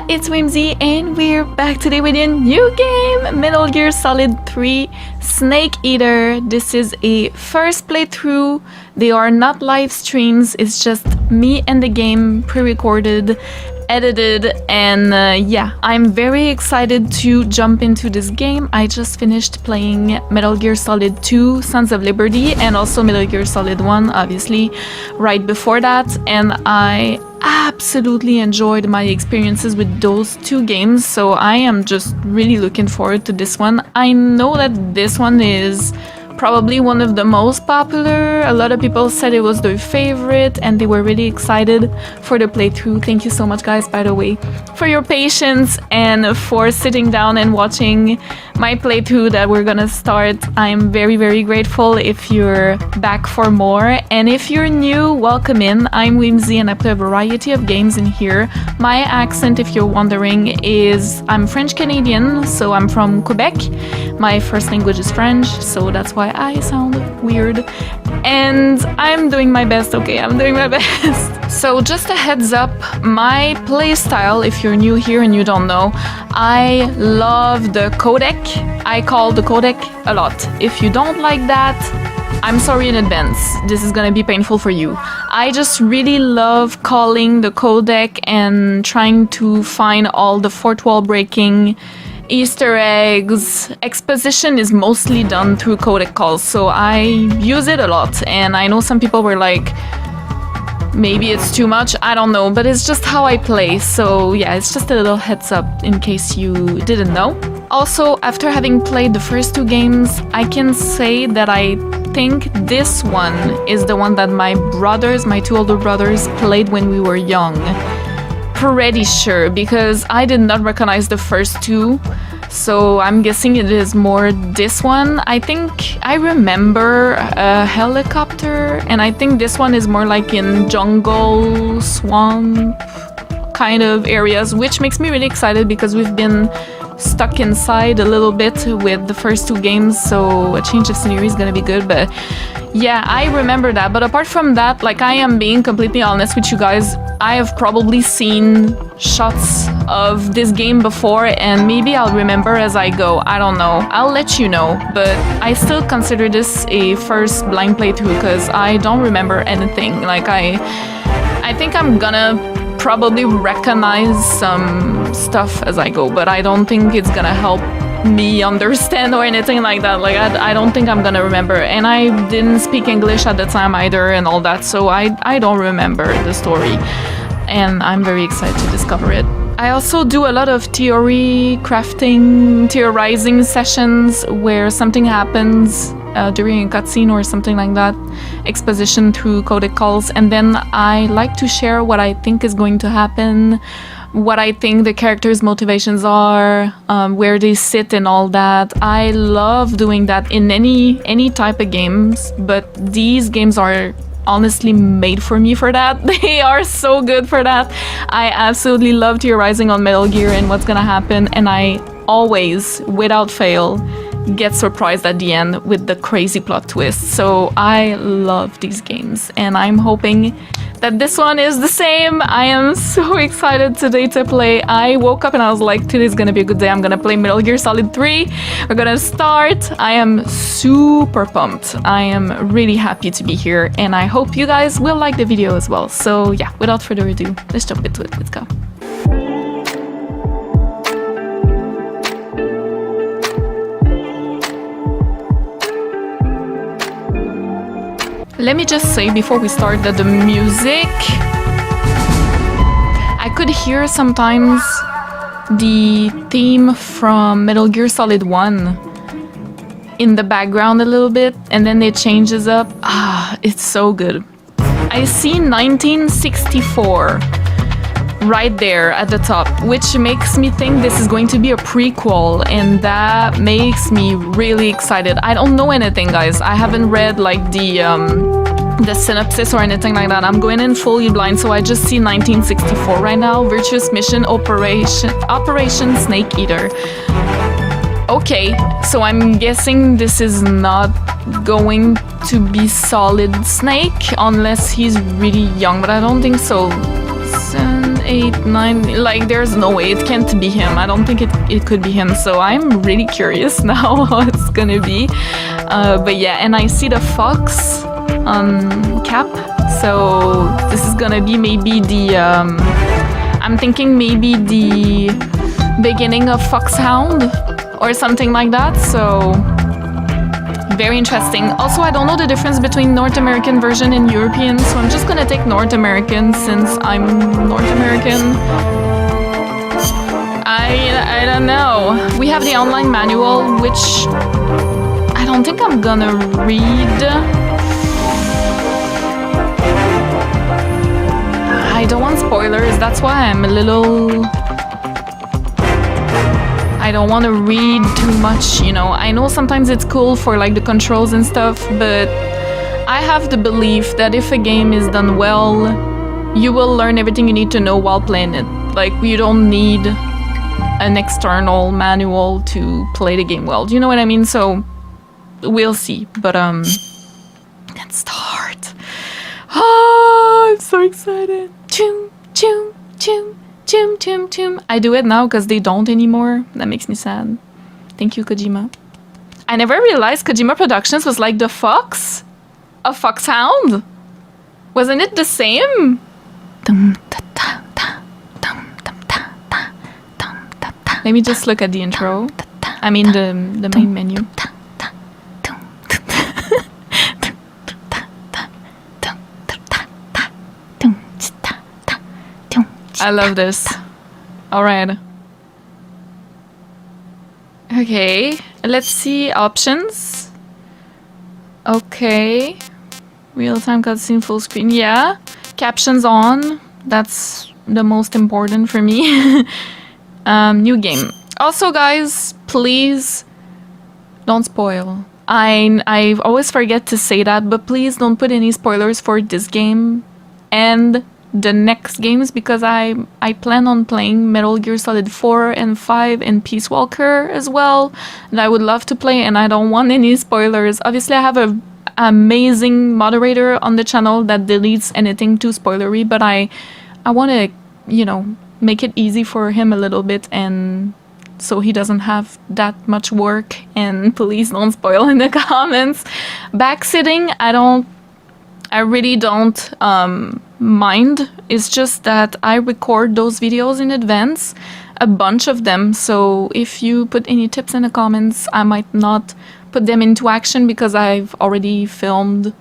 it's Whimsy and we're back today with a new game, Metal Gear Solid 3 Snake Eater. This is a first playthrough. They are not live streams, it's just me and the game pre-recorded, edited, and yeah, I'm very excited to jump into this game. I just finished playing Metal Gear Solid 2 Sons of Liberty and also Metal Gear Solid 1 obviously right before that, and I absolutely enjoyed my experiences with those two games, so I am just really looking forward to this one. I know that this one is probably one of the most popular. A lot of people said it was their favorite and they were really excited for the playthrough. Thank you so much, guys, by the way, for your patience and for sitting down and watching my playthrough that we're gonna start. I'm very, very grateful if you're back for more. And if you're new, welcome in. I'm Whimsy and I play a variety of games in here. My accent, if you're wondering, is I'm French Canadian, so I'm from Quebec. My first language is French, so that's why I sound weird. And I'm doing my best, okay? I'm doing my best. So just a heads up, my playstyle, if you're new here and you don't know, I love the codec. I call the codec a lot. If you don't like that, I'm sorry in advance. This is gonna be painful for you. I just really love calling the codec and trying to find all the fourth wall breaking Easter eggs. Exposition is mostly done through codec calls, so I use it a lot. And I know some people were like, maybe it's too much, I don't know, but it's just how I play. So yeah, it's just a little heads up in case you didn't know. Also, after having played the first two games, I can say that I think this one is the one that my brothers, my two older brothers, played when we were young. Pretty sure, because I did not recognize the first two, so I'm guessing it is more this one. I think I remember a helicopter, and I think this one is more like in jungle, swamp kind of areas, which makes me really excited because we've been stuck inside a little bit with the first two games, so a change of scenery is gonna be good. But yeah, I remember that. But apart from that, like, I am being completely honest with you guys, I have probably seen shots of this game before and maybe I'll remember as I go. I don't know. I'll let you know. But I still consider this a first blind playthrough because I don't remember anything. Like, I think I'm gonna probably recognize some stuff as I go, but I don't think it's gonna help me understand or anything like that. Like, I don't think I'm gonna remember, and I didn't speak English at the time either and all that, so I don't remember the story, and I'm very excited to discover it. I also do a lot of theory crafting, theorizing sessions where something happens during a cutscene or something like that, exposition through codec calls, and then I like to share what I think is going to happen, what I think the characters' motivations are, where they sit and all that. I love doing that in any type of games, but these games are honestly made for me for that. They are so good for that. I absolutely love theorizing on Metal Gear and what's gonna happen, and I always, without fail, get surprised at the end with the crazy plot twist. So I love these games, and I'm hoping that this one is the same. I am so excited today to play. I woke up and I was like, today's gonna be a good day. I'm gonna play Metal Gear Solid 3. We're gonna start. I am super pumped. I am really happy to be here, and I hope you guys will like the video as well. So yeah, without further ado, let's jump into it. Let's go. Let me just say before we start that the music, I could hear sometimes the theme from Metal Gear Solid 1 in the background a little bit, and then it changes up. It's so good. I see 1964 right there at the top, which makes me think this is going to be a prequel, and that makes me really excited. I don't know anything, guys. I haven't read like the synopsis or anything like that. I'm going in fully blind, so I just see 1964 right now. Virtuous Mission Operation Snake Eater. Okay, so I'm guessing this is not going to be Solid Snake unless he's really young, but I don't think so. 8, 9, like there's no way it can't be him. I don't think it could be him, so I'm really curious now how it's gonna be. But yeah, and I see the fox cap, so this is gonna be maybe the I'm thinking maybe the beginning of Foxhound or something like that, so very interesting. Also, I don't know the difference between North American version and European, so I'm just gonna take North American since I'm North American. I don't know. We have the online manual, which I don't think I'm gonna read. I don't want spoilers, that's why I'm a little... I don't want to read too much, you know. I know sometimes it's cool for like the controls and stuff, but I have the belief that if a game is done well, you will learn everything you need to know while playing it. Like, you don't need an external manual to play the game well. Do you know what I mean? So we'll see. But let's start. Oh, I'm so excited. Choom, choom, choom. Chum, chum, chum. I do it now because they don't anymore. That makes me sad. Thank you, Kojima. I never realized Kojima Productions was like the Fox of Foxhound. Wasn't it the same? Let me just look at the intro. I mean the main menu. I love this. Alright. Okay, let's see options. Okay. Real-time cutscene full screen. Yeah. Captions on. That's the most important for me. New game. Also, guys, please don't spoil. I always forget to say that, but please don't put any spoilers for this game and the next games, because I plan on playing Metal Gear Solid 4 and 5 and Peace Walker as well, and I would love to play, and I don't want any spoilers. Obviously, I have an amazing moderator on the channel that deletes anything too spoilery, but I want to, you know, make it easy for him a little bit, and so he doesn't have that much work, and please don't spoil in the comments. Backsitting, I really don't mind. It's just that I record those videos in advance, a bunch of them, so if you put any tips in the comments, I might not put them into action because I've already filmed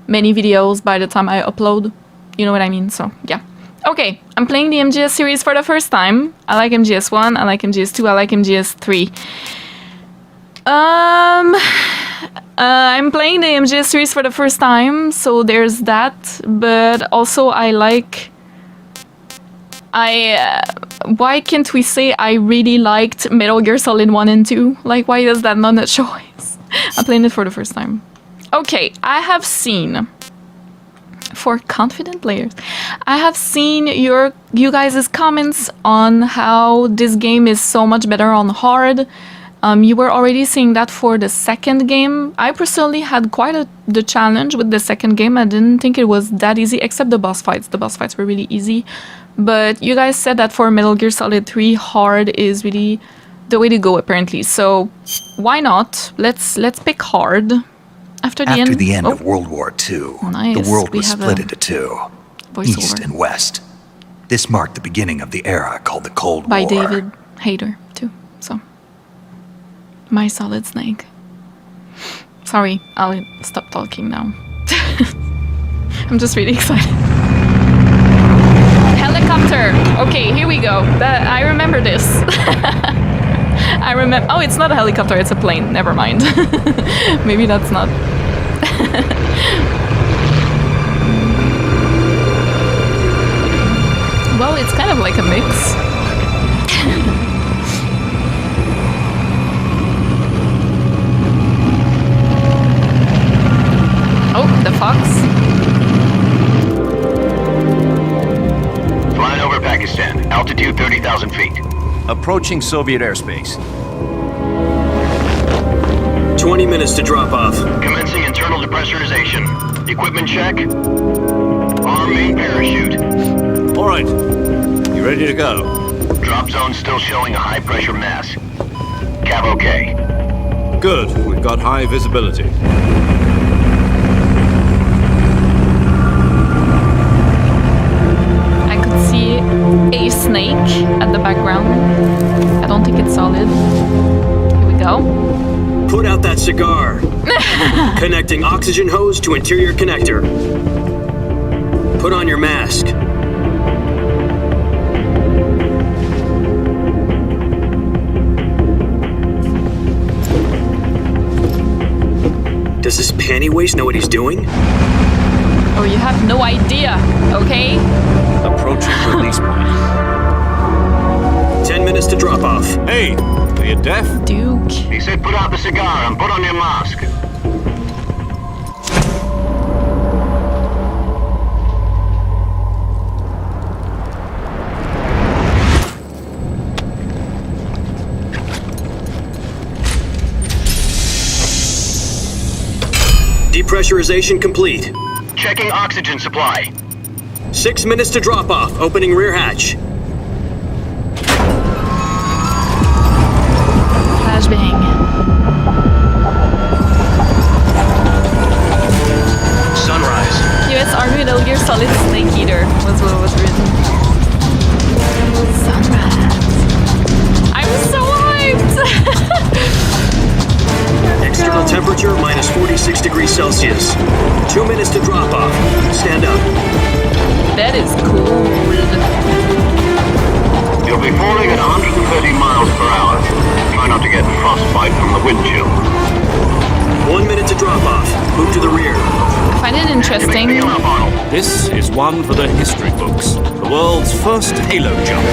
many videos by the time I upload. You know what I mean? So yeah. Okay, I'm playing the MGS series for the first time. I like MGS 1, I like MGS 2, I like MGS 3. I'm playing the MGS series for the first time, so there's that, but also why can't we say I really liked Metal Gear Solid 1 and 2? Like, why is that not a choice? I'm playing it for the first time. Okay, I have seen, for confident players, I have seen you guys' comments on how this game is so much better on hard. You were already seeing that for the second game. I personally had quite the challenge with the second game. I didn't think it was that easy, except the boss fights. The boss fights were really easy. But you guys said that for Metal Gear Solid 3, hard is really the way to go, apparently. So why not? Let's pick hard. After the end of World War II, nice. The world was split into two, East and West. This marked the beginning of the era called the Cold War. By David Hayter, too. So, my Solid Snake. Sorry, I'll stop talking now. I'm just really excited. Helicopter! Okay, here we go. I remember this. I remember. Oh, it's not a helicopter, it's a plane. Never mind. Maybe that's not. Well, it's kind of like a mix. Oh, the fox. Flying over Pakistan, altitude 30,000 feet. Approaching Soviet airspace. 20 minutes to drop off. Commencing internal depressurization. Equipment check. Arm main parachute. All right. You ready to go? Drop zone still showing a high pressure mass. Cav okay. Good. We've got high visibility. I could see a snake at the background. I don't think it's solid. Here we go. Put out that cigar. Connecting oxygen hose to interior connector. Put on your mask. Does this panty waste know what he's doing? Oh, you have no idea, okay? Approaching release point. 10 minutes to drop off. Hey, are you deaf? Duke. He said put out the cigar and put on your mask. Depressurization complete. Checking oxygen supply. 6 minutes to drop off. Opening rear hatch. Flashbang. Sunrise. US Army Metal Gear Solid Snake Eater was what was written. Sunrise. I'm so hyped! External temperature minus 46 degrees Celsius. 2 minutes to drop off. Stand up. That is cool. You'll be falling at 130 miles per hour. Try not to get frostbite from the wind chill. 1 minute to drop off. Move to the rear. I find it interesting. Feel up, Arnold. This is one for the history books. The world's first halo jump.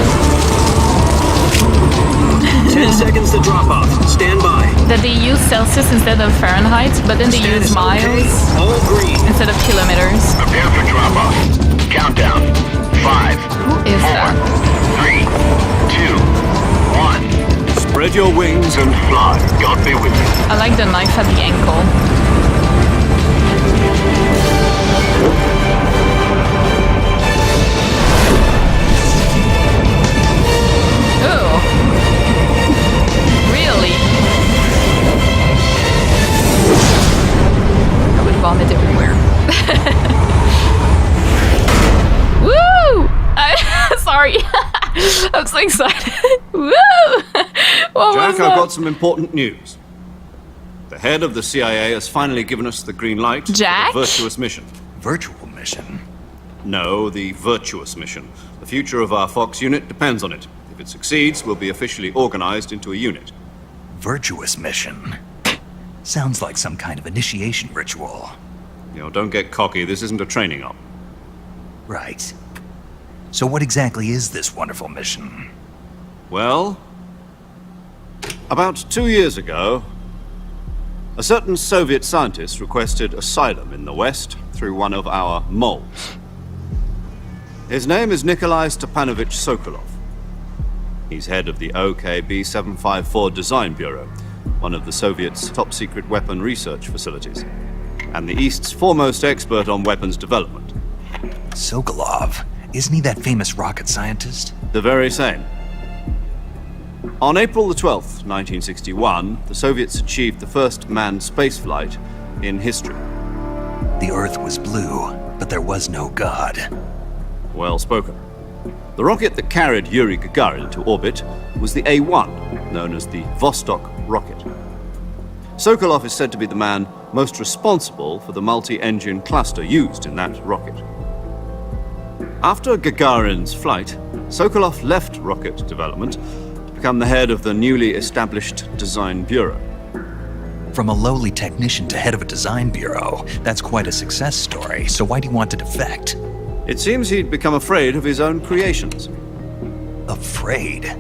10 seconds to drop off. Stand by. That they use Celsius instead of Fahrenheit, but then they use Status miles okay. All green. instead of kilometers. Prepare for drop off. Countdown. 5, Who is 4, that? 3, 2, 1. Spread your wings And fly. God be with you. I like the knife at the ankle. Ooh. Really? I would vomit everywhere. Woo! Sorry. I'm so excited. Woo! What was Jack, I've that? got some important news. The head of the CIA has finally given us the green light Jack? for the virtuous mission. Virtual mission? No, the virtuous mission. The future of our Fox unit depends on it. If it succeeds, we'll be officially organized into a unit. Virtuous mission? Sounds like some kind of initiation ritual. You know, don't get cocky. This isn't a training op. Right. So what exactly is this wonderful mission? Well, about 2 years ago, a certain Soviet scientist requested asylum in the West through one of our moles. His name is Nikolai Stepanovich Sokolov. He's head of the OKB 754 Design Bureau, one of the Soviets' top-secret weapon research facilities, and the East's foremost expert on weapons development. Sokolov. Isn't he that famous rocket scientist? The very same. On April the 12th, 1961, the Soviets achieved the first manned spaceflight in history. The Earth was blue, but there was no God. Well spoken. The rocket that carried Yuri Gagarin to orbit was the A-1, known as the Vostok rocket. Sokolov is said to be the man most responsible for the multi-engine cluster used in that rocket. After Gagarin's flight, Sokolov left rocket development to become the head of the newly established Design Bureau. From a lowly technician to head of a design bureau, that's quite a success story, so why do you want to defect? It seems he'd become afraid of his own creations. Afraid?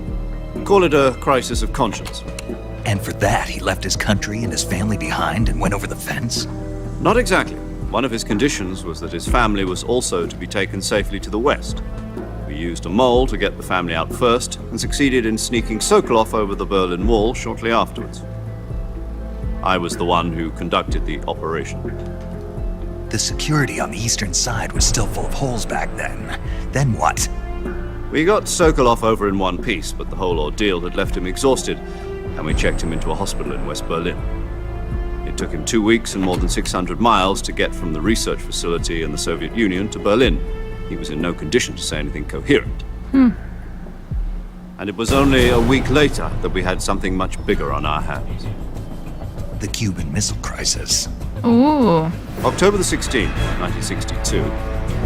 Call it a crisis of conscience. And for that, he left his country and his family behind and went over the fence? Not exactly. One of his conditions was that his family was also to be taken safely to the West. We used a mole to get the family out first and succeeded in sneaking Sokolov over the Berlin Wall shortly afterwards. I was the one who conducted the operation. The security on the eastern side was still full of holes back then. Then what? We got Sokolov over in one piece, but the whole ordeal had left him exhausted, and we checked him into a hospital in West Berlin. It took him 2 weeks and more than 600 miles to get from the research facility in the Soviet Union to Berlin. He was in no condition to say anything coherent. And it was only a week later that we had something much bigger on our hands. The Cuban Missile Crisis. Ooh. October the 16th, 1962,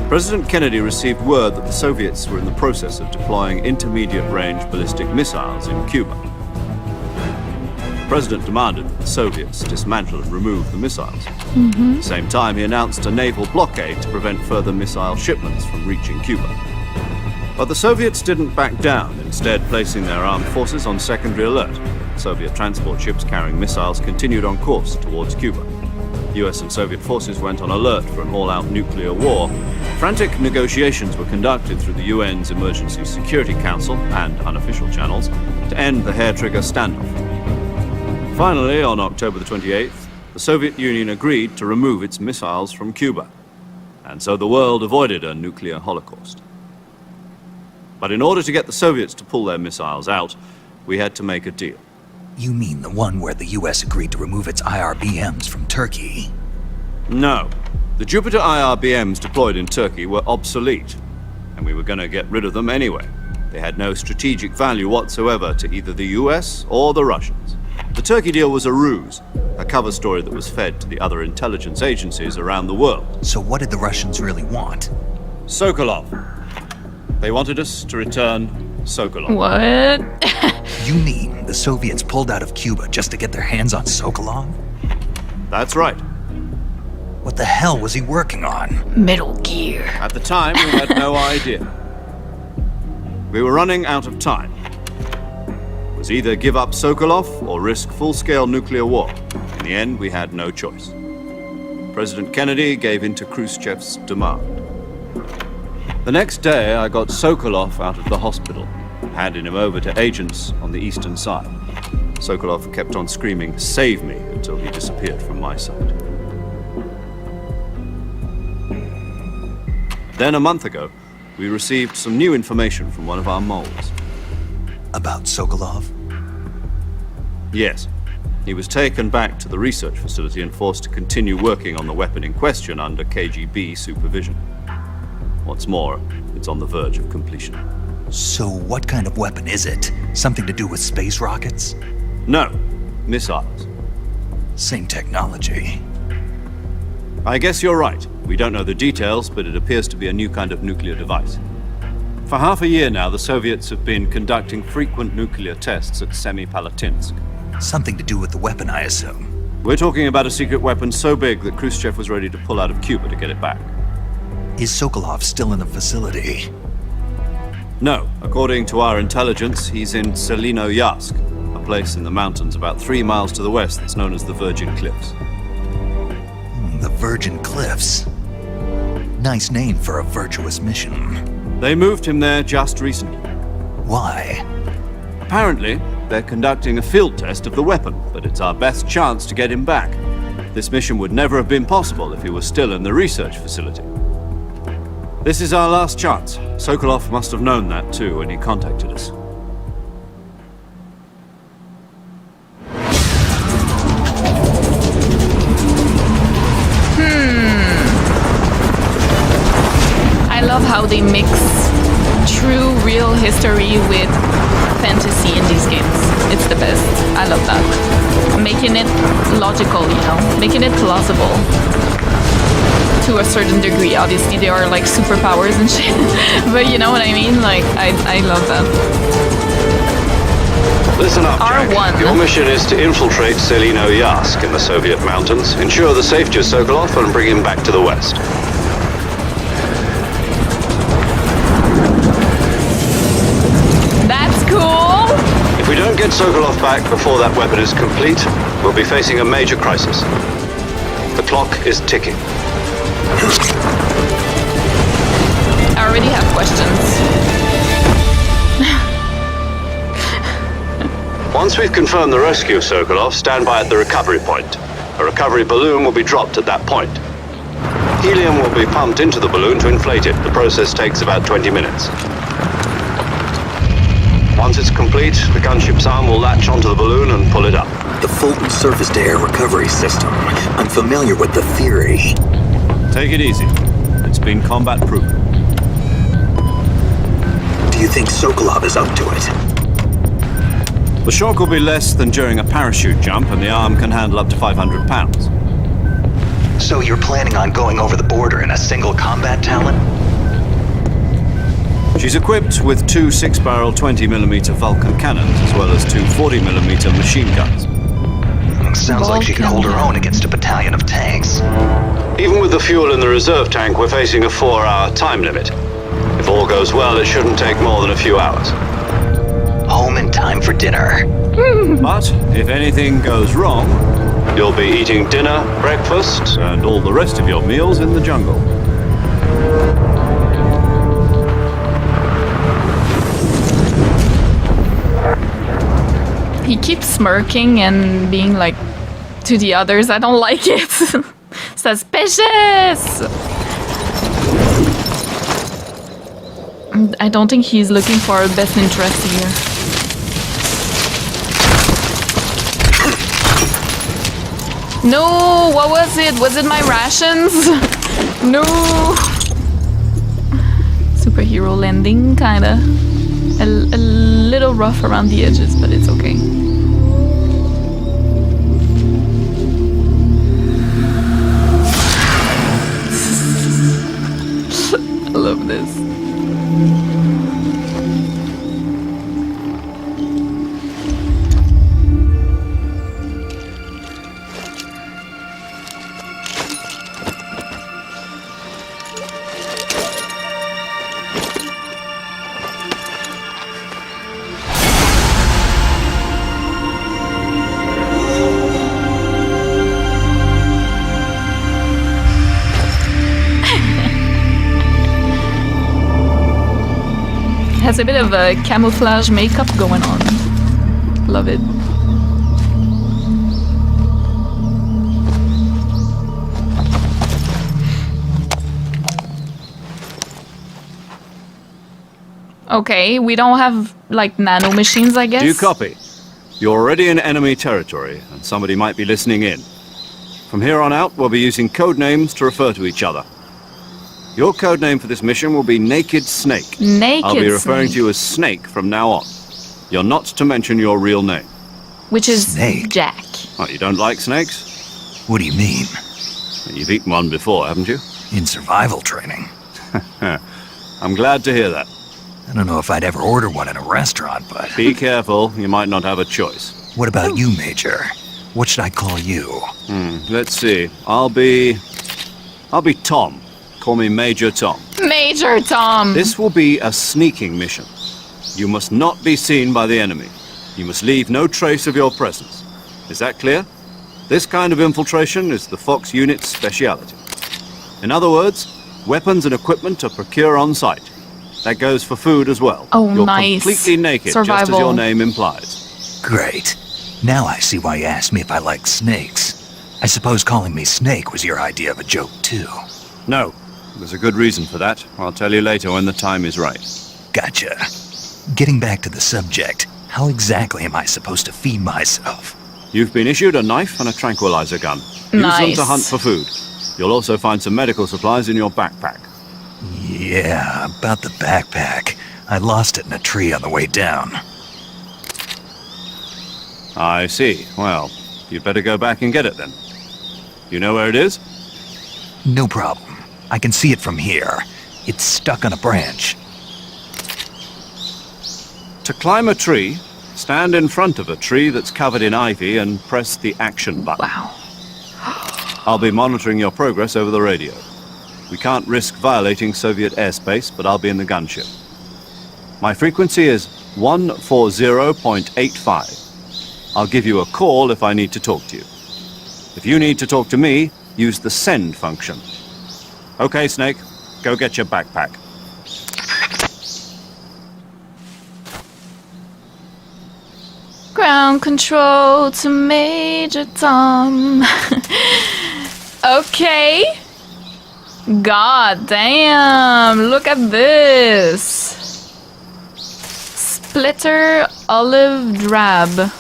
President Kennedy received word that the Soviets were in the process of deploying intermediate-range ballistic missiles in Cuba. The President demanded that the Soviets dismantle and remove the missiles. At the same time, he announced a naval blockade to prevent further missile shipments from reaching Cuba. But the Soviets didn't back down, instead placing their armed forces on secondary alert. Soviet transport ships carrying missiles continued on course towards Cuba. US and Soviet forces went on alert for an all-out nuclear war. Frantic negotiations were conducted through the UN's Emergency Security Council and unofficial channels to end the hair-trigger standoff. Finally, on October the 28th, the Soviet Union agreed to remove its missiles from Cuba. And so the world avoided a nuclear holocaust. But in order to get the Soviets to pull their missiles out, we had to make a deal. You mean the one where the US agreed to remove its IRBMs from Turkey? No. The Jupiter IRBMs deployed in Turkey were obsolete, and we were going to get rid of them anyway. They had no strategic value whatsoever to either the US or the Russians. The Turkey deal was a ruse, a cover story that was fed to the other intelligence agencies around the world. So what did the Russians really want? Sokolov. They wanted us to return Sokolov. What? You mean the Soviets pulled out of Cuba just to get their hands on Sokolov? That's right. What the hell was he working on? Metal Gear. At the time, we had no idea. We were running out of time. It was either give up Sokolov or risk full-scale nuclear war. In the end, we had no choice. President Kennedy gave in to Khrushchev's demand. The next day, I got Sokolov out of the hospital, handing him over to agents on the eastern side. Sokolov kept on screaming, "Save me," until he disappeared from my sight. Then a month ago, we received some new information from one of our moles. About Sokolov? Yes. He was taken back to the research facility and forced to continue working on the weapon in question under KGB supervision. What's more, it's on the verge of completion. So what kind of weapon is it? Something to do with space rockets? No, missiles. Same technology. I guess you're right. We don't know the details, but it appears to be a new kind of nuclear device. For half a year now, the Soviets have been conducting frequent nuclear tests at Semipalatinsk. Something to do with the weapon, I assume. We're talking about a secret weapon so big that Khrushchev was ready to pull out of Cuba to get it back. Is Sokolov still in the facility? No, according to our intelligence, he's in Selinoyarsk, a place in the mountains about 3 miles to the west that's known as the Virgin Cliffs. The Virgin Cliffs. Nice name for a virtuous mission. They moved him there just recently. Why? Apparently, they're conducting a field test of the weapon, but it's our best chance to get him back. This mission would never have been possible if he was still in the research facility. This is our last chance. Sokolov must have known that too when he contacted us. I love how they mix true, real history with fantasy in these games. It's the best. I love that. Making it logical, you know, making it plausible. To a certain degree, obviously there are like superpowers and shit, but you know what I mean? Like, I love that. Listen up, Jack. R1. Your mission is to infiltrate Selinoyarsk in the Soviet mountains, ensure the safety of Sokolov, and bring him back to the west. That's cool! If we don't get Sokolov back before that weapon is complete, we'll be facing a major crisis. The clock is ticking. I already have questions. Once we've confirmed the rescue of Sokolov, stand by at the recovery point. A recovery balloon will be dropped at that point. Helium will be pumped into the balloon to inflate it. The process takes about 20 minutes. Once it's complete, the gunship's arm will latch onto the balloon and pull it up. The Fulton surface-to-air recovery system. I'm familiar with the theory. Take it easy. It's been combat-proven. Do you think Sokolov is up to it? The shock will be less than during a parachute jump, and the arm can handle up to 500 pounds. So you're planning on going over the border in a single combat Talon? She's equipped with two 6-barrel 20mm Vulcan cannons, as well as two 40mm machine guns. Sounds like she can hold her own against a battalion of tanks. Even with the fuel in the reserve tank, we're facing a 4-hour time limit. If all goes well, it shouldn't take more than a few hours. Home in time for dinner. But if anything goes wrong, you'll be eating dinner, breakfast, and all the rest of your meals in the jungle. He keeps smirking and being like to the others, I don't like it. Suspicious! I don't think he's looking for our best interest here. No, what was it? Was it my rations? No. Superhero landing, kinda. A little rough around the edges, but it's okay. I love this. Has a bit of a camouflage makeup going on. Love it. Okay, we don't have like nano machines, I guess. Do you copy? You're already in enemy territory, and somebody might be listening in. From here on out, we'll be using code names to refer to each other. Your code name for this mission will be Naked Snake. Naked I'll be referring Snake. to you as Snake from now on. You're not to mention your real name. Which is Snake. Jack. Oh, you don't like snakes? What do you mean? You've eaten one before, haven't you? In survival training? I'm glad to hear that. I don't know if I'd ever order one in a restaurant, but... Be careful, you might not have a choice. What about you, Major? What should I call you? Let's see. I'll be Tom. Call me Major Tom. Major Tom! This will be a sneaking mission. You must not be seen by the enemy. You must leave no trace of your presence. Is that clear? This kind of infiltration is the Fox unit's speciality. In other words, weapons and equipment are procured on site. That goes for food as well. Oh, You're nice. completely naked, just as Survival. your name implies. Great. Now I see why you asked me if I like snakes. I suppose calling me Snake was your idea of a joke, too. No, there's a good reason for that. I'll tell you later when the time is right. Gotcha. Getting back to the subject, how exactly am I supposed to feed myself? You've been issued a knife and a tranquilizer gun. Use them Nice. to hunt for food. You'll also find some medical supplies in your backpack. Yeah, about the backpack. I lost it in a tree on the way down. I see. Well, you'd better go back and get it then. You know where it is? No problem. I can see it from here. It's stuck on a branch. To climb a tree, stand in front of a tree that's covered in ivy and press the action button. Wow. I'll be monitoring your progress over the radio. We can't risk violating Soviet airspace, but I'll be in the gunship. My frequency is 140.85. I'll give you a call if I need to talk to you. If you need to talk to me, use the send function. Okay, Snake, go get your backpack. Ground control to Major Tom. Okay. God damn, look at this. Splitter olive drab.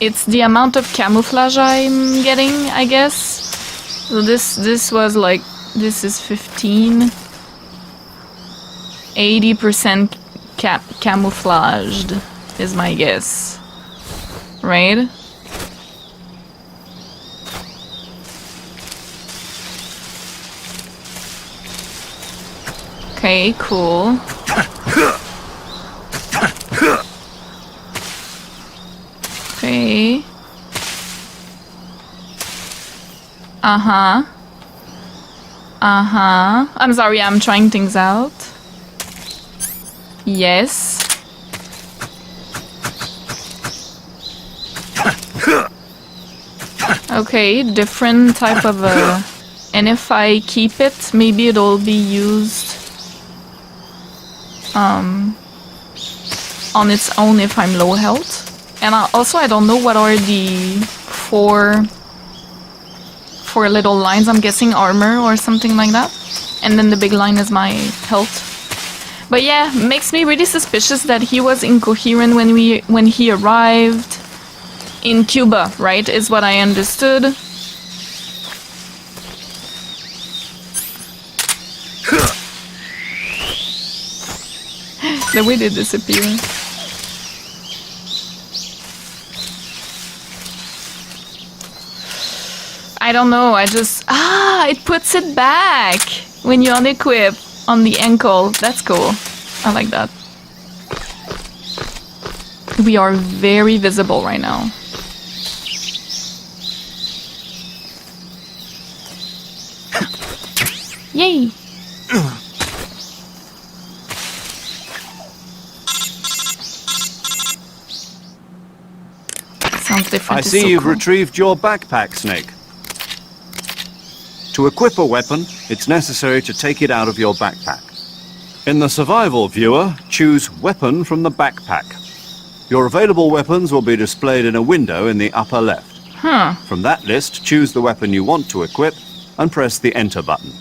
It's the amount of camouflage I'm getting, I guess. So this was like, this is 15. 80% camouflaged is my guess. Right? Okay, cool. Okay. Uh-huh. Uh-huh. I'm sorry, I'm trying things out. Yes. Okay, different type of and if I keep it, maybe it'll be used on its own if I'm low health. And I don't know what are the four little lines. I'm guessing armor or something like that. And then the big line is my health. But yeah, makes me really suspicious that he was incoherent when he arrived in Cuba, right? Is what I understood. The way they disappear. I don't know, I just... it puts it back when you unequip on the ankle. That's cool. I like that. We are very visible right now. Yay! Sounds different. I see you've retrieved your backpack, Snake. To equip a weapon, it's necessary to take it out of your backpack. In the survival viewer, choose Weapon from the backpack. Your available weapons will be displayed in a window in the upper left. From that list, choose the weapon you want to equip and press the Enter button.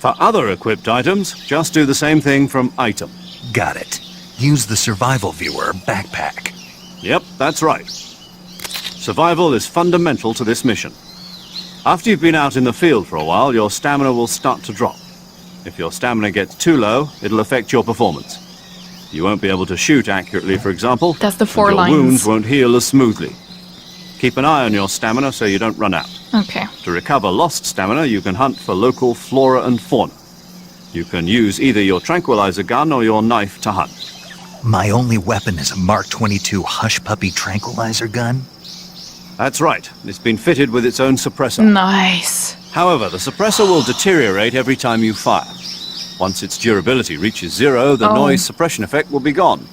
For other equipped items, just do the same thing from Item. Got it. Use the survival viewer backpack. Yep, that's right. Survival is fundamental to this mission. After you've been out in the field for a while, your stamina will start to drop. If your stamina gets too low, it'll affect your performance. You won't be able to shoot accurately, for example. That's the four and your lines. wounds won't heal as smoothly. Keep an eye on your stamina so you don't run out. Okay. To recover lost stamina, you can hunt for local flora and fauna. You can use either your tranquilizer gun or your knife to hunt. My only weapon is a Mark 22 Hush Puppy tranquilizer gun? That's right. It's been fitted with its own suppressor. Nice. However, the suppressor will deteriorate every time you fire. Once its durability reaches 0, the noise suppression effect will be gone.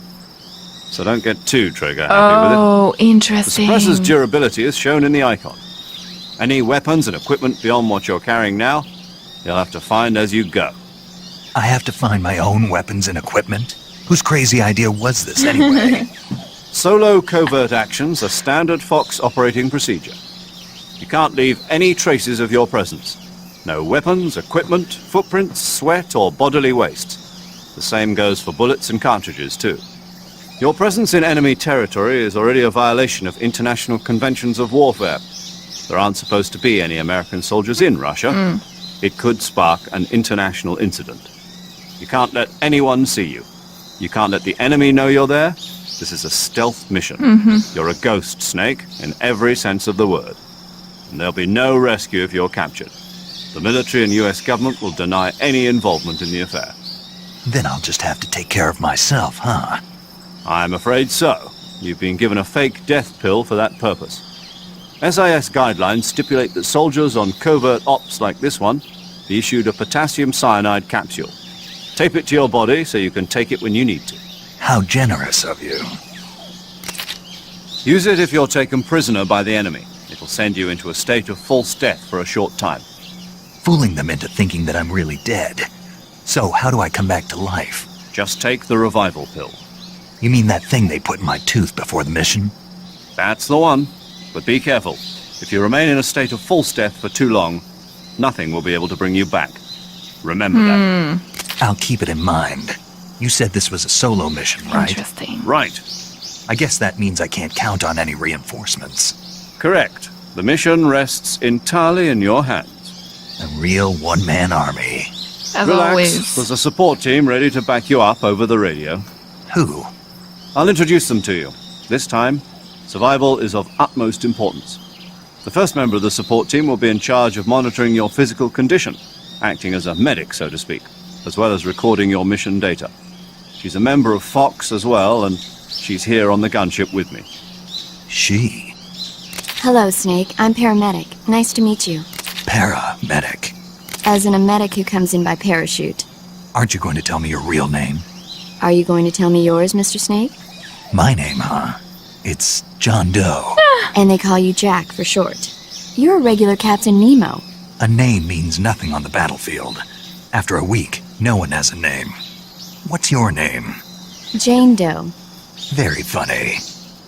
So don't get too trigger happy with it. Oh, The interesting. suppressor's durability is shown in the icon. Any weapons and equipment beyond what you're carrying now, you'll have to find as you go. I have to find my own weapons and equipment? Whose crazy idea was this anyway? Solo covert actions are standard Fox operating procedure. You can't leave any traces of your presence. No weapons, equipment, footprints, sweat, or bodily waste. The same goes for bullets and cartridges, too. Your presence in enemy territory is already a violation of international conventions of warfare. There aren't supposed to be any American soldiers in Russia. It could spark an international incident. You can't let anyone see you. You can't let the enemy know you're there. This is a stealth mission. You're a ghost, Snake, in every sense of the word. And there'll be no rescue if you're captured. The military and US government will deny any involvement in the affair. Then I'll just have to take care of myself, huh? I'm afraid so. You've been given a fake death pill for that purpose. SIS guidelines stipulate that soldiers on covert ops like this one be issued a potassium cyanide capsule. Tape it to your body so you can take it when you need to. How generous of you. Use it if you're taken prisoner by the enemy. It'll send you into a state of false death for a short time. Fooling them into thinking that I'm really dead. So how do I come back to life? Just take the revival pill. You mean that thing they put in my tooth before the mission? That's the one. But be careful. If you remain in a state of false death for too long, nothing will be able to bring you back. Remember that. I'll keep it in mind. You said this was a solo mission, right? Interesting. Right. I guess that means I can't count on any reinforcements. Correct. The mission rests entirely in your hands. A real one-man army. As Relax. always. There's a support team ready to back you up over the radio. Who? I'll introduce them to you. This time, survival is of utmost importance. The first member of the support team will be in charge of monitoring your physical condition, acting as a medic, so to speak, as well as recording your mission data. She's a member of Fox as well, and she's here on the gunship with me. She. Hello, Snake. I'm paramedic. Nice to meet you. Paramedic. As in a medic who comes in by parachute. Aren't you going to tell me your real name? Are you going to tell me yours, Mr. Snake? My name, huh? It's John Doe. And they call you Jack for short. You're a regular Captain Nemo. A name means nothing on the battlefield. After a week, no one has a name. What's your name? Jane Doe. Very funny.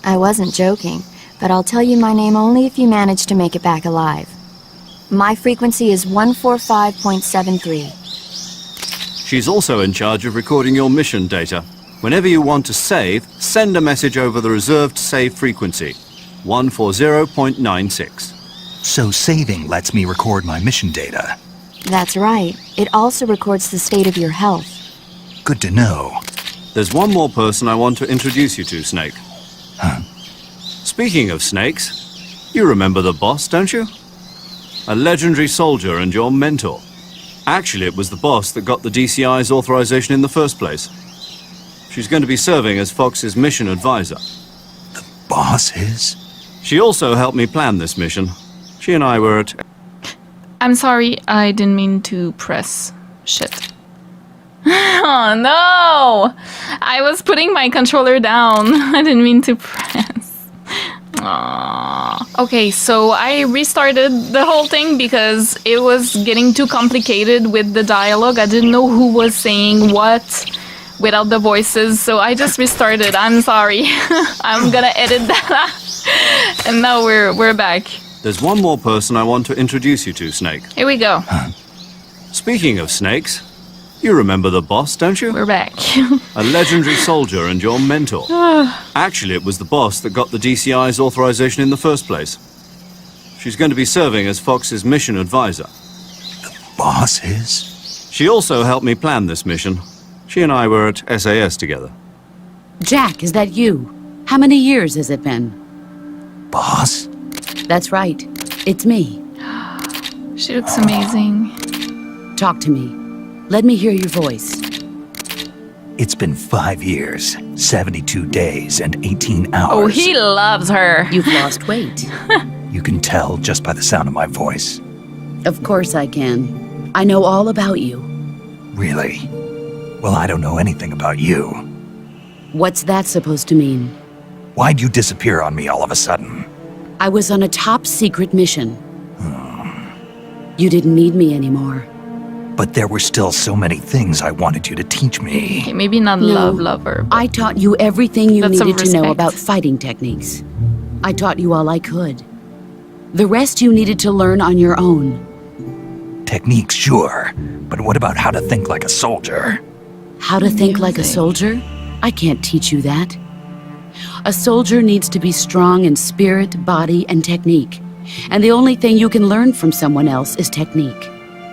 I wasn't joking, but I'll tell you my name only if you manage to make it back alive. My frequency is 145.73. She's also in charge of recording your mission data. Whenever you want to save, send a message over the reserved save frequency, 140.96. So saving lets me record my mission data. That's right. It also records the state of your health. Good to know. There's one more person I want to introduce you to, Snake. Huh? Speaking of snakes, you remember the boss, don't you? A legendary soldier and your mentor. Actually, it was the boss that got the DCI's authorization in the first place. She's going to be serving as Fox's mission advisor. Boss is? She also helped me plan this mission. She and I were at... I'm sorry, I didn't mean to press shit. Oh no! I was putting my controller down. I didn't mean to press. Aww. Okay, so I restarted the whole thing because it was getting too complicated with the dialogue. I didn't know who was saying what without the voices, so I just restarted. I'm sorry. I'm gonna edit that out. And now we're back. There's one more person I want to introduce you to, Snake. Here we go. Speaking of snakes, you remember the boss, don't you? We're back. A legendary soldier and your mentor. Actually, it was the boss that got the DCI's authorization in the first place. She's going to be serving as Fox's mission advisor. Boss is? She also helped me plan this mission. She and I were at SAS together. Jack, is that you? How many years has it been? Boss? That's right. It's me. She looks amazing. Talk to me. Let me hear your voice. It's been 5 years, 72 days, and 18 hours. Oh, he loves her. You've lost weight. You can tell just by the sound of my voice. Of course I can. I know all about you. Really? Well, I don't know anything about you. What's that supposed to mean? Why'd you disappear on me all of a sudden? I was on a top secret mission. You didn't need me anymore. But there were still so many things I wanted you to teach me. Okay, maybe not No, lover. But I taught you everything you That's some needed to know respect. about fighting techniques. I taught you all I could. The rest you needed to learn on your own. Techniques, sure. But what about how to think like a soldier? How to think like a Music. soldier? I can't teach you that. A soldier needs to be strong in spirit, body, and technique. And the only thing you can learn from someone else is technique.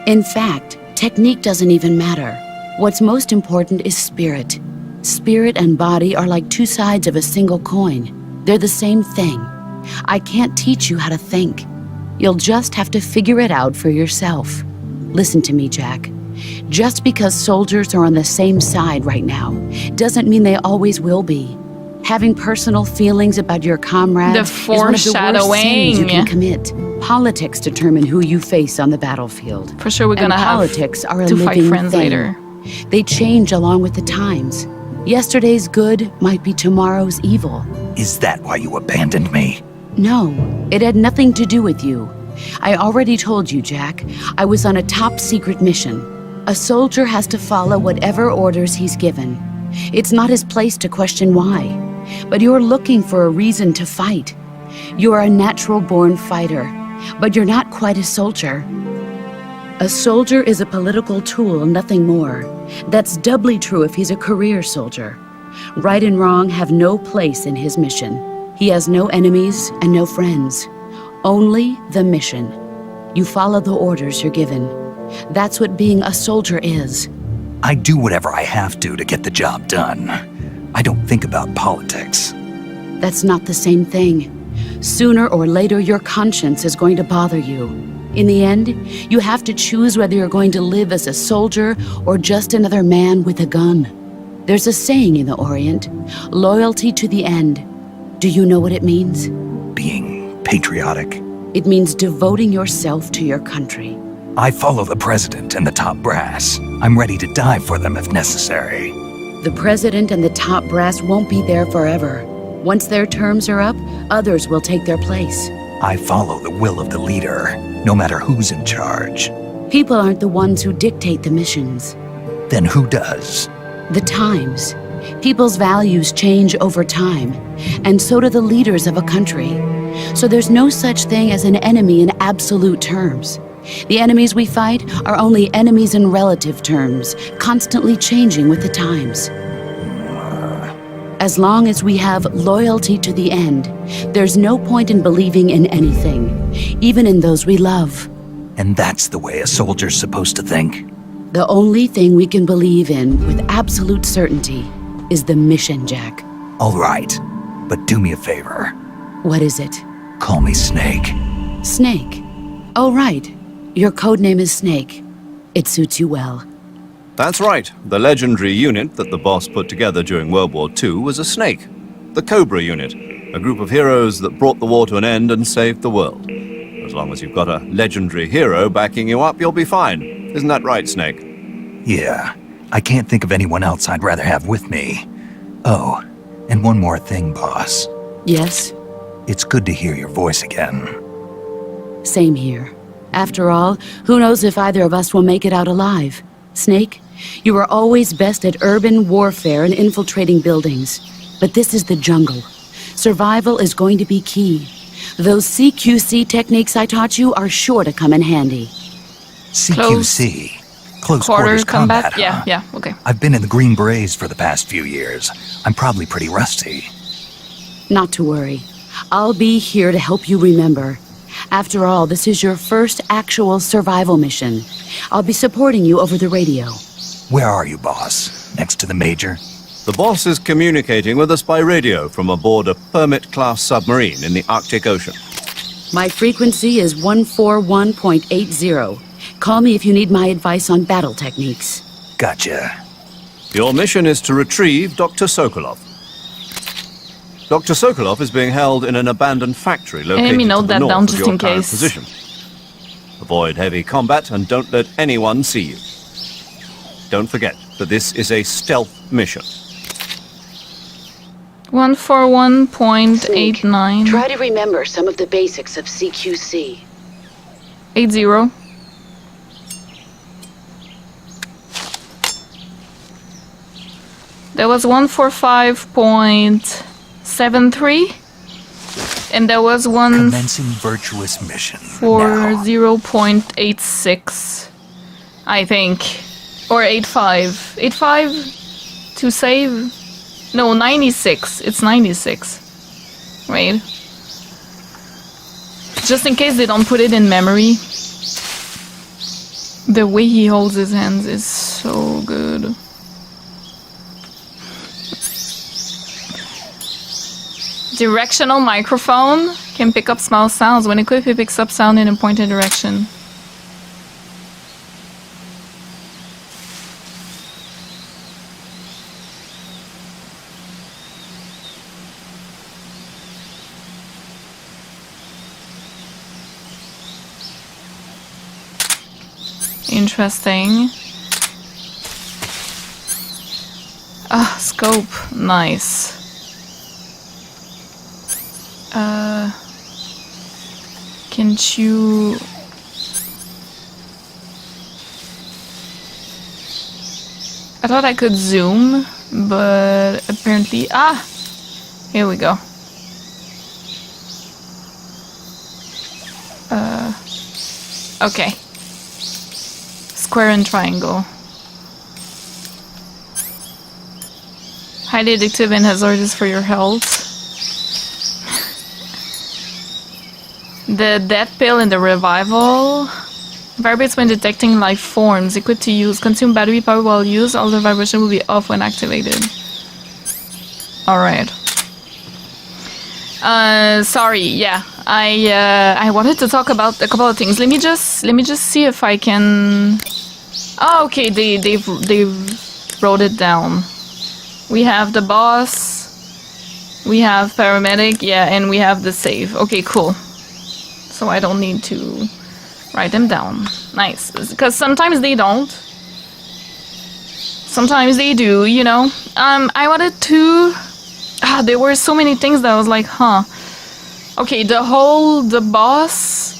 In fact, technique doesn't even matter. What's most important is spirit. Spirit and body are like two sides of a single coin. They're the same thing. I can't teach you how to think. You'll just have to figure it out for yourself. Listen to me, Jack. Just because soldiers are on the same side right now doesn't mean they always will be. Having personal feelings about your comrades is one of the worst sins you can commit. Politics determine who you face on the battlefield. for sure we're And gonna have politics are a to fight living friends thing. later. They change along with the times. Yesterday's good might be tomorrow's evil. Is that why you abandoned me? No, it had nothing to do with you. I already told you, Jack. I was on a top secret mission. A soldier has to follow whatever orders he's given. It's not his place to question why. But you're looking for a reason to fight. You're a natural-born fighter, but you're not quite a soldier. A soldier is a political tool, nothing more. That's doubly true if he's a career soldier. Right and wrong have no place in his mission. He has no enemies and no friends. Only the mission. You follow the orders you're given. That's what being a soldier is. I do whatever I have to get the job done. I don't think about politics. That's not the same thing. Sooner or later, your conscience is going to bother you. In the end, you have to choose whether you're going to live as a soldier or just another man with a gun. There's a saying in the Orient, loyalty to the end. Do you know what it means? Being patriotic. It means devoting yourself to your country. I follow the president and the top brass. I'm ready to die for them if necessary. The president and the top brass won't be there forever. Once their terms are up, others will take their place. I follow the will of the leader, no matter who's in charge. People aren't the ones who dictate the missions. Then who does? The times. People's values change over time, and so do the leaders of a country. So there's no such thing as an enemy in absolute terms. The enemies we fight are only enemies in relative terms, constantly changing with the times. As long as we have loyalty to the end, there's no point in believing in anything, even in those we love. And that's the way a soldier's supposed to think? The only thing we can believe in with absolute certainty is the mission, Jack. All right, but do me a favor. What is it? Call me Snake. Snake. Oh, right. Your codename is Snake. It suits you well. That's right. The legendary unit that the boss put together during World War II was a snake. The Cobra unit, a group of heroes that brought the war to an end and saved the world. As long as you've got a legendary hero backing you up, you'll be fine. Isn't that right, Snake? Yeah, I can't think of anyone else I'd rather have with me. Oh, and one more thing, boss. Yes? It's good to hear your voice again. Same here. After all, who knows if either of us will make it out alive? Snake, you are always best at urban warfare and infiltrating buildings. But this is the jungle. Survival is going to be key. Those CQC techniques I taught you are sure to come in handy. CQC? Close quarters combat, huh? Yeah, okay. I've been in the Green Berets for the past few years. I'm probably pretty rusty. Not to worry. I'll be here to help you remember. After all, this is your first actual survival mission. I'll be supporting you over the radio. Where are you, boss? Next to the Major? The boss is communicating with us by radio from aboard a Permit-class submarine in the Arctic Ocean. My frequency is 141.80. Call me if you need my advice on battle techniques. Gotcha. Your mission is to retrieve Dr. Sokolov. Dr. Sokolov is being held in an abandoned factory located Let me to note the that north down of just your in current case. position. Avoid heavy combat and don't let anyone see you. Don't forget that this is a stealth mission. 141.89. Try to remember some of the basics of CQC. 80. There was 145.73. And there was one Commencing virtuous mission. for now. 0.86, I think. Or 85. 85 to save? No, 96. It's 96. Right? Just in case they don't put it in memory. The way he holds his hands is so good. Directional microphone can pick up small sounds. When equipped, it picks up sound in a pointed direction. Interesting. Ah, scope. Nice. Can't you... I thought I could zoom, but apparently... Ah! Here we go. Okay. Square and triangle. Highly addictive and hazardous for your health. The death pill and the revival. Vibrates when detecting life forms. Equipped to use. Consume battery power while used. All the vibration will be off when activated. Alright. Sorry, yeah. I wanted to talk about a couple of things. Let me just see if I can... Oh, okay, they've wrote it down. We have the boss, we have paramedic, yeah, and we have the save. Okay, cool. So I don't need to write them down. Nice, because sometimes they don't. Sometimes they do, you know. I wanted to... there were so many things that I was like, huh. Okay, the boss...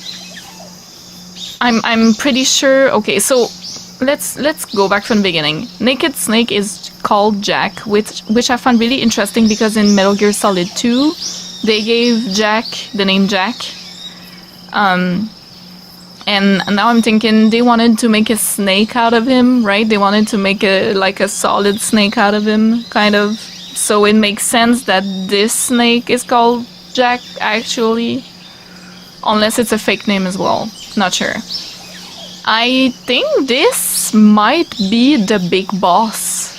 I'm pretty sure... Okay, so let's go back from the beginning. Naked Snake is called Jack, which I found really interesting because in Metal Gear Solid 2, they gave Jack the name Jack. And now I'm thinking they wanted to make a snake out of him, right? They wanted to make a solid snake out of him, kind of. So it makes sense that this snake is called Jack, actually. Unless it's a fake name as well. Not sure. I think this might be the big boss.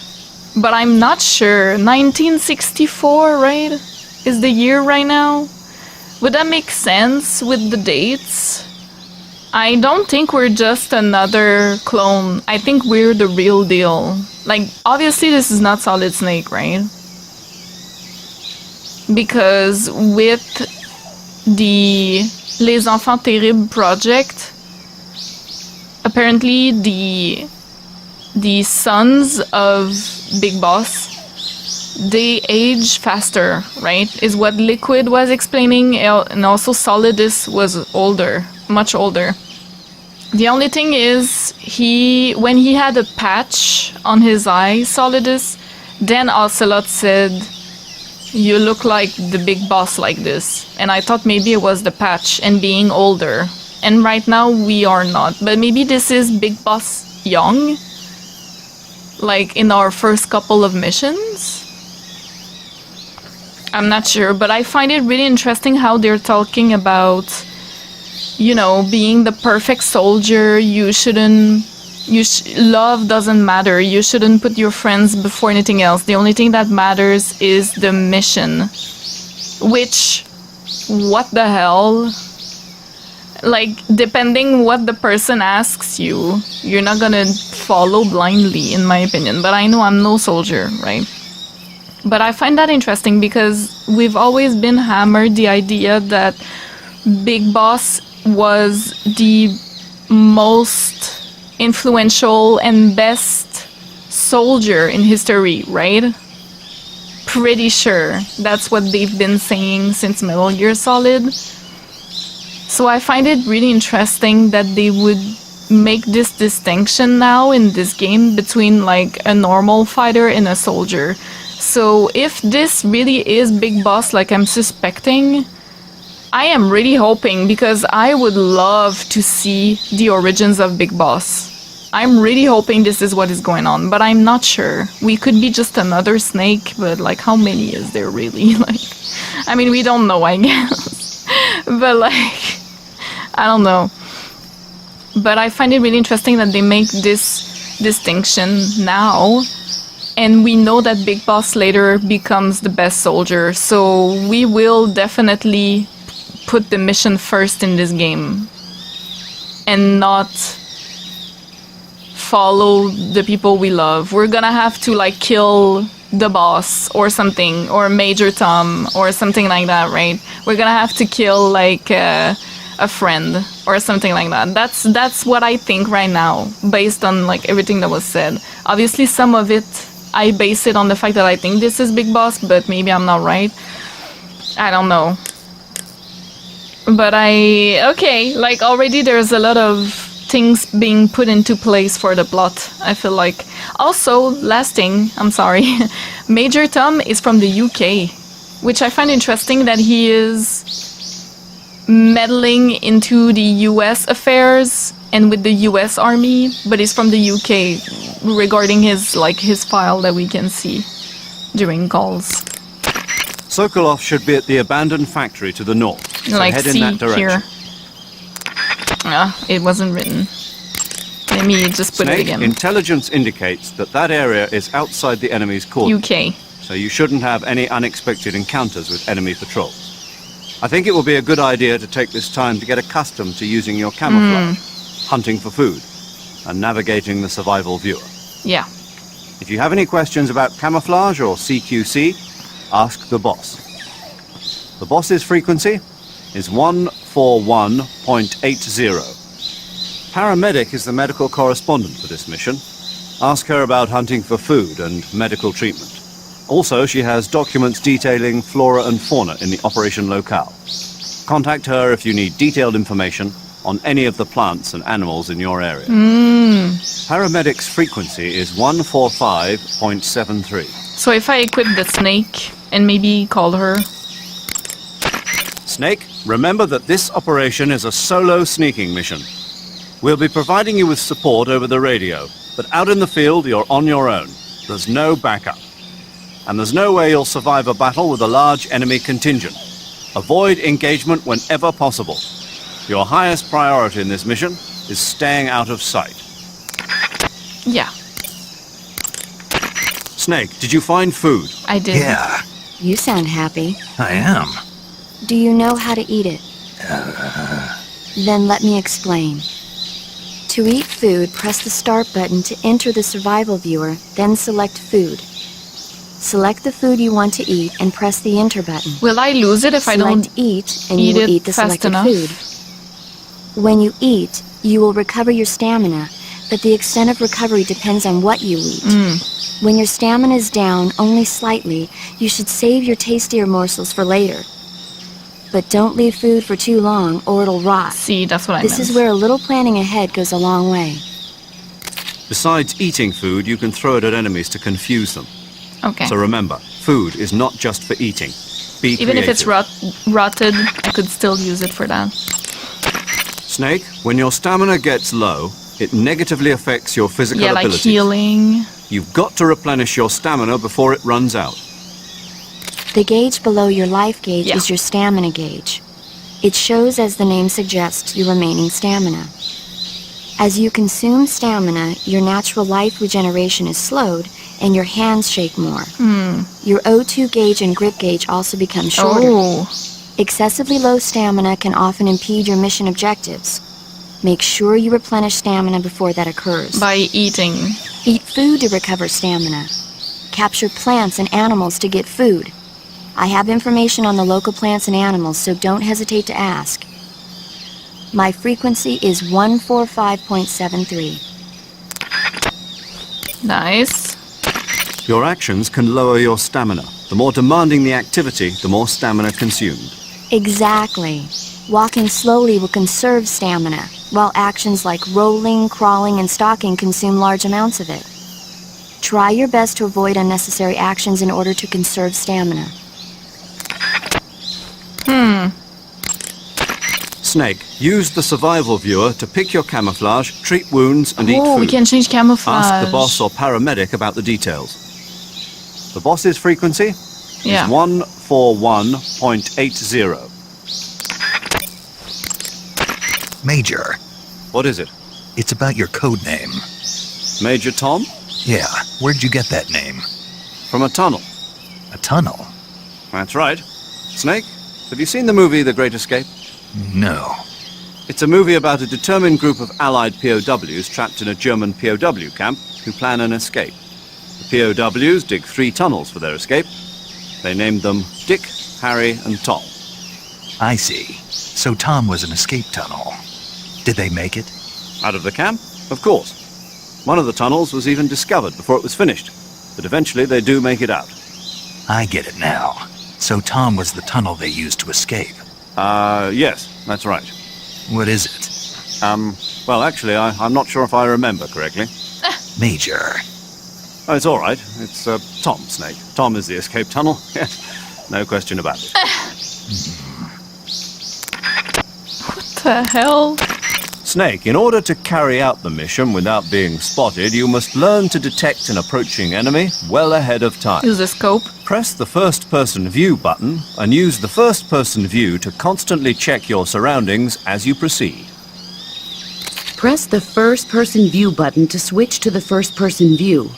But I'm not sure. 1964, right? Is the year right now? Would that make sense with the dates? I don't think we're just another clone. I think we're the real deal. Like, obviously this is not Solid Snake, right? Because with the Les Enfants Terribles project, apparently the sons of Big Boss, they age faster, right? Is what Liquid was explaining, and also Solidus was older, much older. The only thing is, when he had a patch on his eye, Solidus, then Ocelot said, "You look like the big boss like this." And I thought maybe it was the patch and being older. And right now we are not. But maybe this is Big Boss young? Like in our first couple of missions? I'm not sure, but I find it really interesting how they're talking about, you know, being the perfect soldier. Love doesn't matter. You shouldn't put your friends before anything else. The only thing that matters is the mission. Which, what the hell? Like, depending what the person asks you, you're not gonna follow blindly, in my opinion. But I know I'm no soldier, right? But I find that interesting because we've always been hammered the idea that Big Boss was the most influential and best soldier in history, right? Pretty sure that's what they've been saying since Metal Gear Solid. So I find it really interesting that they would make this distinction now in this game between like a normal fighter and a soldier. So if this really is Big Boss like I'm suspecting, I am really hoping, because I would love to see the origins of Big Boss. I'm really hoping this is what is going on, but I'm not sure. We could be just another snake, but like how many is there really? Like, I mean, we don't know, I guess. But like, I don't know. But I find it really interesting that they make this distinction now. And we know that Big Boss later becomes the best soldier. So we will definitely put the mission first in this game. And not follow the people we love. We're gonna have to like kill the boss or something. Or Major Tom or something like that, right? We're gonna have to kill like a friend or something like that. That's what I think right now, based on like everything that was said. Obviously some of it I base it on the fact that I think this is Big Boss, but maybe I'm not right. I don't know. But okay, like already there's a lot of things being put into place for the plot, I feel like. Also, last thing, I'm sorry, Major Tom is from the UK, which I find interesting that he is meddling into the US affairs and with the US Army, but he's from the UK regarding his file that we can see. during calls. Sokolov should be at the abandoned factory to the north. So Like head in see that direction. here. It wasn't written. Let me just put it Snake, again. intelligence indicates that that area is outside the enemy's cordon. UK. So you shouldn't have any unexpected encounters with enemy patrols. I think it will be a good idea to take this time to get accustomed to using your camouflage, hunting for food, and navigating the survival viewer. Yeah. If you have any questions about camouflage or CQC, ask the boss. The boss's frequency is 141.80. Paramedic is the medical correspondent for this mission. Ask her about hunting for food and medical treatment. Also, she has documents detailing flora and fauna in the operation locale. Contact her if you need detailed information on any of the plants and animals in your area. Paramedic's frequency is 145.73. So if I equip the snake and maybe call her. Snake, remember that this operation is a solo sneaking mission. We'll be providing you with support over the radio, but out in the field, you're on your own. There's no backup. And there's no way you'll survive a battle with a large enemy contingent. Avoid engagement whenever possible. Your highest priority in this mission is staying out of sight. Yeah, Snake, did you find food? I did. Yeah, You sound happy. I am. Do you know how to eat it? Then let me explain. To eat food, press the start button to enter the survival viewer, then select food. Select the food you want to eat and press the enter button. Will I lose it if I don't Select eat and eat you will it eat the fast selected enough? food. When you eat, you will recover your stamina, but the extent of recovery depends on what you eat. When your stamina is down only slightly, you should save your tastier morsels for later. But don't leave food for too long or it'll rot. See, that's what I This meant. is where a little planning ahead goes a long way. Besides eating food, you can throw it at enemies to confuse them. Okay. So remember, food is not just for eating. Be Even if it's creative. rotted, I could still use it for that. Snake, when your stamina gets low, it negatively affects your physical Yeah, like abilities. healing. You've got to replenish your stamina before it runs out. The gauge below your life gauge Yeah. is your stamina gauge. It shows, as the name suggests, your remaining stamina. As you consume stamina, your natural life regeneration is slowed and your hands shake more. Your O2 gauge and grip gauge also become shorter. Oh, Excessively low stamina can often impede your mission objectives. Make sure you replenish stamina before that occurs. by eating. Eat food to recover stamina. Capture plants and animals to get food. I have information on the local plants and animals, so don't hesitate to ask. My frequency is 145.73. Nice. Your actions can lower your stamina. The more demanding the activity, the more stamina consumed. Exactly. Walking slowly will conserve stamina, while actions like rolling, crawling, and stalking consume large amounts of it. Try your best to avoid unnecessary actions in order to conserve stamina. Snake, use the survival viewer to pick your camouflage, treat wounds, and eat Oh, food. we can change camouflage. Ask the boss or paramedic about the details. The boss's frequency Yeah. is 141.80. Major, What is it? it's about your code name. Major Tom? Yeah, where'd you get that name? From a tunnel. A tunnel? That's right. Snake, have you seen the movie The Great Escape? No. It's a movie about a determined group of Allied POWs trapped in a German POW camp who plan an escape. The POWs dig 3 tunnels for their escape. They named them Dick, Harry, and Tom. I see. So Tom was an escape tunnel. Did they make it? Out of the camp? Of course. One of the tunnels was even discovered before it was finished, but eventually they do make it out. I get it now. So Tom was the tunnel they used to escape. Yes, that's right. What is it? Well, actually, I'm not sure if I remember correctly. Major. Oh, it's all right. It's Tom, Snake. Tom is the escape tunnel. No question about it. What the hell? Snake, in order to carry out the mission without being spotted, you must learn to detect an approaching enemy well ahead of time. Use the scope. Press the first-person view button and use the first-person view to constantly check your surroundings as you proceed. Press the first-person view button to switch to the first-person view.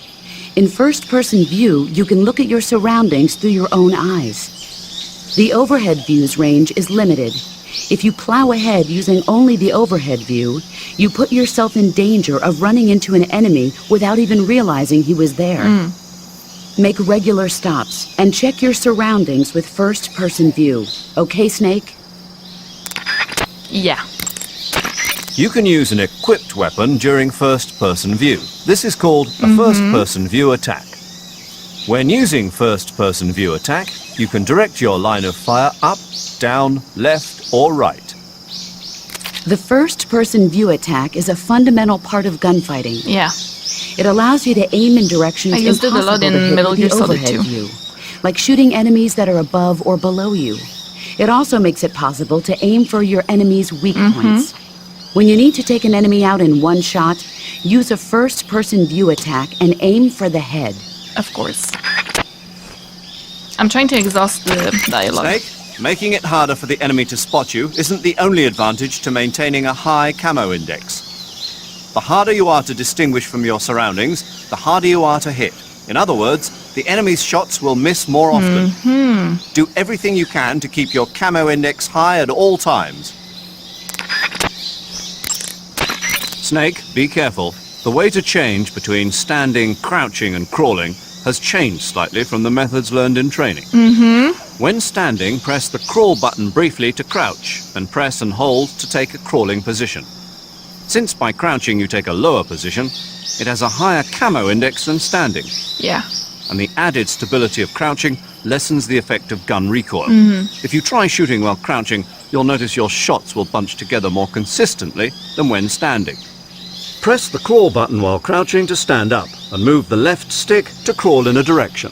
In first-person view, you can look at your surroundings through your own eyes. The overhead view's range is limited. If you plow ahead using only the overhead view, you put yourself in danger of running into an enemy without even realizing he was there. Make regular stops and check your surroundings with first-person view. Okay, Snake? Yeah. You can use an equipped weapon during first-person view. This is called a first-person view attack. When using first-person view attack, you can direct your line of fire up, down, left, or right. The first-person view attack is a fundamental part of gunfighting. Yeah. It allows you to aim in directions I used it a lot impossible in to hit Metal with Gear the Solid overhead 2. view, like shooting enemies that are above or below you. It also makes it possible to aim for your enemy's weak points. When you need to take an enemy out in one shot, use a first-person view attack and aim for the head. Of course. I'm trying to exhaust the dialogue. Snake, making it harder for the enemy to spot you isn't the only advantage to maintaining a high camo index. The harder you are to distinguish from your surroundings, the harder you are to hit. In other words, the enemy's shots will miss more often. Do everything you can to keep your camo index high at all times. Snake, be careful. The way to change between standing, crouching, and crawling has changed slightly from the methods learned in training. When standing, press the crawl button briefly to crouch, and press and hold to take a crawling position. Since by crouching you take a lower position, it has a higher camo index than standing, Yeah. and the added stability of crouching lessens the effect of gun recoil. If you try shooting while crouching, you'll notice your shots will bunch together more consistently than when standing. Press the crawl button while crouching to stand up, and move the left stick to crawl in a direction.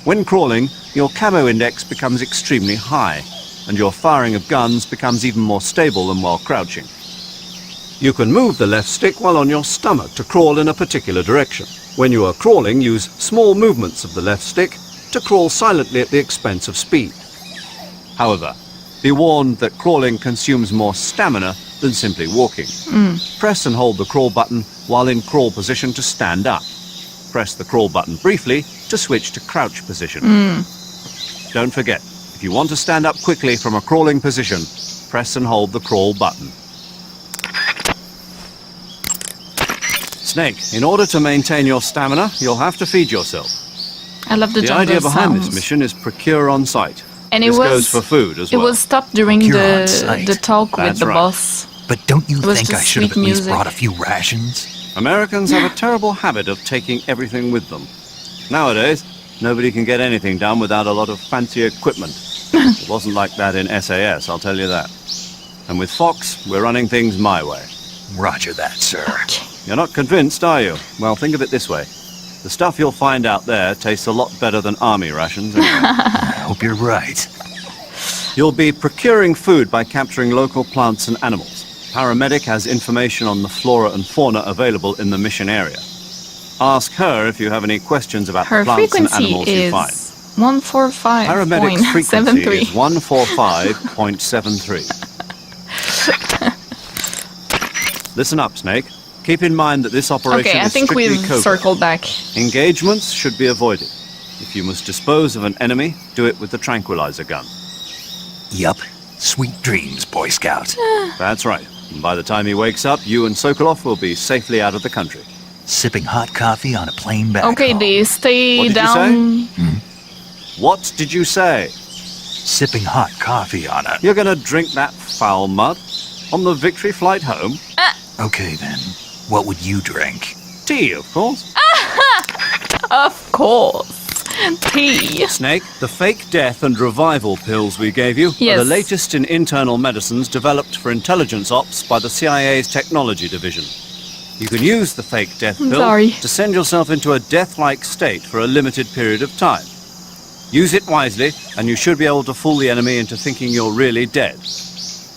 When crawling, your camo index becomes extremely high, and your firing of guns becomes even more stable than while crouching. You can move the left stick while on your stomach to crawl in a particular direction. When you are crawling, use small movements of the left stick to crawl silently at the expense of speed. However, be warned that crawling consumes more stamina than simply walking. Press and hold the crawl button while in crawl position to stand up. Press the crawl button briefly to switch to crouch position. Don't forget, if you want to stand up quickly from a crawling position, press and hold the crawl button. Snake, in order to maintain your stamina, you'll have to feed yourself. I love the The jungle idea behind sounds. this mission is procure on site. And This it was goes for food as it well. was stopped during Procure on site. the talk with That's the right. boss. But don't you It was think I just should have at sweet least music. brought a few rations? Americans have a terrible habit of taking everything with them. Nowadays, nobody can get anything done without a lot of fancy equipment. It wasn't like that in SAS, I'll tell you that. And with Fox, we're running things my way. Roger that, sir. Okay. You're not convinced, are you? Well, think of it this way. The stuff you'll find out there tastes a lot better than army rations. Anyway. I hope you're right. You'll be procuring food by capturing local plants and animals. Paramedic has information on the flora and fauna available in the mission area. Ask her if you have any questions about Her the plants and frequency animals you find. is 145.73. Paramedic's frequency is 145.73. Listen up, Snake. Keep in mind that this operation Okay, I is think strictly we've covert. circled back. Engagements should be avoided. If you must dispose of an enemy, do it with the tranquilizer gun. Yup. Sweet dreams, Boy Scout. That's right. And by the time he wakes up, you and Sokolov will be safely out of the country. Sipping hot coffee on a plane back Okay, home. they stay What did you down. What did you say? Sipping hot coffee on a... You're gonna drink that foul mud? On the victory flight home? Okay, then. What would you drink? Tea, of course. Of course. Tea. Snake, the fake death and revival pills we gave you are Yes. the latest in internal medicines developed for intelligence ops by the CIA's technology division. You can use the fake death I'm pill sorry. to send yourself into a death-like state for a limited period of time. Use it wisely, and you should be able to fool the enemy into thinking you're really dead.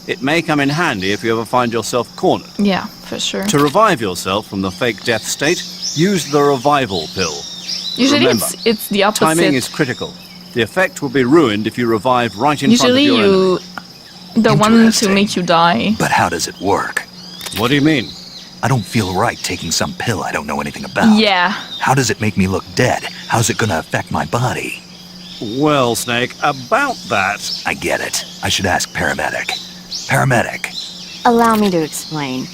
It may come in handy if you ever find yourself cornered. Yeah, for sure. To revive yourself from the fake death state, use the revival pill. Usually Remember, it's the opposite. timing is critical. The effect will be ruined if you revive right in Usually front of your enemy. the one to Interesting. make you die. But how does it work? What do you mean? I don't feel right taking some pill I don't know anything about. Yeah. How does it make me look dead? How's it gonna affect my body? Well, Snake, about that... I get it. I should ask paramedic. Paramedic. Allow me to explain.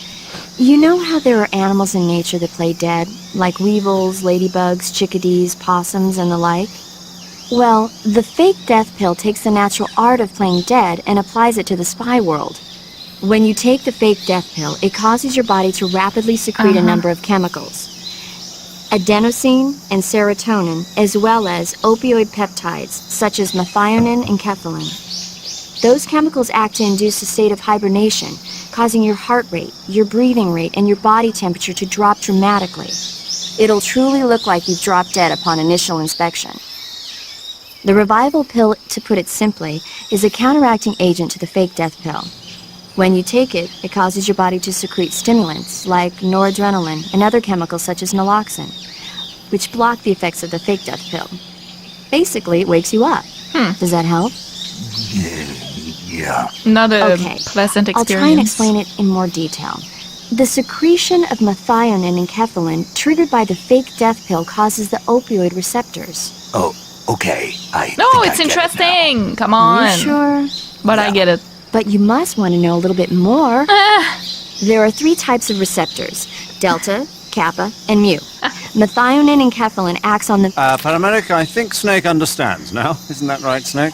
You know how there are animals in nature that play dead, like weevils, ladybugs, chickadees, possums, and the like? Well, the fake death pill takes the natural art of playing dead and applies it to the spy world. When you take the fake death pill, it causes your body to rapidly secrete a number of chemicals. Adenosine and serotonin, as well as opioid peptides, such as methionine and kephalin. Those chemicals act to induce a state of hibernation, causing your heart rate, your breathing rate, and your body temperature to drop dramatically. It'll truly look like you've dropped dead upon initial inspection. The revival pill, to put it simply, is a counteracting agent to the fake death pill. When you take it, it causes your body to secrete stimulants like noradrenaline and other chemicals such as naloxone, which block the effects of the fake death pill. Basically, it wakes you up. Does that help? Yeah. Not a Okay. pleasant experience. I'll try and explain it in more detail. The secretion of methionine and kephalin triggered by the fake death pill causes the opioid receptors. Oh, okay. No, think I it's get it now. interesting. Come on. You sure? But I get it. But you must want to know a little bit more. There are 3 types of receptors: delta, kappa, and mu. Methionine and kephalin acts on the... Paramedic, I think Snake understands now. Isn't that right, Snake?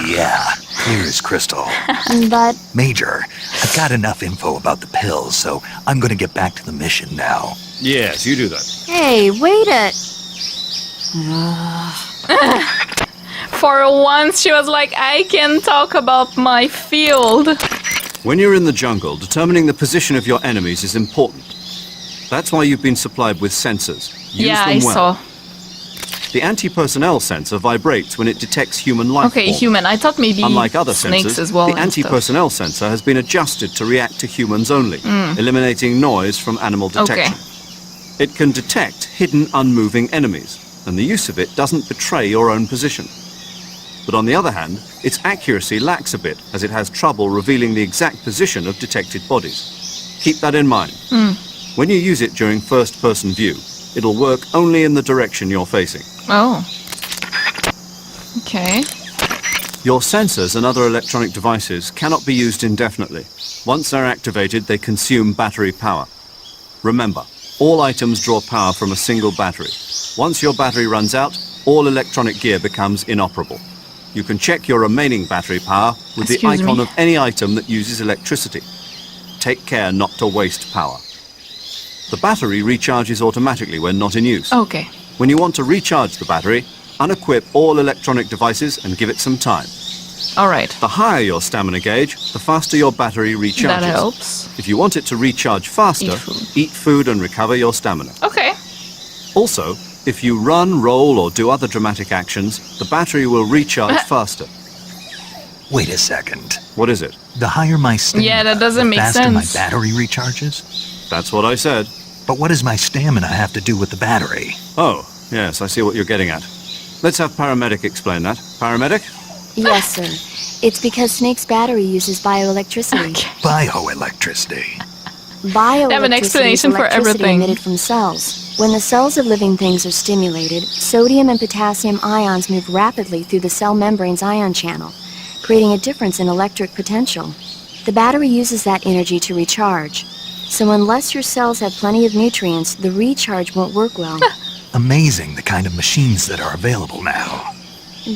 Yeah, clear as crystal. But Major, I've got enough info about the pills, so I'm gonna get back to the mission now. Yes, you do that. hey, wait a... For once, she was like, I can talk about my field. When you're in the jungle, determining the position of your enemies is important. That's why you've been supplied with sensors. Use Yeah, them I well. saw. The anti-personnel sensor vibrates when it detects human life Okay, forms. human. I thought maybe Unlike other snakes sensors, as well. the and stuff. anti-personnel sensor has been adjusted to react to humans only, eliminating noise from animal detection. It can detect hidden, unmoving enemies, and the use of it doesn't betray your own position. But on the other hand, its accuracy lacks a bit, as it has trouble revealing the exact position of detected bodies. Keep that in mind. When you use it during first-person view, it'll work only in the direction you're facing. Oh. Okay. Your sensors and other electronic devices cannot be used indefinitely. Once they're activated, they consume battery power. Remember, all items draw power from a single battery. Once your battery runs out, all electronic gear becomes inoperable. You can check your remaining battery power with the Excuse icon me. of any item that uses electricity. Take care not to waste power. The battery recharges automatically when not in use. Okay. When you want to recharge the battery, unequip all electronic devices and give it some time. All right. The higher your stamina gauge, the faster your battery recharges. That helps. If you want it to recharge faster, eat food and recover your stamina. Okay. Also, if you run, roll, or do other dramatic actions, the battery will recharge faster. Wait a second. What is it? The higher my stamina, Yeah, that doesn't the make faster my sense. battery recharges? That's what I said. But what does my stamina have to do with the battery? Oh, yes, I see what you're getting at. Let's have Paramedic explain that. Paramedic? Yes, sir. It's because Snake's battery uses bioelectricity. Bioelectricity. Bioelectricity They have an explanation is for electricity everything. emitted from cells. When the cells of living things are stimulated, sodium and potassium ions move rapidly through the cell membrane's ion channel, creating a difference in electric potential. The battery uses that energy to recharge. So unless your cells have plenty of nutrients, the recharge won't work well. Amazing the kind of machines that are available now.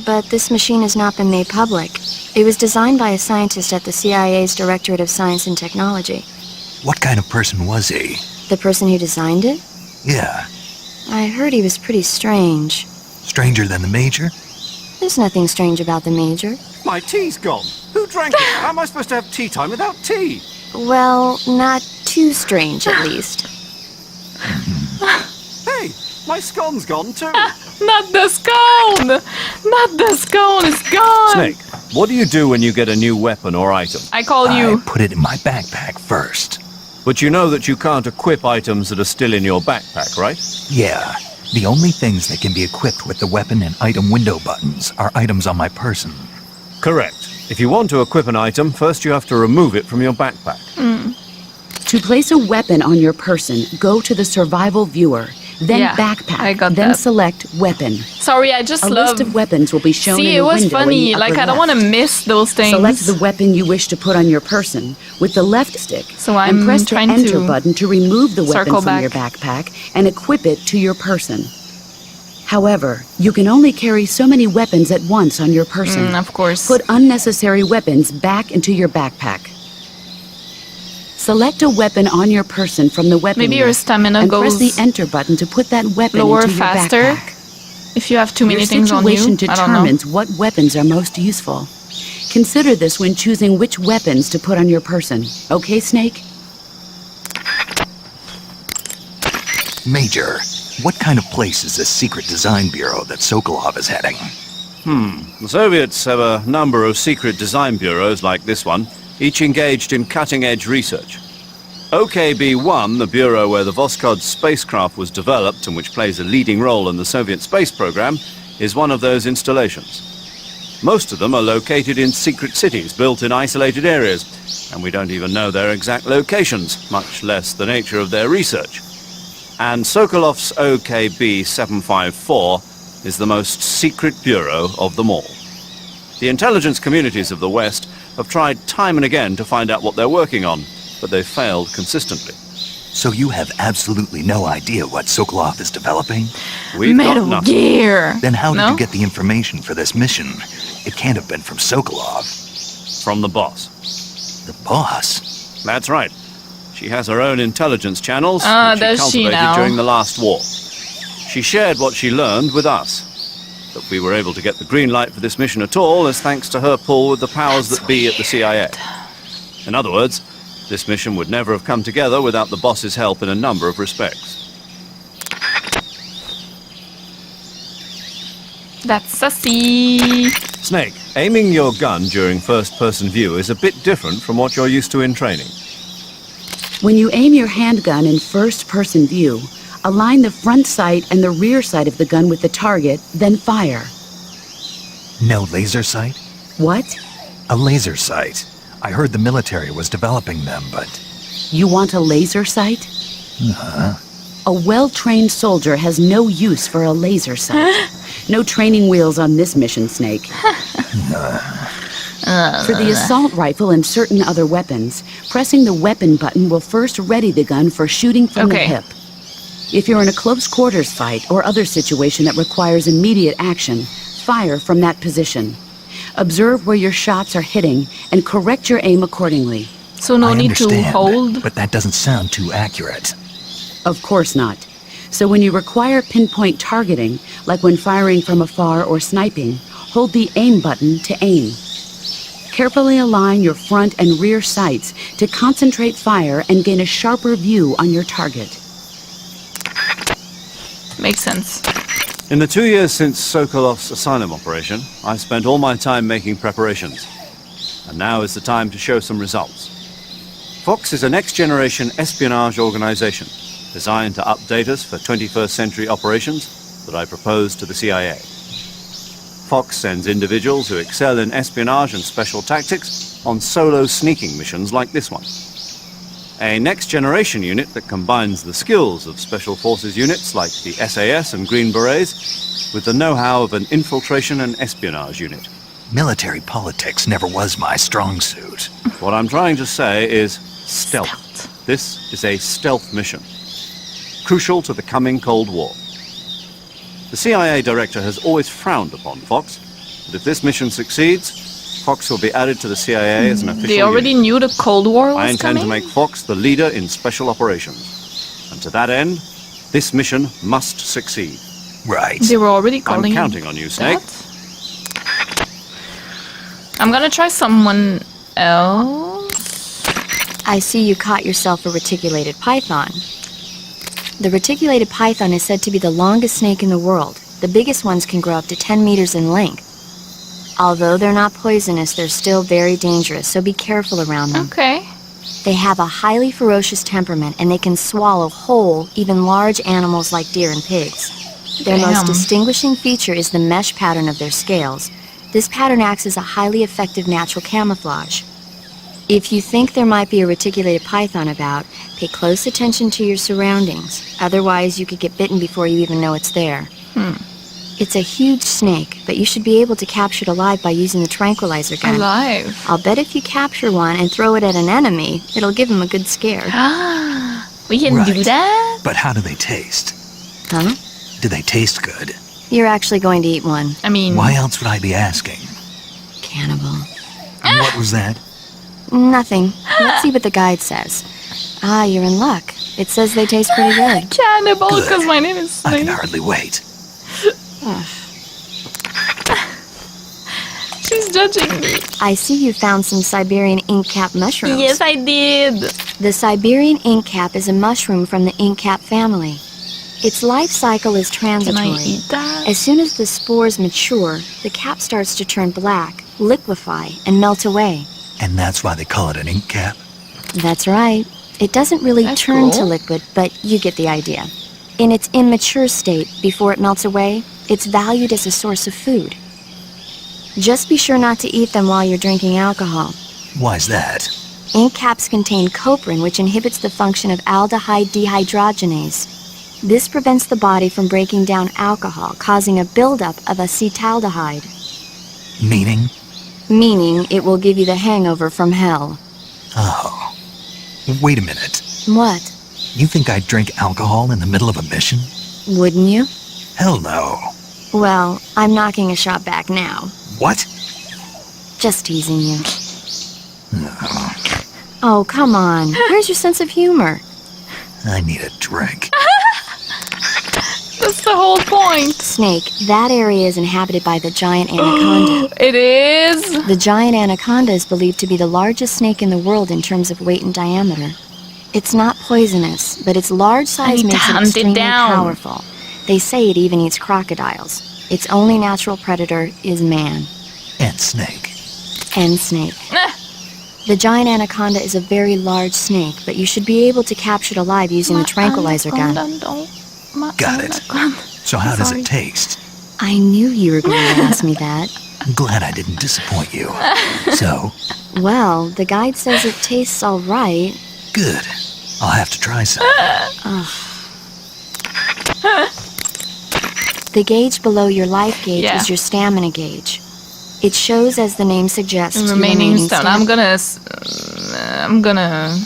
But this machine has not been made public. It was designed by a scientist at the CIA's Directorate of Science and Technology. What kind of person was he? The person who designed it? Yeah. I heard he was pretty strange. Stranger than the Major? There's nothing strange about the Major. My tea's gone. Who drank it? How am I supposed to have tea time without tea? Well, not too strange, at least. Hey, my scone's gone too. Not the scone! Not the scone! It's gone! Snake, What do you do when you get a new weapon or item? I call I you. put it in my backpack first. But you know that you can't equip items that are still in your backpack, right? Yeah. The only things that can be equipped with the weapon and item window buttons are items on my person. Correct. If you want to equip an item, first you have to remove it from your backpack. To place a weapon on your person, go to the survival viewer, then Yeah, backpack, I got then that. select weapon. Sorry, I just A love. list of weapons will be shown See, in it the was window funny. in the Like, upper I don't want to left. miss those things. Select the weapon you wish to put on your person with the left stick, So I'm and press the trying Enter to button to remove the weapon circle from your back. backpack and equip it to your person. However, you can only carry so many weapons at once on your person. Of course. Put unnecessary weapons back into your backpack. Select a weapon on your person from the weapon Maybe your list stamina and press the goes Enter button to put that weapon lower into your faster backpack. if you have too many Your things on you. situation I don't know. determines what weapons are most useful. Consider this when choosing which weapons to put on your person. Okay, Snake? Major, what kind of place is this secret design bureau that Sokolov is heading? The Soviets have a number of secret design bureaus like this one, each engaged in cutting-edge research. OKB-1, the bureau where the Voskhod spacecraft was developed and which plays a leading role in the Soviet space program, is one of those installations. Most of them are located in secret cities built in isolated areas, and we don't even know their exact locations, much less the nature of their research. And Sokolov's OKB-754 is the most secret bureau of them all. The intelligence communities of the West have tried time and again to find out what they're working on, but they've failed consistently. So you have absolutely no idea what Sokolov is developing? We've got Metal nothing. Gear. Then how did No? you get the information for this mission? It can't have been from Sokolov. From the boss. The boss? That's right. She has her own intelligence channels, Ah, which she does she cultivated now? during the last war. She shared what she learned with us. That we were able to get the green light for this mission at all is thanks to her pull with the powers that be at the CIA. In other words, this mission would never have come together without the boss's help in a number of respects. That's sussy. Snake, aiming your gun during first-person view is a bit different from what you're used to in training. When you aim your handgun in first-person view, align the front sight and the rear sight of the gun with the target, then fire. No laser sight? What? A laser sight. I heard the military was developing them, but... You want a laser sight? A well-trained soldier has no use for a laser sight. No training wheels on this mission, Snake. For the assault rifle and certain other weapons, pressing the weapon button will first ready the gun for shooting from the Okay. hip. If you're in a close quarters fight or other situation that requires immediate action, fire from that position. Observe where your shots are hitting and correct your aim accordingly. So no I need to understand, hold. but that doesn't sound too accurate. Of course not. So when you require pinpoint targeting, like when firing from afar or sniping, hold the aim button to aim. Carefully align your front and rear sights to concentrate fire and gain a sharper view on your target. Makes sense. In the 2 years since Sokolov's asylum operation, I spent all my time making preparations. And now is the time to show some results. Fox is a next-generation espionage organization designed to update us for 21st century operations that I propose to the CIA. Fox sends individuals who excel in espionage and special tactics on solo sneaking missions like this one. A next-generation unit that combines the skills of Special Forces units like the SAS and Green Berets with the know-how of an infiltration and espionage unit. Military politics never was my strong suit. What I'm trying to say is stealth. This is a stealth mission, crucial to the coming Cold War. The CIA director has always frowned upon Fox, but if this mission succeeds, Fox will be added to the CIA as an official They already unit. knew the Cold War was I intend coming? to make Fox the leader in special operations. And to that end, this mission must succeed. Right. They were already calling I'm counting on you, Snake. that? I'm gonna try someone else. I see you caught yourself a reticulated python. The reticulated python is said to be the longest snake in the world. The biggest ones can grow up to 10 meters in length. Although they're not poisonous, they're still very dangerous, so be careful around them. Okay. They have a highly ferocious temperament, and they can swallow whole, even large animals like deer and pigs. Their most Damn. distinguishing feature is the mesh pattern of their scales. This pattern acts as a highly effective natural camouflage. If you think there might be a reticulated python about, pay close attention to your surroundings. Otherwise, you could get bitten before you even know it's there. It's a huge snake, but you should be able to capture it alive by using the tranquilizer gun. Alive. I'll bet if you capture one and throw it at an enemy, it'll give him a good scare. We can do Right. that? But how do they taste? Huh? Do they taste good? You're actually going to eat one. I mean, Why else would I be asking? Cannibal. What was that? Nothing. Let's see what the guide says. Ah, you're in luck. It says they taste pretty good. cannibal, Good. because my name is I can Snake. hardly wait. She's judging me. I see you found some Siberian ink cap mushrooms. Yes, I did. The Siberian ink cap is a mushroom from the ink cap family. Its life cycle is Can transitory. I eat that? As soon as the spores mature, the cap starts to turn black, liquefy, and melt away. And that's why they call it an ink cap? That's right. It doesn't really That's turn to cool. liquid, but you get the idea. In its immature state, before it melts away, it's valued as a source of food. Just be sure not to eat them while you're drinking alcohol. Why's that? Ink caps contain coprin, which inhibits the function of aldehyde dehydrogenase. This prevents the body from breaking down alcohol, causing a buildup of acetaldehyde, Meaning? meaning it will give you the hangover from hell. Oh. Wait a minute. What? You think I'd drink alcohol in the middle of a mission? Wouldn't you? Hell no. Well, I'm knocking a shot back now. What? Just teasing you. Oh, come on. Where's your sense of humor? I need a drink. That's the whole point. Snake, that area is inhabited by the giant anaconda. It is. The giant anaconda is believed to be the largest snake in the world in terms of weight and diameter. It's not poisonous, but its large size need to makes it hunt it extremely down. powerful. They say it even eats crocodiles. Its only natural predator is man And snake. and snake. The giant anaconda is a very large snake, but you should be able to capture it alive using the tranquilizer gun. Got it. So how does Sorry. it taste? I knew you were going to ask me that. I'm glad I didn't disappoint you. So, Well, the guide says it tastes all right. good. I'll have to try some. The gauge below your life gauge Yeah. is your stamina gauge. It shows, as the name suggests, your Remaining stone. stamina. I'm gonna.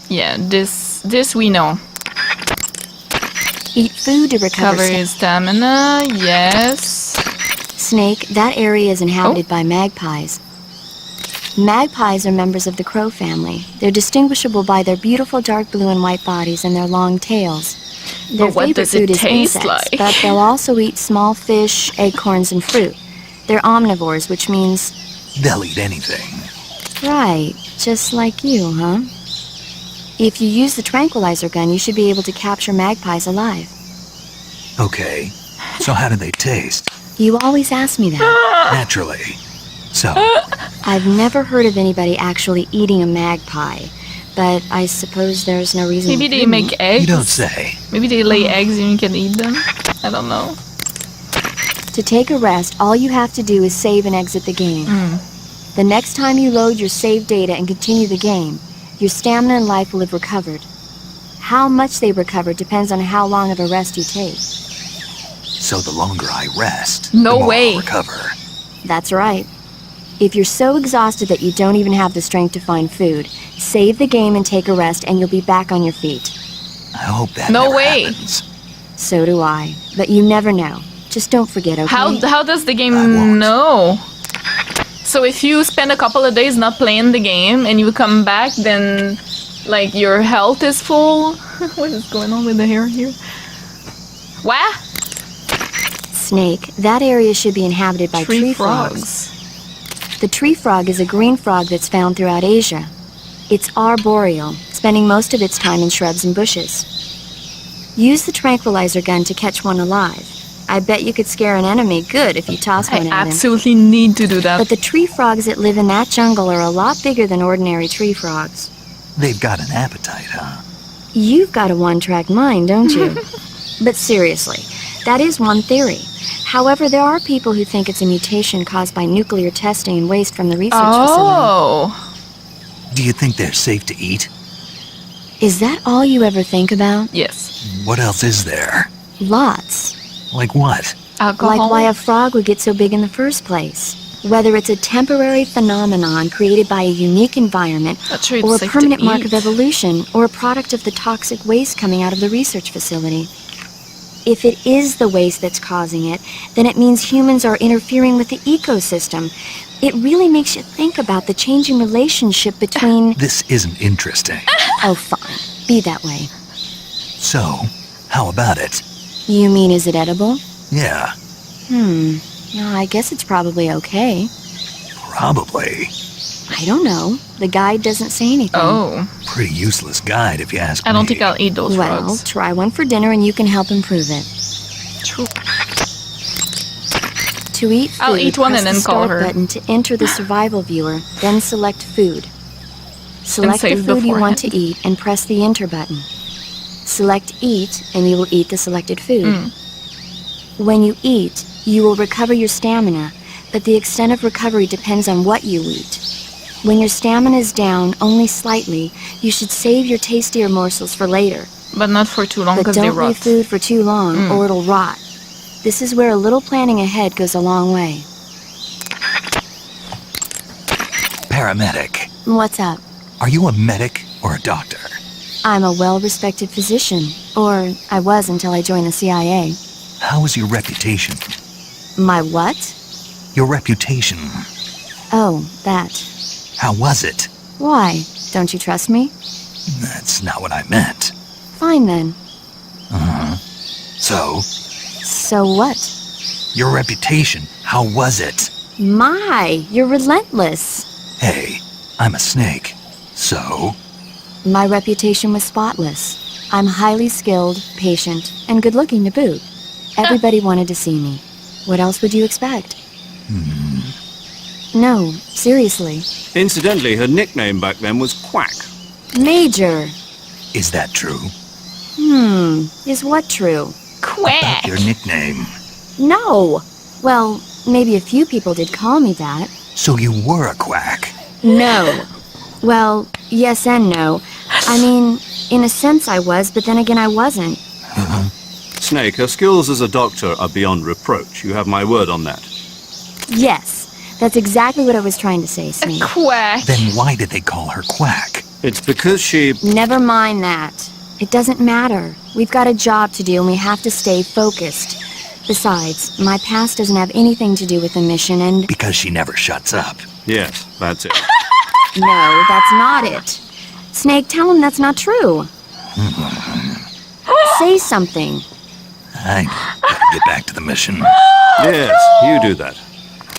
Yeah, this we know. Eat food to recover Cover his stamina. Yes. Snake, that area is inhabited by magpies. Magpies are members of the crow family. They're distinguishable by their beautiful dark blue and white bodies and their long tails. Their But what favorite does it food is taste insects, like? but they'll also eat small fish, acorns, and fruit. They're omnivores, which means, They'll eat anything. right, just like you, huh? If you use the tranquilizer gun, you should be able to capture magpies alive. Okay. So how do they taste? You always ask me that. Naturally. So, I've never heard of anybody actually eating a magpie, but I suppose there's no reason Maybe you they couldn't. make eggs. you don't say. Maybe they lay eggs and you can eat them. I don't know. To take a rest, all you have to do is save and exit the game. The next time you load your save data and continue the game, your stamina and life will have recovered. How much they recover depends on how long of a rest you take. So the longer I rest, No the more way. I'll recover. That's right. If you're so exhausted that you don't even have the strength to find food, save the game and take a rest and you'll be back on your feet. I hope that No never way. happens. So do I. But you never know. Just don't forget, okay? How does the I game won't. know? So if you spend a couple of days not playing the game and you come back, then like your health is full. What is going on with the hair here? What? Snake, that area should be inhabited by tree frogs. The tree frog is a green frog that's found throughout Asia. It's arboreal, spending most of its time in shrubs and bushes. Use the tranquilizer gun to catch one alive. I bet you could scare an enemy good if you toss one I at him. absolutely need to do that. But the tree frogs that live in that jungle are a lot bigger than ordinary tree frogs. They've got an appetite, huh? You've got a one-track mind, don't you? But seriously, that is one theory. However, there are people who think it's a mutation caused by nuclear testing and waste from the research facility. Oh. Do you think they're safe to eat? Is that all you ever think about? Yes. What else is there? Lots. Like what? Alcohol. Like why a frog would get so big in the first place. Whether it's a temporary phenomenon created by a unique environment, Not sure it's or a safe to permanent mark eat. of evolution, or a product of the toxic waste coming out of the research facility. If it is the waste that's causing it, then it means humans are interfering with the ecosystem. It really makes you think about the changing relationship between... This isn't interesting. Oh, fine. Be that way. So, how about it? You mean, is it edible? Yeah, I guess it's probably okay. probably. I don't know. The guide doesn't say anything. Oh. Pretty useless guide, if you ask me. I don't think I'll eat those Well, frogs. try one for dinner and you can help improve it. True. To eat food, I'll eat one press and then the call start her. button to enter the survival viewer, then select food. Select the save food you want to beforehand. eat and press the enter button. Select eat and you will eat the selected food. When you eat, you will recover your stamina, but the extent of recovery depends on what you eat. When your stamina is down only slightly, you should save your tastier morsels for later. But not for too long But because they don't rot. leave food for too long or it'll rot. This is where a little planning ahead goes a long way. Paramedic. What's up? Are you a medic or a doctor? I'm a well-respected physician. Or I was until I joined the CIA. How is your reputation? My what? Your reputation. Oh, that. How was it? Why? Don't you trust me? That's not what I meant. Fine then. So, So what? your reputation, how was it? My, you're relentless. Hey, I'm a snake. So, My reputation was spotless. I'm highly skilled, patient, and good-looking to boot. Everybody wanted to see me. What else would you expect? No, seriously. Incidentally, her nickname back then was Quack. Major. is that true? Is what true? Quack. Your nickname. No. Well, maybe a few people did call me that. So you were a quack. No. Well, yes and no. I mean, in a sense I was, but then again I wasn't. Snake, her skills as a doctor are beyond reproach. You have my word on that. Yes, that's exactly what I was trying to say, Snake. Quack. Then why did they call her quack? It's because she... Never mind that. It doesn't matter. We've got a job to do and we have to stay focused. Besides, my past doesn't have anything to do with the mission and... Because she never shuts up. Yes, that's it. No, that's not it. Snake, tell him that's not true. Say something. I gotta get back to the mission. Yes, you do that.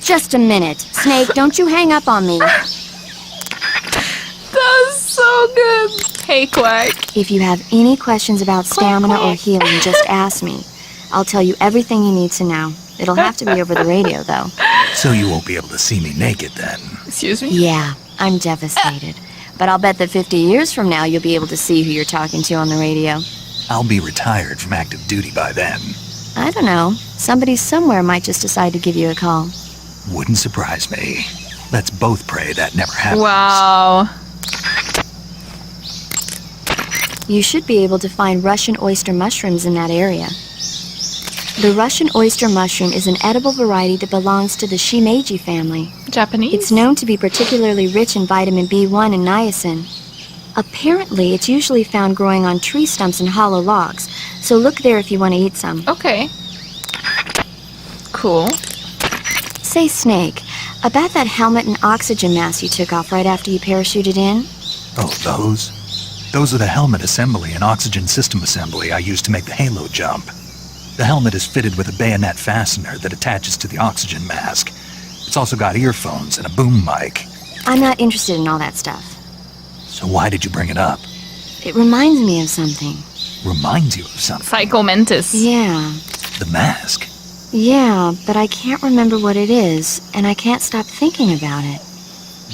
Just a minute. Snake, don't you hang up on me. That's so good. Hey, Quack. If you have any questions about stamina or quack. healing, just ask me. I'll tell you everything you need to know. It'll have to be over the radio, though. So you won't be able to see me naked then. Excuse me? Yeah, I'm devastated. But I'll bet that 50 years from now you'll be able to see who you're talking to on the radio. I'll be retired from active duty by then. I don't know. Somebody somewhere might just decide to give you a call. Wouldn't surprise me. Let's both pray that never happens. Wow. You should be able to find Russian oyster mushrooms in that area. The Russian oyster mushroom is an edible variety that belongs to the shimeji family. Japanese? It's known to be particularly rich in vitamin B1 and niacin. Apparently, it's usually found growing on tree stumps and hollow logs, so look there if you want to eat some. Okay. Cool. Say, Snake, about that helmet and oxygen mask you took off right after you parachuted in? Oh, those? Those are the helmet assembly and oxygen system assembly I used to make the halo jump. The helmet is fitted with a bayonet fastener that attaches to the oxygen mask. It's also got earphones and a boom mic. I'm not interested in all that stuff. So why did you bring it up? It reminds me of something. Reminds you of something. Psycho Mantis. Yeah. The mask. Yeah, but I can't remember what it is, and I can't stop thinking about it.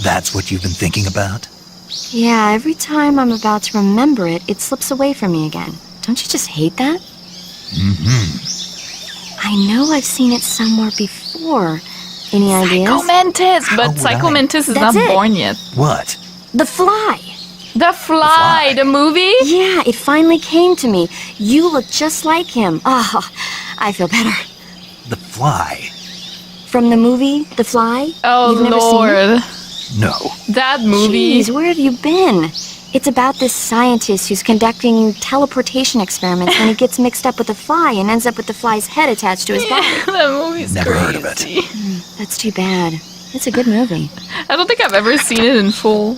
That's what you've been thinking about? Yeah, every time I'm about to remember it, it slips away from me again. Don't you just hate that? Mm-hmm. I know I've seen it somewhere before. Any ideas? Psycho Mantis! But would Psycho I? Mantis is That's not it. born yet. What? The Fly! The Fly, Fly. the movie? Yeah, it finally came to me. You look just like him. Oh, I feel better. The Fly? From the movie, The Fly? Oh, You've never seen it? Lord. No. That movie. Jeez, where have you been? It's about this scientist who's conducting teleportation experiments when he gets mixed up with a fly and ends up with the fly's head attached to his body. That movie's Never heard of it. crazy. That's too bad. It's a good movie. I don't think I've ever seen it in full.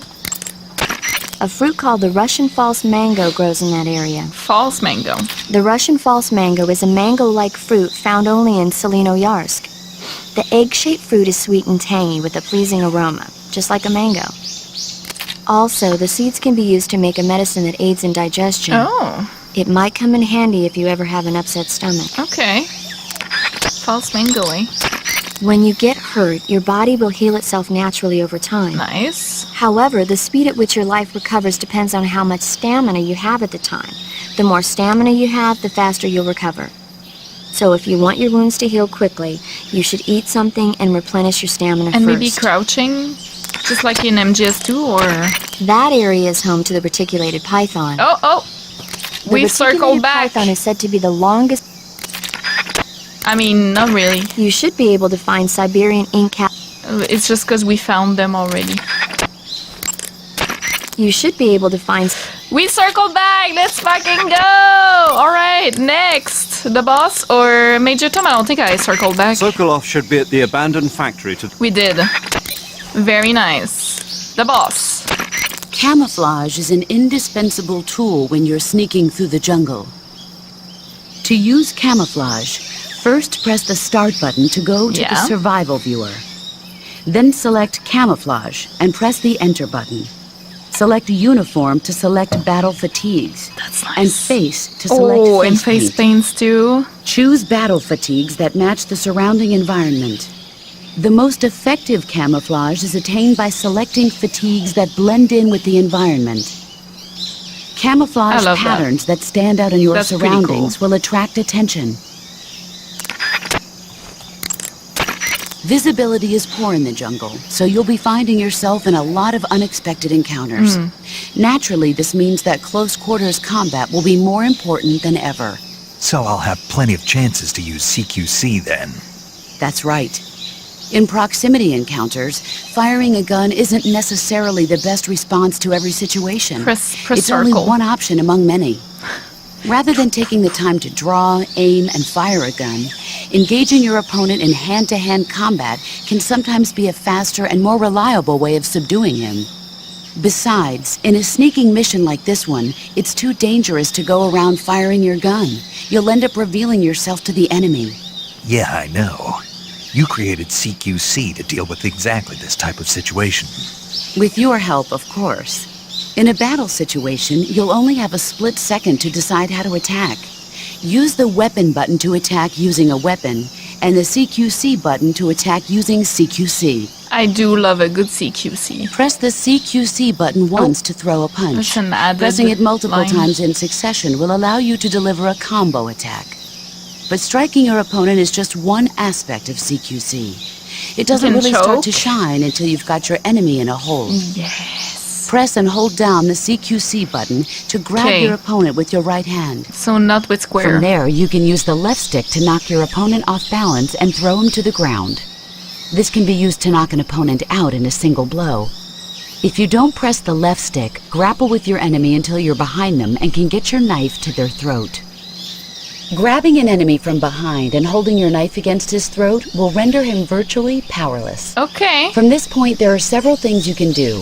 A fruit called the Russian false mango grows in that area. False mango. The Russian false mango is a mango-like fruit found only in Selino-Yarsk. The egg-shaped fruit is sweet and tangy with a pleasing aroma, just like a mango. Also, the seeds can be used to make a medicine that aids in digestion. Oh, It might come in handy if you ever have an upset stomach. okay. False mango, eh? When you get hurt, your body will heal itself naturally over time. Nice. However, the speed at which your life recovers depends on how much stamina you have at the time. The more stamina you have, the faster you'll recover. So if you want your wounds to heal quickly, you should eat something and replenish your stamina And first. maybe crouching? Just like in MGS2 or... That area is home to the reticulated python. Oh! The We've reticulated circled back. python is said to be the longest. I mean, not really. You should be able to find Siberian ink cat. It's just because we found them already. You should be able to find. We circled back! Let's fucking go! Alright, next. The boss or Major Tom? I don't think I circled back. Sokolov should be at the abandoned factory to... We did. Very nice. The boss. Camouflage is an indispensable tool when you're sneaking through the jungle. To use camouflage, first press the Start button to go to the Yeah. Survival viewer. Then select Camouflage and press the Enter button. Select Uniform to select Battle Fatigues. That's nice. And Face to select Oh, face and face paint. paints too. Choose battle fatigues that match the surrounding environment. The most effective camouflage is attained by selecting fatigues that blend in with the environment. Camouflage I love that. patterns that stand out in your That's pretty surroundings will attract attention. Visibility is poor in the jungle, so you'll be finding yourself in a lot of unexpected encounters. Naturally, this means that close quarters combat will be more important than ever. So I'll have plenty of chances to use CQC then. That's right. In proximity encounters, firing a gun isn't necessarily the best response to every situation. Press It's circle. only one option among many. Rather than taking the time to draw, aim, and fire a gun, engaging your opponent in hand-to-hand combat can sometimes be a faster and more reliable way of subduing him. Besides, in a sneaking mission like this one, it's too dangerous to go around firing your gun. You'll end up revealing yourself to the enemy. Yeah, I know. You created CQC to deal with exactly this type of situation. With your help, of course. In a battle situation, you'll only have a split second to decide how to attack. Use the weapon button to attack using a weapon, and the CQC button to attack using CQC. I do love a good CQC. Press the CQC button once to throw a punch. That's an added Pressing it multiple line. times in succession will allow you to deliver a combo attack. But striking your opponent is just one aspect of CQC. It doesn't can really choke. start to shine until you've got your enemy in a hold. Yes. Press and hold down the CQC button to grab Okay. your opponent with your right hand. So not with square. From there, you can use the left stick to knock your opponent off balance and throw him to the ground. This can be used to knock an opponent out in a single blow. If you don't press the left stick, grapple with your enemy until you're behind them and can get your knife to their throat. Grabbing an enemy from behind and holding your knife against his throat will render him virtually powerless. Okay. From this point, there are several things you can do.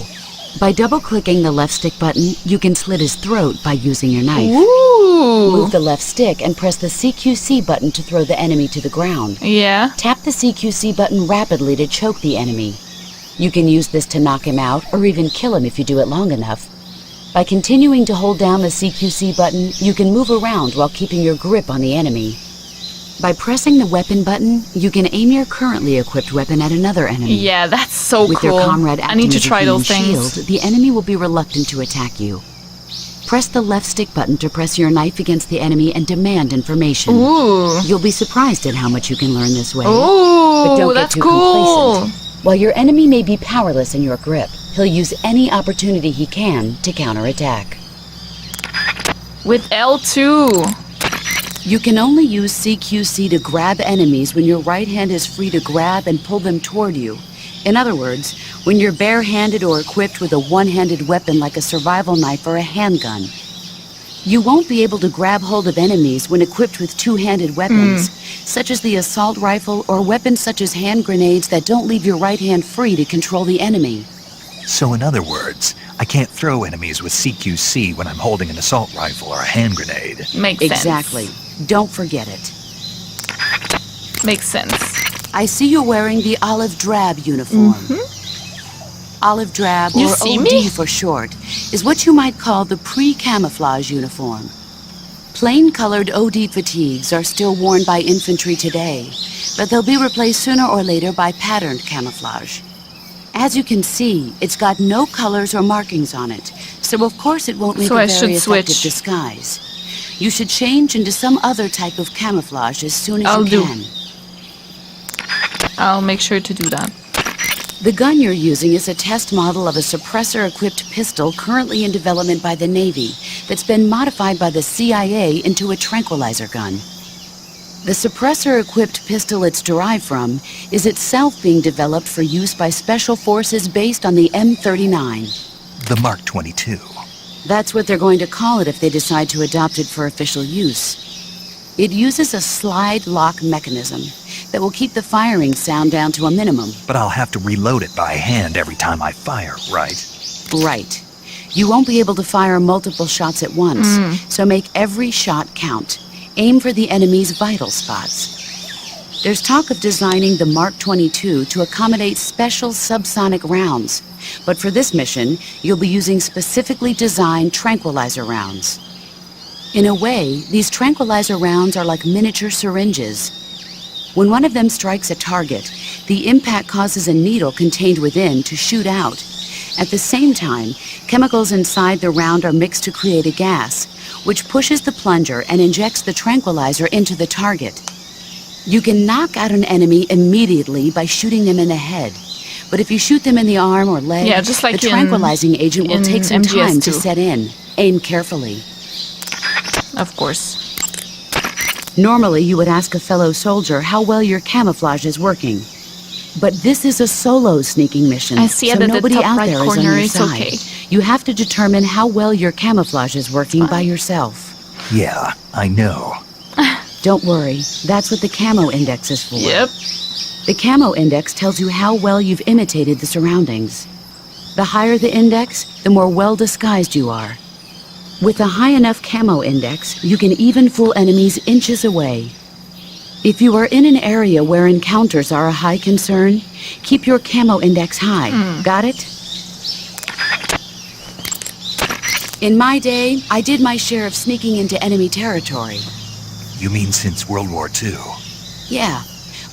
By double-clicking the left stick button, you can slit his throat by using your knife. Ooh. Move the left stick and press the CQC button to throw the enemy to the ground. Yeah. Tap the CQC button rapidly to choke the enemy. You can use this to knock him out or even kill him if you do it long enough. By continuing to hold down the CQC button, you can move around while keeping your grip on the enemy. By pressing the weapon button, you can aim your currently equipped weapon at another enemy. Yeah, that's so With cool. your comrade I acting need to as a try human those things. shield, the enemy will be reluctant to attack you. Press the left stick button to press your knife against the enemy and demand information. Ooh. You'll be surprised at how much you can learn this way. Ooh, But don't that's get too cool. complacent. While your enemy may be powerless in your grip, he'll use any opportunity he can to counterattack. With L2. You can only use CQC to grab enemies when your right hand is free to grab and pull them toward you. In other words, when you're barehanded or equipped with a one-handed weapon like a survival knife or a handgun. You won't be able to grab hold of enemies when equipped with two-handed weapons, such as the assault rifle or weapons such as hand grenades that don't leave your right hand free to control the enemy. So in other words, I can't throw enemies with CQC when I'm holding an assault rifle or a hand grenade. Makes sense. Exactly. Don't forget it. Makes sense. I see you're wearing the olive drab uniform. Olive drab, You or see OD me? for short, is what you might call the pre-camouflage uniform. Plain-colored OD fatigues are still worn by infantry today, but they'll be replaced sooner or later by patterned camouflage. As you can see, it's got no colors or markings on it, so of course it won't make So a I very should effective switch. disguise. You should change into some other type of camouflage as soon as I'll you do. can. I'll make sure to do that. The gun you're using is a test model of a suppressor-equipped pistol currently in development by the Navy that's been modified by the CIA into a tranquilizer gun. The suppressor-equipped pistol it's derived from is itself being developed for use by special forces based on the M39. The Mark 22. That's what they're going to call it if they decide to adopt it for official use. It uses a slide lock mechanism that will keep the firing sound down to a minimum. But I'll have to reload it by hand every time I fire, right? Right. You won't be able to fire multiple shots at once, so make every shot count. Aim for the enemy's vital spots. There's talk of designing the Mark 22 to accommodate special subsonic rounds, but for this mission, you'll be using specifically designed tranquilizer rounds. In a way, these tranquilizer rounds are like miniature syringes. When one of them strikes a target, the impact causes a needle contained within to shoot out. At the same time, chemicals inside the round are mixed to create a gas, which pushes the plunger and injects the tranquilizer into the target. You can knock out an enemy immediately by shooting them in the head. But if you shoot them in the arm or leg, Yeah, just like the tranquilizing agent will in take some time to MGS2. set in. Aim carefully. Of course. Normally, you would ask a fellow soldier how well your camouflage is working. But this is a solo sneaking mission, I see it so at the nobody top out right there is on corner, your it's side. okay. You have to determine how well your camouflage is working by yourself. Yeah, I know. Don't worry, that's what the camo index is for. Yep. The camo index tells you how well you've imitated the surroundings. The higher the index, the more well disguised you are. With a high enough camo index, you can even fool enemies inches away. If you are in an area where encounters are a high concern, keep your camo index high. Got it? In my day, I did my share of sneaking into enemy territory. You mean since World War II? Yeah,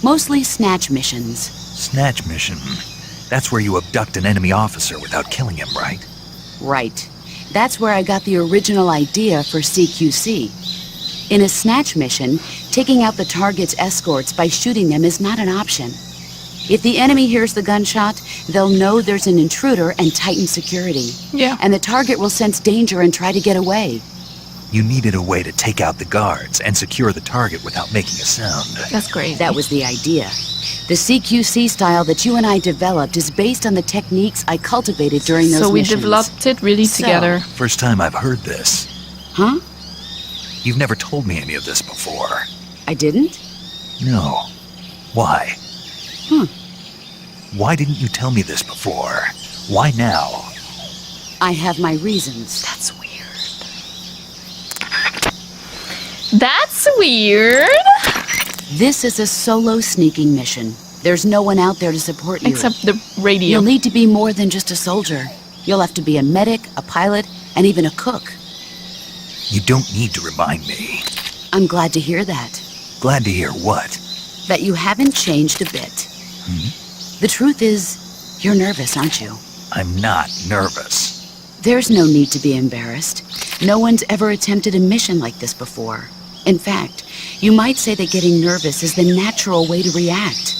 mostly snatch missions. Snatch mission. That's where you abduct an enemy officer without killing him, right? Right. That's where I got the original idea for CQC. In a snatch mission, taking out the target's escorts by shooting them is not an option. If the enemy hears the gunshot, they'll know there's an intruder and tighten security. Yeah. And the target will sense danger and try to get away. You needed a way to take out the guards and secure the target without making a sound. That's crazy. That was the idea. The CQC style that you and I developed is based on the techniques I cultivated during those So we missions. developed it really So- together. First time I've heard this. Huh? You've never told me any of this before. I didn't? No. Why? Hmm. Why didn't you tell me this before? Why now? I have my reasons. That's weird. That's weird. This is a solo sneaking mission. There's no one out there to support you. Except the radio. You'll need to be more than just a soldier. You'll have to be a medic, a pilot, and even a cook. You don't need to remind me. I'm glad to hear that. Glad to hear what? That you haven't changed a bit. The truth is, you're nervous, aren't you? I'm not nervous. There's no need to be embarrassed. No one's ever attempted a mission like this before. In fact, you might say that getting nervous is the natural way to react.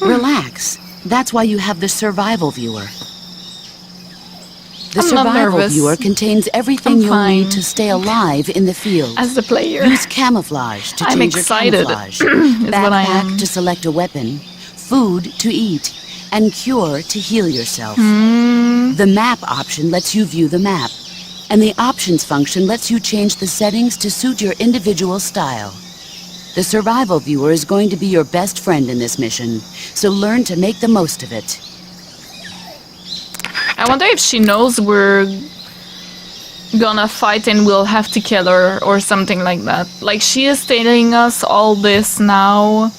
Relax. That's why you have the survival viewer. The I'm not survival nervous. viewer contains everything I'm you'll fine. need to stay alive in the field. As the player. Use camouflage to I'm change excited, your camouflage. is what I am. Backpack to select a weapon. Food to eat. And cure to heal yourself. The map option lets you view the map. And the options function lets you change the settings to suit your individual style. The survival viewer is going to be your best friend in this mission, so learn to make the most of it. I wonder if she knows we're gonna fight and we'll have to kill her or something like that. Like, she is telling us all this now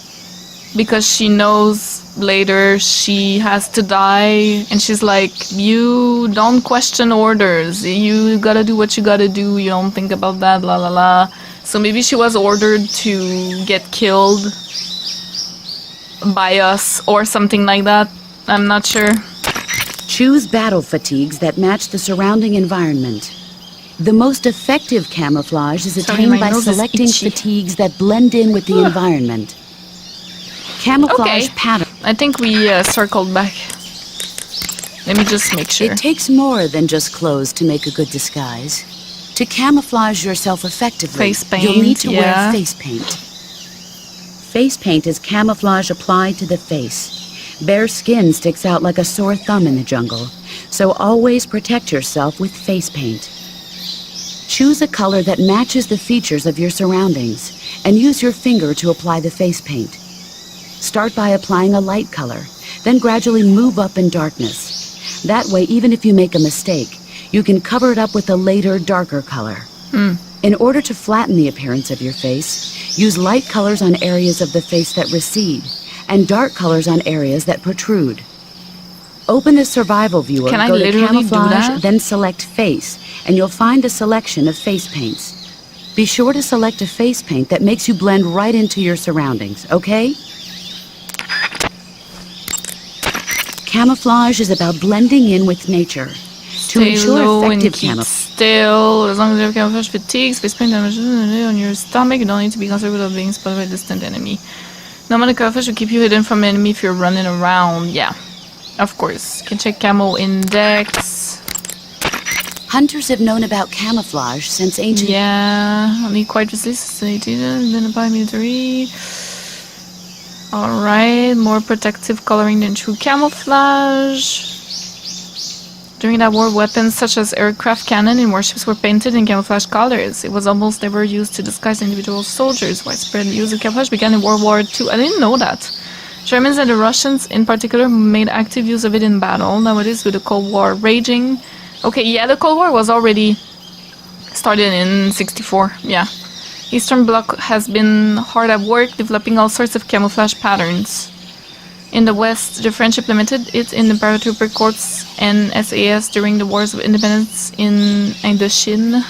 because she knows later she has to die, and she's like, you don't question orders, you gotta do what you gotta do, you don't think about that, la la la. So maybe she was ordered to get killed by us or something like that. I'm not sure. Choose battle fatigues that match the surrounding environment. The most effective camouflage is Sorry, attained my by nose is selecting itchy. fatigues that blend in with the environment. Camouflage Okay. pattern. I think we circled back. Let me just make sure. It takes more than just clothes to make a good disguise. To camouflage yourself effectively, Face paint, you'll need to yeah. wear face paint. Face paint is camouflage applied to the face. Bare skin sticks out like a sore thumb in the jungle, so always protect yourself with face paint. Choose a color that matches the features of your surroundings, and use your finger to apply the face paint. Start by applying a light color, then gradually move up in darkness. That way, even if you make a mistake, you can cover it up with a later, darker color. In order to flatten the appearance of your face, use light colors on areas of the face that recede, and dark colors on areas that protrude. Open the survival viewer, Can I go to literally do camouflage, that? then select face, and you'll find a selection of face paints. Be sure to select a face paint that makes you blend right into your surroundings, okay? Camouflage is about blending in with nature. To Stay ensure low and effective keep camouflage. still. As long as you have camouflage fatigue, space paint damage on your stomach, you don't need to be concerned with being spotted by a distant enemy. Normal camouflage will keep you hidden from an enemy if you're running around. Yeah, of course. You can check camo index. Hunters have known about camouflage since ancient. Yeah, only quite facilitated, then by military. Alright, more protective coloring than true camouflage. During that war, weapons such as aircraft cannon and warships were painted in camouflage colors. It was almost never used to disguise individual soldiers. Widespread use of camouflage began in World War II. I didn't know that. Germans and the Russians in particular made active use of it in battle. Nowadays, with the Cold War raging. Okay, yeah, the Cold War was already started in '64, yeah. Eastern Bloc has been hard at work developing all sorts of camouflage patterns. In the West, the French implemented it in the paratrooper corps and SAS during the Wars of Independence in Indochine.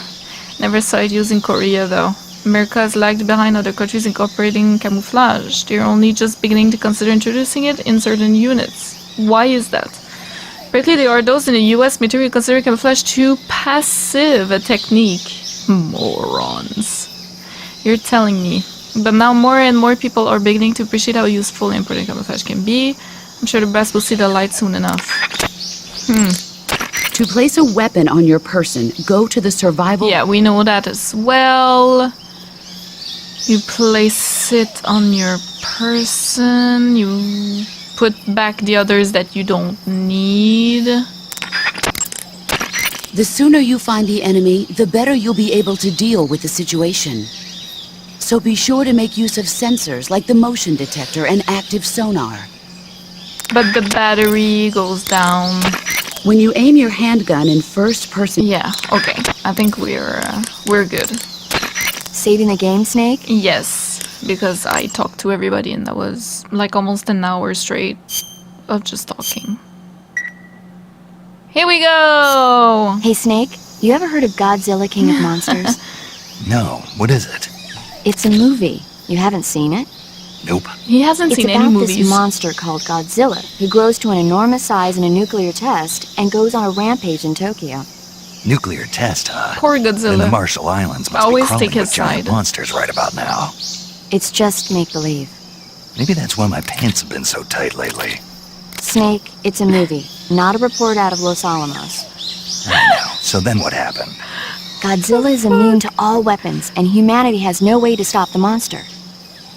Never saw it used in Korea, though. America has lagged behind other countries incorporating camouflage. They're only just beginning to consider introducing it in certain units. Why is that? Apparently, there are those in the US military who consider camouflage too passive a technique. Morons. You're telling me. But now more and more people are beginning to appreciate how useful and important camouflage can be. I'm sure the brass will see the light soon enough. To place a weapon on your person, go to the survival. Yeah, we know that as well. You place it on your person. You put back the others that you don't need. The sooner you find the enemy, the better you'll be able to deal with the situation. So be sure to make use of sensors like the motion detector and active sonar. But the battery goes down. When you aim your handgun in first person, Yeah, okay. I think we're good. Saving the game, Snake? Yes, because I talked to everybody and that was like almost an hour straight of just talking. Here we go! Hey, Snake, you ever heard of Godzilla, King of Monsters? No, what is it? It's a movie. You haven't seen it? Nope. He hasn't It's seen about any this movies. monster called Godzilla, who grows to an enormous size in a nuclear test and goes on a rampage in Tokyo. Nuclear test, huh? Poor Then the Godzilla. Marshall Islands must Always be crawling take his with giant side. monsters right about now. It's just make-believe. Maybe that's why my pants have been so tight lately. Snake, it's a movie, not a report out of Los Alamos. I know. So then what happened? Godzilla is immune to all weapons, and humanity has no way to stop the monster.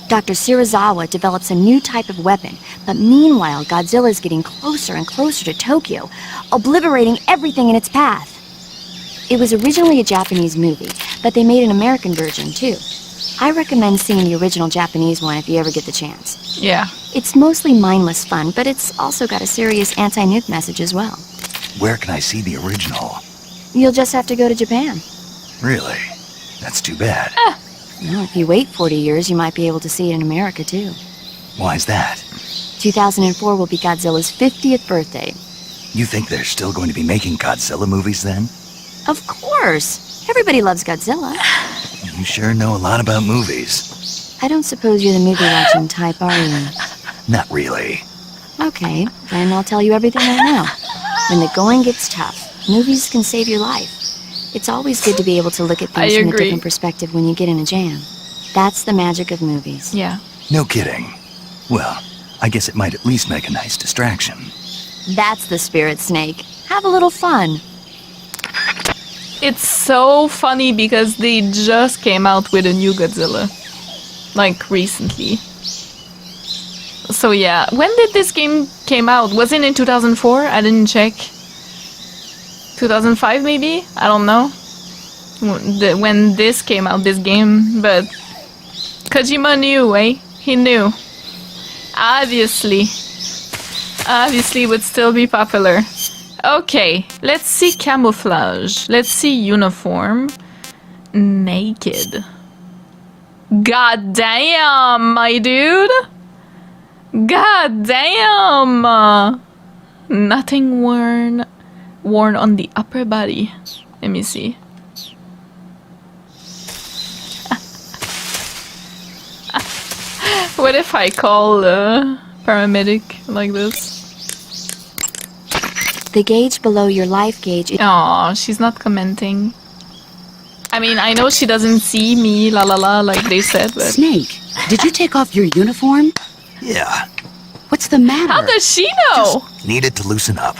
Dr. Shirazawa develops a new type of weapon, but meanwhile, Godzilla is getting closer and closer to Tokyo, obliterating everything in its path. It was originally a Japanese movie, but they made an American version, too. I recommend seeing the original Japanese one if you ever get the chance. Yeah. It's mostly mindless fun, but it's also got a serious anti-nuke message as well. Where can I see the original? You'll just have to go to Japan. Really? That's too bad. Well, if you wait 40 years, you might be able to see it in America, too. Why's that? 2004 will be Godzilla's 50th birthday. You think they're still going to be making Godzilla movies then? Of course! Everybody loves Godzilla. You sure know a lot about movies. I don't suppose you're the movie-watching type, are you? Not really. Okay, then I'll tell you everything I know. When the going gets tough, movies can save your life. It's always good to be able to look at things I from a agree. different perspective when you get in a jam. That's the magic of movies. Yeah. No kidding. Well, I guess it might at least make a nice distraction. That's the spirit, Snake. Have a little fun. It's so funny because they just came out with a new Godzilla. Like, recently. So yeah, when did this game came out? Was it in 2004? I didn't check. 2005 maybe? I don't know. When this came out, this game. But Kojima knew, eh? He knew. Obviously. Obviously would still be popular. Okay, let's see camouflage. Let's see uniform. Naked. God damn, my dude. God damn. Nothing worn on the upper body. Let me see. What if I call paramedic like this? The gauge below your life gauge is... Aw, she's not commenting. I mean, I know she doesn't see me, la la la, like they said, but... Snake, did you take off your uniform? Yeah, What's the matter? How does she know? needed to loosen up.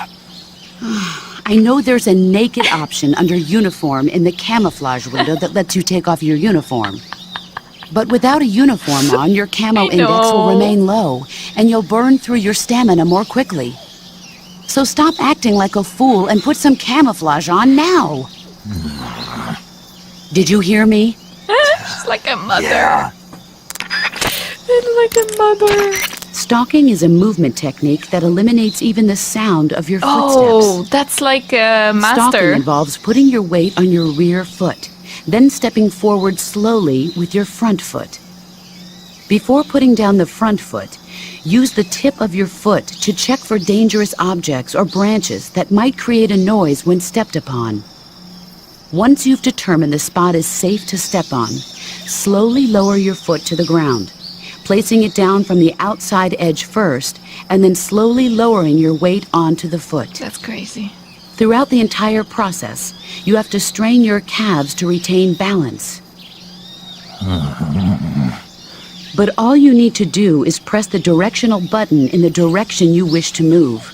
I know there's a naked option under uniform in the camouflage window that lets you take off your uniform. But without a uniform on, your camo index will know. remain low, and you'll burn through your stamina more quickly. So stop acting like a fool and put some camouflage on now. Did you hear me? She's like a mother. Yeah. Like a mother. Stalking is a movement technique that eliminates even the sound of your footsteps. Oh, that's like a Stalking master. involves putting your weight on your rear foot, then stepping forward slowly with your front foot. Before putting down the front foot, use the tip of your foot to check for dangerous objects or branches that might create a noise when stepped upon. Once you've determined the spot is safe to step on, slowly lower your foot to the ground, placing it down from the outside edge first, and then slowly lowering your weight onto the foot. That's crazy. Throughout the entire process, you have to strain your calves to retain balance. But all you need to do is press the directional button in the direction you wish to move.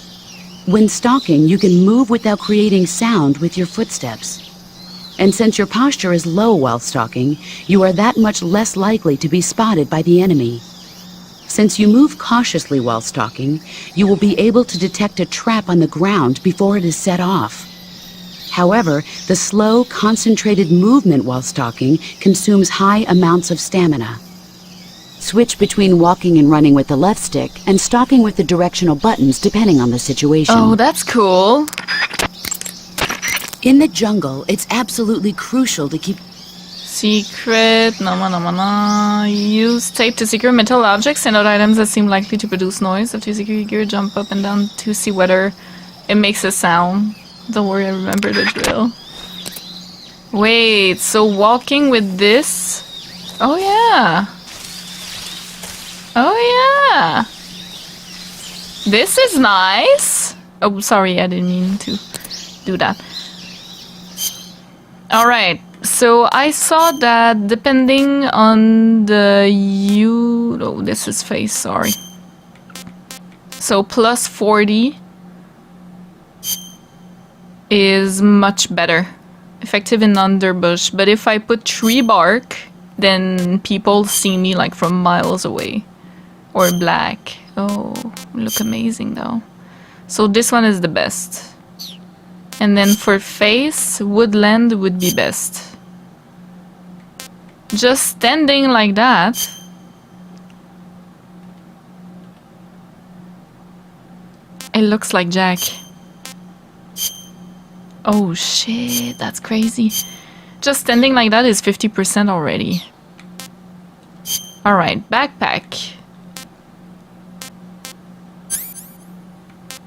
When stalking, you can move without creating sound with your footsteps. And since your posture is low while stalking, you are that much less likely to be spotted by the enemy. Since you move cautiously while stalking, you will be able to detect a trap on the ground before it is set off. However, the slow, concentrated movement while stalking consumes high amounts of stamina. Switch between walking and running with the left stick and stalking with the directional buttons depending on the situation. Oh, that's cool. In the jungle, it's absolutely crucial to keep... Secret. No. Use tape to secure metal objects and other items that seem likely to produce noise. After you secure your gear, jump up and down to see whether it makes a sound. Don't worry, I remember the drill. Wait, so walking with this Oh yeah. Oh yeah. This is nice. Oh, sorry, I didn't mean to do that. Alright, so I saw that depending on the oh, this is face, sorry. So plus 40 is much better. Effective in underbush, but if I put tree bark, then people see me like from miles away. Or black. Oh, look amazing though. So this one is the best. And then for face, woodland would be best. Just standing like that. It looks like Jack. Oh shit, that's crazy. Just standing like that is 50% already. Alright, backpack.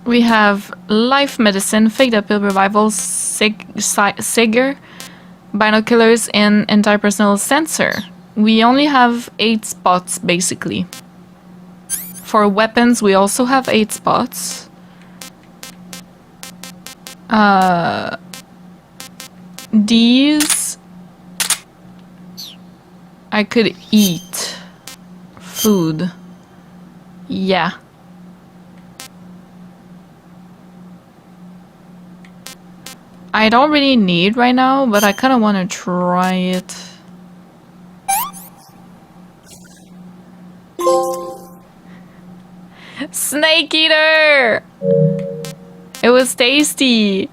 We have life medicine, faked uphill revival, Sager, binoculars, and anti-personnel sensor. We only have 8 spots basically. For weapons, we also have 8 spots. These I could eat. Food. Yeah. I don't really need right now, but I kind of want to try it. Snake Eater! It was tasty.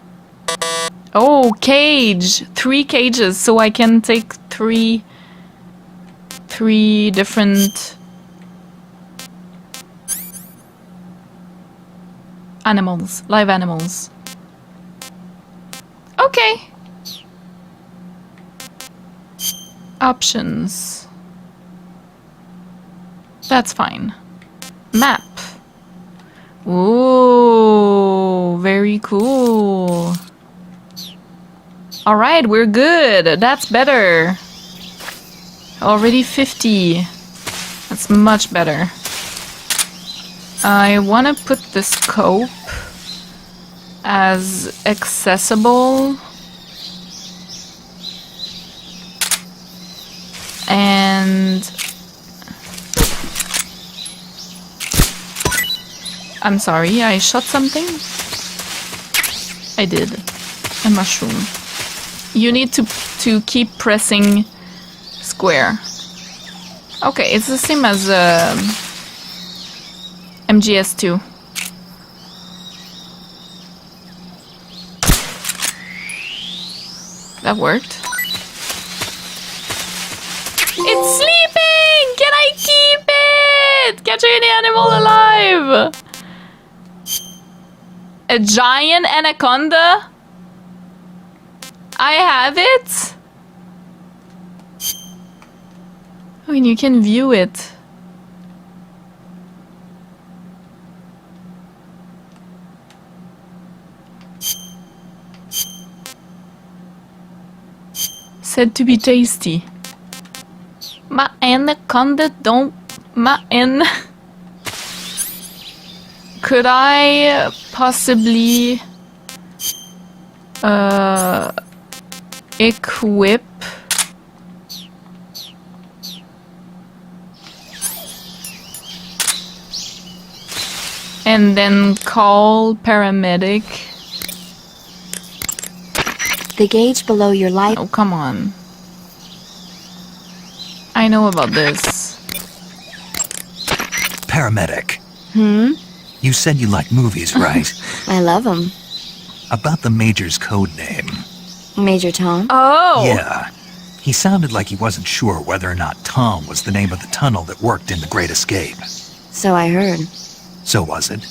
Oh, cage. 3 cages, so I can take 3 different animals, live animals. Okay. Options. That's fine. Map. Ooh, very cool. Alright, we're good. That's better. Already 50. That's much better. I want to put the scope as accessible. And I'm sorry, I shot something? I did. A mushroom. You need to keep pressing square. Okay, it's the same as MGS2. That worked. It's sleeping! Can I keep it? Capture any animal alive! A giant anaconda? I have it? I mean, you can view it. Said to be tasty. My anaconda don't... Could I possibly equip and then call paramedic? The gauge below your life. Oh, come on. I know about this. Paramedic. Hmm? You said you like movies, right? I love them. About the Major's code name. Major Tom? Oh! Yeah. He sounded like he wasn't sure whether or not Tom was the name of the tunnel that worked in The Great Escape. So I heard. So was it?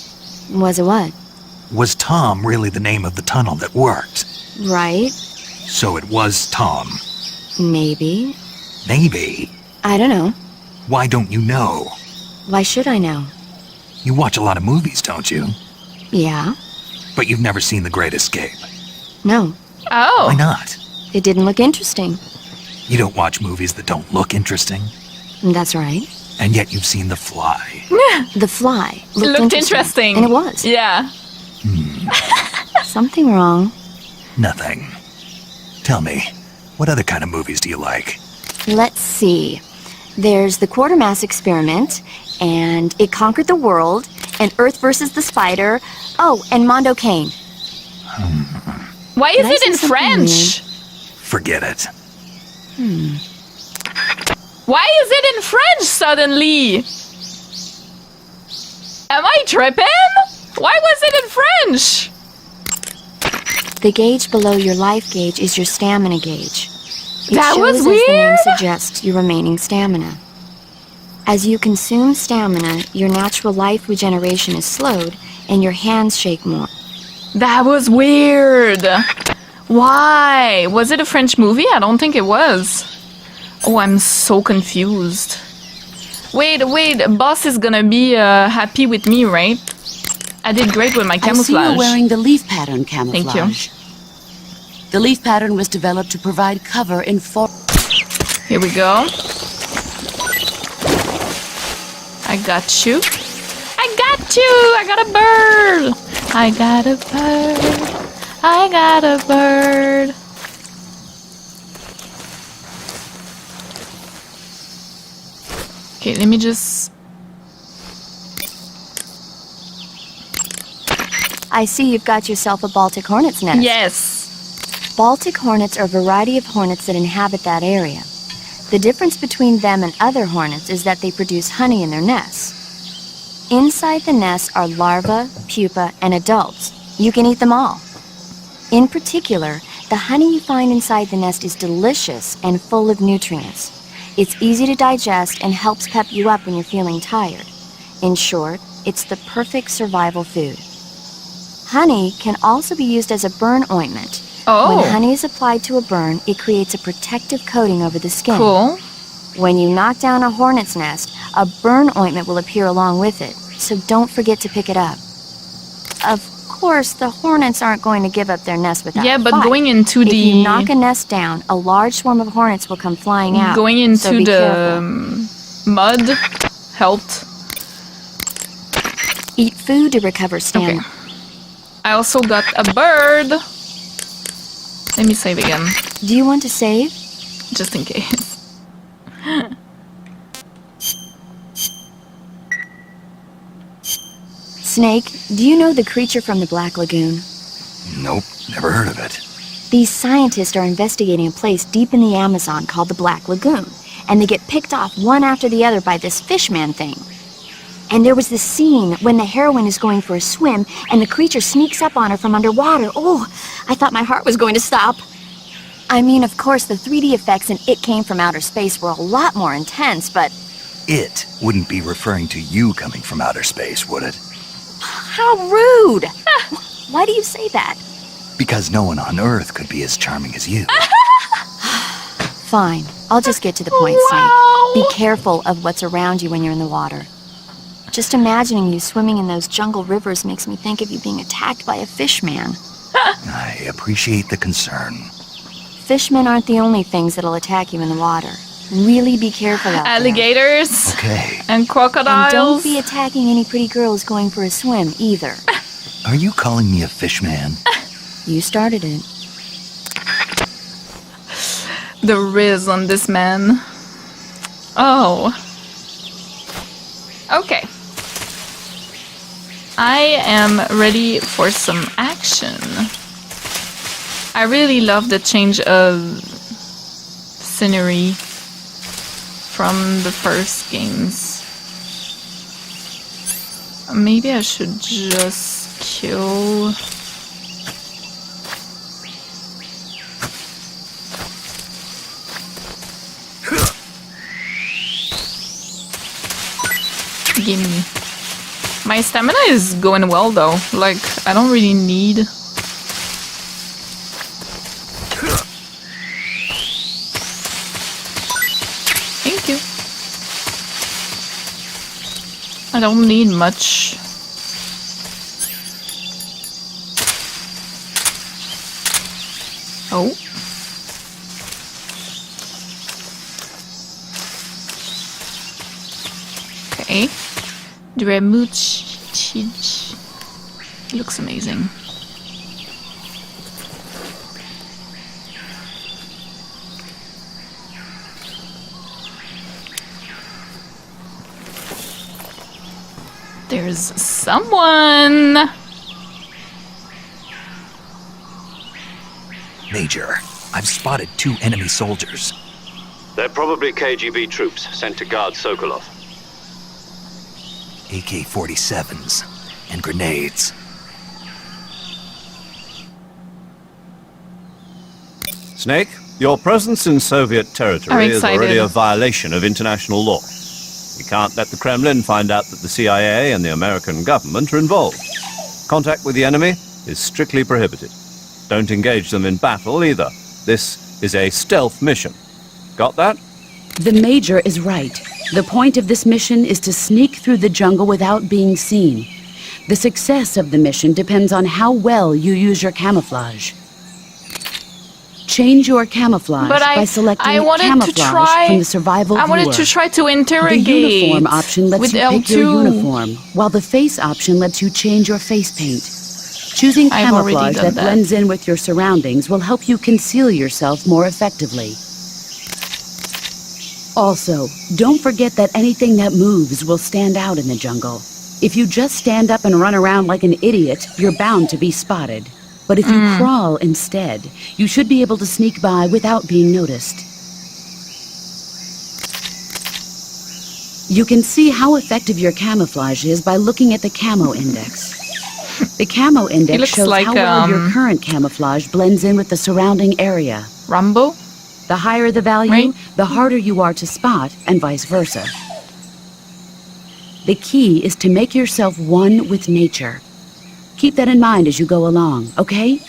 Was it what? Was Tom really the name of the tunnel that worked? Right? So it was Tom. Maybe. Maybe. I don't know. Why don't you know? Why should I know? You watch a lot of movies, don't you? Yeah? But you've never seen The Great Escape. No. Oh! Why not? It didn't look interesting. You don't watch movies that don't look interesting, That's right. and yet you've seen The Fly. The Fly It looked interesting. And it was. Yeah. Something wrong. Nothing. Tell me, what other kind of movies do you like? Let's see. There's the Quartermass Experiment, and It Conquered the World, and Earth versus the Spider. Oh, and Mondo Cane. Why is Did I it say in something French? Forget it. Why is it in French suddenly? Am I tripping? Why was it in French? The gauge below your life gauge is your stamina gauge. It That shows, was as the name weird. suggests, your remaining stamina. As you consume stamina, your natural life regeneration is slowed, and your hands shake more. That was weird. Why? Was it a French movie? I don't think it was. Oh, I'm so confused. Wait, boss is gonna be happy with me, right? I did great with my I see camouflage. you're wearing the leaf pattern camouflage. Thank you. The leaf pattern was developed to provide cover in Here we go. I got you. I got you! I got a bird! I got a bird. I got a bird. Okay, let me just... I see you've got yourself a Baltic hornet's nest. Yes! Baltic hornets are a variety of hornets that inhabit that area. The difference between them and other hornets is that they produce honey in their nests. Inside the nest are larvae, pupa, and adults. You can eat them all. In particular, the honey you find inside the nest is delicious and full of nutrients. It's easy to digest and helps pep you up when you're feeling tired. In short, it's the perfect survival food. Honey can also be used as a burn ointment. Oh, When honey is applied to a burn, it creates a protective coating over the skin. cool. When you knock down a hornet's nest, a burn ointment will appear along with it, so don't forget to pick it up. Of course, the hornets aren't going to give up their nest without Yeah, a but fight. going into If you the... knock a nest down, a large swarm of hornets will come flying out. Going so into be the careful. mud helped. Eat food to recover stamina. Okay. I also got a bird. Let me save again, Do you want to save? just in case. Snake, do you know the creature from the Black Lagoon? Nope, never heard of it. These scientists are investigating a place deep in the Amazon called the Black Lagoon, and they get picked off one after the other by this fishman thing. And there was this scene when the heroine is going for a swim, and the creature sneaks up on her from underwater. Oh, I thought my heart was going to stop. I mean, of course, the 3D effects in It Came from Outer Space were a lot more intense, but It wouldn't be referring to you coming from outer space, would it? how rude! Why do you say that? Because no one on Earth could be as charming as you. Fine, I'll just get to the point, Wow. Snake. Be careful of what's around you when you're in the water. Just imagining you swimming in those jungle rivers makes me think of you being attacked by a fishman. I appreciate the concern. Fishmen aren't the only things that'll attack you in the water. Really be careful out there. Alligators Okay. and And crocodiles. don't be attacking any pretty girls going for a swim, either. Are you calling me a fishman? You started it. The riz on this man. Oh. Okay. I am ready for some action. I really love the change of scenery from the first games. Maybe I should just kill... Gimme. My stamina is going well though. Like, I don't really need... Thank you. I don't need much. Oh. Dremuchich. It looks amazing. There's someone! Major, I've spotted 2 enemy soldiers. They're probably KGB troops sent to guard Sokolov. AK-47s and grenades. Snake, your presence in Soviet I'm territory is excited. already a violation of international law. We can't let the Kremlin find out that the CIA and the American government are involved. Contact with the enemy is strictly prohibited. Don't engage them in battle either. This is a stealth mission. Got that? The Major is right. The point of this mission is to sneak through the jungle without being seen. The success of the mission depends on how well you use your camouflage. Change your camouflage But by selecting I wanted camouflage to try. from the survival I wanted viewer. to try to The interrogate. uniform option lets with you pick L2. your uniform, while the face option lets you change your face paint. Choosing I've already camouflage done that that. blends in with your surroundings will help you conceal yourself more effectively. Also, don't forget that anything that moves will stand out in the jungle. If you just stand up and run around like an idiot, you're bound to be spotted. But if you crawl instead, you should be able to sneak by without being noticed. You can see how effective your camouflage is by looking at the camo index. The camo index looks shows like, how well your current camouflage blends in with the surrounding area. Rambo? The higher the value, Right. the harder you are to spot, and vice versa. The key is to make yourself one with nature. Keep that in mind as you go along, okay?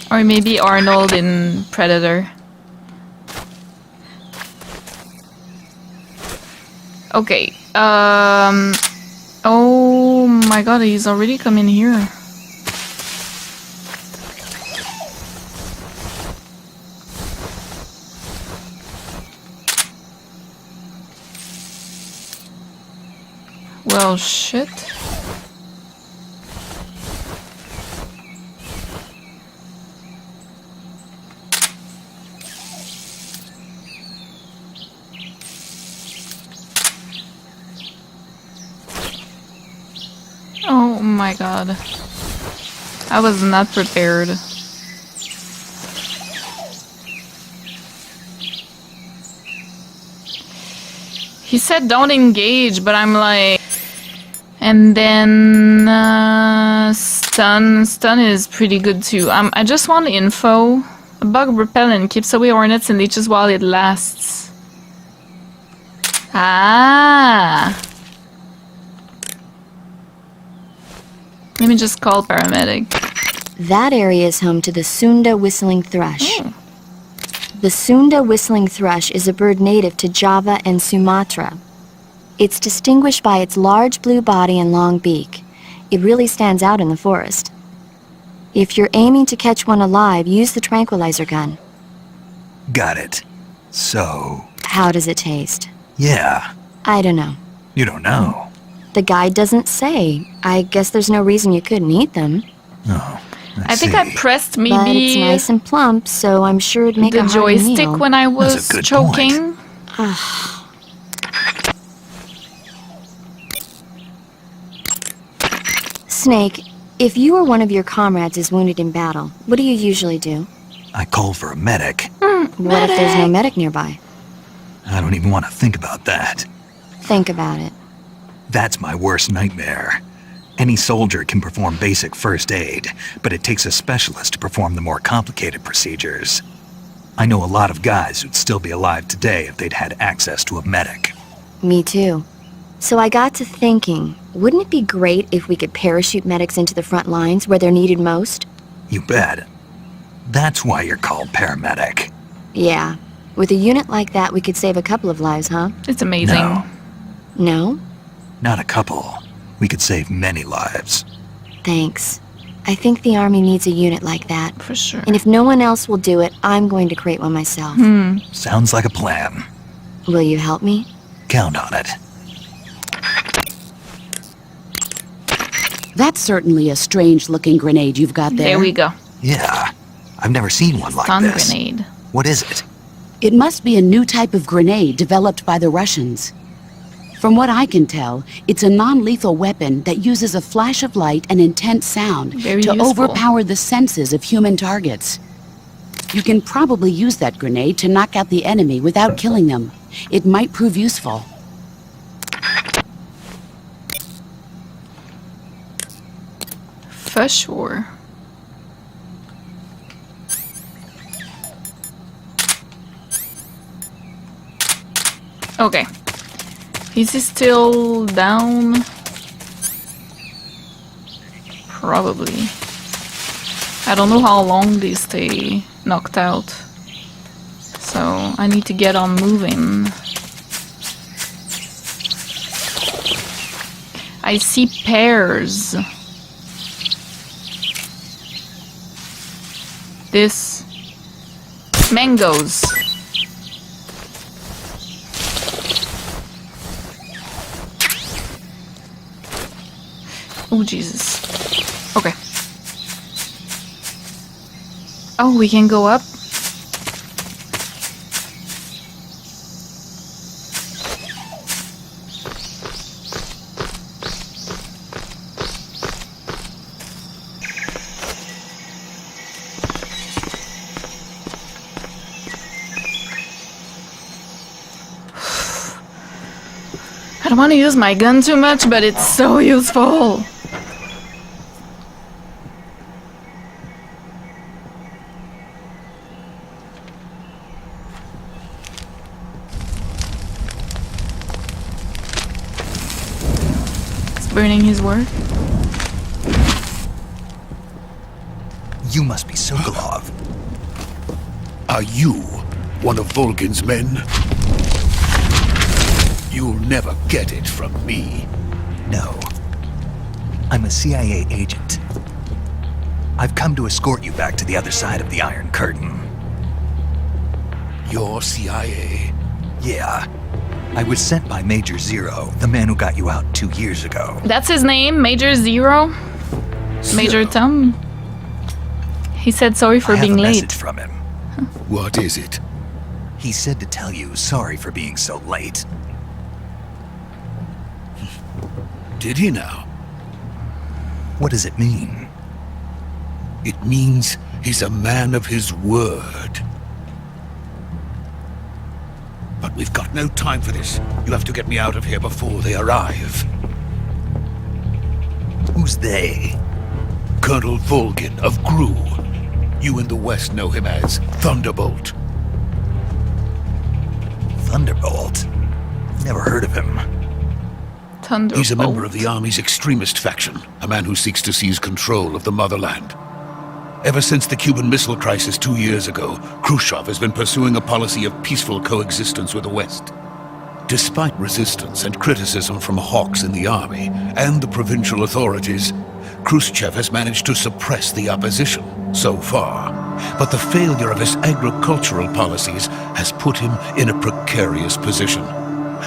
Or maybe Arnold in Predator. Okay. Oh my god, he's already coming here. Well, shit. Oh my god. I was not prepared. He said don't engage, but I'm like... And then... stun. Stun is pretty good too. I just want info. A bug repellent keeps away hornets and leeches while it lasts. Ah! Let me just call paramedic. That area is home to the Sunda whistling thrush. Oh. The Sunda whistling thrush is a bird native to Java and Sumatra. It's distinguished by its large blue body and long beak. It really stands out in the forest. If you're aiming to catch one alive, use the tranquilizer gun. Got it. So, How does it taste? yeah, I don't know. you don't know. The guide doesn't say. I guess there's no reason you couldn't eat them. Oh, I think I pressed But it's maybe nice and plump, so I'm sure it'd make the a hearty joystick meal. when I That's a was good choking. Snake, if you or one of your comrades is wounded in battle, what do you usually do? I call for a medic. What if there's no medic nearby? I don't even want to think about that. Think about it. That's my worst nightmare. Any soldier can perform basic first aid, but it takes a specialist to perform the more complicated procedures. I know a lot of guys who'd still be alive today if they'd had access to a medic. Me too. So I got to thinking, wouldn't it be great if we could parachute medics into the front lines where they're needed most? You bet. That's why you're called paramedic. Yeah. With a unit like that, we could save a couple of lives, huh? It's amazing. No, No? not a couple. We could save many lives. Thanks. I think the Army needs a unit like that. For sure. And if no one else will do it, I'm going to create one myself. Sounds like a plan. Will you help me? Count on it. That's certainly a strange-looking grenade you've got there. There we go. Yeah, I've never seen one like Stun this. grenade. What is it? It must be a new type of grenade developed by the Russians. From what I can tell, it's a non-lethal weapon that uses a flash of light and intense sound Very to useful. overpower the senses of human targets. You can probably use that grenade to knock out the enemy without killing them. It might prove useful. For sure. Okay. Is he still down? Probably. I don't know how long they stay knocked out. So I need to get on moving. I see pears. This mangoes. Oh Jesus. Okay. Oh, we can go up. I don't want to use my gun too much, but it's so useful. It's burning his work. You must be Sokolov. Are you one of Volgin's men? You'll never get it from me. No. I'm a CIA agent. I've come to escort you back to the other side of the Iron Curtain. You're CIA? Yeah. I was sent by Major Zero, the man who got you out 2 years ago. That's his name, Major Zero. Major Zero. Tom. He said sorry for I have being a late. message from him. What is it? He said to tell you sorry for being so late. Did he now? What does it mean? It means he's a man of his word. But we've got no time for this. You have to get me out of here before they arrive. Who's they? Colonel Volgin of GRU. You in the West know him as Thunderbolt. Thunderbolt? Never heard of him. Thunderbolt. He's a member of the Army's extremist faction, a man who seeks to seize control of the motherland. Ever since the Cuban Missile Crisis 2 years ago, Khrushchev has been pursuing a policy of peaceful coexistence with the West. Despite resistance and criticism from hawks in the army and the provincial authorities, Khrushchev has managed to suppress the opposition so far. But the failure of his agricultural policies has put him in a precarious position.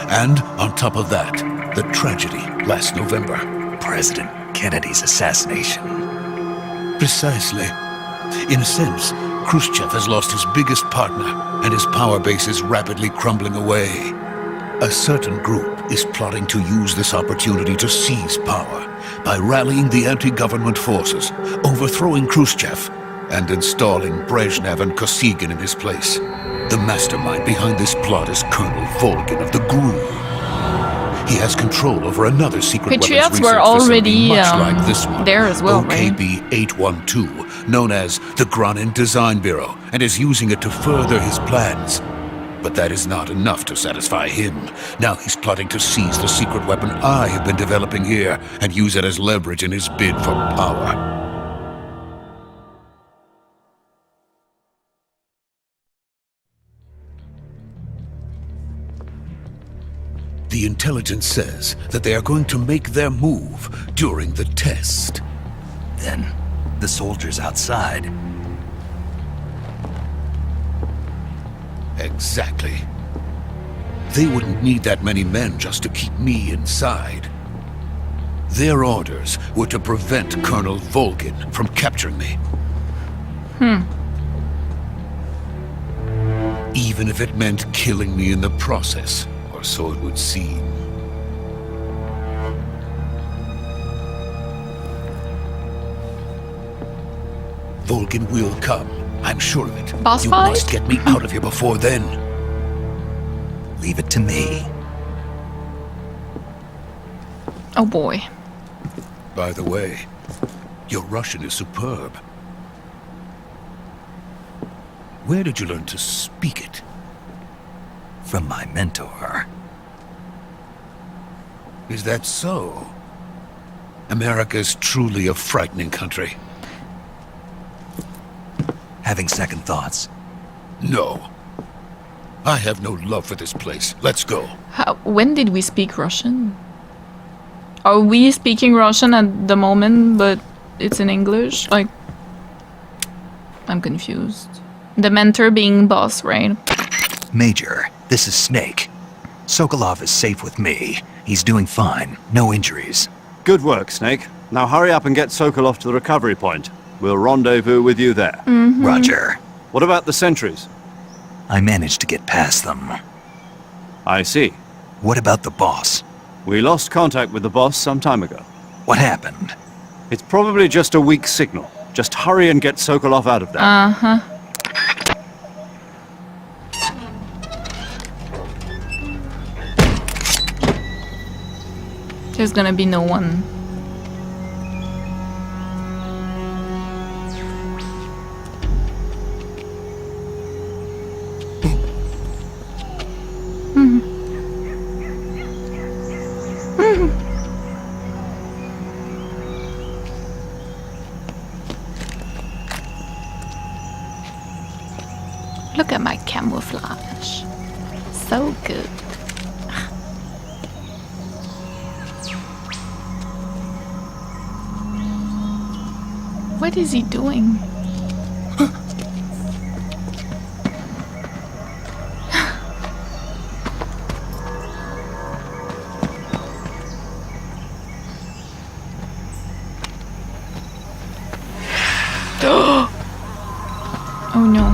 And on top of that, the tragedy last November. President Kennedy's assassination. Precisely. In a sense, Khrushchev has lost his biggest partner, and his power base is rapidly crumbling away. A certain group is plotting to use this opportunity to seize power by rallying the anti-government forces, overthrowing Khrushchev, and installing Brezhnev and Kosygin in his place. The mastermind behind this plot is Colonel Volgin of the GRU. He has control over another secret weapons Patriots research were already facility much like this one, there as well, right? OKB 812, known as the Granin Design Bureau, and is using it to further his plans. But that is not enough to satisfy him. Now he's plotting to seize the secret weapon I have been developing here and use it as leverage in his bid for power. The intelligence says that they are going to make their move during the test. Then, the soldiers outside. Exactly. They wouldn't need that many men just to keep me inside. Their orders were to prevent Colonel Volgin from capturing me. Even if it meant killing me in the process, or so it would seem. Volgin will come. I'm sure of it. Boss you fight? must get me out of here before then. Leave it to me. Oh boy. By the way, your Russian is superb. Where did you learn to speak it? From my mentor. Is that so? America is truly a frightening country. Having second thoughts. No. I have no love for this place. Let's go. When did we speak Russian? Are we speaking Russian at the moment, but it's in English? Like, I'm confused. The mentor being boss, right? Major, this is Snake. Sokolov is safe with me. He's doing fine. No injuries. Good work, Snake. Now hurry up and get Sokolov to the recovery point. We'll rendezvous with you there. Roger. What about the sentries? I managed to get past them. I see. What about the boss? We lost contact with the boss some time ago. What happened? It's probably just a weak signal. Just hurry and get Sokolov out of there. Uh-huh. There's gonna be no one. Look at my camouflage. So good. What is he doing? Oh no.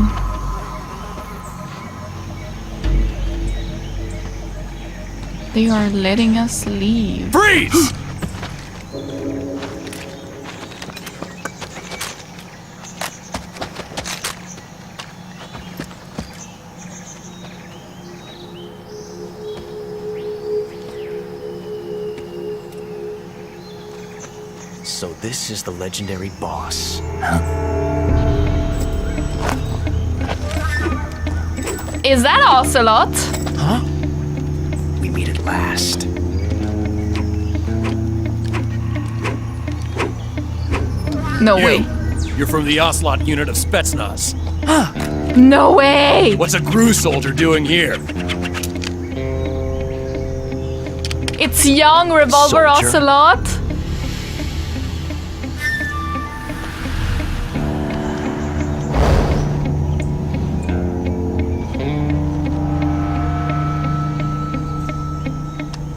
They are letting us leave. Freeze! So this is the legendary boss. Is that Ocelot? Huh? We meet at last. No way. You're from the Ocelot unit of Spetsnaz. No way! What's a GRU soldier doing here? It's young Revolver Soldier. Ocelot.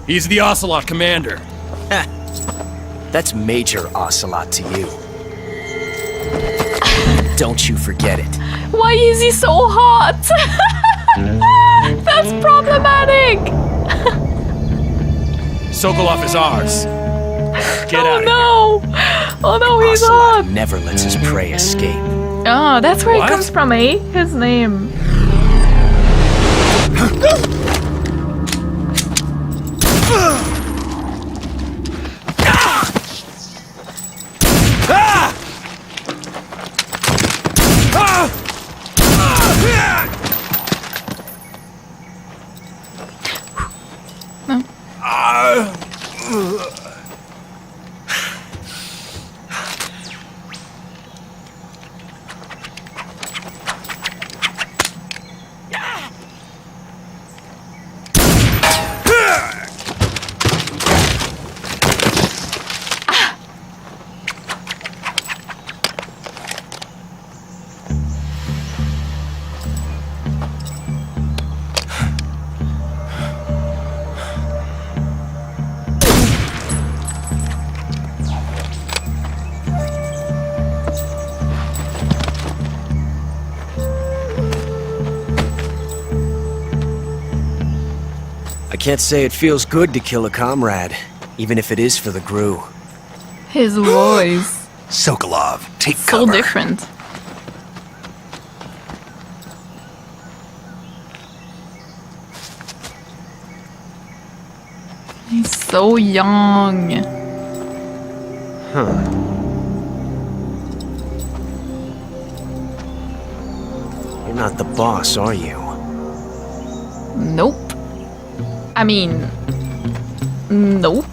He's the Ocelot commander. That's Major Ocelot to you. Don't you forget it. Why is he so hot? That's problematic. Sokolov is ours. Get Oh out of no! Oh no, he's Ocelot hot. never lets his prey escape. Oh, that's where What? it comes from, eh? His name. I can't say it feels good to kill a comrade, even if it is for the GRU. His voice. Sokolov, take So cover. different. He's so young. You're not the boss, are you? Nope. I mean, nope.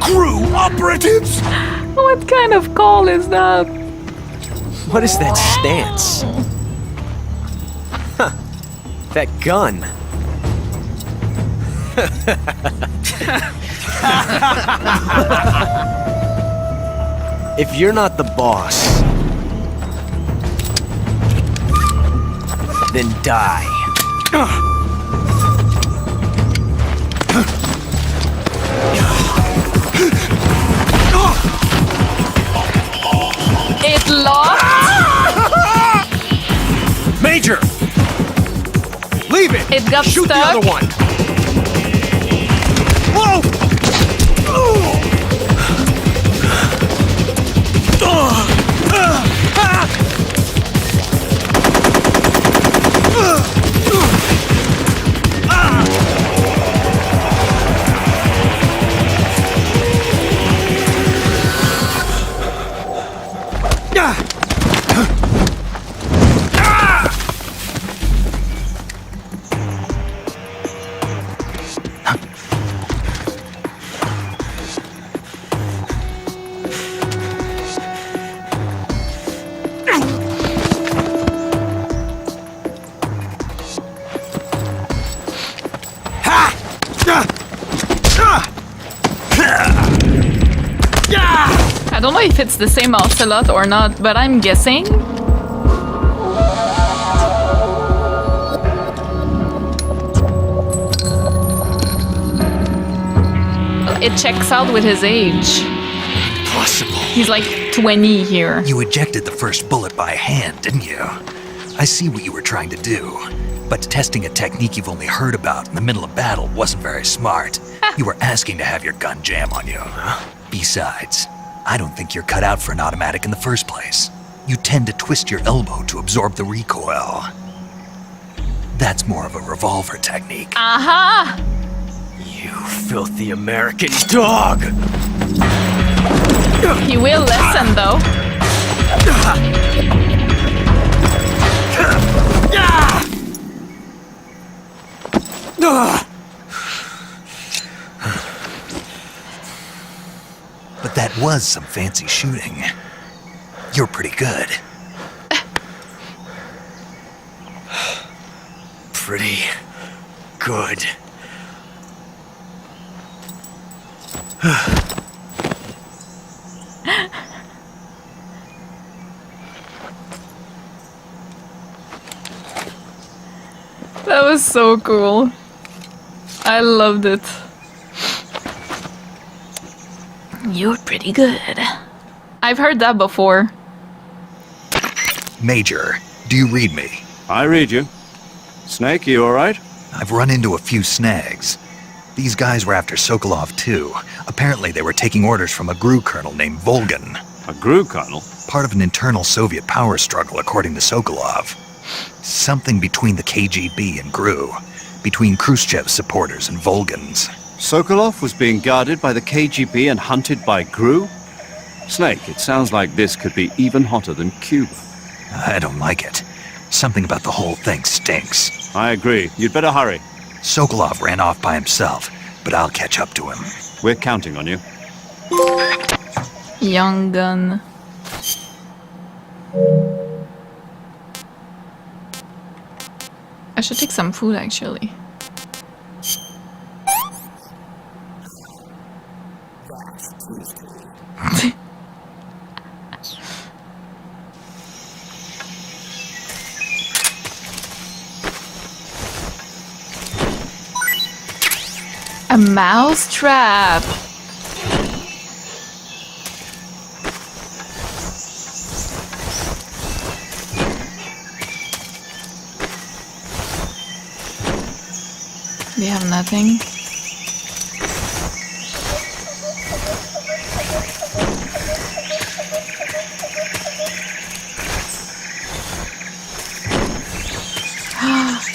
GRU operatives! What kind of call is that? What is that stance? Huh. That gun. If you're not the boss, then die. It locked? Major! Leave it! It got Shoot stuck? the other one! Whoa! I don't know if it's the same ocelot or not, but I'm guessing. It checks out with his age. Possible. He's like 20 here. You ejected the first bullet by hand, didn't you? I see what you were trying to do. But testing a technique you've only heard about in the middle of battle wasn't very smart. You were asking to have your gun jam on you. Besides, I don't think you're cut out for an automatic in the first place. You tend to twist your elbow to absorb the recoil. That's more of a revolver technique. Aha! You filthy American dog! He will listen though. But that was some fancy shooting. You're pretty good. Pretty good. That was so cool. I loved it. You're pretty good. I've heard that before. Major, do you read me? I read you. Snake, you alright? I've run into a few snags. These guys were after Sokolov too. Apparently they were taking orders from a GRU colonel named Volgan. A GRU colonel? Part of an internal Soviet power struggle, according to Sokolov. Something between the KGB and GRU. Between Khrushchev's supporters and Volgan's. Sokolov was being guarded by the KGB and hunted by GRU? Snake, it sounds like this could be even hotter than Cuba. I don't like it. Something about the whole thing stinks. I agree. You'd better hurry. Sokolov ran off by himself, but I'll catch up to him. We're counting on you. Young gun. I should take some food actually. A mouse trap. We have nothing.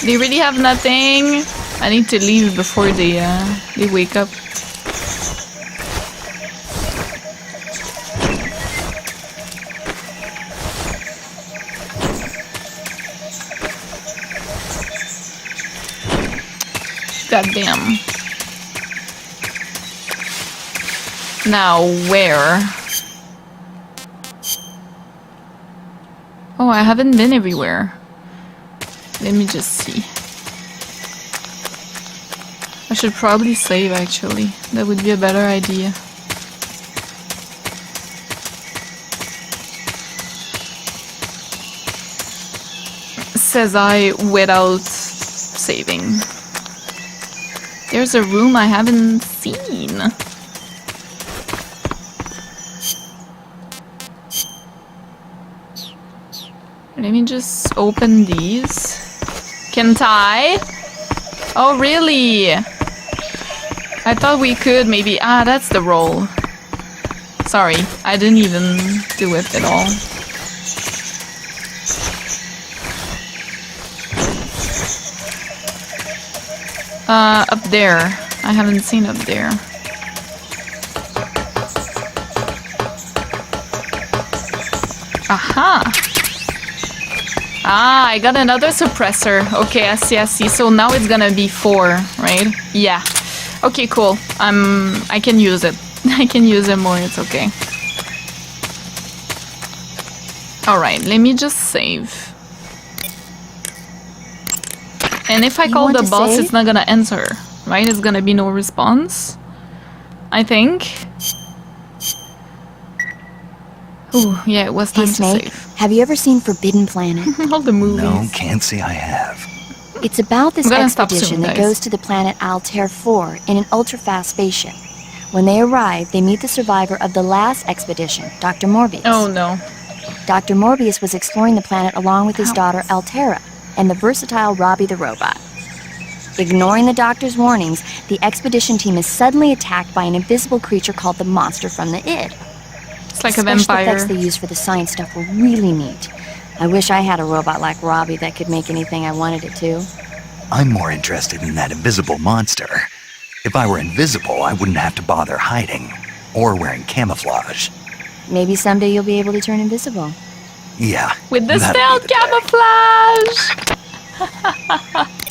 They really have nothing. I need to leave before they wake up. God damn. Now where? Oh, I haven't been everywhere. Let me just see. I should probably save, actually. That would be a better idea. Says I without saving. There's a room I haven't seen. Let me just open these. Can't I? Oh, really? I thought we could maybe... Ah, that's the roll. Sorry, I didn't even do it at all. Up there. I haven't seen up there. Aha! Ah, I got another suppressor. Okay, I see. So now it's gonna be 4, right? Yeah. Okay, cool. I can use it. I can use it more, it's okay. Alright, let me just save. And if I call the boss, it's not gonna answer, right? It's gonna be no response, I think. Ooh, yeah, it was time to Snake, save. have you ever seen Forbidden Planet? All the movies. No, can't say I have. It's about this I'm gonna stop expedition soon, that guys. goes to the planet Altair 4 in an ultra-fast spaceship. When they arrive, they meet the survivor of the last expedition, Dr. Morbius. Oh no. Dr. Morbius was exploring the planet along with his daughter Altera and the versatile Robbie the robot. Ignoring the doctor's warnings, the expedition team is suddenly attacked by an invisible creature called the Monster from the Id. It's like The a special vampire. effects they used for the science stuff were really neat. I wish I had a robot like Robbie that could make anything I wanted it to. I'm more interested in that invisible monster. If I were invisible, I wouldn't have to bother hiding or wearing camouflage. Maybe someday you'll be able to turn invisible. Yeah. With the that'll stealth be the day. camouflage!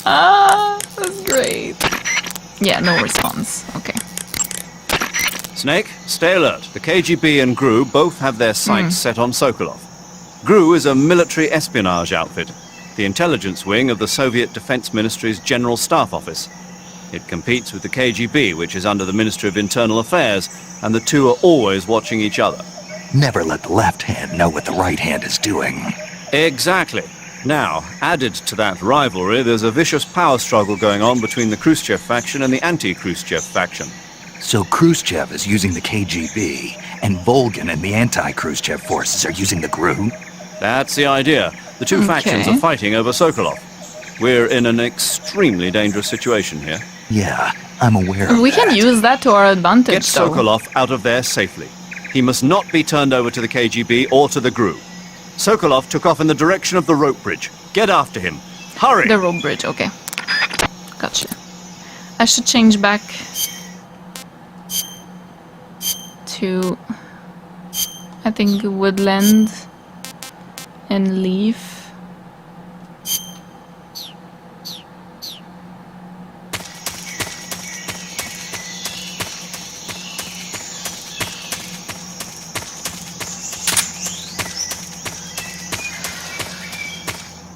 Ah, that's great. Yeah, no response. Okay. Snake, stay alert. The KGB and GRU both have their sights set on Sokolov. GRU is a military espionage outfit, the intelligence wing of the Soviet Defense Ministry's General Staff Office. It competes with the KGB, which is under the Ministry of Internal Affairs, and the two are always watching each other. Never let the left hand know what the right hand is doing. Exactly. Now, added to that rivalry, there's a vicious power struggle going on between the Khrushchev faction and the anti-Khrushchev faction. So Khrushchev is using the KGB, and Volgin and the anti-Khrushchev forces are using the GRU? That's the idea. The two factions are fighting over Sokolov. We're in an extremely dangerous situation here. Yeah, I'm aware of We can use that to our advantage, Get though. Sokolov out of there safely. He must not be turned over to the KGB or to the GRU. Sokolov took off in the direction of the rope bridge. Get after him. Hurry! The rope bridge, okay. Gotcha. I should change back to, I think, woodland and leaf.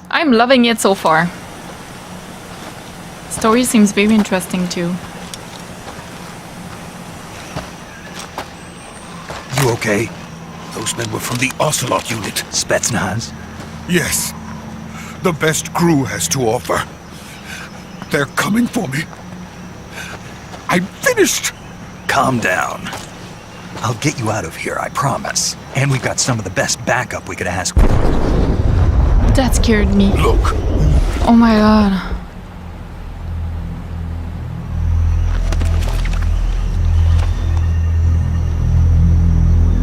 I'm loving it so far. Story seems very interesting too. You okay? Those men were from the Ocelot unit. Spetsnaz? Yes. The best GRU has to offer. They're coming for me. I'm finished! Calm down. I'll get you out of here, I promise. And we've got some of the best backup we could ask for. That scared me. Look, Oh my god.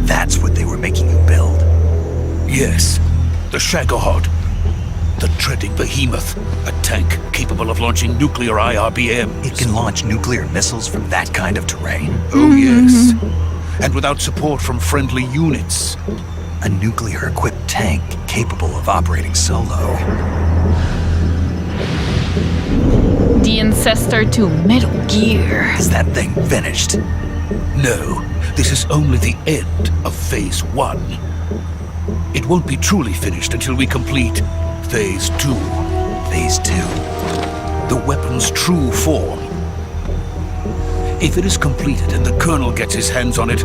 That's what they were making you build. yes, the Shagohod. The treading behemoth. A tank capable of launching nuclear IRBMs. It can launch nuclear missiles from that kind of terrain. Oh, yes. And without support from friendly units. A nuclear-equipped tank capable of operating solo. The Ancestor to Metal Gear. Is that thing finished? No, this is only the end of Phase 1. It won't be truly finished until we complete Phase 2. Phase 2. The weapon's true form. If it is completed and the Colonel gets his hands on it,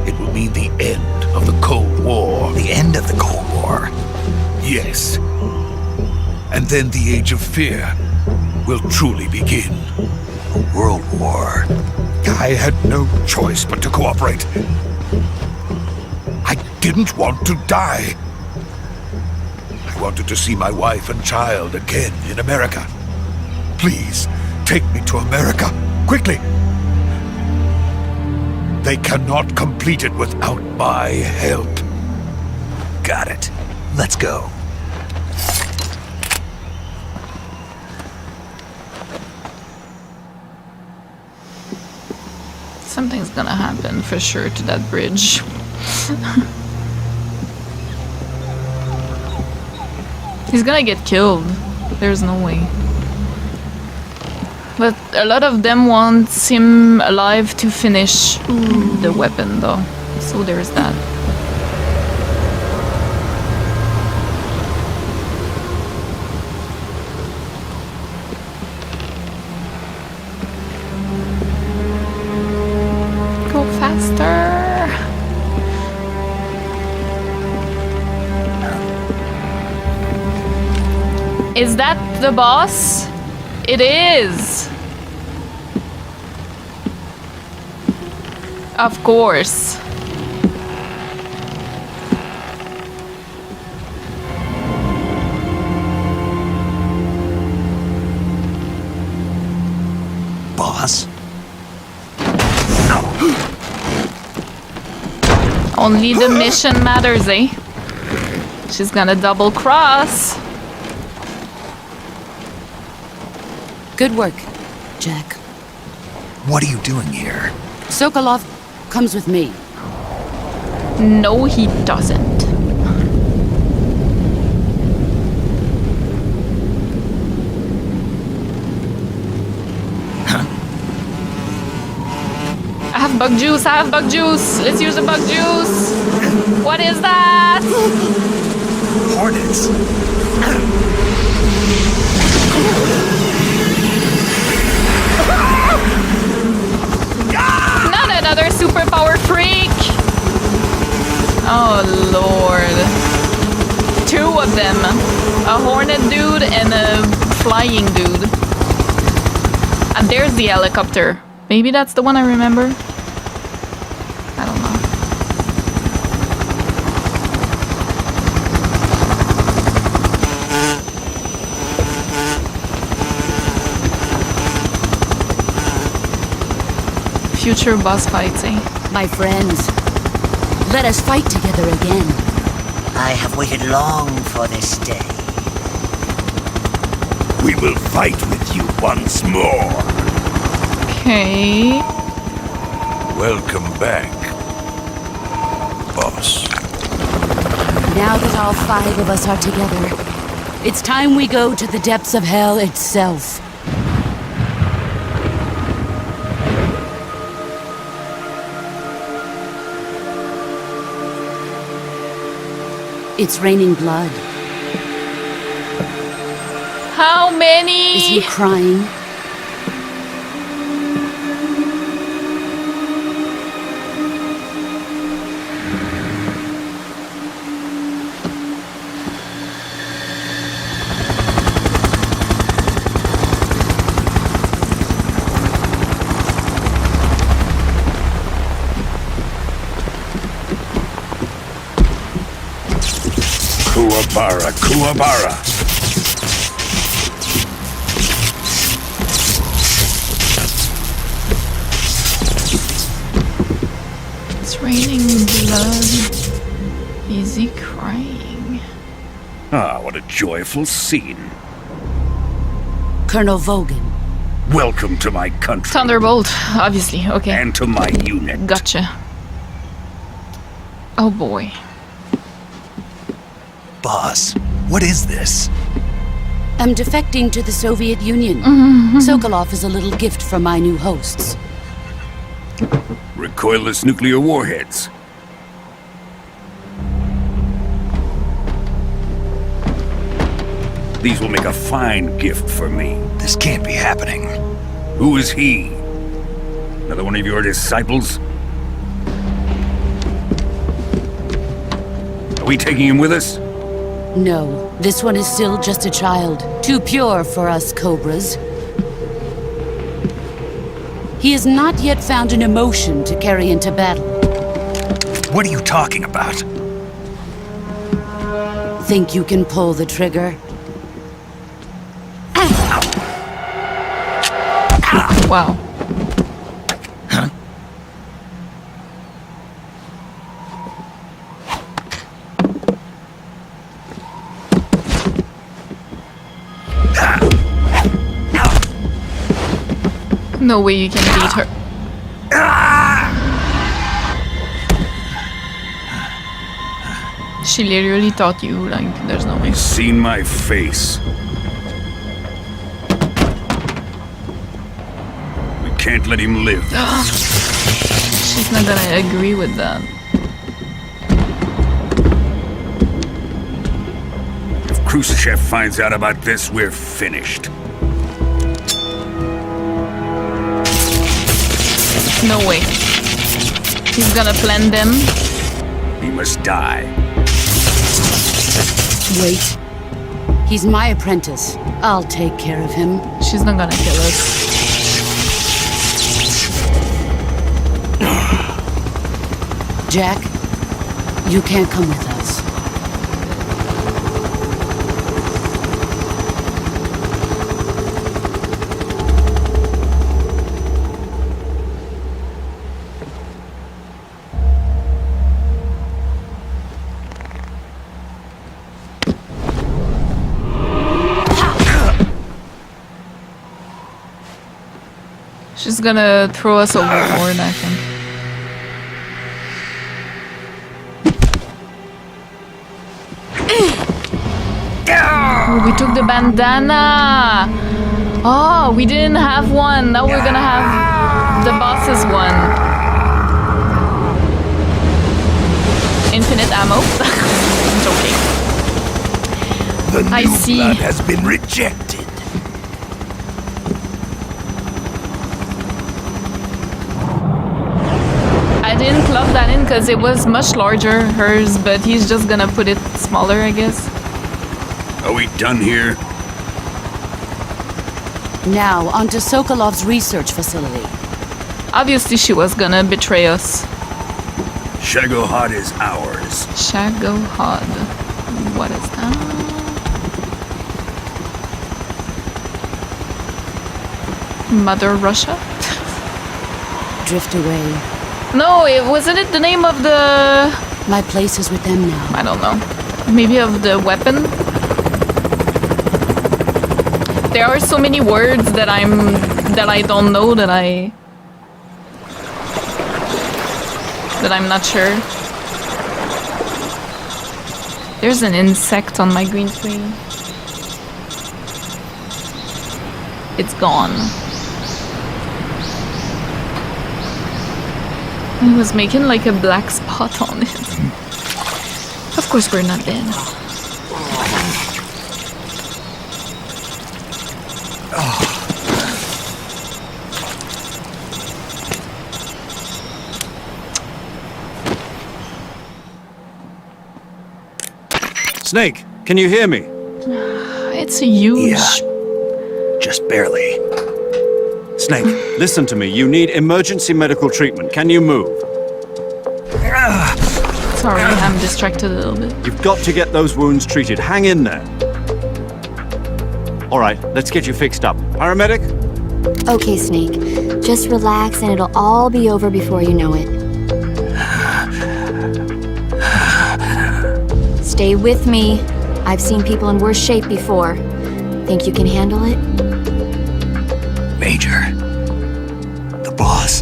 it will mean the end of the Cold War. The end of the Cold War. Yes. And then the Age of Fear will truly begin. A world war. I had no choice but to cooperate. I didn't want to die. I wanted to see my wife and child again in America. Please, take me to America, quickly. They cannot complete it without my help. Got it. Let's go. Something's gonna happen for sure to that bridge. He's gonna get killed. There's no way. But a lot of them want him alive to finish the weapon though. So there's that. Go faster. Is that the boss? It is. Of course. Boss? Only the mission matters, eh? She's gonna double cross. Good work, Jack. What are you doing here? Sokolov comes with me. No, he doesn't. I have bug juice, I have bug juice. Let's use the bug juice. What is that? Hornets. Not another superpower freak. Oh lord. Two of them. A hornet dude and a flying dude. And there's the helicopter. Maybe that's the one I remember. I don't know. Future boss fights, eh? My friends, let us fight together again. I have waited long for this day. We will fight with you once more. Okay. Welcome back, boss. Now that all 5 of us are together, it's time we go to the depths of hell itself. It's raining blood. How many? Is he crying? Bara Kuwabara. It's raining blood. Is he crying? Ah, what a joyful scene. Colonel Vogan. Welcome to my country. Thunderbolt, obviously. Okay. And to my unit. Gotcha. Oh boy. Boss, what is this? I'm defecting to the Soviet Union. Sokolov is a little gift from my new hosts. Recoilless nuclear warheads. These will make a fine gift for me. This can't be happening. Who is he? Another one of your disciples? Are we taking him with us? No, this one is still just a child. Too pure for us Cobras. He has not yet found an emotion to carry into battle. What are you talking about? Think you can pull the trigger? Wow. No way you can beat her. She literally taught you, like, there's no way. He's seen my face. We can't let him live. She's not gonna agree with that. If Khrushchev finds out about this, we're finished. No way. He's gonna plan them. He must die. Wait. He's my apprentice. I'll take care of him. She's not gonna kill us. Jack, you can't come with us. She's gonna throw us overboard, I think. Oh, we took the bandana! Oh, we didn't have one. Now we're gonna have the boss's one. Infinite ammo? I'm joking. The I new see. blood has been rejected. I didn't plug that in because it was much larger, hers, but he's just gonna put it smaller, I guess. Are we done here? Now, onto Sokolov's research facility. Obviously, she was gonna betray us. Shagohod is ours. Shagohod. What is that? Mother Russia? Drift away. No, wasn't it the name of the... My place is with them now. I don't know. Maybe of the weapon? There are so many words that I don't know that I'm not sure. There's an insect on my green screen. It's gone. It was making like a black spot on it. Of course we're not dead. Snake, can you hear me? It's huge. Yeah. Just barely. Snake, listen to me. You need emergency medical treatment. Can you move? It's Sorry, I'm distracted a little bit. You've got to get those wounds treated. Hang in there. All right, let's get you fixed up. Paramedic? Okay, Snake. Just relax and it'll all be over before you know it. Stay with me. I've seen people in worse shape before. Think you can handle it? Major. The boss.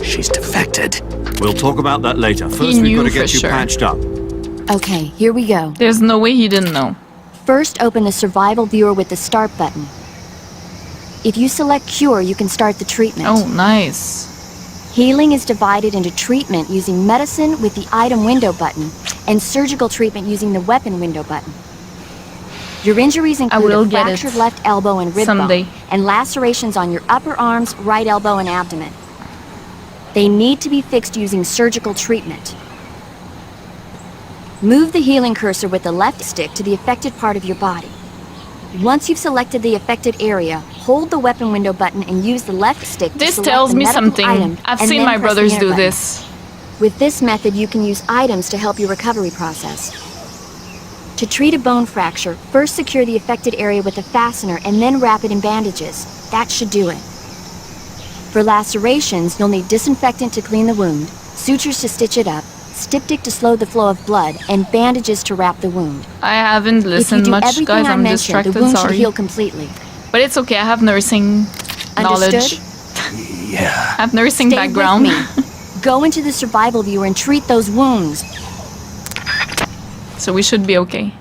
She's defected. We'll talk about that later. First, we've knew got to for get you sure. patched up. Okay, here we go. There's no way he didn't know. First, open the survival viewer with the start button. If you select cure, you can start the treatment. Oh, nice. Healing is divided into treatment using medicine with the item window button and surgical treatment using the weapon window button. Your injuries include will a get fractured it left elbow and rib someday. bone and lacerations on your upper arms, right elbow, and abdomen. They need to be fixed using surgical treatment. Move the healing cursor with the left stick to the affected part of your body. Once you've selected the affected area, hold the weapon window button and use the left stick to This select tells the me medical something. item, I've and seen then my press the brothers enter do button. this. With this method, you can use items to help your recovery process. To treat a bone fracture, first secure the affected area with a fastener and then wrap it in bandages. That should do it. For lacerations, you'll need disinfectant to clean the wound, sutures to stitch it up, styptic to slow the flow of blood, and bandages to wrap the wound. I haven't If you listened do much, everything guys. I I'm mentioned, distracted, the wound should sorry. heal completely. But it's okay, I have nursing knowledge. Understood? Yeah. I have nursing Stay background. with me. Go into the survival viewer and treat those wounds. So we should be okay.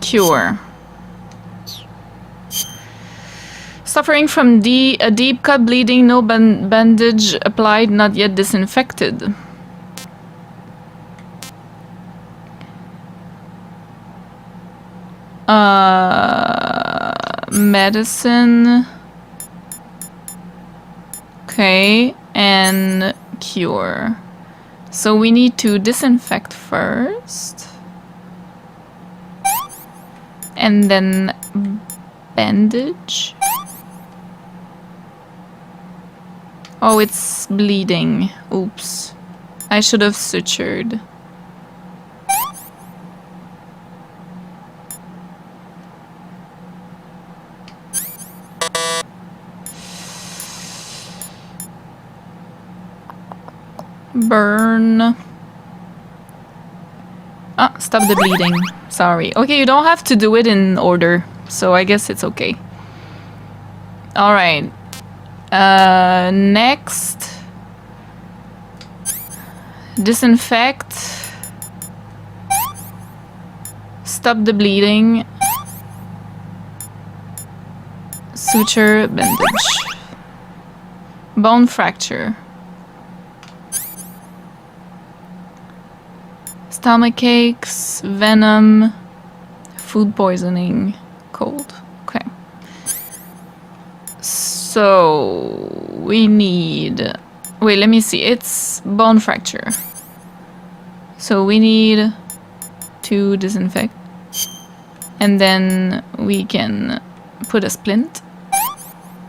Cure. Suffering from a deep cut, bleeding, no bandage applied, not yet disinfected. Medicine. Okay, and cure. So we need to disinfect first. And then bandage. Oh, it's bleeding. Oops. I should have sutured. Burn. Ah, stop the bleeding. Sorry. Okay, you don't have to do it in order, so I guess it's okay. Alright. Next. Disinfect. Stop the bleeding. Suture, bandage. Bone fracture. Stomach aches, venom, food poisoning, cold. Okay. So we need... Wait, let me see. It's bone fracture. So we need to disinfect. And then we can put a splint.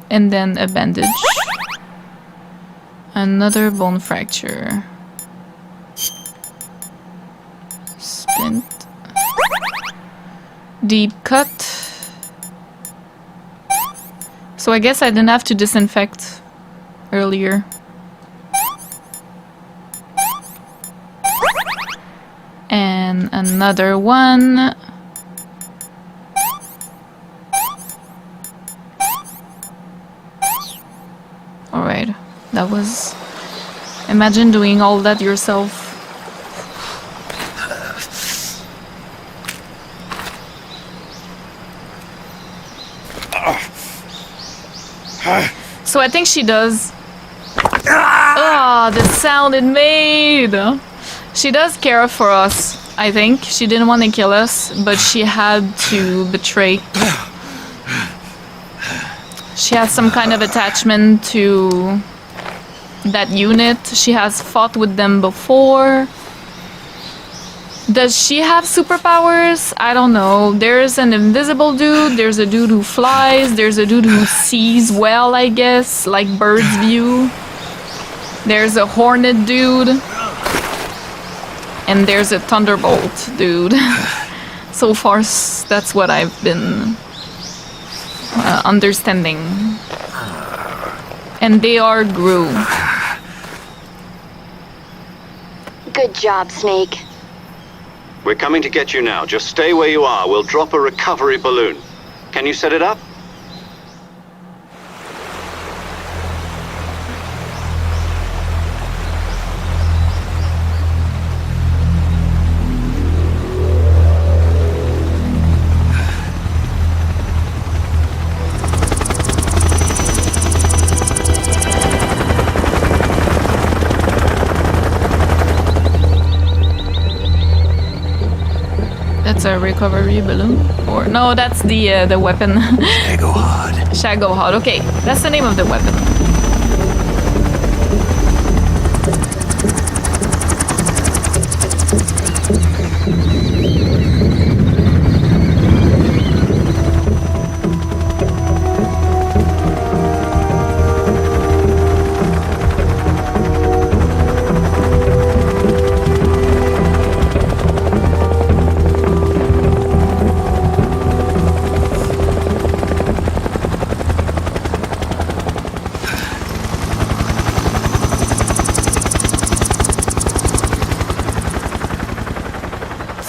And then a bandage. Another bone fracture. Splint. Deep cut. So I guess I didn't have to disinfect earlier. And another one. Alright, that was... Imagine doing all that yourself. So I think she does... Ah, the sound it made! She does care for us, I think. She didn't want to kill us, but she had to betray. She has some kind of attachment to that unit. She has fought with them before. Does she have superpowers? I don't know. There's an invisible dude, there's a dude who flies, there's a dude who sees well, I guess, like bird's view. There's a Hornet dude. And there's a Thunderbolt dude. So far, that's what I've been understanding. And they are Gru. Good job, Snake. We're coming to get you now. Just stay where you are. We'll drop a recovery balloon. Can you set it up? That's a recovery balloon, or no? That's the weapon. Shagohod. Shagohod. Okay, that's the name of the weapon.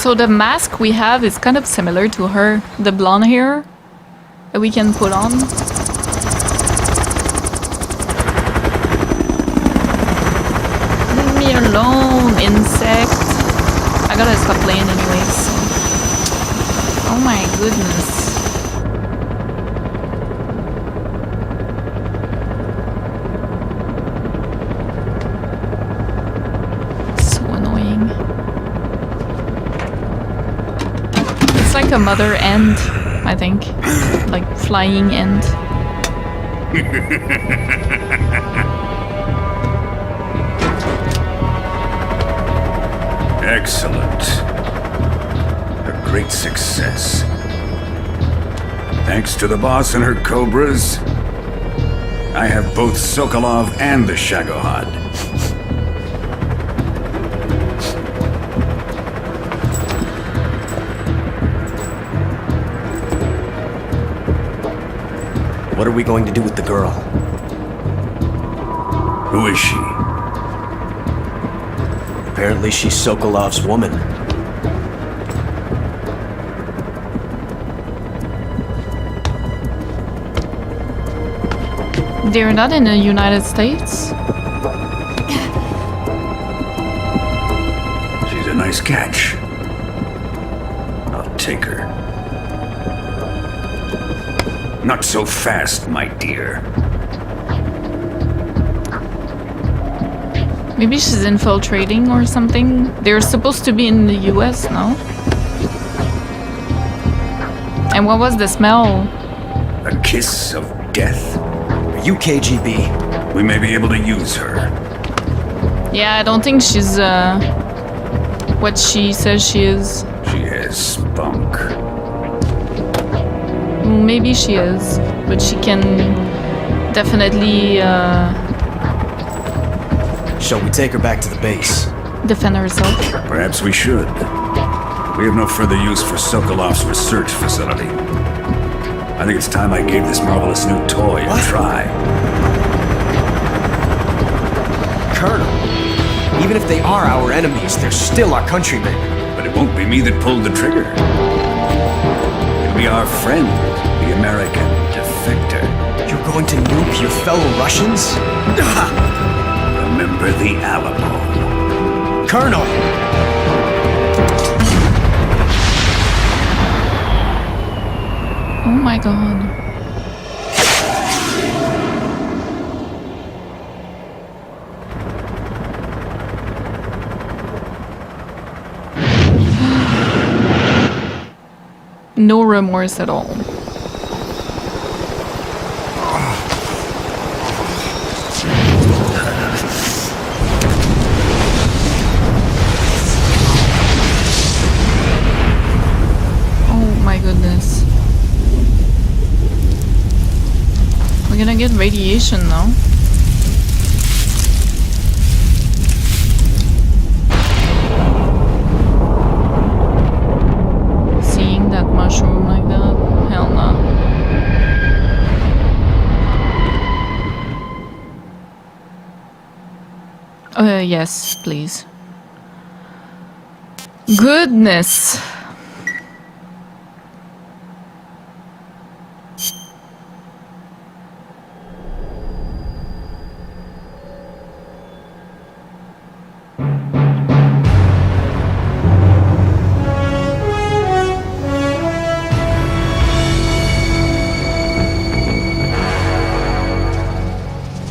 So the mask we have is kind of similar to her, the blonde hair that we can put on. Leave me alone, insect. I gotta stop playing anyways. Oh my goodness. Like a mother end, I think. Like flying end. Excellent. A great success. Thanks to the boss and her cobras, I have both Sokolov and the Shagohod. What are we going to do with the girl? Who is she? Apparently she's Sokolov's woman. They're not in the United States? She's a nice catch. I'll take her. Not so fast, my dear. Maybe she's infiltrating or something. They're supposed to be in the US, no? And what was the smell? A kiss of death? Are you KGB? We may be able to use her. Yeah, I don't think she's what she says she is. She has spunk. Maybe she is, but she can definitely Shall we take her back to the base? defend herself. Perhaps we should. We have no further use for Sokolov's research facility. I think it's time I gave this marvelous new toy a try. Colonel, even if they are our enemies, they're still our countrymen. But it won't be me that pulled the trigger. It'll be our friend, the American defector. You're going to nuke your fellow Russians? Remember the Alamo. Colonel! Oh my god. No remorse at all. Oh my goodness. We're gonna get radiation now. Yes, please. Goodness.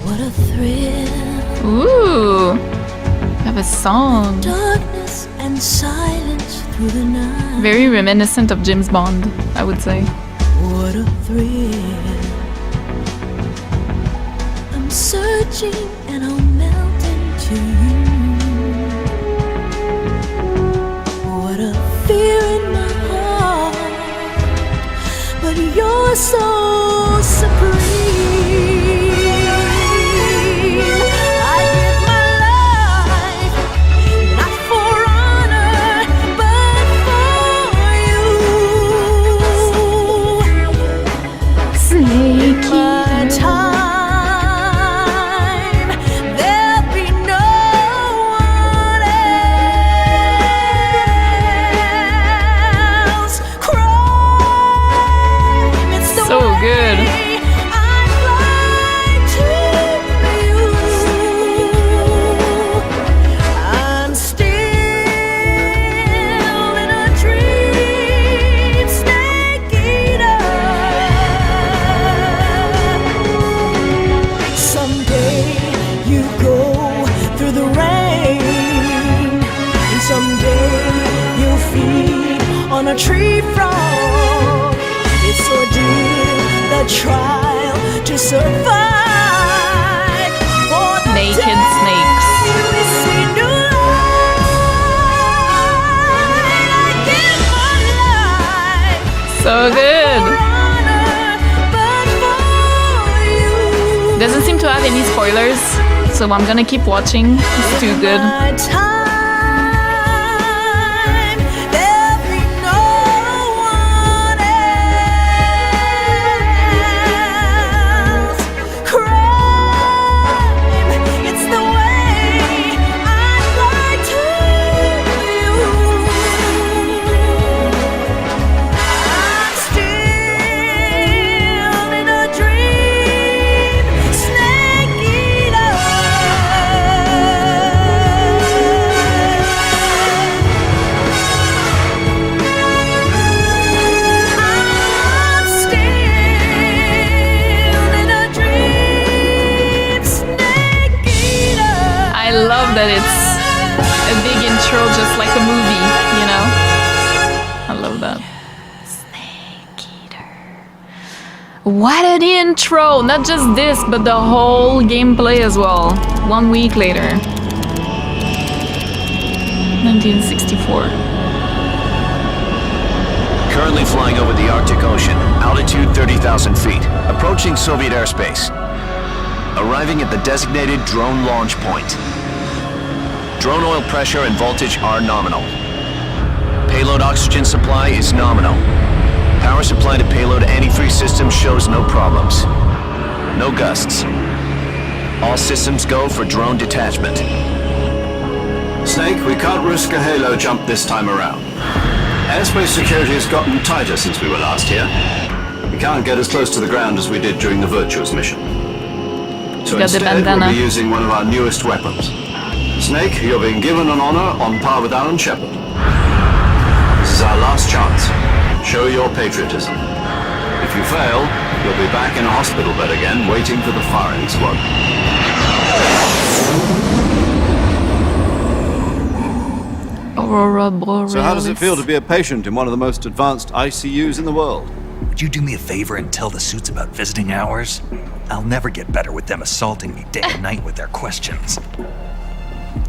What a thrill. Ooh. Have a song. Darkness and silence through the night. Very reminiscent of James Bond, I would say. What a thrill. I'm searching and I'll melt into you. What a fear in my heart. But you're so supreme. On a tree frog, it's ordeal, the trial to survive. For the Naked snakes. we see new light. I give my life So good. but for you. Doesn't seem to have any spoilers, so I'm gonna keep watching. It's too good. My time, there'll be no one else. Crime, it's the way I'd like to you. I'm still in a dream, snake eater. I'm still in a dream, snake eater. I love that it's a big intro, just like a movie, you know? I love that. Snake Eater. What an intro! Not just this, but the whole gameplay as well. 1 week later. 1964. Currently flying over the Arctic Ocean, altitude 30,000 feet, approaching Soviet airspace. Arriving at the designated drone launch point. Drone oil pressure and voltage are nominal. Payload oxygen supply is nominal. Power supply to payload any three systems shows no problems. No gusts. All systems go for drone detachment. Snake, we can't risk a halo jump this time around. Airspace security has gotten tighter since we were last here. We can't get as close to the ground as we did during the Virtuous mission. So got the instead, bandana. we'll be using one of our newest weapons. Snake, you're being given an honor on par with Alan Shepard. This is our last chance. Show your patriotism. If you fail, you'll be back in a hospital bed again, waiting for the firing squad. Aurora Borealis. So how does it feel to be a patient in one of the most advanced ICUs in the world? Would you do me a favor and tell the suits about visiting hours? I'll never get better with them assaulting me day and night with their questions.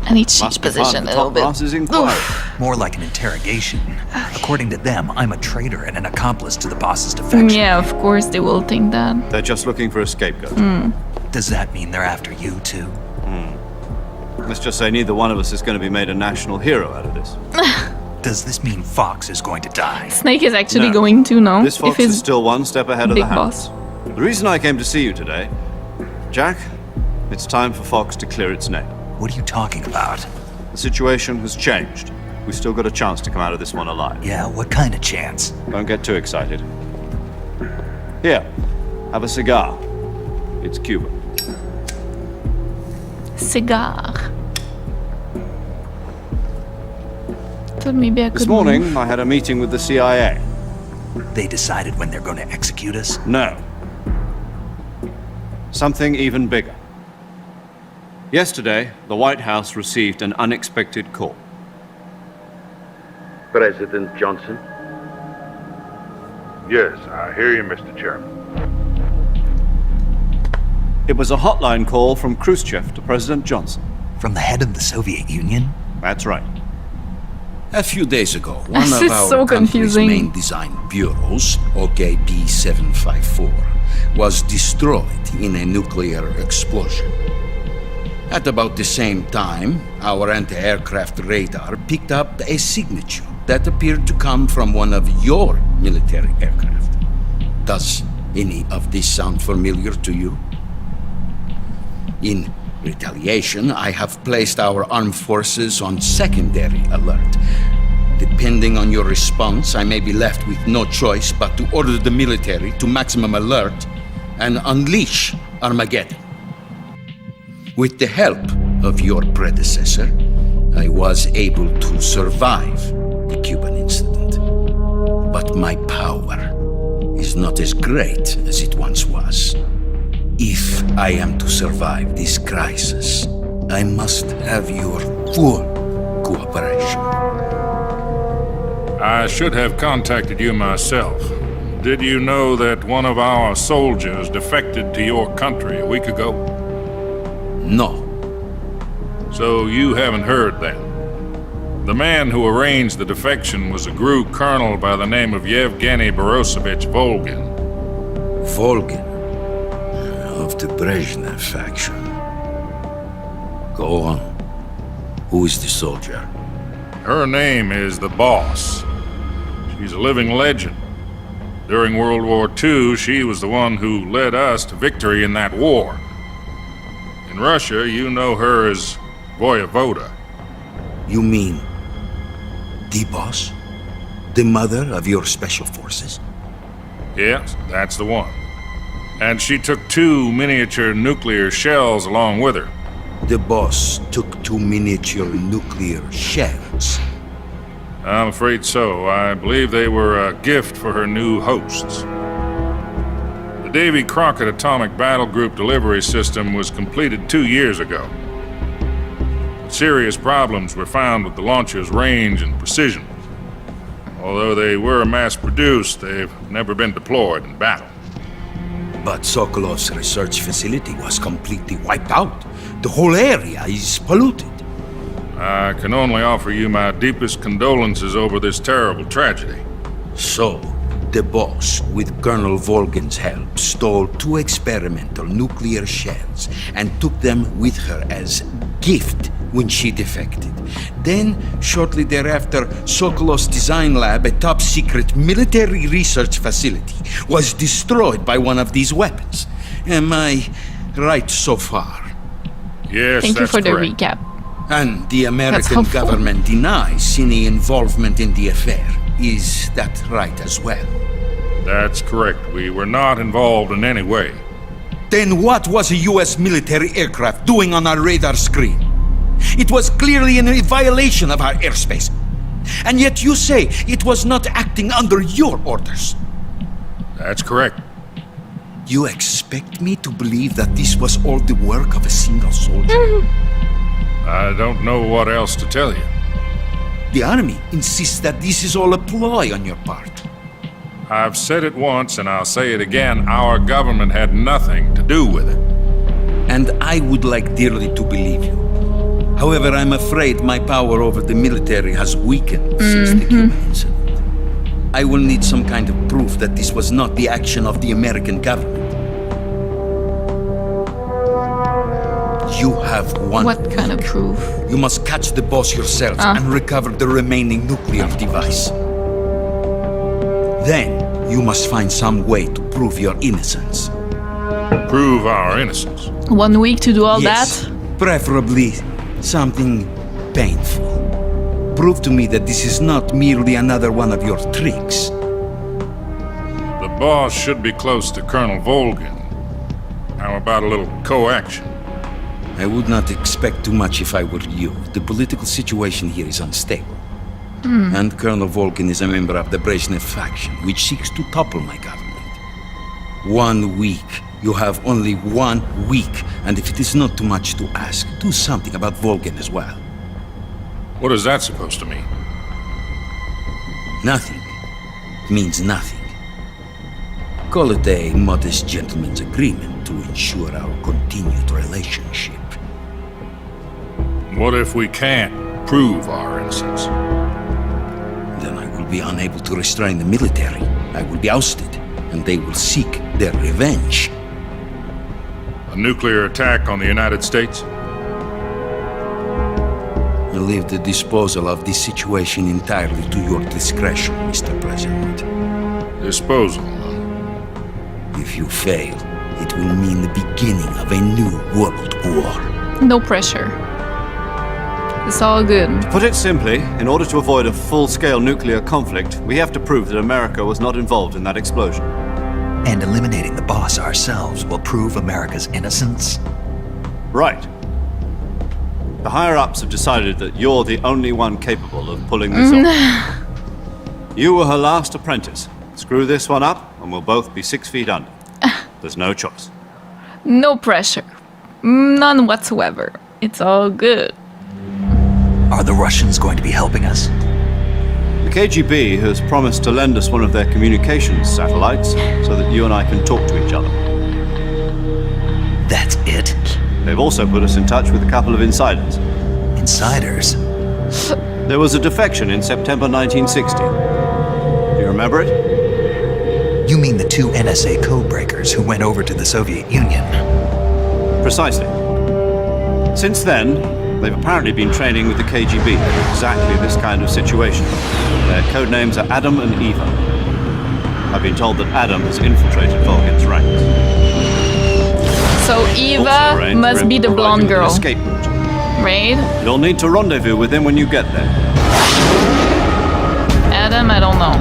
I need change Must be part of position the a little top bit. brass's inquiry. More like an interrogation. According to them, I'm a traitor and an accomplice to the boss's defection. Yeah, of course they will think that. They're just looking for a scapegoat. Does that mean they're after you too? Let's just say neither one of us is going to be made a national hero out of this. Does this mean Fox is going to die? Snake is actually No. going to know This Fox if is he's still one step ahead of big the hounds. boss. The reason I came to see you today, Jack, it's time for Fox to clear its name. What are you talking about? The situation has changed. We've still got a chance to come out of this one alive. Yeah, what kind of chance? Don't get too excited. Here, have a cigar. It's Cuban. Cigar. Thought maybe I could This morning, I had a meeting with the CIA. They decided when they're going to execute us? No. Something even bigger. Yesterday, the White House received an unexpected call. President Johnson? Yes, I hear you, Mr. Chairman. It was a hotline call from Khrushchev to President Johnson. From the head of the Soviet Union? That's right. A few days ago, one This of is our so country's confusing. main design bureaus, OKB 754, was destroyed in a nuclear explosion. At about the same time, our anti-aircraft radar picked up a signature that appeared to come from one of your military aircraft. Does any of this sound familiar to you? In retaliation, I have placed our armed forces on secondary alert. Depending on your response, I may be left with no choice but to order the military to maximum alert and unleash Armageddon. With the help of your predecessor, I was able to survive the Cuban incident. But my power is not as great as it once was. If I am to survive this crisis, I must have your full cooperation. I should have contacted you myself. Did you know that one of our soldiers defected to your country a week ago? No. So you haven't heard then? The man who arranged the defection was a GRU colonel by the name of Yevgeny Borosovich Volgin. Volgin? Of the Brezhnev faction. Go on. Who is the soldier? Her name is the Boss. She's a living legend. During World War II, she was the one who led us to victory in that war. In Russia, you know her as Voyevoda. You mean the Boss? The mother of your special forces? Yes, that's the one. And she took 2 miniature nuclear shells along with her. The Boss took 2 miniature nuclear shells? I'm afraid so. I believe they were a gift for her new hosts. The Davy Crockett Atomic Battle Group delivery system was completed 2 years ago. Serious problems were found with the launcher's range and precision. Although they were mass-produced, they've never been deployed in battle. But Sokolov's research facility was completely wiped out. The whole area is polluted. I can only offer you my deepest condolences over this terrible tragedy. So, the Boss, with Colonel Volgin's help, stole 2 experimental nuclear shells and took them with her as gift when she defected. Then, shortly thereafter, Sokolov's design lab, a top-secret military research facility, was destroyed by one of these weapons. Am I right so far? Yes, Thank you for the correct. recap. And the American helpful. government denies any involvement in the affair. Is that right as well? That's correct. We were not involved in any way. Then what was a U.S. military aircraft doing on our radar screen? It was clearly in a violation of our airspace. And yet you say it was not acting under your orders. That's correct. You expect me to believe that this was all the work of a single soldier? I don't know what else to tell you. The Army insists that this is all a ploy on your part. I've said it once and I'll say it again. Our government had nothing to do with it. And I would like dearly to believe you. However, I'm afraid my power over the military has weakened since the Cuban incident. I will need some kind of proof that this was not the action of the American government. You have one. What kind of proof? You must catch the Boss yourself and recover the remaining nuclear device. Then, you must find some way to prove your innocence. Prove our innocence? 1 week to do all Yes, that? preferably Something painful. Prove to me that this is not merely another one of your tricks. The boss should be close to Colonel Volgin. How about a little co-action? I would not expect too much if I were you. The political situation here is unstable. And Colonel Volgin is a member of the Brezhnev faction, which seeks to topple my government. 1 week. You have only 1 week. And if it is not too much to ask, do something about Volgin as well. What is that supposed to mean? Nothing. It means nothing. Call it a modest gentleman's agreement to ensure our continued relationship. What if we can't prove our innocence? Then I will be unable to restrain the military. I will be ousted, and they will seek their revenge. A nuclear attack on the United States? I leave the disposal of this situation entirely to your discretion, Mr. President. Disposal, huh? If you fail, it will mean the beginning of a new world war. No pressure. It's all good. To put it simply, in order to avoid a full-scale nuclear conflict, we have to prove that America was not involved in that explosion. And eliminating the boss ourselves will prove America's innocence? Right. The higher-ups have decided that you're the only one capable of pulling this off. You were her last apprentice. Screw this one up, and we'll both be 6 feet under. There's no choice. No pressure. None whatsoever. It's all good. Are the Russians going to be helping us? The KGB has promised to lend us one of their communications satellites so that you and I can talk to each other. That's it? They've also put us in touch with a couple of insiders. Insiders? There was a defection in September 1960. Do you remember it? You mean the 2 NSA codebreakers who went over to the Soviet Union? Precisely. Since then, they've apparently been training with the KGB for exactly this kind of situation. Their codenames are Adam and Eva. I've been told that Adam has infiltrated Volgin's ranks. So Eva must be the blonde girl. Escape route. Right? You'll need to rendezvous with him when you get there. Adam, I don't know.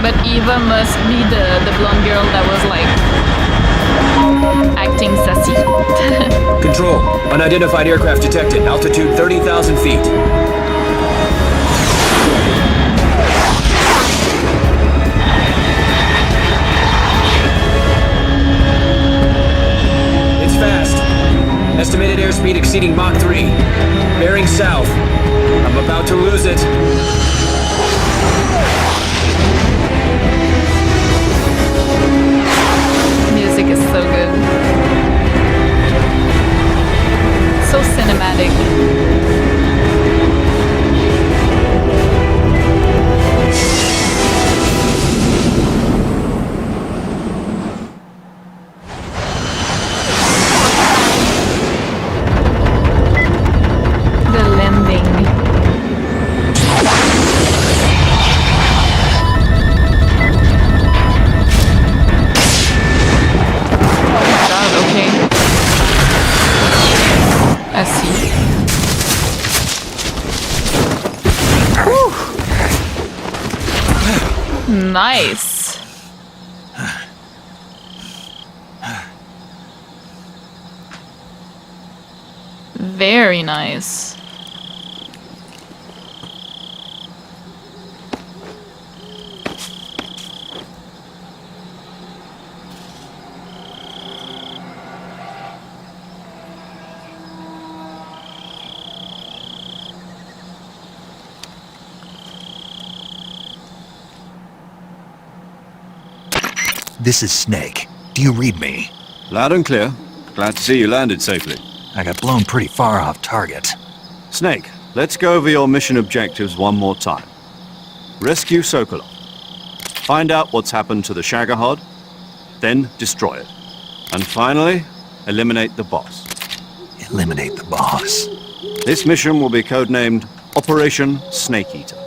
But Eva must be the blonde girl that was like acting sassy. Control. Unidentified aircraft detected. Altitude 30,000 feet. It's fast. Estimated airspeed exceeding Mach 3. Bearing south. I'm about to lose it. Music is so good. So cinematic. The landing. I see. Whew. Nice. Very nice. This is Snake. Do you read me? Loud and clear. Glad to see you landed safely. I got blown pretty far off target. Snake, let's go over your mission objectives one more time. Rescue Sokolov. Find out what's happened to the Shagohod, then destroy it. And finally, eliminate the boss. Eliminate the boss. This mission will be codenamed Operation Snake Eater.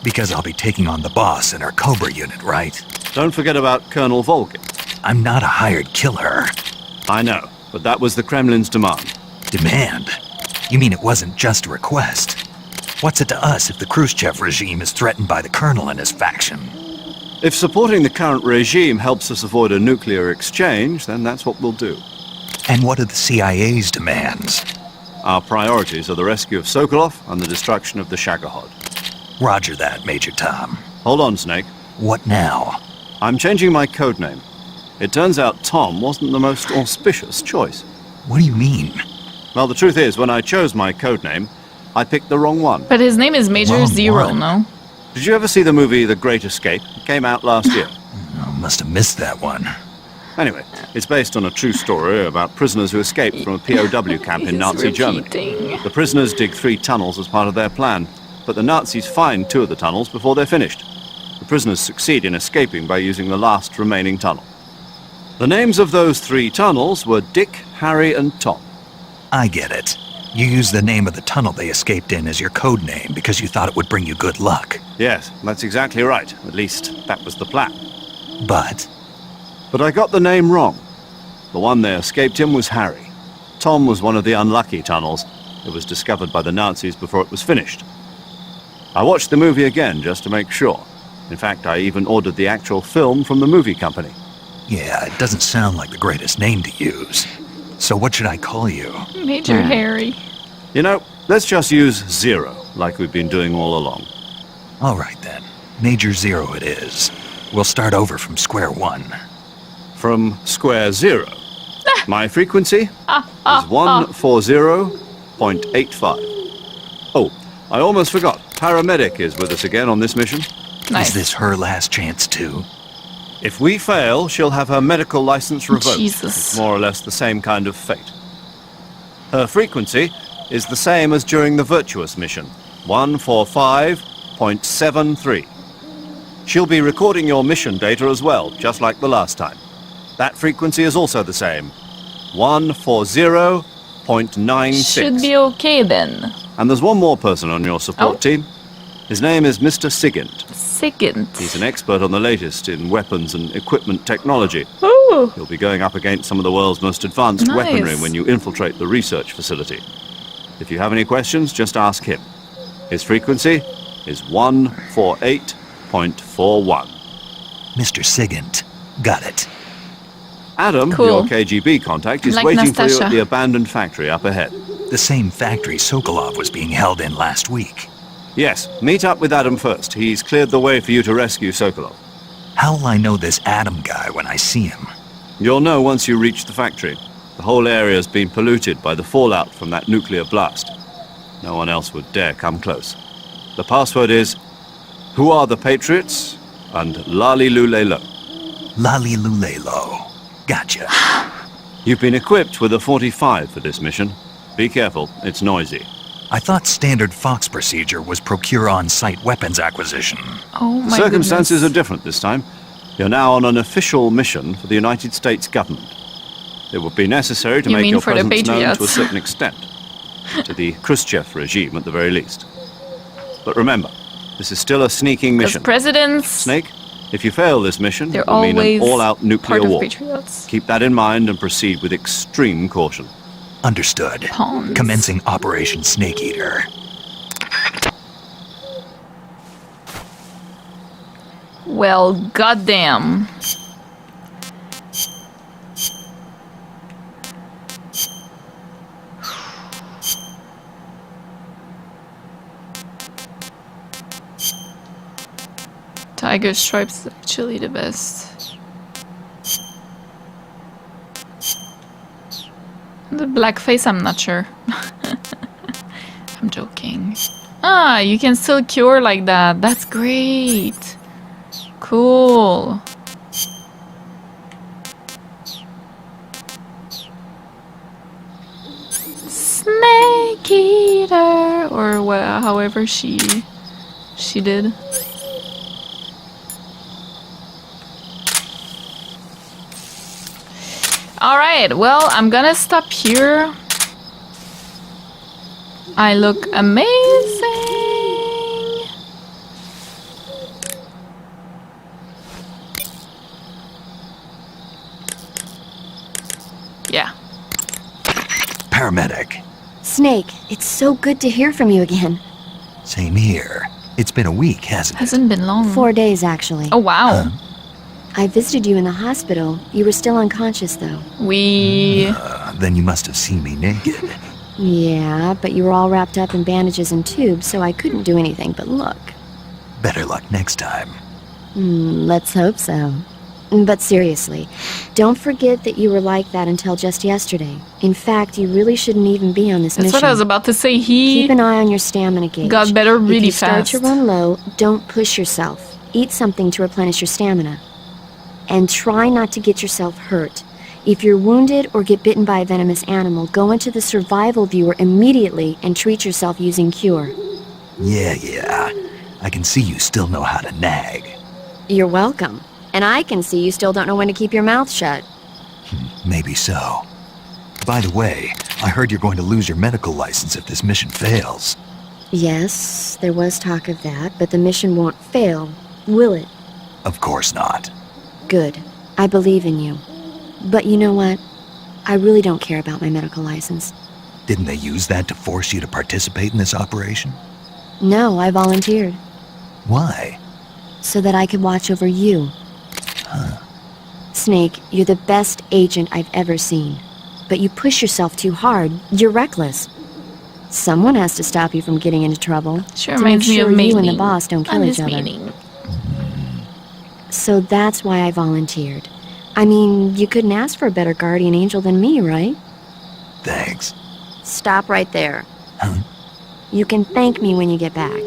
Because I'll be taking on the boss in our Cobra unit, right? Don't forget about Colonel Volgin. I'm not a hired killer. I know, but that was the Kremlin's demand. Demand? You mean it wasn't just a request? What's it to us if the Khrushchev regime is threatened by the Colonel and his faction? If supporting the current regime helps us avoid a nuclear exchange, then that's what we'll do. And what are the CIA's demands? Our priorities are the rescue of Sokolov and the destruction of the Shagohod. Roger that, Major Tom. Hold on, Snake. What now? I'm changing my codename. It turns out Tom wasn't the most auspicious choice. What do you mean? Well, the truth is, when I chose my codename, I picked the wrong one. But his name is Major Zero, no? Did you ever see the movie The Great Escape? It came out last year. I must have missed that one. Anyway, it's based on a true story about prisoners who escaped from a POW camp in Nazi Germany. The prisoners dig 3 tunnels as part of their plan, but the Nazis find 2 of the tunnels before they're finished. The prisoners succeed in escaping by using the last remaining tunnel. The names of those 3 tunnels were Dick, Harry, and Tom. I get it. You used the name of the tunnel they escaped in as your code name because you thought it would bring you good luck. Yes, that's exactly right. At least, that was the plan. But I got the name wrong. The one they escaped in was Harry. Tom was one of the unlucky tunnels. It was discovered by the Nazis before it was finished. I watched the movie again just to make sure. In fact, I even ordered the actual film from the movie company. yeah, it doesn't sound like the greatest name to use. So what should I call you? Major Harry. You know, let's just use Zero, like we've been doing all along. All right then. Major Zero it is. We'll start over from square one. From square zero. My frequency is 140.85. Oh, I almost forgot. Paramedic is with us again on this mission. Nice. Is this her last chance too? If we fail, she'll have her medical license revoked. Jesus. It's more or less the same kind of fate. Her frequency is the same as during the Virtuous mission, 145.73. She'll be recording your mission data as well, just like the last time. That frequency is also the same, 140.96. Should be okay then. And there's one more person on your support team. His name is Mr. Sigint. Sigint. He's an expert on the latest in weapons and equipment technology. Ooh. He'll be going up against some of the world's most advanced Nice. weaponry when you infiltrate the research facility. If you have any questions, just ask him. His frequency is 148.41. Mr. Sigint. Got it. Adam, Cool. your KGB contact, is Like waiting for you Nastasha. at the abandoned factory up ahead. The same factory Sokolov was being held in last week. Yes, meet up with Adam first. He's cleared the way for you to rescue Sokolov. How'll I know this Adam guy when I see him? You'll know once you reach the factory. The whole area's been polluted by the fallout from that nuclear blast. No one else would dare come close. The password is, "Who are the Patriots?" and Lali Lulelo. Lali Lulelo. Gotcha. You've been equipped with a 45 for this mission. Be careful, it's noisy. I thought standard Fox procedure was procure on-site weapons acquisition. Oh my Circumstances goodness. are different this time. You're now on an official mission for the United States government. It would be necessary to You make mean your for the presence known to a Patriots? certain extent. To the Khrushchev regime at the very least. But remember, this is still a sneaking Because mission. presidents, Snake, if you fail this mission, they're it will mean always an all-out nuclear part of war. patriots. Keep that in mind and proceed with extreme caution. Understood. Pawns. Commencing Operation Snake Eater. Well, goddamn. Tiger Stripes is actually the best. The blackface, I'm not sure. I'm joking. Ah, you can still cure like that. That's great. Cool. Snake Eater, or however she did. All right, well, I'm gonna stop here. I look amazing. paramedic. Snake, it's so good to hear from you again. Same here. It's been a week, hasn't it? Hasn't been long. 4 days, actually. Oh, wow. I visited you in the hospital. You were still unconscious, though. Then you must have seen me naked. Yeah, but you were all wrapped up in bandages and tubes, so I couldn't do anything but look. Better luck next time. Let's hope so. But seriously, don't forget that you were like that until just yesterday. In fact, you really shouldn't even be on this mission. That's what I was about to say. Keep an eye on your stamina gauge. got better really If you fast. start to run low, don't push yourself. Eat something to replenish your stamina. And try not to get yourself hurt. If you're wounded or get bitten by a venomous animal, go into the survival viewer immediately and treat yourself using Cure. Yeah. I can see you still know how to nag. You're welcome. And I can see you still don't know when to keep your mouth shut. Maybe so. By the way, I heard you're going to lose your medical license if this mission fails. Yes, there was talk of that, but the mission won't fail, will it? Of course not. Good. I believe in you. But you know what? I really don't care about my medical license. Didn't they use that to force you to participate in this operation? No, I volunteered. Why? So that I could watch over you. Snake, you're the best agent I've ever seen. But you push yourself too hard. You're reckless. Someone has to stop you from getting into trouble. Sure, to make reminds me sure of you and the mailing. boss don't kill each other. So that's why I volunteered. I mean, you couldn't ask for a better guardian angel than me, right? Thanks. Stop right there. You can thank me when you get back.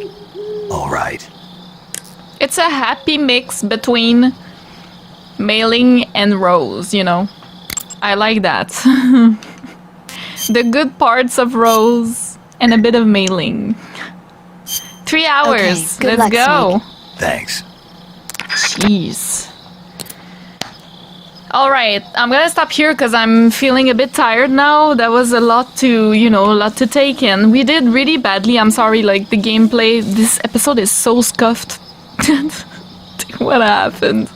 All right. It's a happy mix between mailing and Rose, you know. I like that. The good parts of Rose and a bit of mailing. 3 hours. Okay, good Let's luck, go. Snake. Thanks. Jeez. Alright, I'm gonna stop here because I'm feeling a bit tired now. That was a lot to, a lot to take in. We did really badly. I'm sorry, like, the gameplay. This episode is so scuffed. What happened?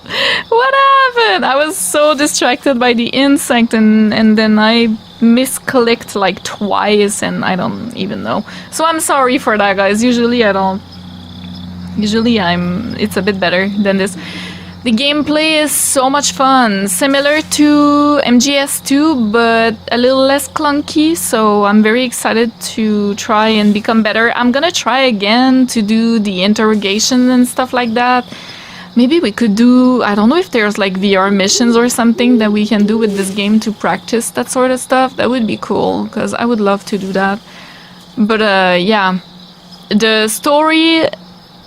What happened? I was so distracted by the insect and then I misclicked like twice and I don't even know. So I'm sorry for that, guys. Usually it's a bit better than this. The gameplay is so much fun, similar to MGS2, but a little less clunky, so I'm very excited to try and become better. I'm gonna try again to do the interrogation and stuff like that. Maybe we could do, I don't know if there's like VR missions or something that we can do with this game to practice that sort of stuff. That would be cool, because I would love to do that. But yeah, the story,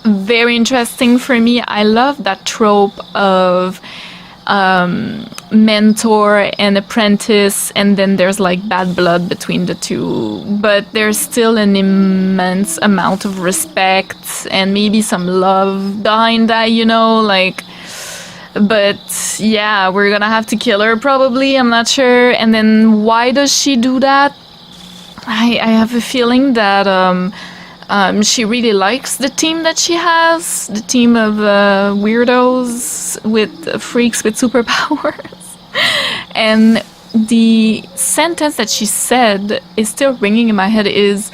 very interesting for me. I love that trope of mentor and apprentice, and then there's like bad blood between the two, but there's still an immense amount of respect and maybe some love behind that, but yeah, we're gonna have to kill her probably, I'm not sure. And then why does she do that? I have a feeling that she really likes the team that she has, the team of weirdos with freaks with superpowers. And the sentence that she said is still ringing in my head is,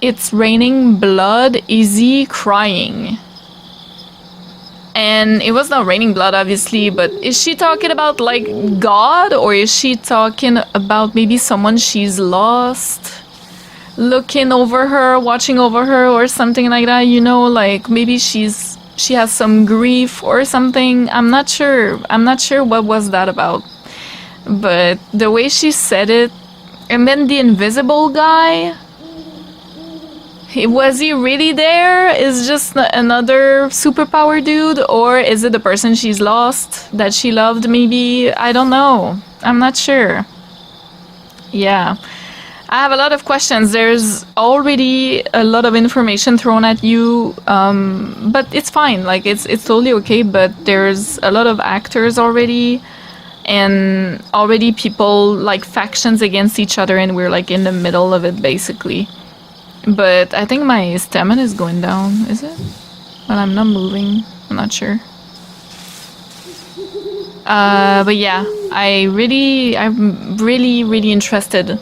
"It's raining blood, easy crying." And it was not raining blood, obviously, but is she talking about like God, or is she talking about maybe someone she's lost? Looking over her, watching over her, or something like that, like maybe she has some grief or something. I'm not sure what was that about, but the way she said it. And then the invisible guy, was he really there? Is just another superpower dude, or is it the person she's lost that she loved? Maybe, I don't know, I'm not sure. Yeah, I have a lot of questions. There's already a lot of information thrown at you, but it's fine. Like, it's totally okay, but there's a lot of actors already, and already people, like, factions against each other, and we're, like, in the middle of it, basically. But I think my stamina is going down, is it? But I'm not moving. I'm not sure. But yeah, I'm really interested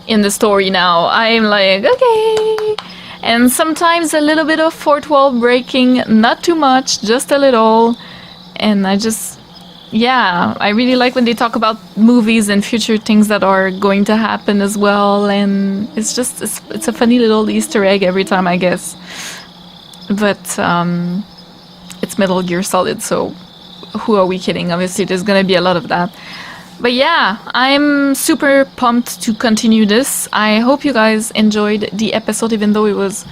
in the story now. I'm like, okay. And sometimes a little bit of fourth wall breaking, not too much, just a little. And I just, yeah, I really like when they talk about movies and future things that are going to happen as well. And it's just, it's a funny little Easter egg every time, I guess. But it's Metal Gear Solid, so who are we kidding? Obviously, there's gonna be a lot of that. But yeah, I'm super pumped to continue this. I hope you guys enjoyed the episode, even though it was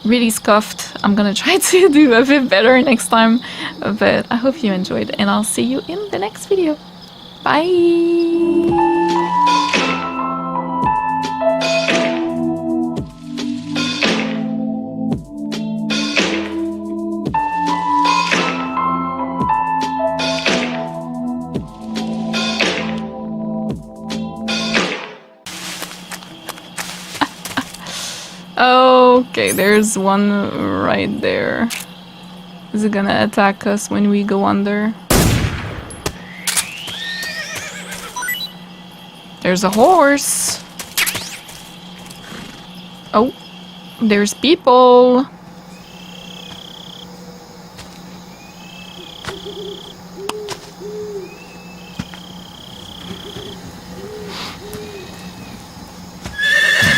really scuffed. I'm gonna try to do a bit better next time. But I hope you enjoyed, and I'll see you in the next video. Bye! Okay, there's one right there. Is it gonna attack us when we go under? There's a horse. Oh, there's people.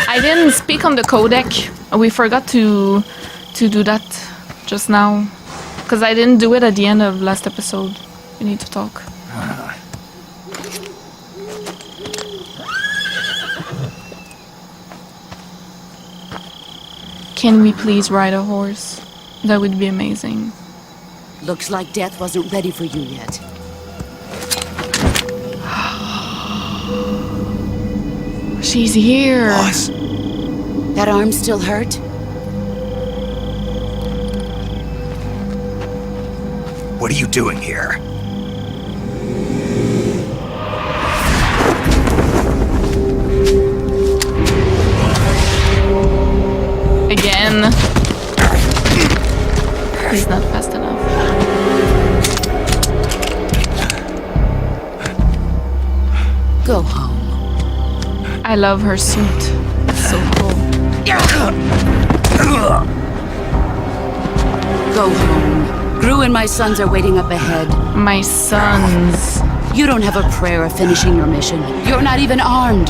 I didn't speak on the codec. We forgot to do that just now. Because I didn't do it at the end of last episode. We need to talk. Can we please ride a horse? That would be amazing. Looks like death wasn't ready for you yet. She's here. Boss. That arm still hurt? What are you doing here? Again. He's not fast enough. Go home. I love her suit. It's so cool. Go home. Gru and my sons are waiting up ahead. My sons. You don't have a prayer of finishing your mission. You're not even armed.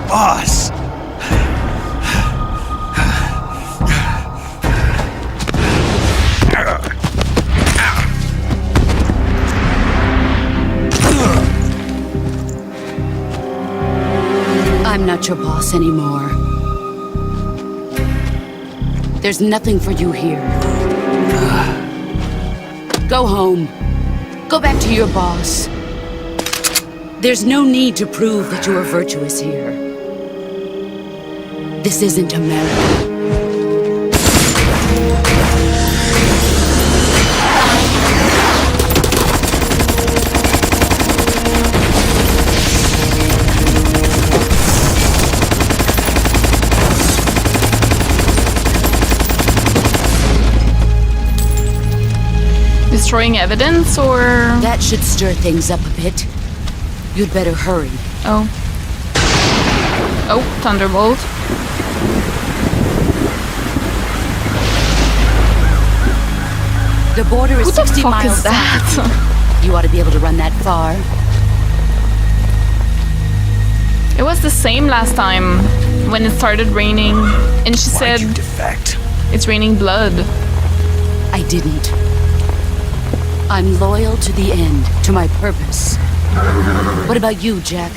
Boss! I'm not your boss anymore. There's nothing for you here. Go home. Go back to your boss. There's no need to prove that you are virtuous here. This isn't America. Destroying evidence, or...? That should stir things up a bit. You'd better hurry. Oh. Oh, Thunderbolt. The border is 60 miles. Who the fuck is that? You ought to be able to run that far. It was the same last time when it started raining, and she said, Why'd you defect? It's raining blood. I didn't. I'm loyal to the end, to my purpose. What about you, Jack?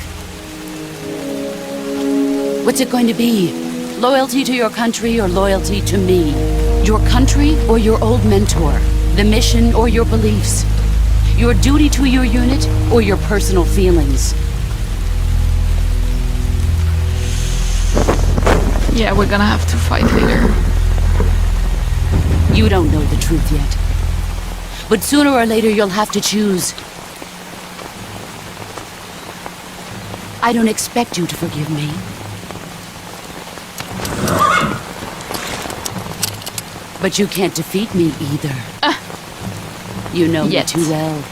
What's it going to be? Loyalty to your country or loyalty to me? Your country or your old mentor? The mission or your beliefs? Your duty to your unit or your personal feelings? Yeah, we're gonna have to fight later. You don't know the truth yet. But sooner or later you'll have to choose. I don't expect you to forgive me. But you can't defeat me either. You know me too well.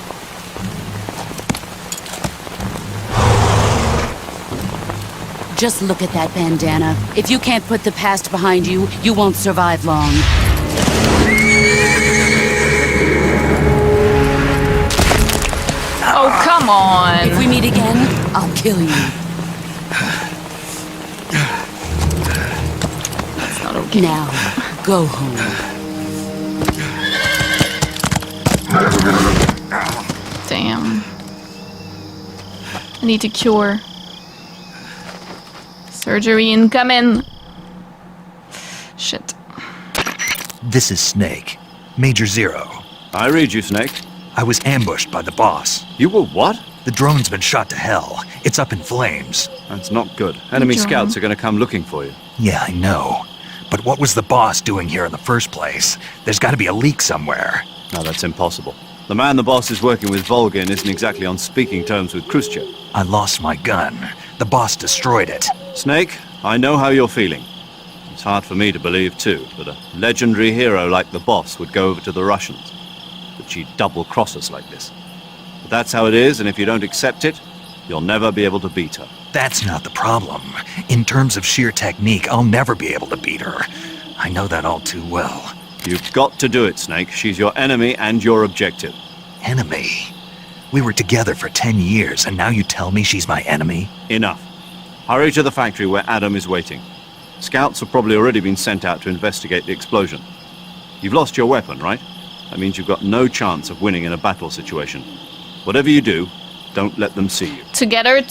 Just look at that bandana. If you can't put the past behind you, you won't survive long. Oh, come on. If we meet again, I'll kill you. That's not okay. Now, go home. Damn. I need to cure. Surgery incoming. Shit. This is Snake. Major Zero. I read you, Snake. I was ambushed by the boss. You were what? The drone's been shot to hell. It's up in flames. That's not good. Enemy scouts are going to come looking for you. Yeah, I know. But what was the boss doing here in the first place? There's got to be a leak somewhere. No, that's impossible. The man the boss is working with, Volgin, isn't exactly on speaking terms with Khrushchev. I lost my gun. The boss destroyed it. Snake, I know how you're feeling. It's hard for me to believe, too, that a legendary hero like the boss would go over to the Russians. That she'd double-cross us like this. But that's how it is, and if you don't accept it, you'll never be able to beat her. That's not the problem. In terms of sheer technique, I'll never be able to beat her. I know that all too well. You've got to do it, Snake. She's your enemy and your objective. Enemy? We were together for 10 years, and now you tell me she's my enemy? Enough. Hurry to the factory where Adam is waiting. Scouts have probably already been sent out to investigate the explosion. You've lost your weapon, right? That means you've got no chance of winning in a battle situation. Whatever you do, don't let them see you. Together,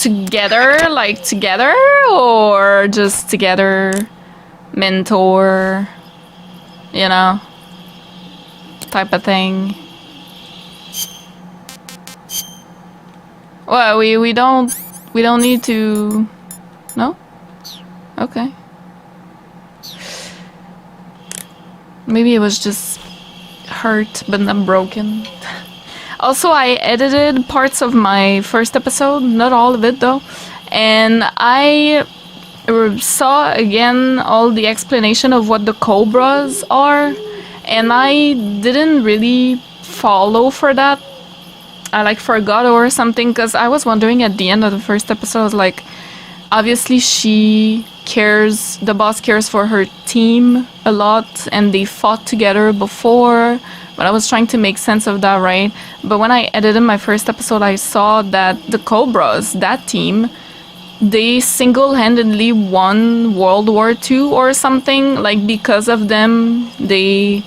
like together? Or just together? Mentor? You know? Type of thing. Well, we don't need to... No? Okay. Maybe it was just hurt, but not broken. Also, I edited parts of my first episode, not all of it though, and I saw again all the explanation of what the cobras are, and I didn't really follow for that. I like forgot or something, because I was wondering at the end of the first episode, I was like, obviously the boss cares for her team a lot, and they fought together before, but I was trying to make sense of that, right? But when I edited my first episode, I saw that the Cobras, that team, they single-handedly won World War II or something. Like, because of them, they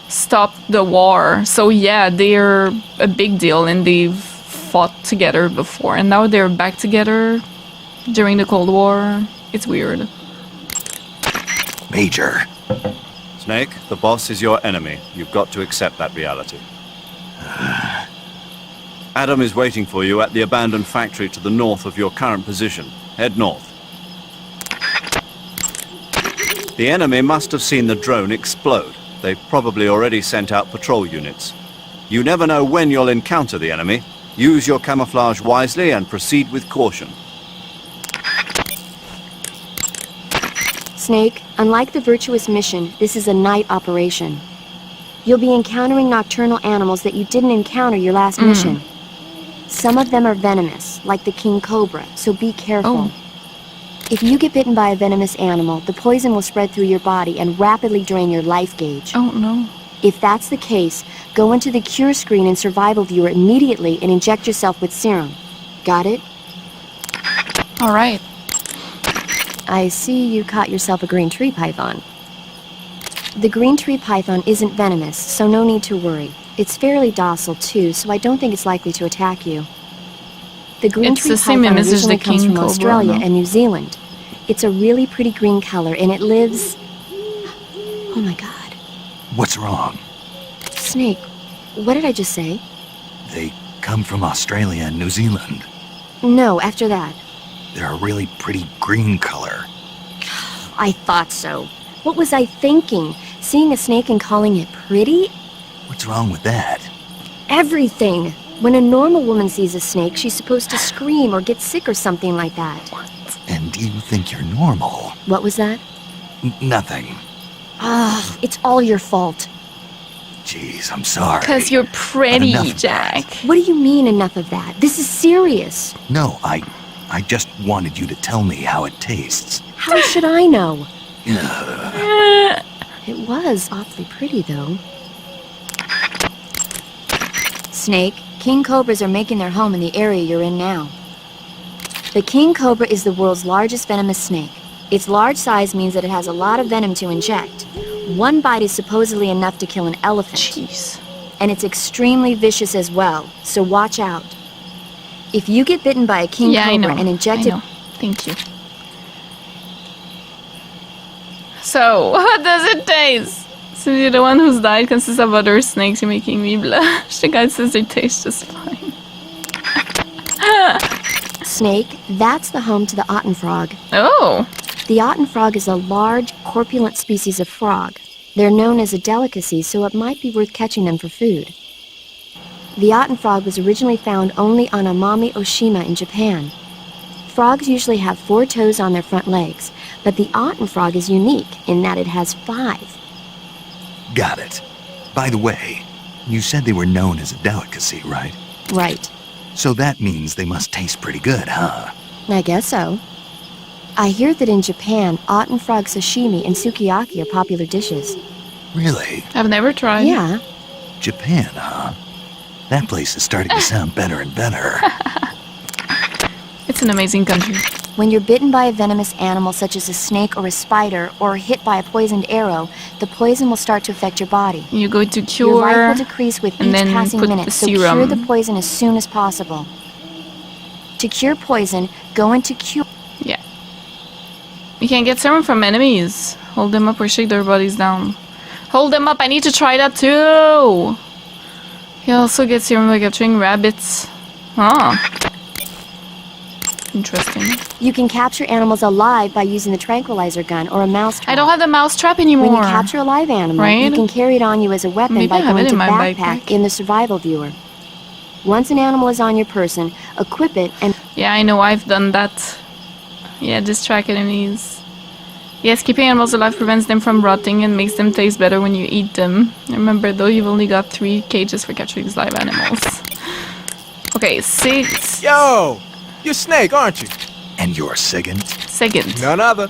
stopped the war. So yeah, they're a big deal, and they've fought together before, and now they're back together during the Cold War. It's weird. Major. Snake, the boss is your enemy. You've got to accept that reality. Adam is waiting for you at the abandoned factory to the north of your current position. Head north. The enemy must have seen the drone explode. They've probably already sent out patrol units. You never know when you'll encounter the enemy. Use your camouflage wisely and proceed with caution. Snake, unlike the Virtuous mission, this is a night operation. You'll be encountering nocturnal animals that you didn't encounter your last mission. Some of them are venomous, like the king cobra, so be careful. If you get bitten by a venomous animal, the poison will spread through your body and rapidly drain your life gauge. Oh no. If that's the case, go into the cure screen and survival viewer immediately and inject yourself with serum. Got it? All right. I see you caught yourself a green tree python. The green tree python isn't venomous, so no need to worry. It's fairly docile too, so I don't think it's likely to attack you. The green tree python originally comes from Australia and New Zealand. It's a really pretty green color, and it lives... Oh my god. What's wrong? Snake, what did I just say? They come from Australia and New Zealand. No, after that. They're a really pretty green color. I thought so. What was I thinking? Seeing a snake and calling it pretty? What's wrong with that? Everything. When a normal woman sees a snake, she's supposed to scream or get sick or something like that. And you think you're normal? What was that? Nothing. Ah, it's all your fault. Jeez, I'm sorry. Because you're pretty, Jack. What do you mean, enough of that? This is serious. No, I I just wanted you to tell me how it tastes. How should I know? Ugh. It was awfully pretty, though. Snake, king cobras are making their home in the area you're in now. The king cobra is the world's largest venomous snake. Its large size means that it has a lot of venom to inject. One bite is supposedly enough to kill an elephant. Jeez. And it's extremely vicious as well, so watch out. If you get bitten by a king cobra and injected... Thank you. So, what does it taste? So you're the one who's died consists of other snakes. You're making me blush. The guy says they taste just fine. Snake, that's the home to the otten frog. Oh. The otten frog is a large, corpulent species of frog. They're known as a delicacy, so it might be worth catching them for food. The otten frog was originally found only on Amami Oshima in Japan. Frogs usually have 4 toes on their front legs, but the otten frog is unique in that it has 5. Got it. By the way, you said they were known as a delicacy, right? Right. So that means they must taste pretty good, huh? I guess so. I hear that in Japan, otten frog sashimi and sukiyaki are popular dishes. Really? I've never tried. Yeah. Japan, huh? That place is starting to sound better and better. It's an amazing country. When you're bitten by a venomous animal such as a snake or a spider, or hit by a poisoned arrow, the poison will start to affect your body. You go to cure. Your life will decrease with and each then passing put minute, the so serum. cure the poison as soon as possible. To cure poison, go into cure... Yeah. You can get serum from enemies. Hold them up or shake their bodies down. Hold them up, I need to try that too! You also get serum by capturing rabbits. Huh. Interesting. You can capture animals alive by using the tranquilizer gun or a mouse trap. I don't have the mouse trap anymore. When you capture a live animal, right? you can carry it on you as a weapon Maybe by I have going it to in my backpack backpack. in the survival viewer. Once an animal is on your person, equip it and... Yeah, I know, I've done that. Yeah, distract enemies. Yes, keeping animals alive prevents them from rotting and makes them taste better when you eat them. Remember though, you've only got 3 cages for capturing these live animals. Okay, 6. Yo! You're Snake, aren't you? And you're Sigint? Sigint. None other.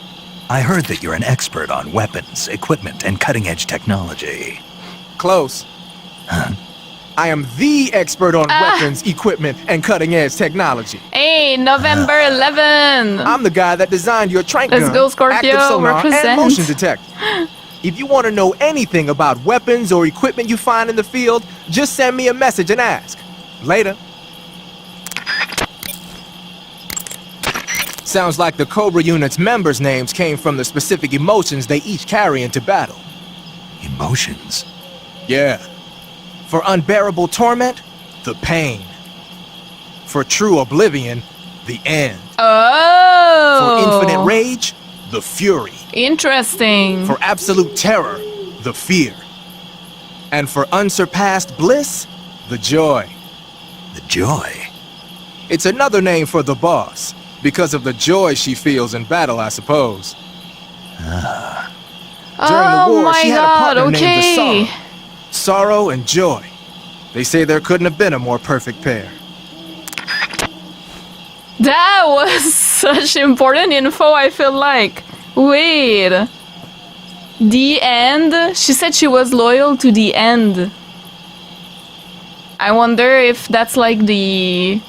I heard that you're an expert on weapons, equipment, and cutting-edge technology. Close. Huh? I am the expert on weapons, equipment, and cutting-edge technology. Hey, November 11! I'm the guy that designed your trank Let's gun, go, Scorpio, active sonar, represent. and motion detector. If you want to know anything about weapons or equipment you find in the field, just send me a message and ask. Later. Sounds like the Cobra Unit's members' names came from the specific emotions they each carry into battle. Emotions? Yeah. For unbearable torment, the pain. For true oblivion, the end. Oh! For infinite rage, the fury. Interesting. For absolute terror, the fear. And for unsurpassed bliss, the joy. The joy? It's another name for the boss, because of the joy she feels in battle, I suppose. During the war, she had a partner named the Sorrow. Sorrow and joy. They say there couldn't have been a more perfect pair. That was such important info, I feel like. Wait. The end? She said she was loyal to the end. I wonder if that's like the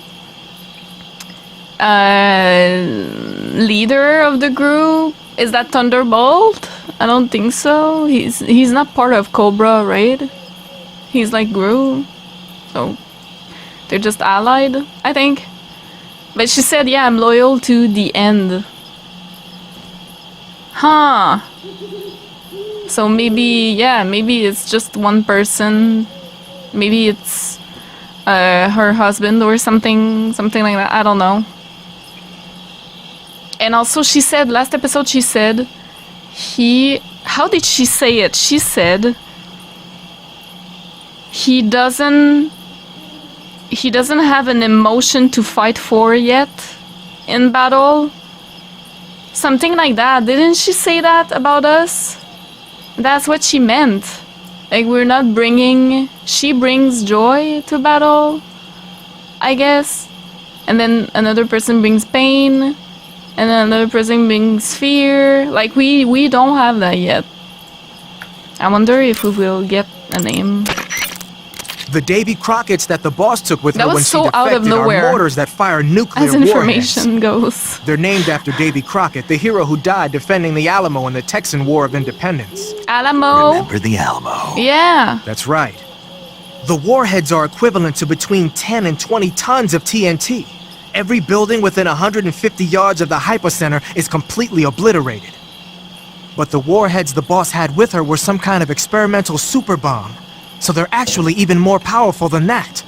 leader of the group. Is that Thunderbolt? I don't think so. He's not part of Cobra, right? He's like Gru. So they're just allied, I think. But she said, yeah, I'm loyal to the end. Huh. So maybe, yeah, maybe it's just one person. Maybe it's her husband or something like that. I don't know. And also she said, last episode she said, how did she say it? She said, he doesn't have an emotion to fight for yet in battle. Something like that. Didn't she say that about us? That's what she meant. Like, we're not bringing... She brings joy to battle, I guess. and then another person brings pain, and then another person brings fear. Like, we don't have that yet. I wonder if we will get a name. The Davy Crockett's that the boss took with That her was when so she out of defected nowhere, are mortars that fire nuclear as information warheads. goes. They're named after Davy Crockett, the hero who died defending the Alamo in the Texan War of Independence. Alamo? Remember the Alamo. Yeah. That's right. The warheads are equivalent to between 10 and 20 tons of TNT. Every building within 150 yards of the hypocenter is completely obliterated. But the warheads the boss had with her were some kind of experimental super bomb. So they're actually even more powerful than that.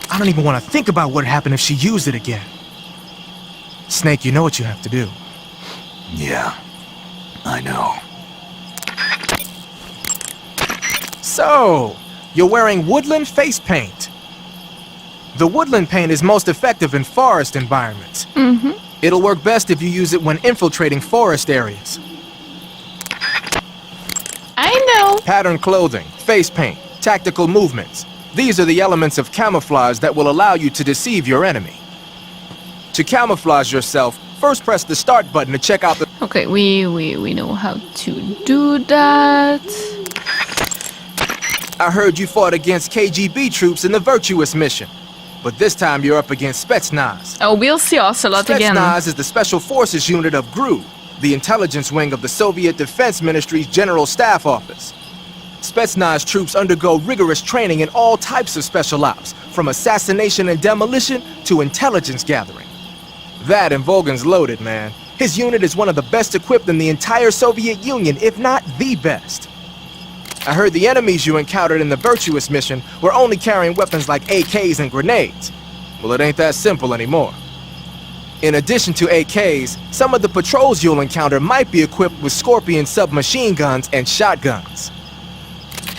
I don't even want to think about what happened if she used it again. Snake, you know what you have to do. Yeah, I know. So, you're wearing woodland face paint. The woodland paint is most effective in forest environments. Mm-hmm. It'll work best if you use it when infiltrating forest areas. I know. Pattern clothing, face paint, tactical movements. These are the elements of camouflage that will allow you to deceive your enemy. To camouflage yourself, first press the start button to check out the... Okay, we know how to do that. I heard you fought against KGB troops in the Virtuous mission. But this time you're up against Spetsnaz. Oh, we'll see Ocelot again. Spetsnaz is the Special Forces unit of GRU, the intelligence wing of the Soviet Defense Ministry's General Staff Office. Spetsnaz troops undergo rigorous training in all types of special ops, from assassination and demolition to intelligence gathering. That and Volgan's loaded, man. His unit is one of the best equipped in the entire Soviet Union, if not the best. I heard the enemies you encountered in the Virtuous mission were only carrying weapons like AKs and grenades. Well, it ain't that simple anymore. In addition to AKs, some of the patrols you'll encounter might be equipped with Scorpion submachine guns and shotguns.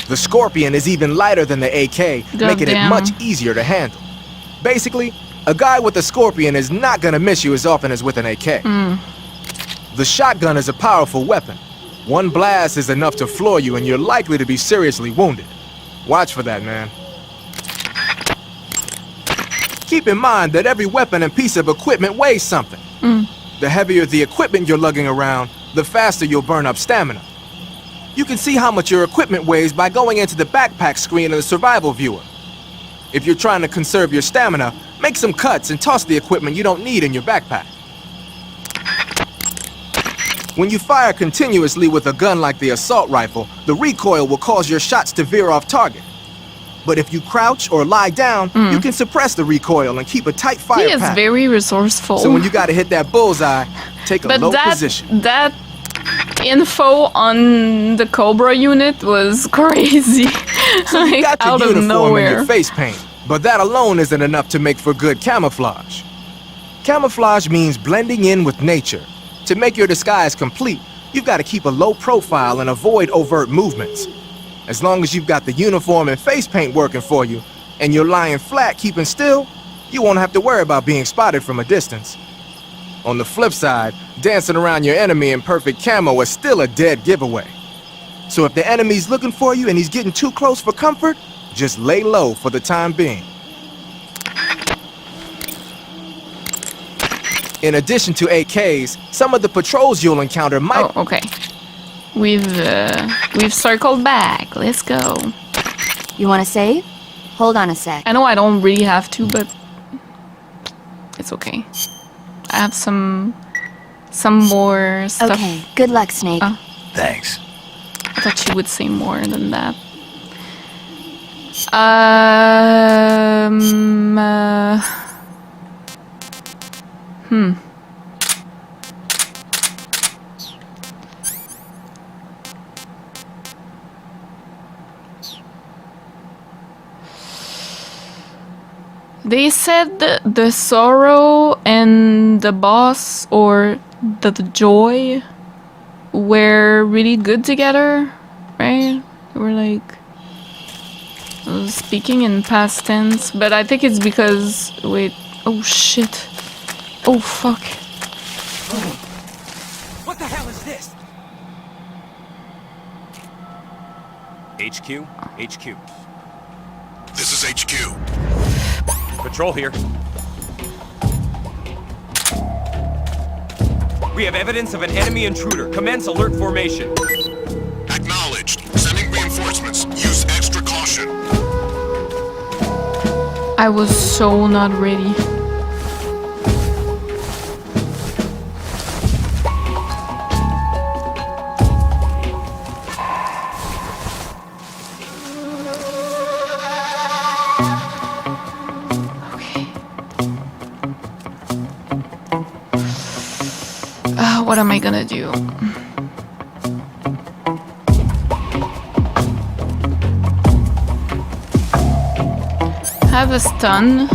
The Scorpion is even lighter than the AK, making it much easier to handle. Basically, a guy with a Scorpion is not gonna miss you as often as with an AK. The shotgun is a powerful weapon. One blast is enough to floor you and you're likely to be seriously wounded. Watch for that, man. Keep in mind that every weapon and piece of equipment weighs something. The heavier the equipment you're lugging around, the faster you'll burn up stamina. You can see how much your equipment weighs by going into the backpack screen in the survival viewer. If you're trying to conserve your stamina, make some cuts and toss the equipment you don't need in your backpack. When you fire continuously with a gun like the assault rifle, the recoil will cause your shots to veer off target. But if you crouch or lie down, you can suppress the recoil and keep a tight fire He is pattern. very resourceful. So when you gotta hit that bullseye, take a low position. That info on the Cobra unit was crazy. So you Like, got your out of uniform and nowhere. your face paint, but that alone isn't enough to make for good camouflage. Camouflage means blending in with nature. To make your disguise complete, you've got to keep a low profile and avoid overt movements. As long as you've got the uniform and face paint working for you, and you're lying flat keeping still, you won't have to worry about being spotted from a distance. On the flip side, dancing around your enemy in perfect camo is still a dead giveaway. So if the enemy's looking for you and he's getting too close for comfort, just lay low for the time being. In addition to AKs, some of the patrols you'll encounter might... Oh, okay. We've circled back. Let's go. You want to save? Hold on a sec. I know I don't really have to, but it's okay. I have some more stuff. Okay, good luck, Snake. Oh, Thanks. I thought you would say more than that. They said the sorrow and the boss, or the joy, were really good together, right? They were like speaking in past tense, but I think it's because, wait, oh shit, oh fuck. What the hell is this? HQ? HQ. This is HQ. Patrol here. We have evidence of an enemy intruder. Commence alert formation. Acknowledged. Sending reinforcements. Use extra caution. I was so not ready. What am I gonna do? Have a stun.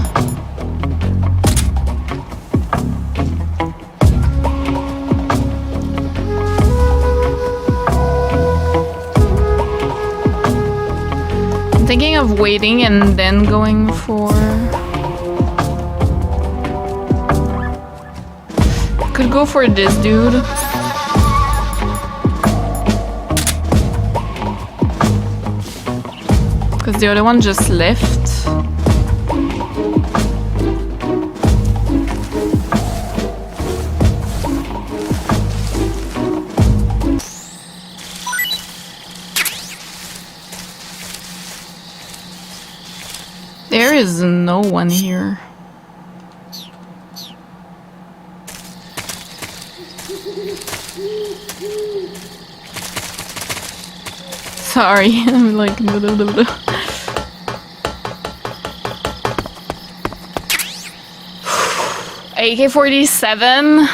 I'm thinking of waiting and then going for... Could go for this dude. Because the other one just left. There is no one here. Sorry, I'm like AK-47.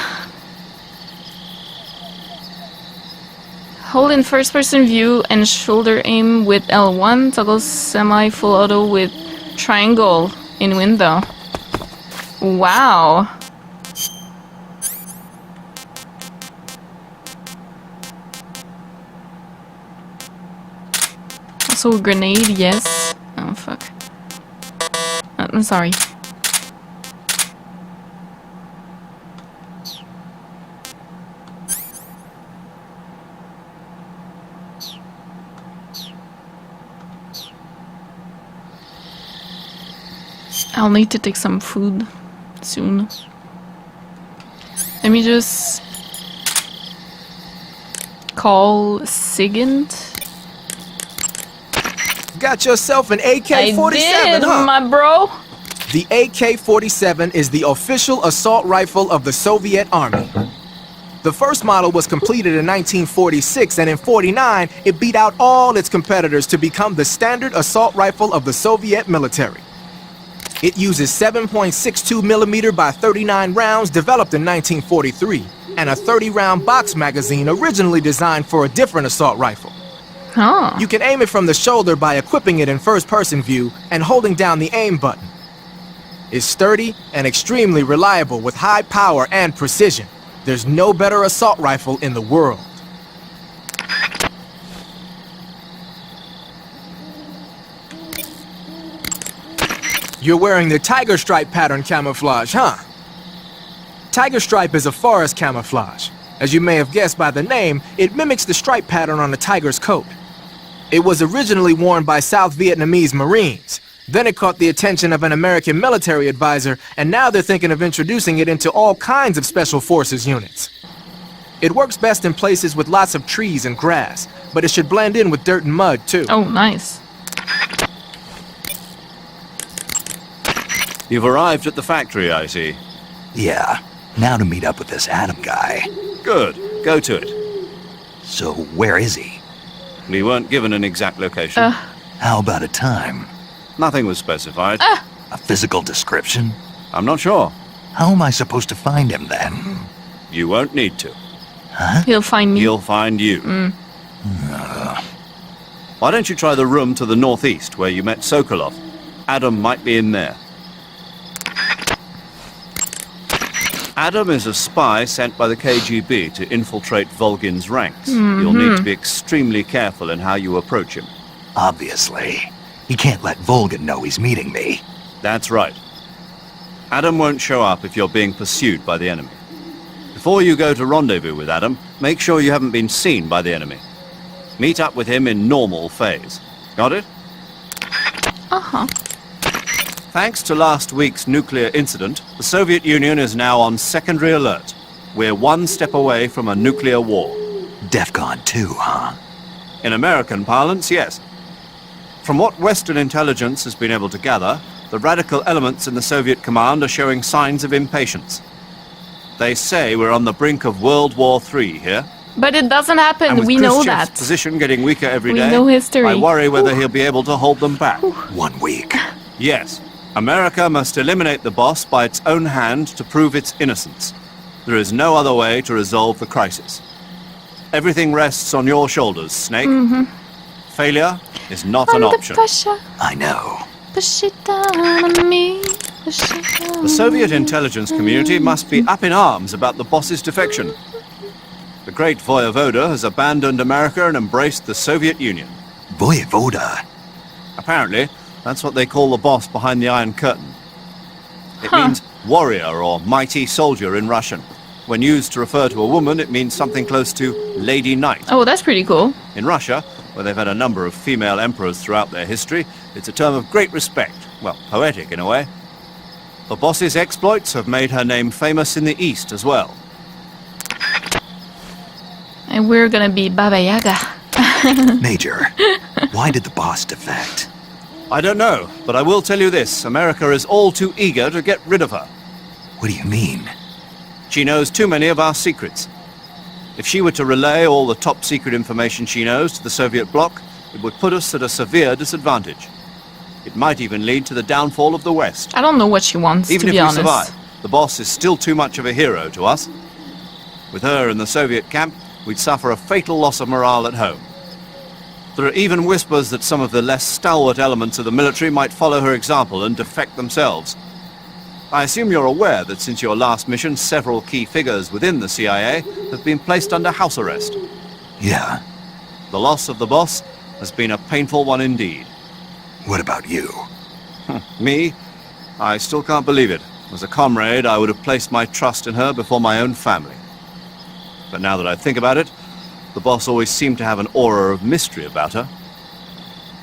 Hold in first-person view and shoulder aim with L1. Toggle semi-full auto with triangle in window. Wow. Also grenade, yes. Oh fuck. I'm sorry. I'll need to take some food soon. Let me just call Sigint. Got yourself an AK-47, I did, huh? my bro. The AK-47 is the official assault rifle of the Soviet Army. The first model was completed in 1946, and in 49, it beat out all its competitors to become the standard assault rifle of the Soviet military. It uses 7.62mm by 39 rounds developed in 1943, and a 30-round box magazine originally designed for a different assault rifle. Huh. You can aim it from the shoulder by equipping it in first-person view and holding down the aim button. It's sturdy and extremely reliable with high power and precision. There's no better assault rifle in the world. You're wearing the tiger stripe pattern camouflage, huh? Tiger stripe is a forest camouflage. As you may have guessed by the name, it mimics the stripe pattern on a tiger's coat. It was originally worn by South Vietnamese Marines. Then it caught the attention of an American military advisor, and now they're thinking of introducing it into all kinds of special forces units. It works best in places with lots of trees and grass, but it should blend in with dirt and mud too. Oh, nice. You've arrived at the factory, I see. Yeah. Now to meet up with this Adam guy. Good. Go to it. So, where is he? We weren't given an exact location. How about a time? Nothing was specified. A physical description? I'm not sure. How am I supposed to find him then? You won't need to. Huh? He'll find me. He'll find you. Why don't you try the room to the northeast where you met Sokolov? Adam might be in there. Adam is a spy sent by the KGB to infiltrate Volgin's ranks. You'll need to be extremely careful in how you approach him. Obviously. He can't let Volgin know he's meeting me. That's right. Adam won't show up if you're being pursued by the enemy. Before you go to rendezvous with Adam, make sure you haven't been seen by the enemy. Meet up with him in normal phase. Got it? Uh-huh. Thanks to last week's nuclear incident, the Soviet Union is now on secondary alert. we're one step away from a nuclear war. DEFCON 2, huh? In American parlance, yes. From what Western intelligence has been able to gather, the radical elements in the Soviet command are showing signs of impatience. They say we're on the brink of World War III here. But it doesn't And happen. with We know Khrushchev's that. position getting weaker every We day, know history. I worry whether he'll be able to hold them back. 1 week. Yes, America must eliminate the boss by its own hand to prove its innocence. There is no other way to resolve the crisis. Everything rests on your shoulders, Snake. Failure is not an option. Pressure. I know. Push it down on me. Push it down. The Soviet intelligence community must be up in arms about the boss's defection. The great Voyevoda has abandoned America and embraced the Soviet Union. Voyevoda? Apparently, that's what they call the boss behind the Iron Curtain. It means warrior or mighty soldier in Russian. When used to refer to a woman, it means something close to Lady Knight. Oh, that's pretty cool. In Russia, where they've had a number of female emperors throughout their history, it's a term of great respect. Well, poetic in a way. The boss's exploits have made her name famous in the East as well. And we're gonna be Baba Yaga. Major, why did the boss defect? I don't know, but I will tell you this. America is all too eager to get rid of her. What do you mean? She knows too many of our secrets. If she were to relay all the top secret information she knows to the Soviet bloc, it would put us at a severe disadvantage. It might even lead to the downfall of the West. I don't know what she wants, Even to if be we honest. survive, the boss is still too much of a hero to us. With her in the Soviet camp, we'd suffer a fatal loss of morale at home. There are even whispers that some of the less stalwart elements of the military might follow her example and defect themselves. I assume you're aware that since your last mission, several key figures within the CIA have been placed under house arrest. Yeah. The loss of the boss has been a painful one indeed. What about you? Me? I still can't believe it. As a comrade, I would have placed my trust in her before my own family. But now that I think about it, the boss always seemed to have an aura of mystery about her.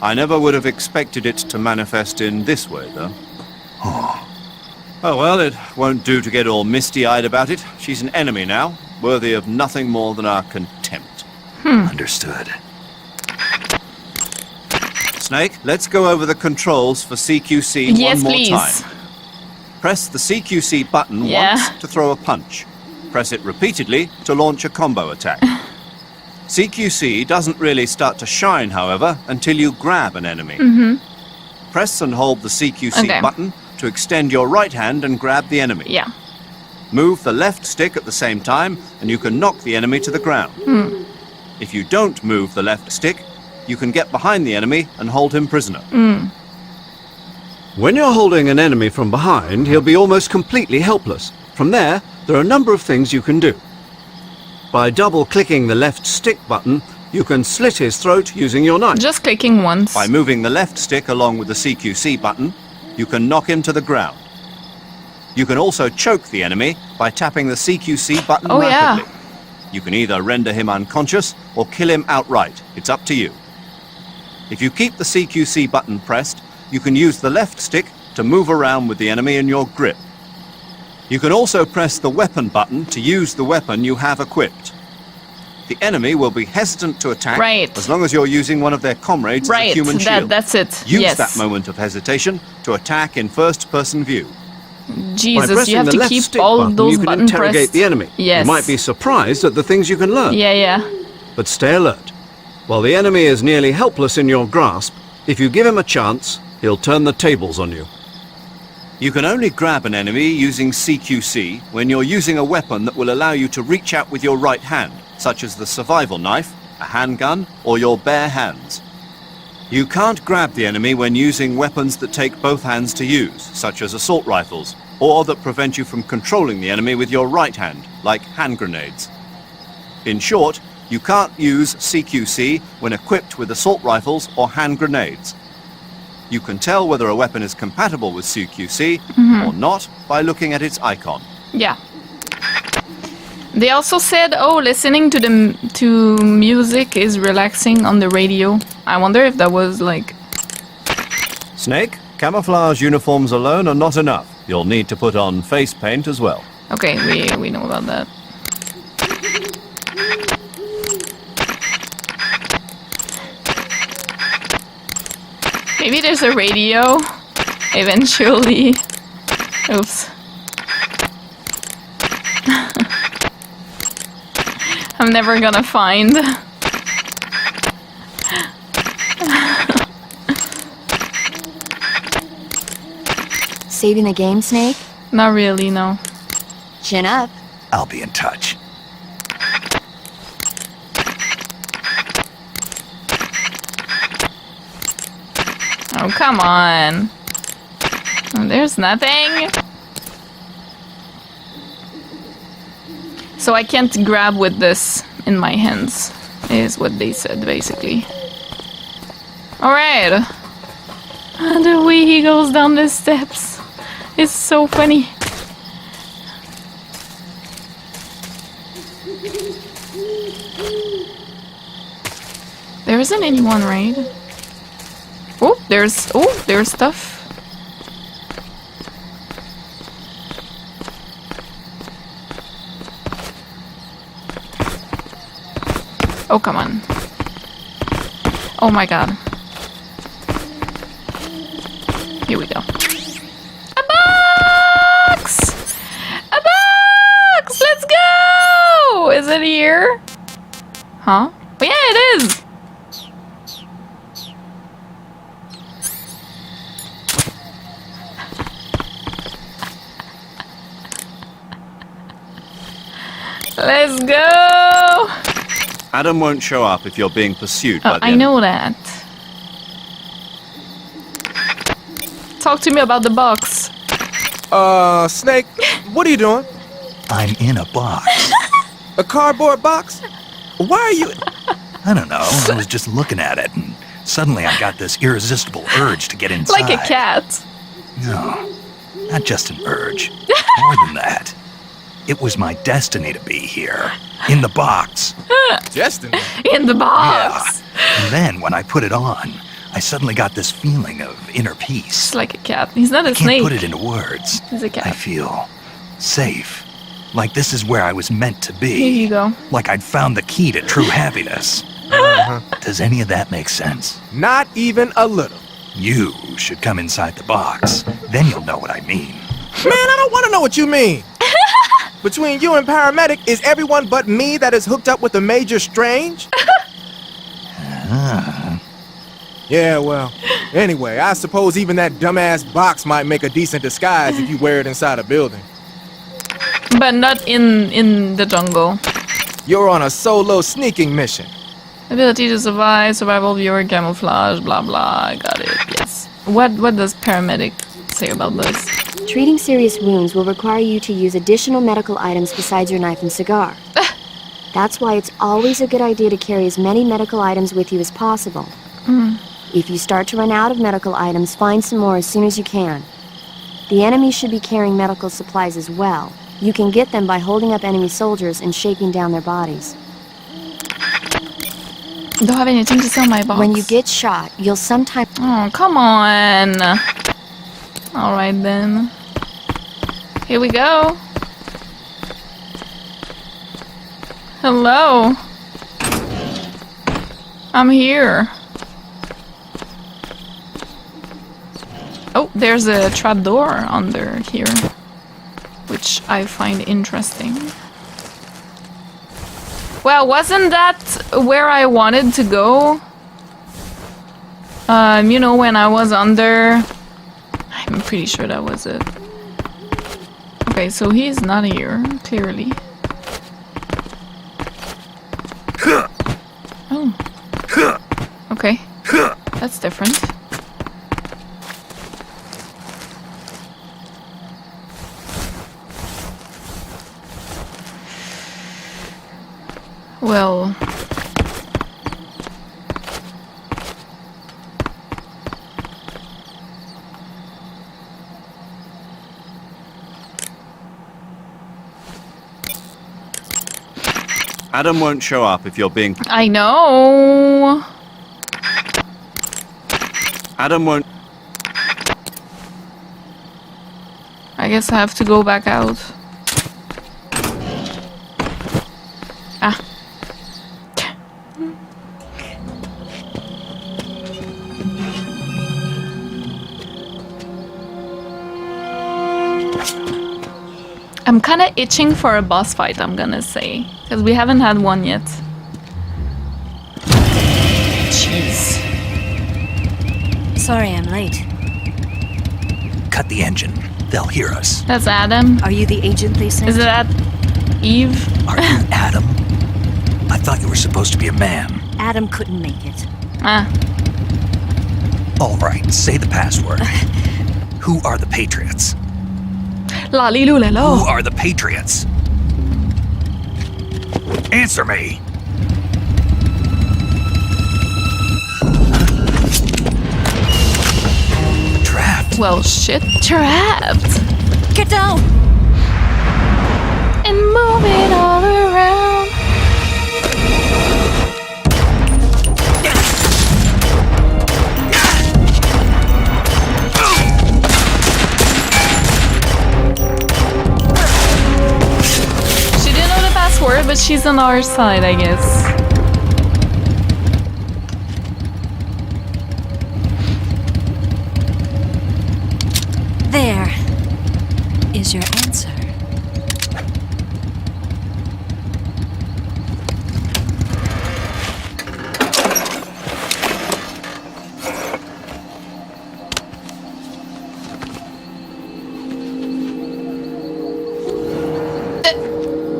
I never would have expected it to manifest in this way, though. Oh well, it won't do to get all misty-eyed about it. She's an enemy now, worthy of nothing more than our contempt. Understood. Snake, let's go over the controls for CQC Yes, one more please. time. Press the CQC button once to throw a punch. Press it repeatedly to launch a combo attack. CQC doesn't really start to shine, however, until you grab an enemy. Press and hold the CQC button to extend your right hand and grab the enemy. Yeah. Move the left stick at the same time, and you can knock the enemy to the ground. If you don't move the left stick, you can get behind the enemy and hold him prisoner. When you're holding an enemy from behind, he'll be almost completely helpless. From there are a number of things you can do. By double-clicking the left stick button, you can slit his throat using your knife. Just clicking once. By moving the left stick along with the CQC button, you can knock him to the ground. You can also choke the enemy by tapping the CQC button rapidly. You can either render him unconscious or kill him outright. It's up to you. If you keep the CQC button pressed, you can use the left stick to move around with the enemy in your grip. You can also press the weapon button to use the weapon you have equipped. The enemy will be hesitant to attack as long as you're using one of their comrades as a human shield. That's it. Use that moment of hesitation to attack in first-person view. Jesus, you have to keep all those you can buttons interrogate pressed. the enemy. Yes. You might be surprised at the things you can learn. Yeah. But stay alert. While the enemy is nearly helpless in your grasp, if you give him a chance, he'll turn the tables on you. You can only grab an enemy using CQC when you're using a weapon that will allow you to reach out with your right hand, such as the survival knife, a handgun, or your bare hands. You can't grab the enemy when using weapons that take both hands to use, such as assault rifles, or that prevent you from controlling the enemy with your right hand, like hand grenades. In short, you can't use CQC when equipped with assault rifles or hand grenades. You can tell whether a weapon is compatible with CQC or not by looking at its icon. Yeah. They also said, listening to music is relaxing on the radio. I wonder if that was like... Snake, camouflage uniforms alone are not enough. You'll need to put on face paint as well. Okay, we know about that. Maybe there's a radio eventually. Oops. I'm never gonna find. Saving the game, Snake? Not really, no. Chin up. I'll be in touch. Oh, come on. Oh, there's nothing. So I can't grab with this in my hands, is what they said, basically. Alright. The way he goes down the steps is so funny. There isn't anyone, right? Oh, there's stuff. Oh, come on. Oh my god. Here we go. A box! A box! Let's go! Is it here? Huh? Oh, yeah, it is! Let's go! Adam won't show up if you're being pursued by the I know that. Talk to me about the box. Snake, what are you doing? I'm in a box. A cardboard box? Why are you... I don't know. I was just looking at it, and suddenly I got this irresistible urge to get inside. Like a cat. No, not just an urge. More than that. It was my destiny to be here. In the box. Destiny? In the box. Yeah. And then when I put it on, I suddenly got this feeling of inner peace. It's like a cat. He's not a I snake. can't put it into words. He's a cat. I feel safe. Like this is where I was meant to be. Here you go. Like I'd found the key to true happiness. Does any of that make sense? Not even a little. You should come inside the box. Then you'll know what I mean. Man, I don't want to know what you mean. Between you and Paramedic, is everyone but me that is hooked up with a Major Strange? Yeah, well, anyway, I suppose even that dumbass box might make a decent disguise if you wear it inside a building. But not in the jungle. You're on a solo sneaking mission. Ability to survive, survival viewer, camouflage, blah blah. I got it, yes. What does Paramedic say about this? Treating serious wounds will require you to use additional medical items besides your knife and cigar. That's why it's always a good idea to carry as many medical items with you as possible. If you start to run out of medical items, find some more as soon as you can. The enemy should be carrying medical supplies as well. You can get them by holding up enemy soldiers and shaking down their bodies. Don't have anything to sell my box. When you get shot, you'll sometimes... Oh, come on. Alright then. Here we go. Hello. I'm here. Oh, there's a trapdoor under here, which I find interesting. Well, wasn't that where I wanted to go? You know, when I was under... I'm pretty sure that was it. Okay, so he's not here, clearly. Oh. Okay. That's different. Well... Adam won't show up if you're being... I know! Adam won't... I guess I have to go back out. Ah. I'm kind of itching for a boss fight, I'm gonna say. Because we haven't had one yet. Jeez. Sorry I'm late. Cut the engine. They'll hear us. That's Adam. Are you the agent they sent? Is that Eve? Are you Adam? I thought you were supposed to be a man. Adam couldn't make it. Ah. All right, say the password. Who are the Patriots? Lalo. Who are the Patriots? Answer me. Trapped. Well, shit. Trapped. Get down! And move it all around. She didn't know the password, but she's on our side, I guess. There is your answer.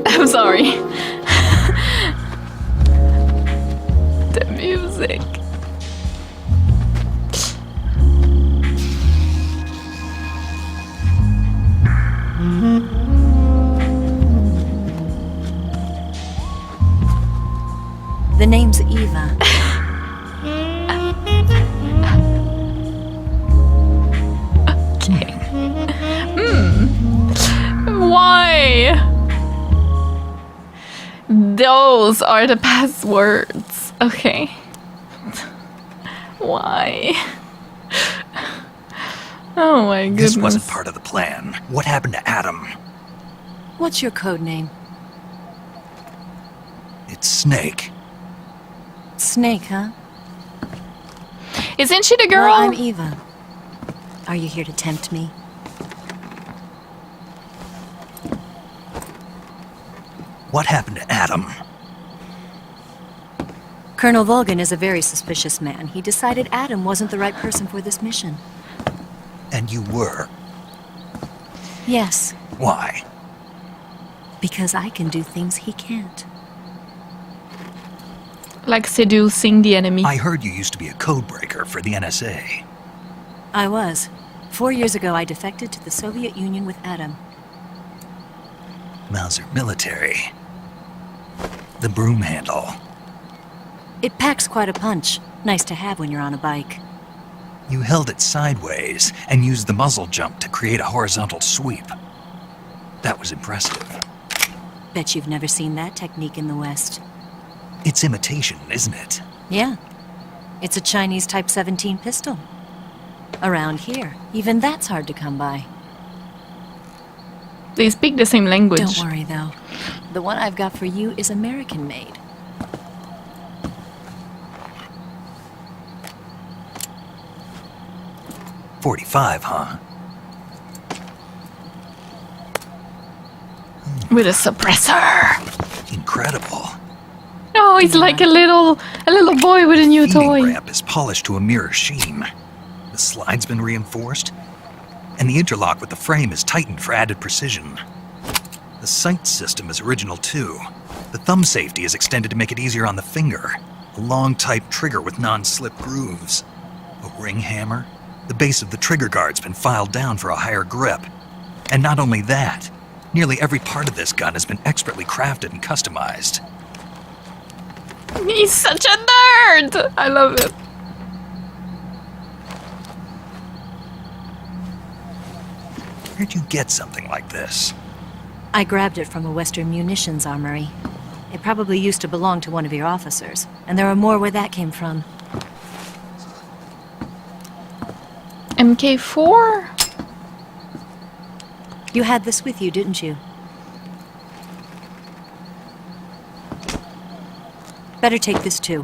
I'm sorry. The music. The name's Eva. Okay. Why? Those are the passwords. Okay. Why? Oh my goodness. This wasn't part of the plan. What happened to Adam? What's your code name? It's Snake. Snake, huh? Isn't she the girl? Well, I'm Eva. Are you here to tempt me? What happened to Adam? Colonel Volgan is a very suspicious man. He decided Adam wasn't the right person for this mission. And you were. Yes, Why? because I can do things he can't. Like seducing the enemy. I heard you used to be a codebreaker for the NSA. I was. 4 years ago, I defected to the Soviet Union with Adam. Mauser military. The broom handle. It packs quite a punch. Nice to have when you're on a bike. You held it sideways and used the muzzle jump to create a horizontal sweep. That was impressive. Bet you've never seen that technique in the West. It's imitation, isn't it? Yeah. It's a Chinese Type 17 pistol. Around here, even that's hard to come by. They speak the same language. Don't worry, though. The one I've got for you is American-made. .45, huh? With a suppressor. Incredible. Oh, he's like a little boy with a new toy. The ramp is polished to a mirror sheen. The slide's been reinforced, and the interlock with the frame is tightened for added precision. The sight system is original too. The thumb safety is extended to make it easier on the finger. A long type trigger with non-slip grooves. A ring hammer. The base of the trigger guard's been filed down for a higher grip. And not only that, nearly every part of this gun has been expertly crafted and customized. He's such a nerd! I love it. Where'd you get something like this? I grabbed it from a Western munitions armory. It probably used to belong to one of your officers, and there are more where that came from. MK4? You had this with you, didn't you? Better take this too.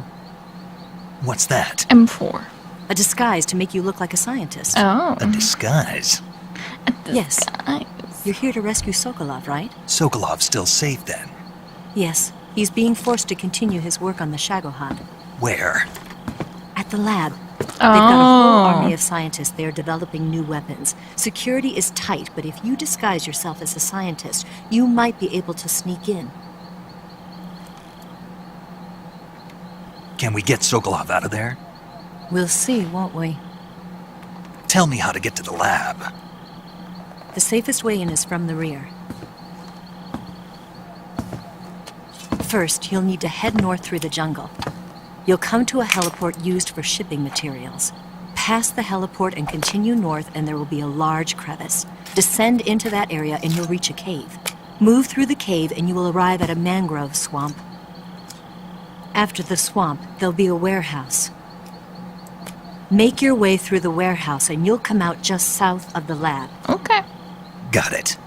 What's that? M4. A disguise to make you look like a scientist. Oh. A disguise? Yes. You're here to rescue Sokolov, right? Sokolov's still safe then. Yes. He's being forced to continue his work on the Shagohod. Where? At the lab. They've got a whole army of scientists there developing new weapons. Security is tight, but if you disguise yourself as a scientist, you might be able to sneak in. Can we get Sokolov out of there? We'll see, won't we? Tell me how to get to the lab. The safest way in is from the rear. First, you'll need to head north through the jungle. You'll come to a heliport used for shipping materials. Pass the heliport and continue north, and there will be a large crevice. Descend into that area and you'll reach a cave. Move through the cave and you will arrive at a mangrove swamp. After the swamp, there'll be a warehouse. Make your way through the warehouse and you'll come out just south of the lab. Okay. Got it.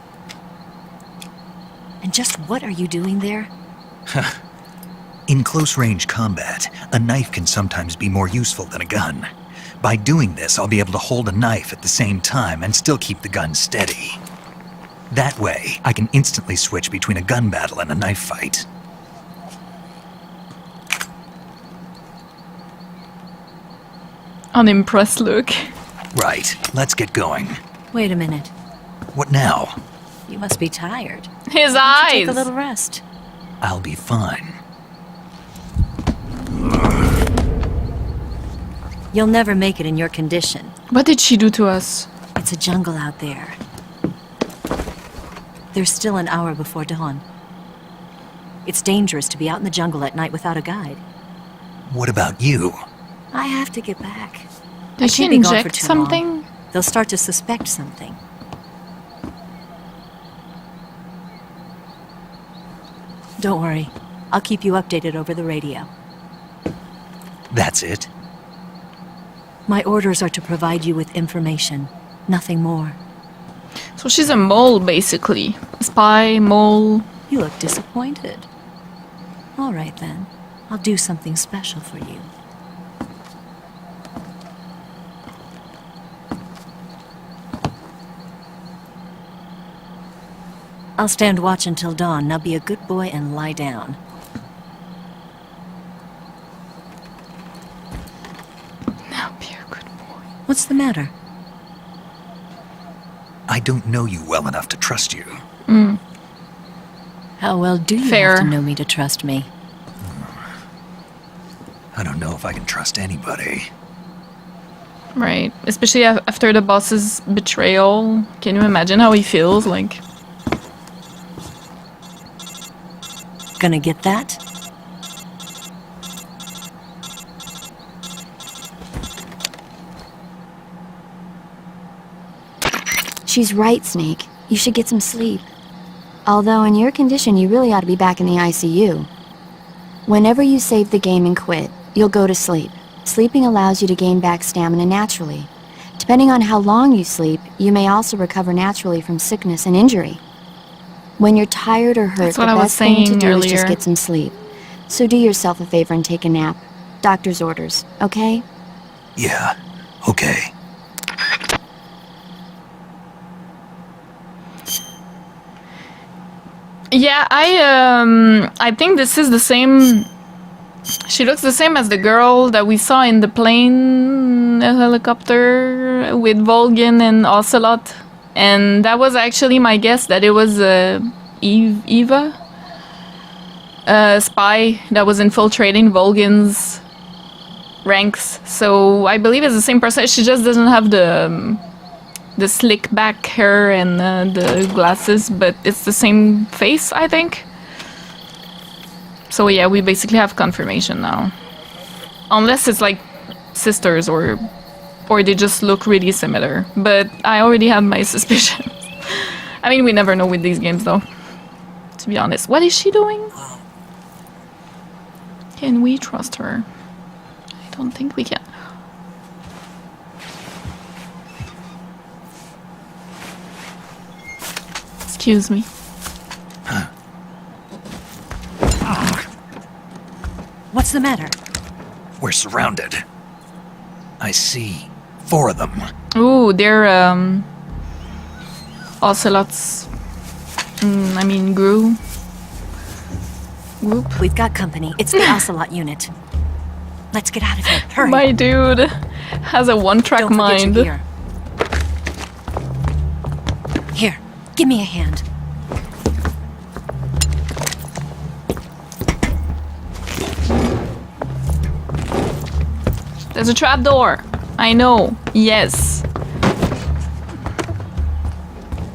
And just what are you doing there? In close-range combat, a knife can sometimes be more useful than a gun. By doing this, I'll be able to hold a knife at the same time and still keep the gun steady. That way, I can instantly switch between a gun battle and a knife fight. Unimpressed look. Right, let's get going. Wait a minute. What now? You must be tired. His Why don't you eyes! take a little rest. I'll be fine. You'll never make it in your condition. What did she do to us? It's a jungle out there. There's still an hour before dawn. It's dangerous to be out in the jungle at night without a guide. What about you? I have to get back. Did she can't be gone for inject too something? long. They'll start to suspect something. Don't worry. I'll keep you updated over the radio. That's it? My orders are to provide you with information. Nothing more. So she's a mole, basically. Spy, mole. You look disappointed. All right, then. I'll do something special for you. I'll stand watch until dawn. Now be a good boy and lie down. Now be a good boy. What's the matter? I don't know you well enough to trust you. How well do you Fair. have to know me to trust me? I don't know if I can trust anybody. Right. Especially after the boss's betrayal. Can you imagine how he feels? Like... Gonna get that? She's right, Snake. You should get some sleep. Although in your condition, you really ought to be back in the ICU. Whenever you save the game and quit, you'll go to sleep. Sleeping allows you to gain back stamina naturally. Depending on how long you sleep, you may also recover naturally from sickness and injury. When you're tired or hurt, That's the what I was best thing to saying do is just earlier. get some sleep. So do yourself a favor and take a nap. Doctor's orders, okay? Yeah, okay. Yeah, I think this is the same... She looks the same as the girl that we saw in the plane helicopter with Volgin and Ocelot. And that was actually my guess that it was Eva, a spy that was infiltrating Volgin's ranks. So I believe it's the same person. She just doesn't have the slick back hair and the glasses, but it's the same face, I think. So yeah, we basically have confirmation now. Unless it's like sisters or they just look really similar. But I already had my suspicions. I mean, we never know with these games though, to be honest. What is she doing? Can we trust her? I don't think we can. Excuse me. What's the matter? We're surrounded. I see 4 of them. Ooh, they're Ocelot's I mean, Group. We've got company. It's the Ocelot unit. Let's get out of here. Hurry. My dude has a one-track Don't forget mind. your gear. Here, give me a hand. There's a trapdoor. I know. Yes.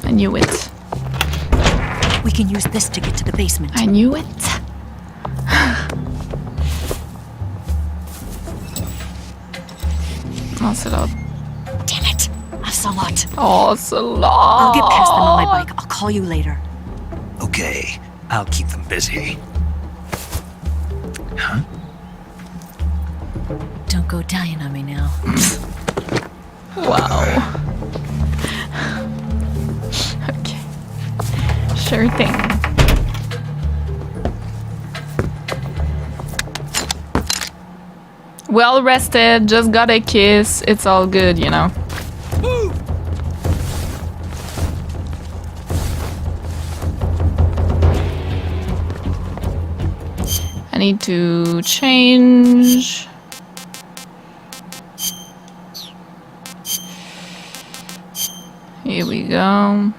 I knew it. We can use this to get to the basement. I knew it. Ocelot. Damn it. Ocelot. Ocelot. I'll get past them on my bike. I'll call you later. Okay, I'll keep them busy. Huh? Don't go dying on me now. Wow. Okay. Sure thing. Well rested, just got a kiss. It's all good, you know. I need to change. Here we go.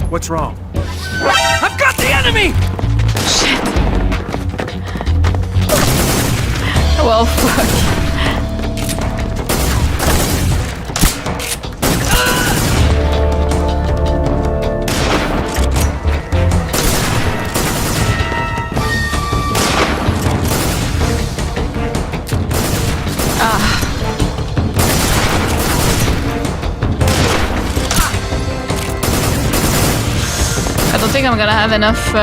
What's wrong? I've got the enemy! Shit. Well, fuck. I don't think I'm gonna have enough.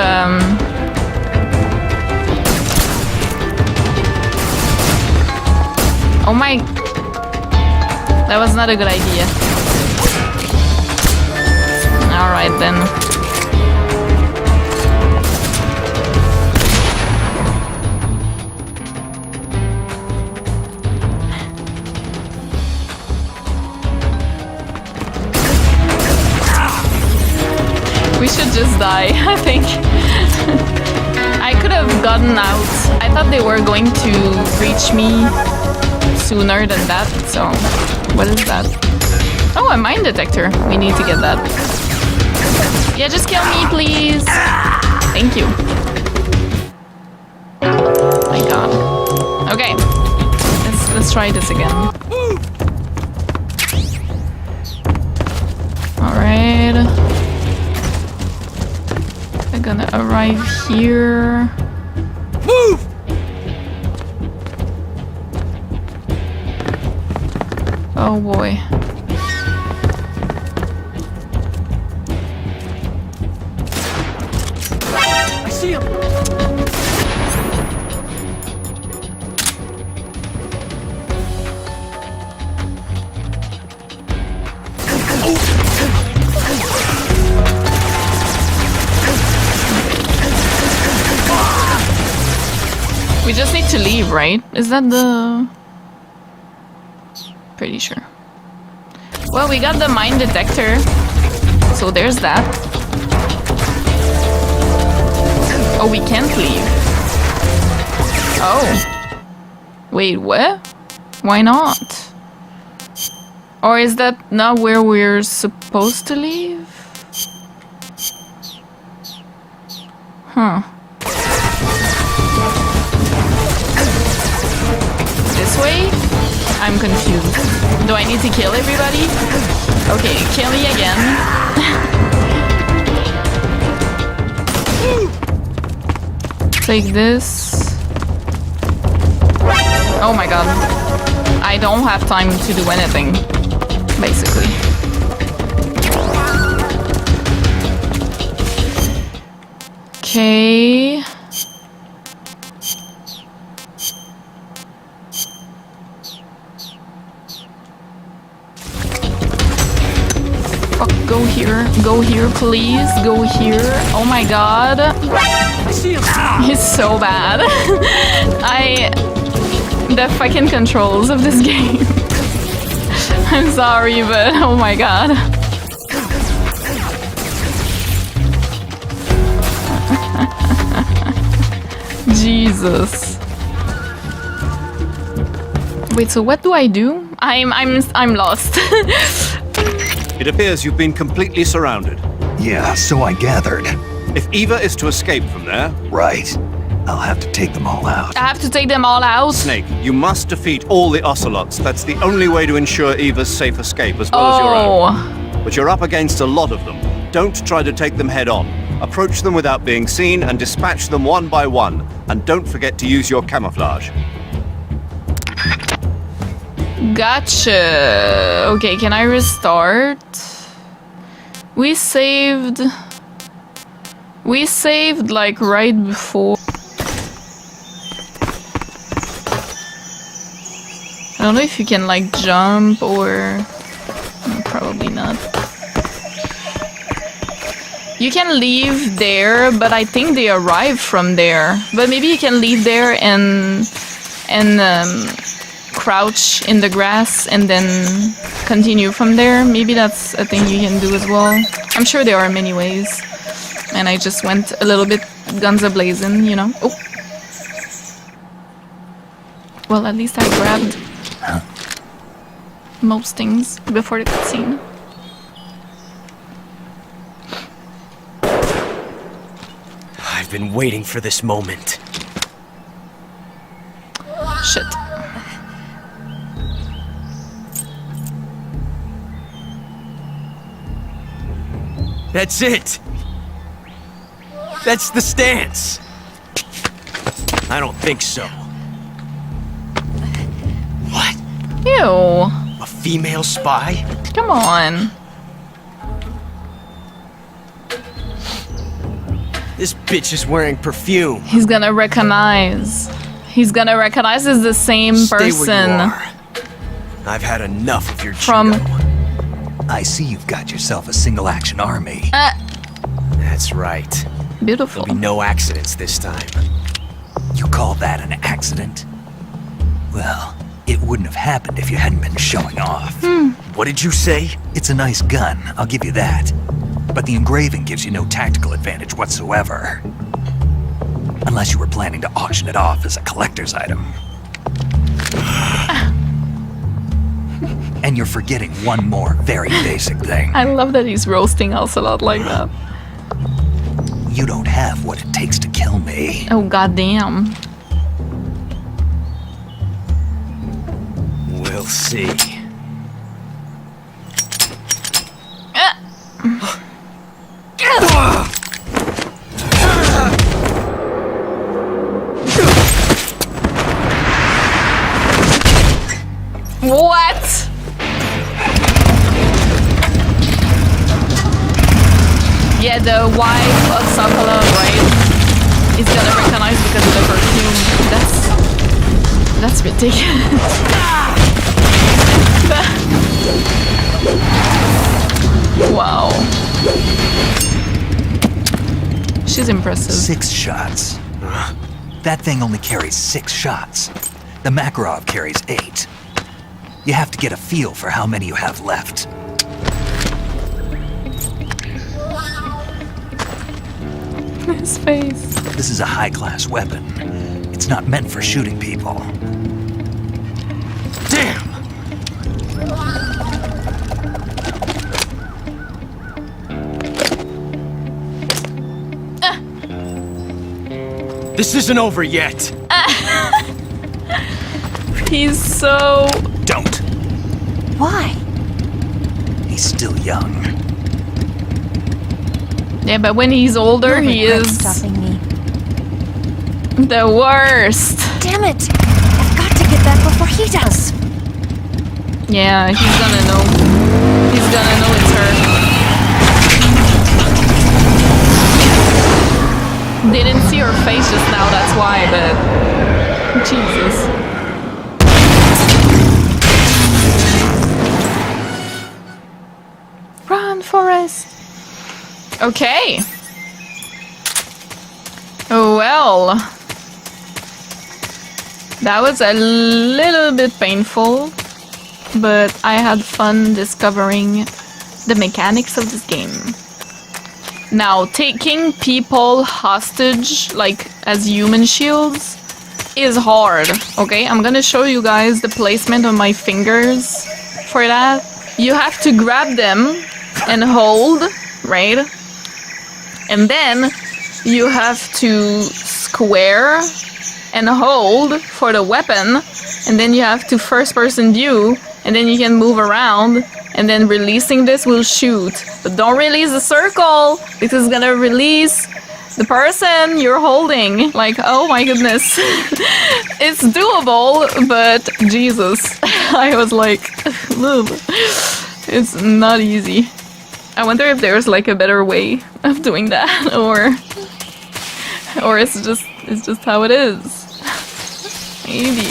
Oh my. That was not a good idea. Alright then. We should just die, I think. I could have gotten out. I thought they were going to reach me sooner than that, so... What is that? Oh, a mine detector. We need to get that. Yeah, just kill me, please. Thank you. My god. Okay. Let's try this again. Alright. I'm gonna arrive here. Move! Oh boy. I see him! We just need to leave, right? Is that the... Pretty sure. Well, we got the mine detector. So there's that. Oh, we can't leave. Oh. Wait, what? Why not? Or is that not where we're supposed to leave? Huh. This way? I'm confused. Do I need to kill everybody? Okay, kill me again. Take this. Oh my god. I don't have time to do anything, basically. Okay. Fuck, go here, please, go here. Oh my god. He's so bad. The fucking controls of this game. I'm sorry, but oh my god. Jesus. Wait, so what do I do? I'm lost. It appears you've been completely surrounded. Yeah, so I gathered. If Eva is to escape from there... Right. I'll have to take them all out. I have to take them all out? Snake, you must defeat all the Ocelots. That's the only way to ensure Eva's safe escape as well as your own. But you're up against a lot of them. Don't try to take them head on. Approach them without being seen and dispatch them one by one. And don't forget to use your camouflage. Gotcha. Okay, can I restart? We saved like right before. I don't know if you can like jump or probably not. You can leave there, but I think they arrive from there. But maybe you can leave there and crouch in the grass and then continue from there. Maybe that's a thing you can do as well. I'm sure there are many ways. And I just went a little bit guns a-blazing, you know. Oh. Well, at least I grabbed most things before the cutscene. I've been waiting for this moment. Shit. That's it! That's the stance! I don't think so. What? Ew. A female spy? Come on. This bitch is wearing perfume. He's gonna recognize. He's gonna recognize as the same Stay where person. you are. I've had enough of your From. I see you've got yourself a single-action army. That's right. Beautiful. There'll be no accidents this time. You call that an accident? Well, it wouldn't have happened if you hadn't been showing off. What did you say? It's a nice gun, I'll give you that. But the engraving gives you no tactical advantage whatsoever. Unless you were planning to auction it off as a collector's item. And you're forgetting one more very basic thing. I love that he's roasting us a lot like that. You don't have what it takes to kill me. Oh, goddamn. We'll see. What? Yeah, the wife of Sokola, right, is gonna recognize because of the perfume. That's ridiculous. Wow. She's impressive. 6 shots. That thing only carries 6 shots. The Makarov carries 8. You have to get a feel for how many you have left. His face. This is a high-class weapon. It's not meant for shooting people. Damn! This isn't over yet. He's so... Don't. Why? He's still young. Yeah, but when he's older, You'll he regret is stopping me. the worst. Damn it! I've got to get back before he does. Yeah, he's gonna know. He's gonna know it's her. Didn't see her face just now, that's why, but... Jesus. Run, Forrest! Okay. Well... That was a little bit painful, but I had fun discovering the mechanics of this game. Now, taking people hostage, like, as human shields, is hard, okay? I'm gonna show you guys the placement of my fingers for that. You have to grab them and hold, right? And then you have to square and hold for the weapon, and then you have to first-person view, and then you can move around, and then releasing this will shoot. But don't release the circle, because it's gonna release the person you're holding. Like, oh my goodness. It's doable, but Jesus. I was like, it's not easy. I wonder if there's like a better way of doing that, or it's just how it is. Maybe.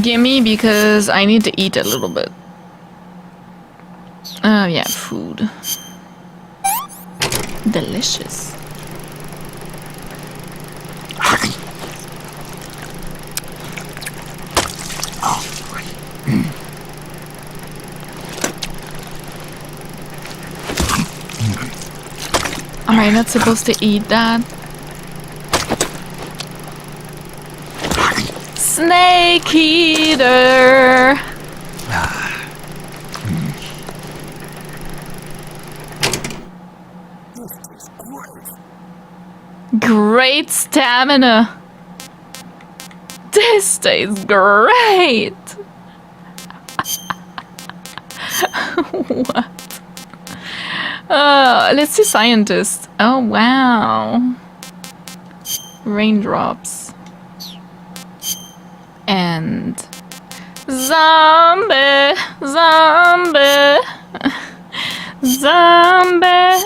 Gimme, because I need to eat a little bit. Oh yeah, food. Delicious. Am I not supposed to eat that? Snake eater. Great stamina. This tastes great. What? Let's see scientist. Oh wow. Raindrops. And zombie, zombie, zombie.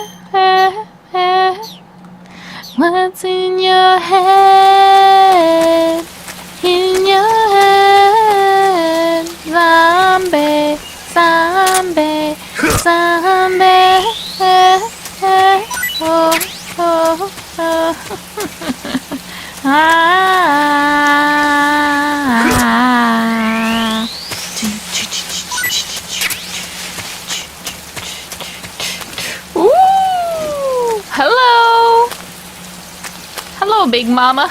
What's in your head? In your head, zombie, zombie, zombie. Oh, oh, oh. Ooh, hello. Hello, Big Mama.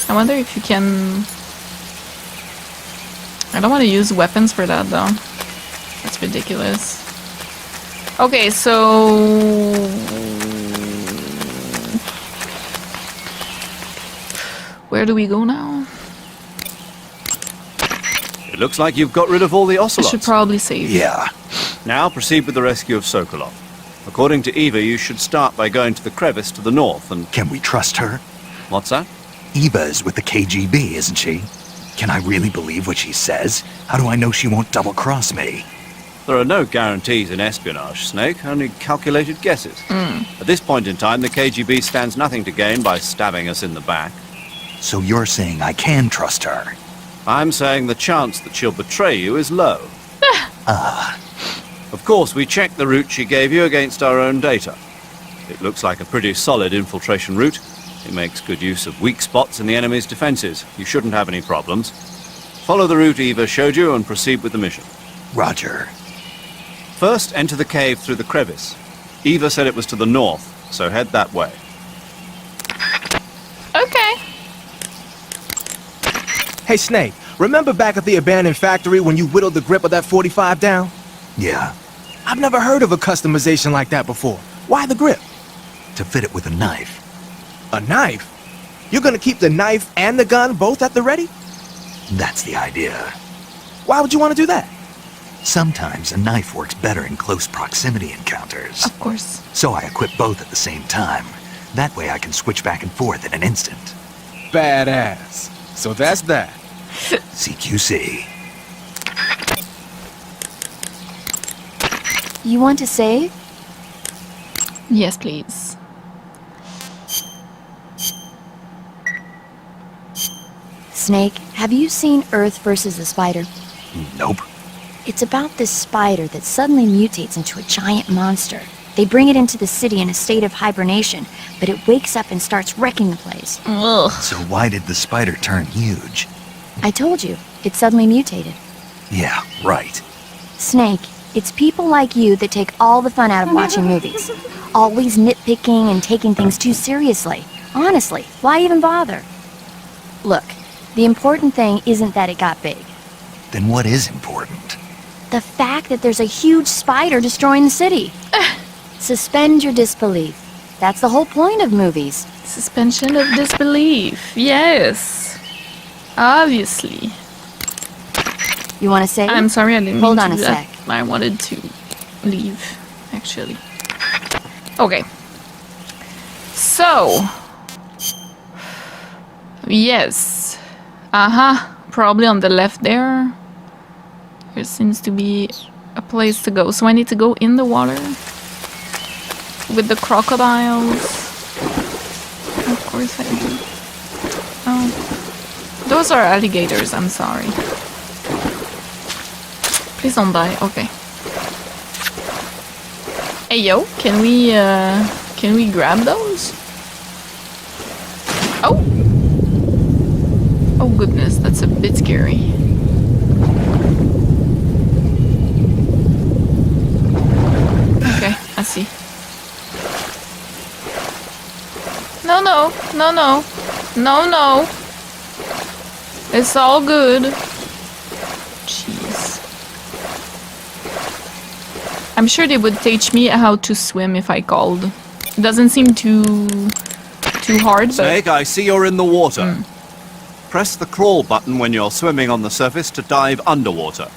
I wonder if you can... I don't want to use weapons for that, though. That's ridiculous. Okay, so... Where do we go now? It looks like you've got rid of all the I ocelots. should probably save. Yeah. Now proceed with the rescue of Sokolov. According to Eva, you should start by going to the crevice to the north and... Can we trust her? What's that? Eva is with the KGB, isn't she? Can I really believe what she says? How do I know she won't double-cross me? There are no guarantees in espionage, Snake, only calculated guesses. At this point in time, the KGB stands nothing to gain by stabbing us in the back. So you're saying I can trust her? I'm saying the chance that she'll betray you is low. Of course, we checked the route she gave you against our own data. It looks like a pretty solid infiltration route. It makes good use of weak spots in the enemy's defenses. You shouldn't have any problems. Follow the route Eva showed you and proceed with the mission. Roger. First, enter the cave through the crevice. Eva said it was to the north, so head that way. Okay. Hey, Snake, remember back at the abandoned factory when you whittled the grip of that 45 down? Yeah. I've never heard of a customization like that before. Why the grip? To fit it with a knife. A knife? You're gonna keep the knife and the gun both at the ready? That's the idea. Why would you want to do that? Sometimes a knife works better in close proximity encounters. Of course. So I equip both at the same time. That way I can switch back and forth in an instant. Badass. So that's that. CQC. You want to save? Yes, please. Snake, have you seen Earth versus the Spider? Nope. It's about this spider that suddenly mutates into a giant monster. They bring it into the city in a state of hibernation, but it wakes up and starts wrecking the place. Ugh. So why did the spider turn huge? I told you, it suddenly mutated. Yeah, right. Snake, it's people like you that take all the fun out of watching movies. Always nitpicking and taking things too seriously. Honestly, why even bother? Look, the important thing isn't that it got big. Then what is important? The fact that there's a huge spider destroying the city. Suspend your disbelief. That's the whole point of movies. Suspension of disbelief. Yes. Obviously. You want to say? I'm sorry, I didn't Hold mean on to a do that. sec. I wanted to leave, actually. Okay. So. Yes. Probably on the left there. There seems to be a place to go. So I need to go in the water. With the crocodiles. Of course I do. Oh. Those are alligators, I'm sorry. Please don't die. Okay. Hey yo, can we grab those? Oh! Oh goodness, that's a bit scary. Okay, I see. No, no, no, no. No, no. It's all good. Jeez. I'm sure they would teach me how to swim if I called. It doesn't seem too hard, but... Snake, I see you're in the water. Press the crawl button when you're swimming on the surface to dive underwater.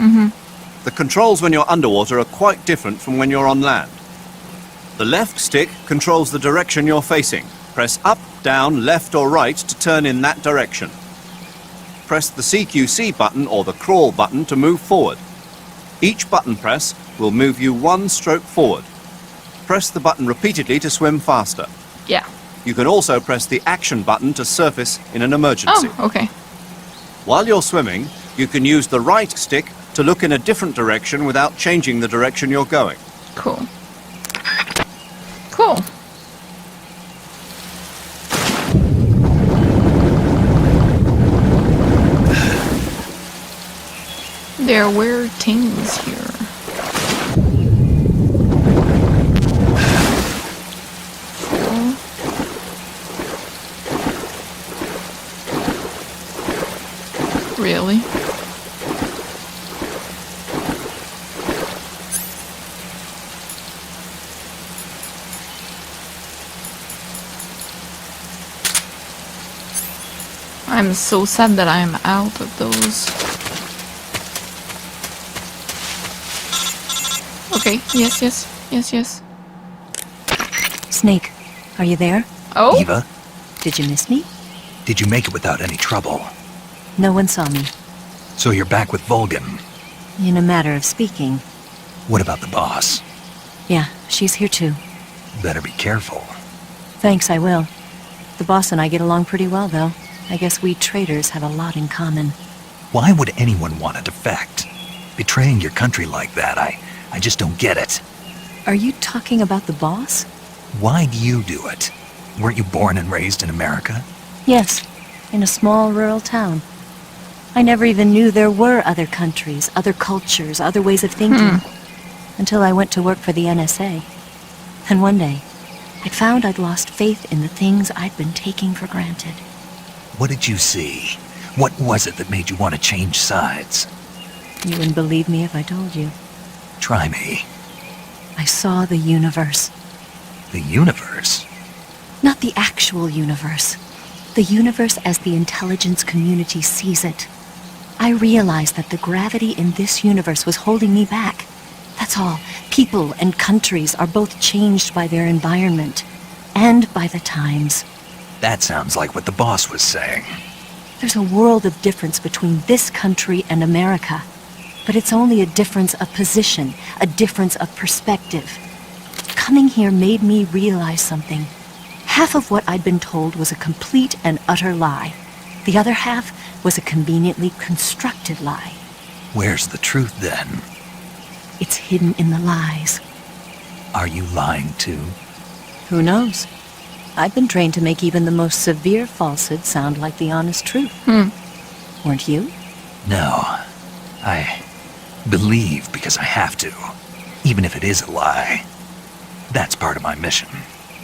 The controls when you're underwater are quite different from when you're on land. The left stick controls the direction you're facing. Press up, down, left or right to turn in that direction. Press the CQC button or the crawl button to move forward. Each button press will move you one stroke forward. Press the button repeatedly to swim faster. Yeah. You can also press the action button to surface in an emergency. Oh, okay. While you're swimming, you can use the right stick to look in a different direction without changing the direction you're going. Cool. Cool. There are weird things here. Really? I'm so sad that I'm out of those. Okay, yes. Snake, are you there? Oh? Eva, Did you miss me? did you make it without any trouble? No one saw me. So you're back with Vulcan. In a matter of speaking. What about the boss? Yeah, she's here too. Better be careful. Thanks, I will. The boss and I get along pretty well, though. I guess we traitors have a lot in common. Why would anyone want to defect? Betraying your country like that, I just don't get it. Are you talking about the boss? Why do you do it? Weren't you born and raised in America? Yes, in a small rural town. I never even knew there were other countries, other cultures, other ways of thinking. Until I went to work for the NSA. And one day, I found I'd lost faith in the things I'd been taking for granted. What did you see? What was it that made you want to change sides? You wouldn't believe me if I told you. Try me. I saw the universe. The universe? Not the actual universe. The universe as the intelligence community sees it. I realized that the gravity in this universe was holding me back. That's all. People and countries are both changed by their environment and by the times. That sounds like what the boss was saying. There's a world of difference between this country and America. But it's only a difference of position, a difference of perspective. Coming here made me realize something. Half of what I'd been told was a complete and utter lie. The other half was a conveniently constructed lie. Where's the truth then? It's hidden in the lies. Are you lying too? Who knows? I've been trained to make even the most severe falsehood sound like the honest truth. Weren't you? No. I believe because I have to, even if it is a lie. That's part of my mission.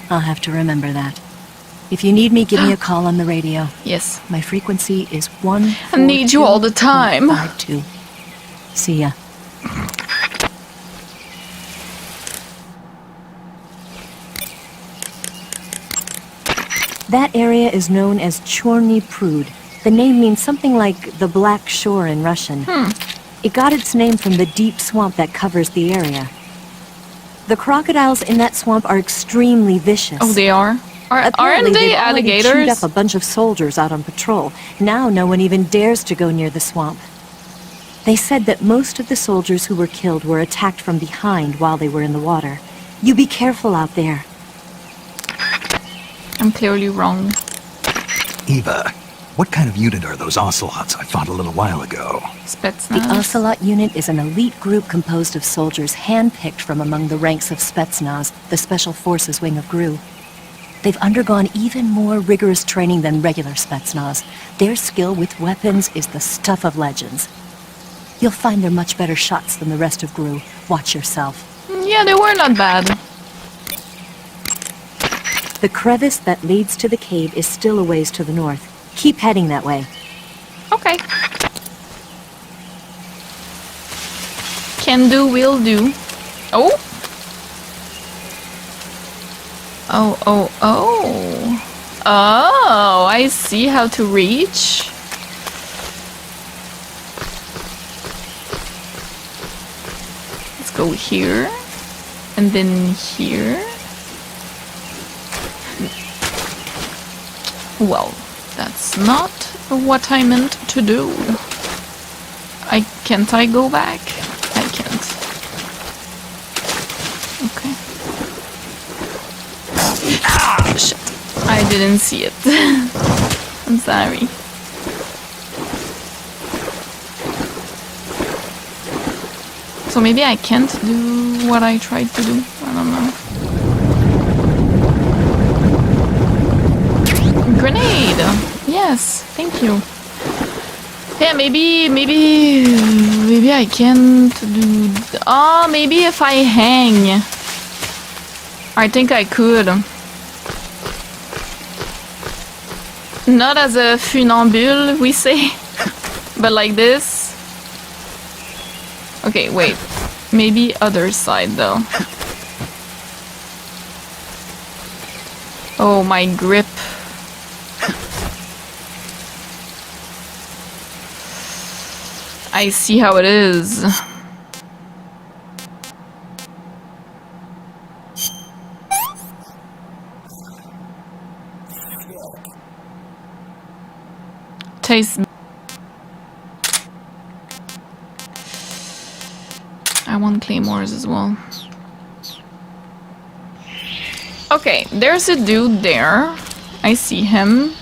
I'll have to remember that. If you need me, give me a call on the radio. Yes. My frequency is 1. I need you all the time. 52. See ya. That area is known as Chorny Prud. The name means something like the Black Shore in Russian. It got its name from the deep swamp that covers the area. The crocodiles in that swamp are extremely vicious. Oh, they are? Apparently, Aren't they they've already alligators? chewed up a bunch of soldiers out on patrol. Now no one even dares to go near the swamp. They said that most of the soldiers who were killed were attacked from behind while they were in the water. You be careful out there. I'm clearly wrong. Eva, what kind of unit are those ocelots I fought a little while ago? Spetsnaz. The Ocelot unit is an elite group composed of soldiers handpicked from among the ranks of Spetsnaz, the Special Forces wing of GRU. They've undergone even more rigorous training than regular Spetsnaz. Their skill with weapons is the stuff of legends. You'll find they're much better shots than the rest of GRU. Watch yourself. Yeah, they were not bad. The crevice that leads to the cave is still a ways to the north. Keep heading that way. Okay. Can do, will do. Oh! Oh, I see how to reach. Let's go here. And then here. Well, that's not what I meant to do. Can't I go back? I can't. Okay. Ah, shit. I didn't see it. I'm sorry. So maybe I can't do what I tried to do. I don't know. Grenade! Yes, thank you. Yeah, maybe I can't do... Oh, maybe if I hang. I think I could. Not as a funambule, we say. But like this. Okay, wait. Maybe other side, though. Oh, my grip. I see how it is. Tastes. I want claymores as well. Okay, there's a dude there. I see him.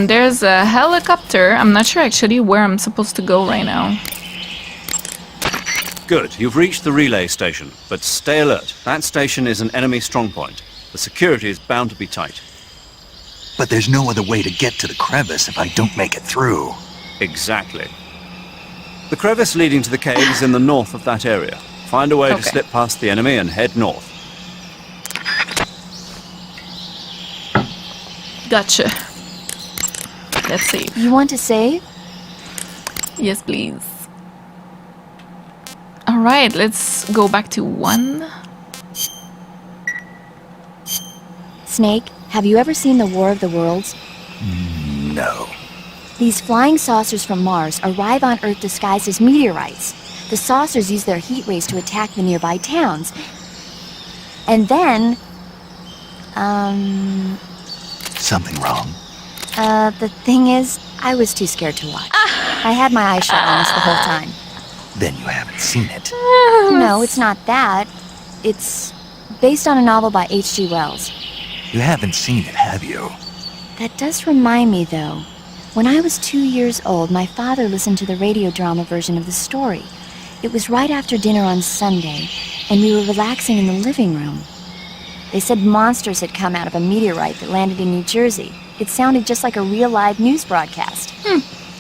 There's a helicopter. I'm not sure actually where I'm supposed to go right now. Good, you've reached the relay station, but stay alert. That station is an enemy strongpoint. The security is bound to be tight. But there's no other way to get to the crevice if I don't make it through. Exactly. The crevice leading to the cave is in the north of that area. Find a way to slip past the enemy and head north. Gotcha. Let's save. You want to save? Yes, please. Alright, let's go back to 1. Snake, have you ever seen the War of the Worlds? No. These flying saucers from Mars arrive on Earth disguised as meteorites. The saucers use their heat rays to attack the nearby towns. And then... Something wrong? The thing is, I was too scared to watch. I had my eyes shut almost the whole time. Then you haven't seen it. No, it's not that. It's based on a novel by H.G. Wells. You haven't seen it, have you? That does remind me, though. When I was 2 years old, my father listened to the radio drama version of the story. It was right after dinner on Sunday, and we were relaxing in the living room. They said monsters had come out of a meteorite that landed in New Jersey. It sounded just like a real live news broadcast.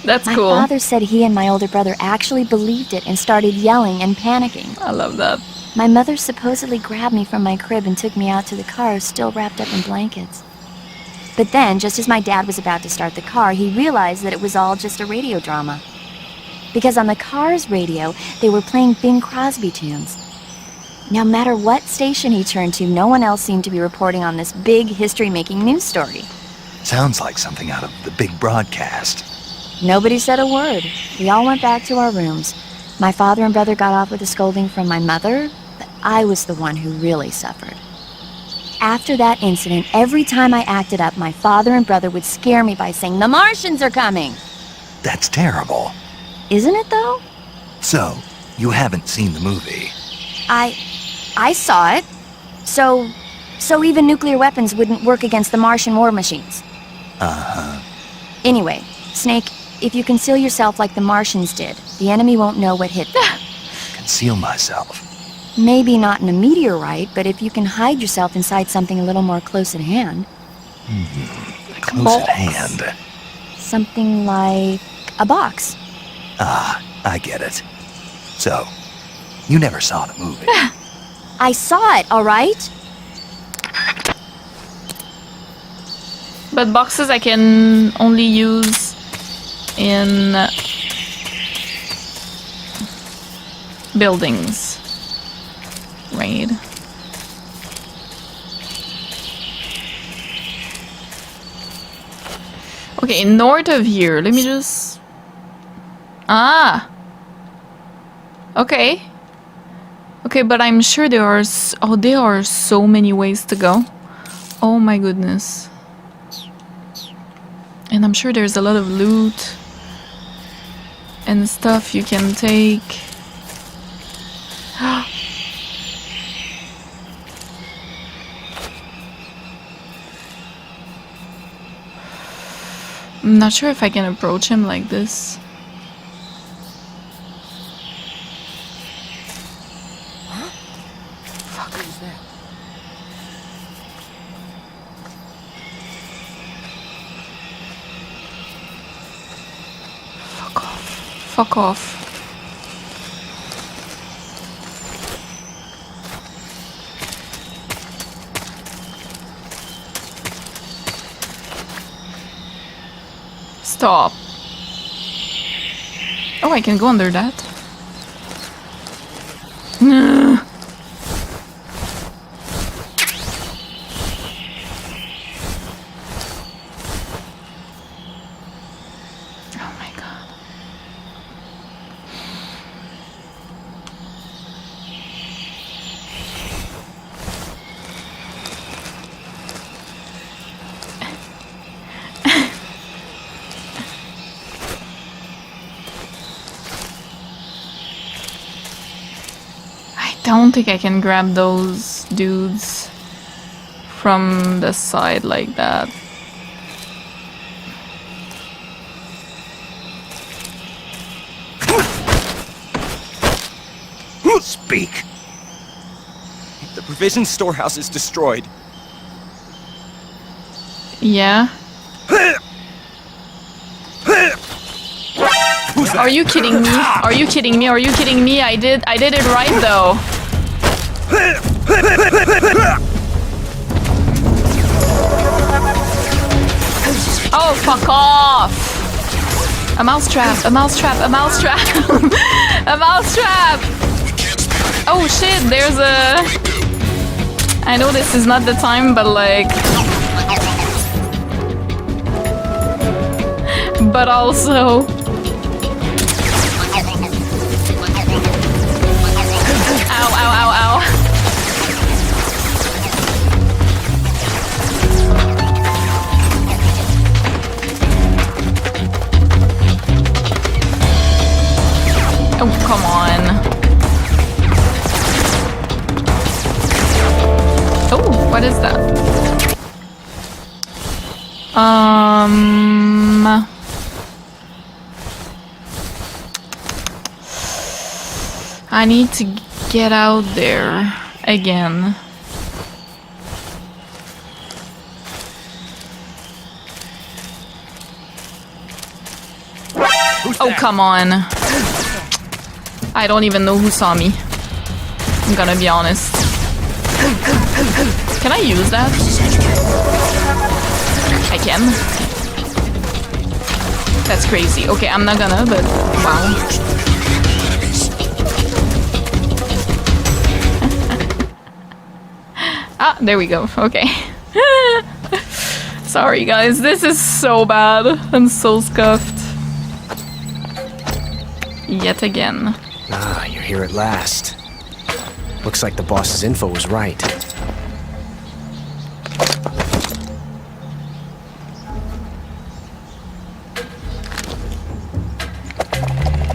That's my cool. My father said he and my older brother actually believed it and started yelling and panicking. I love that. My mother supposedly grabbed me from my crib and took me out to the car, still wrapped up in blankets. But then, just as my dad was about to start the car, he realized that it was all just a radio drama. Because on the car's radio, they were playing Bing Crosby tunes. No matter what station he turned to, no one else seemed to be reporting on this big history-making news story. Sounds like something out of the big broadcast. Nobody said a word. We all went back to our rooms. My father and brother got off with a scolding from my mother, but I was the one who really suffered. After that incident, every time I acted up, my father and brother would scare me by saying, "The Martians are coming!" That's terrible. Isn't it, though? So, you haven't seen the movie? I saw it. So even nuclear weapons wouldn't work against the Martian war machines. Uh-huh. Anyway, Snake, if you conceal yourself like the Martians did, the enemy won't know what hit them. Conceal myself? Maybe not in a meteorite, but if you can hide yourself inside something a little more close at hand. Close at hand? Something like a box. Ah, I get it. So, you never saw the movie? I saw it, all right? But boxes I can only use in buildings, right? Okay, north of here, let me just... Ah! Okay. Okay, but I'm sure there are... there are so many ways to go. Oh my goodness. And I'm sure there's a lot of loot and stuff you can take. I'm not sure if I can approach him like this. Fuck off. Stop. Oh, I can go under that. I don't think I can grab those dudes from the side like that. Speak. The provision storehouse is destroyed. Yeah. Are you kidding me? Are you kidding me? Are you kidding me? I did it right though. Oh, fuck off! A mousetrap, a mousetrap, a mousetrap! A mousetrap! Oh shit, there's a... I know this is not the time, but like... but also... Ow, ow, ow, ow. Oh, come on. Oh, what is that? I need to get out there again. Oh, come on. I don't even know who saw me. I'm gonna be honest. Can I use that? I can. That's crazy. Okay, I'm not gonna, but wow. Ah, there we go. Okay. Sorry, guys. This is so bad. I'm so scuffed. Yet again. Ah, you're here at last. Looks like the boss's info was right.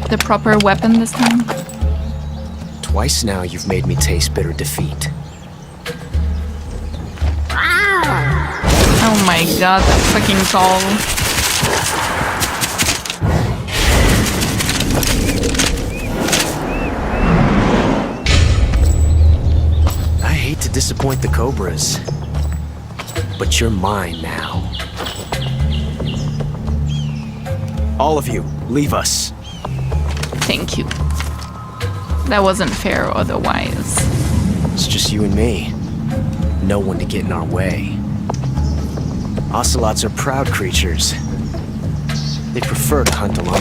The proper weapon this time? Twice now you've made me taste bitter defeat. Oh my god, that fucking call. I hate to disappoint the Cobras, but you're mine now. All of you, leave us. Thank you. That wasn't fair otherwise. It's just you and me. No one to get in our way. Ocelots are proud creatures. They prefer to hunt alone.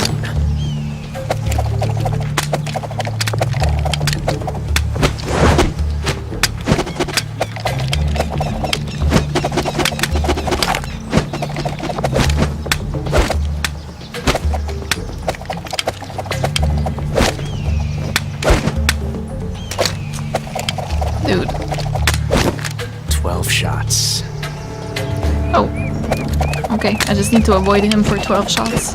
Dude. 12 shots. Oh. Okay, I just need to avoid him for 12 shots.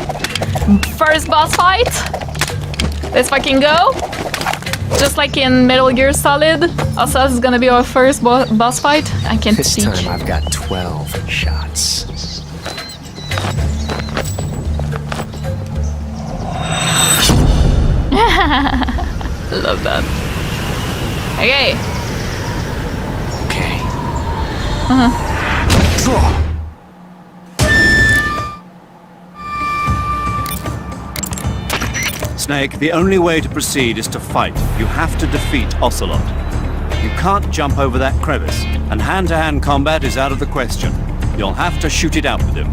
First boss fight! Let's fucking go! Just like in Metal Gear Solid, also this is gonna be our first boss fight. I can't This speak. time I've got 12 shots. Love that. Okay. Okay. Draw. Snake, the only way to proceed is to fight. You have to defeat Ocelot. You can't jump over that crevice, and hand-to-hand combat is out of the question. You'll have to shoot it out with him.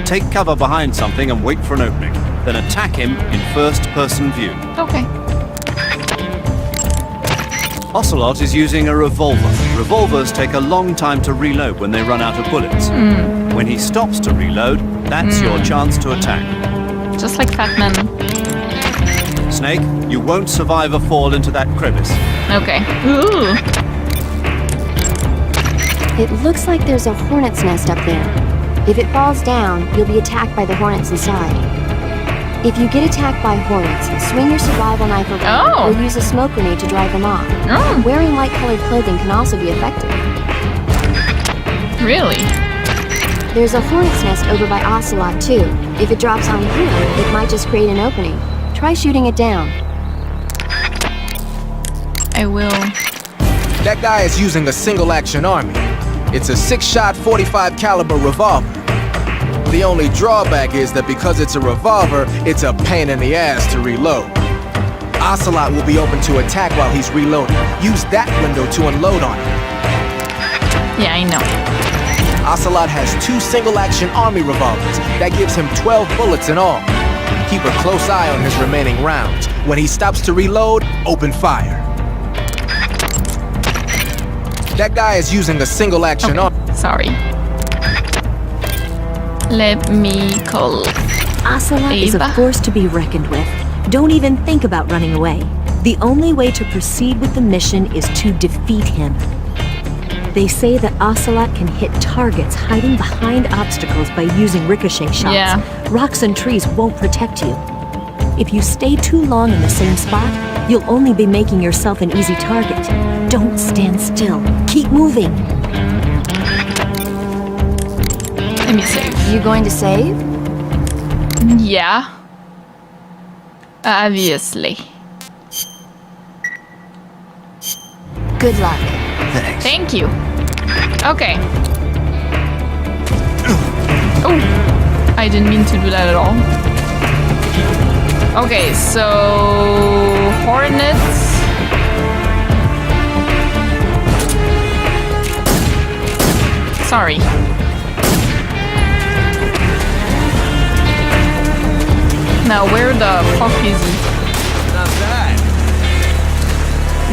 Take cover behind something and wait for an opening. Then attack him in first-person view. Okay. Ocelot is using a revolver. Revolvers take a long time to reload when they run out of bullets. When he stops to reload, that's your chance to attack. Just like Fat Man. Snake, you won't survive a fall into that crevice. Okay. Ooh. It looks like there's a hornet's nest up there. If it falls down, you'll be attacked by the hornets inside. If you get attacked by hornets, swing your survival knife around or use a smoke grenade to drive them off. Wearing light-colored clothing can also be effective. Really? There's a hornet's nest over by Ocelot, too. If it drops on you, it might just create an opening. Try shooting it down. I will. That guy is using a single-action army. It's a 6-shot 45 caliber revolver. The only drawback is that because it's a revolver, it's a pain in the ass to reload. Ocelot will be open to attack while he's reloading. Use that window to unload on him. Yeah, I know. Ocelot has 2 single-action army revolvers. That gives him 12 bullets in all. Keep a close eye on his remaining rounds. When he stops to reload, open fire. That guy is using a single-action army. Sorry. Let me call Ocelot is a Ava. force to be reckoned with. Don't even think about running away. The only way to proceed with the mission is to defeat him. They say that Ocelot can hit targets hiding behind obstacles by using ricochet shots. Yeah. Rocks and trees won't protect you. If you stay too long in the same spot, you'll only be making yourself an easy target. Don't stand still. Keep moving. Let me save. You going to save? Yeah. Obviously. Good luck. Thanks. Thank you. Okay. Oh, I didn't mean to do that at all. Okay, so hornets. Sorry. Now where the fuck is he? Not bad.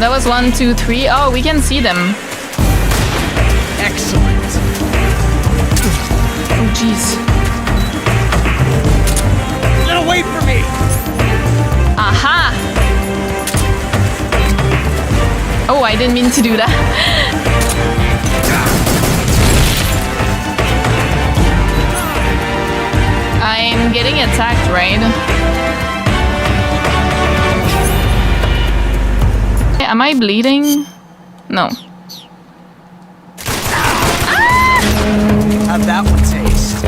That was 1, 2, 3. Oh, we can see them. Excellent. Oh, jeez. Now wait for me. Aha! Oh, I didn't mean to do that. I'm getting attacked, right? Am I bleeding? No. How'd that one taste?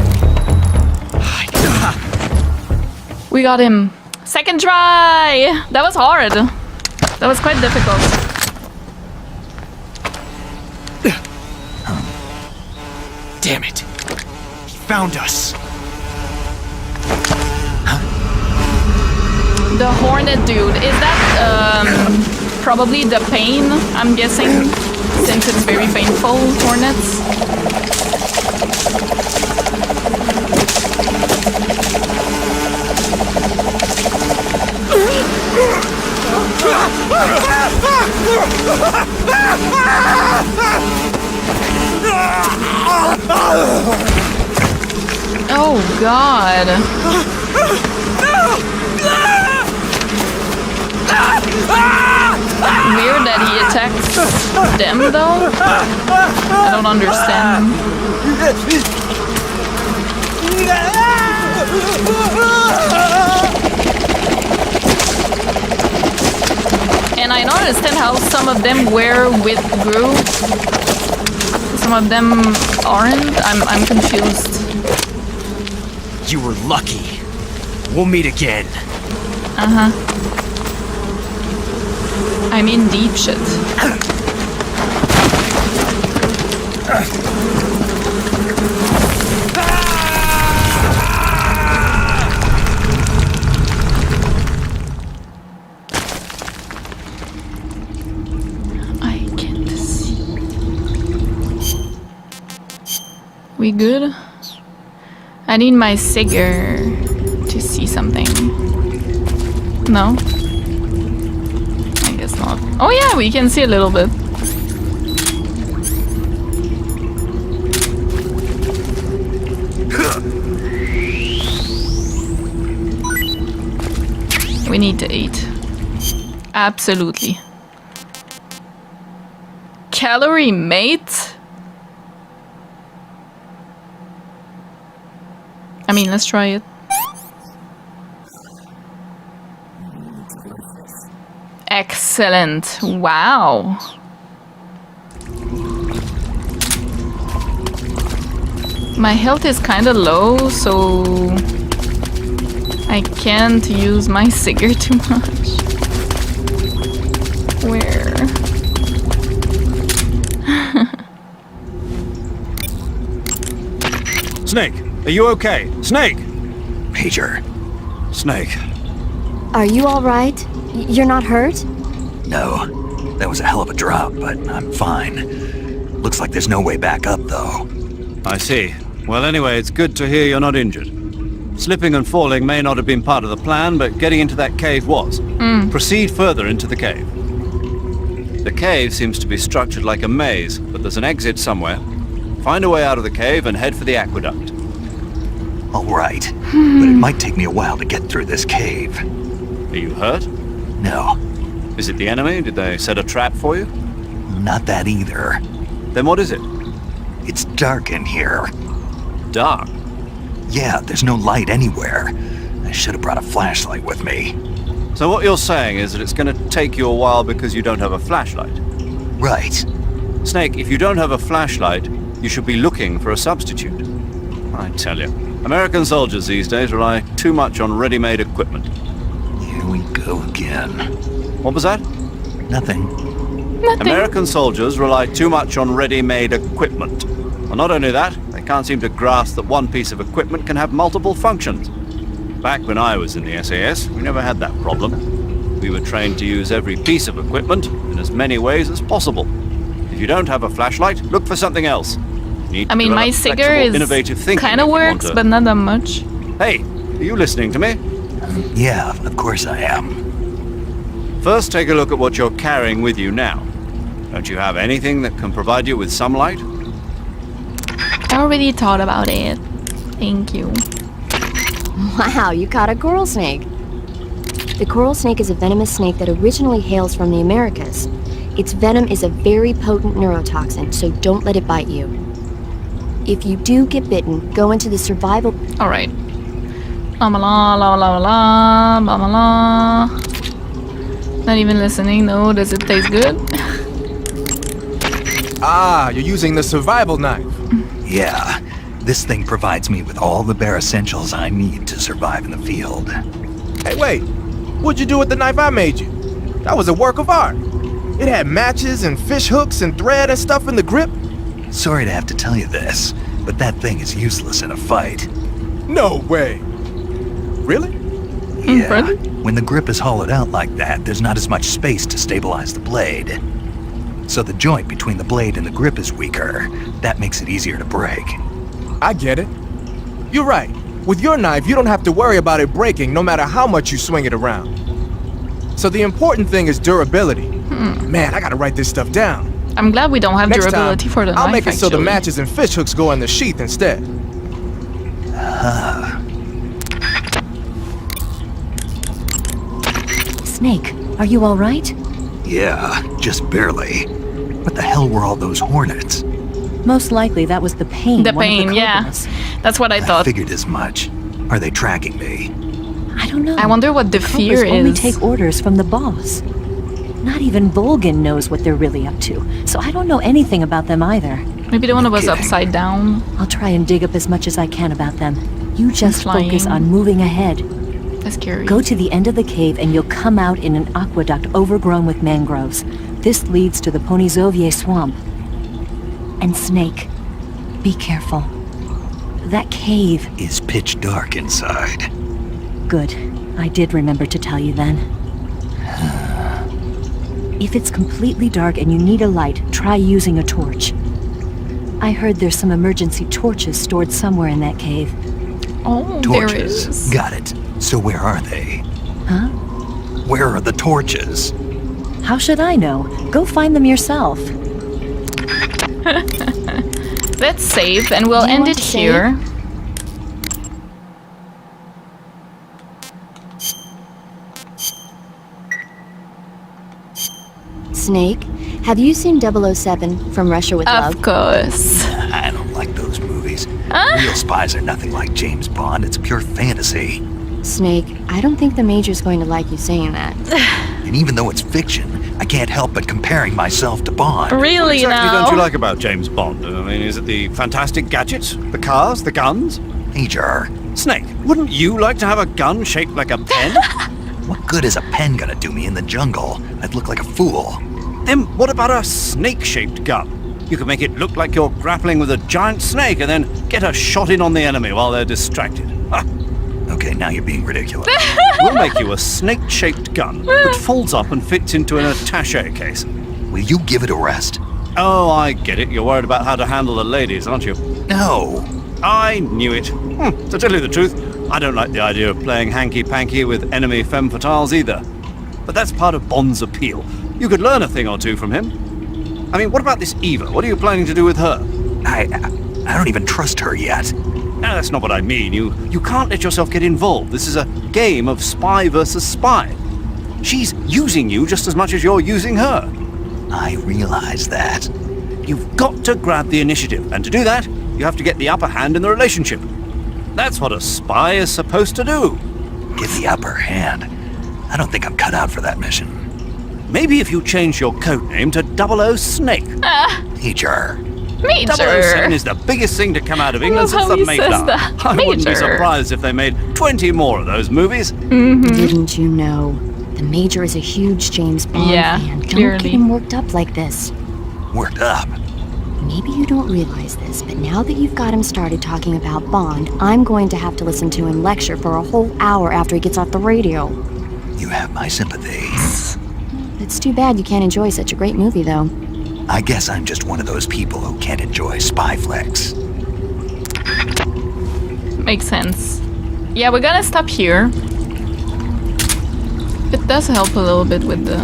We got him. Second try! That was hard. That was quite difficult. Damn it. He found us. The hornet dude, is that probably the pain, I'm guessing, since it's very painful, hornets? Oh god. Weird that he attacks them though. I don't understand. And I don't understand how some of them were with Gru. Some of them aren't. I'm confused. You were lucky. We'll meet again. Uh-huh. I'm in deep shit. I can't see. We good? I need my Sigger to see something. No? I guess not. Oh yeah, we can see a little bit. We need to eat. Absolutely. Calorie mate? I mean, let's try it. Excellent. Wow. My health is kind of low, so I can't use my Sigger too much. Where? Snake, are you okay? Snake! Major. Snake. Are you all right? You're not hurt? No. That was a hell of a drop, but I'm fine. Looks like there's no way back up, though. I see. Well, anyway, it's good to hear you're not injured. Slipping and falling may not have been part of the plan, but getting into that cave was. Proceed further into the cave. The cave seems to be structured like a maze, but there's an exit somewhere. Find a way out of the cave and head for the aqueduct. All right, but it might take me a while to get through this cave. Are you hurt? No. Is it the enemy? Did they set a trap for you? Not that either. Then what is it? It's dark in here. Dark? Yeah, there's no light anywhere. I should have brought a flashlight with me. So what you're saying is that it's going to take you a while because you don't have a flashlight? Right. Snake, if you don't have a flashlight, you should be looking for a substitute. I tell you, American soldiers these days rely too much on ready-made equipment. Here we go again. What was that? Nothing. American soldiers rely too much on ready-made equipment. Well, not only that, they can't seem to grasp that one piece of equipment can have multiple functions. Back when I was in the SAS, we never had that problem. We were trained to use every piece of equipment in as many ways as possible. If you don't have a flashlight, look for something else. I mean, my Sigger is kind of works, but not that much. Hey, are you listening to me? Yeah, of course I am. First, take a look at what you're carrying with you now. Don't you have anything that can provide you with some light? I already thought about it. Thank you. Wow, you caught a coral snake. The coral snake is a venomous snake that originally hails from the Americas. Its venom is a very potent neurotoxin, so don't let it bite you. If you do get bitten, go into the survival... Alright. La la la la la la la. Not even listening, no. Does it taste good? Ah, you're using the survival knife. Yeah. This thing provides me with all the bare essentials I need to survive in the field. Hey, wait. What'd you do with the knife I made you? That was a work of art. It had matches and fish hooks and thread and stuff in the grip. Sorry to have to tell you this, but that thing is useless in a fight. No way. Really? Yeah. When the grip is hollowed out like that, there's not as much space to stabilize the blade. So the joint between the blade and the grip is weaker. That makes it easier to break. I get it. You're right. With your knife, you don't have to worry about it breaking no matter how much you swing it around. So the important thing is durability. Man, I gotta write this stuff down. I'm glad we don't have Next durability time, for the knife, I'll make it so the actually. matches and fish hooks go in the sheath instead. Snake, are you all right? Yeah, just barely. What the hell were all those hornets? Most likely that was the pain. The one of pain, yeah. cobras. That's what I I thought. figured as much. Are they tracking me? I don't know. I wonder what the fear Cobras only is. take orders from the boss. Not even Volgin knows what they're really up to, so I don't know anything about them either. Maybe the one was upside down. I'll try and dig up as much as I can about them. You just flying. focus on moving ahead. That's scary. Go to the end of the cave and you'll come out in an aqueduct overgrown with mangroves. This leads to the Ponyzovier swamp. And Snake, be careful. That cave is pitch dark inside. Good. I did remember to tell you then. If it's completely dark and you need a light, try using a torch. I heard there's some emergency torches stored somewhere in that cave. Oh, Torches. there is. Got it. So where are they? Huh? Where are the torches? How should I know? Go find them yourself. Let's save and we'll Do you end want it to save? here. Snake, have you seen 007 from Russia with Love? Of course. I don't like those movies. Real spies are nothing like James Bond. It's pure fantasy. Snake, I don't think the Major's going to like you saying that. And even though it's fiction, I can't help but comparing myself to Bond. Really What exactly now? don't you like about James Bond? I mean, is it the fantastic gadgets? The cars? The guns? Major. Snake, wouldn't you like to have a gun shaped like a pen? What good is a pen gonna do me in the jungle? I'd look like a fool. Then what about a snake-shaped gun? You could make it look like you're grappling with a giant snake and then get a shot in on the enemy while they're distracted. Ah, Okay, now you're being ridiculous. we'll make you a snake-shaped gun that folds up and fits into an attaché case. Will you give it a rest? Oh, I get it. You're worried about how to handle the ladies, aren't you? No. I knew it. To tell you the truth, I don't like the idea of playing hanky-panky with enemy femme fatales either. But that's part of Bond's appeal. You could learn a thing or two from him. I mean, what about this Eva? What are you planning to do with her? I don't even trust her yet. No, that's not what I mean. You can't let yourself get involved. This is a game of spy versus spy. She's using you just as much as you're using her. I realize that. You've got to grab the initiative, and to do that, you have to get the upper hand in the relationship. That's what a spy is supposed to do. Get the upper hand? I don't think I'm cut out for that mission. Maybe if you change your codename to 00 Snake. Major. 007 is the biggest thing to come out of England since the Mayflower. I wouldn't be surprised if they made 20 more of those movies. Didn't you know? The Major is a huge James Bond fan. Don't get him worked up like this. Worked up? Maybe you don't realize this, but now that you've got him started talking about Bond, I'm going to have to listen to him lecture for a whole hour after he gets off the radio. You have my sympathies. It's too bad you can't enjoy such a great movie, though. I guess I'm just one of those people who can't enjoy spy flicks. Makes sense. Yeah, we're gonna stop here. It does help a little bit with the...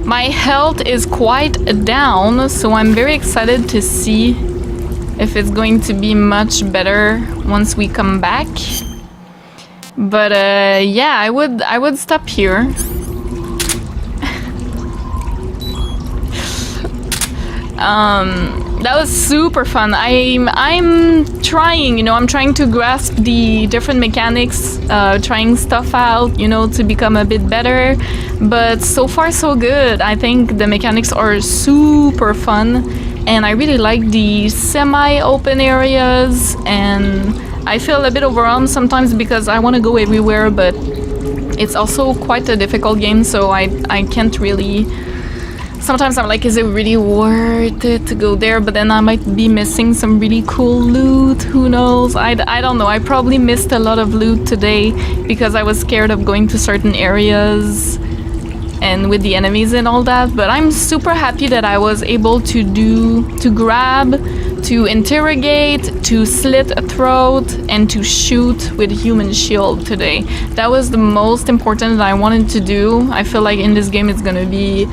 My health is quite down, so I'm very excited to see if it's going to be much better once we come back. But yeah, I would stop here. That was super fun. I'm trying, you know, I'm trying to grasp the different mechanics, trying stuff out, you know, to become a bit better. But so far so good. I think the mechanics are super fun, and I really like the semi-open areas, and I feel a bit overwhelmed sometimes because I want to go everywhere, but it's also quite a difficult game, so I can't really... Sometimes I'm like, is it really worth it to go there? But then I might be missing some really cool loot. Who knows? I don't know. I probably missed a lot of loot today because I was scared of going to certain areas and with the enemies and all that. But I'm super happy that I was able to grab, to interrogate, to slit a throat, and to shoot with a human shield today. That was the most important that I wanted to do. I feel like in this game it's gonna be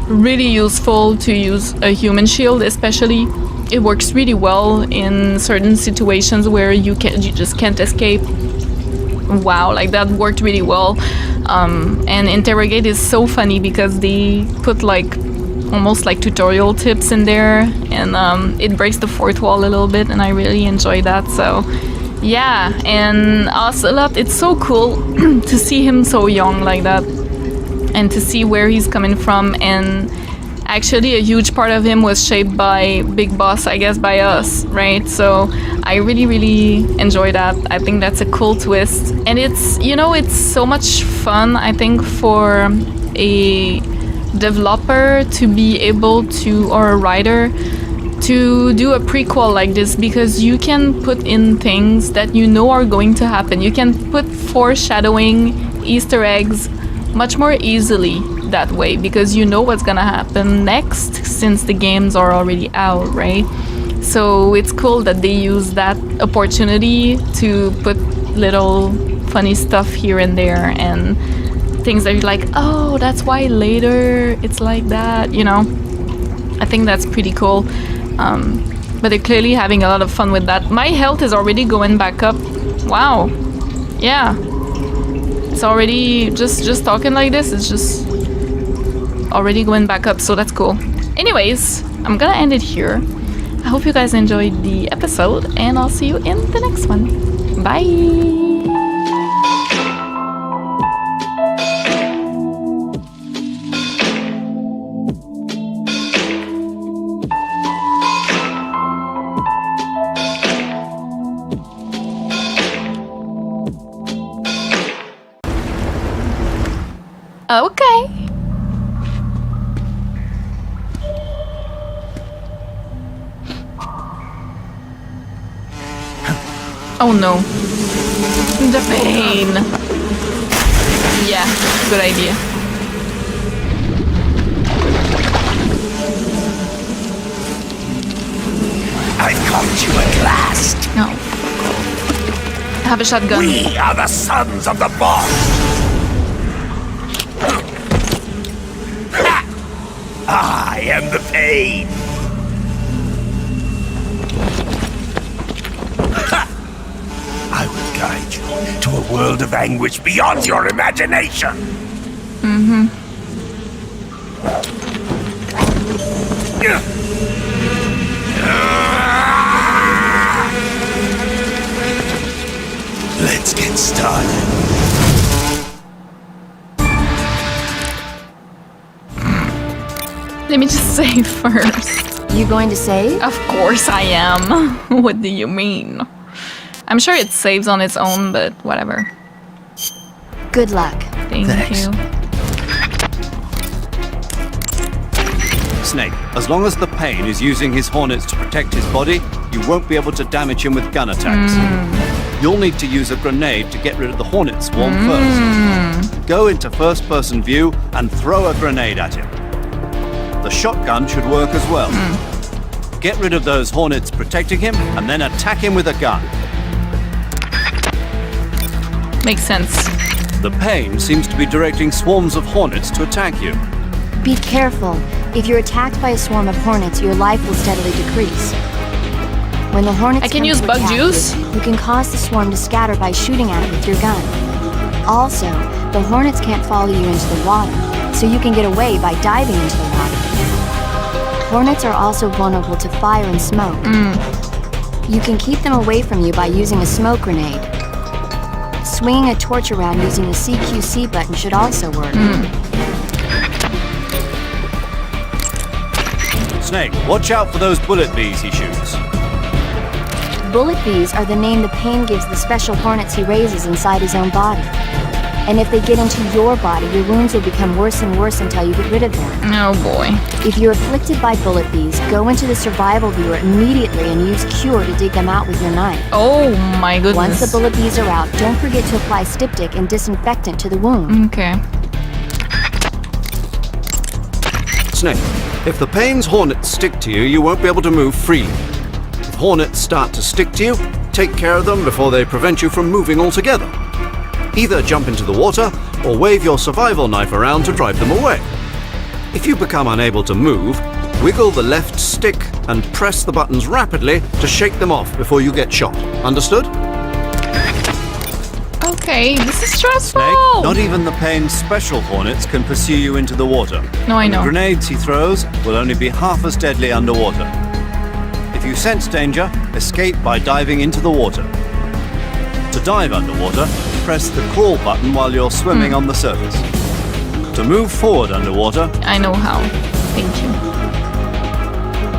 really useful to use a human shield, especially. It works really well in certain situations where you just can't escape. Wow, like that worked really well. And interrogate is so funny because they put like almost like tutorial tips in there, and it breaks the fourth wall a little bit, and I really enjoy that. So yeah, and Ocelot, it's so cool to see him so young like that, and to see where he's coming from. And actually a huge part of him was shaped by Big Boss, I guess, by us, right? So I really enjoy that. I think that's a cool twist, and it's, you know, it's so much fun, I think, for a developer to be able to, or a writer, to do a prequel like this, because you can put in things that you know are going to happen. You can put foreshadowing, Easter eggs much more easily that way, because you know what's gonna happen next since the games are already out, right? So it's cool that they use that opportunity to put little funny stuff here and there, and things that you're like, oh, that's why later it's like that, you know? I think that's pretty cool. But they're clearly having a lot of fun with that. My health is already going back up. Wow. Yeah. It's already, just talking like this, it's just already going back up, so that's cool. Anyways, I'm gonna end it here. I hope you guys enjoyed the episode, and I'll see you in the next one. Bye! Okay. Oh no. The pain. Yeah, good idea. I've caught you at last. No. I have a shotgun. We are the sons of the boss. I am the pain. world of anguish beyond your imagination. Mm-hmm. Let's get started. Let me just say first. You going to save? Of course I am. What do you mean? I'm sure it saves on its own, but whatever. Good luck. Thanks. You. Snake, as long as the Pain is using his hornets to protect his body, you won't be able to damage him with gun attacks. You'll need to use a grenade to get rid of the hornet swarm first. Go into first-person view and throw a grenade at him. The shotgun should work as well. Get rid of those hornets protecting him, and then attack him with a gun. Makes sense. The Pain seems to be directing swarms of hornets to attack you. Be careful. If you're attacked by a swarm of hornets, your life will steadily decrease. When the hornets I can come use to bug attack juice? you can cause the swarm to scatter by shooting at it with your gun. Also, the hornets can't follow you into the water, so you can get away by diving into the water. Hornets are also vulnerable to fire and smoke. You can keep them away from you by using a smoke grenade. Swinging a torch around using the CQC button should also work. Snake, watch out for those bullet bees he shoots. Bullet bees are the name the Pain gives the special hornets he raises inside his own body. And if they get into your body, your wounds will become worse and worse until you get rid of them. Oh boy. If you're afflicted by bullet bees, go into the survival viewer immediately and use Cure to dig them out with your knife. Oh my goodness. Once the bullet bees are out, don't forget to apply styptic and disinfectant to the wound. Okay. Snake, if the Pain's hornets stick to you, you won't be able to move freely. If hornets start to stick to you, take care of them before they prevent you from moving altogether. Either jump into the water or wave your survival knife around to drive them away. If you become unable to move, wiggle the left stick and press the buttons rapidly to shake them off before you get shot. Understood? Okay, this is stressful. Snake, not even the Pain's special hornets can pursue you into the water. No, I know. The grenades he throws will only be half as deadly underwater. If you sense danger, escape by diving into the water. To dive underwater, press the crawl button while you're swimming on the surface. To move forward underwater, I know how. Thank you.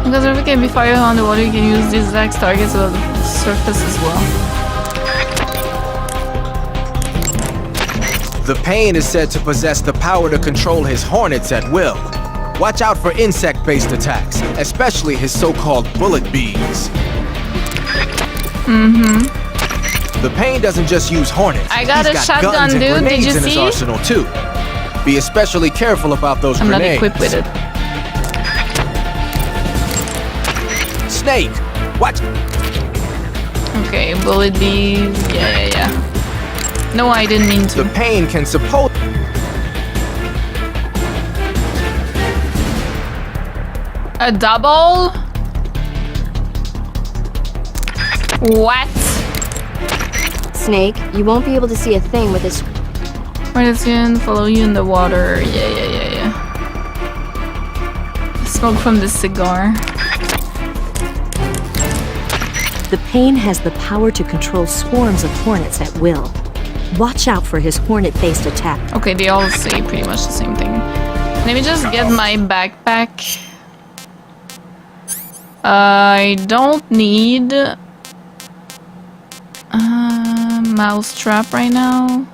Because if you can be fired underwater, you can use these exact targets on the surface as well. The Pain is said to possess the power to control his hornets at will. Watch out for insect-based attacks, especially his so-called bullet bees. The Pain doesn't just use hornets. I got He's a shotgun, guns and dude. Did grenades you in his see? arsenal too. Be especially careful about those I'm not grenades. equipped with it. Snake, watch. Okay, bullet bees. Yeah. No, I didn't mean to. The Pain can suppose. A double? What? Snake, you won't be able to see a thing with this. Hornets can follow you in the water. Yeah. Smoke from the cigar. The Pain has the power to control swarms of hornets at will. Watch out for his hornet-based attack. Okay, they all say pretty much the same thing. Let me just get my backpack. I don't need mouse trap right now.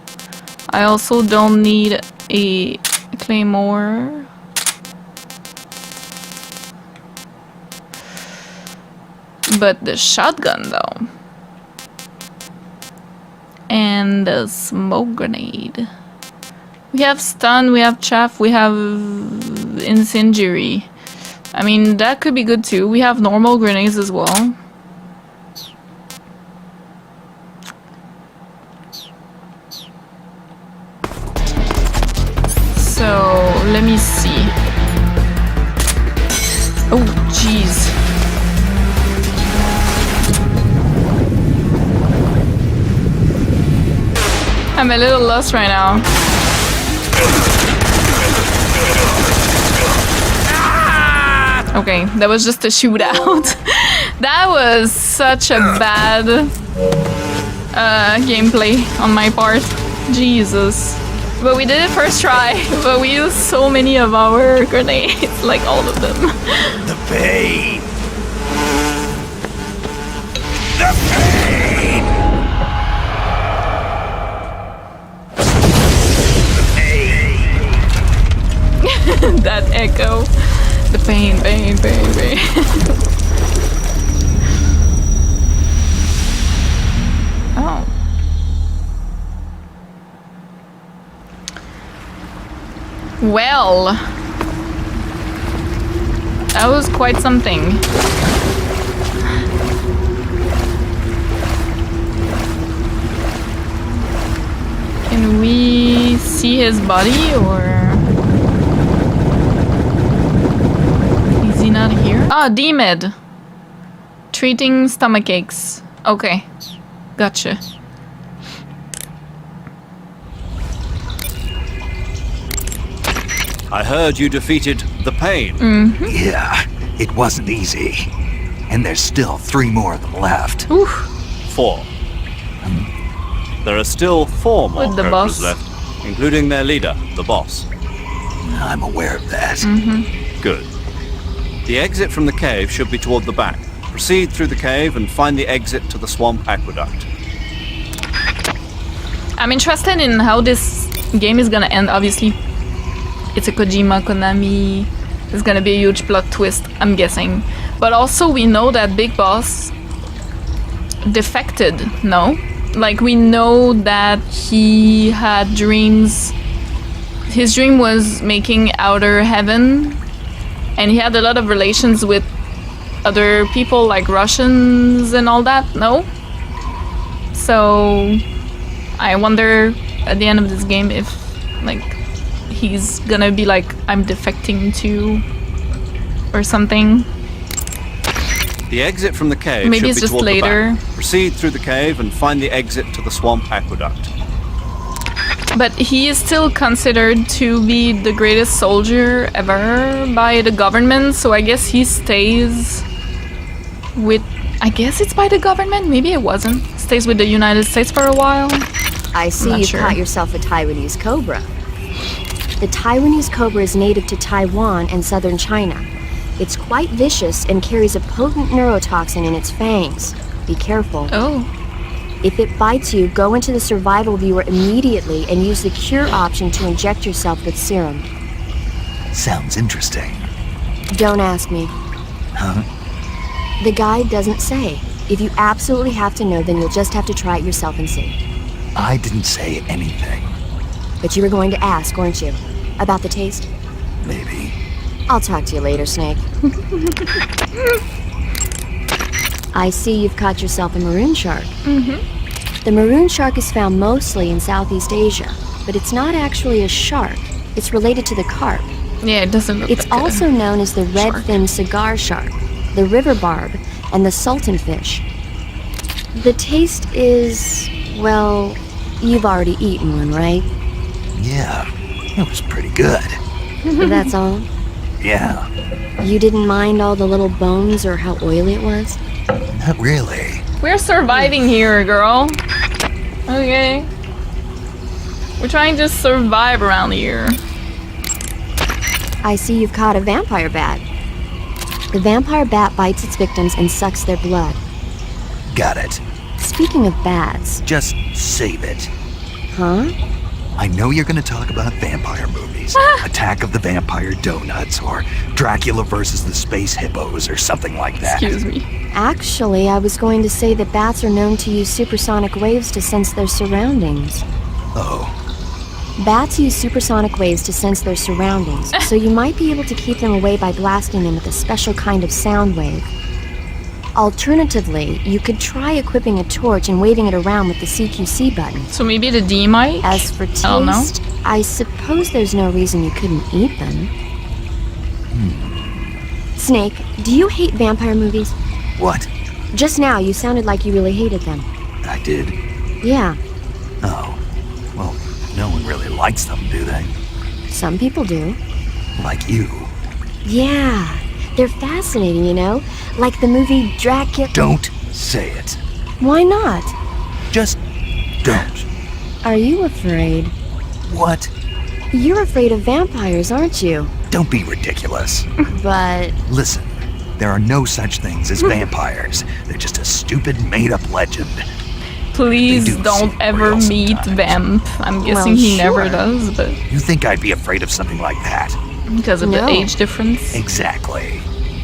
I also don't need a claymore. But the shotgun though. And the smoke grenade. We have stun, we have chaff, we have incendiary. I mean, that could be good too. We have normal grenades as well. So, let me see. Oh, jeez. I'm a little lost right now. Okay, that was just a shootout. That was such a bad gameplay on my part. Jesus. But we did it first try, but we used so many of our grenades, like all of them. The pain. The pain. That echo. The pain, pain, pain, pain. Oh. Well, that was quite something. Can we see his body, or is he not here? Ah, DMed. Treating stomach aches. Okay, gotcha. I heard you defeated the pain. Yeah, it wasn't easy. And there's still 3 more of them left. Oof. 4. There are still 4 more With the Cobras boss. left, including their leader, the boss. I'm aware of that. Good. The exit from the cave should be toward the back. Proceed through the cave and find the exit to the swamp aqueduct. I'm interested in how this game is gonna end. Obviously, it's a Kojima, Konami. There's gonna be a huge plot twist, I'm guessing. But also, we know that Big Boss defected, no? Like, we know that he had dreams. His dream was making Outer Heaven, and he had a lot of relations with other people, like Russians and all that, no? So, I wonder at the end of this game if, like, he's gonna be like, I'm defecting too, or something. The exit from the cave Maybe should it's be just toward later. the back. Proceed through the cave and find the exit to the swamp aqueduct. But he is still considered to be the greatest soldier ever by the government, so I guess he stays with... I guess it's by the government? Maybe it wasn't. Stays with the United States for a while. I see not you've sure. caught yourself a Taiwanese cobra. The Taiwanese cobra is native to Taiwan and southern China. It's quite vicious and carries a potent neurotoxin in its fangs. Be careful. Oh. If it bites you, go into the survival viewer immediately and use the cure option to inject yourself with serum. Sounds interesting. Don't ask me. Huh? The guide doesn't say. If you absolutely have to know, then you'll just have to try it yourself and see. I didn't say anything. But you were going to ask, weren't you? About the taste? Maybe. I'll talk to you later, Snake. I see you've caught yourself a maroon shark. The maroon shark is found mostly in Southeast Asia, but it's not actually a shark. It's related to the carp. Yeah, it doesn't look It's like also known as the red-finned cigar shark, the river barb, and the sultan fish. The taste is, well, you've already eaten one, right? Yeah, it was pretty good. That's all? Yeah, You didn't mind all the little bones or how oily it was? not really. We're surviving here, girl. Okay. We're trying to survive around here. I see you've caught a vampire bat. The vampire bat bites its victims and sucks their blood. Got it. Speaking of bats... Just save it. Huh? I know you're going to talk about vampire movies. Attack of the Vampire Donuts, or Dracula versus the Space Hippos, or something like that. Excuse me. Actually, I was going to say that bats are known to use supersonic waves to sense their surroundings. Oh. Bats use supersonic waves to sense their surroundings, so you might be able to keep them away by blasting them with a special kind of sound wave. Alternatively, you could try equipping a torch and waving it around with the CQC button. So maybe the D mic? As for taste, I don't know. I suppose there's no reason you couldn't eat them. Snake, do you hate vampire movies? What? Just now, you sounded like you really hated them. I did? Yeah. Oh. No one really likes them, do they? Some people do. Like you. Yeah, they're fascinating, you know? Like the movie Dracula. Don't say it. Why not? Just don't. Are you afraid? What? You're afraid of vampires, aren't you? Don't be ridiculous. But... Listen, there are no such things as vampires. They're just a stupid, made-up legend. Please don't ever meet Vamp. I'm guessing he never does, but... You think I'd be afraid of something like that? Because of the age difference? Exactly.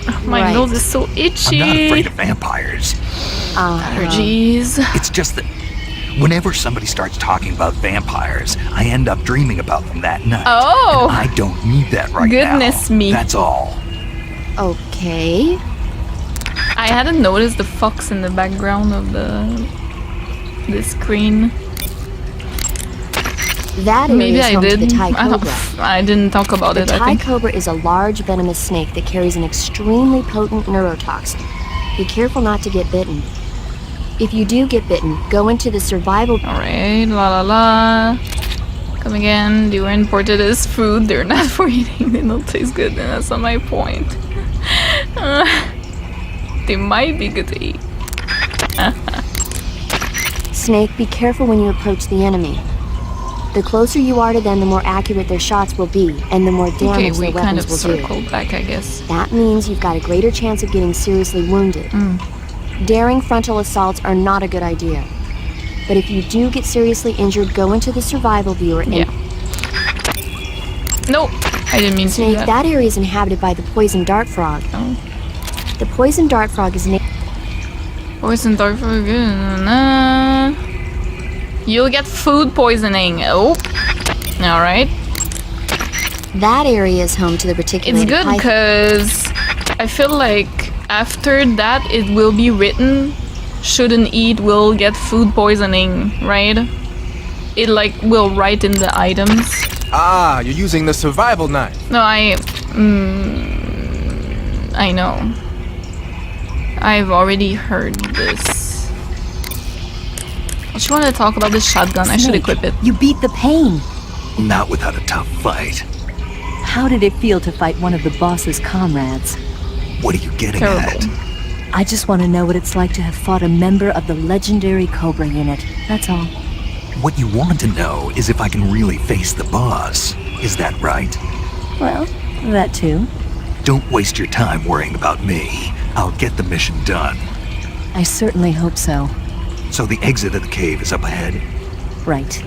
Oh, my nose is so itchy. I'm not afraid of vampires. Allergies. It's just that whenever somebody starts talking about vampires, I end up dreaming about them that night. Oh! And I don't need that right now. Goodness me. That's all. Okay. I hadn't noticed the fox in the background of the screen. That area Maybe is I home to did. the Thai cobra. I didn't talk about The it, I Thai think. cobra is a large venomous snake that carries an extremely potent neurotoxin. Be careful not to get bitten. If you do get bitten, go into the survival... Alright, la la la. Come again, they were imported as food. They're not for eating, they don't taste good, and that's not my point. They might be good to eat. Snake, be careful when you approach the enemy. The closer you are to them, the more accurate their shots will be, and the more damage Okay, we their kind weapons of will do. circled back, I guess. That means you've got a greater chance of getting seriously wounded. Daring frontal assaults are not a good idea. But if you do get seriously injured, go into the survival viewer and... No, I didn't mean to do Snake, that. that area is inhabited by the poison dart frog. The poison dart frog is named... Poison dart frog. You'll get food poisoning. Oh. Alright. That area is home to the reticulated It's good python. because I feel like after that it will be written shouldn't eat, will get food poisoning, right? It like will write in the items. Ah, you're using the survival knife. No, I know. I've already heard this. Don't you want to talk about this shotgun? I should Snake, equip it. You beat the pain. Not without a tough fight. How did it feel to fight one of the boss's comrades? What are you getting Terrible. at? I just want to know what it's like to have fought a member of the legendary Cobra unit. That's all. What you want to know is if I can really face the boss. Is that right? Well, that too. Don't waste your time worrying about me. I'll get the mission done. I certainly hope so. So the exit of the cave is up ahead? Right.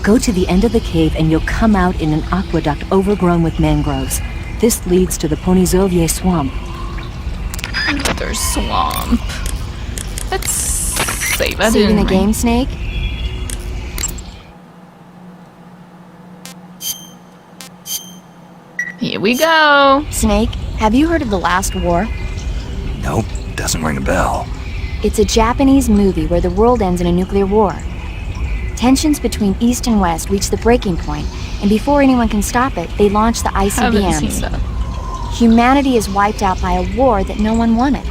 Go to the end of the cave and you'll come out in an aqueduct overgrown with mangroves. This leads to the Ponizovye swamp. Another swamp. Let's save that Saving in the game, Snake? Here we go. Snake, have you heard of The Last War? Nope, doesn't ring a bell. It's a Japanese movie where the world ends in a nuclear war. Tensions between East and West reach the breaking point, and before anyone can stop it, they launch the Haven't seen ICBMs. that. Humanity is wiped out by a war that no one wanted.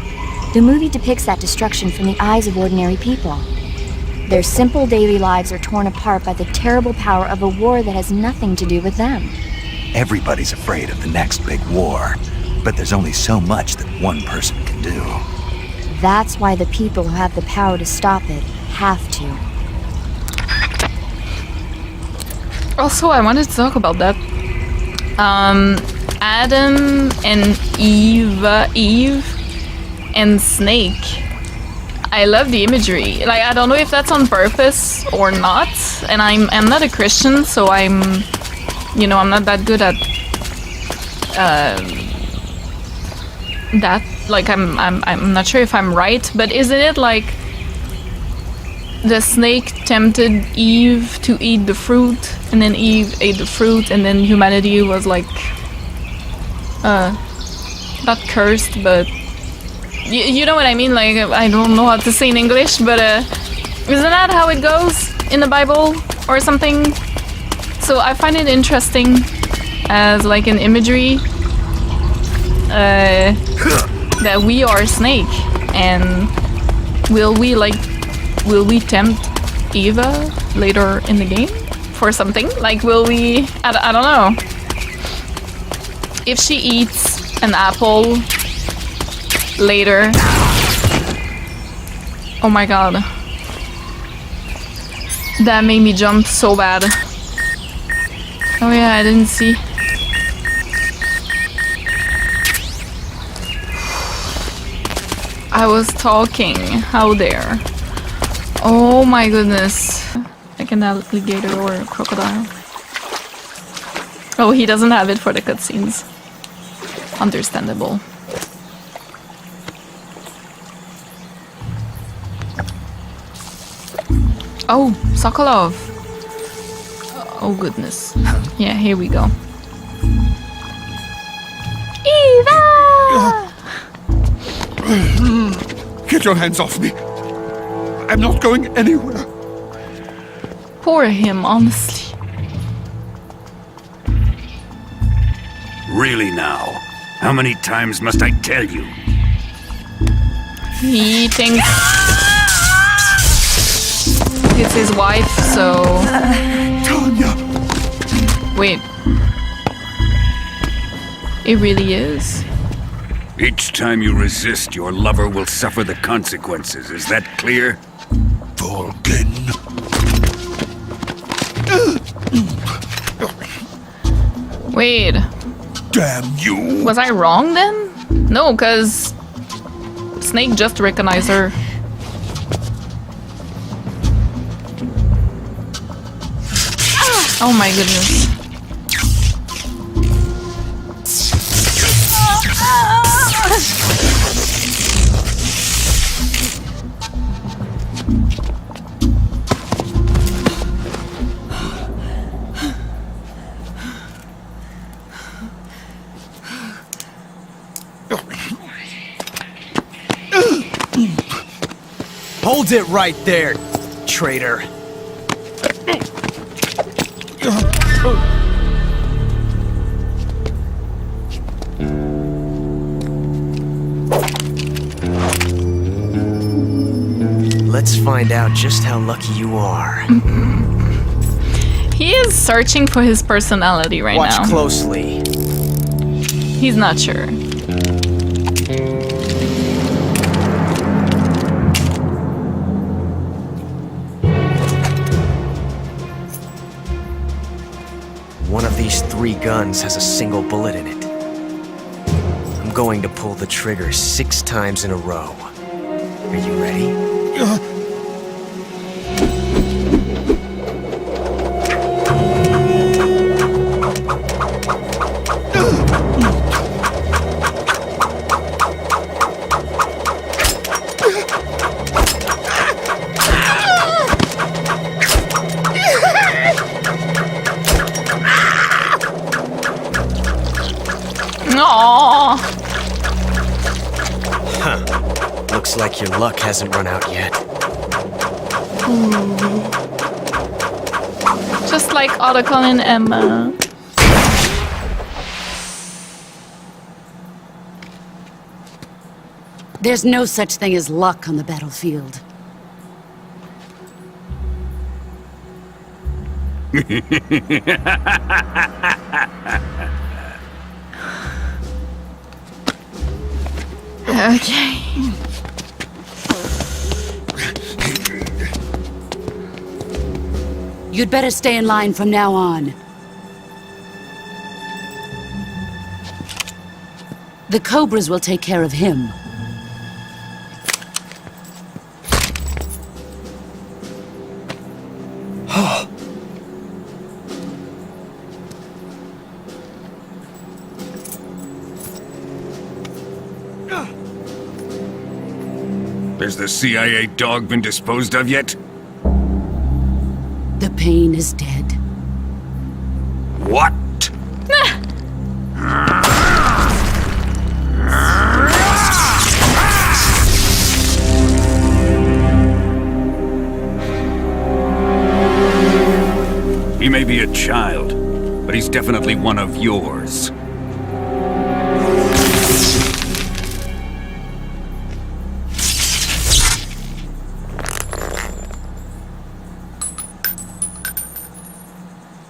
The movie depicts that destruction from the eyes of ordinary people. Their simple daily lives are torn apart by the terrible power of a war that has nothing to do with them. Everybody's afraid of the next big war, but there's only so much that one person can do. That's why the people who have the power to stop it have to. Also, I wanted to talk about that. Adam and Eve and Snake. I love the imagery. Like, I don't know if that's on purpose or not. And I'm not a Christian, so I'm not that good at that. Like, I'm not sure if I'm right, but isn't it like the snake tempted Eve to eat the fruit, and then Eve ate the fruit, and then humanity was like not cursed, but you know what I mean? Like, I don't know how to say in English, but isn't that how it goes in the Bible or something? So I find it interesting as like an imagery that we are a snake, and will we tempt Eva later in the game? for something? Like, will we... I don't know. If she eats an apple later... Oh my god. That made me jump so bad. Oh yeah, I didn't see. I was talking. How dare. Oh my goodness. Like an alligator or a crocodile. Oh, he doesn't have it for the cutscenes. Understandable. Oh, Sokolov. Oh goodness. Yeah, here we go. Eva! Get your hands off me. I'm not going anywhere. Poor him, honestly. Really now? How many times must I tell you? He thinks it's his wife, so... Tanya! Wait. It really is? Each time you resist, your lover will suffer the consequences. Is that clear? Volgin. Wait. Damn you! Was I wrong then? No, because Snake just recognized her. Oh my goodness. Hold it right there, traitor. Let's find out just how lucky you are. He is searching for his personality right now. Watch closely. He's not sure. One of these 3 guns has a single bullet in it. I'm going to pull the trigger 6 times in a row. Are you ready? Aww. Huh. Looks like your luck hasn't run out yet. Just like Otacon and Emma. There's no such thing as luck on the battlefield. Okay. You'd better stay in line from now on. The Cobras will take care of him. Has the CIA dog been disposed of yet? The pain is dead. What? He may be a child, but he's definitely one of yours.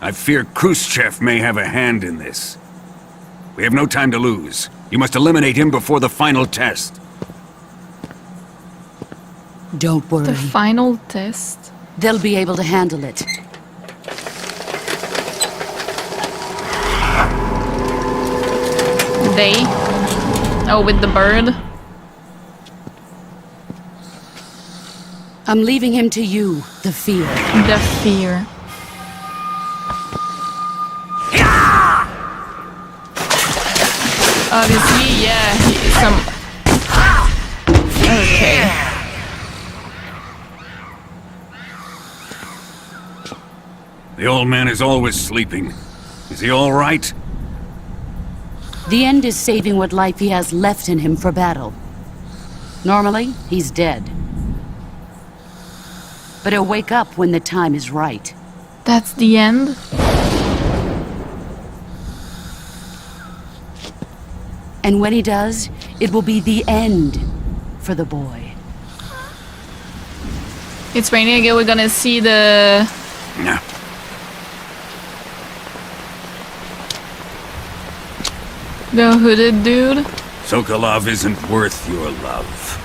I fear Khrushchev may have a hand in this. We have no time to lose. You must eliminate him before the final test. Don't worry. The final test? They'll be able to handle it. They? Oh, with the bird? I'm leaving him to you, the fear. The fear. Obviously, yeah, Okay. The old man is always sleeping. Is he all right? The end is saving what life he has left in him for battle. Normally, he's dead. But he'll wake up when the time is right. That's the end? And when he does, it will be the end for the boy. It's raining again, we're gonna see the... Yeah. The hooded dude? Sokolov isn't worth your love.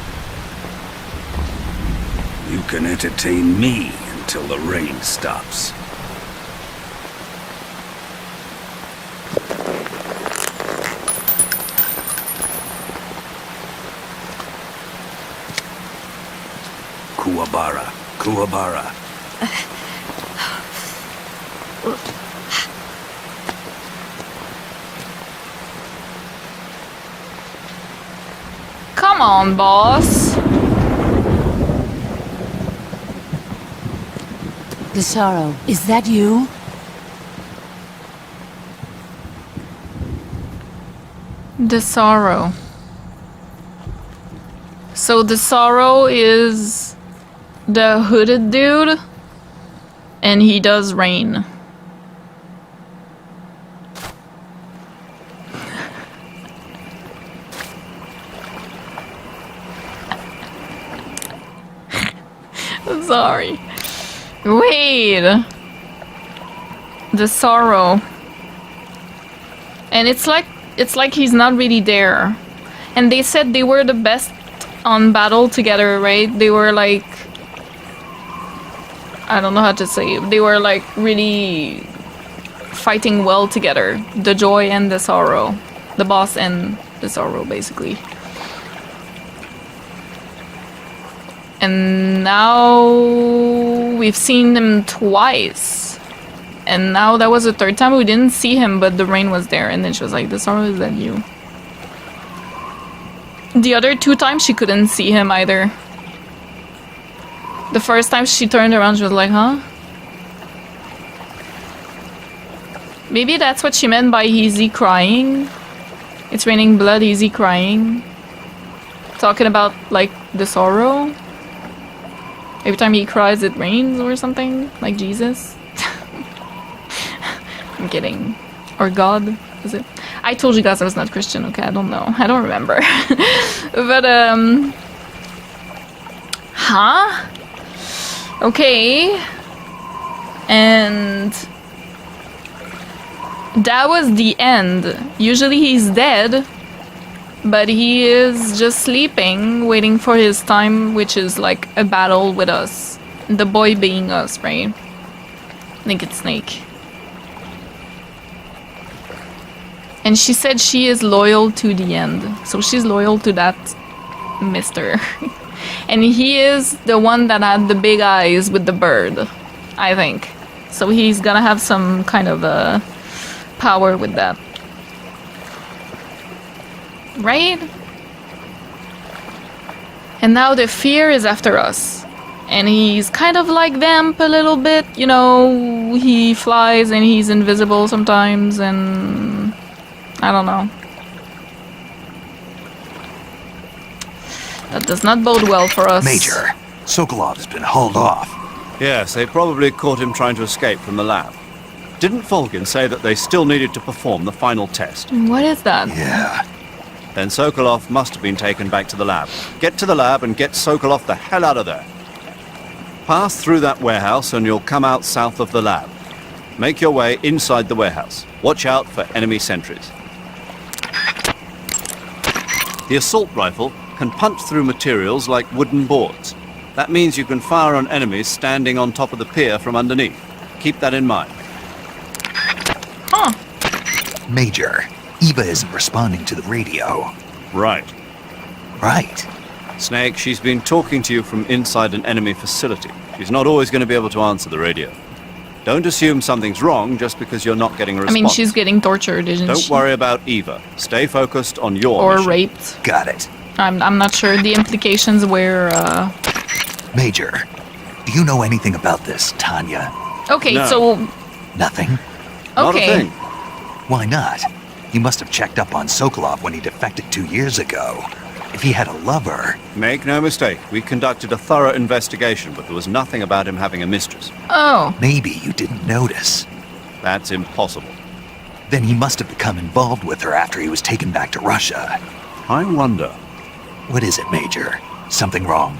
You can entertain me until the rain stops. Kuwabara, Kuwabara. Come on, boss. The sorrow, is that you? The sorrow. So the sorrow is the hooded dude, and he does rain. Sorry. Wait. The sorrow. And it's like he's not really there. And they said they were the best on battle together, right? They were like, I don't know how to say it. They were like really fighting well together. The joy and the sorrow. The boss and the sorrow, basically. And now we've seen him twice. And now that was the third time we didn't see him, but the rain was there. And then she was like, the sorrow, is that you? The other two times she couldn't see him either. The first time she turned around, she was like, huh? Maybe that's what she meant by easy crying. It's raining blood, easy crying. Talking about, like, the sorrow. Every time he cries, it rains or something, like Jesus. I'm kidding. Or God, is it? I told you guys I was not Christian, okay? I don't know. I don't remember. But, huh? Okay. And that was the end. Usually he's dead, but he is just sleeping, waiting for his time, which is like a battle with us. The boy being us, right? I think it's Snake. And she said she is loyal to the end. So she's loyal to that mister. And he is the one that had the big eyes with the bird, I think. So he's gonna have some kind of power with that. Right? And now the fear is after us. And he's kind of like Vamp a little bit. You know, he flies and he's invisible sometimes and... I don't know. That does not bode well for us. Major, Sokolov has been hauled off. Yes, they probably caught him trying to escape from the lab. Didn't Volgin say that they still needed to perform the final test? What is that? Yeah. Then Sokolov must have been taken back to the lab. Get to the lab and get Sokolov the hell out of there. Pass through that warehouse and you'll come out south of the lab. Make your way inside the warehouse. Watch out for enemy sentries. The assault rifle can punch through materials like wooden boards. That means you can fire on enemies standing on top of the pier from underneath. Keep that in mind. Major, Eva isn't responding to the radio. Right. Right. Snake, she's been talking to you from inside an enemy facility. She's not always going to be able to answer the radio. Don't assume something's wrong just because you're not getting a response. I mean, she's getting tortured, isn't she? Don't worry about Eva. Stay focused on your Or mission. raped. Got it. I'm not sure the implications were, Major, do you know anything about this, Tanya? Okay, No. so... Nothing? Not a Okay. thing. Why not? He must have checked up on Sokolov when he defected 2 years ago. If he had a lover... Make no mistake, we conducted a thorough investigation, but there was nothing about him having a mistress. Oh. Maybe you didn't notice. That's impossible. Then he must have become involved with her after he was taken back to Russia. I wonder. What is it, Major? Something wrong?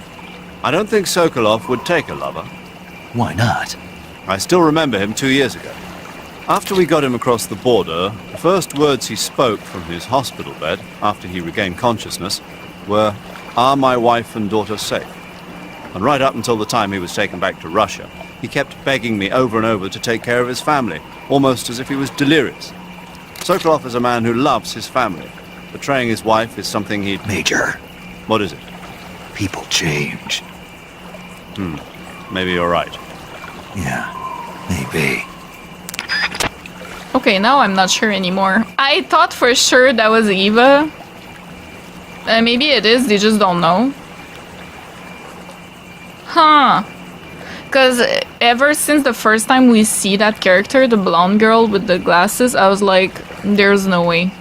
I don't think Sokolov would take a lover. Why not? I still remember him 2 years ago. After we got him across the border, the first words he spoke from his hospital bed, after he regained consciousness, were, "Are my wife and daughter safe?" And right up until the time he was taken back to Russia, he kept begging me over and over to take care of his family, almost as if he was delirious. Sokolov is a man who loves his family. Betraying his wife is something he'd... Major. What is it? People change. Maybe you're right. Yeah, maybe. Okay, now I'm not sure anymore. I thought for sure that was Eva. Maybe it is, they just don't know. Huh. Because ever since the first time we see that character, the blonde girl with the glasses, I was like, there's no way.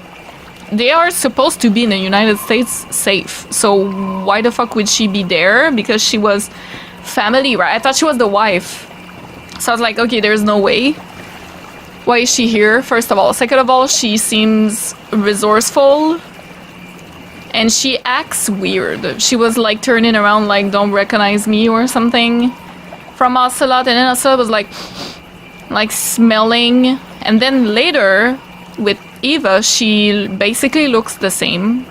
They are supposed to be in the United States safe, so why the fuck would she be there? Because she was family, right? I thought she was the wife. So I was like, okay, there's no way. Why is she here, first of all? Second of all, she seems resourceful. And she acts weird. She was like turning around like, don't recognize me or something from Ocelot. And then Ocelot was like smelling. And then later, with Eva, she basically looks the same.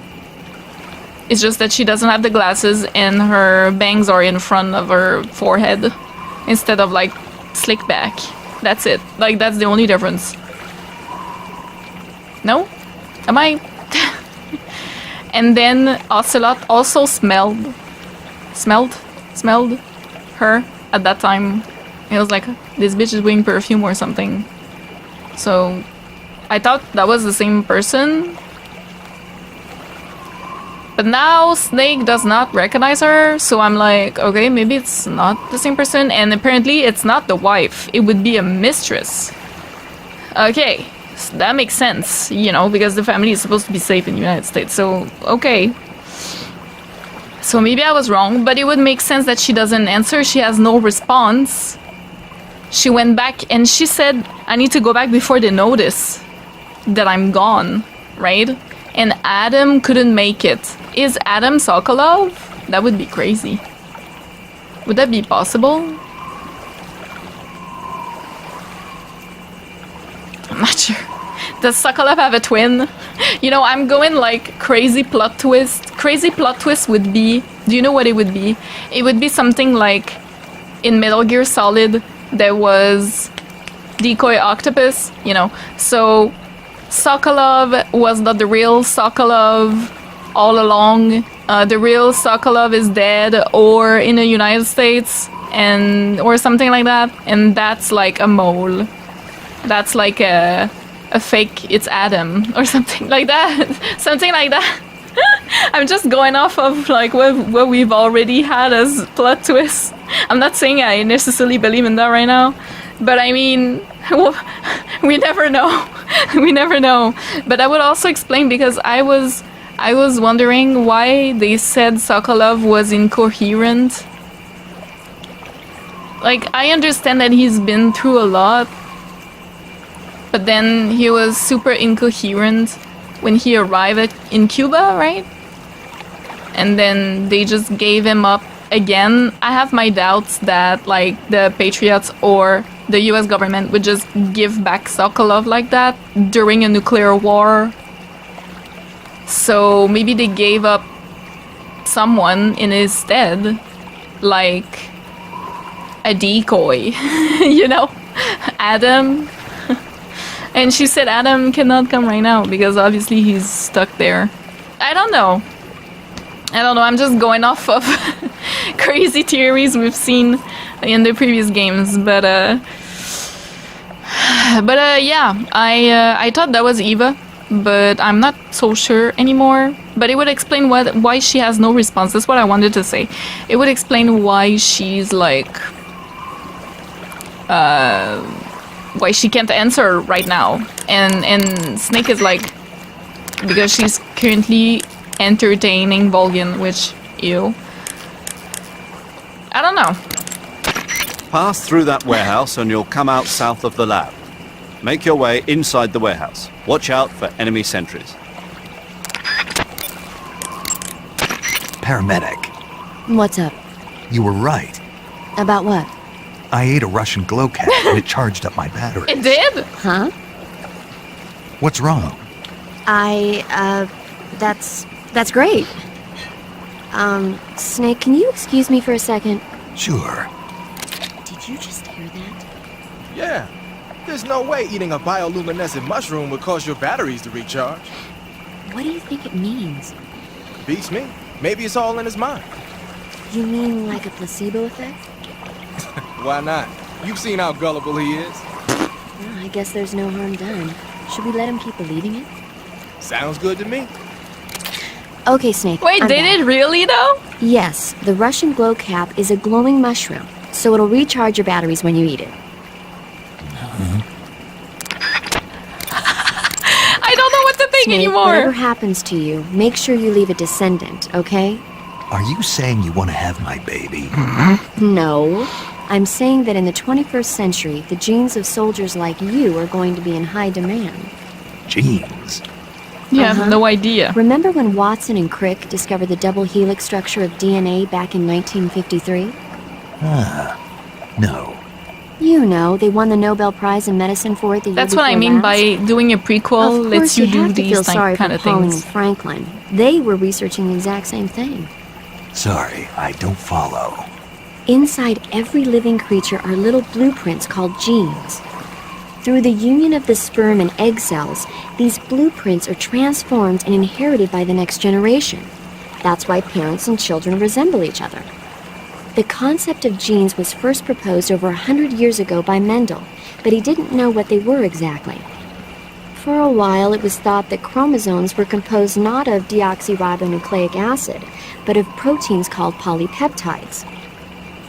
It's just that she doesn't have the glasses and her bangs are in front of her forehead instead of like slick back. That's it. Like, that's the only difference. No? Am I? And then Ocelot also smelled her at that time. It was like, this bitch is wearing perfume or something. So I thought that was the same person. But now Snake does not recognize her, so I'm like, okay, maybe it's not the same person, and apparently it's not the wife. It would be a mistress. Okay, so that makes sense, you know, because the family is supposed to be safe in the United States, so okay. So maybe I was wrong, but it would make sense that she doesn't answer. She has no response. She went back and she said, I need to go back before they notice that I'm gone, right? And Adam couldn't make it. Is Adam Sokolov? That would be crazy. Would that be possible? I'm not sure. Does Sokolov have a twin? You know, I'm going like crazy plot twist. Crazy plot twist would be... Do you know what it would be? It would be something like in Metal Gear Solid, there was Decoy Octopus, you know. So Sokolov was not the real Sokolov all along. The real Sokolov is dead or in the United States and or something like that. And that's like a mole. That's like a fake, it's Adam or something like that. Something like that. I'm just going off of like what we've already had as plot twists. I'm not saying I necessarily believe in that right now, but I mean, we never know. We never know. But I would also explain, because I was wondering why they said Sokolov was incoherent. Like, I understand that he's been through a lot, but then he was super incoherent when he arrived in Cuba, right? And then they just gave him up again. I have my doubts that like the Patriots or the US government would just give back Sokolov like that during a nuclear war. So maybe they gave up someone in his stead, like a decoy, you know, Adam. And she said Adam cannot come right now because obviously he's stuck there. I don't know. I'm just going off of crazy theories we've seen in the previous games, but yeah, I thought that was Eva, but I'm not so sure anymore. But it would explain why she has no response. That's what I wanted to say. It would explain why she's like why she can't answer right now, and Snake is like, because she's currently entertaining Volgin, which, ew. I don't know. Pass through that warehouse and you'll come out south of the lab. Make your way inside the warehouse. Watch out for enemy sentries. Paramedic, What's up? you were right. About what? I ate a Russian glow cap and it charged up my battery. It did? Huh? What's wrong? That's great. Snake, can you excuse me for a second? Sure. Did you just hear that? Yeah. There's no way eating a bioluminescent mushroom would cause your batteries to recharge. What do you think it means? Beats me. Maybe it's all in his mind. You mean like a placebo effect? Why not? You've seen how gullible he is. Well, I guess there's no harm done. Should we let him keep believing it? Sounds good to me. Okay, Snake. Wait, I'm did back. it really though? Yes, the Russian glow cap is a glowing mushroom, so it'll recharge your batteries when you eat it. I don't know what to think Snake, anymore. whatever happens to you, make sure you leave a descendant, okay? Are you saying you want to have my baby? No. I'm saying that in the 21st century, the genes of soldiers like you are going to be in high demand. Genes? You have no idea. Remember when Watson and Crick discovered the double helix structure of DNA back in 1953? No. You know, they won the Nobel Prize in Medicine for it the year That's what I before mean last. by doing a prequel Of lets course, you you do have to feel these sorry kind for of Pauling things. and Franklin. They were researching the exact same thing. Sorry, I don't follow. Inside every living creature are little blueprints called genes. Through the union of the sperm and egg cells, these blueprints are transformed and inherited by the next generation. That's why parents and children resemble each other. The concept of genes was first proposed over 100 years ago by Mendel, but he didn't know what they were exactly. For a while, it was thought that chromosomes were composed not of deoxyribonucleic acid, but of proteins called polypeptides.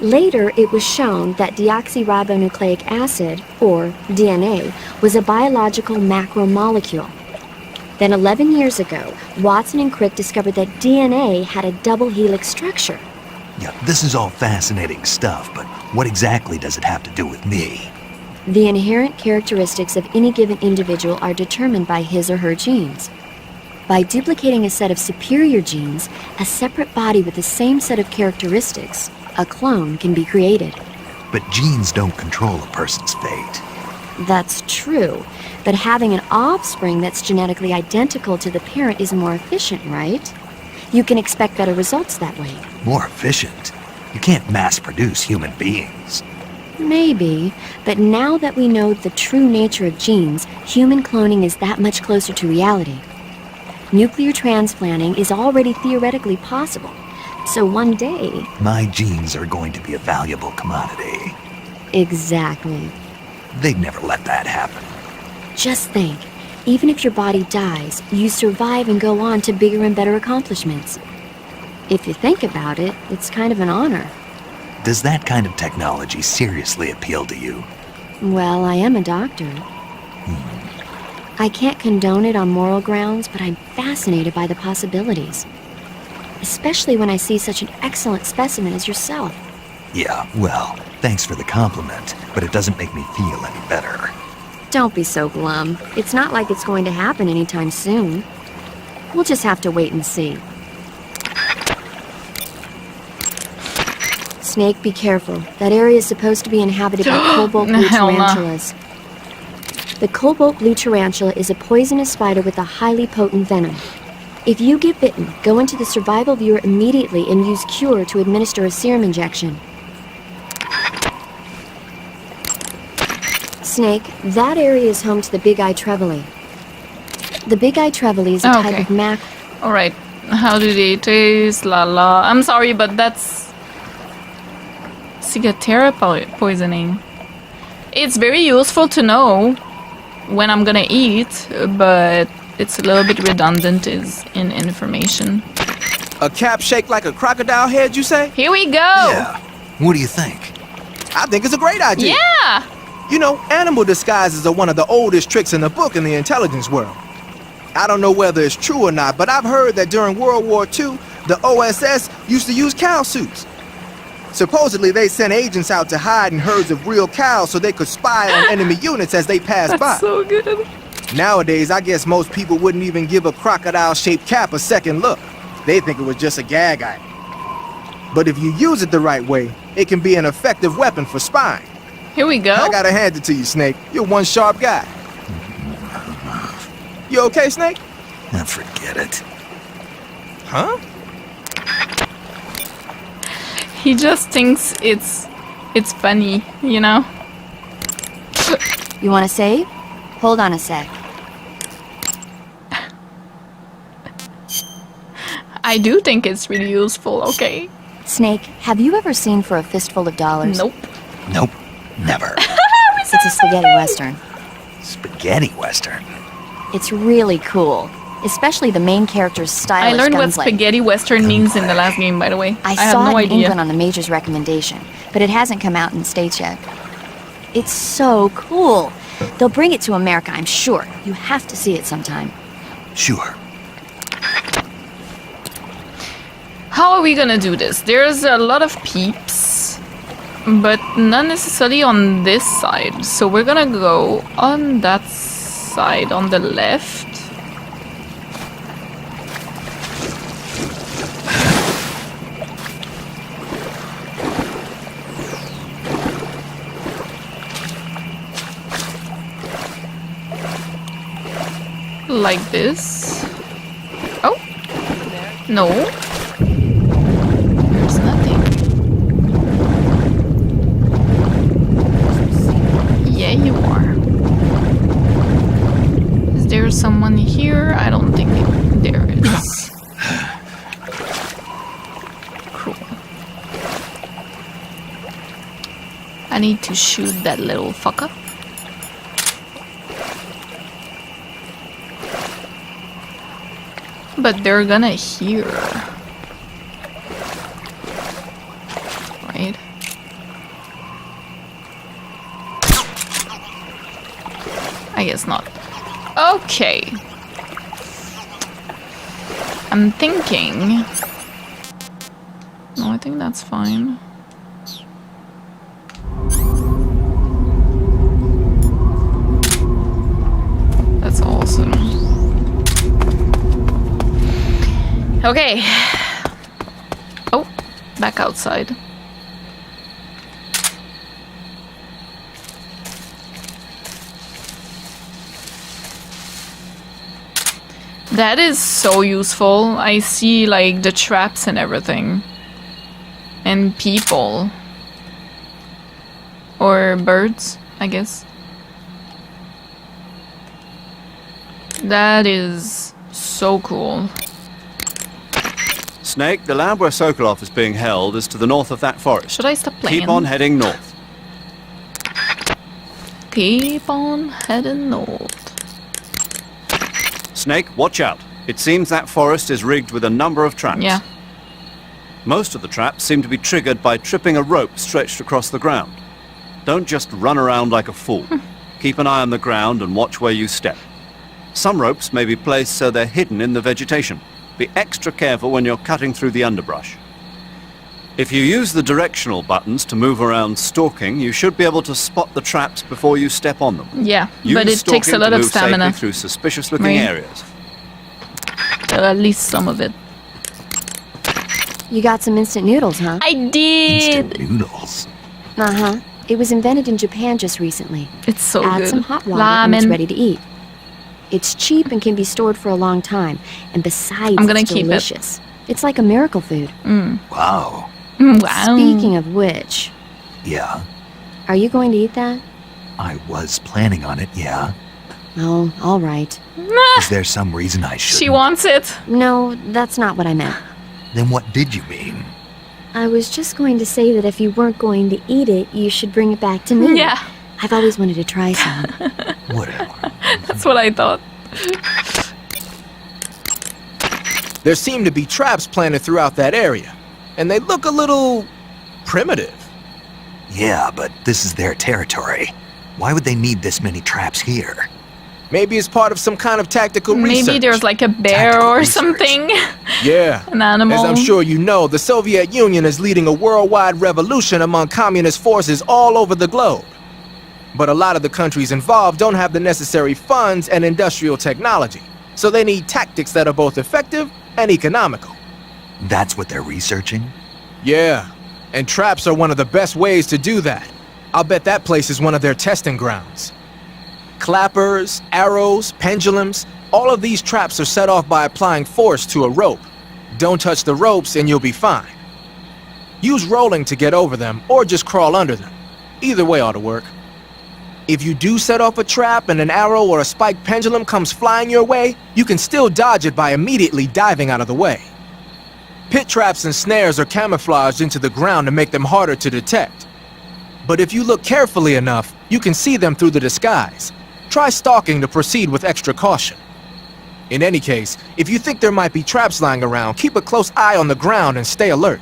Later, it was shown that deoxyribonucleic acid, or DNA, was a biological macromolecule. Then 11 years ago, Watson and Crick discovered that DNA had a double helix structure. Yeah, this is all fascinating stuff, but what exactly does it have to do with me? The inherent characteristics of any given individual are determined by his or her genes. By duplicating a set of superior genes, a separate body with the same set of characteristics, a clone, can be created. But genes don't control a person's fate. That's true, but having an offspring that's genetically identical to the parent is more efficient, right? You can expect better results that way. More efficient? You can't mass-produce human beings. Maybe, but now that we know the true nature of genes, human cloning is that much closer to reality. Nuclear transplanting is already theoretically possible, so one day... My genes are going to be a valuable commodity. Exactly. They'd never let that happen. Just think, even if your body dies, you survive and go on to bigger and better accomplishments. If you think about it, it's kind of an honor. Does that kind of technology seriously appeal to you? Well, I am a doctor. I can't condone it on moral grounds, but I'm fascinated by the possibilities. Especially when I see such an excellent specimen as yourself. Yeah, well, thanks for the compliment, but it doesn't make me feel any better. Don't be so glum. It's not like it's going to happen anytime soon. We'll just have to wait and see. Snake, be careful. That area is supposed to be inhabited by cobalt blue Hell nah. tarantulas. The cobalt blue tarantula is a poisonous spider with a highly potent venom. If you get bitten, go into the survival viewer immediately and use Cure to administer a serum injection. Snake, that area is home to the big-eye trevally. The big-eye trevally is a type of mac... Alright, how do they taste? La la. I'm sorry, but that's... Ciguatera poisoning. It's very useful to know when I'm gonna eat, but it's a little bit redundant in information. A cap shaped like a crocodile head, you say? Here we go! Yeah. What do you think? I think it's a great idea. Yeah! You know, animal disguises are one of the oldest tricks in the book in the intelligence world. I don't know whether it's true or not, but I've heard that during World War II, the OSS used to use cow suits. Supposedly, they sent agents out to hide in herds of real cows so they could spy on enemy units as they passed by. That's so good. Nowadays, I guess most people wouldn't even give a crocodile-shaped cap a second look. They think it was just a gag item. But if you use it the right way, it can be an effective weapon for spying. Here we go. I gotta hand it to you, Snake. You're one sharp guy. You okay, Snake? Now forget it. Huh? He just thinks it's funny, you know? You want to save? Hold on a sec. I do think it's really useful, okay? Snake, have you ever seen For a Fistful of Dollars? Nope. Nope. Never. It's a spaghetti western. Spaghetti western. It's really cool, especially the main character's stylish I learned what gunplay. spaghetti western means in the last game, by the way. I have saw no it in idea. England on the Major's recommendation, but it hasn't come out in the States yet. It's so cool. They'll bring it to America, I'm sure. You have to see it sometime. Sure. How are we gonna do this? There's a lot of peeps, but not necessarily on this side. So we're gonna go on that side, on the left. Like this. Oh, no. There's nothing. Yeah, you are. Is there someone here? I don't think there is. Cool. I need to shoot that little fucker. But they're gonna hear. Right? I guess not. Okay. I'm thinking... No, I think that's fine. That's awesome. Okay. Oh, back outside. That is so useful. I see like the traps and everything. And people. Or birds, I guess. That is so cool. Snake, the lab where Sokolov is being held is to the north of that forest. Should I stop playing? Keep on heading north. Keep on heading north. Snake, watch out. It seems that forest is rigged with a number of traps. Yeah. Most of the traps seem to be triggered by tripping a rope stretched across the ground. Don't just run around like a fool. Keep an eye on the ground and watch where you step. Some ropes may be placed so they're hidden in the vegetation. Be extra careful when you're cutting through the underbrush. If you use the directional buttons to move around stalking, you should be able to spot the traps before you step on them. Yeah, Use but it takes a stalking lot to of move stamina. safely through suspicious-looking Right. areas. At least some of it. You got some instant noodles, huh? I did! Noodles. Uh-huh. It was invented in Japan just recently. It's so Add good. some hot water and it's Ramen. ready to eat. It's cheap and can be stored for a long time. And besides, I'm gonna it's keep it. delicious. It's like a miracle food. Wow. Wow. Speaking of which, Yeah, are you going to eat that? I was planning on it, yeah. Oh, all right. Is there some reason I should? She wants it. No, that's not what I meant. Then what did you mean? I was just going to say that if you weren't going to eat it, you should bring it back to me. Yeah. I've always wanted to try some. Whatever. That's what I thought. There seem to be traps planted throughout that area, and they look a little primitive. Yeah, but this is their territory. Why would they need this many traps here? Maybe it's part of some kind of tactical research. Maybe there's like a bear or something. Yeah. An animal. As I'm sure you know, the Soviet Union is leading a worldwide revolution among communist forces all over the globe. But a lot of the countries involved don't have the necessary funds and industrial technology, so they need tactics that are both effective and economical. That's what they're researching? Yeah, and traps are one of the best ways to do that. I'll bet that place is one of their testing grounds. Clappers, arrows, pendulums, all of these traps are set off by applying force to a rope. Don't touch the ropes and you'll be fine. Use rolling to get over them, or just crawl under them. Either way ought to work. If you do set off a trap and an arrow or a spiked pendulum comes flying your way, you can still dodge it by immediately diving out of the way. Pit traps and snares are camouflaged into the ground to make them harder to detect. But if you look carefully enough, you can see them through the disguise. Try stalking to proceed with extra caution. In any case, if you think there might be traps lying around, keep a close eye on the ground and stay alert.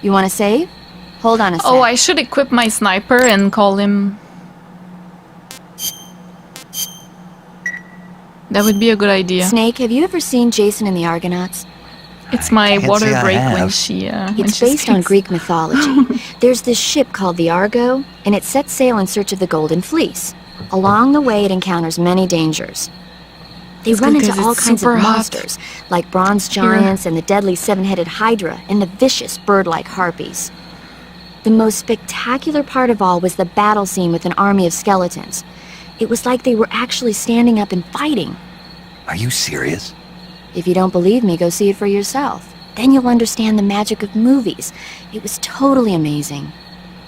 You want to save? Hold on a sec. Oh, I should equip my sniper and call him. That would be a good idea. Snake, have you ever seen Jason and the Argonauts? It's my can't water say I break when have. she. It's based on Greek mythology. There's this ship called the Argo, and it sets sail in search of the Golden Fleece. Along the way, it encounters many dangers. They It's run good into 'cause all it's kinds of super hot. monsters, like bronze giants and the deadly seven-headed Hydra and the vicious bird-like harpies. The most spectacular part of all was the battle scene with an army of skeletons. It was like they were actually standing up and fighting. Are you serious? If you don't believe me, go see it for yourself. Then you'll understand the magic of movies. It was totally amazing.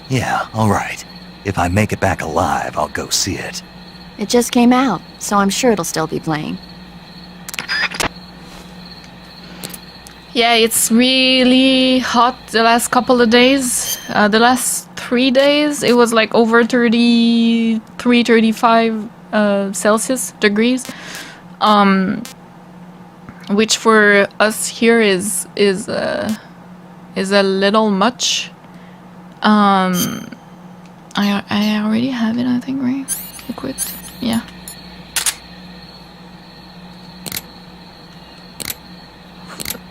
Yeah, all right. If I make it back alive, I'll go see it. It just came out, so I'm sure it'll still be playing. Yeah, it's really hot the last couple of days. The last 3 days, it was like over 33, 35 Celsius degrees. Which for us here is a little much. I already have it, I think, right? Equipped. Yeah.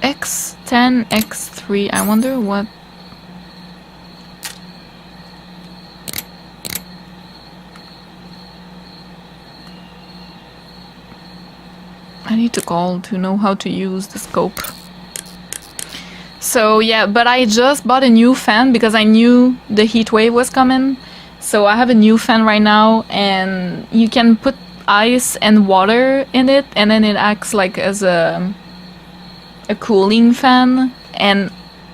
X10, X3. I wonder what. I need to call to know how to use the scope. So yeah, but I just bought a new fan because I knew the heat wave was coming. So I have a new fan right now, and you can put ice and water in it, and then it acts like as a cooling fan. And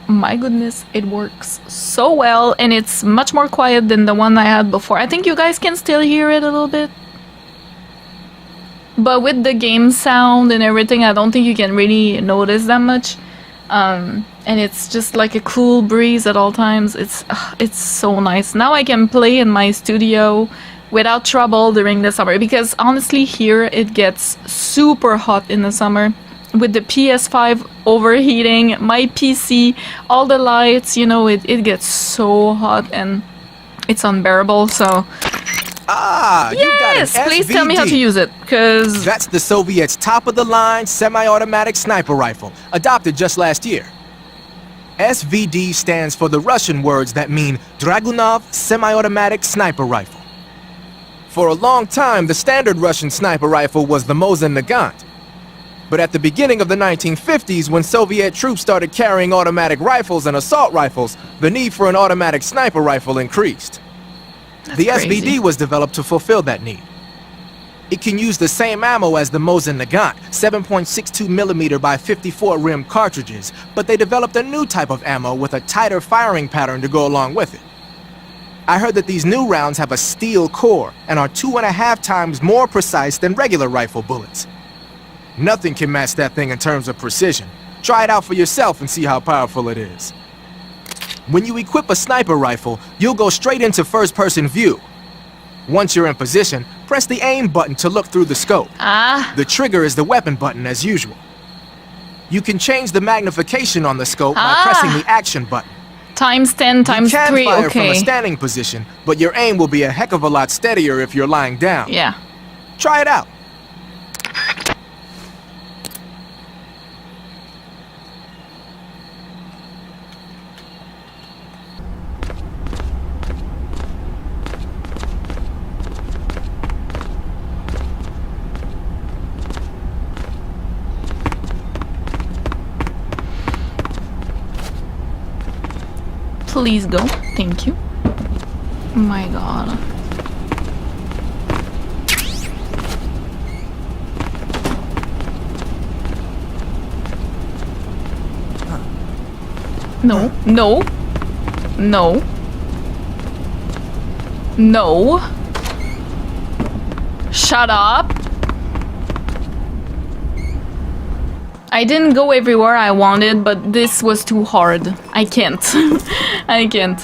my goodness, it works so well, and it's much more quiet than the one I had before. I think you guys can still hear it a little bit. But with the game sound and everything, I don't think you can really notice that much. And it's just like a cool breeze at all times. It's so nice. Now I can play in my studio without trouble during the summer, because honestly here it gets super hot in the summer. With the PS5 overheating, my PC, all the lights, you know, it gets so hot and it's unbearable, so... Ah, you got an yes, please tell me how to SVD. use it, because... That's the Soviets' top-of-the-line semi-automatic sniper rifle, adopted just last year. SVD stands for the Russian words that mean Dragunov Semi-Automatic Sniper Rifle. For a long time, the standard Russian sniper rifle was the Mosin Nagant. But at the beginning of the 1950s, when Soviet troops started carrying automatic rifles and assault rifles, the need for an automatic sniper rifle increased. The SVD was developed to fulfill that need. It can use the same ammo as the Mosin Nagant, 7.62mm by 54 rim cartridges, but they developed a new type of ammo with a tighter firing pattern to go along with it. I heard that these new rounds have a steel core and are 2.5 times more precise than regular rifle bullets. Nothing can match that thing in terms of precision. Try it out for yourself and see how powerful it is. When you equip a sniper rifle, you'll go straight into first-person view. Once you're in position, press the aim button to look through the scope. The trigger is the weapon button as usual. You can change the magnification on the scope by pressing the action button. Times 10, times 3, okay. You can fire from a standing position, but your aim will be a heck of a lot steadier if you're lying down. Yeah. Try it out. Please go. Thank you. Oh my god. No. No. No. No. Shut up. I didn't go everywhere I wanted, but this was too hard. I can't. I can't.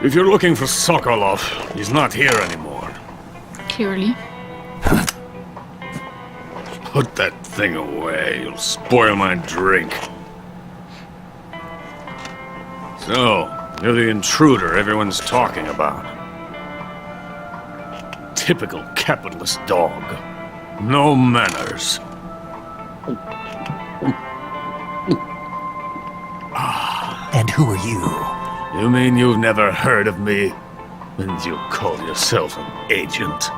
If you're looking for Sokolov, he's not here anymore. Clearly. Put that thing away. You'll spoil my drink. So, you're the intruder everyone's talking about. Typical capitalist dog. No manners. And who are you? You mean you've never heard of me? And you call yourself an agent?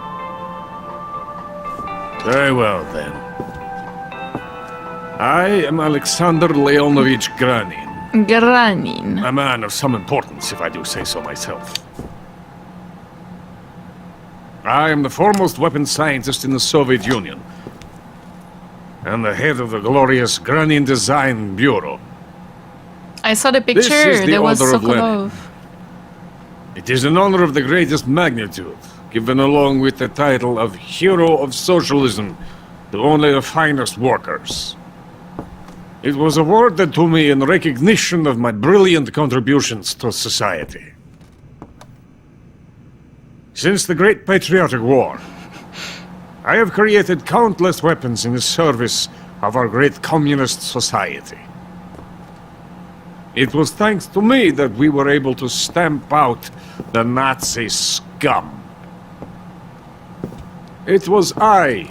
Very well, then. I am Alexander Leonovich Granin. Granin. A man of some importance, if I do say so myself. I am the foremost weapons scientist in the Soviet Union, and the head of the glorious Granin Design Bureau. I saw the picture. There was Sokolov. It is an honor of the greatest magnitude, given along with the title of Hero of Socialism to only the finest workers. It was awarded to me in recognition of my brilliant contributions to society. Since the Great Patriotic War, I have created countless weapons in the service of our great communist society. It was thanks to me that we were able to stamp out the Nazi scum. It was I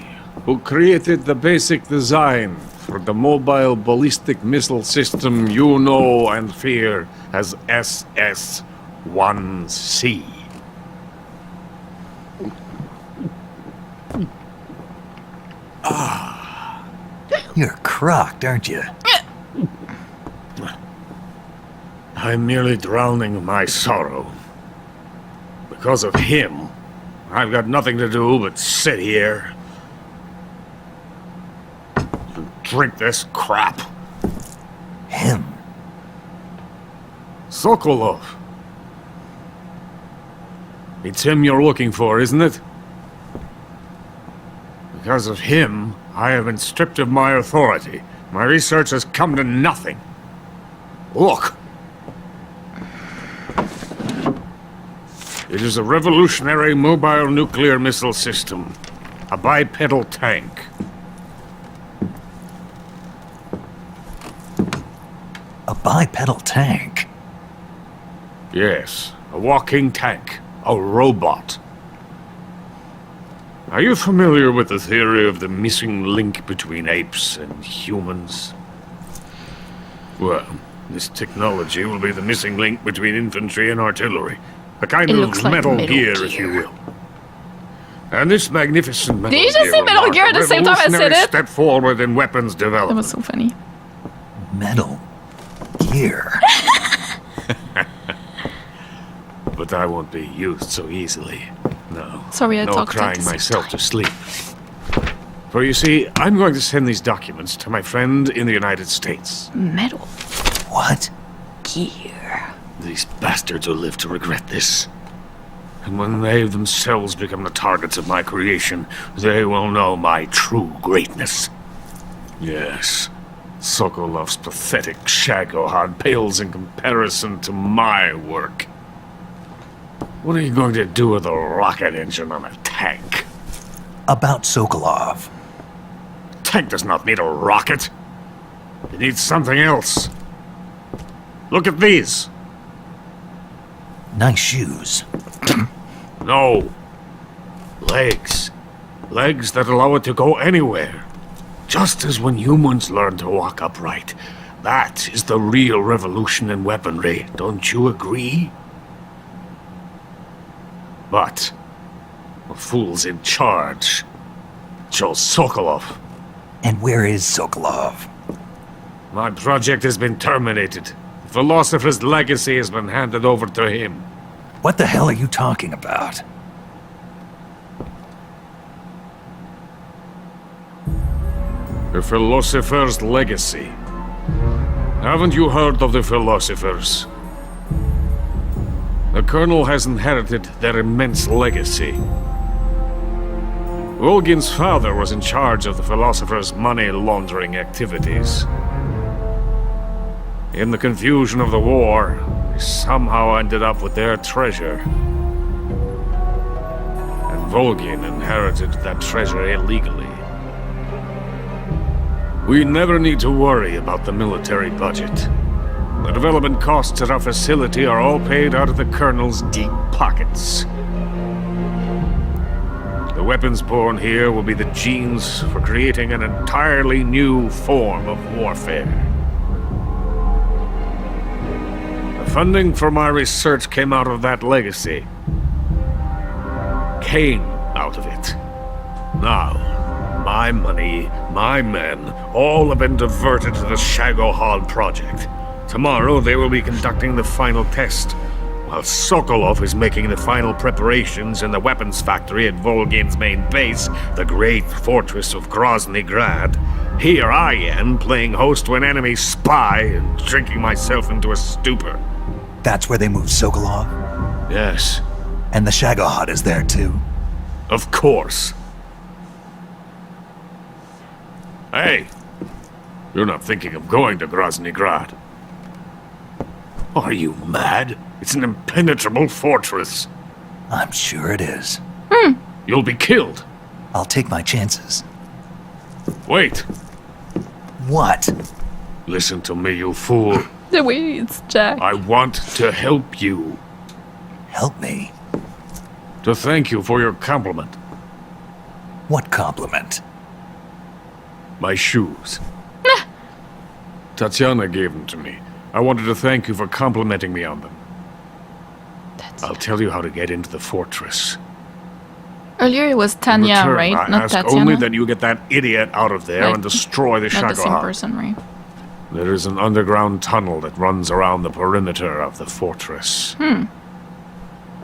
who created the basic design for the mobile ballistic missile system you know and fear as SS-1C. You're crocked, aren't you? I'm merely drowning my sorrow. Because of him, I've got nothing to do but sit here and drink this crap. Him? Sokolov. It's him you're looking for, isn't it? Because of him, I have been stripped of my authority. My research has come to nothing. Look. It is a revolutionary mobile nuclear missile system. A bipedal tank. A bipedal tank? Yes, a walking tank. A robot. Are you familiar with the theory of the missing link between apes and humans? Well, this technology will be the missing link between infantry and artillery. A kind It of looks like Metal Metal Gear, Gear. if you will. And this magnificent Metal Did you just Gear say will Metal mark Gear a at the same time I said revolutionary it? step forward in weapons That development. was so funny. Metal Gear. But I won't be used so easily. No. Sorry, I no talked at crying the same myself to sleep. For you see, I'm going to send these documents to my friend in the United States. Metal What? Gear. These bastards will live to regret this. And when they themselves become the targets of my creation, they will know my true greatness. Yes, Sokolov's pathetic Shagohod pales in comparison to my work. What are you going to do with a rocket engine on a tank? About Sokolov. A tank does not need a rocket. It needs something else. Look at these. Nice shoes. No. Legs. Legs that allow it to go anywhere. Just as when humans learn to walk upright. That is the real revolution in weaponry. Don't you agree? But the fool's in charge. Joe Sokolov. And where is Sokolov? My project has been terminated. The philosopher's legacy has been handed over to him. What the hell are you talking about? The philosopher's legacy. Haven't you heard of the philosophers? The Colonel has inherited their immense legacy. Volgin's father was in charge of the philosophers' money laundering activities. In the confusion of the war, he somehow ended up with their treasure. And Volgin inherited that treasure illegally. We never need to worry about the military budget. The development costs at our facility are all paid out of the Colonel's deep pockets. The weapons born here will be the genes for creating an entirely new form of warfare. The funding for my research came out of that legacy. Came out of it. Now, my money, my men, all have been diverted to the Shagohod project. Tomorrow they will be conducting the final test, while Sokolov is making the final preparations in the weapons factory at Volgin's main base, the great fortress of Grozny Grad. Here I am, playing host to an enemy spy and drinking myself into a stupor. That's where they moved Sokolov? Yes. And the Shagohod is there too? Of course. Hey, you're not thinking of going to Grozny Grad. Are you mad? It's an impenetrable fortress. I'm sure it is. You'll be killed. I'll take my chances. Wait. What? Listen to me, you fool. The way it's Jack. I want to help you. Help me? To thank you for your compliment. What compliment? My shoes. Tatiana gave them to me. I wanted to thank you for complimenting me on them. I'll tell you how to get into the fortress. Earlier it was Tanya, In return, right? I Not ask Tatiana. only that you get that idiot out of there Like, and destroy the Not the same Shagohod. person, right? There is an underground tunnel that runs around the perimeter of the fortress.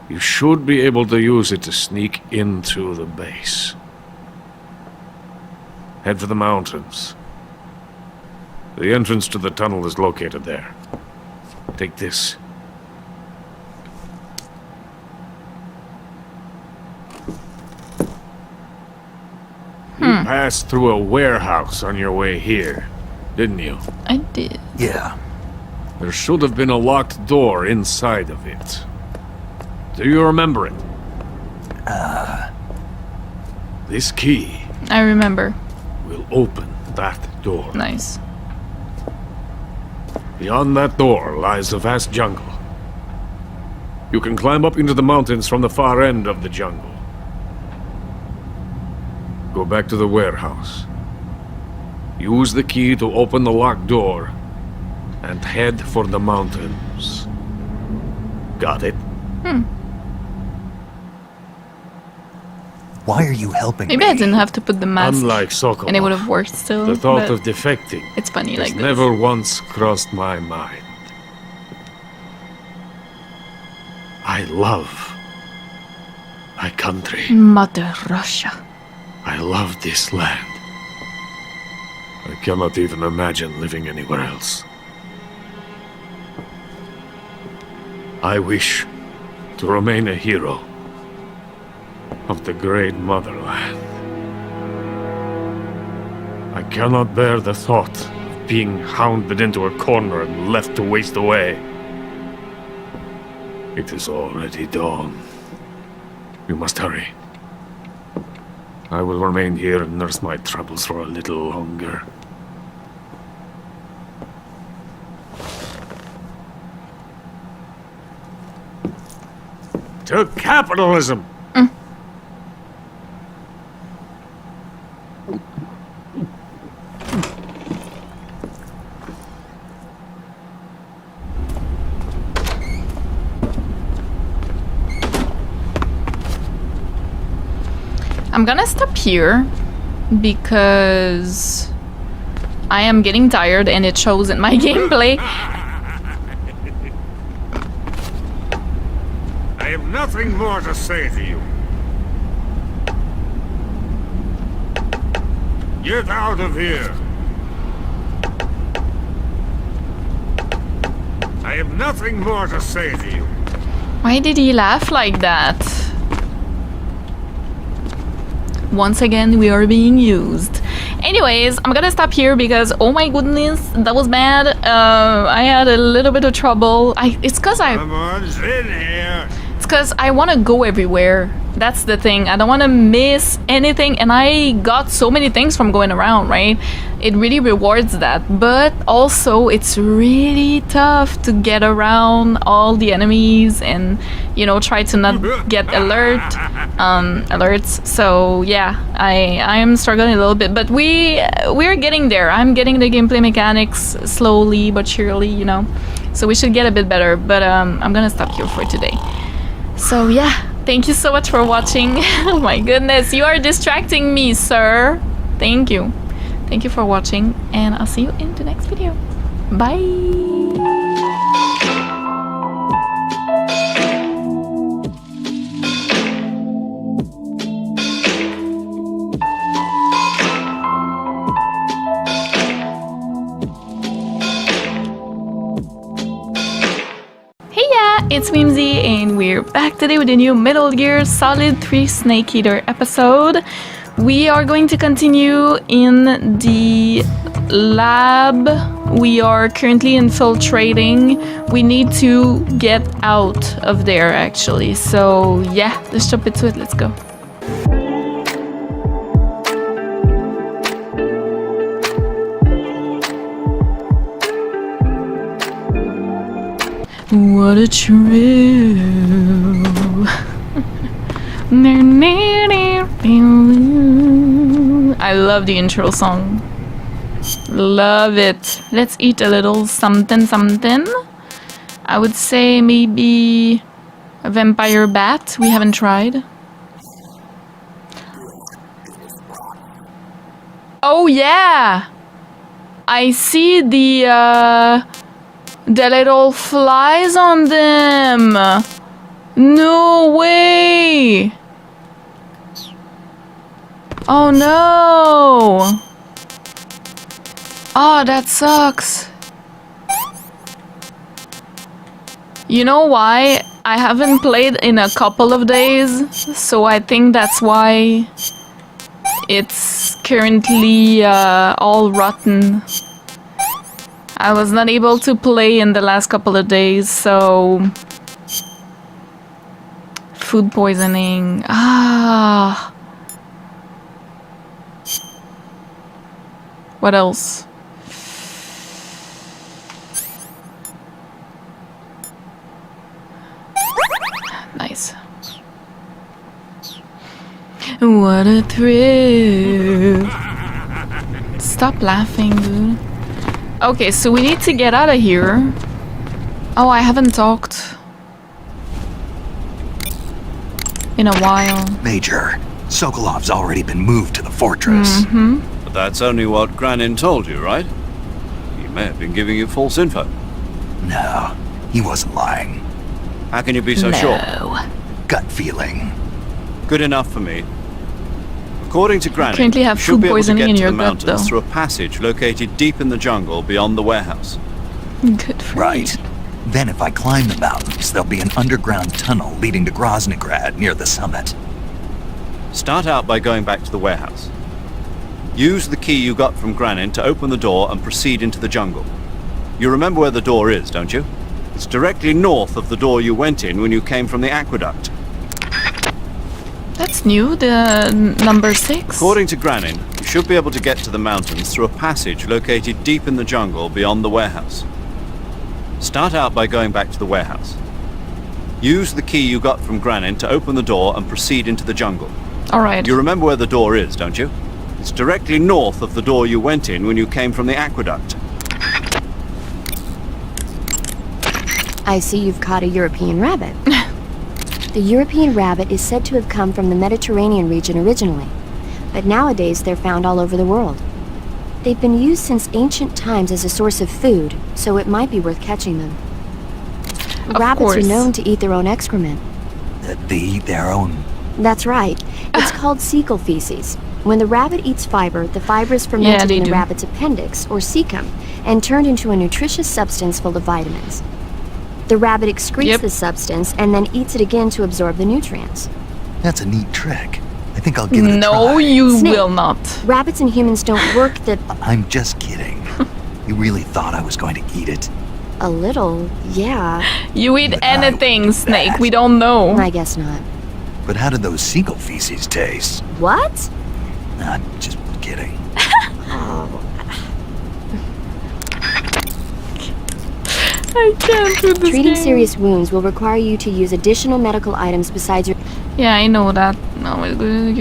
You should be able to use it to sneak into the base. Head for the mountains. The entrance to the tunnel is located there. Take this. You passed through a warehouse on your way here, didn't you? I did. Yeah. There should have been a locked door inside of it. Do you remember it? This key I remember. will open that door. Nice. Beyond that door lies a vast jungle. You can climb up into the mountains from the far end of the jungle. go back to the warehouse. Use the key to open the locked door and head for the mountains. Got it? Why are you helping Maybe I didn't have to put the mask, Unlike Sokolov, and it would have worked still. the thought but of defecting it's funny has like this. never once crossed my mind. I love my country. Mother Russia. I love this land. I cannot even imagine living anywhere else. I wish to remain a hero of the great motherland. I cannot bear the thought of being hounded into a corner and left to waste away. It is already dawn. We must hurry. I will remain here and nurse my troubles for a little longer. To capitalism! I'm gonna stop here because I am getting tired and it shows in my gameplay. I have nothing more to say to you. Get out of here. I have nothing more to say to you. Why did he laugh like that? Once again, we are being used. Anyways, I'm gonna stop here because, oh my goodness, that was bad. I had a little bit of trouble. It's because I want to go everywhere. That's the thing. I don't want to miss anything, and I got so many things from going around, right? It really rewards that, but also it's really tough to get around all the enemies and, you know, try to not get alerts. So yeah, I am struggling a little bit, but we're getting there. I'm getting the gameplay mechanics slowly but surely, you know, so we should get a bit better. But I'm gonna stop here for today. So yeah, thank you so much for watching. Oh my goodness, you are distracting me, sir. Thank you. Thank you for watching, and I'll see you in the next video. Bye. It's Whimsy, and we're back today with a new Metal Gear Solid 3 Snake Eater episode. We are going to continue in the lab. We are currently infiltrating. We need to get out of there, actually. So yeah, let's jump into it. Let's go. What a trip. I love the intro song. Love it. Let's eat a little something something. I would say maybe a vampire bat. We haven't tried. Oh yeah! I see the little flies on them. No way. Oh no. Oh, that sucks. You know why? I haven't played in a couple of days, so I think that's why it's currently all rotten. I was not able to play in the last couple of days, so food poisoning. Ah. What else? Nice. What a thrill. Stop laughing, dude. Okay, so we need to get out of here. Oh, I haven't talked in a while. Major, Sokolov's already been moved to the fortress. But that's only what Granin told you, right? He may have been giving you false info. No, he wasn't lying. How can you be so sure? Gut feeling. Good enough for me. According to Granin, currently have you should food be able to poisoning get in to your the gut, mountains though. through a passage located deep in the jungle beyond the warehouse. Good for Right. Then if I climb the mountains, there'll be an underground tunnel leading to Groznygrad near the summit. Start out by going back to the warehouse. Use the key you got from Granin to open the door and proceed into the jungle. You remember where the door is, don't you? It's directly north of the door you went in when you came from the aqueduct. That's new, the number 6. According to Granin, you should be able to get to the mountains through a passage located deep in the jungle beyond the warehouse. Start out by going back to the warehouse. Use the key you got from Granin to open the door and proceed into the jungle. Alright. You remember where the door is, don't you? It's directly north of the door you went in when you came from the aqueduct. I see you've caught a European rabbit. The European rabbit is said to have come from the Mediterranean region originally, but nowadays they're found all over the world. They've been used since ancient times as a source of food, so it might be worth catching them. Rabbits are known to eat their own excrement. They eat their own... That's right. It's called cecal feces. When the rabbit eats fiber, the fiber is fermented in the rabbit's appendix, or cecum, and turned into a nutritious substance full of vitamins. The rabbit excretes the substance and then eats it again to absorb the nutrients. That's a neat trick. I think I'll give it a try. No, you Snake, will not. Rabbits and humans don't work the... I'm just kidding. You really thought I was going to eat it? A little, yeah. You eat anything, Snake. We don't know. I guess not. But how did those cecal feces taste? What? I'm just kidding. I can't do this Treating game. serious wounds will require you to use additional medical items besides your... Yeah, I know that. No, it's good.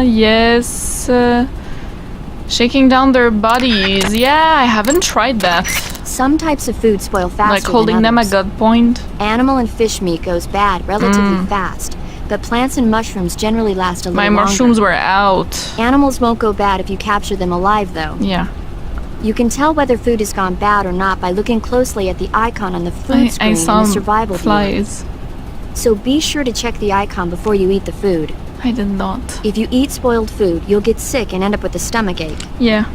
Yes. Shaking down their bodies. Yeah, I haven't tried that. Some types of food spoil faster Like holding than them others. at gunpoint. Animal and fish meat goes bad relatively fast, but plants and mushrooms generally last a little My longer. mushrooms were out. Animals won't go bad if you capture them alive, though. Yeah. You can tell whether food has gone bad or not by looking closely at the icon on the food screen I saw in the survival viewer. flies. So be sure to check the icon before you eat the food. I did not. If you eat spoiled food, you'll get sick and end up with a stomachache. Yeah.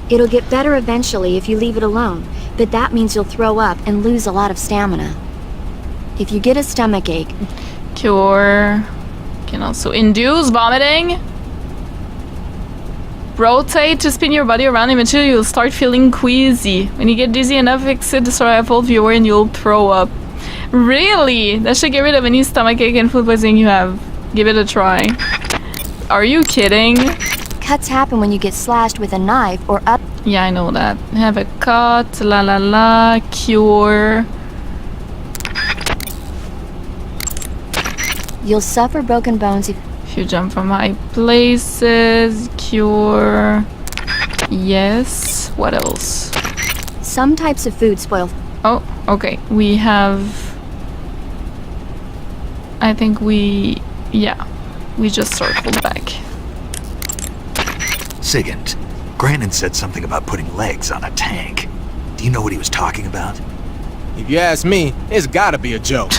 It'll get better eventually if you leave it alone, but that means you'll throw up and lose a lot of stamina. If you get a stomachache, Cure. Can also induce vomiting. Rotate to spin your body around. Eventually you'll start feeling queasy. When you get dizzy enough, exit the survival viewer and you'll throw up. Really? That should get rid of any stomachache and food poisoning you have. Give it a try. Are you kidding? cuts happen when you get slashed with a knife or up. Yeah, I know that. Have a cut, la la la, cure. You'll suffer broken bones if you jump from high places, cure. Yes. What else? Some types of food spoil. Oh, okay. We have... I think we... Yeah. We just circled back. Sigint, Grannon said something about putting legs on a tank. Do you know what he was talking about? If you ask me, it's gotta be a joke.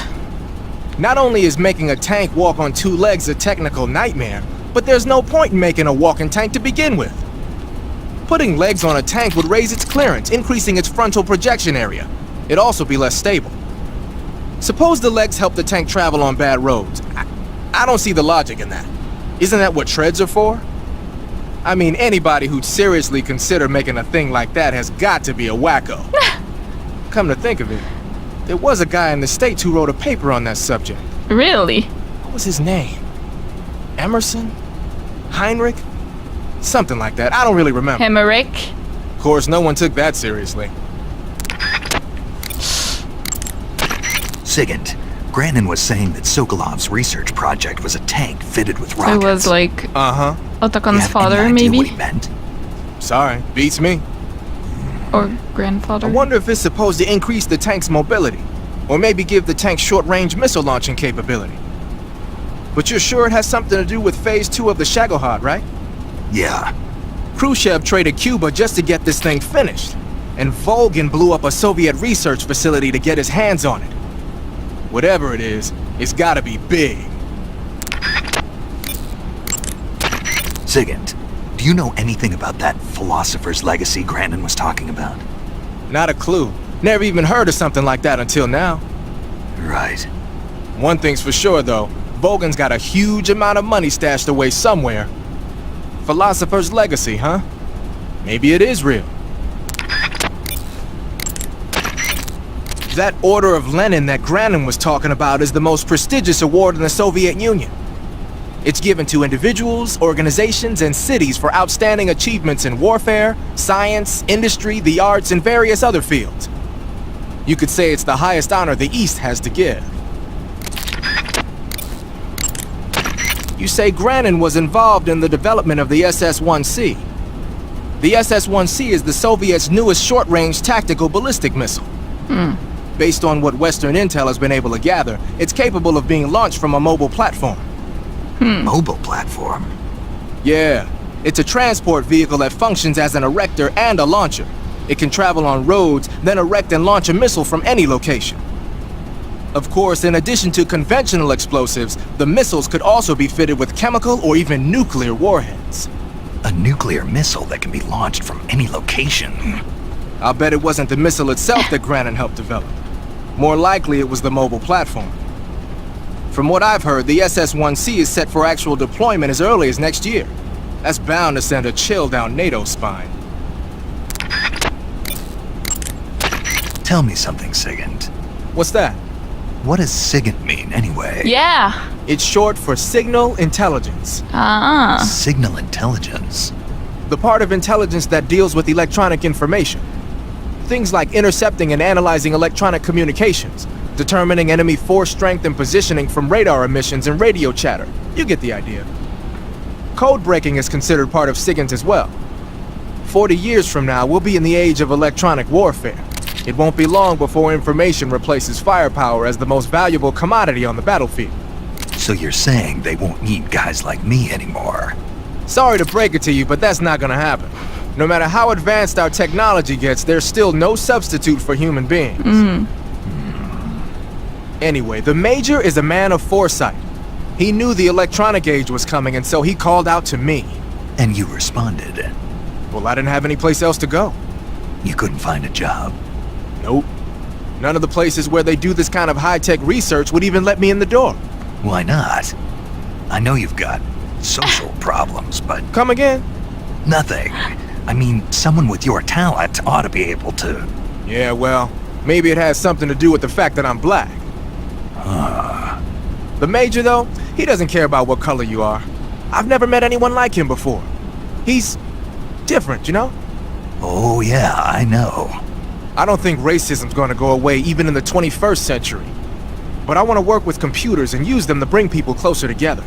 Not only is making a tank walk on two legs a technical nightmare, but there's no point in making a walking tank to begin with. Putting legs on a tank would raise its clearance, increasing its frontal projection area. It'd also be less stable. Suppose the legs help the tank travel on bad roads. I don't see the logic in that. Isn't that what treads are for? I mean, anybody who'd seriously consider making a thing like that has got to be a wacko. Come to think of it, there was a guy in the States who wrote a paper on that subject. Really? What was his name? Emerson? Heinrich? Something like that. I don't really remember. Hemerick? Of course, no one took that seriously. Sigint, Grannon was saying that Sokolov's research project was a tank fitted with So rockets. it was like Otakon's You have father, any idea maybe? what he meant? Sorry, beats me. Or grandfather. I wonder if it's supposed to increase the tank's mobility, or maybe give the tank short-range missile launching capability. But you're sure it has something to do with Phase 2 of the Shagohod, right? Yeah. Khrushchev traded Cuba just to get this thing finished, and Volgin blew up a Soviet research facility to get his hands on it. Whatever it is, it's gotta be big. Sigint, do you know anything about that philosopher's legacy Grannon was talking about? Not a clue. Never even heard of something like that until now. Right. One thing's for sure, though. Volgin's got a huge amount of money stashed away somewhere. Philosopher's legacy, huh? Maybe it is real. That Order of Lenin that Grannon was talking about is the most prestigious award in the Soviet Union. It's given to individuals, organizations, and cities for outstanding achievements in warfare, science, industry, the arts, and various other fields. You could say it's the highest honor the East has to give. You say Grannon was involved in the development of the SS-1C. The SS-1C is the Soviets' newest short-range tactical ballistic missile. Based on what Western intel has been able to gather, it's capable of being launched from a mobile platform. Mobile platform? Yeah, it's a transport vehicle that functions as an erector and a launcher. It can travel on roads, then erect and launch a missile from any location. Of course, in addition to conventional explosives, the missiles could also be fitted with chemical or even nuclear warheads. A nuclear missile that can be launched from any location. I'll bet it wasn't the missile itself that Grannon helped develop. More likely, it was the mobile platform. From what I've heard, the SS-1C is set for actual deployment as early as next year. That's bound to send a chill down NATO's spine. Tell me something, Sigint. What's that? What does Sigint mean, anyway? Yeah. It's short for Signal Intelligence. Signal Intelligence? The part of intelligence that deals with electronic information. Things like intercepting and analyzing electronic communications, determining enemy force strength and positioning from radar emissions and radio chatter. You get the idea. Code breaking is considered part of SIGINT as well. 40 years from now, we'll be in the age of electronic warfare. It won't be long before information replaces firepower as the most valuable commodity on the battlefield. So you're saying they won't need guys like me anymore? Sorry to break it to you, but that's not gonna happen. No matter how advanced our technology gets, there's still no substitute for human beings. Anyway, the Major is a man of foresight. He knew the electronic age was coming, and so he called out to me. And you responded? Well, I didn't have any place else to go. You couldn't find a job? Nope. None of the places where they do this kind of high-tech research would even let me in the door. Why not? I know you've got social problems, but... Come again? Nothing. I mean, someone with your talent ought to be able to... Yeah, well, maybe it has something to do with the fact that I'm black. The Major, though, he doesn't care about what color you are. I've never met anyone like him before. He's different, you know? Oh, yeah, I know. I don't think racism's gonna go away even in the 21st century. But I want to work with computers and use them to bring people closer together.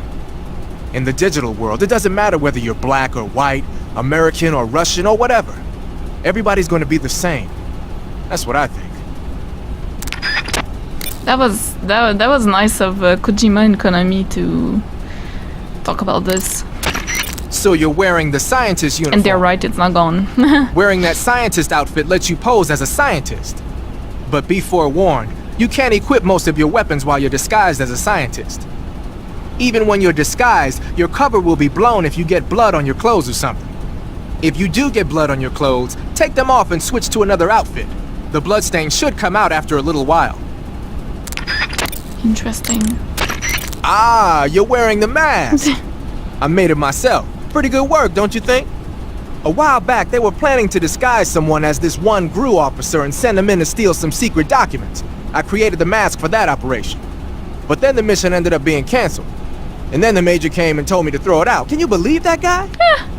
In the digital world, it doesn't matter whether you're black or white, American or Russian or whatever. Everybody's going to be the same. That's what I think. That was nice of Kojima and Konami to talk about this. So you're wearing the scientist uniform. And they're right, it's not gone. Wearing that scientist outfit lets you pose as a scientist. But be forewarned, you can't equip most of your weapons while you're disguised as a scientist. Even when you're disguised, your cover will be blown if you get blood on your clothes or something. If you do get blood on your clothes, take them off and switch to another outfit. The bloodstain should come out after a little while. Interesting. Ah, you're wearing the mask. I made it myself. Pretty good work, don't you think? A while back, they were planning to disguise someone as this one GRU officer and send him in to steal some secret documents. I created the mask for that operation. But then the mission ended up being canceled. And then the Major came and told me to throw it out. Can you believe that guy?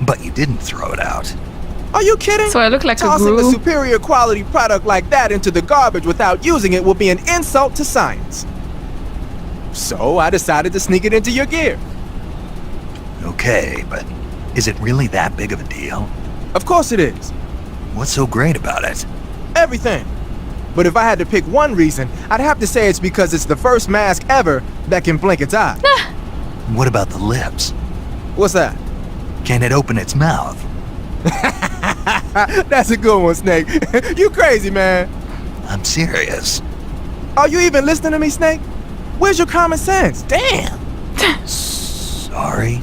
But you didn't throw it out. Are you kidding? So I look like Tossing a a superior quality product like that into the garbage without using it will be an insult to science. So I decided to sneak it into your gear. Okay, but is it really that big of a deal? Of course it is. What's so great about it? Everything. But if I had to pick one reason, I'd have to say it's because it's the first mask ever that can blink its eye. What about the lips? What's that? Can it open its mouth? That's a good one, Snake. You crazy, man. I'm serious. Are you even listening to me, Snake? Where's your common sense? Damn. Sorry.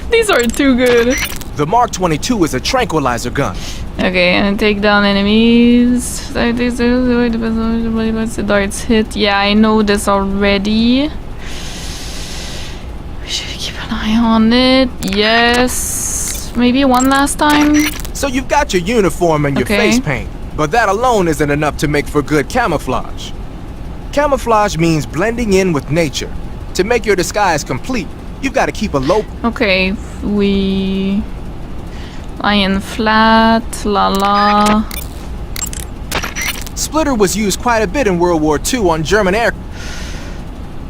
These are too good. The Mark 22 is a tranquilizer gun. Okay, and take down enemies. The darts hit. Yeah, I know this already. We should keep an eye on it. Yes. Maybe one last time. So you've got your uniform and your Okay. face paint, but that alone isn't enough to make for good camouflage. Camouflage means blending in with nature. To make your disguise complete, you've got to keep a low... Okay, we... Lying flat, la la. Splitter was used quite a bit in World War II on German air...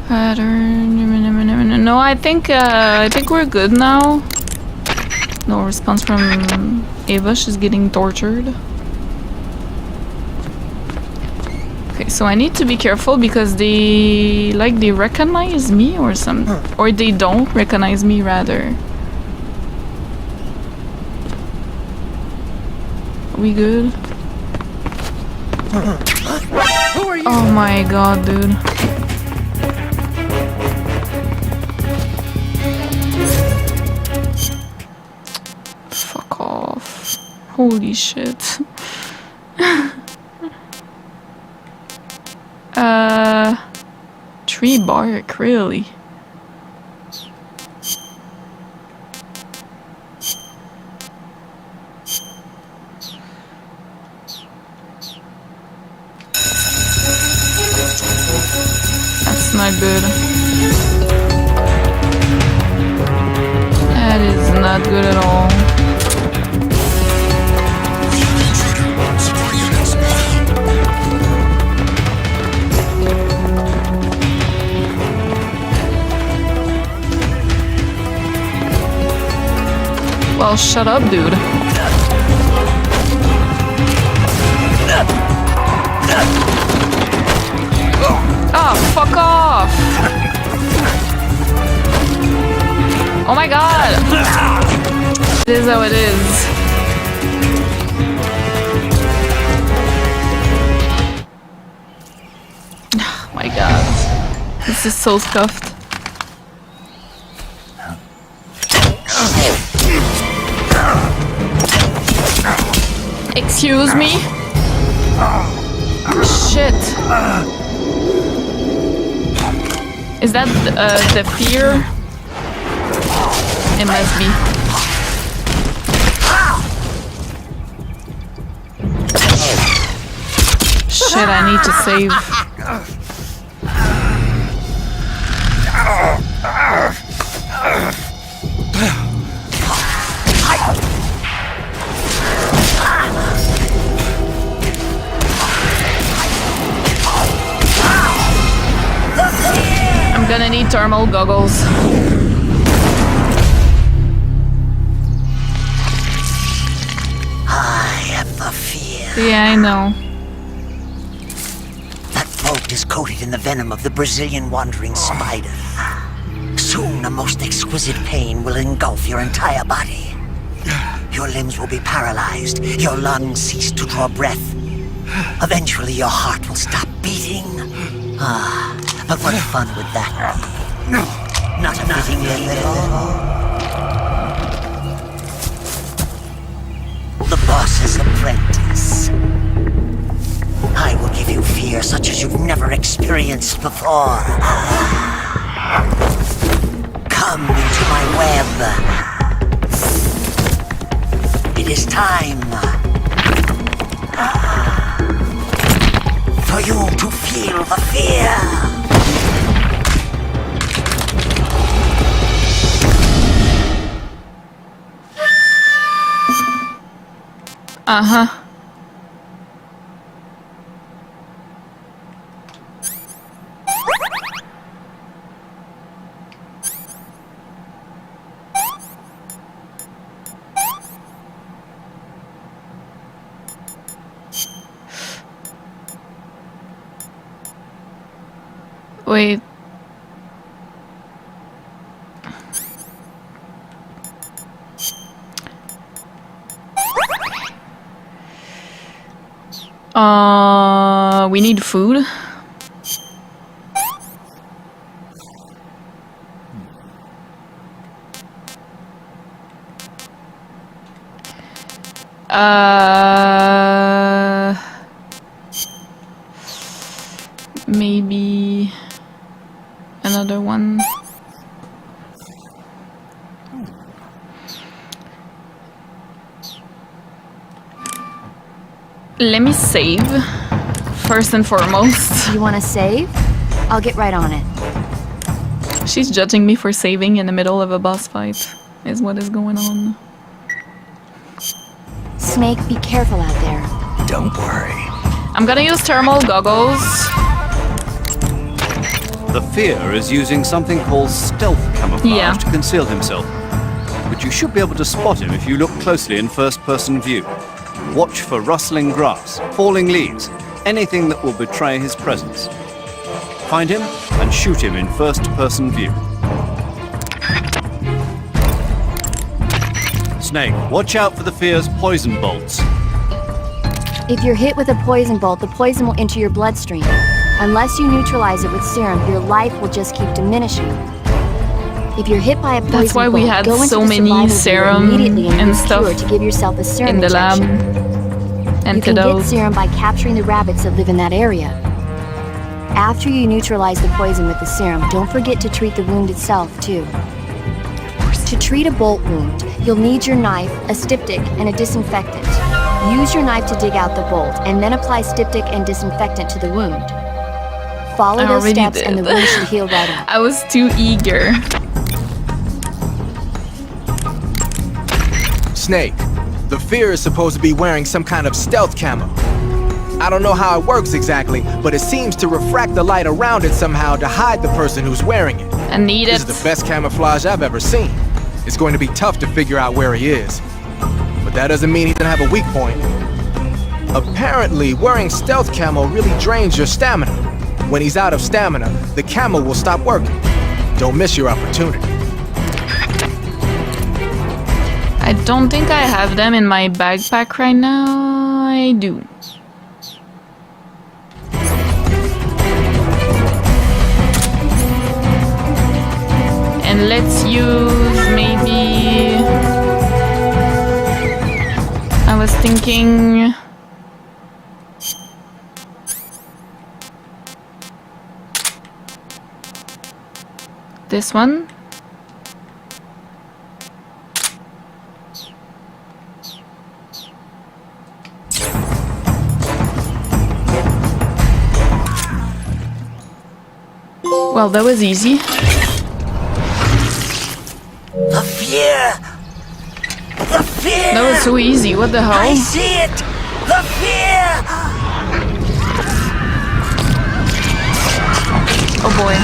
Pattern... No, I think we're good now. No response from Ava, she's getting tortured. Okay, so I need to be careful because they recognize me or something, or they don't recognize me rather. Are we good? Who are you? Oh my god, dude. Fuck off. Holy shit. Tree bark, really? That's not good. That is not good at all. Well, shut up, dude. Oh, fuck off! Oh my god! It is how it is. Oh my god. This is so scuffed. Excuse me? Shit. Is that the fear? It must be. Shit, I need to save. I'm gonna need thermal goggles. I am the fear. Yeah, I know. That boat is coated in the venom of the Brazilian wandering spider. Soon a most exquisite pain will engulf your entire body. Your limbs will be paralyzed, your lungs cease to draw breath. Eventually your heart will stop beating. Ah, but what fun would that be? Not a fitting end at all. The boss's apprentice. I will give you fear such as you've never experienced before. Come into my web. It is time for you to feel the fear. Uh-huh. Wait. We need food. Maybe another one. Let me save first and foremost. You want to save? I'll get right on it. She's judging me for saving in the middle of a boss fight, is what is going on. Snake, be careful out there. Don't worry. I'm gonna use thermal goggles. The Fear is using something called stealth camouflage to conceal himself. But you should be able to spot him if you look closely in first-person view. Watch for rustling grass, falling leaves, anything that will betray his presence. Find him and shoot him in first-person view. Snake, watch out for the Fear's poison bolts. If you're hit with a poison bolt, the poison will enter your bloodstream. Unless you neutralize it with serum, your life will just keep diminishing. If you're hit by a poison That's why we bolt, had go into so the many survival serum gear immediately and use stuff cure to give yourself a serum in the lab. injection. You can get serum by capturing the rabbits that live in that area. After you neutralize the poison with the serum, don't forget to treat the wound itself, too. To treat a bolt wound, you'll need your knife, a styptic, and a disinfectant. Use your knife to dig out the bolt, and then apply styptic and disinfectant to the wound. Follow those steps and the wound should heal right up. I was too eager. Snake, the Fear is supposed to be wearing some kind of stealth camo. I don't know how it works exactly, but it seems to refract the light around it somehow to hide the person who's wearing it. I need it. This is the best camouflage I've ever seen. It's going to be tough to figure out where he is. But that doesn't mean he doesn't have a weak point. Apparently, wearing stealth camo really drains your stamina. When he's out of stamina, the camo will stop working. Don't miss your opportunity. I don't think I have them in my backpack right now. I do. And let's use maybe... I was thinking... this one. Well, that was easy. The Fear! The Fear! That was so easy, what the hell? I see it! The Fear! Oh boy.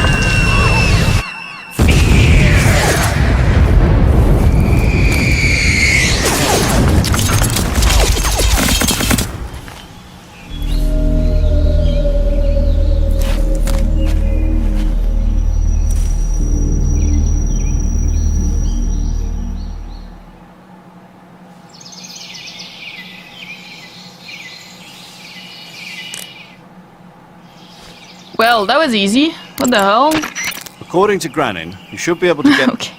Well, that was easy. What the hell? According to Granin, you should be able to get... Okay.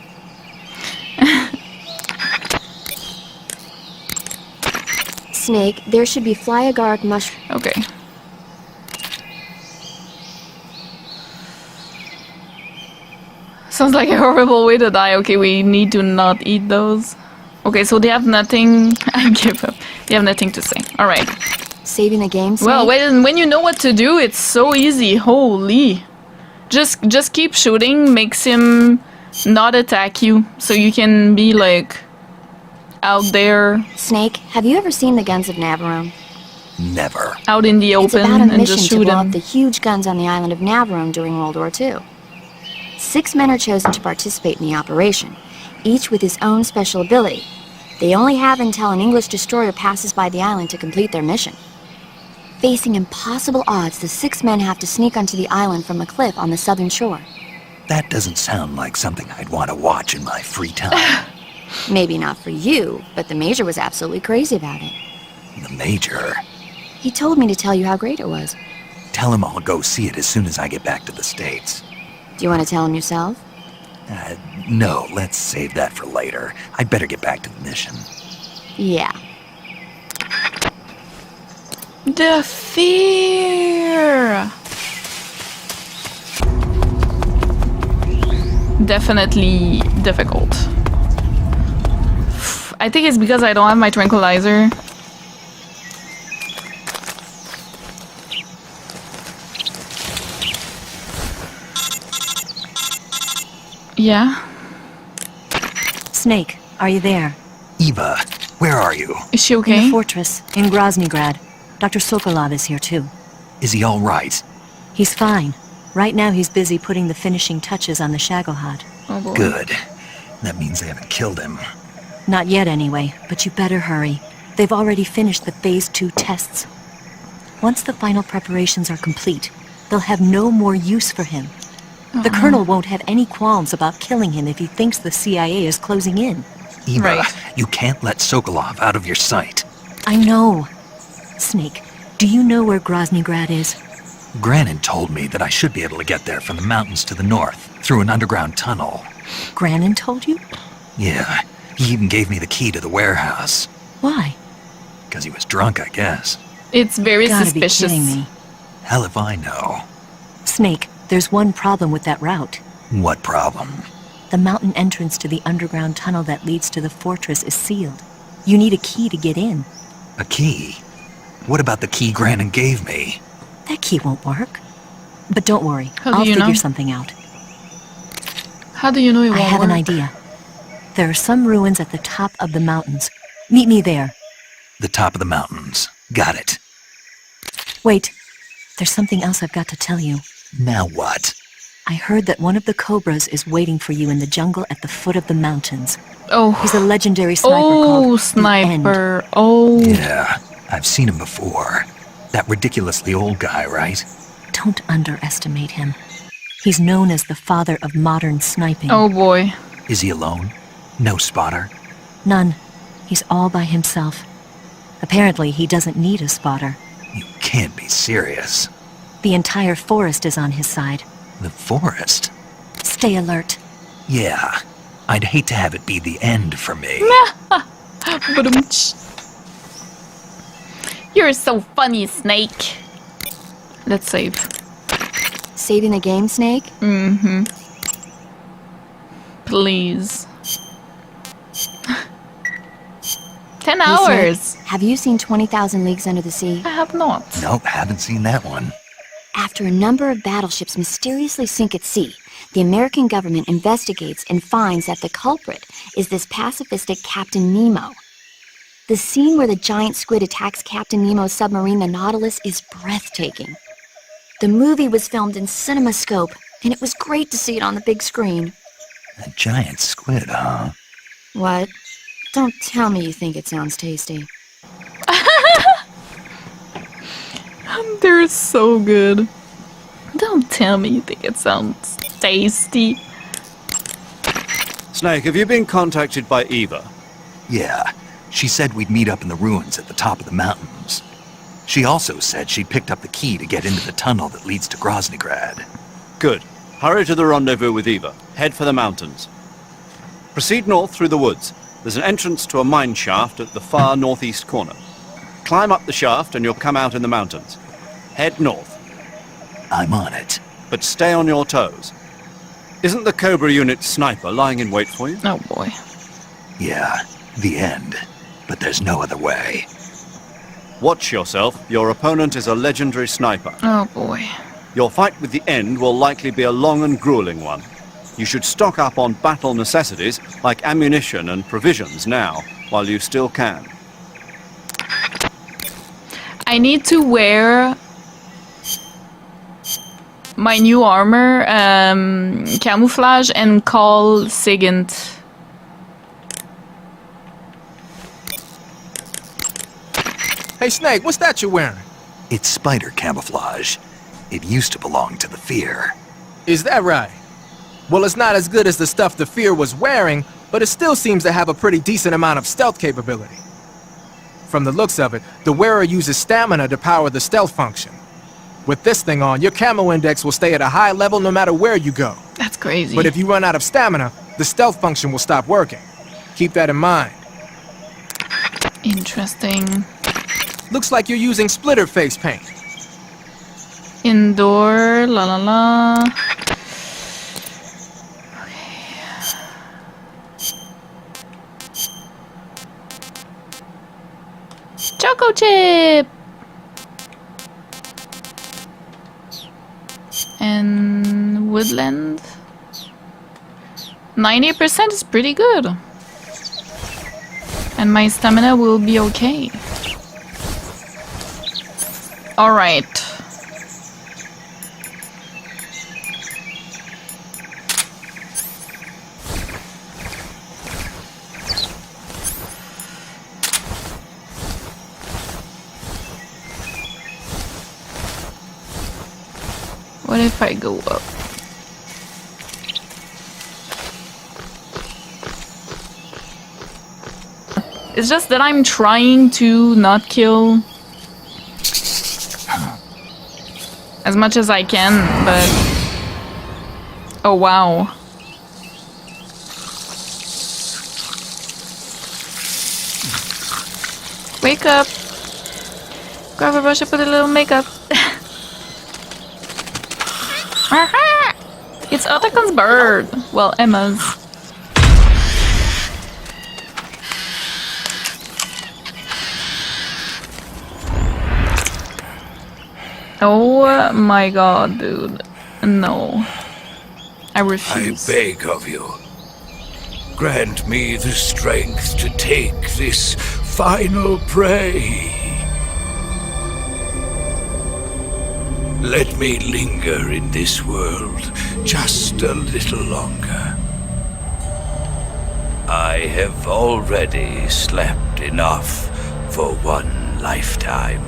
Snake, there should be fly agaric mushroom. Okay. Sounds like a horrible way to die. Okay, we need to not eat those. Okay, so they have nothing... I give up. They have nothing to say. Alright. Saving the game, Snake? Well, when you know what to do, it's so easy. Holy. Just keep shooting, makes him not attack you. So you can be, like, out there. Snake, have you ever seen the guns of Navarone? Never. Out in the It's open about a and mission just to shoot blow up him. the huge guns on the island of Navarone during World War II. 6 men are chosen to participate in the operation, each with his own special ability. They only have until an English destroyer passes by the island to complete their mission. Facing impossible odds, the 6 men have to sneak onto the island from a cliff on the southern shore. That doesn't sound like something I'd want to watch in my free time. Maybe not for you, but the Major was absolutely crazy about it. The Major? He told me to tell you how great it was. Tell him I'll go see it as soon as I get back to the States. Do you want to tell him yourself? No, let's save that for later. I'd better get back to the mission. Yeah. The fear! Definitely difficult. I think it's because I don't have my tranquilizer. Yeah? Snake, are you there? Eva, where are you? Is she In okay? the fortress, in Groznygrad. Dr. Sokolov is here too. Is he all right? He's fine. Right now he's busy putting the finishing touches on the Shagohod. Oh boy. Good. That means they haven't killed him. Not yet anyway, but you better hurry. They've already finished the Phase 2 tests. Once the final preparations are complete, they'll have no more use for him. The Colonel won't have any qualms about killing him if he thinks the CIA is closing in. Eva, you can't let Sokolov out of your sight. I know. Snake, do you know where Groznygrad is? Granin told me that I should be able to get there from the mountains to the north, through an underground tunnel. Granin told you? Yeah, he even gave me the key to the warehouse. Why? Because he was drunk, I guess. It's very Gotta suspicious. be kidding me. Hell if I know. Snake, there's one problem with that route. What problem? The mountain entrance to the underground tunnel that leads to the fortress is sealed. You need a key to get in. A key? What about the key Granin gave me? That key won't work. But don't worry, How do I'll you figure know? something out. How do you know it won't I have an work? idea. There are some ruins at the top of the mountains. Meet me there. The top of the mountains. Got it. Wait, there's something else I've got to tell you. Now what? I heard that one of the Cobras is waiting for you in the jungle at the foot of the mountains. Oh. He's a legendary sniper Oh, called sniper. Oh. Yeah, I've seen him before. That ridiculously old guy, right? Don't underestimate him. He's known as the father of modern sniping. Oh boy. Is he alone? No spotter? None. He's all by himself. Apparently, he doesn't need a spotter. You can't be serious. The entire forest is on his side. The forest? Stay alert. Yeah. I'd hate to have it be the end for me. Ba-dum-tsh. You're so funny, Snake. Let's save. Saving the game, Snake? Mm-hmm. Please. 10 Hey, hours. Snake, have you seen 20,000 Leagues Under the Sea? I have not. Nope, haven't seen that one. After a number of battleships mysteriously sink at sea, the American government investigates and finds that the culprit is this pacifistic Captain Nemo. The scene where the giant squid attacks Captain Nemo's submarine, the Nautilus, is breathtaking. The movie was filmed in CinemaScope, and it was great to see it on the big screen. A giant squid, huh? What? Don't tell me you think it sounds tasty. They're so good. Don't tell me you think it sounds tasty. Snake, have you been contacted by Eva? Yeah. She said we'd meet up in the ruins at the top of the mountains. She also said she'd picked up the key to get into the tunnel that leads to Groznygrad. Good. Hurry to the rendezvous with Eva. Head for the mountains. Proceed north through the woods. There's an entrance to a mine shaft at the far northeast corner. Climb up the shaft and you'll come out in the mountains. Head north. I'm on it. But stay on your toes. Isn't the Cobra unit sniper lying in wait for you? Oh boy. Yeah, the end. But there's no other way. Watch yourself. Your opponent is a legendary sniper. Oh boy. Your fight with the End will likely be a long and grueling one. You should stock up on battle necessities like ammunition and provisions now, while you still can. I need to wear my new armor, camouflage, and call Sigint. Hey, Snake, what's that you're wearing? It's spider camouflage. It used to belong to the Fear. Is that right? Well, it's not as good as the stuff the Fear was wearing, but it still seems to have a pretty decent amount of stealth capability. From the looks of it, the wearer uses stamina to power the stealth function. With this thing on, your camo index will stay at a high level no matter where you go. That's crazy. But if you run out of stamina, the stealth function will stop working. Keep that in mind. Interesting. Looks like you're using splitter face paint. Indoor, la la la. Choco chip! And woodland. 90% is pretty good. And my stamina will be okay. Alright. What if I go up? It's just that I'm trying to not kill as much as I can, but... Oh wow. Wake up! Grab a brush and put a little makeup. Aha! It's Otakon's bird. Well, Emma's. Oh my god, dude. No. I refuse. I beg of you. Grant me the strength to take this final prey. Let me linger in this world just a little longer. I have already slept enough for one lifetime.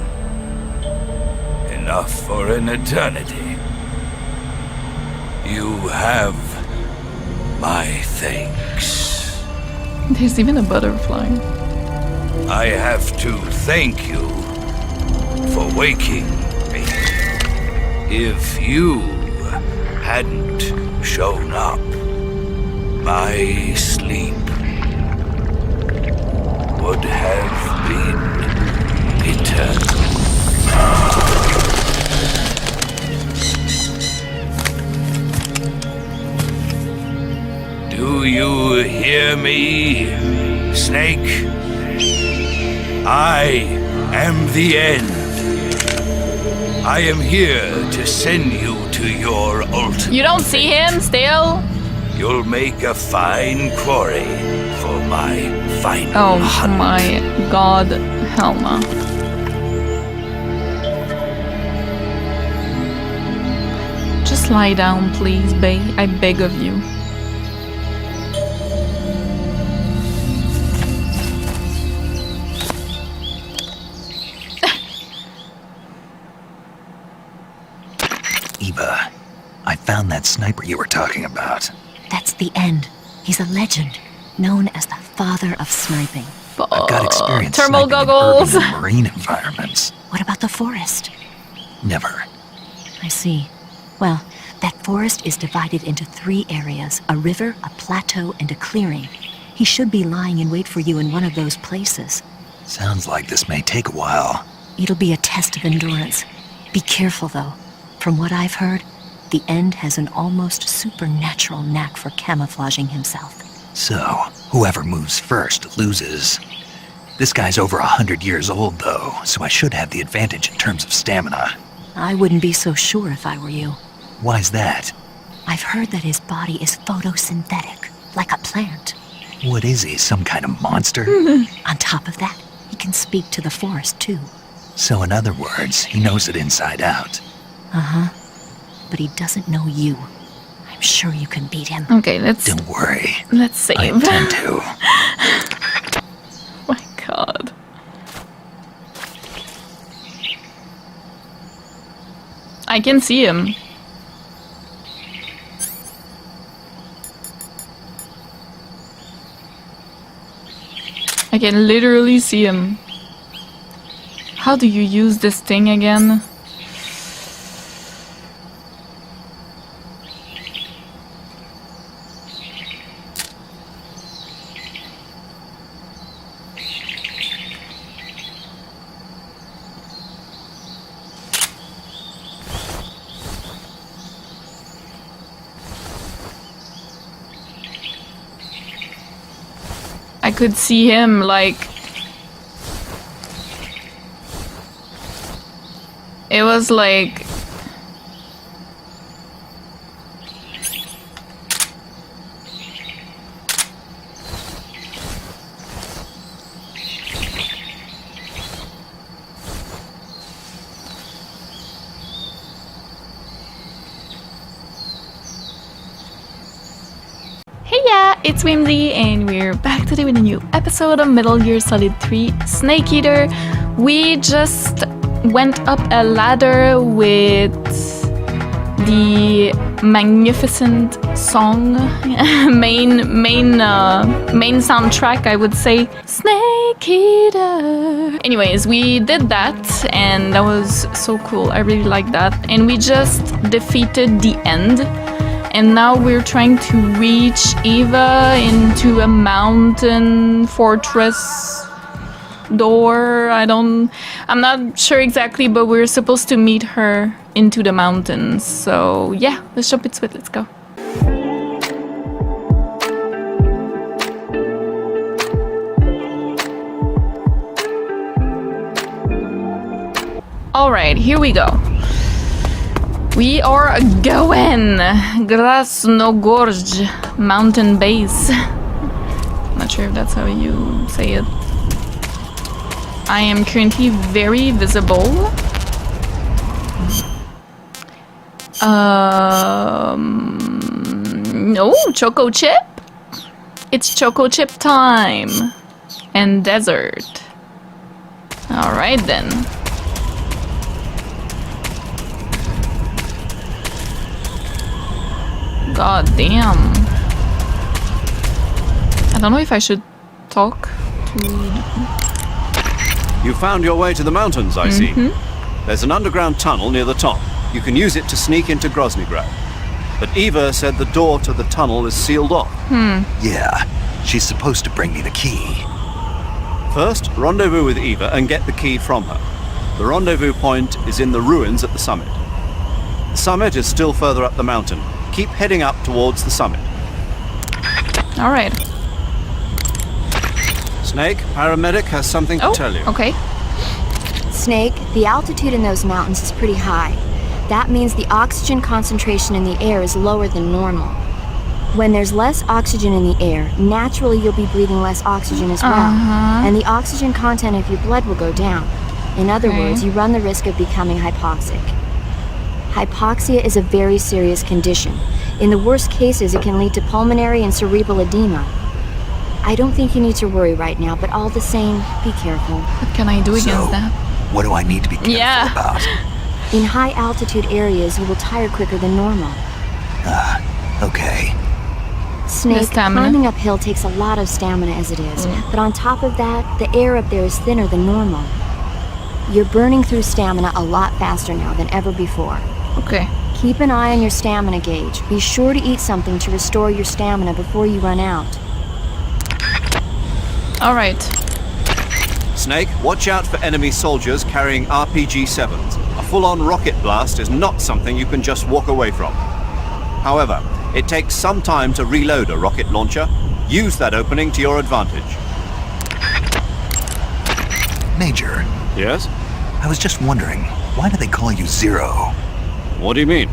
Enough for an eternity. You have my thanks. There's even a butterfly. I have to thank you for waking me. If you hadn't shown up, my sleep would have been eternal. Do you hear me, Snake? I am the end. I am here to send you to your ultimate. You don't see him still? You'll make a fine quarry for my final Oh hunt. my god, Helma. Just lie down, please, bae. I beg of you. Eva, I found that sniper you were talking about. That's the end. He's a legend, known as the father of sniping. I've got experience Thermal sniping goggles. in urban and marine environments. What about the forest? Never. I see. Well, that forest is divided into 3 areas, a river, a plateau, and a clearing. He should be lying in wait for you in one of those places. Sounds like this may take a while. It'll be a test of endurance. Be careful, though. From what I've heard, the End has an almost supernatural knack for camouflaging himself. So, whoever moves first loses. This guy's over 100 years old, though, so I should have the advantage in terms of stamina. I wouldn't be so sure if I were you. Why's that? I've heard that his body is photosynthetic, like a plant. What is he, some kind of monster? On top of that, he can speak to the forest, too. So in other words, he knows it inside out. Uh-huh. But he doesn't know you. I'm sure you can beat him. Okay, let's... Don't worry. Let's save. I intend to. My god. I can see him. I can literally see him. How do you use this thing again? I could see him like it was like it's Whimsy, and we're back today with a new episode of Metal Gear Solid 3 Snake Eater. We just went up a ladder with the magnificent song, main soundtrack, I would say, Snake Eater. Anyways, we did that, and that was so cool. I really like that. And we just defeated the end. And now we're trying to reach Eva into a mountain fortress door. I'm not sure exactly, but we're supposed to meet her into the mountains. So yeah, let's jump into it. Let's go. All right, here we go. We are going Krasnogorsk mountain base. Not sure if that's how you say it. I am currently very visible. No, Choco Chip. It's Choco Chip time. And desert. All right then. God damn. I don't know if I should talk to... You found your way to the mountains, I see. There's an underground tunnel near the top. You can use it to sneak into Groznygrad. But Eva said the door to the tunnel is sealed off. Yeah, she's supposed to bring me the key. First, rendezvous with Eva and get the key from her. The rendezvous point is in the ruins at the summit. The summit is still further up the mountain. Keep heading up towards the summit. All right. Snake, paramedic has something to tell you. Okay. Snake, the altitude in those mountains is pretty high. That means the oxygen concentration in the air is lower than normal. When there's less oxygen in the air, naturally you'll be breathing less oxygen as well. And the oxygen content of your blood will go down. In other words, you run the risk of becoming hypoxic. Hypoxia is a very serious condition. In the worst cases, it can lead to pulmonary and cerebral edema. I don't think you need to worry right now, but all the same, be careful. What can I do against that? What do I need to be careful about? In high altitude areas, you will tire quicker than normal. Okay. Snake, climbing uphill takes a lot of stamina as it is, but on top of that, the air up there is thinner than normal. You're burning through stamina a lot faster now than ever before. Okay. Keep an eye on your stamina gauge. Be sure to eat something to restore your stamina before you run out. All right. Snake, watch out for enemy soldiers carrying RPG-7s. A full-on rocket blast is not something you can just walk away from. However, it takes some time to reload a rocket launcher. Use that opening to your advantage. Major. Yes? I was just wondering, why do they call you Zero? What do you mean?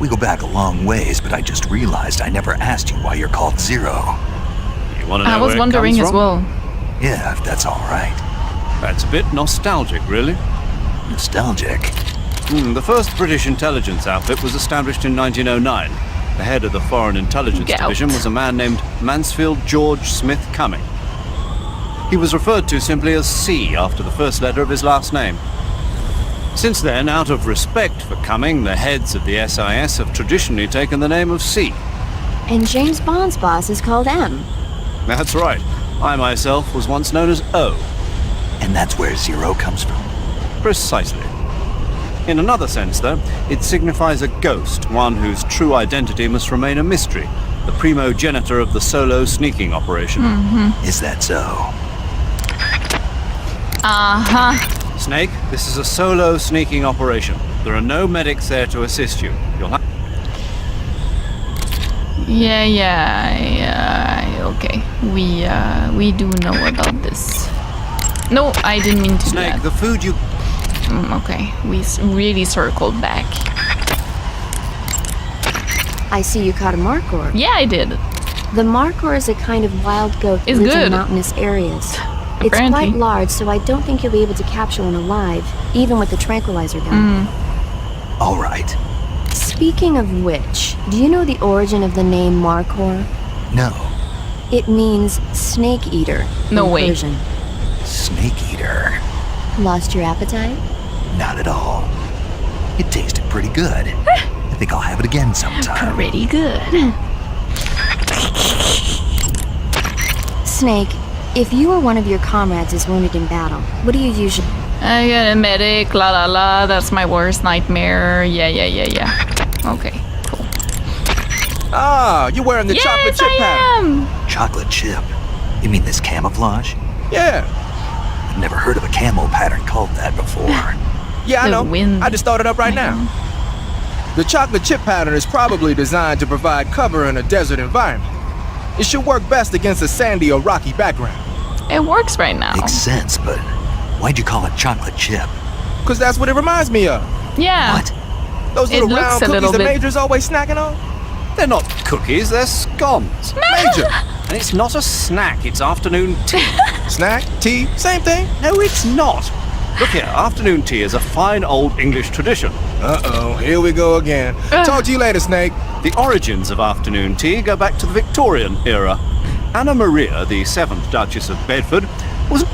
We go back a long ways, but I just realized I never asked you why you're called Zero. You want to know I was wondering as well. Yeah, if that's all right. That's a bit nostalgic, really. Nostalgic? The first British intelligence outfit was established in 1909. The head of the Foreign Intelligence Division was a man named Mansfield George Smith Cumming. He was referred to simply as C after the first letter of his last name. Since then, out of respect for coming, the heads of the SIS have traditionally taken the name of C. And James Bond's boss is called M. That's right. I myself was once known as O. And that's where Zero comes from? Precisely. In another sense, though, it signifies a ghost, one whose true identity must remain a mystery, the primogenitor of the solo sneaking operation. Is that so? Uh-huh. Snake, this is a solo sneaking operation. There are no medics there to assist you. You'll have... Yeah, okay. We do know about this. No, I didn't mean to do that. Snake, the food you... Okay, we really circled back. I see you caught a Markor. Yeah, I did. The Markor is a kind of wild goat that It's lives good. in mountainous areas. It's Apparently. quite large, so I don't think you'll be able to capture one alive, even with the tranquilizer gun. All right. Speaking of which, do you know the origin of the name Markor? No. It means snake eater. No in way. Persian. Snake eater. Lost your appetite? Not at all. It tasted pretty good. I think I'll have it again sometime. Pretty good. Snake, if you or one of your comrades is wounded in battle, what do you usually... I got a medic, la la la, that's my worst nightmare. Yeah. Okay, cool. Ah, you're wearing the chocolate chip pattern. Chocolate chip? You mean this camouflage? Yeah. I've never heard of a camo pattern called that before. Yeah, I The know. wind. I just thought it up right now. The chocolate chip pattern is probably designed to provide cover in a desert environment. It should work best against a sandy or rocky background. It works right now. Makes sense, but why'd you call it chocolate chip? Because that's what it reminds me of. Yeah. What? Those It little looks round a cookies little the bit- Major's always snacking on? They're not cookies, they're scones. Major! And it's not a snack, it's afternoon tea. Snack? Tea? Same thing? No, it's not. Look here, afternoon tea is a fine old English tradition. Uh-oh, here we go again. Talk to you later, Snake. The origins of afternoon tea go back to the Victorian era. Anna Maria, the 7th Duchess of Bedford, was...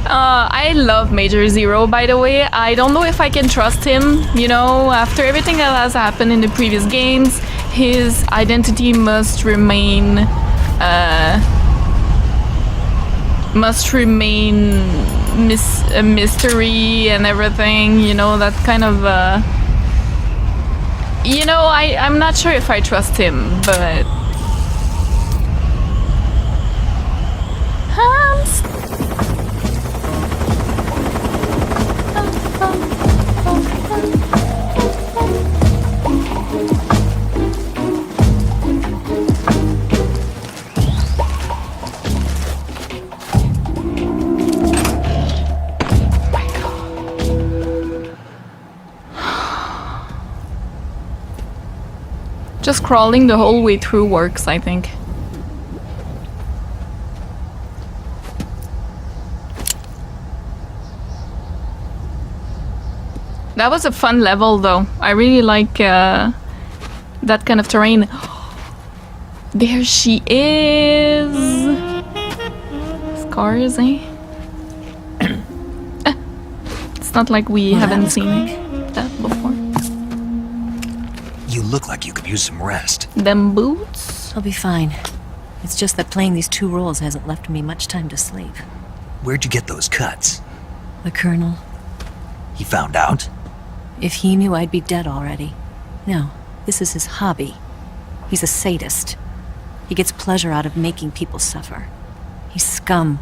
I love Major Zero, by the way. I don't know if I can trust him. You know, after everything that has happened in the previous games, his identity must remain a mystery and everything. You know, that kind of. You know, I'm not sure if I trust him, but. Just crawling the whole way through works, I think. That was a fun level, though. I really like that kind of terrain. There she is! Scars, eh? It's not like we haven't seen that before. You look like you could use some rest. Them boots? I'll be fine. It's just that playing these 2 roles hasn't left me much time to sleep. Where'd you get those cuts? The Colonel, He found out? if he knew, I'd be dead already. No, this is his hobby. He's a sadist. He gets pleasure out of making people suffer. He's scum.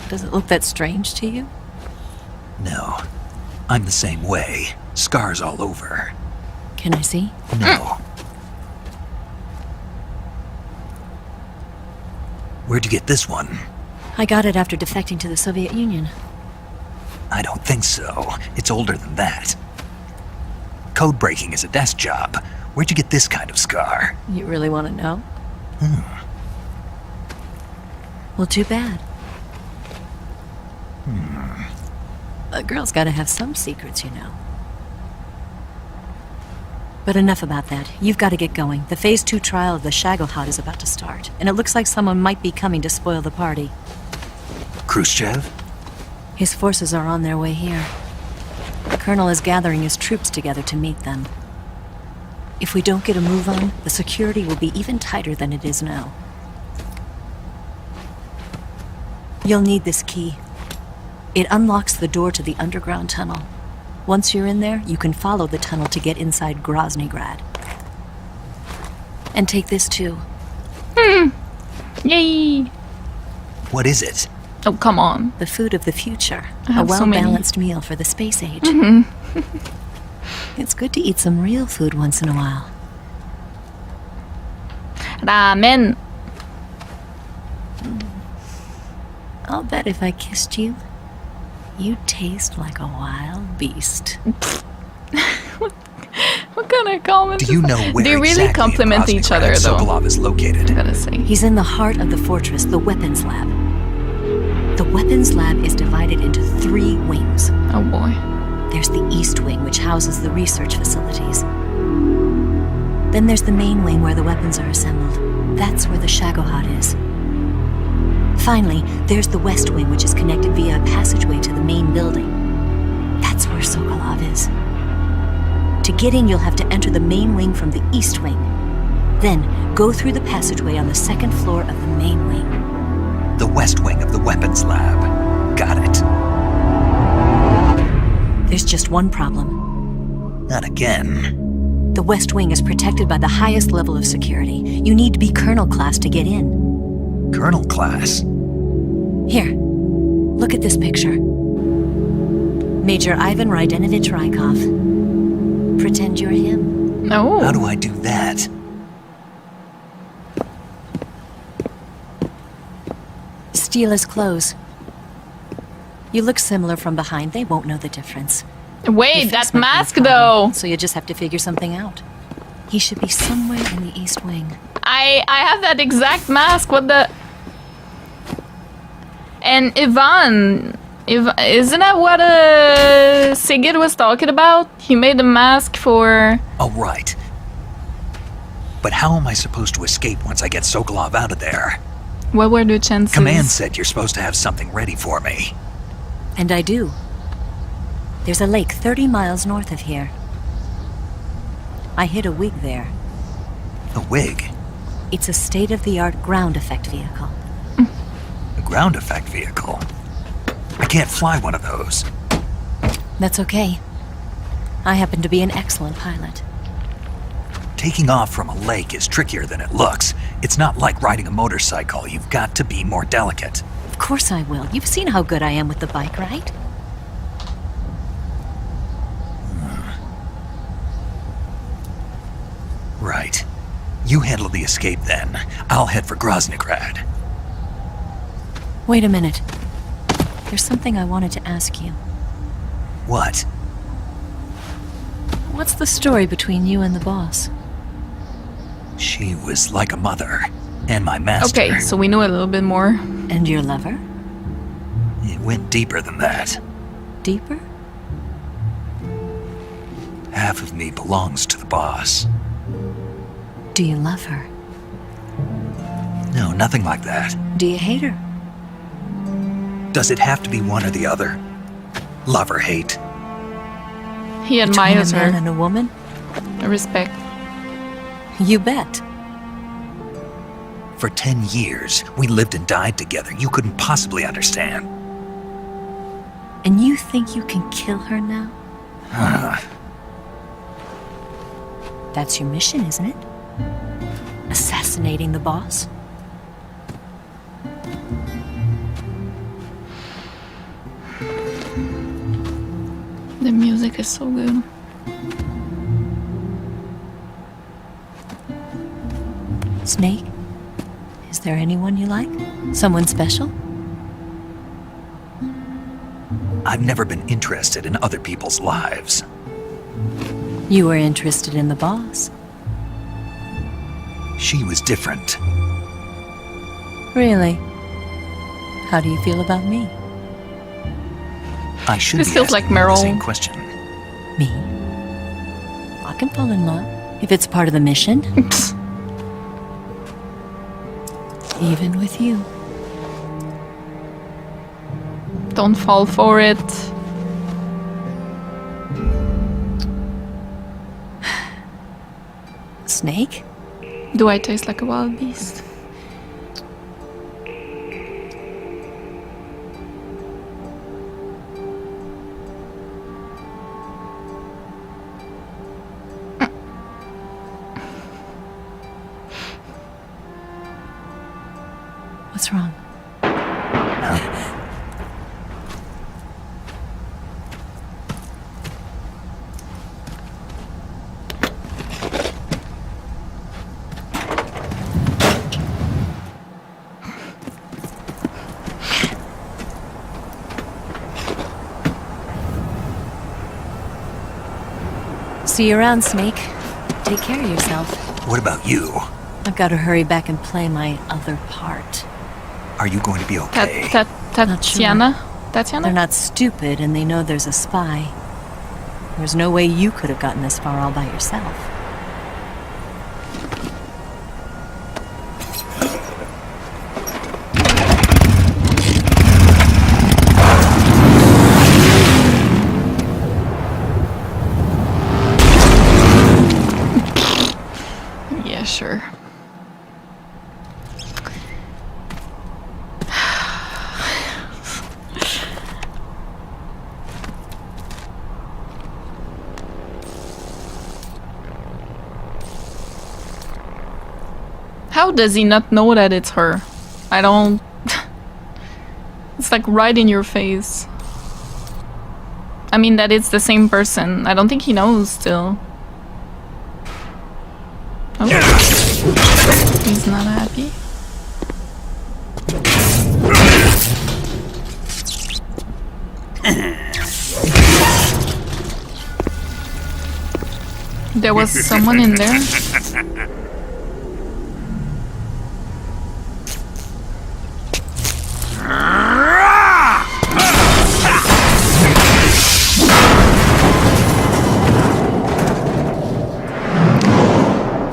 Does it look that strange to you? No. I'm the same way. Scars all over. Can I see? No. Where'd you get this one? I got it after defecting to the Soviet Union. I don't think so. It's older than that. Code breaking is a desk job. Where'd you get this kind of scar? You really want to know? Well, too bad. A girl's got to have some secrets, you know. But enough about that. You've got to get going. The Phase 2 trial of the Shagohod is about to start, and it looks like someone might be coming to spoil the party. Khrushchev? His forces are on their way here. The Colonel is gathering his troops together to meet them. If we don't get a move on, the security will be even tighter than it is now. You'll need this key. It unlocks the door to the underground tunnel. Once you're in there, you can follow the tunnel to get inside Groznygrad. And take this too. Yay! What is it? Oh, come on. The food of the future. I A have so many. well-balanced meal for the space age. It's good to eat some real food once in a while. Ramen. I'll bet if I kissed you, you'd taste like a wild beast. What kind of comment? Do you know where They really exactly complement in each other, though. Sokolov is located? I gotta say. He's in the heart of the fortress, the weapons lab. The weapons lab is divided into 3 wings. Oh boy. There's the East Wing, which houses the research facilities. Then there's the main wing where the weapons are assembled. That's where the Shagohod is. Finally, there's the West Wing, which is connected via a passageway to the main building. That's where Sokolov is. To get in, you'll have to enter the main wing from the East Wing. Then, go through the passageway on the 2nd floor of the main wing. The West Wing of the weapons lab. Got it. There's just one problem. Not again. The West Wing is protected by the highest level of security. You need to be Colonel class to get in. Colonel class? Here, look at this picture. Major Ivan Rydenovich Rykov. Pretend you're him. No. How do I do that? Steal his clothes. You look similar from behind. They won't know the difference. Wait, Your that face might be a mask, problem, though. So you just have to figure something out. He should be somewhere in the East Wing. I have that exact mask. What the? And Ivan, isn't that what Sigurd was talking about? He made a mask for. Oh, right. But how am I supposed to escape once I get Sokolov out of there? What were the chances? Command said you're supposed to have something ready for me. And I do. There's a lake 30 miles north of here. I hid a wig there. A wig? It's a state-of-the-art ground effect vehicle. A ground effect vehicle? I can't fly one of those. That's okay. I happen to be an excellent pilot. Taking off from a lake is trickier than it looks. It's not like riding a motorcycle. You've got to be more delicate. Of course I will. You've seen how good I am with the bike, right? Right. You handle the escape then. I'll head for Groznygrad. Wait a minute. There's something I wanted to ask you. What? What's the story between you and the boss? She was like a mother. And my master. Okay, so we know a little bit more. And your lover? It went deeper than that. Deeper? Half of me belongs to the boss. Do you love her? No, nothing like that. Do you hate her? Does it have to be one or the other? Love or hate? He Between admires a man her. and a woman? Respect. You bet. For 10 years, we lived and died together. You couldn't possibly understand. And you think you can kill her now? That's your mission, isn't it? Assassinating the boss? The music is so good. Snake? Is there anyone you like? Someone special? I've never been interested in other people's lives. You were interested in the boss. She was different. Really? How do you feel about me? I should This be feels like asking you the Meryl. same question. Me? I can fall in love. If it's part of the mission. Even with you. Don't fall for it. Snake? Do I taste like a wild beast? What's wrong? See you around, Snake. Take care of yourself. What about you? I've got to hurry back and play my other part. Are you going to be okay? Tatiana? Tatiana? They're not stupid and they know there's a spy. There's no way you could have gotten this far all by yourself. Yeah, sure. How does he not know that it's her? I don't... It's like right in your face. I mean that it's the same person. I don't think he knows still. Oh. He's not happy. There was someone in there.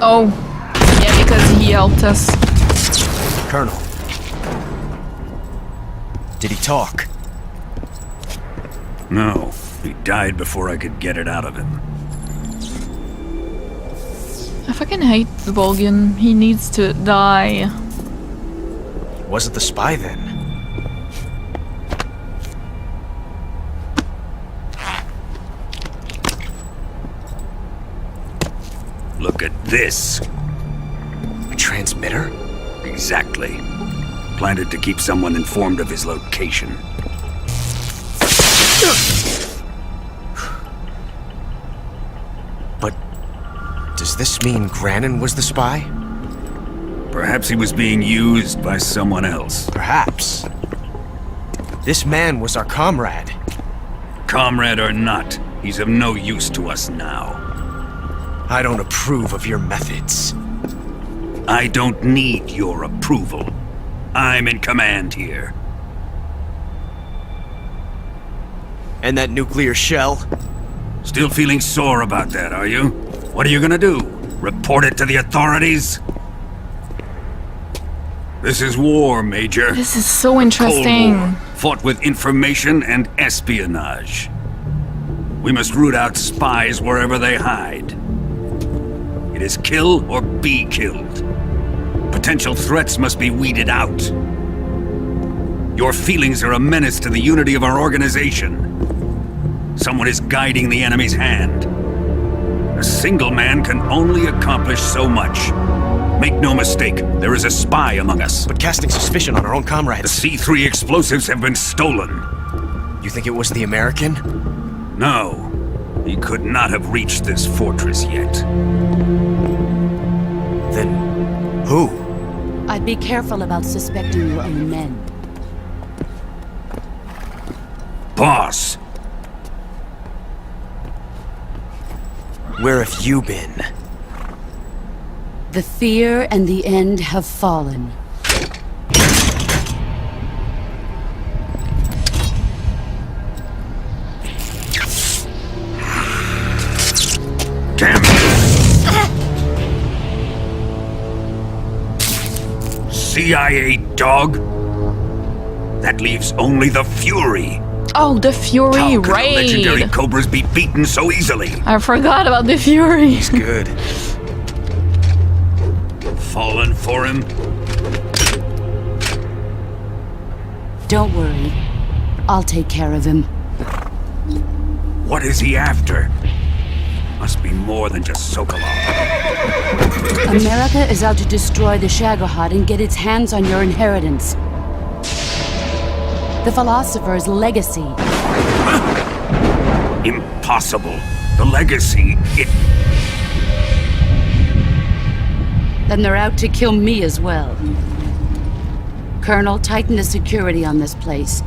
Oh, yeah, because he helped us. Colonel. Did he talk? No, he died before I could get it out of him. I fucking hate Volgin. He needs to die. Was it the spy then? Look at this. A transmitter? Exactly. Planted to keep someone informed of his location. But does this mean Granin was the spy? Perhaps he was being used by someone else. Perhaps. This man was our comrade. Comrade or not, he's of no use to us now. I don't approve of your methods. I don't need your approval. I'm in command here. And that nuclear shell? Still feeling sore about that, are you? What are you gonna do? Report it to the authorities? This is war, Major. This is so interesting. Cold War, fought with information and espionage. We must root out spies wherever they hide. It is kill or be killed. Potential threats must be weeded out. Your feelings are a menace to the unity of our organization. Someone is guiding the enemy's hand. A single man can only accomplish so much. Make no mistake, there is a spy among us. But casting suspicion on our own comrades. The C3 explosives have been stolen. You think it was the American? No. He could not have reached this fortress yet. Then who? I'd be careful about suspecting your own men. Boss! Where have you been? The fear and the end have fallen. Damn it! CIA dog? That leaves only the Fury. Oh, the Fury, How could right. the legendary Cobras be beaten so easily? I forgot about the Fury. He's good. Fallen for him? Don't worry. I'll take care of him. What is he after? Must be more than just Sokolov. America is out to destroy the Shagohod and get its hands on your inheritance. The philosopher's legacy. Impossible. The legacy, Then they're out to kill me as well. Colonel, tighten the security on this place.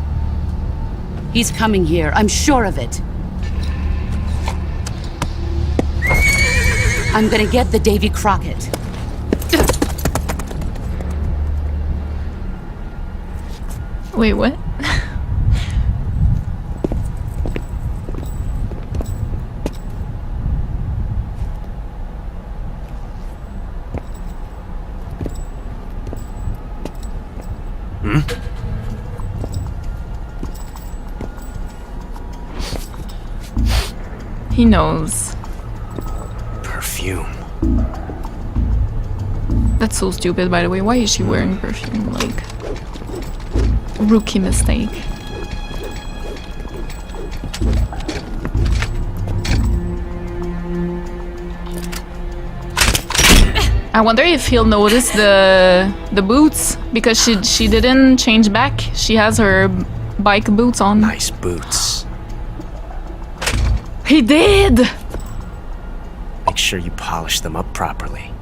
He's coming here, I'm sure of it. I'm gonna get the Davy Crockett. Wait, what? He knows. Perfume. That's so stupid, by the way. Why is she wearing perfume? Like, rookie mistake. I wonder if he'll notice the boots, because she didn't change back. She has her bike boots on. Nice boots. He did! Make sure you polish them up properly.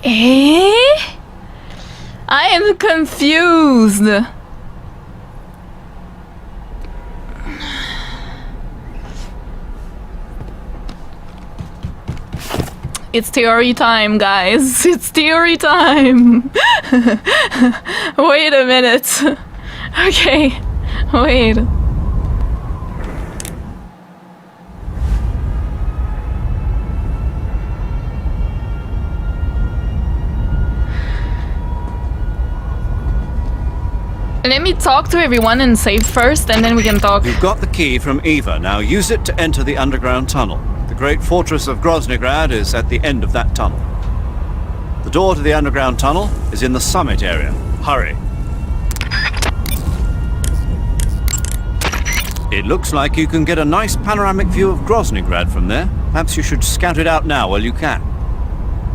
Eh? I am confused. It's theory time, guys. It's theory time. Wait a minute. Okay, wait. Let me talk to everyone and save first, and then we can talk. You've got the key from Eva. Now use it to enter the underground tunnel. The great fortress of Groznygrad is at the end of that tunnel. The door to the underground tunnel is in the summit area. Hurry. It looks like you can get a nice panoramic view of Groznygrad from there. Perhaps you should scout it out now while you can.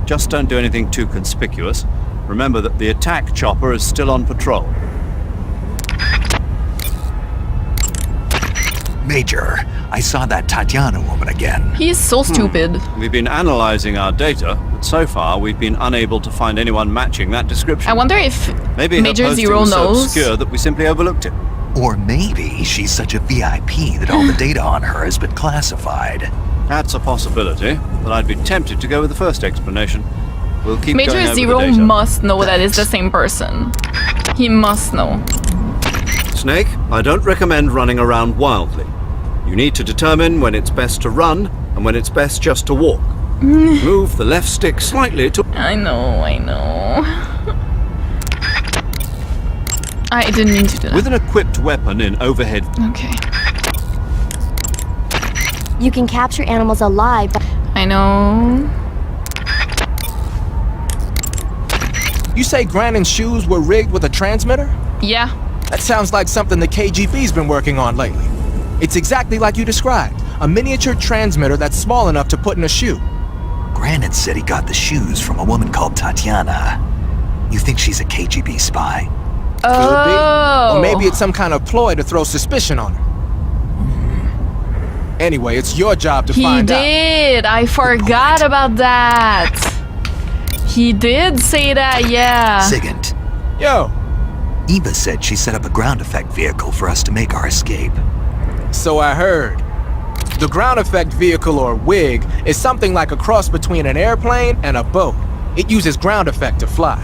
Just don't do anything too conspicuous. Remember that the attack chopper is still on patrol. Major, I saw that Tatiana woman again. He's so stupid. We've been analyzing our data, but so far we've been unable to find anyone matching that description. I wonder if Maybe Major her posting Zero was so knows. obscure that we simply overlooked it. Or maybe she's such a VIP that all the data on her has been classified. That's a possibility, but I'd be tempted to go with the first explanation. We'll keep going Major over Zero the data. must know that it's the same person. He must know. Snake, I don't recommend running around wildly. You need to determine when it's best to run and when it's best just to walk. Move the left stick slightly to... I know. I didn't mean to do that. With an equipped weapon in overhead... Okay. You can capture animals alive, but... I know. You say Grannon's shoes were rigged with a transmitter? Yeah. That sounds like something the KGB's been working on lately. It's exactly like you described. A miniature transmitter that's small enough to put in a shoe. Grannon said he got the shoes from a woman called Tatiana. You think she's a KGB spy? Could be. Oh. Or maybe it's some kind of ploy to throw suspicion on her. Anyway, it's your job to find out. He did. I forgot about that. He did say that, yeah. Sigint. Yo. Eva said she set up a ground effect vehicle for us to make our escape. So I heard. The ground effect vehicle, or WIG, is something like a cross between an airplane and a boat. It uses ground effect to fly.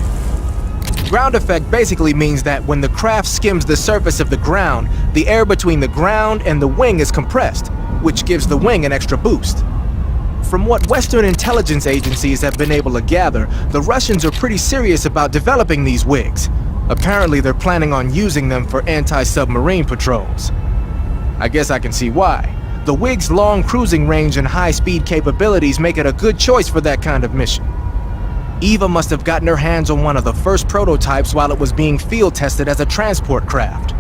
Ground effect basically means that when the craft skims the surface of the ground, the air between the ground and the wing is compressed, which gives the wing an extra boost. From what Western intelligence agencies have been able to gather, the Russians are pretty serious about developing these wigs. Apparently, they're planning on using them for anti-submarine patrols. I guess I can see why. The wig's long cruising range and high-speed capabilities make it a good choice for that kind of mission. Eva must have gotten her hands on one of the first prototypes while it was being field tested as a transport craft.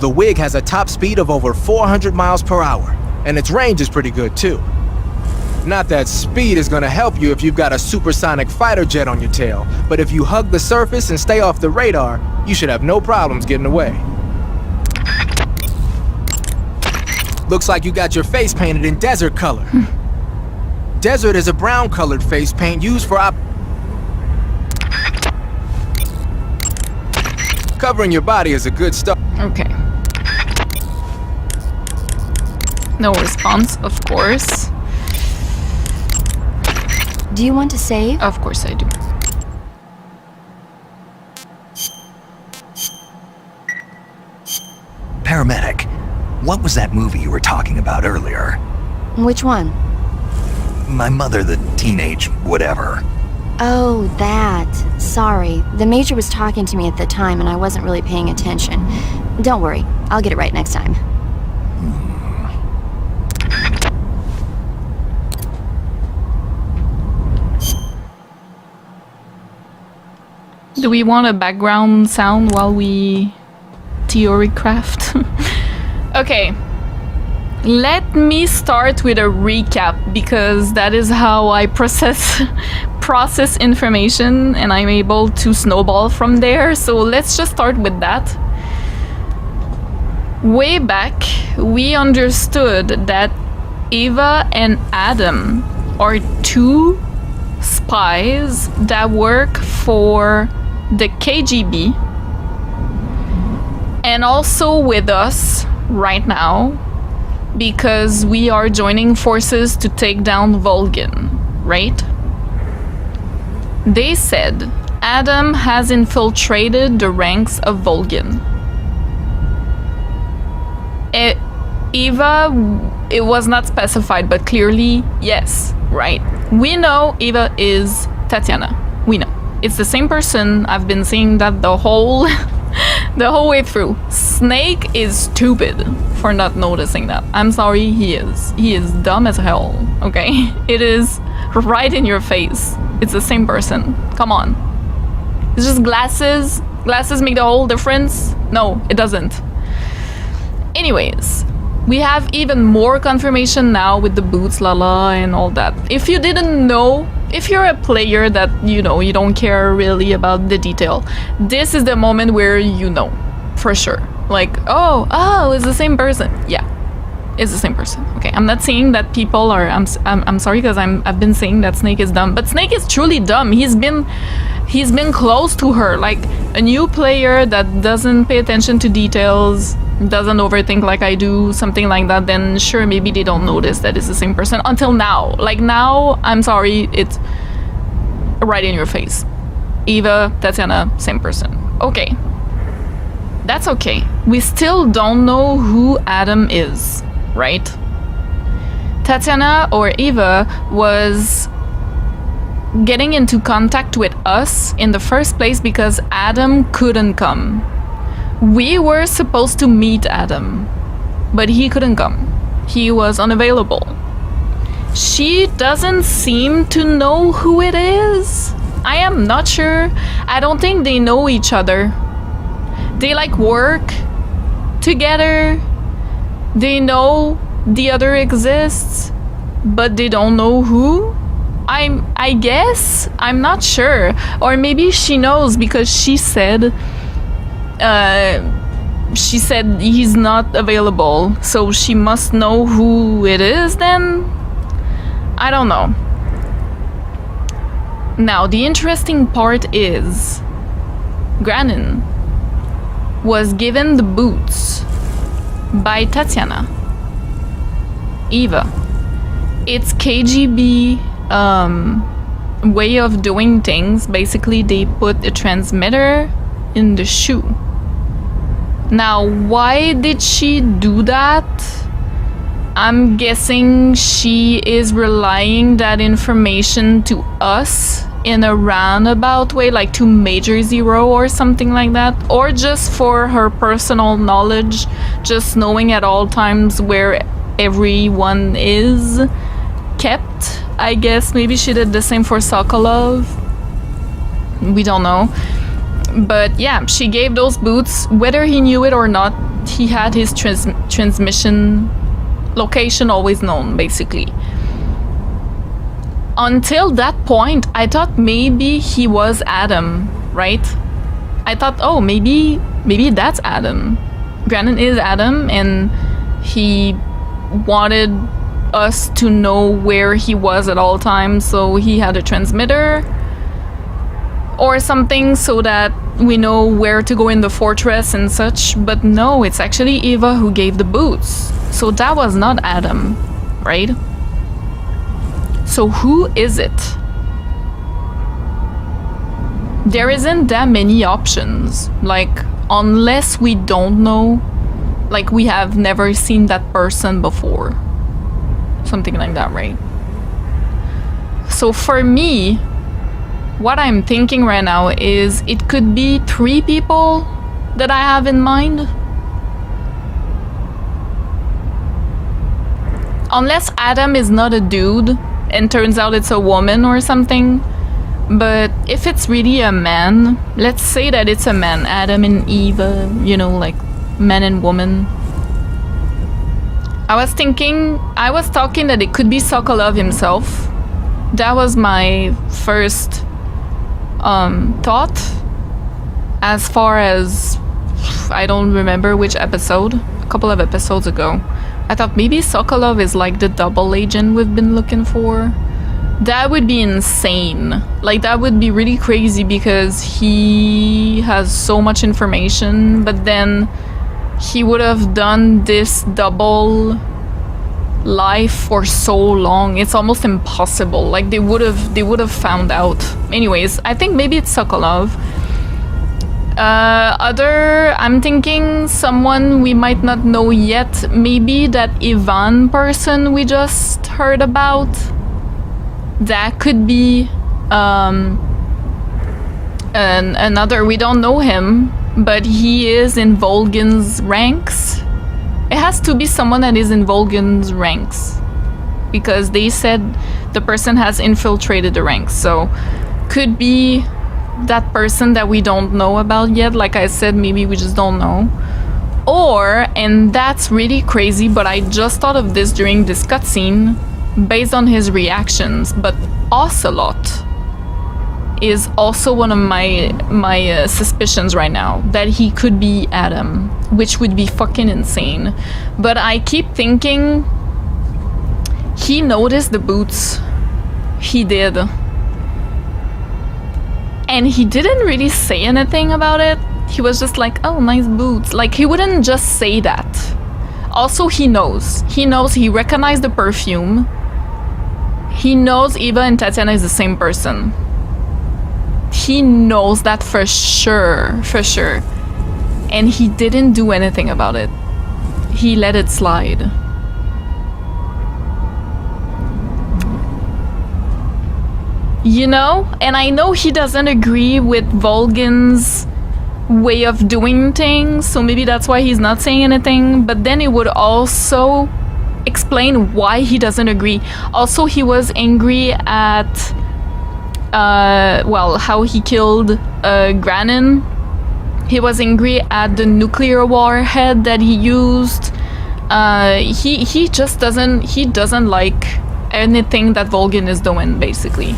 The wig has a top speed of over 400 miles per hour, and its range is pretty good too. Not that speed is gonna help you if you've got a supersonic fighter jet on your tail, but if you hug the surface and stay off the radar, you should have no problems getting away. Looks like you got your face painted in desert color. Desert is a brown-colored face paint used for covering your body is a good start. Okay. No response, of course. Do you want to save? Of course I do. Paramedic, what was that movie you were talking about earlier? Which one? My mother, the teenage whatever. Oh, that. Sorry. The Major was talking to me at the time and I wasn't really paying attention. Don't worry, I'll get it right next time. Do we want a background sound while we theory craft? Okay. Let me start with a recap because that is how I process information and I'm able to snowball from there. So let's just start with that. Way back, we understood that Eva and Adam are two spies that work for the KGB and also with us right now because we are joining forces to take down Volgin, right? They said Adam has infiltrated the ranks of Volgin. Eva, it was not specified, but clearly, yes, right. We know Eva is Tatiana. We know. It's the same person. I've been saying that the whole way through. Snake is stupid for not noticing that. I'm sorry, he is. He is dumb as hell, okay? It is right in your face. It's the same person. Come on. It's just glasses. Glasses make the whole difference? No, it doesn't. Anyways, we have even more confirmation now with the boots, lala, and all that. If you didn't know, if you're a player that, you know, you don't care really about the detail, this is the moment where you know, for sure. Like, oh, it's the same person. Yeah, it's the same person. Okay, I'm not saying that people are, I'm sorry because I've been saying that Snake is dumb, but Snake is truly dumb. He's been close to her, like a new player that doesn't pay attention to details, doesn't overthink like I do, something like that, then sure, maybe they don't notice that it's the same person until now. Like now, I'm sorry, it's right in your face. Eva, Tatiana, same person. Okay. That's okay. We still don't know who Adam is, right? Tatiana or Eva was getting into contact with us in the first place because Adam couldn't come. We were supposed to meet Adam, but he couldn't come. He was unavailable. She doesn't seem to know who it is. I am not sure. I don't think they know each other. They like work together. They know the other exists, but they don't know who. I guess. I'm not sure. Or maybe she knows because she said he's not available, so she must know who it is then? I don't know. Now, the interesting part is Granin was given the boots by Tatiana. Eva. It's KGB way of doing things. Basically, they put a transmitter in the shoe. Now, why did she do that? I'm guessing she is relaying that information to us in a roundabout way, like to Major Zero or something like that, or just for her personal knowledge, just knowing at all times where everyone is kept. I guess maybe she did the same for Sokolov. We don't know. But yeah, she gave those boots. Whether he knew it or not, he had his transmission location always known, basically. Until that point, I thought maybe he was Adam, right? I thought, oh, maybe that's Adam. Granted, is Adam, and he wanted us to know where he was at all times, so he had a transmitter or something so that we know where to go in the fortress and such. But no, it's actually Eva who gave the boots. So that was not Adam, right? So who is it? There isn't that many options. Like, unless we don't know, like we have never seen that person before. Something like that, right? So for me, what I'm thinking right now is it could be 3 people that I have in mind. Unless Adam is not a dude and turns out it's a woman or something. But if it's really a man, let's say that it's a man, Adam and Eva, you know, like man and woman. I was talking that it could be Sokolov himself. That was my first thought. As far as, I don't remember which episode, a couple of episodes ago. I thought maybe Sokolov is like the double agent we've been looking for. That would be insane. Like, that would be really crazy because he has so much information, but then he would have done this double life for so long. It's almost impossible. Like, they would have found out. Anyways, I think maybe it's Sokolov. I'm thinking someone we might not know yet. Maybe that Ivan person we just heard about. That could be another. We don't know him, but he is in Volgin's ranks. It has to be someone that is in Volgin's ranks, because they said the person has infiltrated the ranks. So could be that person that we don't know about yet. Like I said, maybe we just don't know. Or, and that's really crazy, but I just thought of this during this cutscene based on his reactions, but Ocelot is also one of my suspicions right now, that he could be Adam, which would be fucking insane. But I keep thinking he noticed the boots. He did. And he didn't really say anything about it. He was just like, oh, nice boots. Like, he wouldn't just say that. Also, he knows. He recognized the perfume. He knows Eva and Tatiana is the same person. He knows that for sure. And he didn't do anything about it. He let it slide. You know? And I know he doesn't agree with Volgin's way of doing things, so maybe that's why he's not saying anything, but then it would also explain why he doesn't agree. Also, he was angry at how he killed Granin. He was angry at the nuclear warhead that he used. He just doesn't like anything that Volgin is doing, basically.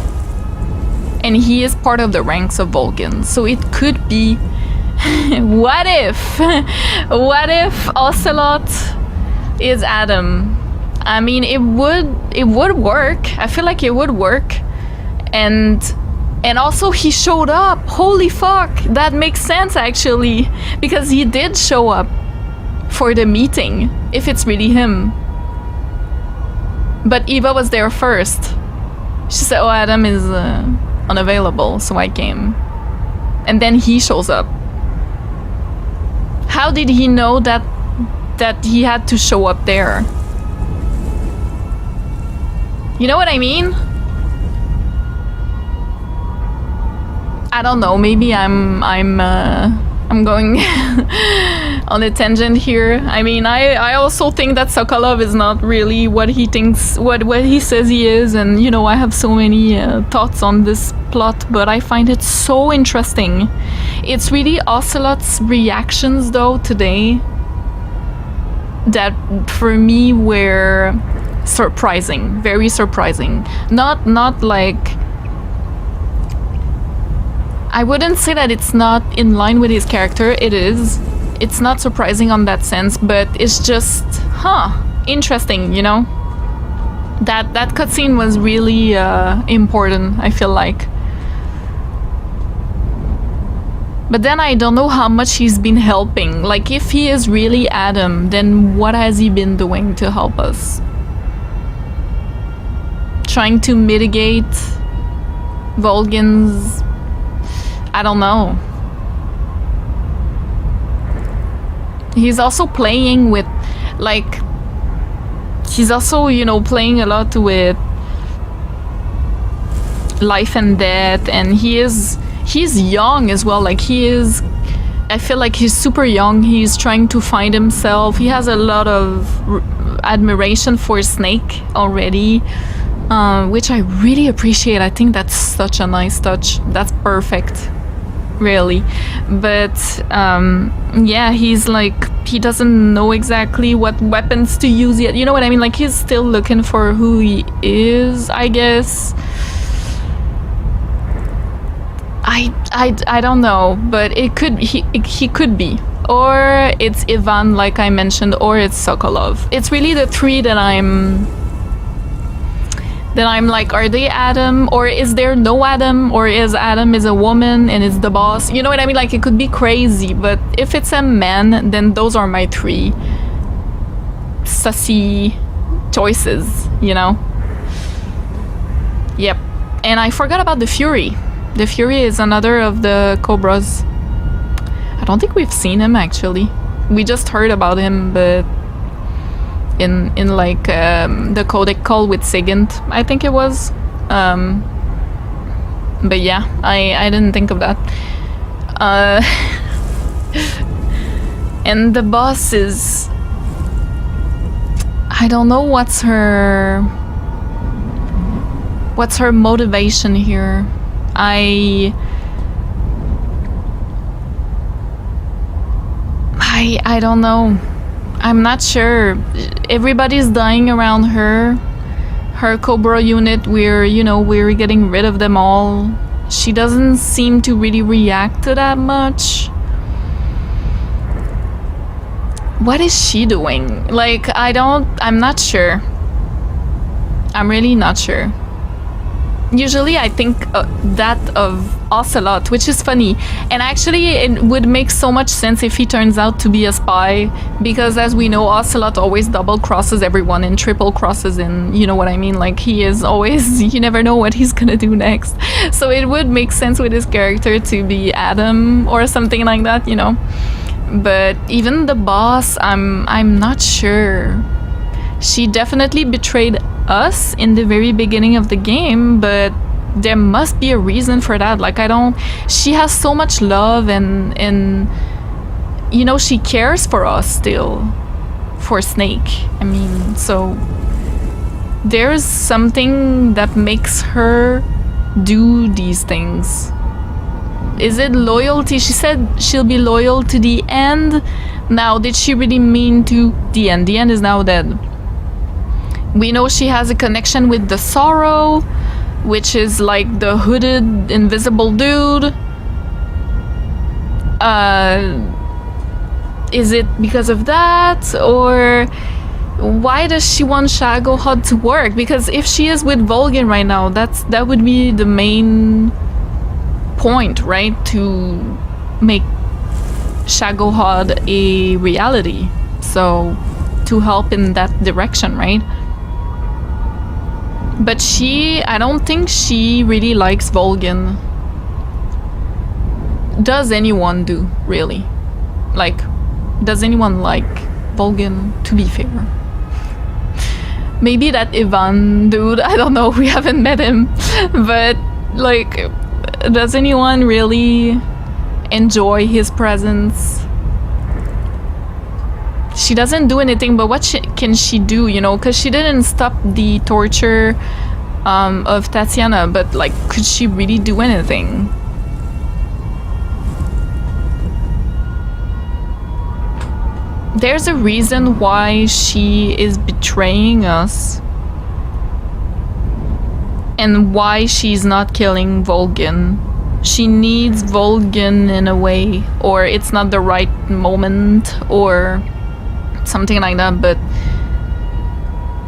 And he is part of the ranks of Volgin, so it could be what if Ocelot is Adam? I mean, it would work. I feel like it would work. And also he showed up. Holy fuck, that makes sense actually, because he did show up for the meeting, if it's really him. But Eva was there first. She said, oh, Adam is unavailable, so I came. And then he shows up. How did he know that he had to show up there? You know what I mean? I don't know, maybe I'm going on a tangent here. I mean, I also think that Sokolov is not really what he thinks, what he says he is, and you know, I have so many thoughts on this plot, but I find it so interesting. It's really Ocelot's reactions though today that for me were surprising, very surprising. Not like, I wouldn't say that it's not in line with his character. It is. It's not surprising on that sense, but it's just, interesting, you know? That cutscene was really important, I feel like. But then I don't know how much he's been helping. Like, if he is really Adam, then what has he been doing to help us? Trying to mitigate Volgin's... I don't know. He's also playing with, like, he's also, you know, playing a lot with life and death, and he's young as well. Like, I feel like he's super young. He's trying to find himself. He has a lot of admiration for Snake already, which I really appreciate. I think that's such a nice touch. That's perfect. Really. But yeah, he's like, he doesn't know exactly what weapons to use yet, you know what I mean? Like, he's still looking for who he is, I guess. I don't know, but it could, he could be, or it's Ivan like I mentioned, or it's Sokolov. It's really the three that I'm like, are they Adam, or is there no Adam, or is Adam is a woman and is the boss? You know what I mean? Like, it could be crazy, but if it's a man, then those are my three sussy choices, you know? Yep. And I forgot about the Fury. The Fury is another of the Cobras. I don't think we've seen him, actually. We just heard about him, but in like the codec call with Sigint, I think it was. But yeah, I didn't think of that. And the boss is, I don't know what's her motivation here. I don't know. I'm not sure. Everybody's dying around her. Her Cobra unit, we're getting rid of them all. She doesn't seem to really react to that much. What is she doing? Like, I'm not sure. I'm really not sure. Usually I think that of Ocelot, which is funny. And actually it would make so much sense if he turns out to be a spy, because as we know, Ocelot always double crosses everyone and triple crosses, and you know what I mean? Like, he is always, you never know what he's gonna do next. So it would make sense with his character to be Adam or something like that, you know? But even the boss, I'm not sure. She definitely betrayed us in the very beginning of the game, but there must be a reason for that. Like, she has so much love and you know, she cares for us still, for Snake. I mean, so there's something that makes her do these things. Is it loyalty? She said she'll be loyal to the end. Now, did she really mean to the end? The end is now dead. We know she has a connection with the Sorrow, which is like the hooded, invisible dude. Is it because of that? Or why does she want Shagohod to work? Because if she is with Volgin right now, that would be the main point, right? To make Shagohod a reality. So, to help in that direction, right? But I don't think she really likes Volgin. Does anyone do, really? Like, does anyone like Volgin, to be fair? Maybe that Ivan dude, I don't know, we haven't met him. But, like, does anyone really enjoy his presence? She doesn't do anything, but what can she do, you know? Because she didn't stop the torture of Tatiana, but like, could she really do anything? There's a reason why she is betraying us. And why she's not killing Volgin. She needs Volgin in a way, or it's not the right moment, or something like that, but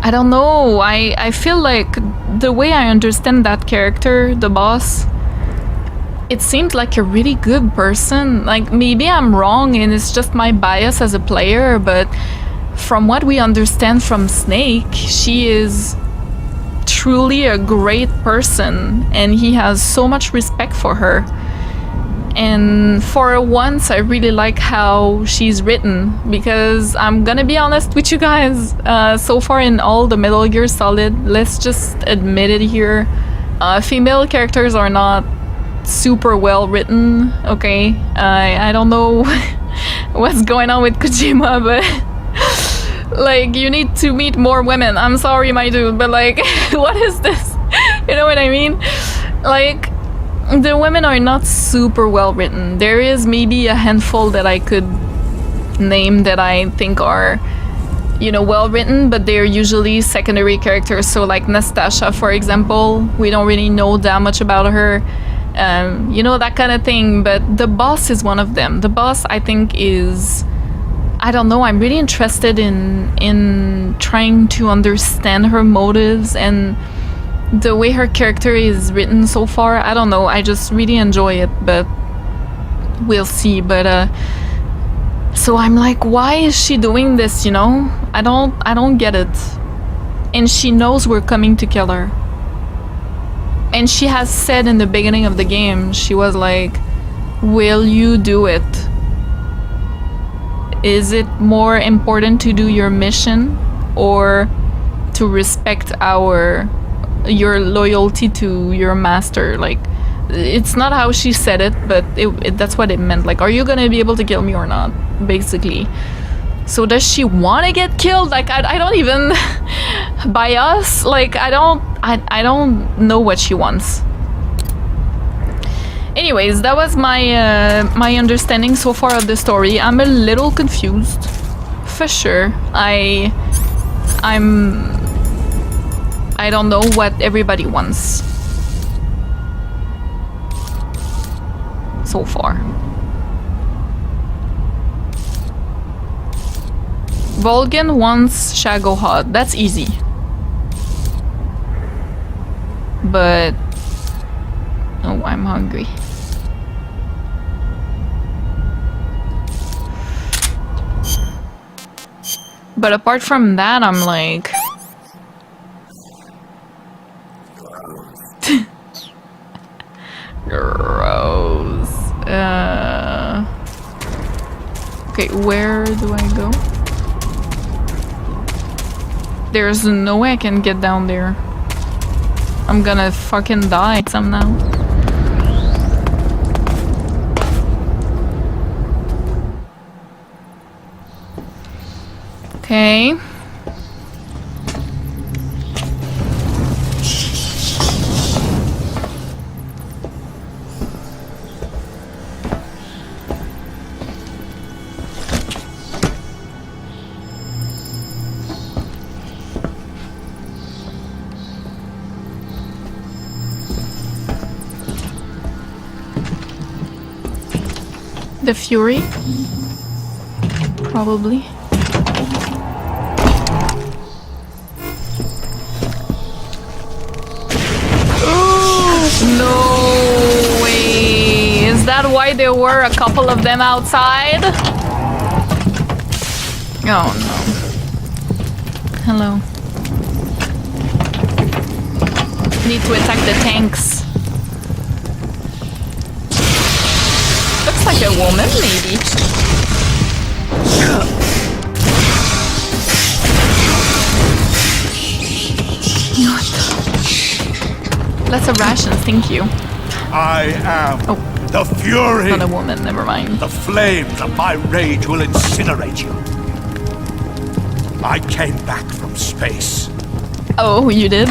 I don't know. I feel like the way I understand that character, the boss, it seemed like a really good person. Like, maybe I'm wrong and it's just my bias as a player, but from what we understand from Snake, she is truly a great person and he has so much respect for her. And for once, I really like how she's written, because I'm gonna be honest with you guys, so far in all the Metal Gear Solid, let's just admit it here, female characters are not super well written, okay? I don't know what's going on with Kojima, but like, you need to meet more women. I'm sorry, my dude, but like, what is this? You know what I mean? Like, the women are not super well written. There is maybe a handful that I could name that I think are, you know, well written, but they're usually secondary characters. So like Nastasha, for example, we don't really know that much about her. You know, that kind of thing. But the boss is one of them. The boss, I think, is, I don't know, I'm really interested in trying to understand her motives and the way her character is written so far. I don't know, I just really enjoy it, but we'll see. But so I'm like, why is she doing this, you know? I don't get it. And she knows we're coming to kill her. And she has said in the beginning of the game, she was like, will you do it? Is it more important to do your mission or to respect your loyalty to your master? Like, it's not how she said it, but that's what it meant. Like, are you gonna be able to kill me or not, basically? So does she want to get killed? Like, I don't even by us, like, I don't know what she wants. Anyways, that was my understanding so far of the story. I'm a little confused, for sure. I don't know what everybody wants so far. Volgin wants Shagohod. That's easy. But oh, I'm hungry. But apart from that, I'm like, gross. Okay, where do I go? There's no way I can get down there. I'm gonna fucking die somehow. Okay. The Fury? Probably. No way! Is that why there were a couple of them outside? Oh no. Hello. Need to attack the tanks. Looks like a woman, maybe. Lots of rations, thank you. I am the Fury. Not a woman, never mind. The flames of my rage will incinerate you. I came back from space. Oh, you did?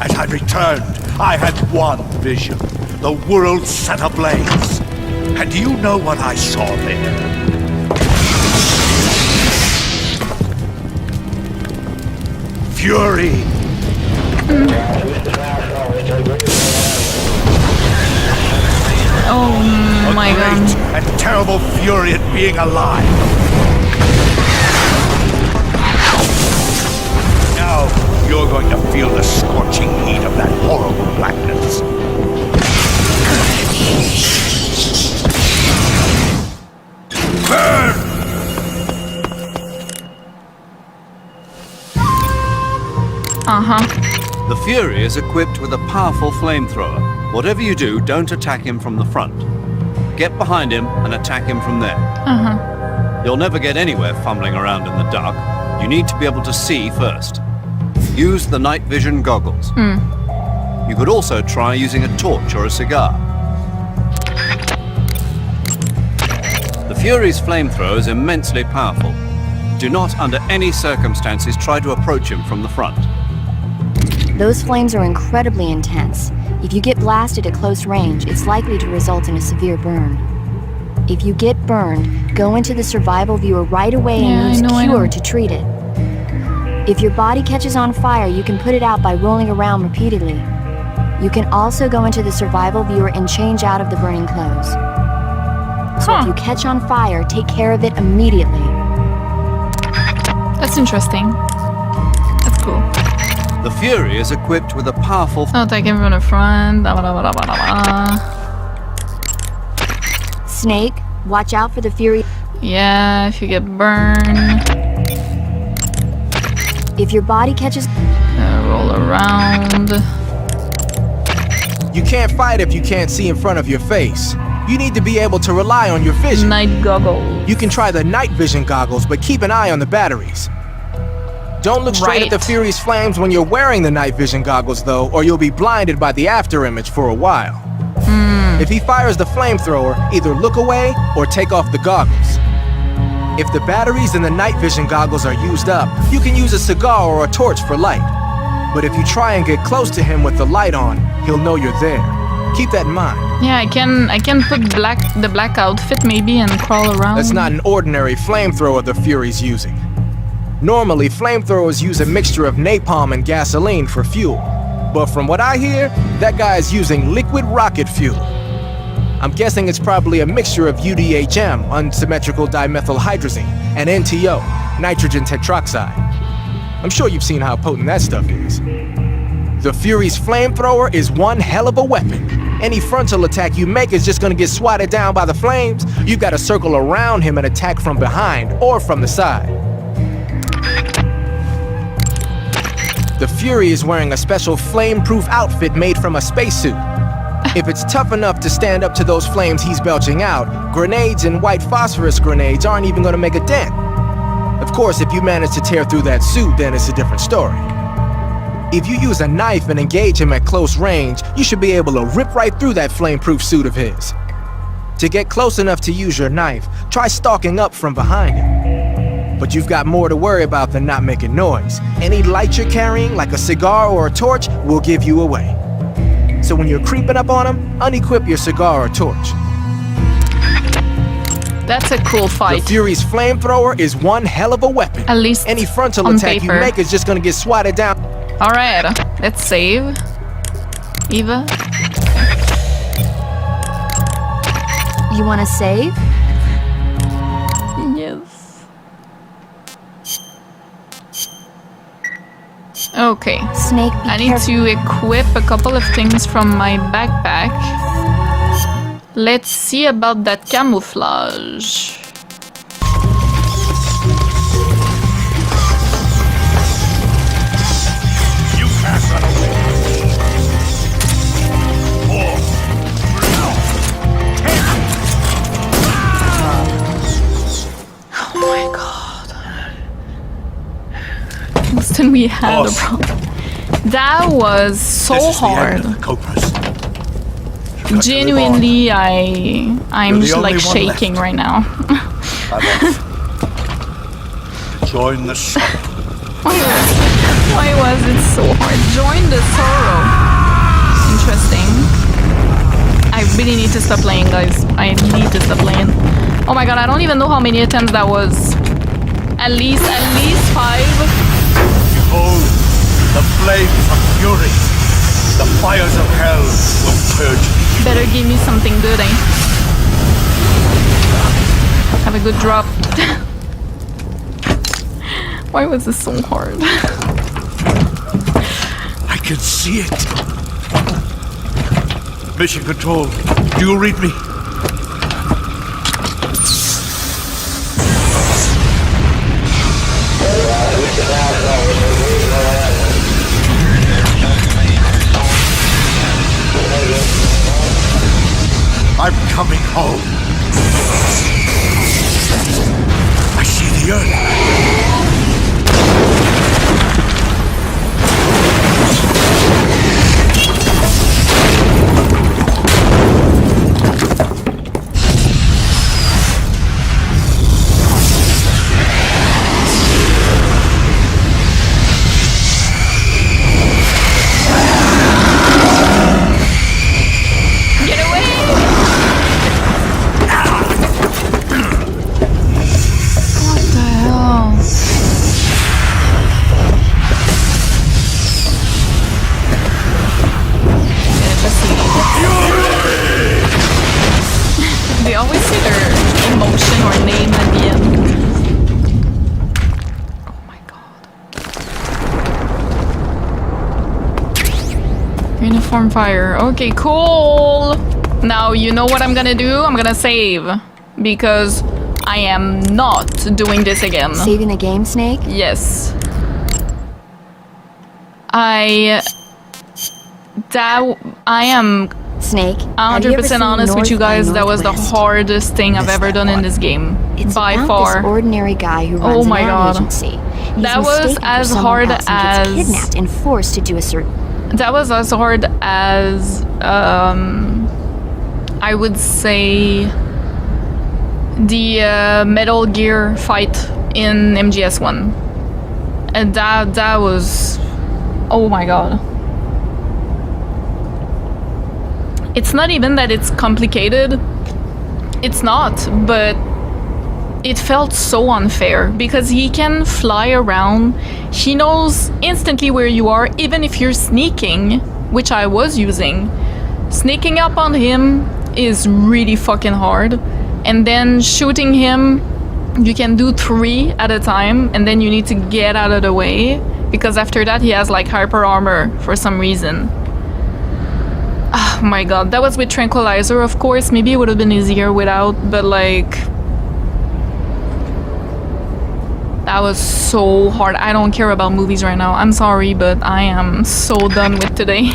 As I returned, I had one vision. The world set ablaze. And do you know what I saw there? Fury. Oh my god. And terrible fury at being alive. Now you're going to feel the scorching heat of that horrible blackness. Burn! The Fury is equipped with a powerful flamethrower. Whatever you do, don't attack him from the front. Get behind him and attack him from there. You'll never get anywhere fumbling around in the dark. You need to be able to see first. Use the night vision goggles. You could also try using a torch or a cigar. The Fury's flamethrower is immensely powerful. Do not, under any circumstances, try to approach him from the front. Those flames are incredibly intense. If you get blasted at close range, it's likely to result in a severe burn. If you get burned, go into the survival viewer right away and use Cure to treat it. If your body catches on fire, you can put it out by rolling around repeatedly. You can also go into the survival viewer and change out of the burning clothes. So if you catch on fire, take care of it immediately. That's interesting. That's cool. The Fury is equipped with a powerful... Attack him from the front. Snake, watch out for the Fury. Yeah, if you get burned. If your body catches... roll around. You can't fight if you can't see in front of your face. You need to be able to rely on your vision. Night goggles. You can try the night vision goggles, but keep an eye on the batteries. Don't look straight at the Fury's flames when you're wearing the night vision goggles, though, or you'll be blinded by the after image for a while. If he fires the flamethrower, either look away or take off the goggles. If the batteries in the night vision goggles are used up, you can use a cigar or a torch for light. But if you try and get close to him with the light on, he'll know you're there. Keep that in mind. Yeah, I can put the black outfit maybe and crawl around. That's not an ordinary flamethrower the Fury's using. Normally, flamethrowers use a mixture of napalm and gasoline for fuel. But from what I hear, that guy is using liquid rocket fuel. I'm guessing it's probably a mixture of UDHM, unsymmetrical dimethylhydrazine, and NTO, nitrogen tetroxide. I'm sure you've seen how potent that stuff is. The Fury's flamethrower is one hell of a weapon. Any frontal attack you make is just gonna get swatted down by the flames. You've gotta circle around him and attack from behind or from the side. The Fury is wearing a special flame-proof outfit made from a spacesuit. If it's tough enough to stand up to those flames he's belching out, grenades and white phosphorus grenades aren't even gonna make a dent. Of course, if you manage to tear through that suit, then it's a different story. If you use a knife and engage him at close range, you should be able to rip right through that flame-proof suit of his. To get close enough to use your knife, try stalking up from behind him. But you've got more to worry about than not making noise. Any light you're carrying, like a cigar or a torch, will give you away. So when you're creeping up on him, unequip your cigar or torch. That's a cool fight. The Fury's flamethrower is one hell of a weapon. At least any frontal on attack paper. you make is just gonna get swatted down. Alright, let's save. Eva? You wanna save? Yes. Okay. Snake, I need to equip a couple of things from my backpack. Let's see about that camouflage. You can't run away. mountain we had a problem. That was so hard. Genuinely, I'm just like shaking right now. Join the sorrow. Why was it so hard? Join the sorrow. Interesting. I really need to stop playing, guys. I need to stop playing. Oh my god, I don't even know how many attempts that was. At least 5. Behold, the flames of fury. The fires of hell will purge me. Better give me something good, eh? Have a good drop. Why was this so hard? I can see it. Mission Control, do you read me? I'm coming home. I see the earth. They always say their emotion or name at the end. Oh my god. Uniform fire. Okay, cool. Now you know what I'm gonna do? I'm gonna save. Because I am not doing this again. Saving the game, Snake? Yes. I am Snake, 100% honest with you guys. That was the hardest thing I've ever done in this game. It's by about far. This ordinary guy who runs Oh my an ad god. agency. He's That was mistaken for as someone hard else and gets as kidnapped and forced to do a certain. That was as hard as I would say the Metal Gear fight in MGS1. And that was, oh my god. It's not even that it's complicated. It's not, but it felt so unfair because he can fly around. He knows instantly where you are, even if you're sneaking, which I was using. Sneaking up on him is really fucking hard. And then shooting him, you can do 3 at a time, and then you need to get out of the way because after that he has like hyper armor for some reason. Oh my god, that was with tranquilizer, of course. Maybe it would have been easier without, but like that was so hard. I don't care about movies right now. I'm sorry, but I am so done with today.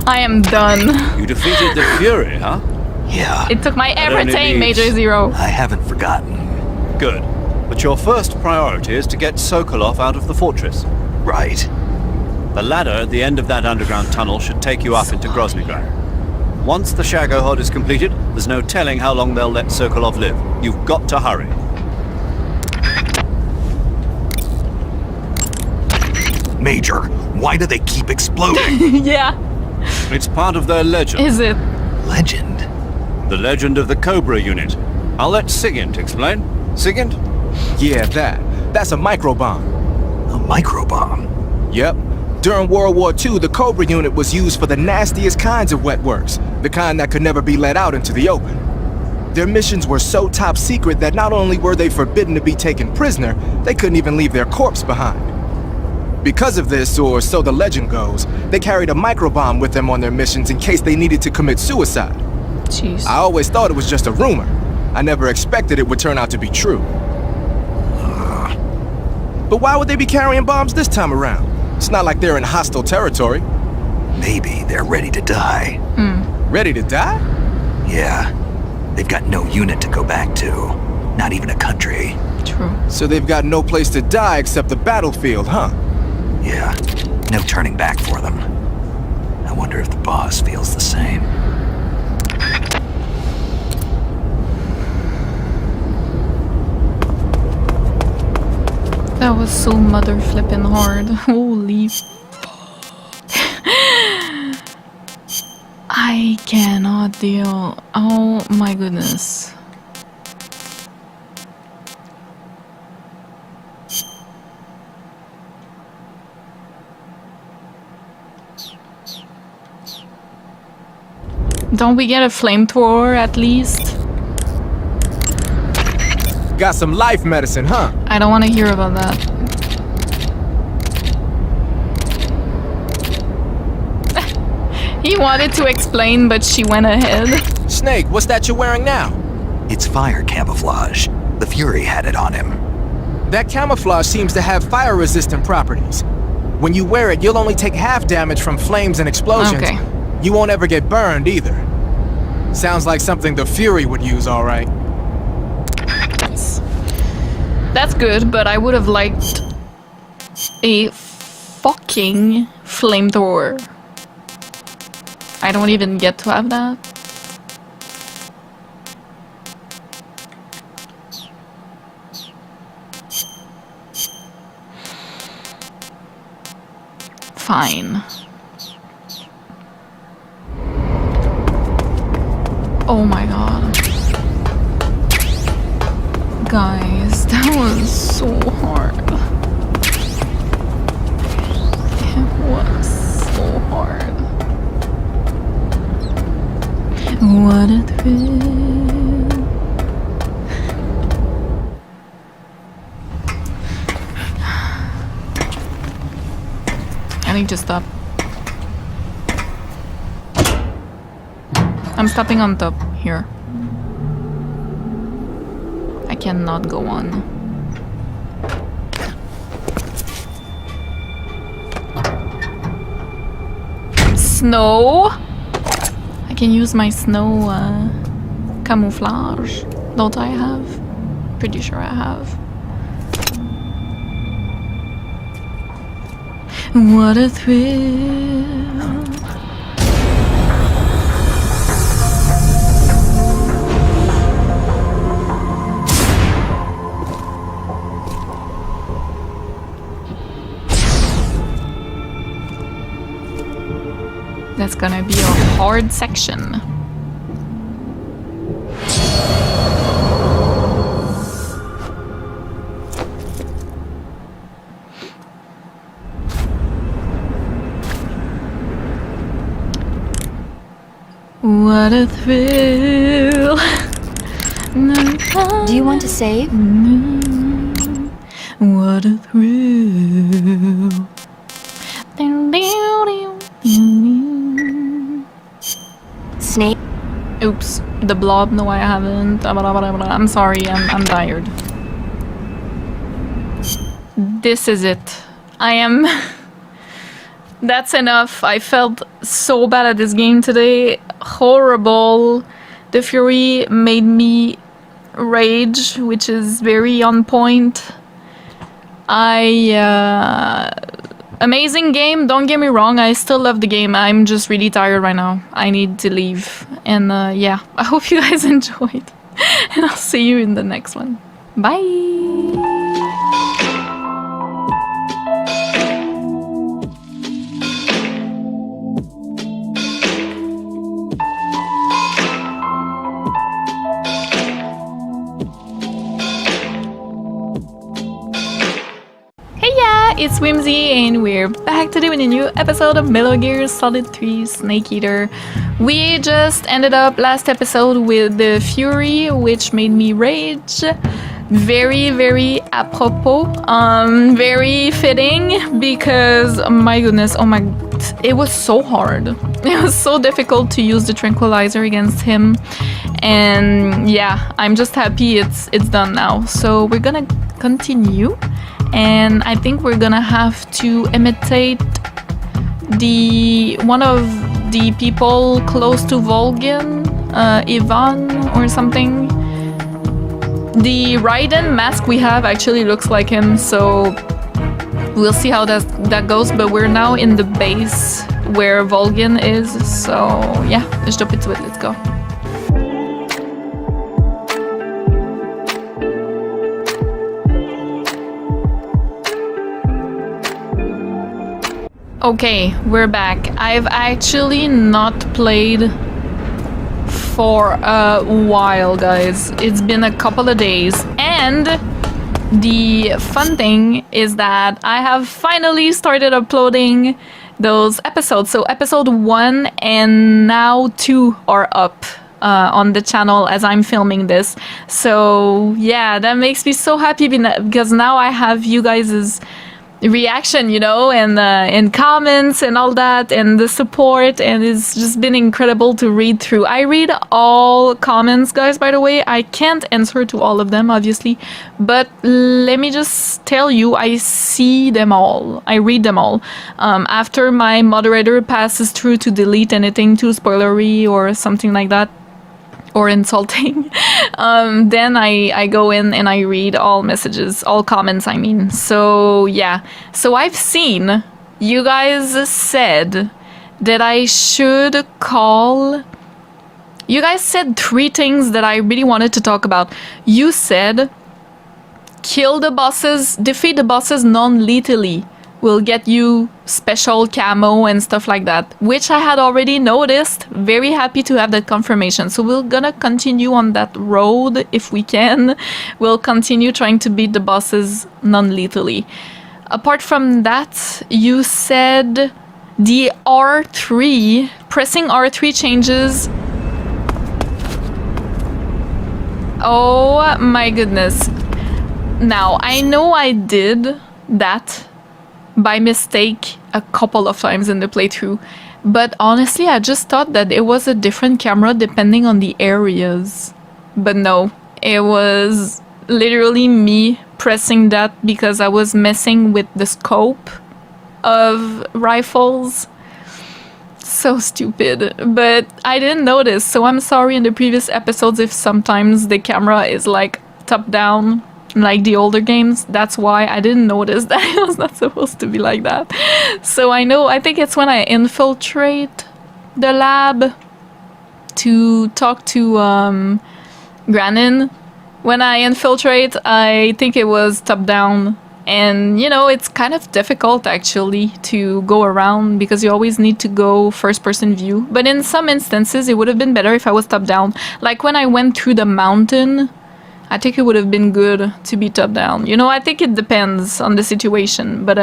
I am done. You defeated the Fury, huh? Yeah. It took my That only everything, leaves- Major Zero. I haven't forgotten. Good. But your first priority is to get Sokolov out of the fortress. Right. The ladder at the end of that underground tunnel should take you up into Groznygrad. Once the Shagohod is completed, there's no telling how long they'll let Sokolov live. You've got to hurry. Major, why do they keep exploding? Yeah. It's part of their legend. Is it? Legend? The legend of the Cobra unit. I'll let Sigint explain. Sigint? Yeah, that's a microbomb. A microbomb? Yep. During World War II, the Cobra unit was used for the nastiest kinds of wet works, the kind that could never be let out into the open. Their missions were so top secret that not only were they forbidden to be taken prisoner, they couldn't even leave their corpse behind. Because of this, or so the legend goes, they carried a microbomb with them on their missions in case they needed to commit suicide. Jeez. I always thought it was just a rumor. I never expected it would turn out to be true. But why would they be carrying bombs this time around? It's not like they're in hostile territory. Maybe they're ready to die. Ready to die? Yeah. They've got no unit to go back to. Not even a country. True. So they've got no place to die except the battlefield, huh? Yeah, no turning back for them. I wonder if the boss feels the same. That was so mother flippin' hard. Holy I cannot deal. Oh my goodness. Don't we get a flamethrower at least? Got some life medicine, huh? I don't want to hear about that. He wanted to explain, but she went ahead. Snake, what's that you're wearing now? It's fire camouflage. The Fury had it on him. That camouflage seems to have fire-resistant properties. When you wear it, you'll only take half damage from flames and explosions. Okay. You won't ever get burned either. Sounds like something the Fury would use, all right. That's good, but I would have liked a fucking flamethrower. I don't even get to have that. Fine. Oh my god. Guys, that was so hard. It was so hard. What a thrill. I need to stop. I'm stopping on top here. I cannot go on. Snow? I can use my snow camouflage. Don't I have? Pretty sure I have. What a thrill. That's gonna be a hard section. What a thrill. Do you want to save? What a thrill. Snake? Oops. The blob? No, I haven't. I'm sorry. I'm tired. This is it. I am... That's enough. I felt so bad at this game today. Horrible. The Fury made me rage, which is very on point. Amazing game, don't get me wrong, I still love the game. I'm just really tired right now. I need to leave. And yeah, I hope you guys enjoyed. And I'll see you in the next one. Bye! It's Whimsy and we're back today with a new episode of Metal Gear Solid 3 Snake Eater. We just ended up last episode with the Fury, which made me rage. Very, very apropos. Very fitting because, my goodness, oh my, it was so hard. It was so difficult to use the tranquilizer against him. And yeah, I'm just happy it's done now. So we're gonna continue. And I think we're gonna have to imitate one of the people close to Volgin, Ivan or something. The Raiden mask we have actually looks like him, so we'll see how that goes, but we're now in the base where Volgin is, so yeah, let's jump into it, let's go. Okay, we're back. I've actually not played for a while, guys. It's been a couple of days, and the fun thing is that I have finally started uploading those episodes. So episode 1 and now 2 are up on the channel as I'm filming this. So yeah, that makes me so happy because now I have you guys' reaction, you know, and comments and all that, and the support, and it's just been incredible to read through. I read all comments, guys, by the way. I can't answer to all of them, obviously, but let me just tell you, I see them all. I read them all. After my moderator passes through to delete anything too spoilery or something like that, or insulting, then I go in and I read all messages, all comments, I mean. So yeah, so I've seen you guys said that I should call. You guys said 3 things that I really wanted to talk about. You said kill the bosses, defeat the bosses non-lethally will get you special camo and stuff like that, which I had already noticed. Very happy to have that confirmation. So we're gonna continue on that road if we can. We'll continue trying to beat the bosses non-lethally. Apart from that, you said the R3, pressing R3 changes. Oh my goodness. Now, I know I did that by mistake a couple of times in the playthrough, but honestly I just thought that it was a different camera depending on the areas. But no, it was literally me pressing that because I was messing with the scope of rifles. So stupid, but I didn't notice, so I'm sorry in the previous episodes if sometimes the camera is like top down like the older games. That's why I didn't notice that it was not supposed to be like that. So I think it's when I infiltrate the lab to talk to Granin. When I infiltrate, I think it was top down, and you know, it's kind of difficult actually to go around because you always need to go first person view, but in some instances it would have been better if I was top down. Like when I went through the mountain, I think it would have been good to be top down. You know, I think it depends on the situation. But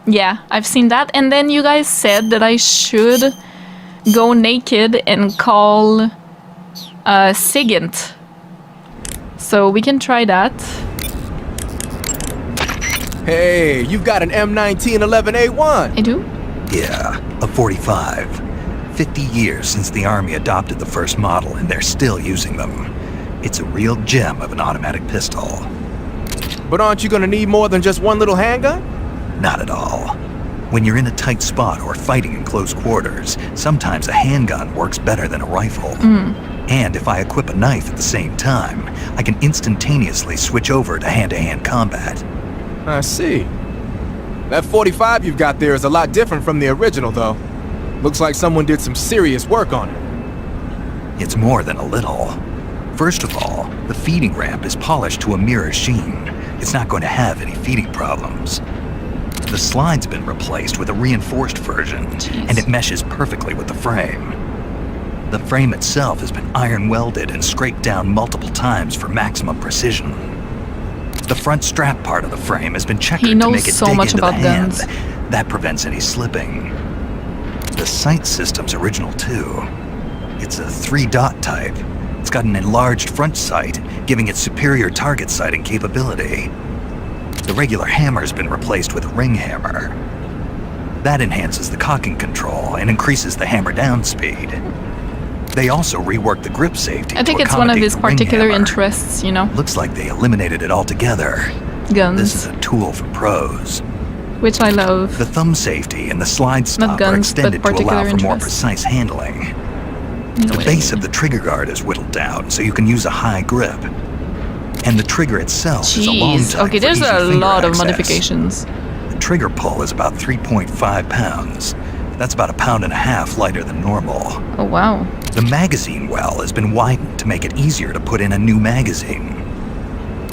yeah, I've seen that. And then you guys said that I should go naked and call Sigint. So we can try that. Hey, you've got an M1911A1. I do? Yeah, a 45. 50 years since the Army adopted the first model, and they're still using them. It's a real gem of an automatic pistol. But aren't you gonna need more than just one little handgun? Not at all. When you're in a tight spot or fighting in close quarters, sometimes a handgun works better than a rifle. And if I equip a knife at the same time, I can instantaneously switch over to hand-to-hand combat. I see. That 45 you've got there is a lot different from the original, though. Looks like someone did some serious work on it. It's more than a little. First of all, the feeding ramp is polished to a mirror sheen. It's not going to have any feeding problems. The slide's been replaced with a reinforced version, and it meshes perfectly with the frame. The frame itself has been iron welded and scraped down multiple times for maximum precision. The front strap part of the frame has been checkered to make it so dig much into the about hand. guns. That prevents any slipping. The sight system's original too. It's a 3-dot type. It's got an enlarged front sight, giving it superior target sighting capability. The regular hammer's been replaced with a ring hammer. That enhances the cocking control and increases the hammer down speed. They also reworked the grip safety. I think to it's one of accommodate his the ring particular hammer. interests, you know. Looks like they eliminated it altogether. Guns. This is a tool for pros. Which I love. The thumb safety and the slide stop Not guns, are extended but to allow particular for more interests. precise handling. You know The what I base of the trigger guard is whittled down so you can use a high grip. And the trigger itself is a long Jeez. type Okay, for there's easy a finger lot of access. modifications. trigger pull is about 3.5 pounds. That's about 1.5 pounds lighter than normal. Oh, wow. The magazine well has been widened to make it easier to put in a new magazine.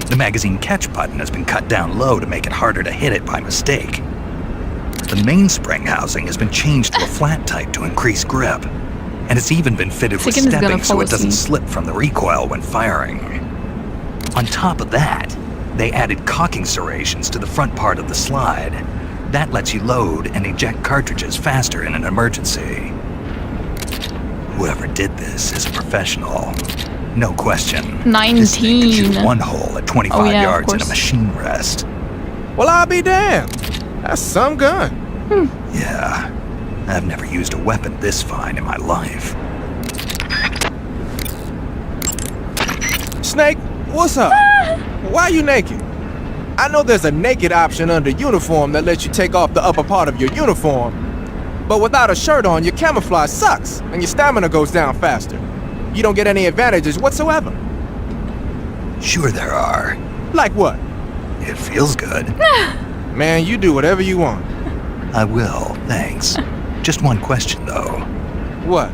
The magazine catch button has been cut down low to make it harder to hit it by mistake. The mainspring housing has been changed to a flat type to increase grip. And it's even been fitted with Chicken is gonna stepping so fall it doesn't asleep. slip from the recoil when firing. On top of that, they added cocking serrations to the front part of the slide. That lets you load and eject cartridges faster in an emergency. Whoever did this is a professional. No question. 19. This thing can shoot one hole at 25 Oh, yeah, of yards in a course. machine rest. Well, I'll be damned. That's some gun. Yeah, I've never used a weapon this fine in my life. Snake, what's up? Why are you naked? I know there's a naked option under uniform that lets you take off the upper part of your uniform. But without a shirt on, your camouflage sucks, and your stamina goes down faster. You don't get any advantages whatsoever. Sure there are. Like what? It feels good. Man, you do whatever you want. I will, thanks. Just one question, though. What?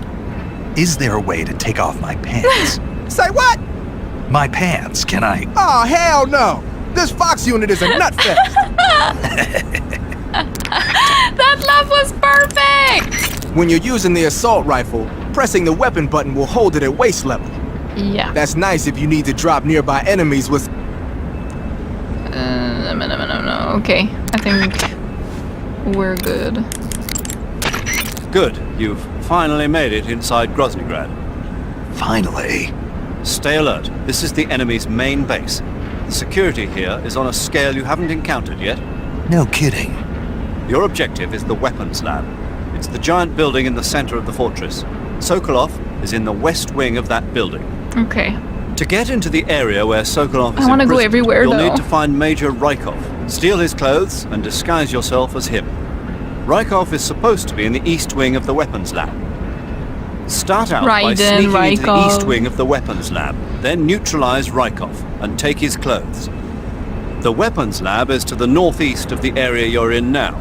Is there a way to take off my pants? Say what? My pants, can I? Oh, hell no! This Fox unit is a nutfest! That laugh was perfect! When you're using the assault rifle, pressing the weapon button will hold it at waist level. Yeah. That's nice if you need to drop nearby enemies with... No. Okay, I think we're good. Good. You've finally made it inside Groznygrad. Finally. Stay alert. This is the enemy's main base. The security here is on a scale you haven't encountered yet. No kidding. Your objective is the weapons lab. It's the giant building in the center of the fortress. Sokolov is in the west wing of that building. Okay. To get into the area where Sokolov is I wanna go imprisoned, everywhere, you'll though. need to find Major Rykov, steal his clothes, and disguise yourself as him. Rykov is supposed to be in the east wing of the weapons lab. Start out by Raiden, sneaking into the Rykov. east wing of the weapons lab, then neutralize Rykov and take his clothes. The weapons lab is to the northeast of the area you're in now.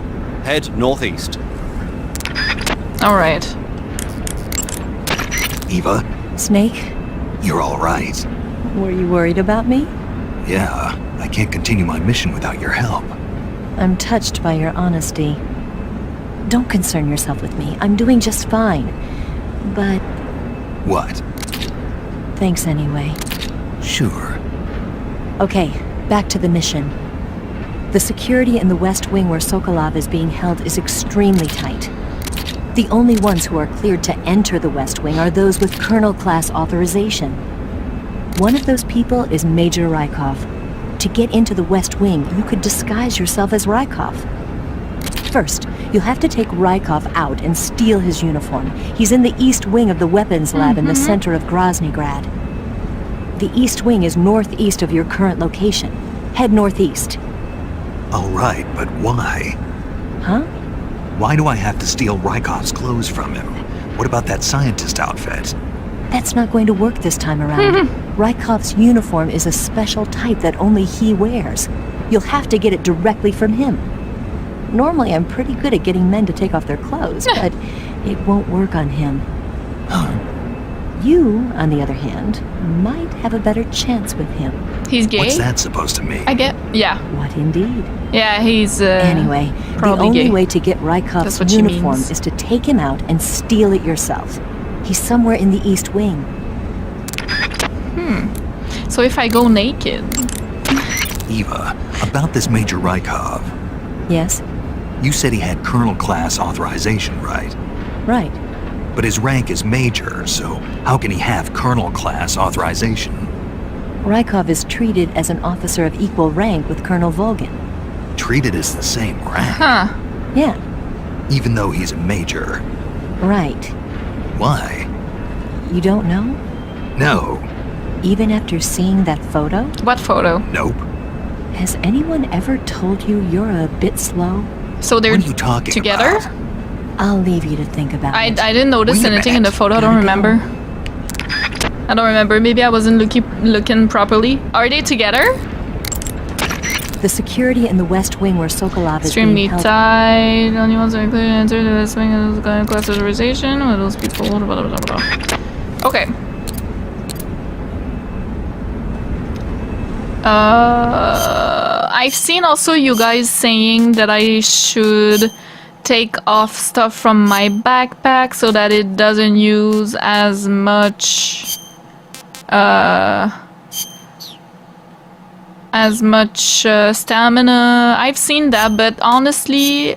Head northeast. Alright. Eva, Snake, you're all right. were you worried about me? Yeah, I can't continue my mission without your help. I'm touched by your honesty. Don't concern yourself with me. I'm doing just fine. But What? thanks anyway. Sure. Okay, back to the mission. The security in the West Wing where Sokolov is being held is extremely tight. The only ones who are cleared to enter the West Wing are those with Colonel class authorization. One of those people is Major Rykov. To get into the West Wing, you could disguise yourself as Rykov. First, you'll have to take Rykov out and steal his uniform. He's in the East Wing of the weapons lab in the center of Groznygrad. The East Wing is northeast of your current location. Head northeast. All right, but why? Huh? Why do I have to steal Rykov's clothes from him? What about that scientist outfit? That's not going to work this time around. Rykov's uniform is a special type that only he wears. You'll have to get it directly from him. Normally, I'm pretty good at getting men to take off their clothes, but it won't work on him. You, on the other hand, might have a better chance with him. He's gay? What's that supposed to mean? I get. Yeah. What indeed? Yeah, he's. Anyway, the probably only gay. way to get That's Rykov's what she uniform means. is to take him out and steal it yourself. He's somewhere in the East Wing. So if I go naked. Eva, about this Major Rykov. Yes? You said he had Colonel class authorization, right? Right. But his rank is Major, so how can he have Colonel class authorization? Rykov is treated as an officer of equal rank with Colonel Volgin. Treated as the same rank, Huh. Yeah, even though he's a Major. right. Why? You don't know? No. Even after seeing that photo? What photo? Nope. Has anyone ever told you you're a bit slow? So they're What are you talking together? about? I'll leave you to think about I it. didn't notice Wait a anything in the minute. photo. I don't remember. I don't remember. Maybe I wasn't looking properly. Are they together? The security in the West Wing where Sokolov is Extremely being held. tight. Only ones that are clear to enter the West Wing of the class authorization. What those people? Blah, blah, blah, blah. Okay. I've seen also you guys saying that I should take off stuff from my backpack so that it doesn't use as much stamina. I've seen that, but honestly,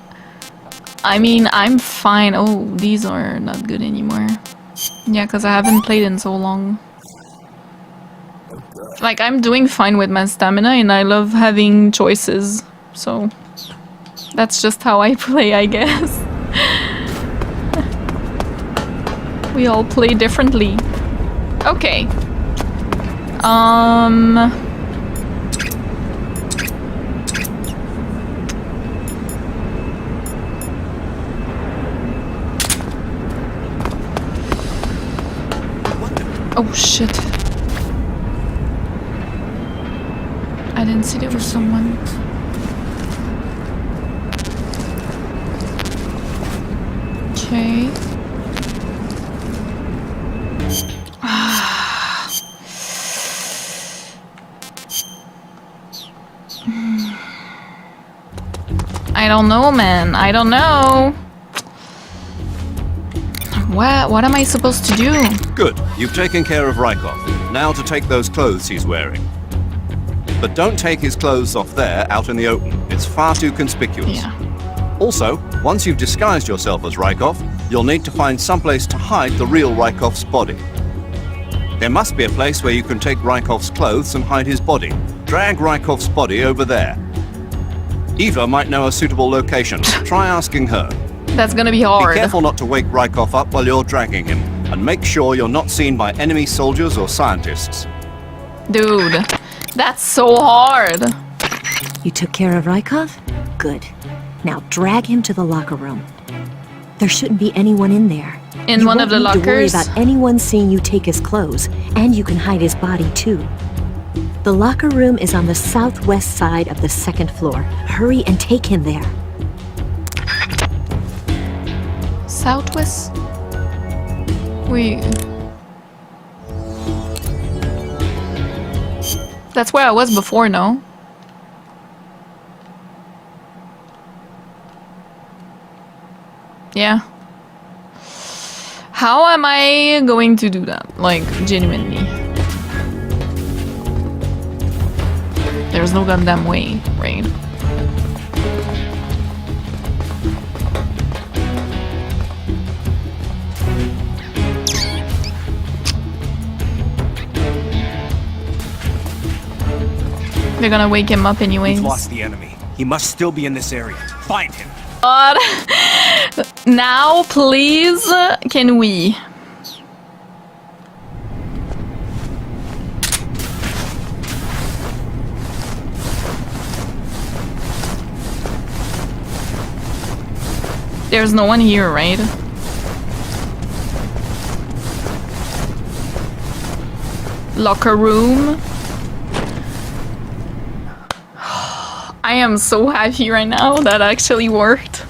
I mean, I'm fine. Oh, these are not good anymore. Yeah, because I haven't played in so long. Like, I'm doing fine with my stamina and I love having choices. So, that's just how I play, I guess. We all play differently. Okay. Oh shit. I didn't see there was someone. Okay. I don't know, man. I don't know. What am I supposed to do? Good. You've taken care of Rykov. Now to take those clothes he's wearing. But don't take his clothes off there, out in the open. It's far too conspicuous. Yeah. Also, once you've disguised yourself as Rykov, you'll need to find someplace to hide the real Rykov's body. There must be a place where you can take Rykov's clothes and hide his body. Drag Rykov's body over there. Eva might know a suitable location. Try asking her. That's gonna be hard. Be careful not to wake Rykov up while you're dragging him, and make sure you're not seen by enemy soldiers or scientists. Dude, that's so hard. You took care of Rykov? Good. Now drag him to the locker room. There shouldn't be anyone in there. In one of the lockers? You won't need to worry lockers? about anyone seeing you take his clothes, and you can hide his body too. The locker room is on the southwest side of the second floor. Hurry and take him there. Southwest? Wait. That's where I was before, no? Yeah. How am I going to do that? Like, genuinely. There's no goddamn way, right? They're gonna wake him up anyways. We've lost the enemy. He must still be in this area. Find him. God. Now, please, can we? There's no one here, right? Locker room. I am so happy right now that actually worked.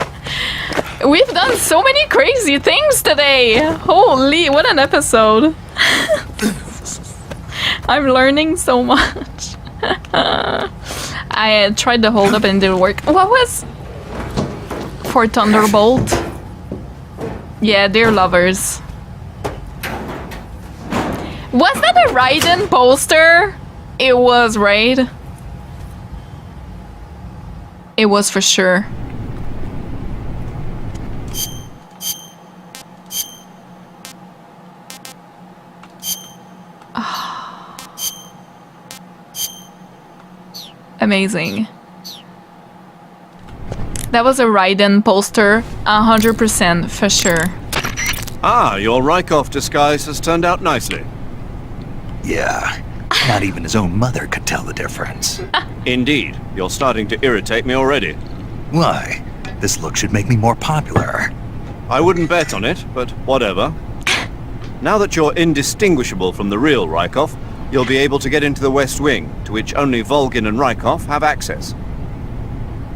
We've done so many crazy things today. Holy, what an episode. I'm learning so much. I tried to hold up and it didn't work. What was... For Thunderbolt? Yeah, they're lovers. Was that a Raiden poster? It was, right? It was for sure. Amazing. That was a Raiden poster, 100% for sure. Ah, your Rykov disguise has turned out nicely. Yeah, not even his own mother could tell the difference. Indeed, you're starting to irritate me already. Why? This look should make me more popular. I wouldn't bet on it, but whatever. Now that you're indistinguishable from the real Rykov, you'll be able to get into the West Wing, to which only Volgin and Rykov have access.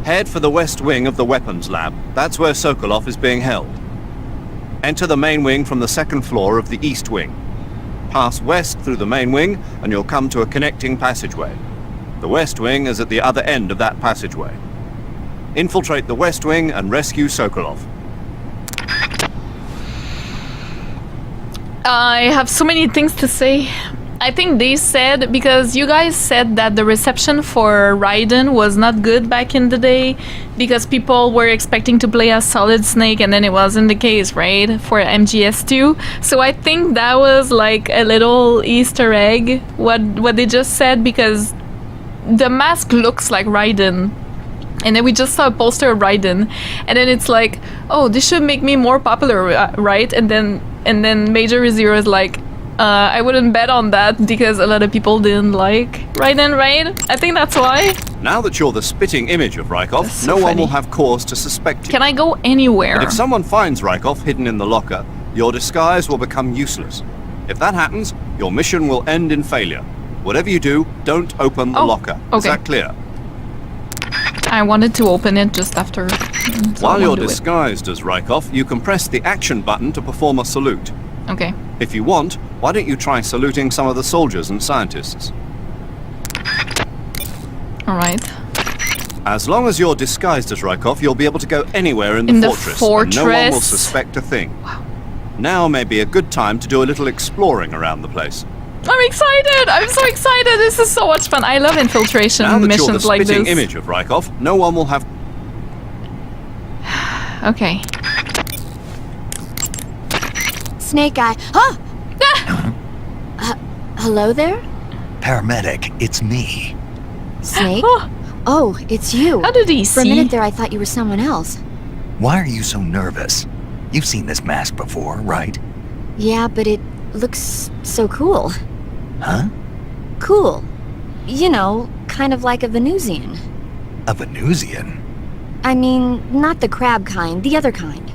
Head for the west wing of the weapons lab. That's where Sokolov is being held. Enter the main wing from the second floor of the east wing. Pass west through the main wing, and you'll come to a connecting passageway. The west wing is at the other end of that passageway. Infiltrate the west wing and rescue Sokolov. I have so many things to say. I think they said, because you guys said that the reception for Raiden was not good back in the day because people were expecting to play as Solid Snake and then it wasn't the case, right? For MGS2. So I think that was like a little Easter egg, what they just said, because the mask looks like Raiden. And then we just saw a poster of Raiden. And then it's like, oh, this should make me more popular, right? And then Major Zero is like, I wouldn't bet on that because a lot of people didn't like Raiden, right? I think that's why. Now that you're the spitting image of Rykov, So no one funny. will have cause to suspect you. Can I go anywhere? But if someone finds Rykov hidden in the locker, your disguise will become useless. If that happens, your mission will end in failure. Whatever you do, don't open the locker. Is okay. that clear? I wanted to open it just after. So While I you're won't do it. disguised as Rykov, you can press the action button to perform a salute. Okay. If you want, why don't you try saluting some of the soldiers and scientists? Alright. As long as you're disguised as Rykov, you'll be able to go anywhere in the In the fortress. And no one will fortress. suspect a thing. Wow. Now may be a good time to do a little exploring around the place. I'm excited! I'm so excited! This is so much fun. I love infiltration Now that you're the missions like spitting this. image of Rykov, no one will have... Okay. Snake Eye. Huh? Hello there? Paramedic, it's me. Snake? Oh, it's you. How did he For a see? minute there, I thought you were someone else. Why are you so nervous? You've seen this mask before, right? Yeah, but it looks so cool. Huh? Cool. You know, kind of like a Venusian. A Venusian? I mean, not the crab kind, the other kind.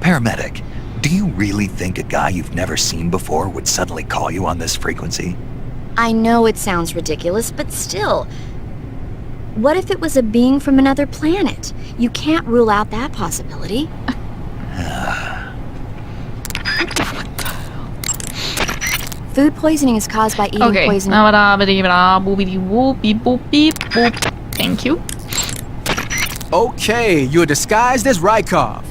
Paramedic, do you really think a guy you've never seen before would suddenly call you on this frequency? I know it sounds ridiculous, but still. What if it was a being from another planet? You can't rule out that possibility. Food poisoning is caused by eating Okay. poison. Thank you. Okay, you're disguised as Rykov.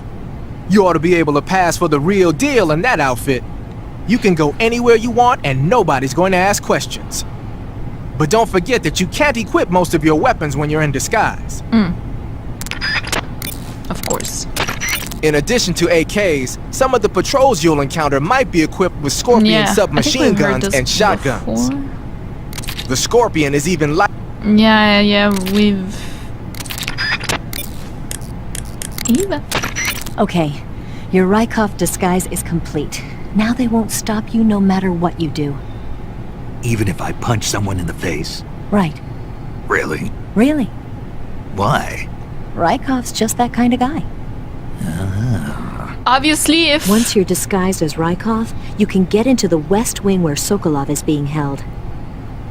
You ought to be able to pass for the real deal in that outfit. You can go anywhere you want and nobody's going to ask questions. But don't forget that you can't equip most of your weapons when you're in disguise. Of course. In addition to AKs, some of the patrols you'll encounter might be equipped with Scorpion Yeah, I think submachine we've heard guns this and shotguns. before. The Scorpion is even light. Yeah, we've... Eva. Okay, your Rykov disguise is complete. Now they won't stop you no matter what you do. Even if I punch someone in the face? Right. Really? Really. Why? Rykov's just that kind of guy. Obviously, if... Once you're disguised as Rykov, you can get into the west wing where Sokolov is being held.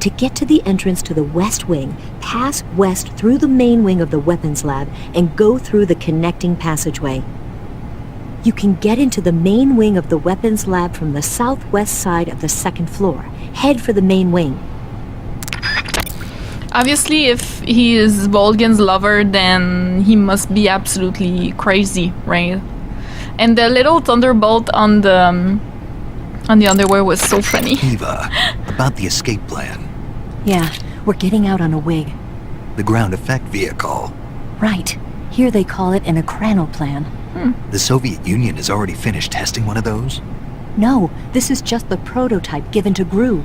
To get to the entrance to the west wing, pass west through the main wing of the weapons lab and go through the connecting passageway. You can get into the main wing of the weapons lab from the southwest side of the second floor. Head for the main wing. Obviously, if he is Volgan's lover, then he must be absolutely crazy, right? And the little thunderbolt on the underwear was so funny. Eva, about the escape plan. Yeah, we're getting out on a wig. The ground effect vehicle. Right. Here they call it an Ekranoplan. The Soviet Union has already finished testing one of those? No, this is just the prototype given to GRU.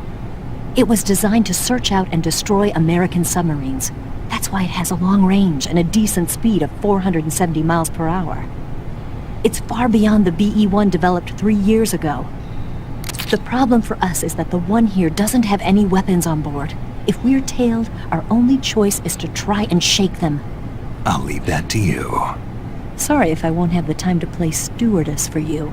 It was designed to search out and destroy American submarines. That's why it has a long range and a decent speed of 470 miles per hour. It's far beyond the BE-1 developed 3 years ago. The problem for us is that the one here doesn't have any weapons on board. If we're tailed, our only choice is to try and shake them. I'll leave that to you. Sorry if I won't have the time to play stewardess for you.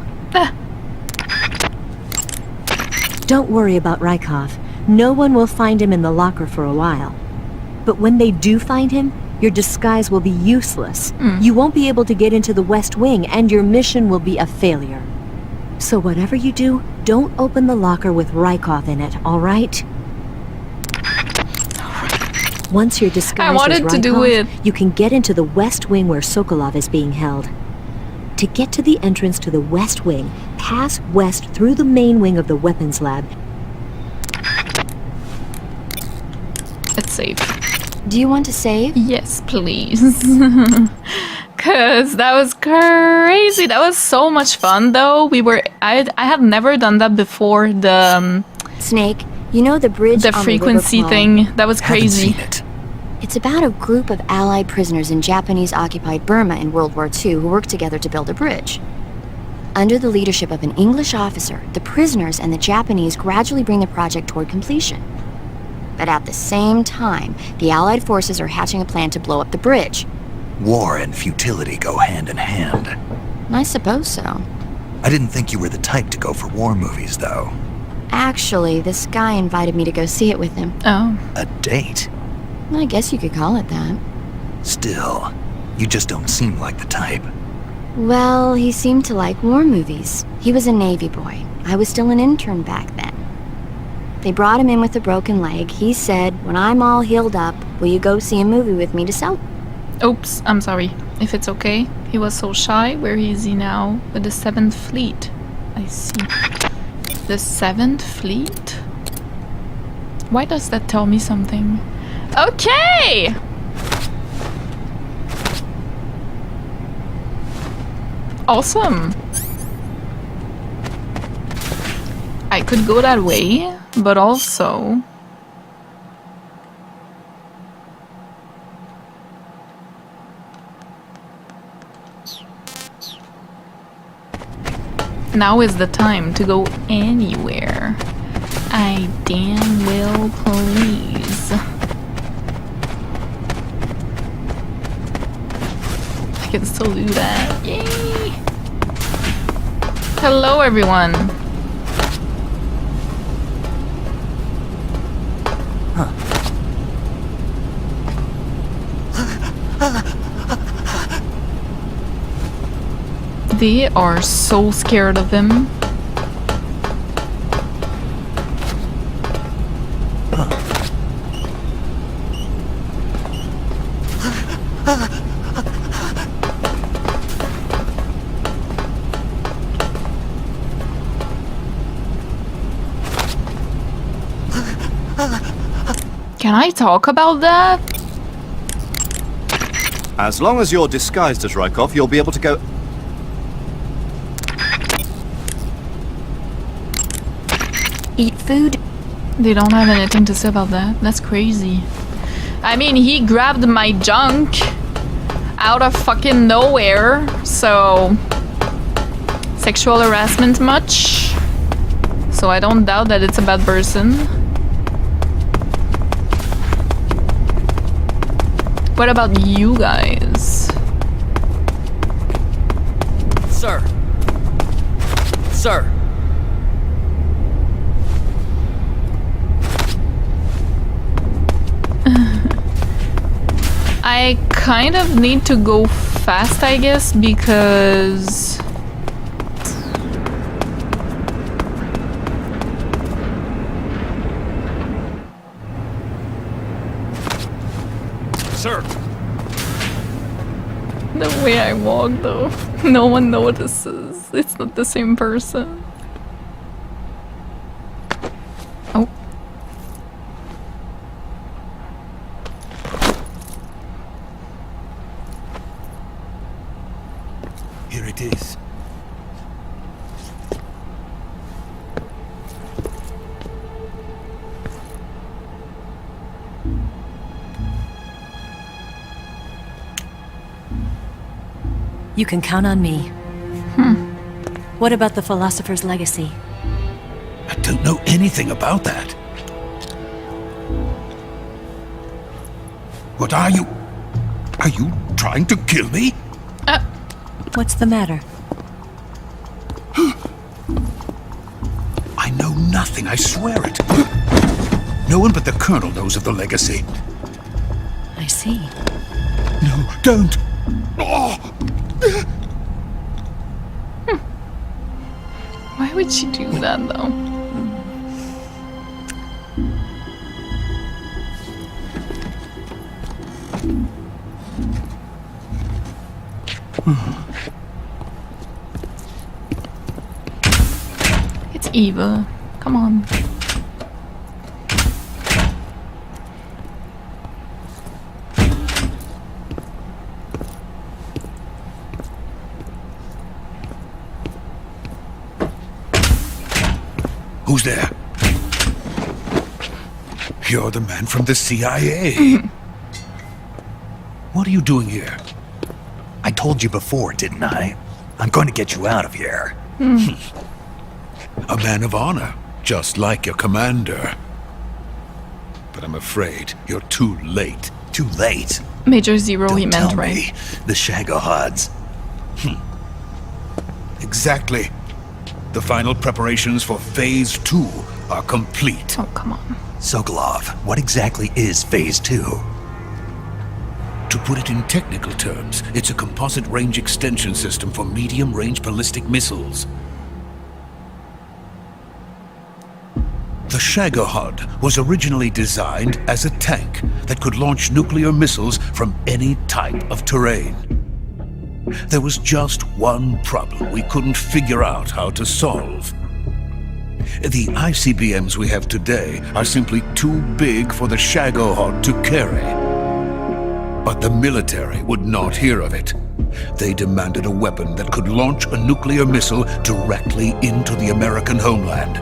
Don't worry about Rykov. No one will find him in the locker for a while. But when they do find him, Your disguise will be useless. You won't be able to get into the West Wing, and your mission will be a failure. So whatever you do, don't open the locker with Rykov in it, all right? Once you're disguised I wanted as to do Rykov, it. you can get into the West Wing where Sokolov is being held. To get to the entrance to the West Wing, pass west through the main wing of the weapons lab. It's safe. Do you want to save? Yes, please. Cause that was crazy. That was so much fun though. I had never done that before. The Snake, you know the bridge the on frequency the river thing. That was Haven't crazy. seen it. It's about a group of Allied prisoners in Japanese-occupied Burma in World War II who worked together to build a bridge. Under the leadership of an English officer, the prisoners and the Japanese gradually bring the project toward completion. But at the same time, the Allied forces are hatching a plan to blow up the bridge. War and futility go hand in hand. I suppose so. I didn't think you were the type to go for war movies, though. Actually, this guy invited me to go see it with him. Oh. A date? I guess you could call it that. Still, you just don't seem like the type. Well, he seemed to like war movies. He was a Navy boy. I was still an intern back then. They brought him in with a broken leg. He said, when I'm all healed up, will you go see a movie with me to sell? Oops, I'm sorry. If it's okay. He was so shy. Where is he now? With the 7th Fleet. I see. The 7th Fleet? Why does that tell me something? Okay! Awesome. I could go that way, but also... Now is the time to go anywhere. I damn well please. I can still do that. Yay! Hello, everyone. They are so scared of him. Can I talk about that? As long as you're disguised as Rykov, you'll be able to go... Eat food? They don't have anything to say about that. That's crazy. I mean, he grabbed my junk out of fucking nowhere, so... Sexual harassment much? So I don't doubt that it's a bad person. What about you guys? Sir. Sir. I kind of need to go fast, I guess, because... Sir. The way I walk, though, no one notices. It's not the same person. Oh. Here it is. You can count on me. What about the philosopher's legacy? I don't know anything about that. What are you? Are you trying to kill me? What's the matter? I know nothing, I swear it. No one but the Colonel knows of the legacy. I see. Don't! Why would she do that though? It's evil. Come on. Who's there? You're the man from the CIA. What are you doing here? I told you before, didn't I? I'm going to get you out of here. A man of honor, just like your commander. But I'm afraid you're too late. Too late? Major Zero, Don't he meant tell right. me. The Shagohods. Exactly. The final preparations for Phase 2 are complete. Oh, come on. Sokolov, what exactly is Phase 2? To put it in technical terms, it's a composite range extension system for medium-range ballistic missiles. The Shagohod was originally designed as a tank that could launch nuclear missiles from any type of terrain. There was just one problem we couldn't figure out how to solve. The ICBMs we have today are simply too big for the Shagohod to carry. But the military would not hear of it. They demanded a weapon that could launch a nuclear missile directly into the American homeland.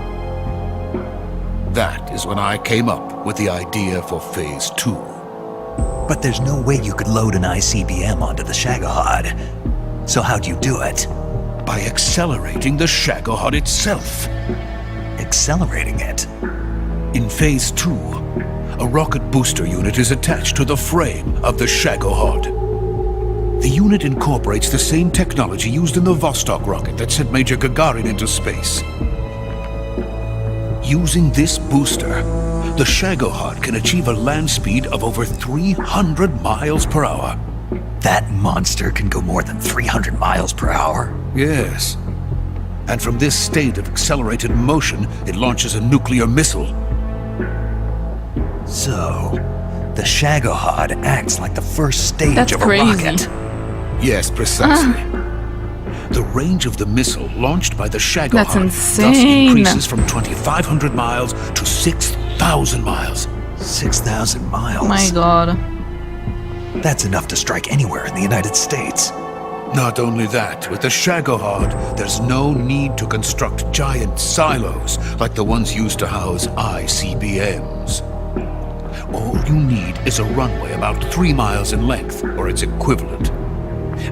That is when I came up with the idea for Phase 2. But there's no way you could load an ICBM onto the Shagohod. So how'd you do it? By accelerating the Shagohod itself. Accelerating it? In Phase 2, a rocket booster unit is attached to the frame of the Shagohod. The unit incorporates the same technology used in the Vostok rocket that sent Major Gagarin into space. Using this booster, the Shagohod can achieve a land speed of over 300 miles per hour. That monster can go more than 300 miles per hour? Yes. And from this state of accelerated motion, it launches a nuclear missile. So, the Shagohod acts like the first stage That's of a crazy. rocket. Yes, precisely. The range of the missile launched by the Shagohod That's thus insane. increases from 2,500 miles to 6,000 miles. 6,000 miles? Oh my god. That's enough to strike anywhere in the United States. Not only that, with the Shagohod, there's no need to construct giant silos like the ones used to house ICBMs. All you need is a runway about 3 miles in length, or its equivalent.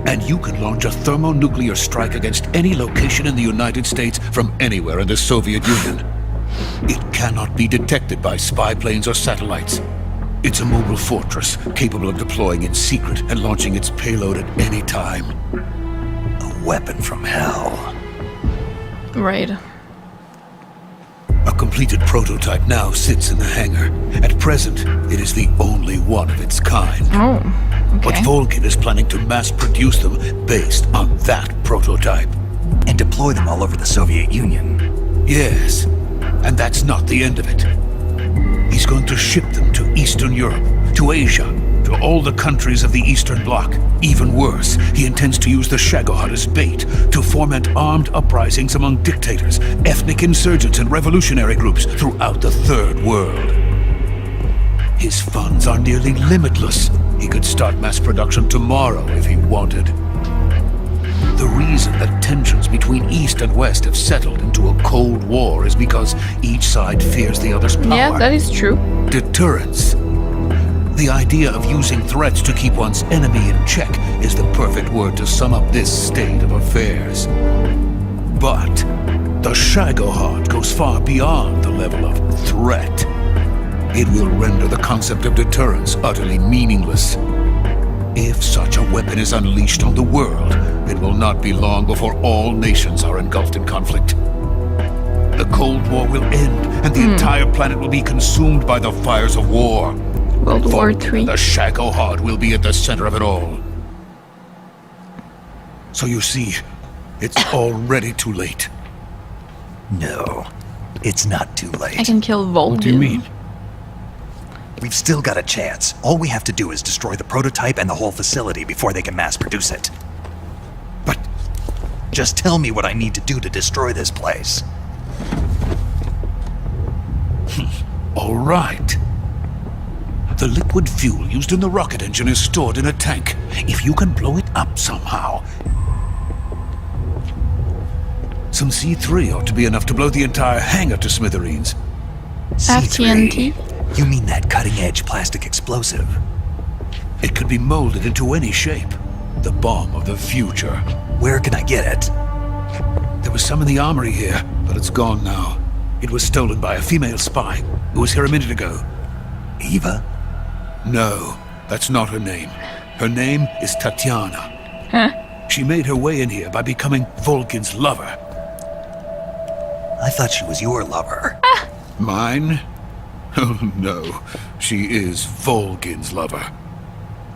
And you can launch a thermonuclear strike against any location in the United States from anywhere in the Soviet Union. It cannot be detected by spy planes or satellites. It's a mobile fortress, capable of deploying in secret and launching its payload at any time. A weapon from hell. Right. A completed prototype now sits in the hangar. At present, it is the only one of its kind. Oh, But okay. Volgin is planning to mass produce them based on that prototype. And deploy them all over the Soviet Union. Yes, and that's not the end of it. He's going to ship them to Eastern Europe, to Asia, to all the countries of the Eastern Bloc. Even worse, he intends to use the Shagohod as bait to foment armed uprisings among dictators, ethnic insurgents, and revolutionary groups throughout the Third World. His funds are nearly limitless. He could start mass production tomorrow if he wanted. The reason that tensions between East and West have settled into a Cold War is because each side fears the other's power. Yeah, that is true. Deterrence. The idea of using threats to keep one's enemy in check is the perfect word to sum up this state of affairs. But the Shagohod goes far beyond the level of threat. It will render the concept of deterrence utterly meaningless. If such a weapon is unleashed on the world, it will not be long before all nations are engulfed in conflict. The Cold War will end, and the entire planet will be consumed by the fires of war. World War Volgin III. and the Shagohod will be at the center of it all. So you see, it's already too late. No, it's not too late. I can kill Volgin. What do you mean? We've still got a chance. All we have to do is destroy the prototype and the whole facility before they can mass produce it. But just tell me what I need to do to destroy this place. All right. The liquid fuel used in the rocket engine is stored in a tank. If you can blow it up somehow, some C3 ought to be enough to blow the entire hangar to smithereens. FTNT? You mean that cutting-edge plastic explosive? It could be molded into any shape. The bomb of the future. Where can I get it? There was some in the armory here, but it's gone now. It was stolen by a female spy who was here a minute ago. Eva? No, that's not her name. Her name is Tatiana. Huh? She made her way in here by becoming Volgin's lover. I thought she was your lover. Mine? Oh no, she is Volgin's lover.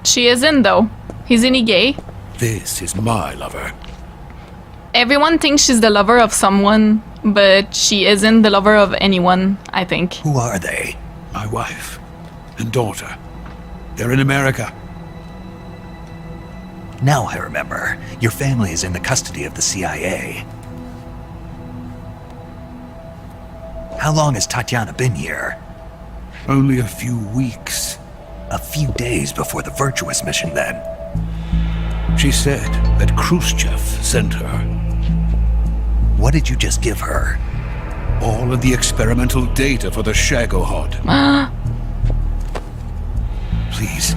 She isn't though. Isn't he gay? This is my lover. Everyone thinks she's the lover of someone, but she isn't the lover of anyone, I think. Who are they? My wife and daughter. They're in America. Now I remember. Your family is in the custody of the CIA. How long has Tatiana been here? Only a few weeks. A few days before the Virtuous mission, then. She said that Khrushchev sent her. What did you just give her? All of the experimental data for the Shagohod. Please,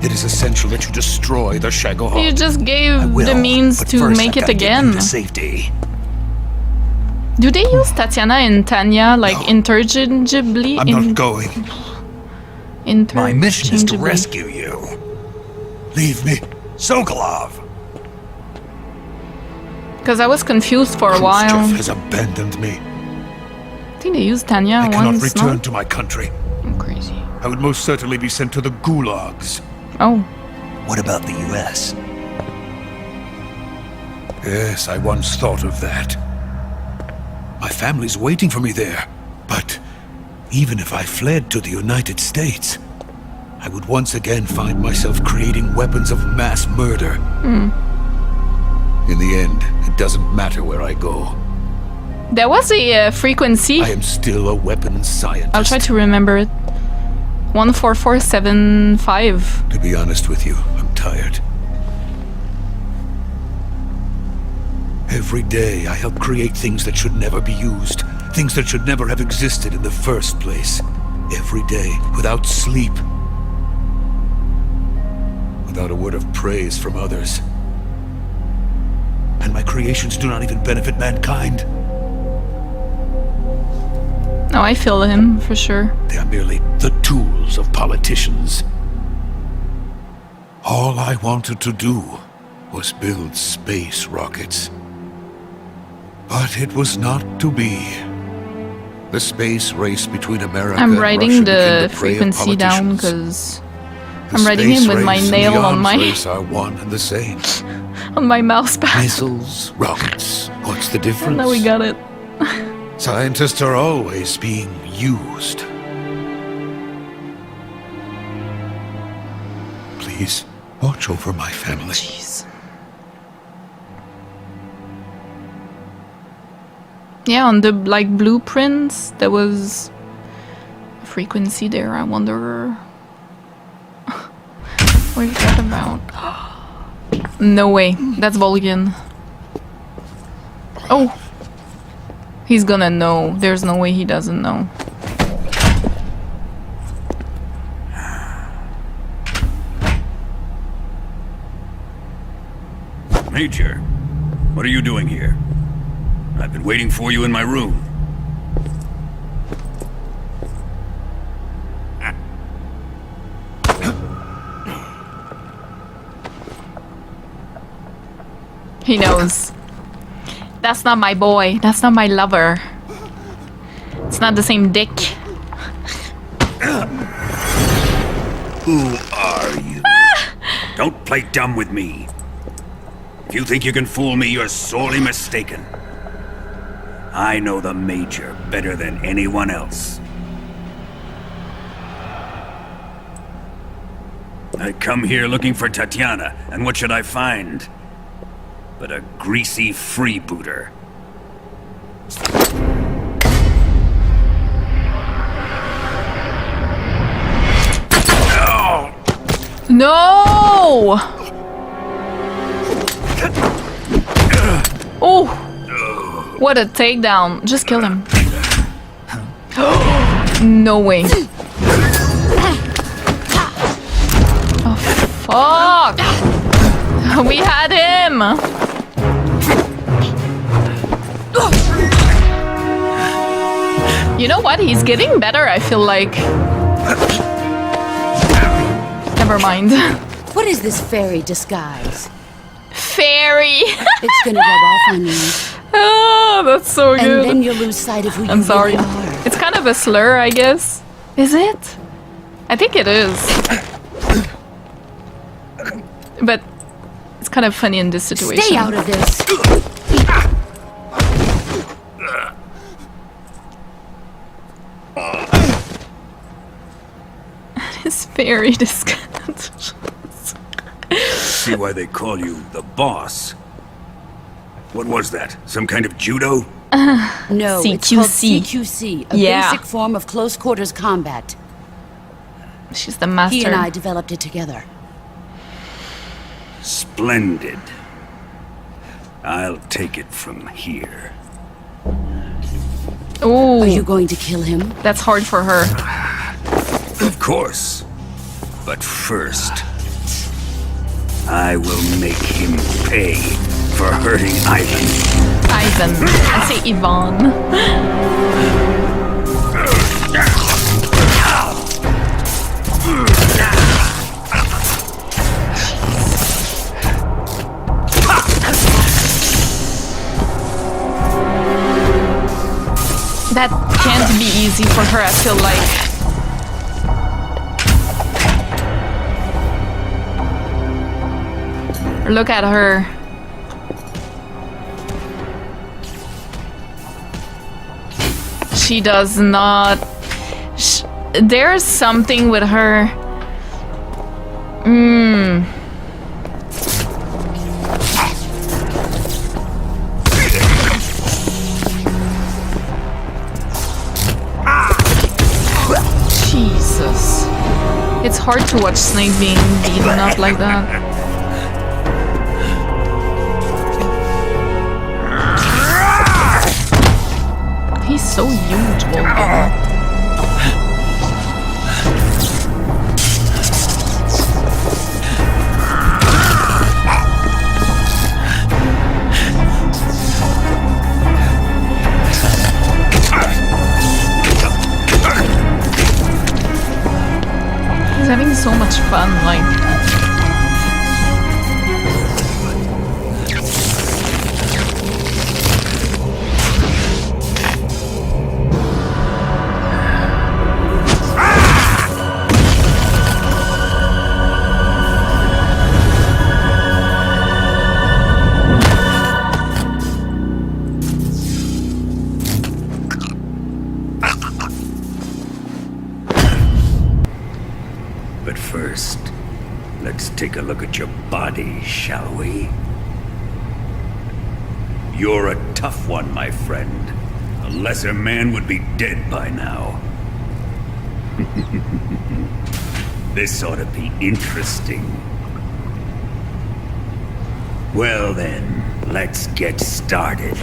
it is essential that you destroy the Shagohod. You just gave the means to make it again. Safety. Do they use Tatiana and Tanya like interchangeably? I'm not going. My mission is to rescue you. Leave me. Sokolov! Because I was confused for a while. Khrushchev has abandoned me. I think they used Tanya I once, cannot return no? to my country. I'm crazy. I would most certainly be sent to the gulags. Oh. What about the US? Yes, I once thought of that. My family's waiting for me there. But even if I fled to the United States, I would once again find myself creating weapons of mass murder. In the end, it doesn't matter where I go. There was a frequency. I am still a weapons scientist. I'll try to remember it. 14475. To be honest with you, I'm tired. Every day I help create things that should never be used. Things that should never have existed in the first place. Every day, without sleep. Without a word of praise from others. And my creations do not even benefit mankind. No, I feel him, for sure. They are merely the tools of politicians. All I wanted to do was build space rockets. But it was not to be. The space race between America I'm and writing Russia the became the prey of frequency down politicians. because I'm writing it with my nail on my race are one and the same. on my mouse pad. Missiles, rockets. What's the difference? Now we got it. Scientists are always being used. Please, watch over my family. Jeez. Yeah, on the like blueprints, there was a frequency there. I wonder what is that about? No way, that's Volgin. Oh, he's gonna know. There's no way he doesn't know. Major, what are you doing here? I've been waiting for you in my room. He knows. That's not my boy. That's not my lover. It's not the same dick. Who are you? Don't play dumb with me. If If you think you can fool me, you're sorely mistaken. I know the Major better than anyone else. I come here looking for Tatiana, and what should I find? But a greasy freebooter. No! Oh! What a takedown. Just kill him. No way. Oh, fuck! We had him! You know what? He's getting better, I feel like. Never mind. What is this fairy disguise? Fairy! It's gonna rub off on you. Oh, that's so good. And then you'll lose sight of who I'm you sorry. really are. It's kind of a slur, I guess. Is it? I think it is. But it's kind of funny in this situation. Stay out of this. It's very disgusting. See why they call you the boss. What was that? Some kind of judo? No, it's called CQC, a basic form of close quarters combat. She's the master. He and I developed it together. Splendid. I'll take it from here. Ooh. Are you going to kill him? That's hard for her. Of course. But first, I will make him pay for hurting Ivan. Ivan. I say Yvonne. That can't be easy for her, I feel like. Look at her. She does not... There's something with her. Jesus. It's hard to watch Snake being beaten up like that. He's so huge, Wolverine. He's having so much fun, like... But first, let's take a look at your body, shall we? You're a tough one, my friend. A lesser man would be dead by now. This ought to be interesting. Well then, let's get started.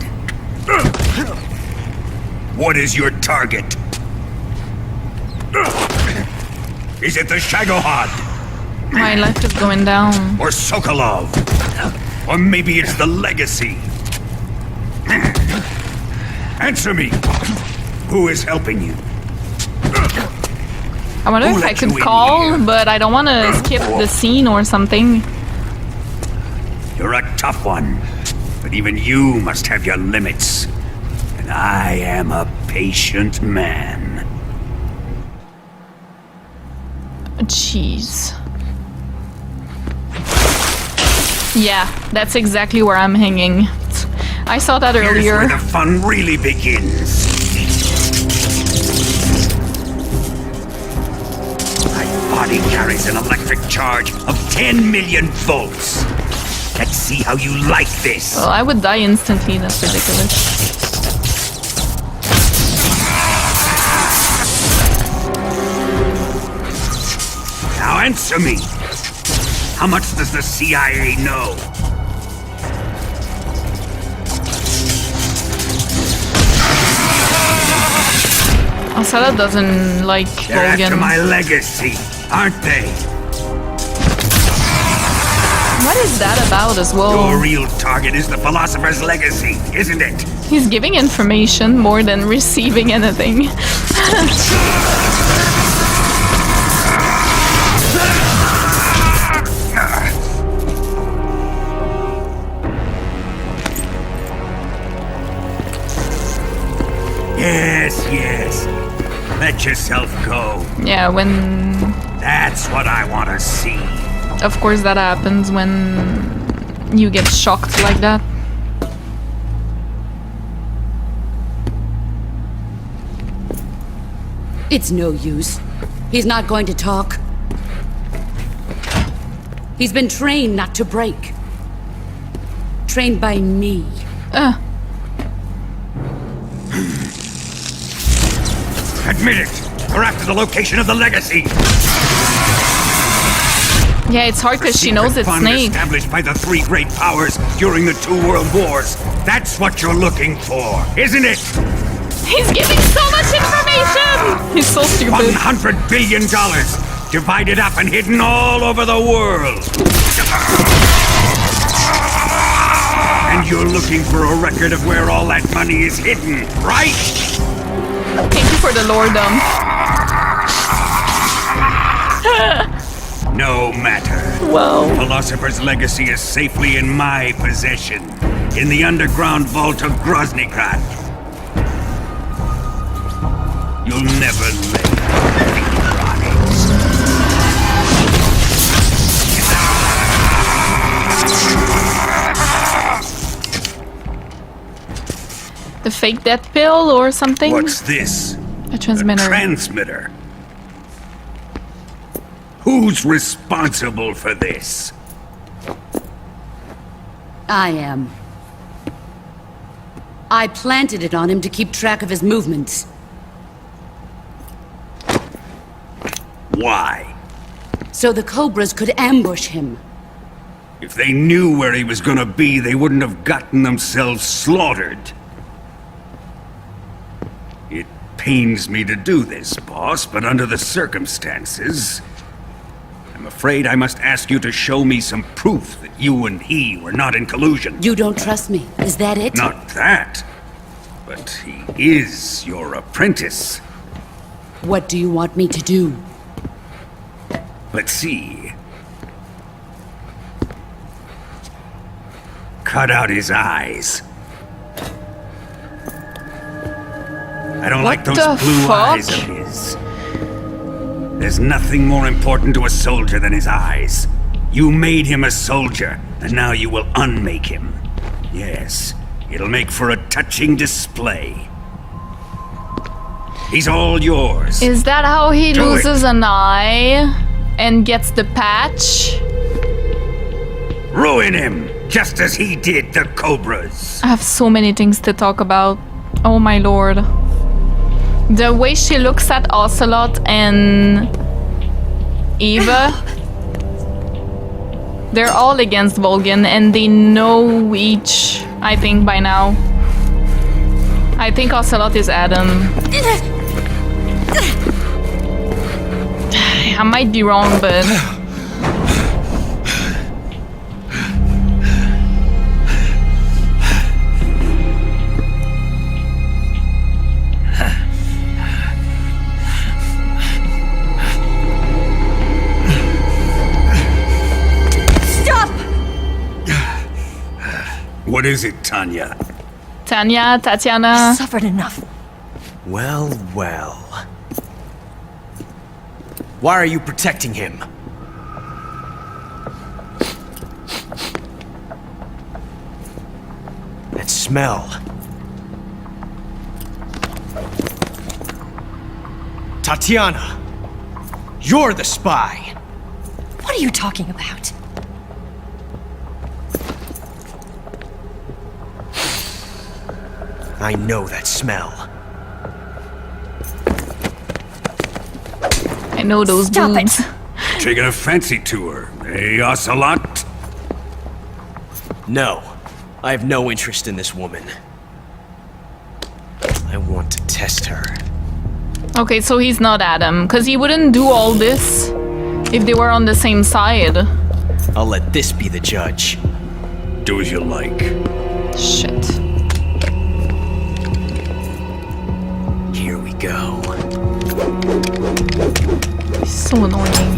What is your target? Is it the Shagohod? My life is going down. Or Sokolov? Or maybe it's the Legacy? Answer me! Who is helping you? I wonder Who if I let you could in call, here? but I don't want to skip the scene or something. You're a tough one, but even you must have your limits. And I am a patient man. Jeez. Yeah, that's exactly where I'm hanging. I saw that Here's earlier. where the fun really begins. My body carries an electric charge of 10 million volts. Let's see how you like this. Well, I would die instantly. That's ridiculous. Now answer me. How much does the CIA know? Asada doesn't like They're after Logan. my legacy, aren't they? What is that about as well? Your real target is the Philosopher's legacy, isn't it? He's giving information more than receiving anything. Yes. Let yourself go. Yeah, when... That's what I want to see. Of course that happens when you get shocked like that. It's no use. He's not going to talk. He's been trained not to break. Trained by me. Admit it. We're after the location of the legacy. Yeah, it's hard because she knows it's Fund Snake. established by the three great powers during the 2 world wars. That's what you're looking for, isn't it? He's giving so much information! He's so stupid. $100 billion, divided up and hidden all over the world. And you're looking for a record of where all that money is hidden, right? Thank you for the lordom. No matter. Wow. Philosopher's legacy is safely in my possession, in the underground vault of Groznygrad. You'll never live. The fake death pill or something? What's this? A transmitter. A transmitter. Who's responsible for this? I am. I planted it on him to keep track of his movements. Why? So the Cobras could ambush him. If they knew where he was gonna be, they wouldn't have gotten themselves slaughtered. It pains me to do this, boss, but under the circumstances, I'm afraid I must ask you to show me some proof that you and he were not in collusion. You don't trust me, is that it? Not that, but he is your apprentice. What do you want me to do? Let's see. Cut out his eyes. I don't like those blue eyes of his. There's nothing more important to a soldier than his eyes. You made him a soldier, and now you will unmake him. Yes, it'll make for a touching display. He's all yours. Is that how he Do loses an eye and gets the patch? Ruin him, just as he did the Cobras. I have so many things to talk about. Oh my lord. The way she looks at Ocelot and Eva. They're all against Volgin and they know each, I think, by now. I think Ocelot is Adam. I might be wrong, but... What is it, Tanya? Tatiana. Suffered enough. Well. Why are you protecting him? That smell. Tatiana! You're the spy! What are you talking about? I know that smell. I know those Stop boobs. it. Taking a fancy to her, eh, Ocelot? No. I have no interest in this woman. I want to test her. Okay, so he's not Adam, because he wouldn't do all this if they were on the same side. I'll let this be the judge. Do as you like. Shit. Here we go. So annoying.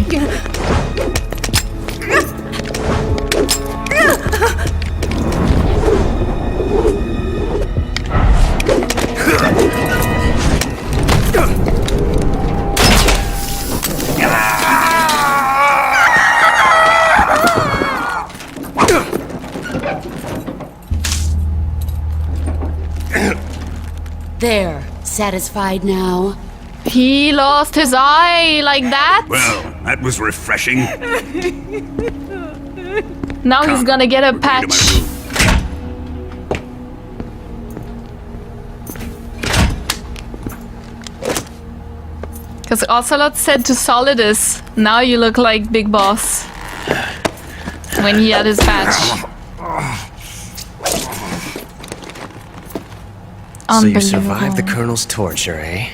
There, satisfied now? He lost his eye like that? Well, that was refreshing. Now he's gonna get a patch. Because Ocelot said to Solidus, now you look like Big Boss. When he had his patch. So you survived the Colonel's torture, eh?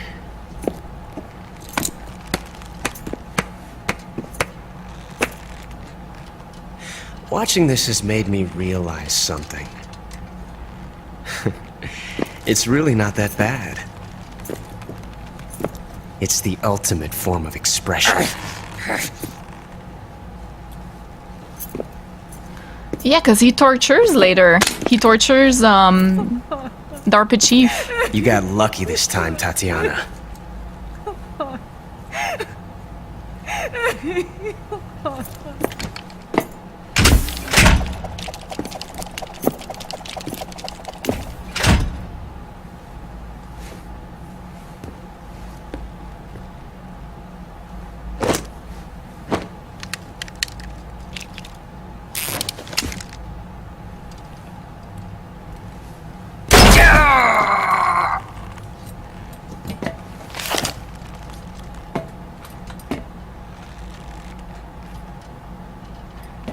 Watching this has made me realize something. It's really not that bad. It's the ultimate form of expression. Yeah, because he tortures later. He tortures, DARPA Chief. You got lucky this time, Tatiana.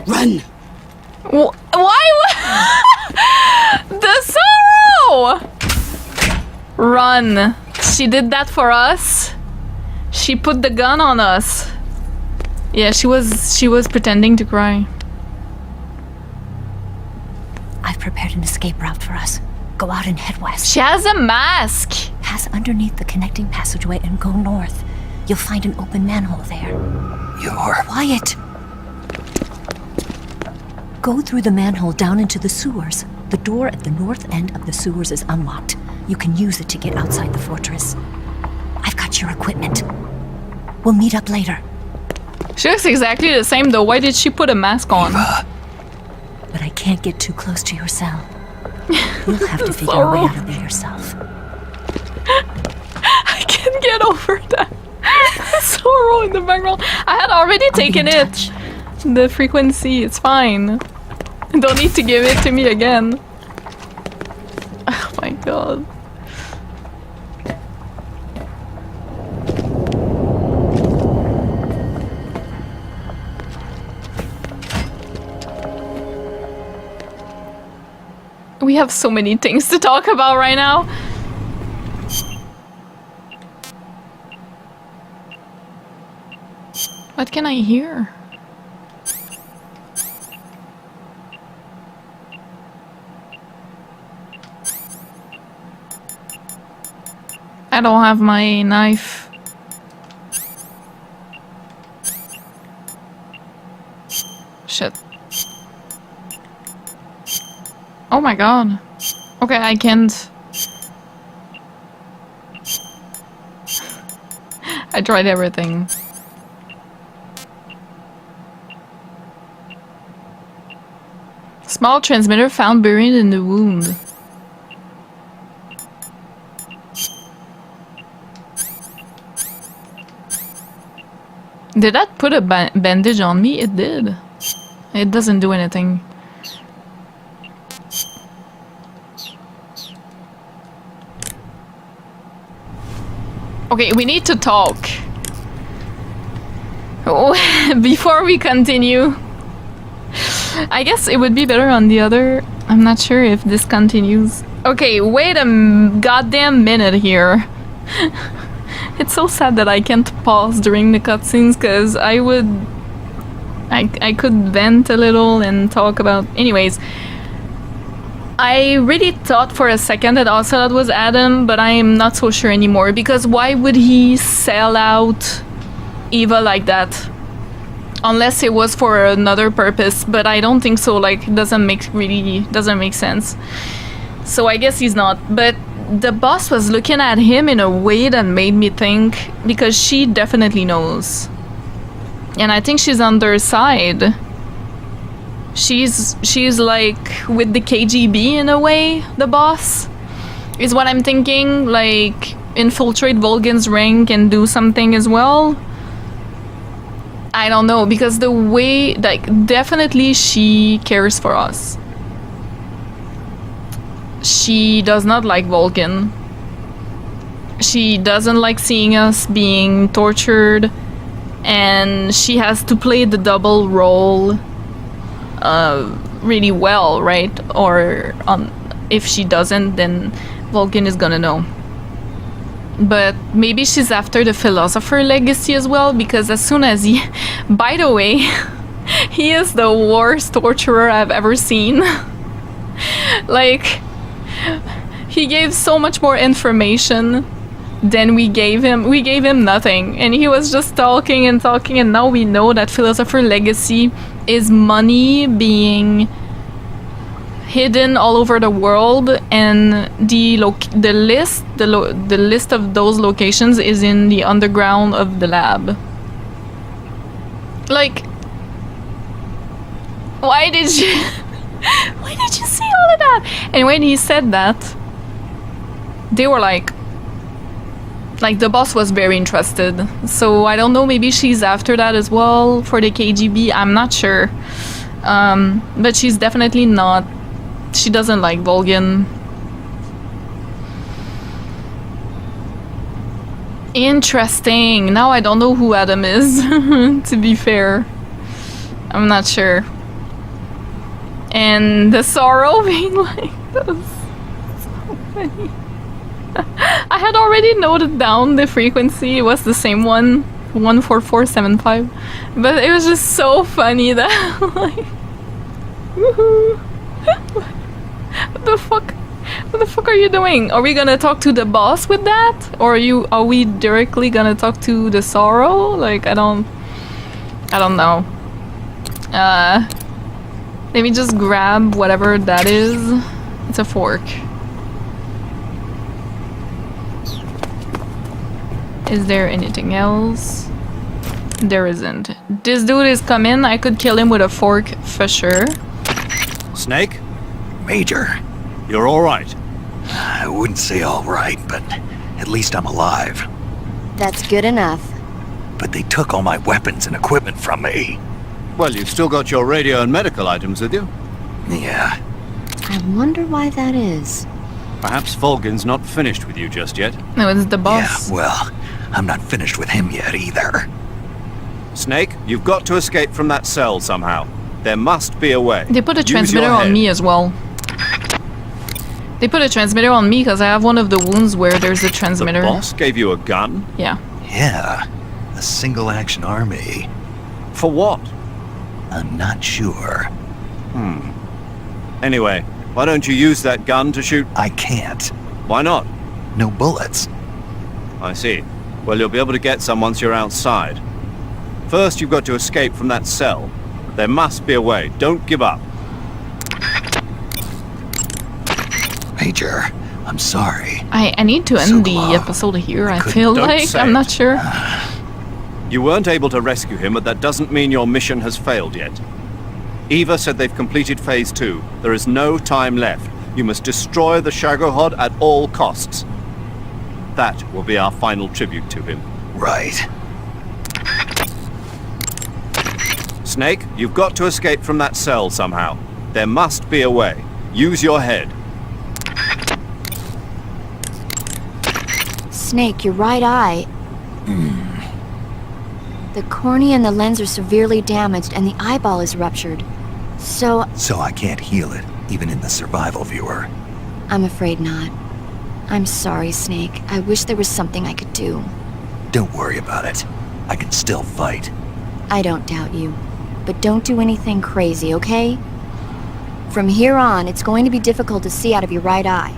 Run! Why? The sorrow! Run. She did that for us. She put the gun on us. Yeah, she was pretending to cry. I've prepared an escape route for us. Go out and head west. She has a mask. Pass underneath the connecting passageway and go north. You'll find an open manhole there. You're... Quiet! Go through the manhole down into the sewers. The door at the north end of the sewers is unlocked. You can use it to get outside the fortress. I've got your equipment. We'll meet up later. She looks exactly the same though. Why did she put a mask on? But I can't get too close to your cell. You'll have to figure a way out of there yourself. I can't get over that. Sorrow in the background. I had already taken it. The frequency, it's fine. Don't need to give it to me again. Oh my god. We have so many things to talk about right now. What can I hear? I don't have my knife. Shit. Oh my god. Okay, I can't. I tried everything. Small transmitter found buried in the wound. Did that put a bandage on me? It did. It doesn't do anything. Okay, we need to talk. Oh, before we continue. I guess it would be better on the other. I'm not sure if this continues. Okay, wait a goddamn minute here. It's so sad that I can't pause during the cutscenes because I could vent a little and talk about... Anyways, I really thought for a second that Ocelot was Adam, but I am not so sure anymore because why would he sell out Eva like that? Unless it was for another purpose, but I don't think so. Like, doesn't make sense. So I guess he's not. But the boss was looking at him in a way that made me think, because she definitely knows, and I think she's on their side. She's like with the KGB in a way. The boss is what I'm thinking. Like infiltrate Volgan's rank and do something as well. I don't know, because the way, like, definitely she cares for us. She does not like Volgan. She doesn't like seeing us being tortured, and she has to play the double role really well, right? Or if she doesn't, then Volgan is gonna know. But maybe she's after the philosopher legacy as well, because as soon as he... By the way, he is the worst torturer I've ever seen. Like, he gave so much more information than we gave him. We gave him nothing, and he was just talking and talking, and now we know that philosopher legacy is money being hidden all over the world, and the list of those locations is in the underground of the lab. Like, why did you say all of that? And when he said that, they were like the boss was very interested. So I don't know, maybe she's after that as well for the KGB. I'm not sure, but she's definitely not. She doesn't like Volgan. Interesting. Now I don't know who Adam is, to be fair. I'm not sure. And the sorrow being like, that was so funny. I had already noted down the frequency. It was the same one, 14475. But it was just so funny that, like, woohoo. What the fuck? What the fuck are you doing? Are we gonna talk to the boss with that? Or are we directly gonna talk to the sorrow? Like, I don't know. Let me just grab whatever that is. It's a fork. Is there anything else? There isn't. This dude is coming. I could kill him with a fork for sure. Snake? Major. You're all right. I wouldn't say all right, but at least I'm alive. That's good enough. But they took all my weapons and equipment from me. Well, you've still got your radio and medical items with you. Yeah. I wonder why that is. Perhaps Volgan's not finished with you just yet. No, it's the boss. Yeah, well, I'm not finished with him yet either. Snake, you've got to escape from that cell somehow. There must be a way. They put a Use transmitter your on head. me as well. They put a transmitter on me because I have one of the wounds where there's a transmitter. The boss gave you a gun? Yeah. Yeah, a single-action army. For what? I'm not sure. Anyway, why don't you use that gun to shoot? I can't. Why not? No bullets. I see. Well, you'll be able to get some once you're outside. First, you've got to escape from that cell. There must be a way. Don't give up. Major, I'm sorry. I need to end the episode here, I feel Don't like. say I'm it. not sure. You weren't able to rescue him, but that doesn't mean your mission has failed yet. Eva said they've completed Phase 2. There is no time left. You must destroy the Shagohod at all costs. That will be our final tribute to him. Right. Snake, you've got to escape from that cell somehow. There must be a way. Use your head. Snake, your right eye. The cornea and the lens are severely damaged and the eyeball is ruptured. So I can't heal it, even in the survival viewer. I'm afraid not. I'm sorry, Snake. I wish there was something I could do. Don't worry about it. I can still fight. I don't doubt you. But don't do anything crazy, okay? From here on, it's going to be difficult to see out of your right eye.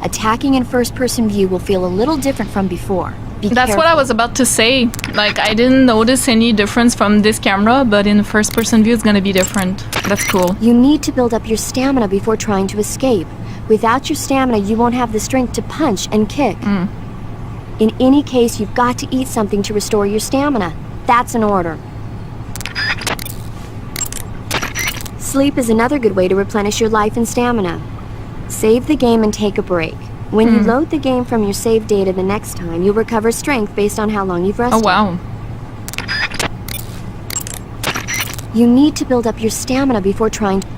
Attacking in first-person view will feel a little different from before. That's what I was about to say. Like, I didn't notice any difference from this camera, but in first-person view, it's gonna be different. That's cool. You need to build up your stamina before trying to escape. Without your stamina, you won't have the strength to punch and kick. In any case, you've got to eat something to restore your stamina. That's an order. Sleep is another good way to replenish your life and stamina. Save the game and take a break. When you load the game from your save data the next time, you'll recover strength based on how long you've rested. Oh, wow. You need to build up your stamina before trying to...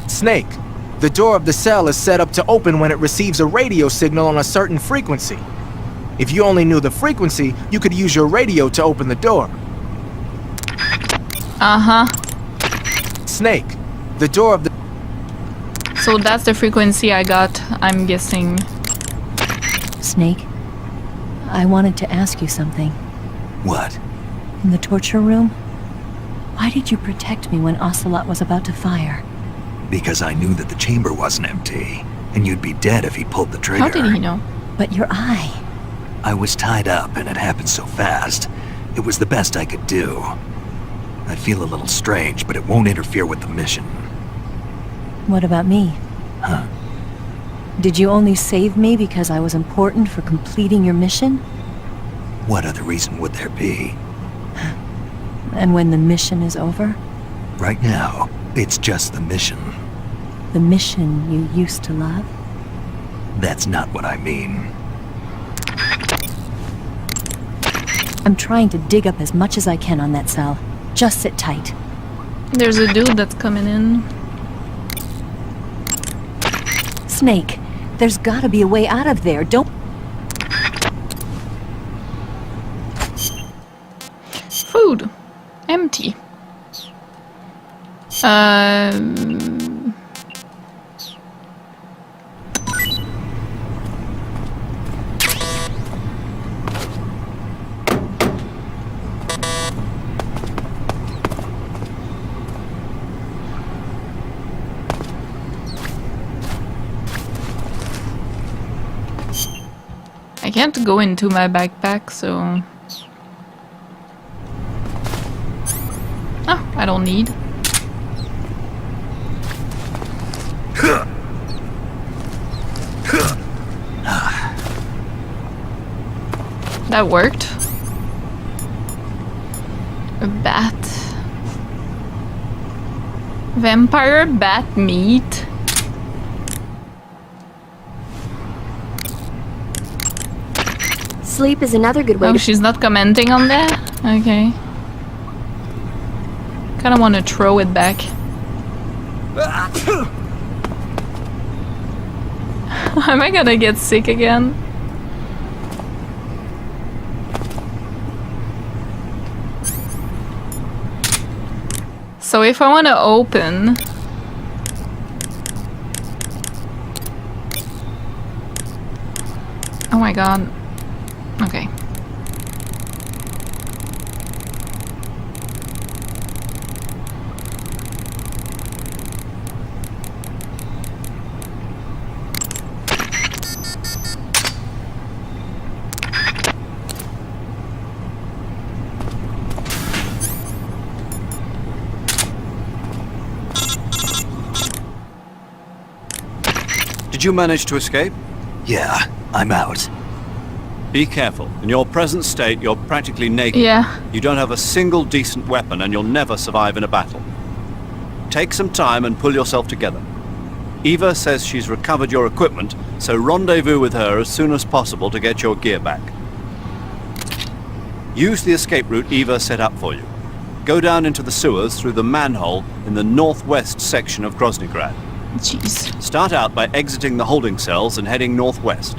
Snake, the door of the cell is set up to open when it receives a radio signal on a certain frequency. If you only knew the frequency, you could use your radio to open the door. Uh-huh. Snake, the door of the... So that's the frequency I got, I'm guessing. Snake, I wanted to ask you something. What? In the torture room, why did you protect me when Ocelot was about to fire? Because I knew that the chamber wasn't empty, and you'd be dead if he pulled the trigger. How did he know? But your eye... I was tied up, and it happened so fast. It was the best I could do. I feel a little strange, but it won't interfere with the mission. What about me? Huh? Did you only save me because I was important for completing your mission? What other reason would there be? And when the mission is over? Right now, it's just the mission. The mission you used to love? That's not what I mean. I'm trying to dig up as much as I can on that cell. Just sit tight. There's a dude that's coming in. Snake, there's gotta be a way out of there. Don't... Food. Empty. I can't go into my backpack, so... Oh, I don't need. That worked. A bat. Vampire bat meat. Sleep is another good way Oh, to... she's not commenting on that? Okay. Kinda wanna throw it back. Am I gonna get sick again? So if I wanna open... Oh my god. Okay. Did you manage to escape? Yeah, I'm out. Be careful. In your present state, you're practically naked. Yeah. You don't have a single decent weapon, and you'll never survive in a battle. Take some time and pull yourself together. Eva says she's recovered your equipment, so rendezvous with her as soon as possible to get your gear back. Use the escape route Eva set up for you. Go down into the sewers through the manhole in the northwest section of Groznygrad. Jeez. Start out by exiting the holding cells and heading northwest.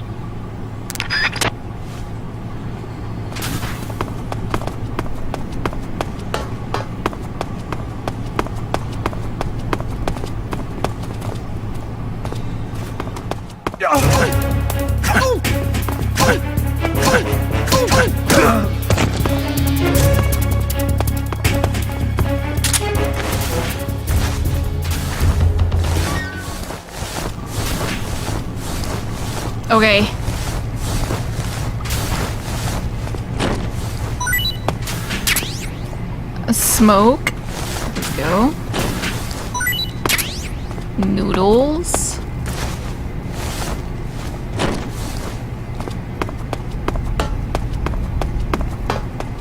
Okay. Smoke. Let's go. Noodles.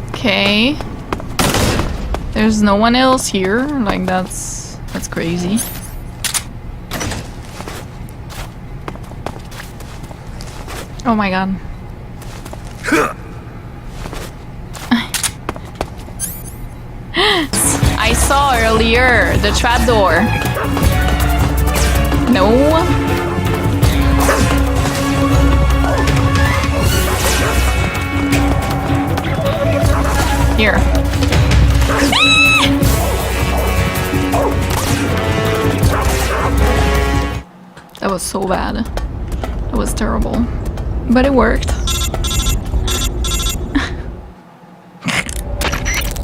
Okay. There's no one else here. Like that's crazy. Oh my god. I saw earlier the trapdoor. No. Here. That was so bad. That was terrible. But it worked.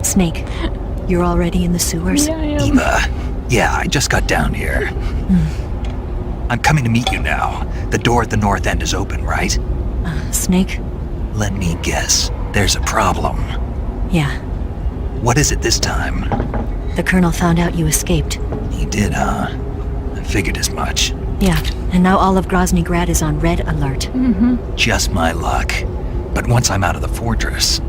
Snake, you're already in the sewers? Yeah, I am. Eva, yeah, I just got down here. I'm coming to meet you now. The door at the north end is open, right? Snake? Let me guess. There's a problem. Yeah. What is it this time? The Colonel found out you escaped. He did, huh? I figured as much. Yeah, and now all of Groznygrad is on red alert. Just my luck. But once I'm out of the fortress...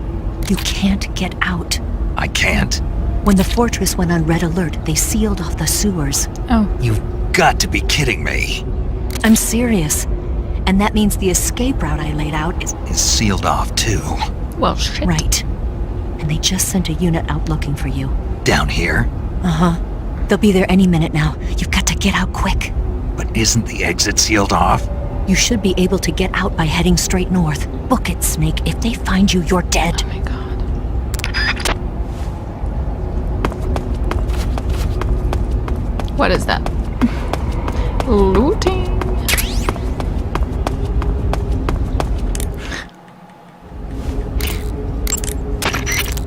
You can't get out. I can't? When the fortress went on red alert, they sealed off the sewers. Oh. You've got to be kidding me. I'm serious. And that means the escape route I laid out is sealed off, too. Well, shit. Right. And they just sent a unit out looking for you. Down here? Uh-huh. They'll be there any minute now. You've got to get out quick. But isn't the exit sealed off? You should be able to get out by heading straight north. Book it, Snake. If they find you, you're dead. Oh my god. What is that? Looting.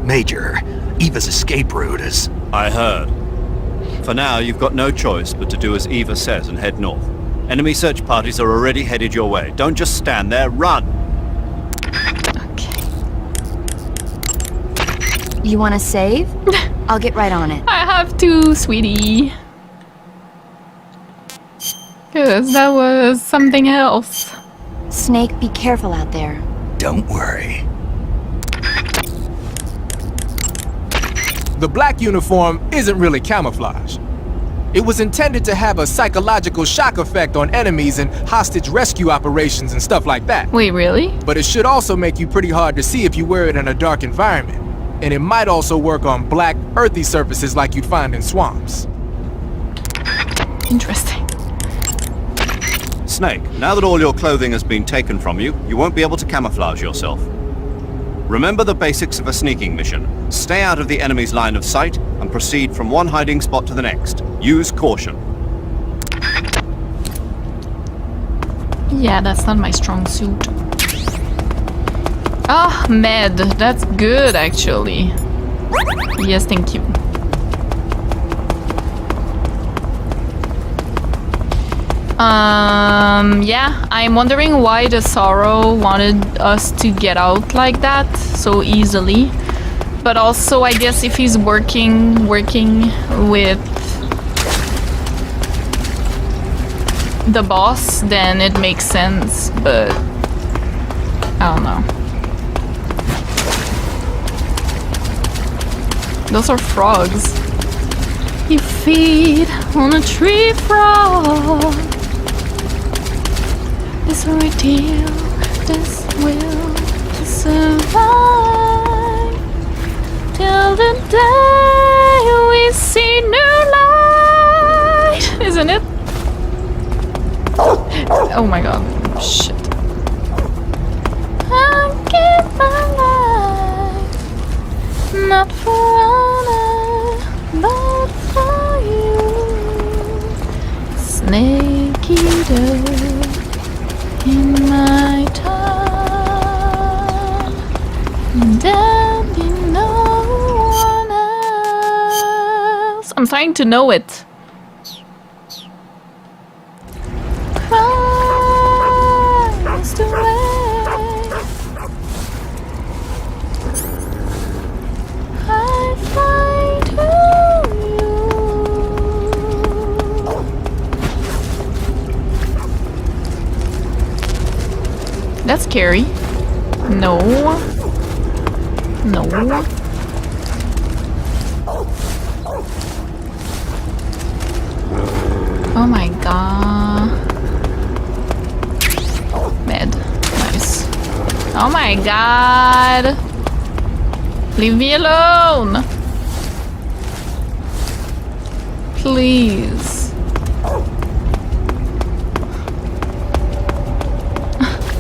Major, Eva's escape route is... I heard. For now, you've got no choice but to do as Eva says and head north. Enemy search parties are already headed your way. Don't just stand there, run! Okay. You want to save? I'll get right on it. I have to, sweetie. Because that was something else. Snake, be careful out there. Don't worry. The black uniform isn't really camouflage. It was intended to have a psychological shock effect on enemies in hostage rescue operations and stuff like that. Wait, really? But it should also make you pretty hard to see if you wear it in a dark environment. And it might also work on black, earthy surfaces like you'd find in swamps. Interesting. Snake, now that all your clothing has been taken from you, you won't be able to camouflage yourself. Remember the basics of a sneaking mission. Stay out of the enemy's line of sight and proceed from one hiding spot to the next. Use caution. Yeah, that's not my strong suit. Ah, med. That's good, actually. Yes, thank you. Yeah, I'm wondering why the Sorrow wanted us to get out like that so easily. But also, I guess if he's working with the boss, then it makes sense, but I don't know. Those are frogs. You feed on a tree frog. This ordeal, this will to survive. day we see new light, isn't it? Oh my god, shit. I give my life, not for honor, but for you. Snake eater in my time, and there'll be no one else. I'm trying to know it. Christ away. I fly to you. That's scary. No. No. Oh my god. Bed. Nice. Oh my god. Leave me alone. Please.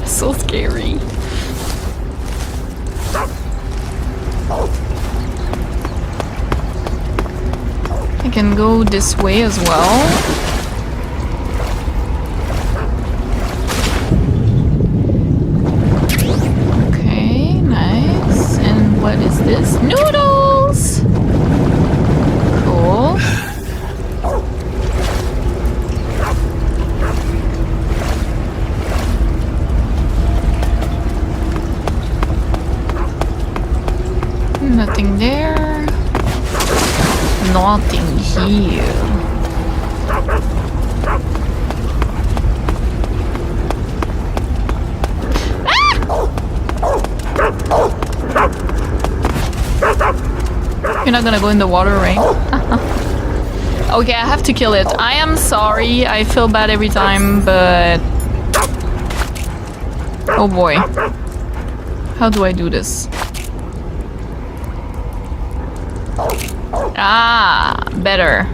So scary. I can go this way as well. Okay, nice. And what is this? Noodles! Cool. Nothing there. Nothing here. Ah! You're not gonna go in the water, right? Okay, I have to kill it. I am sorry. I feel bad every time, but... Oh boy. How do I do this? Ah, better.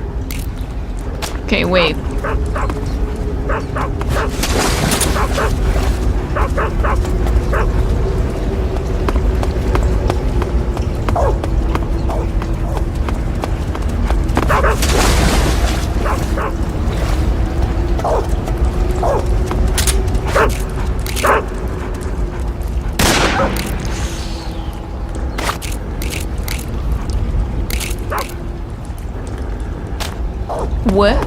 Okay, wait. What?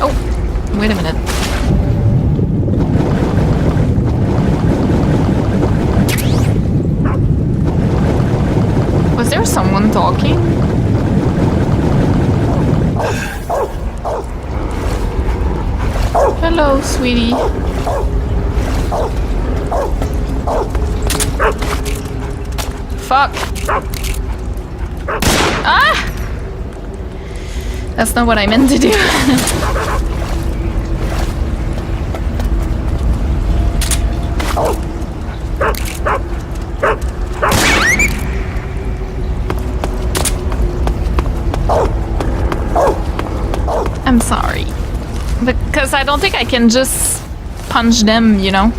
Oh, wait a minute. Was there someone talking? Hello, sweetie. Fuck. Ah! That's not what I meant to do. I'm sorry. Because I don't think I can just punch them, you know?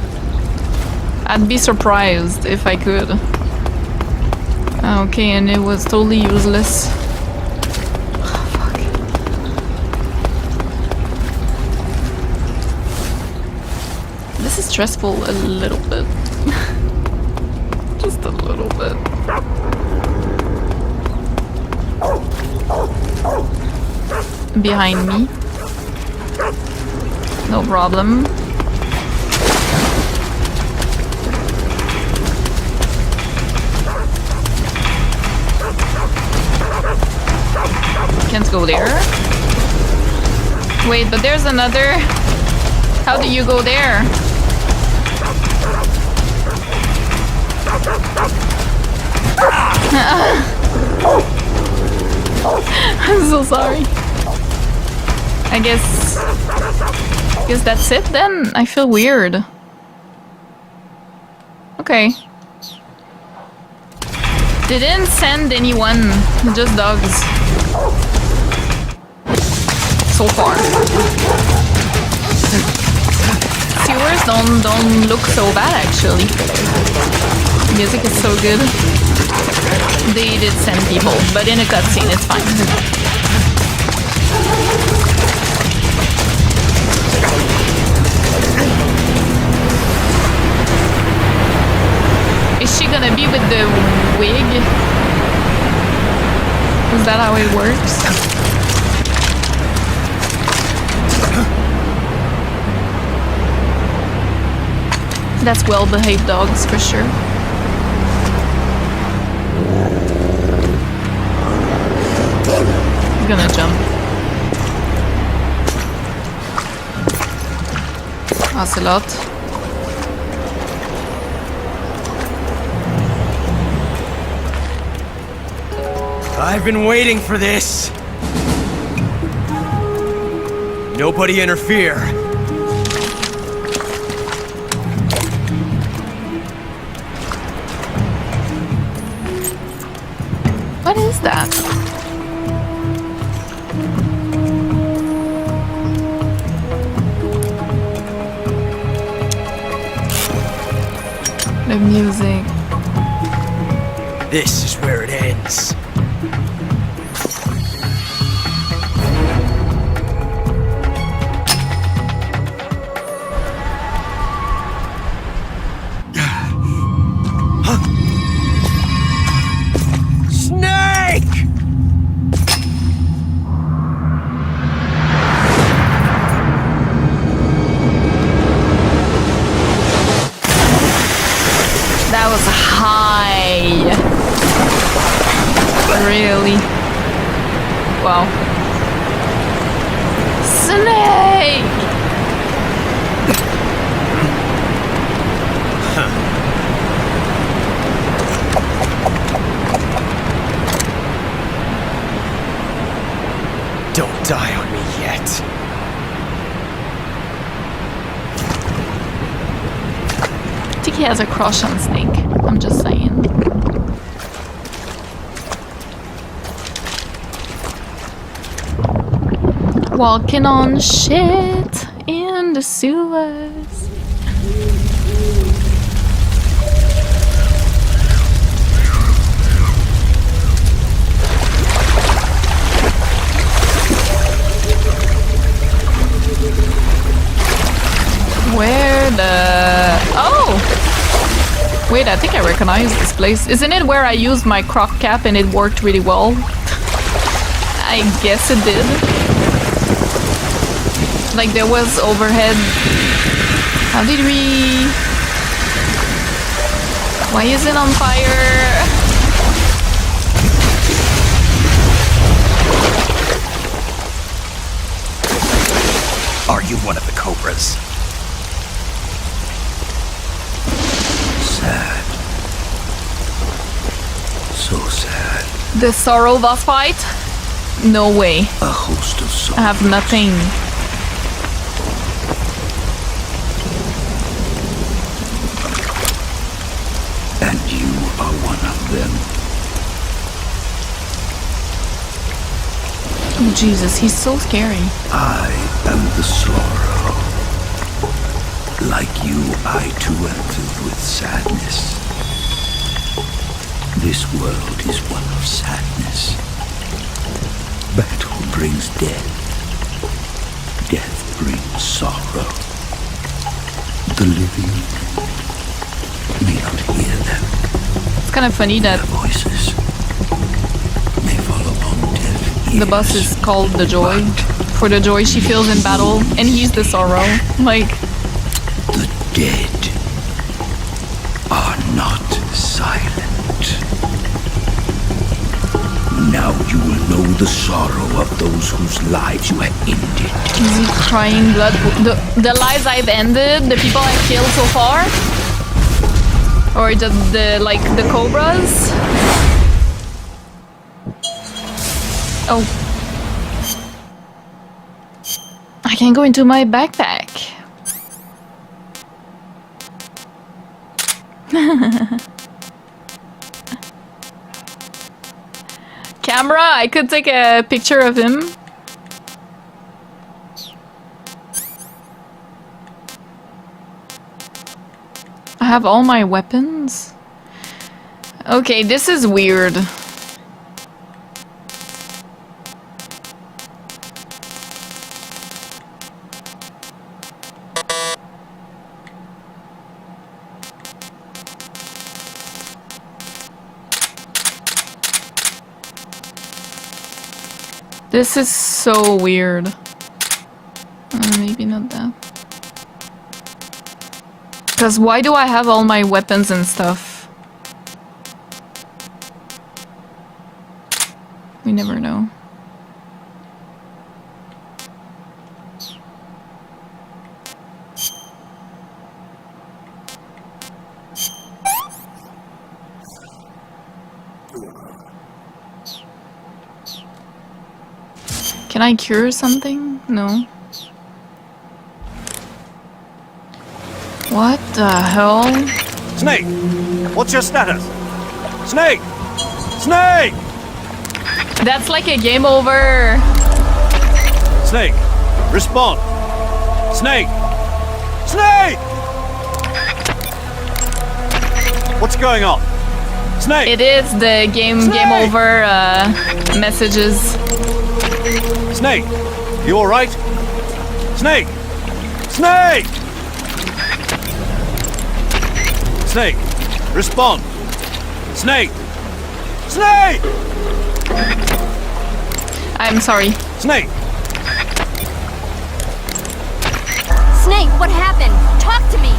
I'd be surprised if I could. Okay, and it was totally useless. Oh, fuck. This is stressful a little bit. Just a little bit. Behind me. No problem. Can't go there. Wait, but there's another. How do you go there? I'm so sorry. I guess that's it then? I feel weird. Okay. They didn't send anyone, just dogs. So far. Sewers don't look so bad actually. Music is so good. They did send people, but in a cutscene it's fine. Is she gonna be with the wig? Is that how it works? That's well-behaved dogs for sure. He's gonna jump. Ocelot. I've been waiting for this. Nobody interfere. What is that? The music. This is where it ends. That was high. Really? Wow. Snake! Don't die on me yet. I think he has a crush on Snake. I'm just saying. Walking on shit in the sewers. Where the... Oh! Wait, I think I recognize this place. Isn't it where I used my croc cap and it worked really well? I guess it did. Like there was overhead... How did we... Why is it on fire? Are you one of the Cobras? Sad. So sad. The Sorrow boss fight? No way. A host of sorrows. I have nothing. And you are one of them. Oh, Jesus, he's so scary. I am the sorrow. Like you, I too am filled with sadness. This world is one of sadness. Battle brings death. Death brings sorrow. The living may not hear them. It's kind of funny that Their voices may fall upon deaf ears. the boss is called the Joy. For the joy she feels in battle, and he's the sorrow. Like... The dead are not silent. Now you will know the sorrow of those whose lives you have ended. Is he crying blood? The lives I've ended, the people I've killed so far? Or the like the cobras? Oh. I can go into my backpack. camera, I could take a picture of him. I have all my weapons. Okay, this is weird. This is so weird. Maybe not that. Because why do I have all my weapons and stuff? We never know. Can I cure something? No. What the hell? Snake! What's your status? Snake! Snake! That's like a game over. Snake! Respond! Snake! Snake! What's going on? Snake! It is the game over messages. Snake! You alright? Snake! Snake! Snake! Respond! Snake! Snake! I'm sorry. Snake! Snake, what happened? Talk to me!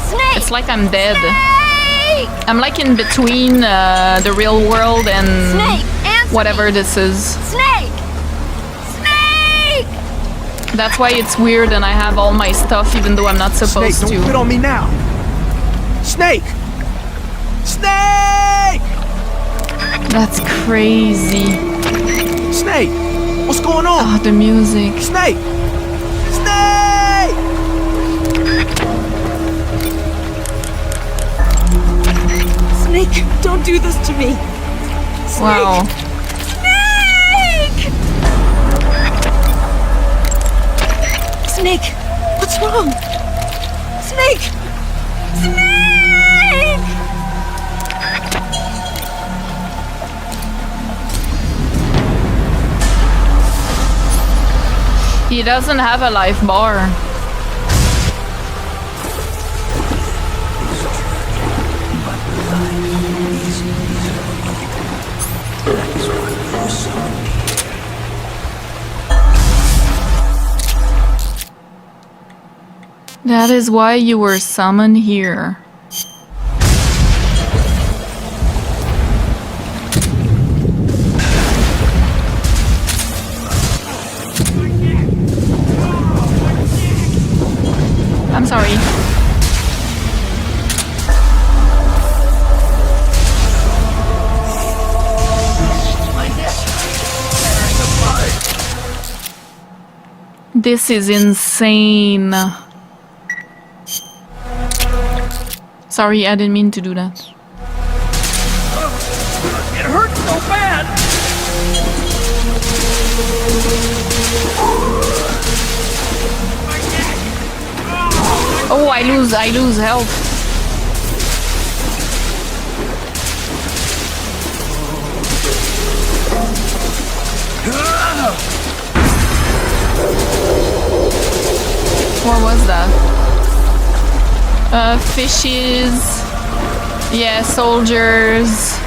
Snake! It's like I'm dead. Snake! I'm like in between the real world and Snake, answer whatever me. this is. Snake! Snake! That's why it's weird and I have all my stuff even though I'm not supposed Snake, to. don't quit on me now! Snake! Snake! That's crazy. Snake! What's going on? Oh, the music. Snake! Snake! Snake, don't do this to me. Snake. Wow. Snake! Snake, what's wrong? Snake! Snake! He doesn't have a life bar. That is why you were summoned here. I'm sorry. This is insane. Sorry, I didn't mean to do that. It hurts so bad! Oh, I lose health. What was that? Fishes. Yeah, soldiers.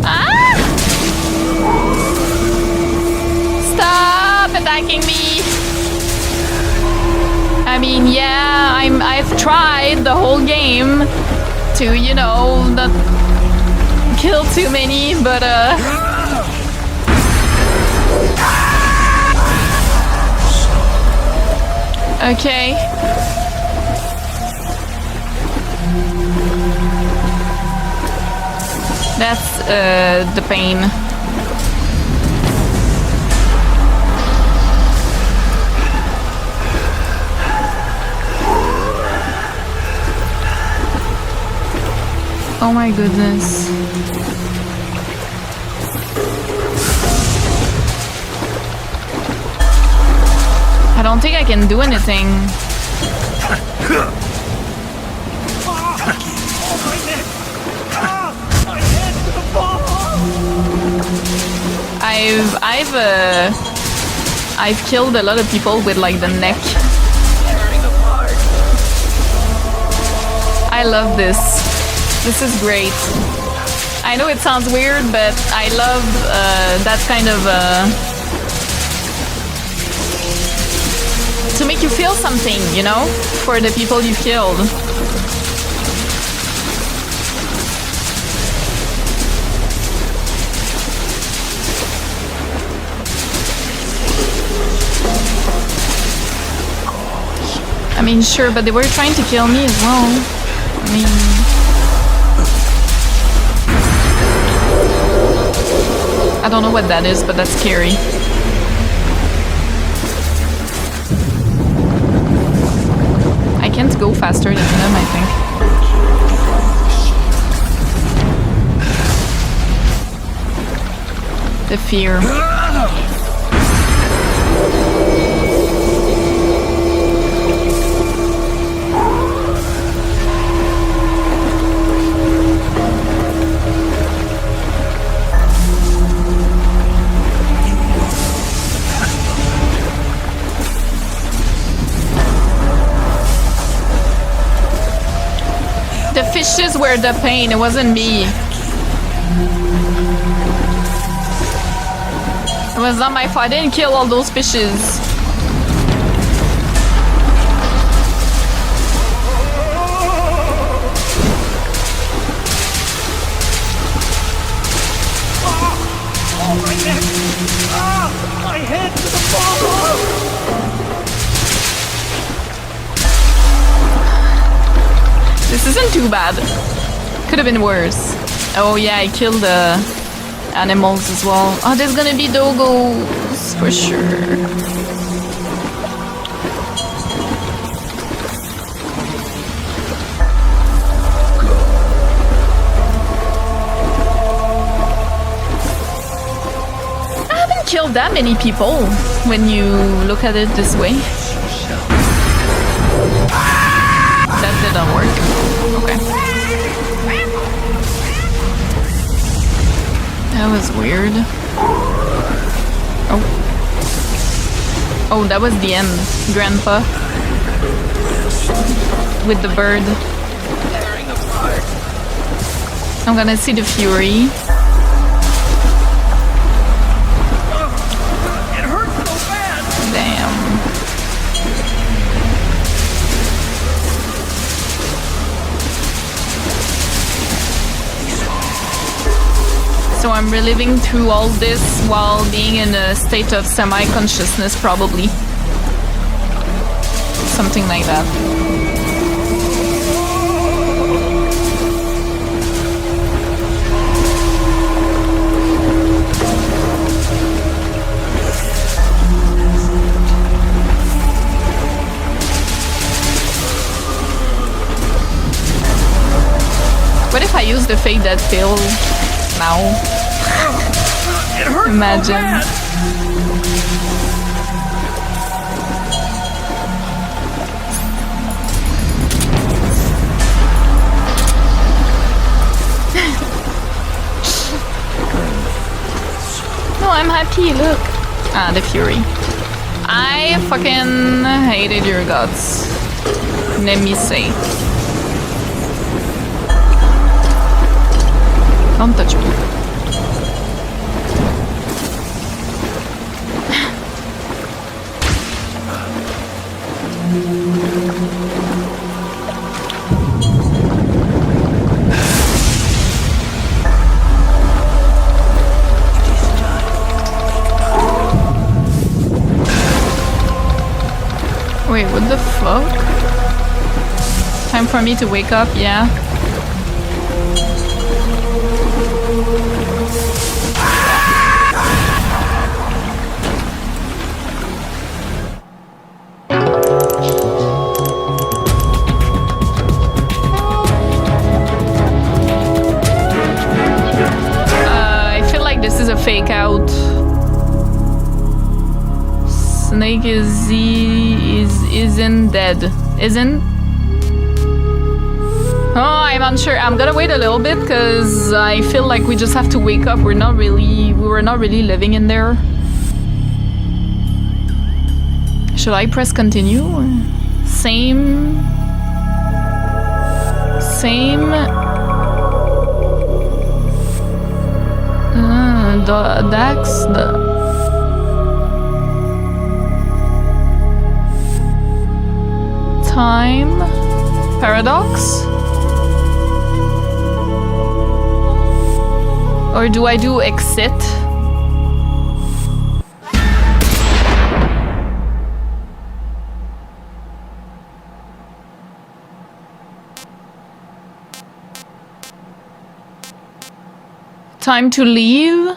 Ah! Stop attacking me! I mean, yeah, I've tried the whole game to, you know, not kill too many, but okay. That's the pain. Oh my goodness. I don't think I can do anything. I've killed a lot of people with like the neck. I love this. This is great. I know it sounds weird, but I love that kind of to make you feel something, you know, for the people you've killed. I mean, sure, but they were trying to kill me as well. I mean... I don't know what that is, but that's scary. I can't go faster than them, I think. The fear. The fishes were the pain, it wasn't me. It was not my fault. I didn't kill all those fishes. Oh, my neck! Ah, my head to the ball! This isn't too bad. Could have been worse. Oh yeah, I killed the animals as well. Oh, there's gonna be doggos for sure. I haven't killed that many people when you look at it this way. That didn't work. Okay. That was weird. Oh. Oh, that was the end. Grandpa. With the bird. I'm gonna see the fury. It hurts so bad! Damn. So I'm reliving through all this while being in a state of semi-consciousness, probably. Something like that. What if I use the fate that failed now? It hurts Imagine. so bad. No, I'm happy, look. Ah, the fury. I fucking hated your guts. Let me say. Don't touch me. Wait, what the fuck? Time for me to wake up, yeah. Snake isn't dead. Isn't? Oh, I'm unsure. I'm gonna wait a little bit because I feel like we just have to wake up. We were not really living in there. Should I press continue? Same. Dax. Time. Paradox? Or do I do exit? Time to leave?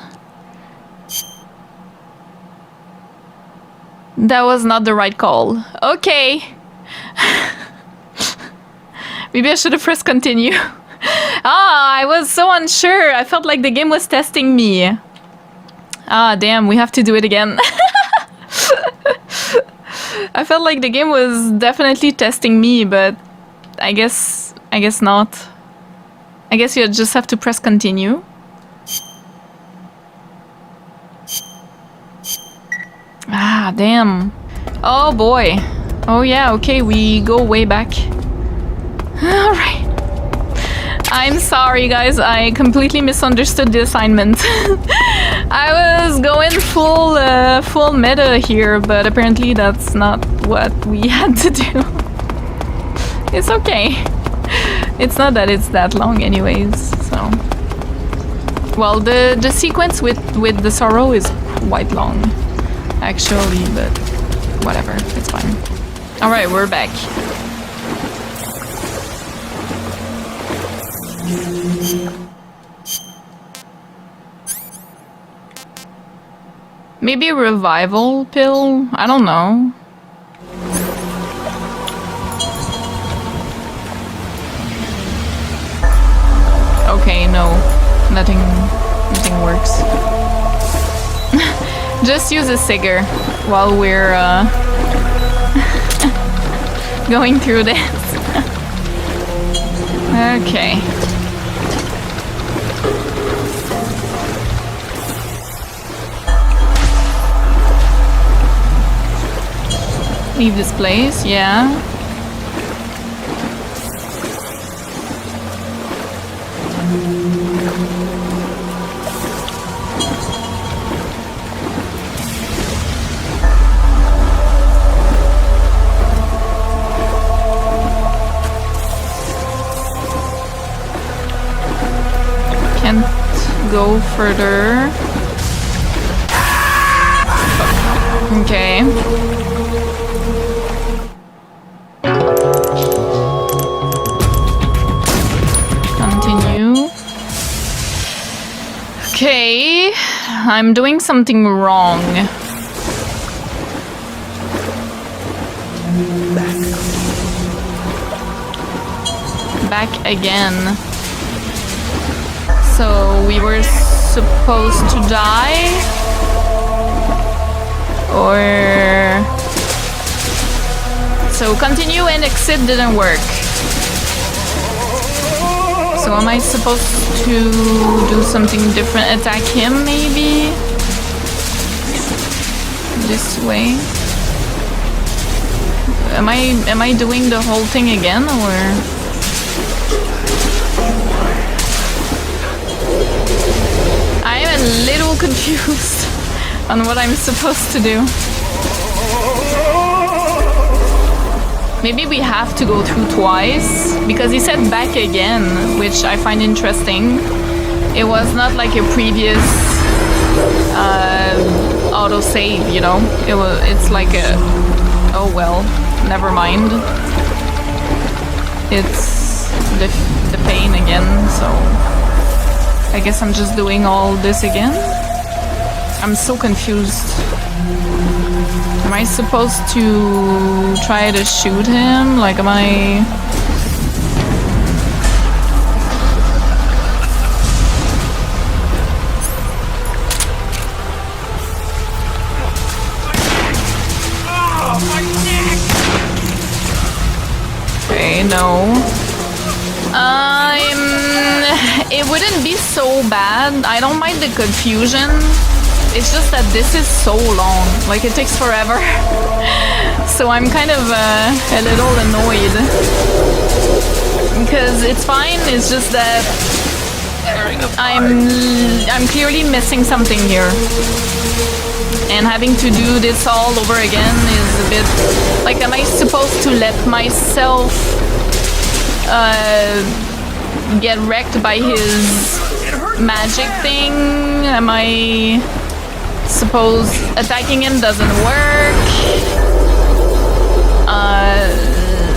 That was not the right call. Okay. Maybe I should have pressed continue. I was so unsure. I felt like the game was testing me. Damn, we have to do it again. I felt like the game was definitely testing me, but I guess not. I guess you just have to press continue. Damn. Oh boy. Oh yeah, okay, we go way back. Alright. I'm sorry guys, I completely misunderstood the assignment. I was going full meta here, but apparently that's not what we had to do. It's okay. It's not that it's that long anyways, so. Well, the sequence with the sorrow is quite long, actually, but whatever, it's fine. Alright, we're back. Maybe a revival pill? I don't know. Okay, no. Nothing works. Just use a cigar while we're going through this. Okay. Leave this place, yeah. Can't go further. Okay. Continue. Okay, I'm doing something wrong. Back again. So we were supposed to die? Or... So continue and exit didn't work. So am I supposed to do something different? Attack him, maybe? This way? Am I doing the whole thing again, or? I am a little confused on what I'm supposed to do. Maybe we have to go through twice, because he said back again, which I find interesting. It was not like a previous autosave, you know? It's like a... Oh well, never mind. It's the pain again, so... I guess I'm just doing all this again? I'm so confused. Am I supposed to try to shoot him? Like, am I... Okay, no. It wouldn't be so bad. I don't mind the confusion. It's just that this is so long. Like, it takes forever. So I'm kind of a little annoyed. Because it's fine, it's just that I'm clearly missing something here. And having to do this all over again is a bit... Like, am I supposed to let myself get wrecked by his magic thing? Am I suppose attacking him doesn't work?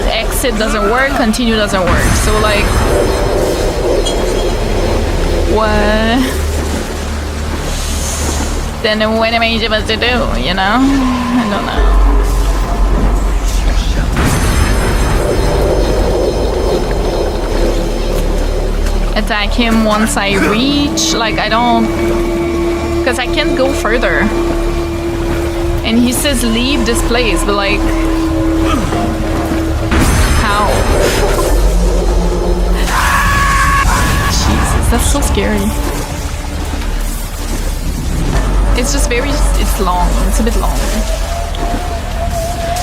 Exit doesn't work, continue doesn't work. So like, what? Then what am I supposed to do, you know? I don't know. Attack him once I reach, like I don't, because I can't go further. And he says leave this place, but like, how? Jesus, that's so scary. It's just very, it's long, it's a bit long.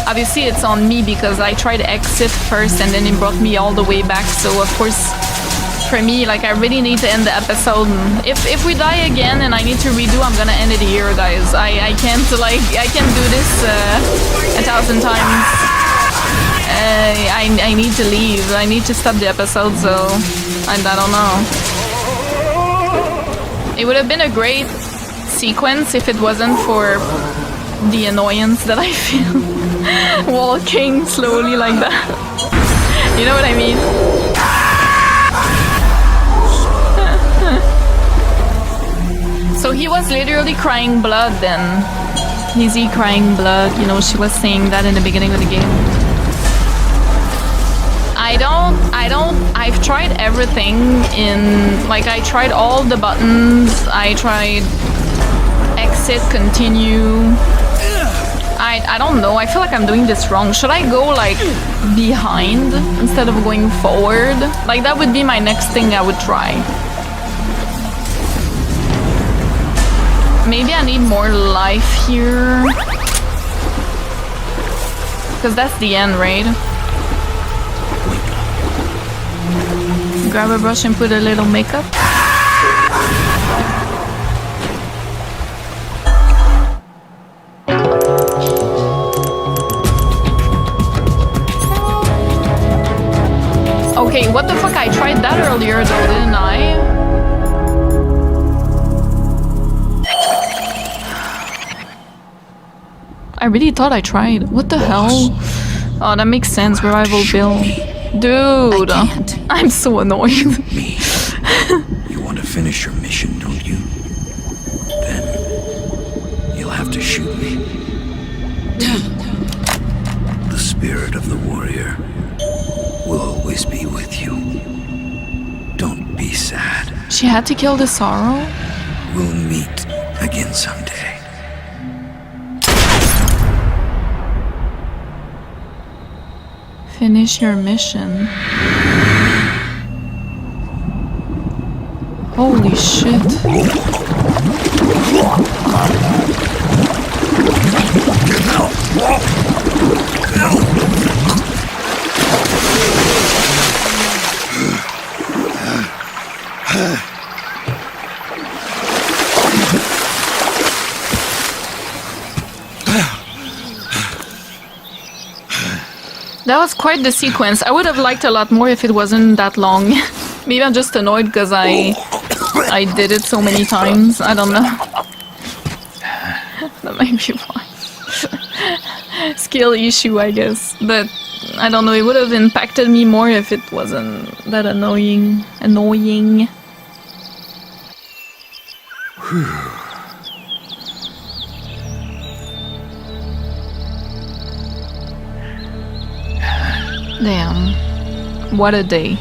Obviously it's on me because I tried to exit first and then it brought me all the way back, so of course, for me, like, I really need to end the episode. If we die again and I need to redo, I'm gonna end it here, guys. I can't, like, I can't do this 1,000 times. I need to leave. I need to stop the episode, so I don't know. It would have been a great sequence if it wasn't for the annoyance that I feel walking slowly like that. You know what I mean? So he was literally crying blood then. Is he crying blood? You know, she was saying that in the beginning of the game. I've tried everything in, like, I tried all the buttons. I tried exit, continue. I don't know, I feel like I'm doing this wrong. Should I go, like, behind instead of going forward? Like, that would be my next thing I would try. Maybe I need more life here. Because that's the end, right? Grab a brush and put a little makeup. Okay, what the fuck? I tried that earlier though, didn't I? I really thought I tried. What the hell? Oh, that makes sense. Revival Bill. Dude, I'm so annoyed. You want to finish your mission, don't you? Then you'll have to shoot me. The spirit of the warrior will always be with you. Don't be sad. She had to kill the sorrow? We'll meet again someday. Finish your mission. Holy shit. That was quite the sequence. I would have liked a lot more if it wasn't that long. Maybe I'm just annoyed because I did it so many times. I don't know. That might be why. Skill issue, I guess. But I don't know, it would have impacted me more if it wasn't that annoying. Damn. What a day.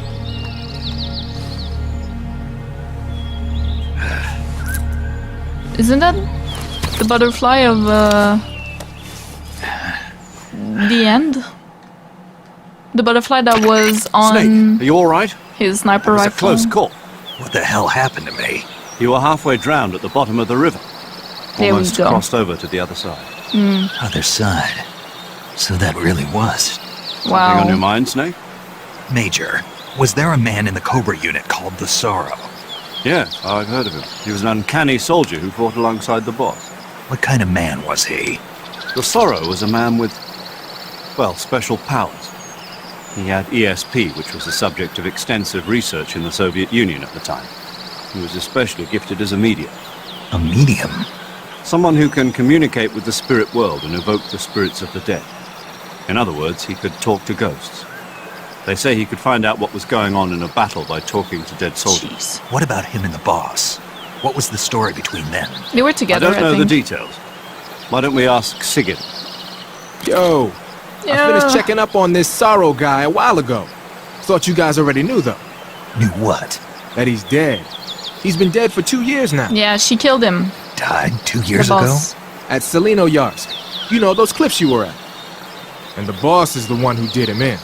Isn't that the butterfly of the end. The butterfly that was on Snake, are you alright? his sniper It was a rifle. close call. What the hell happened to me? You were halfway drowned at the bottom of the river. There we Almost go. crossed over to the other side. Other side. So that really was. Something on your Wow. mind, Snake? Major, was there a man in the Cobra unit called the Sorrow? Yes, I've heard of him. He was an uncanny soldier who fought alongside the boss. What kind of man was he? The Sorrow was a man with, well, special powers. He had ESP, which was the subject of extensive research in the Soviet Union at the time. He was especially gifted as a medium. A medium? Someone who can communicate with the spirit world and evoke the spirits of the dead. In other words, he could talk to ghosts. They say he could find out what was going on in a battle by talking to dead soldiers. What about him and the boss? What was the story between them? They were together, I don't know think. the details. Why don't we ask Sigurd? Yo, I Yeah. finished checking up on this Sorrow guy a while ago. Thought you guys already knew, though. Knew what? That he's dead. He's been dead for 2 years now. Yeah, she killed him. Died 2 The years ago? boss. At Selino Yarsk. You know, those cliffs you were at. And the boss is the one who did him in.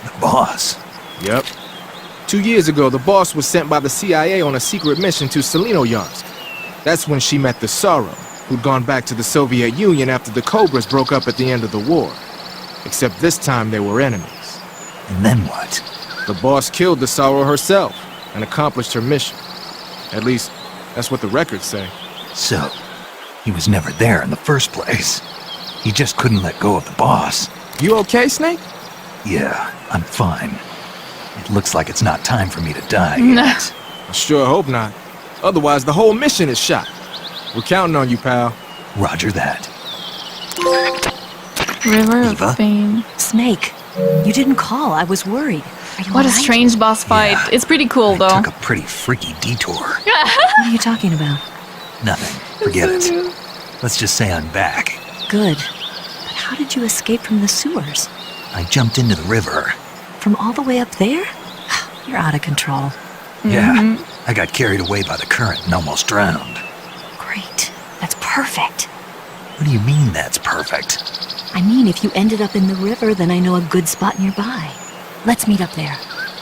The boss? Yep. 2 years ago, the boss was sent by the CIA on a secret mission to Selino Yarsk. That's when she met the Sorrow, who'd gone back to the Soviet Union after the Cobras broke up at the end of the war. Except this time they were enemies. And then what? The boss killed the Sorrow herself and accomplished her mission. At least, that's what the records say. So, he was never there in the first place. He just couldn't let go of the boss. You okay, Snake? Yeah, I'm fine. It looks like it's not time for me to die Nah. yet. I sure hope not. Otherwise, the whole mission is shot. We're counting on you, pal. Roger that. River Eva? of Pain. Snake, you didn't call. I was worried. Are you What a alright? strange boss fight. Yeah. It's pretty cool, I though. took a pretty freaky detour. What are you talking about? Nothing. Forget it. Let's just say I'm back. Good. But how did you escape from the sewers? I jumped into the river. From all the way up there? You're out of control. Yeah, I got carried away by the current and almost drowned. Great. That's perfect. What do you mean that's perfect? I mean, if you ended up in the river, then I know a good spot nearby. Let's meet up there.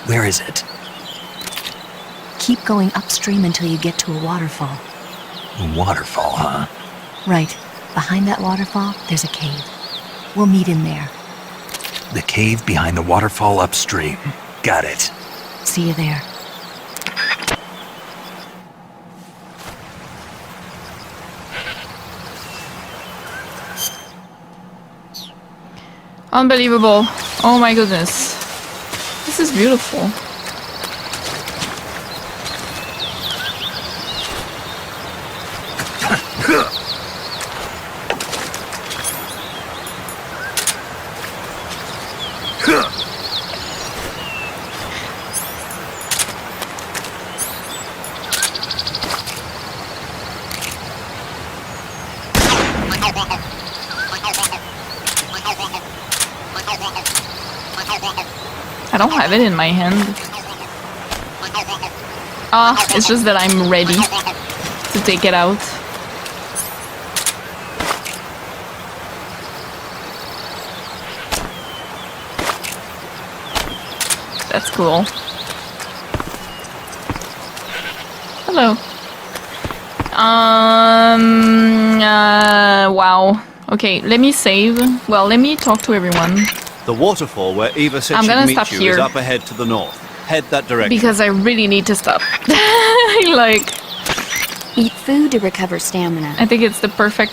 Where is it? Keep going upstream until you get to a waterfall. A waterfall, huh? Right. Behind that waterfall, there's a cave. We'll meet in there. The cave behind the waterfall upstream. Got it. See you there. Unbelievable. Oh my goodness. This is beautiful. I don't have it in my hand. Ah, it's just that I'm ready to take it out. That's cool. Hello. Wow. Okay, let me save. Well, let me talk to everyone. The waterfall where Eva said I'm she'd gonna meet stop you here. is up ahead to the north. Head that direction. Because I really need to stop. Like, Eat food to recover stamina. I think it's the perfect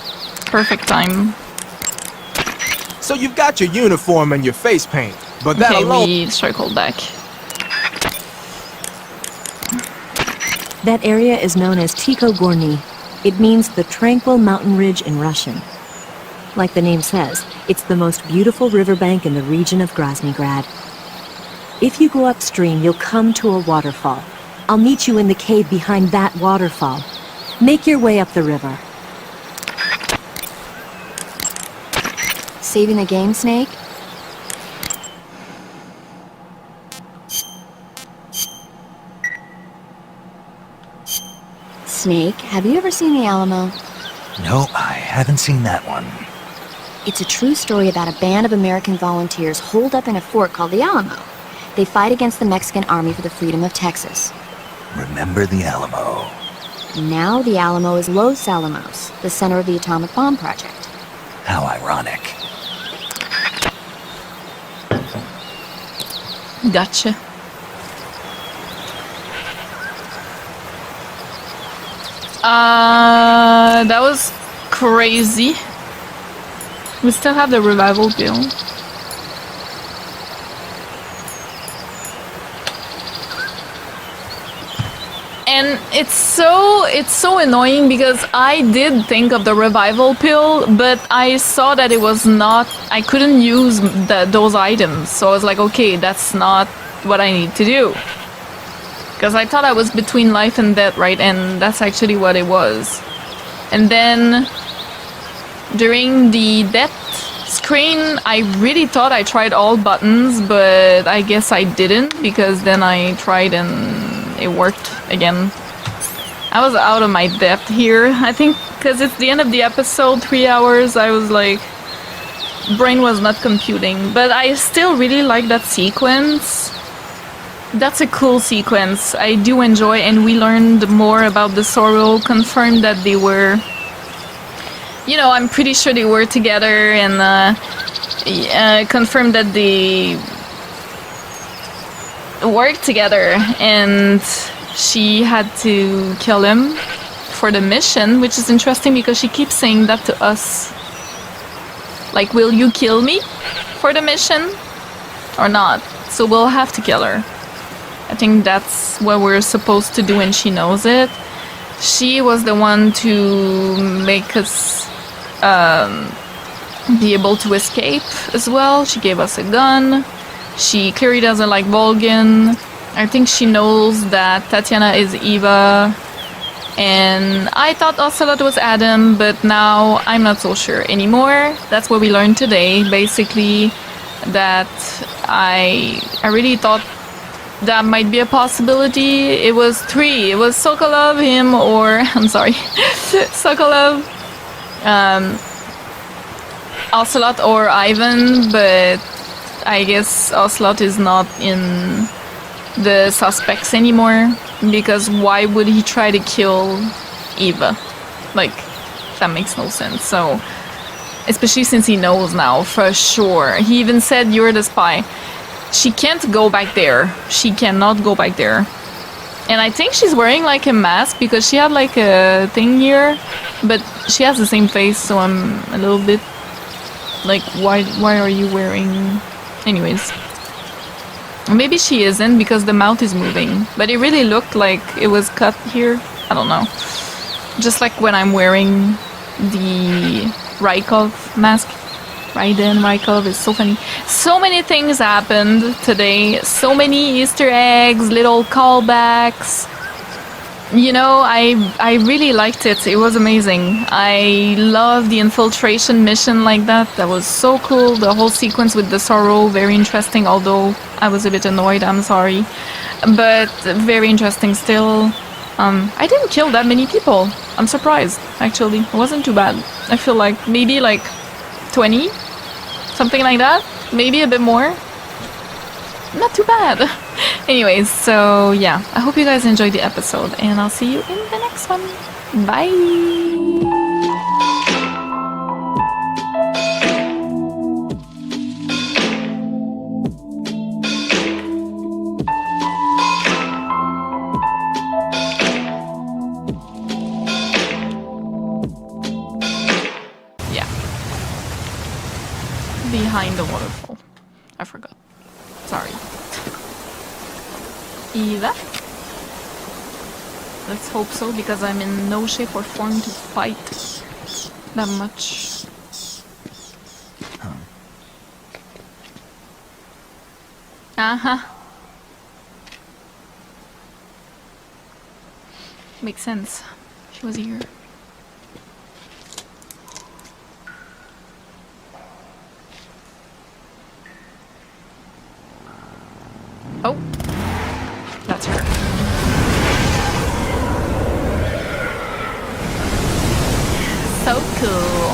time. So you've got your uniform and your face paint, but that Okay, alone... we circle back. That area is known as Ticho Gorny. It means the tranquil mountain ridge in Russian. Like the name says, it's the most beautiful riverbank in the region of Groznygrad. If you go upstream, you'll come to a waterfall. I'll meet you in the cave behind that waterfall. Make your way up the river. Saving the game, Snake? Snake, have you ever seen the Alamo? No, I haven't seen that one. It's a true story about a band of American volunteers holed up in a fort called the Alamo. They fight against the Mexican army for the freedom of Texas. Remember the Alamo. Now the Alamo is Los Alamos, the center of the atomic bomb project. How ironic. Gotcha. That was crazy. We still have the revival bill. And it's so annoying because I did think of the revival pill, but I saw that it was not, I couldn't use those items. So I was like, okay, that's not what I need to do. Because I thought I was between life and death, right? And that's actually what it was. And then during the death screen, I really thought I tried all buttons, but I guess I didn't, because then I tried and it worked again. I was out of my depth here, I think, because it's the end of the episode, 3 hours, I was like, brain was not computing. But I still really like that sequence. That's a cool sequence. I do enjoy, and we learned more about the Sorrow, confirmed that they were, you know, I'm pretty sure they were together, and confirmed that they worked together, and she had to kill him for the mission, which is interesting because she keeps saying that to us. Like, will you kill me for the mission or not? So we'll have to kill her. I think that's what we're supposed to do, and she knows it. She was the one to make us be able to escape as well. She gave us a gun. She clearly doesn't like Volgin. I think she knows that Tatiana is Eva. And I thought Ocelot was Adam, but now I'm not so sure anymore. That's what we learned today. Basically, that I really thought that might be a possibility. It was 3. It was Sokolov, him, or I'm sorry, Sokolov, Ocelot, or Ivan. But I guess Ocelot is not in the suspects anymore, because why would he try to kill Eva? Like, that makes no sense. So, especially since he knows now for sure. He even said, you're the spy. She can't go back there. She cannot go back there. And I think she's wearing like a mask, because she had like a thing here, but she has the same face, so I'm a little bit like, why are you wearing... Anyways. Maybe she isn't, because the mouth is moving, but it really looked like it was cut here. I don't know. Just like when I'm wearing the Rykov mask. Raiden, Rykov is so funny. So many things happened today. So many Easter eggs, little callbacks. You know, I really liked it. It was amazing. I love the infiltration mission like that. That was so cool. The whole sequence with the Sorrow, very interesting, although I was a bit annoyed, I'm sorry. But very interesting still. I didn't kill that many people. I'm surprised, actually. It wasn't too bad. I feel like maybe like 20? Something like that? Maybe a bit more? Not too bad. Anyways, so yeah, I hope you guys enjoyed the episode, and I'll see you in the next one. Bye! Behind the waterfall. I forgot. Sorry. Eva? Let's hope so, because I'm in no shape or form to fight that much. Uh-huh. Makes sense. She was here. Oh, that's her. So cool.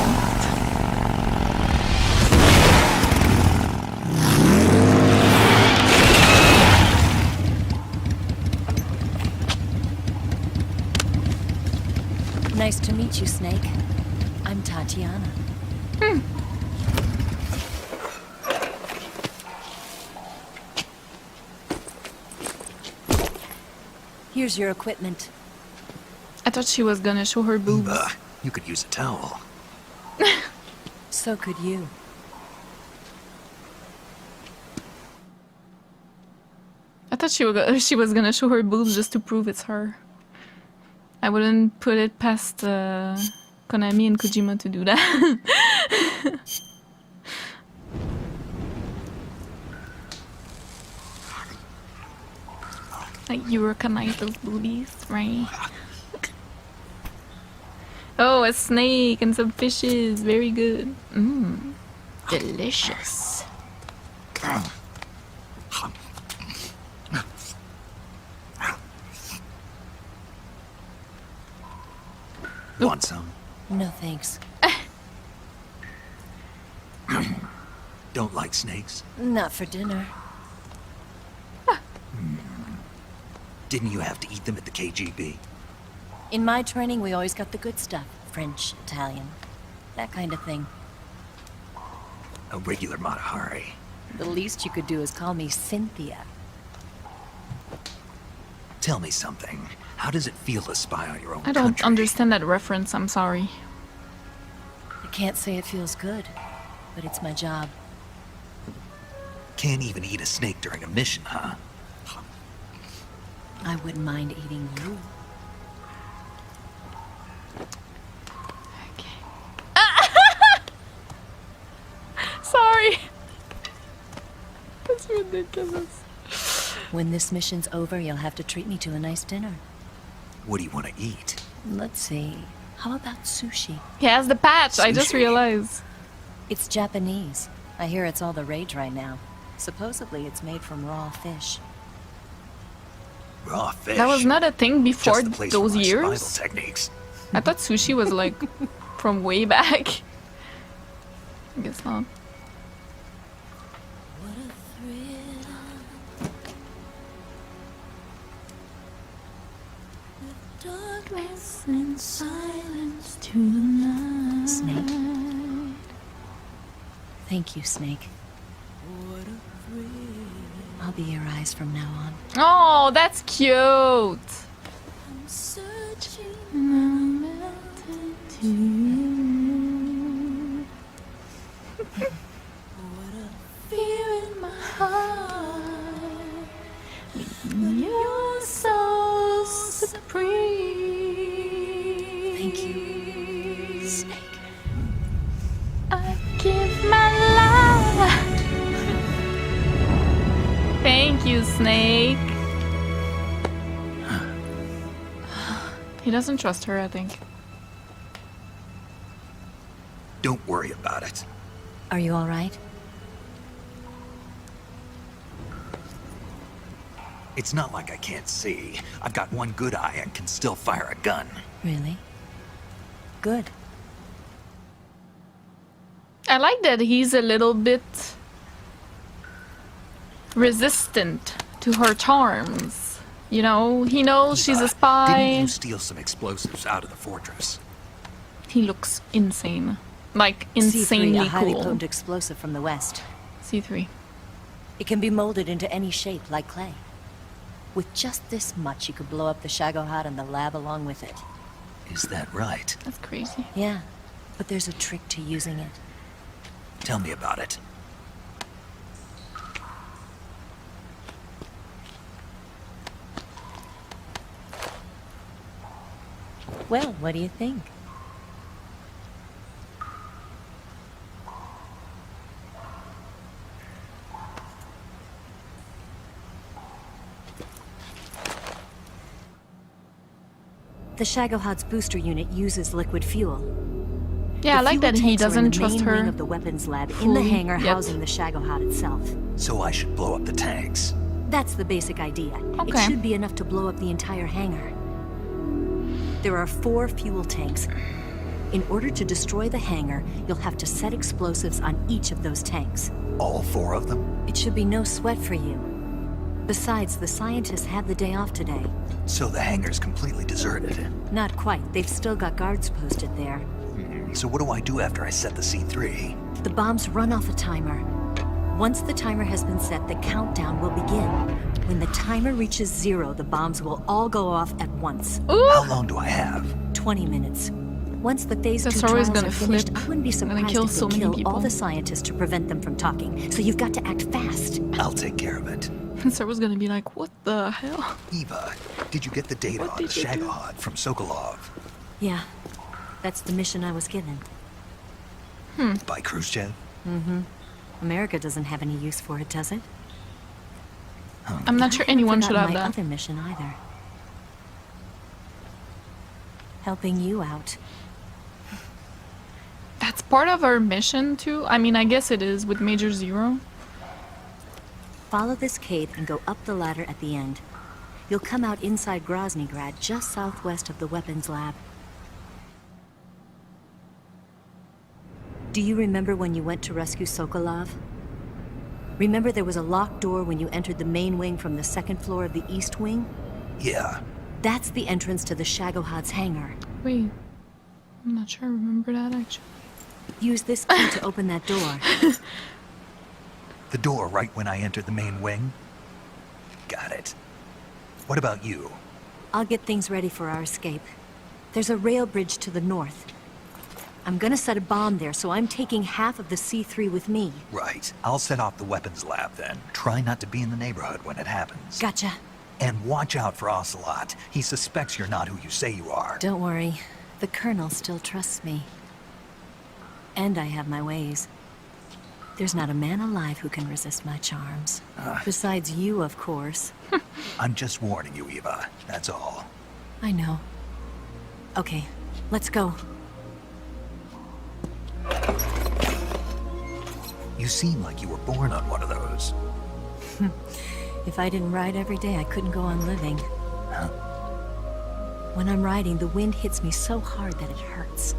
Here's your equipment. I thought she was gonna show her boobs. You could use a towel. So could you. I thought she was gonna show her boobs just to prove it's her. I wouldn't put it past Konami and Kojima to do that. Like, you recognize those boobies, right? Oh, a snake and some fishes. Very good. Mmm. Delicious. Want some? No thanks. Don't like snakes? Not for dinner. Didn't you have to eat them at the KGB? In my training, we always got the good stuff. French, Italian, that kind of thing. A regular Matahari. The least you could do is call me Cynthia. Tell me something. How does it feel to spy on your own I don't country? understand that reference, I'm sorry. I can't say it feels good, but it's my job. Can't even eat a snake during a mission, huh? I wouldn't mind eating you. Sorry. That's ridiculous. When this mission's over, you'll have to treat me to a nice dinner. What do you want to eat? Let's see. How about sushi? He has the patch, I just Sushi. realized. It's Japanese. I hear it's all the rage right now. Supposedly it's made from raw fish. Raw fish? That was not a thing before Just the place for those my years. survival techniques. I thought sushi was like from way back. I guess not. Darkness and silence to the night. Snake. Thank you, Snake. I'll be your eyes from now on. Oh, that's cute. I'm searching the mountain to you. What a fear in my heart. You're so supreme. Thank you, Snake. I give my life. Thank you, Snake. He doesn't trust her, I think. Don't worry about it. Are you all right? It's not like I can't see. I've got one good eye and can still fire a gun. Really? Good. I like that he's a little bit resistant to her charms. You know, he knows she's a Didn't spy. you steal some explosives out of the fortress? He looks insane. Like, C3, insanely a highly cool. potent explosive from the west. C3. It can be molded into any shape, like clay. With just this much, you could blow up the Shagohod and the lab along with it. Is that right? That's crazy. Yeah, but there's a trick to using it. Tell me about it. Well, what do you think? The Shagohod's booster unit uses liquid fuel. Yeah, I like that he doesn't trust The main wing her. of the weapons lab in the fully hangar yet. housing the Shagohod itself. So I should blow up the tanks. That's the basic idea. It Okay. should be enough to blow up the entire hangar. There are 4 fuel tanks. In order to destroy the hangar, you'll have to set explosives on each of those tanks. All 4 of them? It should be no sweat for you. Besides, the scientists had the day off today. So the hangar's completely deserted. Not quite. They've still got guards posted there. So what do I do after I set the C3? The bombs run off a timer. Once the timer has been set, the countdown will begin. When the timer reaches 0, the bombs will all go off at once. How long do I have? 20 minutes. Once the phase 2 That's trials always are gonna finished, flip. I wouldn't be I'm gonna surprised kill if so they many kill people. all the scientists to prevent them from talking. So you've got to act fast. I'll take care of it. Sarah's gonna be like, what the hell? Eva, did you get the data on the Shagohod from Sokolov? Yeah, that's the mission I was given. By Khrushchev? Mm-hmm. America doesn't have any use for it, does it? I'm not sure anyone should have my that. other mission either. Helping you out. That's part of our mission too. I mean, I guess it is with Major Zero. Follow this cave and go up the ladder at the end. You'll come out inside Groznygrad, just southwest of the weapons lab. Do you remember when you went to rescue Sokolov? Remember there was a locked door when you entered the main wing from the second floor of the east wing? Yeah. That's the entrance to the Shagohod's hangar. Wait, I'm not sure I remember that actually. Use this key to open that door. The door right when I entered the main wing? Got it. What about you? I'll get things ready for our escape. There's a rail bridge to the north. I'm gonna set a bomb there, so I'm taking half of the C3 with me. Right. I'll set off the weapons lab then. Try not to be in the neighborhood when it happens. Gotcha. And watch out for Ocelot. He suspects you're not who you say you are. Don't worry. The Colonel still trusts me. And I have my ways. There's not a man alive who can resist my charms. Besides you, of course. I'm just warning you, Eva. That's all. I know. Okay, let's go. You seem like you were born on one of those. If I didn't ride every day, I couldn't go on living. When I'm riding, the wind hits me so hard that it hurts.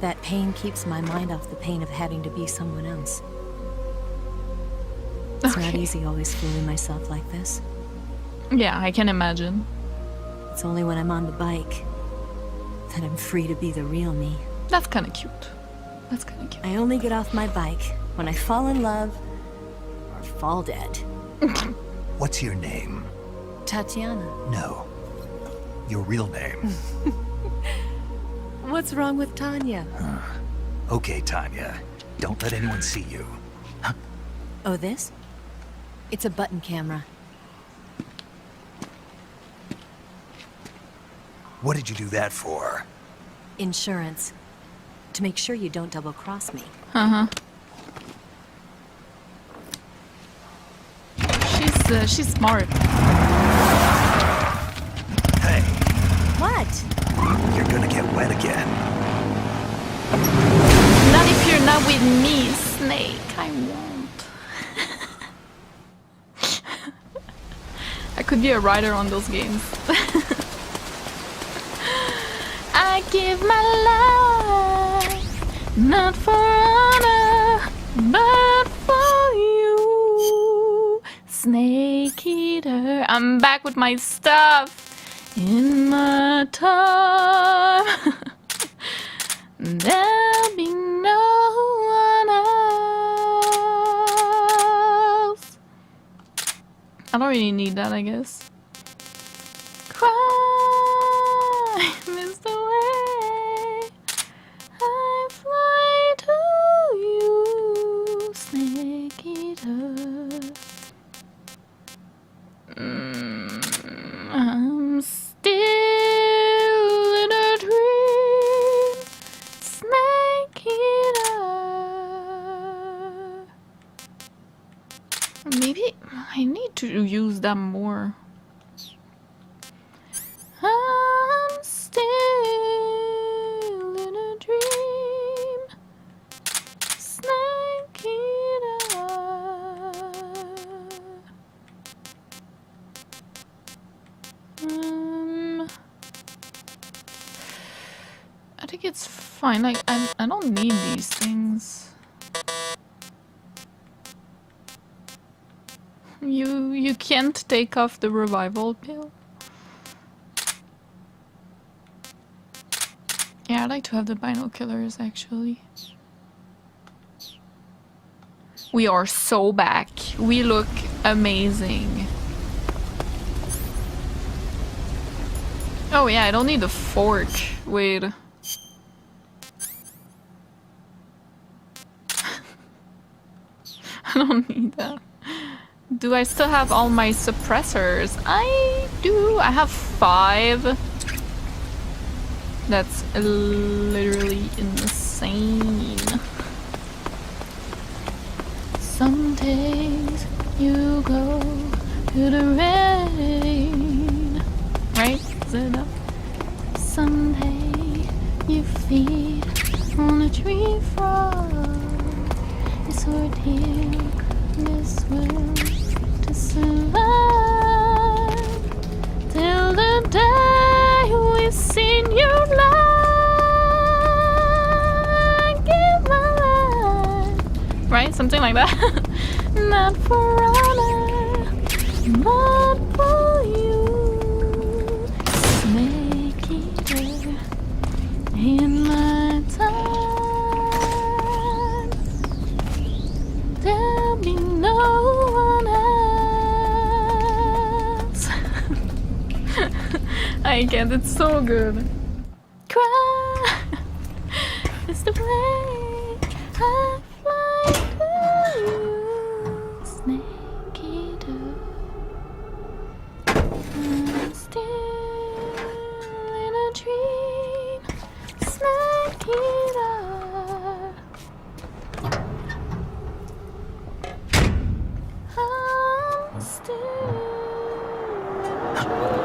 That pain keeps my mind off the pain of having to be someone else. It's not easy always fooling myself like this. Yeah, I can imagine. It's only when I'm on the bike that I'm free to be the real me. That's kind of cute. That's kind of cute. I only get off my bike when I fall in love or fall dead. What's your name? Tatiana. No. Your real name. What's wrong with Tanya? Okay, Tanya. Don't let anyone see you. Oh, this? It's a button camera. What did you do that for? Insurance. To make sure you don't double-cross me. Uh-huh. She's smart. Hey. What? You're gonna get wet again. Not if you're not with me, Snake. I won't. I could be a writer on those games. I give my life, not for honor, but for you, Snake Eater. I'm back with my stuff in my time. There'll be no one else. I don't really need that, I guess. Crime is the way I fly to you, Snake Eater. I'm still in a dream, Snake Eater. Maybe I need to use that more. I'm still in a dream, Snake Eater. I think it's fine. Like I don't need these things. You can't take off the revival pill. Yeah, I'd like to have the binoculars actually. We are so back. We look amazing. Oh yeah, I don't need a fork. Wait. I don't need that. Do I still have all my suppressors? I do. I have 5. That's literally insane. Some days you go to the rain. Right? Is it enough? Someday you feed on a tree frog. This ordeal, this will to survive till the day we've seen you lie. Give my life, right? Something like that. Not for honor, but for you. Snake eater in my time. There'll be no one else. I can't, it's so good. Cry is the way I fly to you, snake eater. I'm still in a dream, snake eater. I'm still in a dream.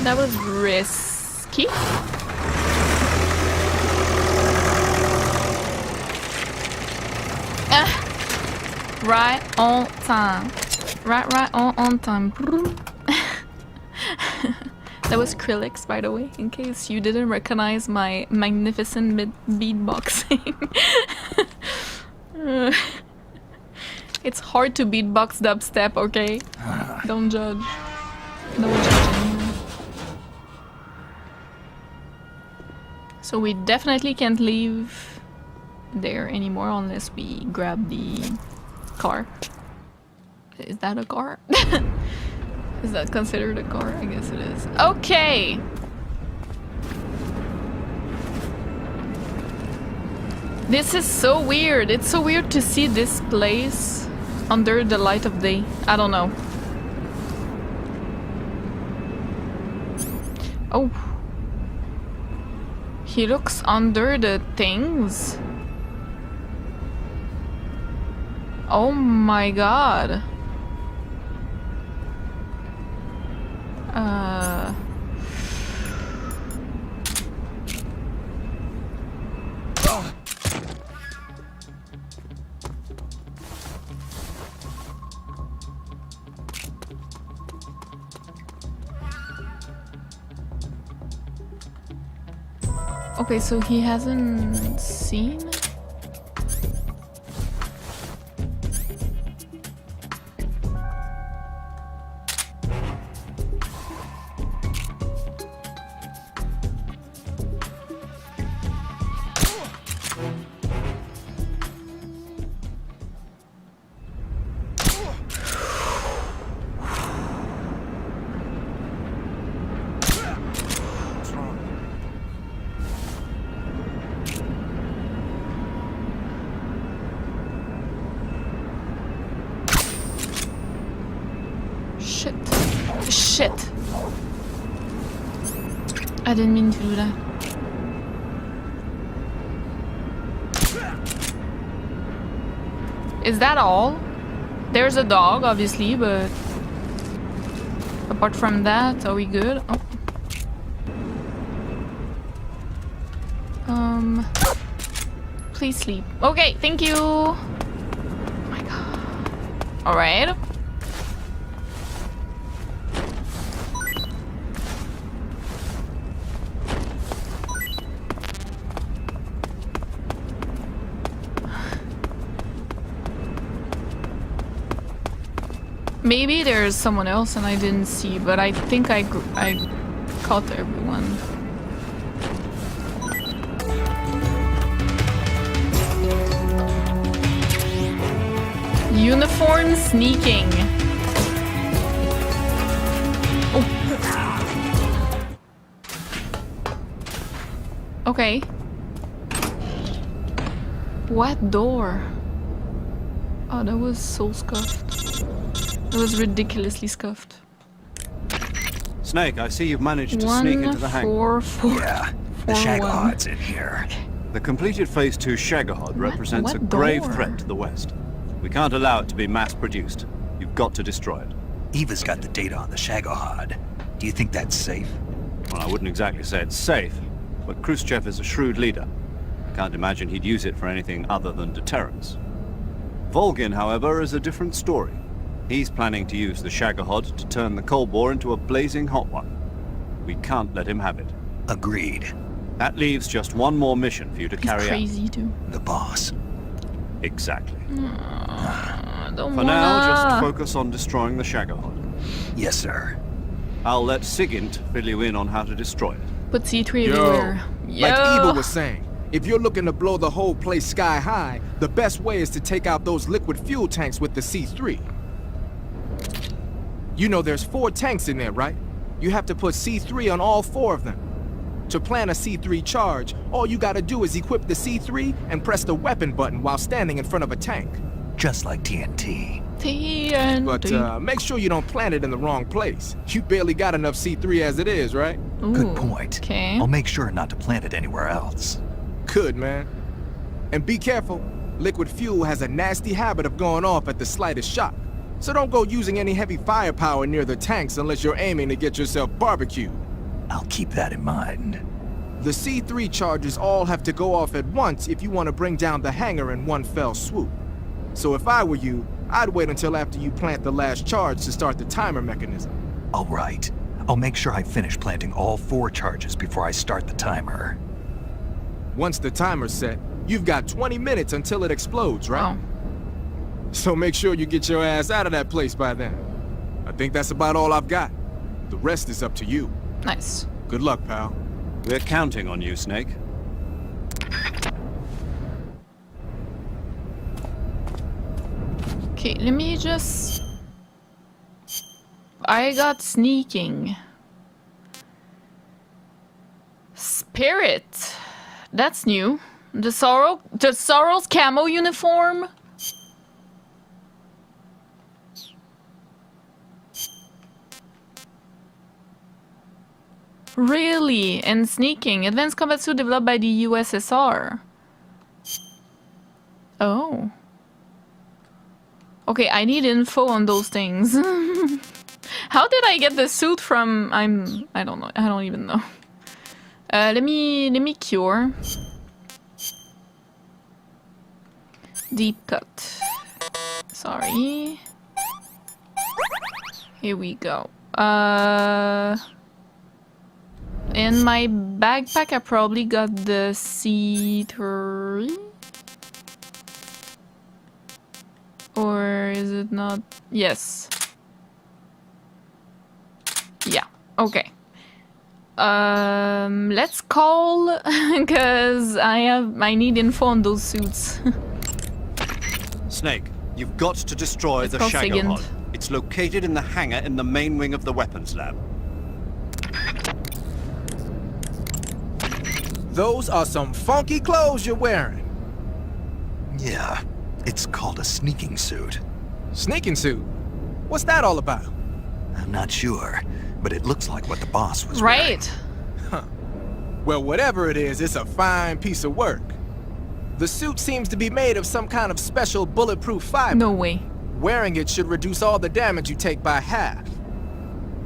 That was risky. Right on time. Right on time. That was Krillix, by the way, in case you didn't recognize my magnificent beatboxing. It's hard to beatbox dubstep, okay? Don't judge. No judging. So we definitely can't leave there anymore unless we grab the car. Is that a car? Is that considered a car? I guess it is. Okay! This is so weird. It's so weird to see this place under the light of day. I don't know. Oh. He looks under the things. Oh my god. Okay, so he hasn't seen it? Shit. I didn't mean to do that. Is that all? There's a dog, obviously, but apart from that, are we good? Oh. Please sleep. Okay, thank you. Oh my god. Alright. Maybe there's someone else and I didn't see, but I think I caught everyone. Uniform sneaking. Oh. Okay. What door? Oh, that was so scuffed. That was ridiculously scuffed. Snake, I see you've managed to 1, sneak into the hangar. 4, 4. Yeah, the 4, Shagahod's in here. The completed Phase 2 Shagahod represents a What grave door? threat to the West. We can't allow it to be mass-produced. You've got to destroy it. Eva's got the data on the Shagahod. Do you think that's safe? Well, I wouldn't exactly say it's safe, but Khrushchev is a shrewd leader. I can't imagine he'd use it for anything other than deterrence. Volgin, however, is a different story. He's planning to use the Shagahod to turn the Cold War into a blazing hot one. We can't let him have it. Agreed. That leaves just one more mission for you to carry out. Crazy too. The boss. Exactly. Don't For now, just wanna. focus on destroying the Shagahod. Yes, sir. I'll let Sigint fill you in on how to destroy it. Put C3 everywhere. Like Eva was saying, if you're looking to blow the whole place sky high, the best way is to take out those liquid fuel tanks with the C3. You know there's 4 tanks in there, right? You have to put C3 on all 4 of them. To plan a C3 charge, all you gotta do is equip the C3 and press the weapon button while standing in front of a tank. Just like TNT. TNT. But make sure you don't plant it in the wrong place. You barely got enough C3 as it is, right? Good point. Okay. I'll make sure not to plant it anywhere else. Good, man. And be careful. Liquid fuel has a nasty habit of going off at the slightest shock. So don't go using any heavy firepower near the tanks unless you're aiming to get yourself barbecued. I'll keep that in mind. The C3 charges all have to go off at once if you want to bring down the hangar in one fell swoop. So if I were you, I'd wait until after you plant the last charge to start the timer mechanism. All right. I'll make sure I finish planting all 4 charges before I start the timer. Once the timer's set, you've got 20 minutes until it explodes, right? Oh. So make sure you get your ass out of that place by then. I think that's about all I've got. The rest is up to you. Nice. Good luck, pal. We're counting on you, Snake. Okay, let me just... I got sneaking. Spirit. That's new. The Sorrow's camo uniform. Really? And sneaking. Advanced combat suit developed by the USSR. Oh. Okay, I need info on those things. How did I get the suit from... I don't know. I don't even know. Let me cure. Deep cut. Sorry. Here we go. In my backpack, I probably got the C3? Or is it not? Yes. Yeah, okay. Let's call, because I need info on those suits. Snake, you've got to destroy Let's the call Shagahod. Sigint. It's located in the hangar in the main wing of the weapons lab. Those are some funky clothes you're wearing. Yeah, it's called a sneaking suit. Sneaking suit? What's that all about? I'm not sure, but it looks like what the boss was wearing. Right. Huh. Well, whatever it is, it's a fine piece of work. The suit seems to be made of some kind of special bulletproof fiber. No way. Wearing it should reduce all the damage you take by half.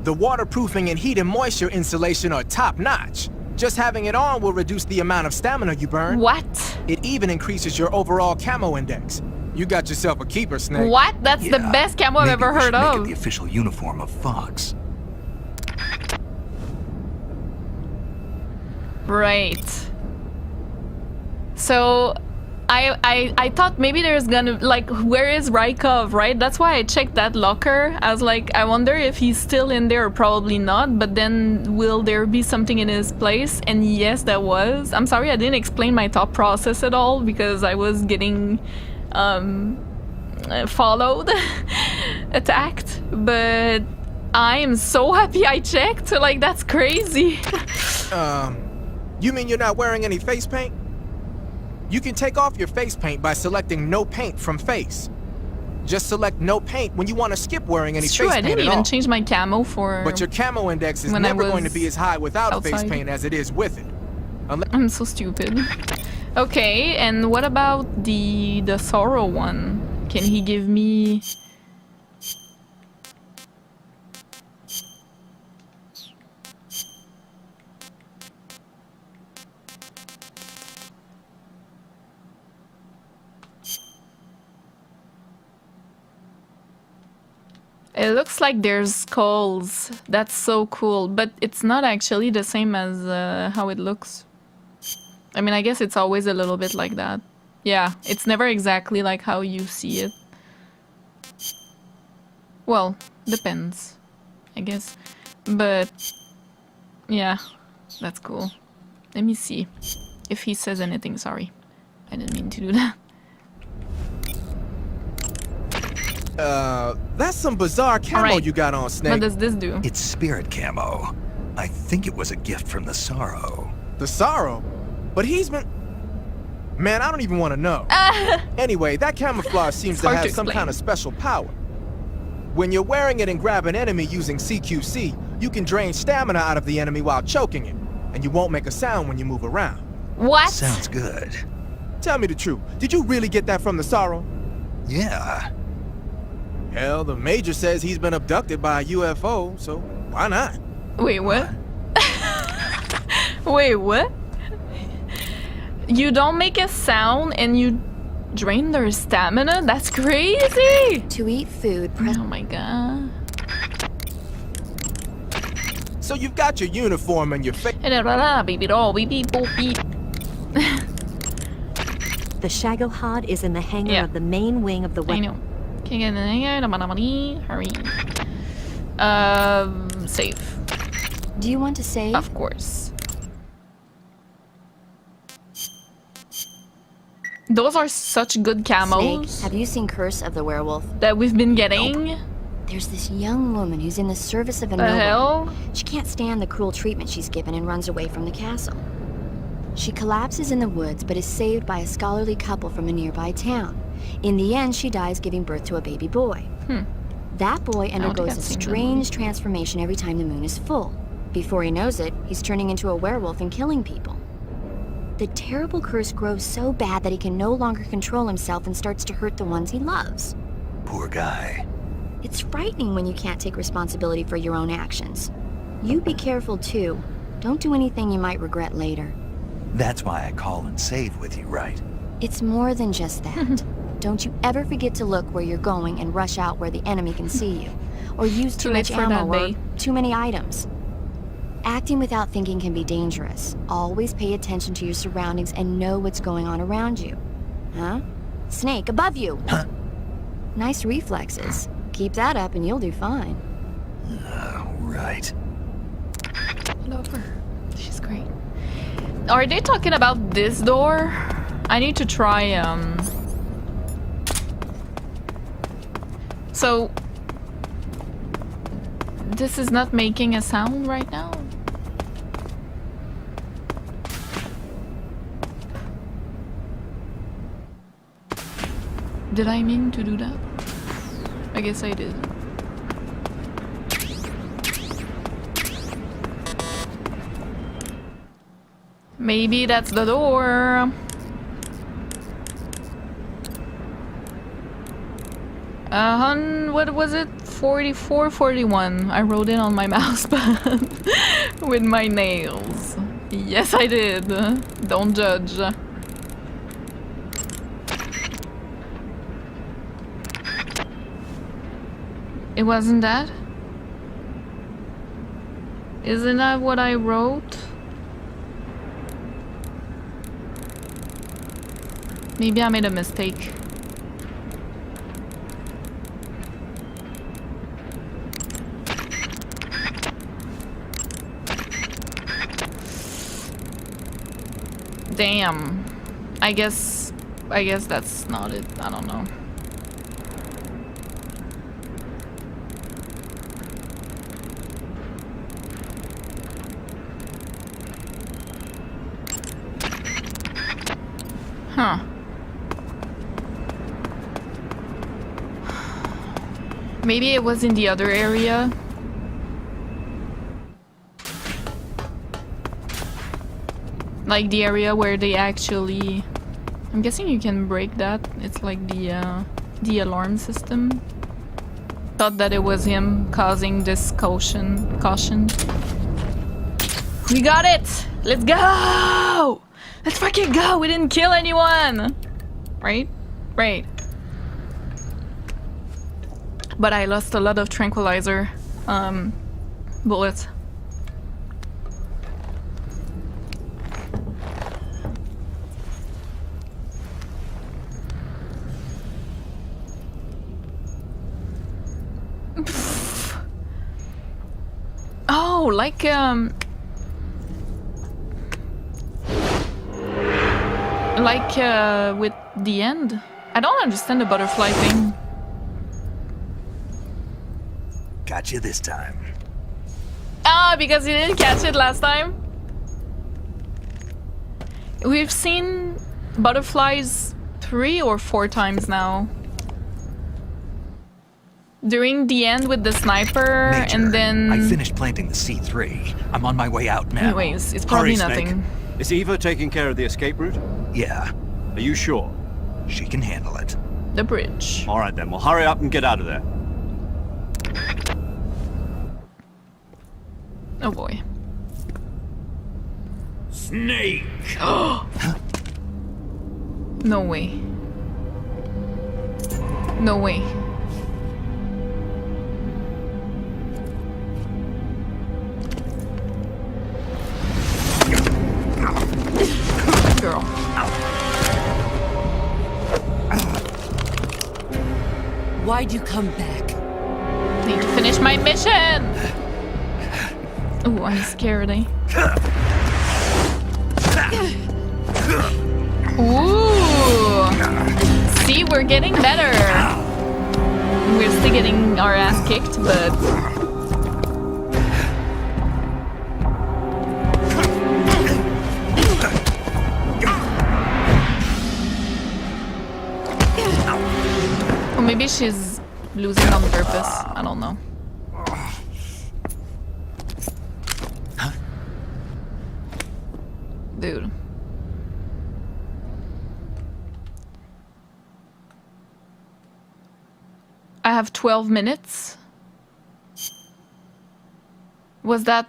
The waterproofing and heat and moisture insulation are top-notch. Just having it on will reduce the amount of stamina you burn. What? It even increases your overall camo index. You got yourself a keeper, Snake. What? That's the best camo I've ever heard Make it of. the official uniform of Fox. Right. So, I thought maybe there's gonna, like, where is Rykov, right? That's why I checked that locker. I was like, I wonder if he's still in there, or probably not, but then will there be something in his place? And yes, there was. I'm sorry I didn't explain my thought process at all, because I was getting followed, attacked, but I am so happy I checked. Like, that's crazy. You mean you're not wearing any face paint? You can take off your face paint by selecting no paint from face. Just select no paint when you want to skip wearing any It's face true, I paint didn't at even all. change my camo for... But your camo index is when I never going to was be as high without face outside. paint as it is with it. I'm so stupid. Okay, and what about the Sorrow one? Can he give me... It looks like there's skulls. That's so cool, but it's not actually the same as how it looks. I mean, I guess it's always a little bit like that. Yeah, it's never exactly like how you see it. Well, depends, I guess. But yeah, that's cool. Let me see if he says anything. Sorry, I didn't mean to do that. That's some bizarre camo Alright. you got on, Snake. What does this do? It's spirit camo. I think it was a gift from the Sorrow. The Sorrow? But he's been... Man, I don't even want to know. Anyway, that camouflage seems to hard have to some explain. kind of special power. When you're wearing it and grab an enemy using CQC, you can drain stamina out of the enemy while choking it, and you won't make a sound when you move around. What? Sounds good. Tell me the truth. Did you really get that from the Sorrow? Yeah. Hell, the Major says he's been abducted by a UFO, so why not? Wait, what? Wait, what? You don't make a sound and you drain their stamina? That's crazy! To eat food, oh my god. So you've got your uniform and your face. The Shagohod is in the hangar of the main wing of the I weapon. know. Can get in there. Hurry. Save. Do you want to save? Of course. Those are such good camos Snake, have you seen Curse of the Werewolf? that we've been getting. There's this young woman who's in the service of a The hell? nobleman. She can't stand the cruel treatment she's given and runs away from the castle. She collapses in the woods but is saved by a scholarly couple from a nearby town. In the end, she dies giving birth to a baby boy. That boy don't think undergoes I've a seen that strange transformation every time the moon is full. Before he knows it, he's turning into a werewolf and killing people. The terrible curse grows so bad that he can no longer control himself and starts to hurt the ones he loves. Poor guy. It's frightening when you can't take responsibility for your own actions. You be careful too. Don't do anything you might regret later. That's why I call and save with you, right? It's more than just that. Don't you ever forget to look where you're going and rush out where the enemy can see you. Or use too Too late much for that ammo or day. too many items. Acting without thinking can be dangerous. Always pay attention to your surroundings and know what's going on around you. Huh? Snake, above you! Huh? Nice reflexes. Keep that up and you'll do fine. Right. Love her. She's great. Are they talking about this door? I need to try, So... This is not making a sound right now? Did I mean to do that? I guess I did. Maybe that's the door. What was it? 44, 41. I wrote it on my mouse pad with my nails. Yes, I did. Don't judge. It wasn't that? Isn't that what I wrote? Maybe I made a mistake. Damn. I guess that's not it. I don't know. Huh. Maybe it was in the other area. Like the area where they actually... I'm guessing you can break that. It's like the alarm system. Thought that it was him causing this caution. We got it! Let's go! Let's fucking go! We didn't kill anyone! Right? Right. But I lost a lot of tranquilizer bullets. Oh, like with the end. I don't understand the butterfly thing. Got you this time. Ah, because you didn't catch it last time? We've seen butterflies 3 or 4 times now. During the end with the sniper, Major, and then... I finished planting the C3. I'm on my way out now. Anyways, it's probably Hurry, nothing. Snake. Is Eva taking care of the escape route? Yeah. Are you sure? She can handle it. The bridge. All right then, well hurry up and get out of there. Oh boy. Snake! No way. No way. Girl. Why'd you come back? Need to finish my mission! Oh, I'm scared, eh? Ooh! See, we're getting better! We're still getting our ass kicked, but... Or maybe she's losing on purpose. I don't know. Dude. I have 12 minutes. Was that...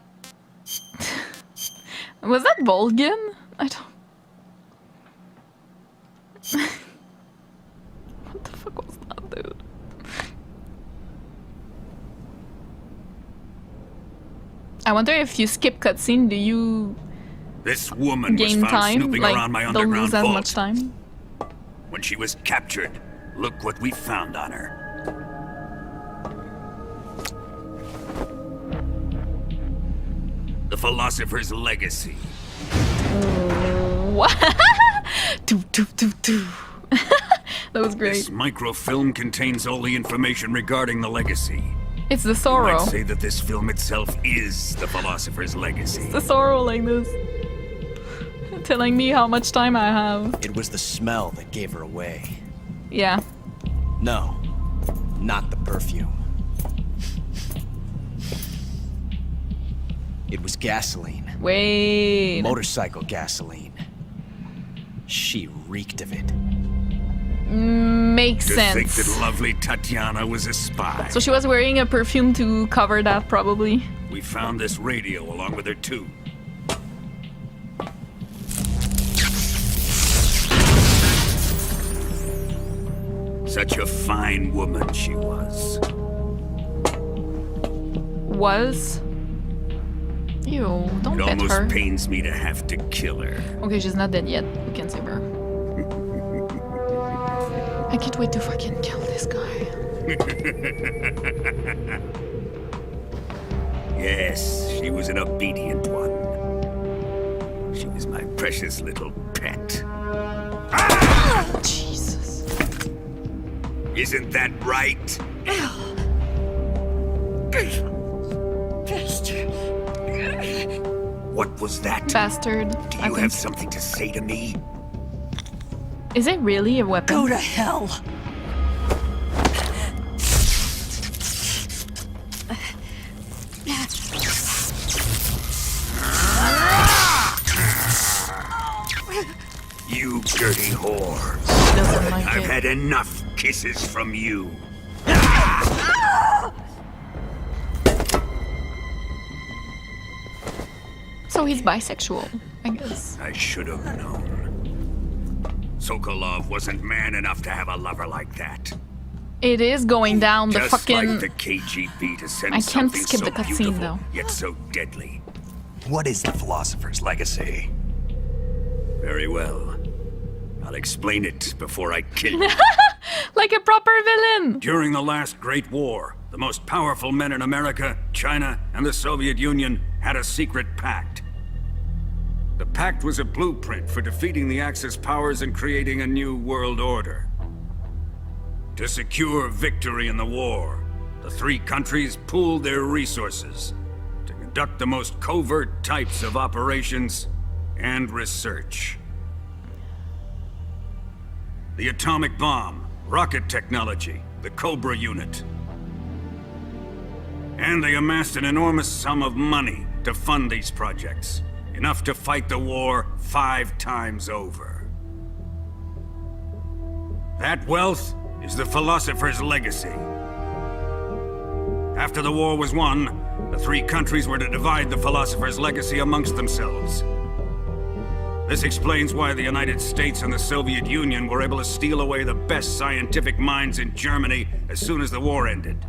Was that Volgin? I don't... What the fuck was that, dude? I wonder if you skip cutscene, do you This woman was gain found time? snooping Like, around my don't underground lose as vault. much time? When she was captured, look what we found on her. The Philosopher's Legacy. What? That was great. This microfilm contains all the information regarding the Legacy. It's the You sorrow. might say that this film itself is the Philosopher's Legacy. The sorrow like this. Telling me how much time I have. It was the smell that gave her away. Yeah. No, not the perfume. It was gasoline. Wait. Motorcycle gasoline. She reeked of it. Makes To sense. think that lovely Tatiana was a spy. So she was wearing a perfume to cover that, probably. We found this radio along with her too. Such a fine woman she was. Was? Ew, don't It pet almost her. pains me to have to kill her. Okay, she's not dead yet. We can save her. I can't wait to fucking kill this guy. Yes, she was an obedient one. She was my precious little pet. Jesus. Isn't that right? What was that? Bastard. Do you have something to say to me? Is it really a weapon? Go to hell. You dirty whore. Doesn't like I've it. had enough kisses from you. So he's bisexual, I guess. I should have known. Sokolov wasn't man enough to have a lover like that. It is going down the Just fucking... like the KGB to send I can't something skip so the cutscene beautiful, though. yet so deadly. What is the Philosopher's Legacy? Very well. I'll explain it before I kill you. Like a proper villain! During the last Great War, the most powerful men in America, China, and the Soviet Union had a secret pact. The pact was a blueprint for defeating the Axis powers and creating a new world order. To secure victory in the war, the three countries pooled their resources to conduct the most covert types of operations and research. The atomic bomb, rocket technology, the Cobra unit. And they amassed an enormous sum of money to fund these projects, enough to fight the war 5 times over. That wealth is the Philosopher's Legacy. After the war was won, the three countries were to divide the Philosopher's Legacy amongst themselves. This explains why the United States and the Soviet Union were able to steal away the best scientific minds in Germany as soon as the war ended.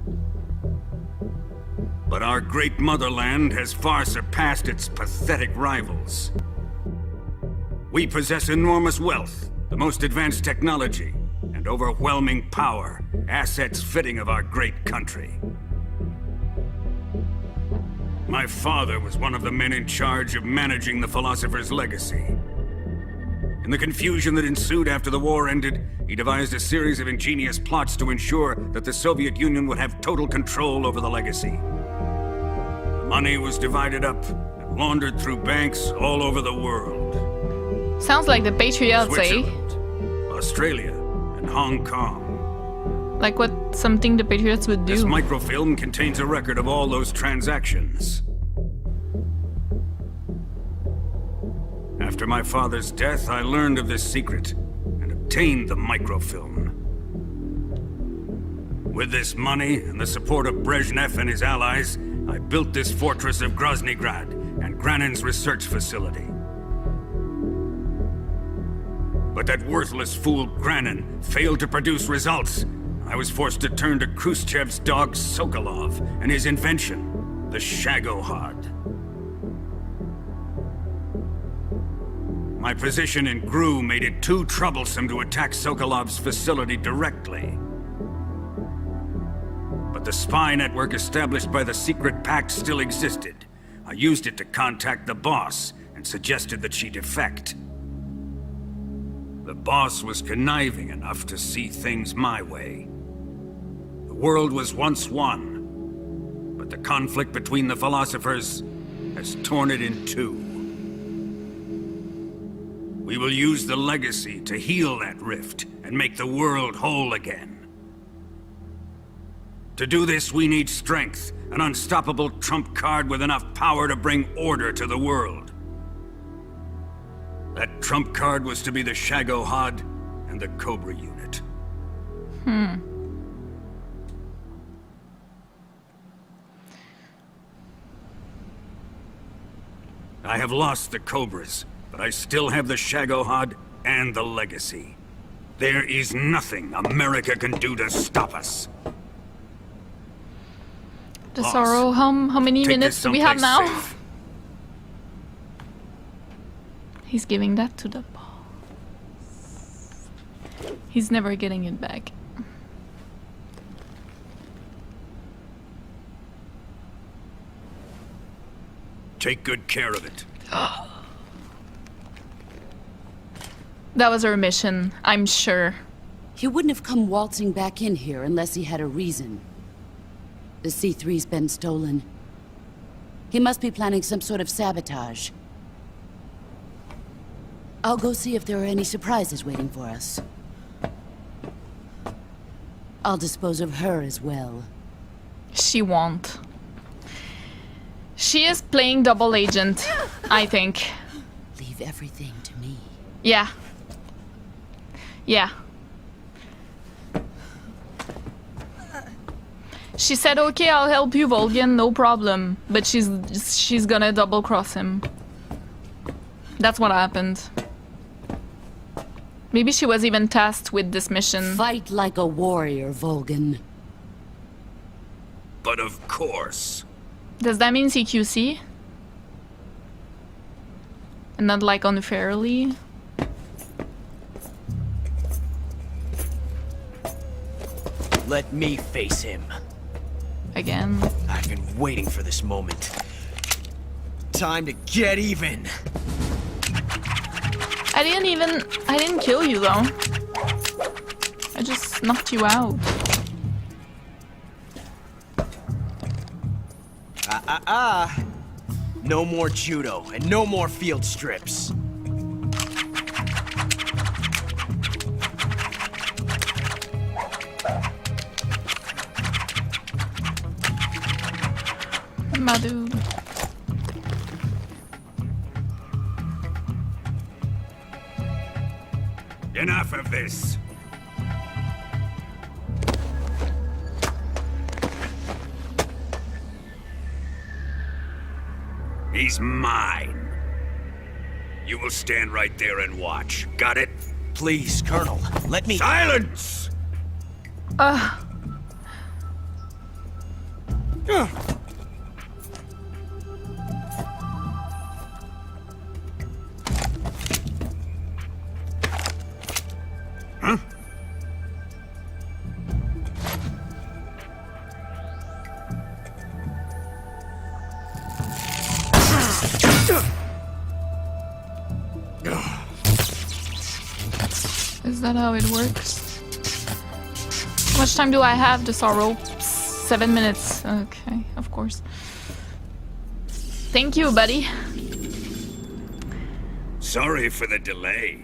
But our great motherland has far surpassed its pathetic rivals. We possess enormous wealth, the most advanced technology, and overwhelming power, assets fitting of our great country. My father was one of the men in charge of managing the Philosopher's Legacy. In the confusion that ensued after the war ended, he devised a series of ingenious plots to ensure that the Soviet Union would have total control over the legacy. The money was divided up and laundered through banks all over the world. Sounds like the Patriots, eh? Switzerland, Australia, and Hong Kong. Like what something the Patriots would do. This microfilm contains a record of all those transactions. After my father's death, I learned of this secret and obtained the microfilm. With this money and the support of Brezhnev and his allies, I built this fortress of Groznygrad and Granin's research facility. But that worthless fool Granin failed to produce results. I was forced to turn to Khrushchev's dog Sokolov and his invention, the Shagohod. My position in GRU made it too troublesome to attack Sokolov's facility directly. But the spy network established by the secret pact still existed. I used it to contact the boss and suggested that she defect. The boss was conniving enough to see things my way. The world was once one, but the conflict between the philosophers has torn it in two. We will use the legacy to heal that rift and make the world whole again. To do this, we need strength, an unstoppable trump card with enough power to bring order to the world. That trump card was to be the Shagohod and the Cobra unit. I have lost the Cobras, but I still have the Shagohod and the legacy. There is nothing America can do to stop us. The Boss, sorrow, how many take minutes this do we have someplace now? safe. He's giving that to the boss. He's never getting it back. Take good care of it. That was our mission, I'm sure. He wouldn't have come waltzing back in here unless he had a reason. The C3's been stolen. He must be planning some sort of sabotage. I'll go see if there are any surprises waiting for us. I'll dispose of her as well. She won't. She is playing double agent, I think. Leave everything to me. Yeah. Yeah. She said, okay, I'll help you, Volgin, no problem. But she's gonna double cross him. That's what happened. Maybe she was even tasked with this mission. Fight like a warrior, Volgin. But of course. Does that mean CQC? And not like unfairly? Let me face him. Again. I've been waiting for this moment. Time to get even. I didn't kill you though. I just knocked you out. No more judo and no more field strips. My dude. Enough of this. He's mine. You will stand right there and watch. Got it? Please, Colonel, let me— Silence! Huh? Is that how it works? How much time do I have to sorrow? 7 minutes. Okay, of course. Thank you, buddy. Sorry for the delay.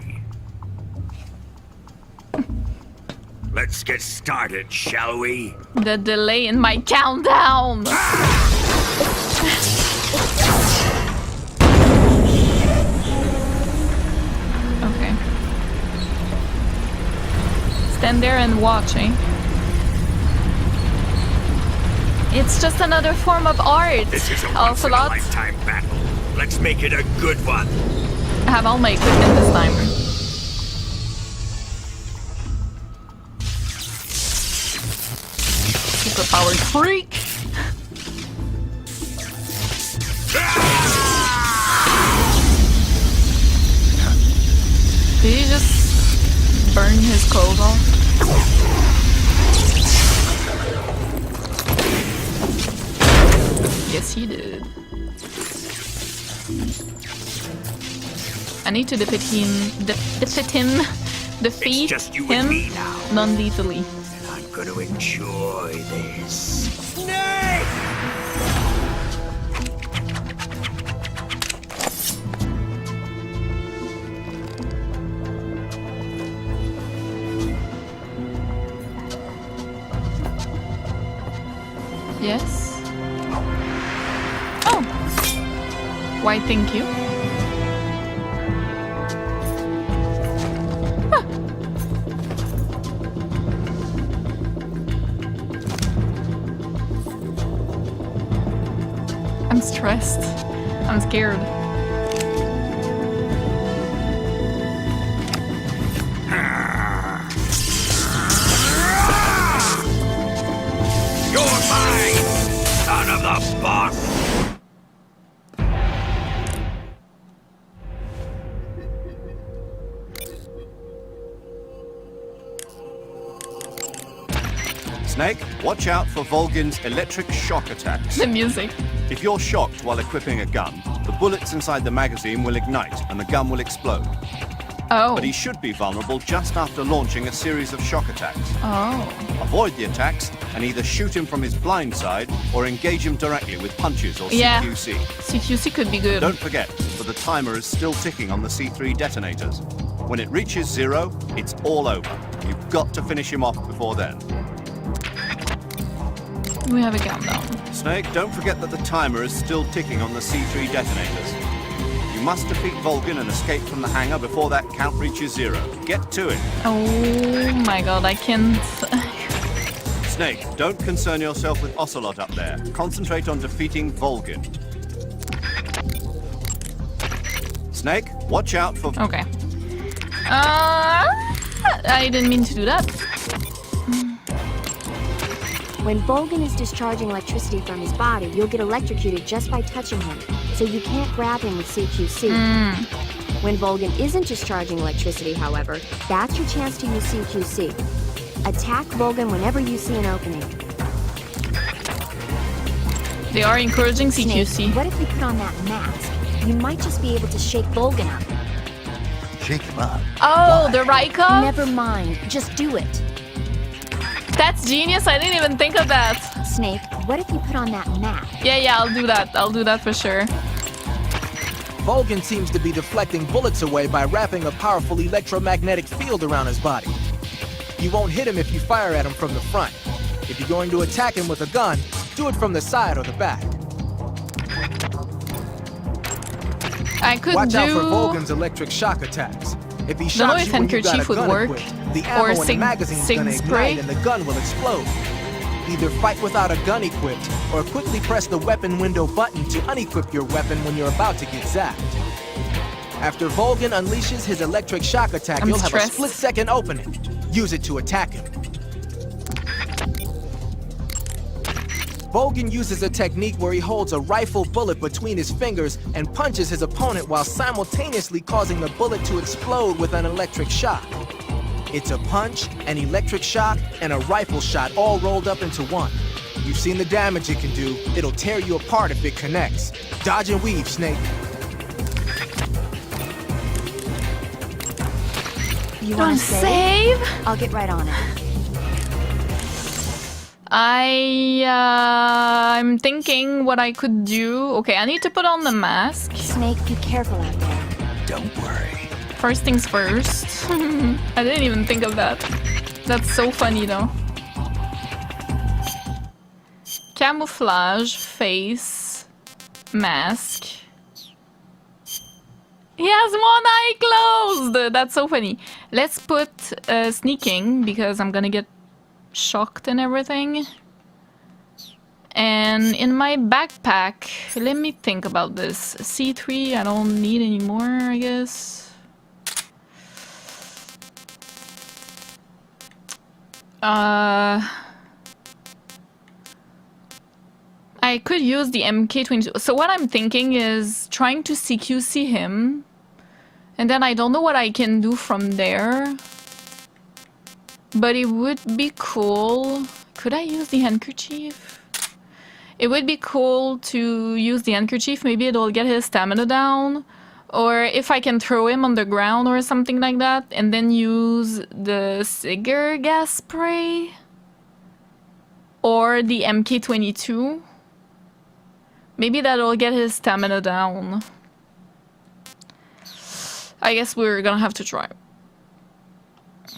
Let's get started, shall we? The delay in my countdown. Okay. Stand there and watch, eh? It's just another form of art. This is a once-in-a-lifetime battle. Let's make it a good one. I have all my equipment this time. Superpowered freak. Did he just burn his clothes off? Yes, he did. I need to defeat him non-lethally. I'm gonna enjoy this. Snake! Yes. Oh. Why, thank you. Huh. I'm stressed. I'm scared. You're mine, son of the boss! Snake, watch out for Volgin's electric shock attacks. The music. If you're shocked while equipping a gun, the bullets inside the magazine will ignite and the gun will explode. Oh. But he should be vulnerable just after launching a series of shock attacks. Oh. Avoid the attacks and either shoot him from his blind side or engage him directly with punches or Yeah. CQC. CQC could be good. Don't forget that the timer is still ticking on the C3 detonators. When it reaches 0, it's all over. You've got to finish him off before then. We have a countdown. Snake, don't forget that the timer is still ticking on the C3 detonators. You must defeat Volgin and escape from the hangar before that count reaches 0. Get to it. Oh my god, I can't... Snake, don't concern yourself with Ocelot up there. Concentrate on defeating Volgin. Snake, watch out for... Okay. I didn't mean to do that. When Volgin is discharging electricity from his body, you'll get electrocuted just by touching him, so you can't grab him with CQC. When Volgin isn't discharging electricity, however, that's your chance to use CQC. Attack Volgin whenever you see an opening. They are encouraging CQC. Snake, what if we put on that mask? You might just be able to shake Volgin up. Shake him up? Oh, the Rykov? Never mind, just do it. That's genius, I didn't even think of that. Snake, what if you put on that mask? Yeah, I'll do that. I'll do that for sure. Volgin seems to be deflecting bullets away by wrapping a powerful electromagnetic field around his body. You won't hit him if you fire at him from the front. If you're going to attack him with a gun, do it from the side or the back. I could Watch out for do... Volgin's electric shock attacks. If he Don't know shocks if you when you got a handkerchief would gun work. equipped, the Or ammo in the magazine's gonna spray. ignite and the gun will explode. Either fight without a gun equipped, or quickly press the weapon window button to unequip your weapon when you're about to get zapped. After Volgin unleashes his electric shock attack, I'm you'll stressed. have a split-second opening. Use it to attack him. Volgin uses a technique where he holds a rifle bullet between his fingers and punches his opponent while simultaneously causing the bullet to explode with an electric shock. It's a punch, an electric shock, and a rifle shot all rolled up into one. You've seen the damage it can do. It'll tear you apart if it connects. Dodge and weave, Snake. You want to save? I'll get right on it. I'm thinking what I could do. Okay, I need to put on the mask. Snake, be careful out there. Don't worry. First things first. I didn't even think of that. That's so funny though. Camouflage, face, mask. He has one eye closed! That's so funny. Let's put sneaking because I'm gonna get shocked and everything. And in my backpack, let me think about this. C3 I don't need anymore, I guess. I could use the MK22. So what I'm thinking is trying to CQC him. And then I don't know what I can do from there. But it would be cool. Could I use the handkerchief? It would be cool to use the handkerchief. Maybe it'll get his stamina down. Or if I can throw him on the ground or something like that. And then use the cigar gas spray. Or the MK22. Maybe that'll get his stamina down. I guess we're gonna have to try.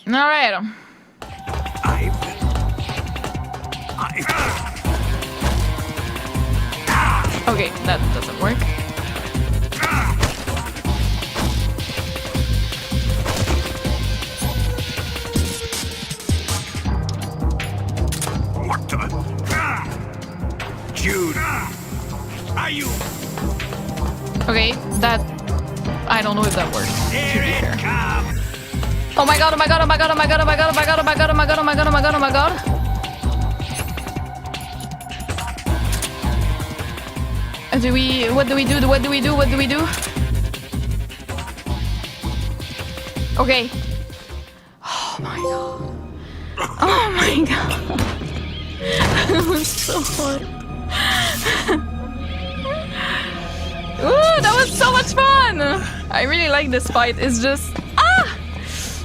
Alright. Okay, that doesn't work. What the? Jude! Are you? Okay, that... I don't know if that works. Here it comes! Oh my god, oh my god, oh my god, oh my god, oh my god, oh my god, oh my god, oh my god, oh my god, oh my god, oh my god. Do we... What do we do? What do we do? What do we do? Okay. Oh my god. Oh my god. That was so hard. Ooh, that was so much fun! I really like this fight. It's just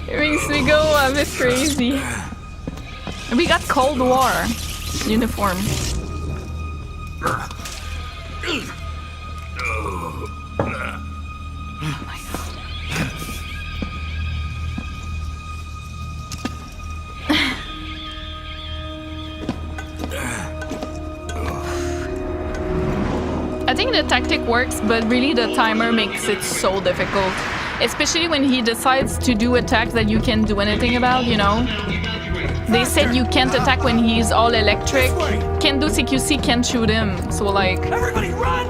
it makes me go a bit crazy. We got Cold War uniform. I think the tactic works, but really the timer makes it so difficult. Especially when he decides to do attacks that you can't do anything about, you know? They said you can't attack when he's all electric. Can't do CQC, can't shoot him. So like... Everybody run!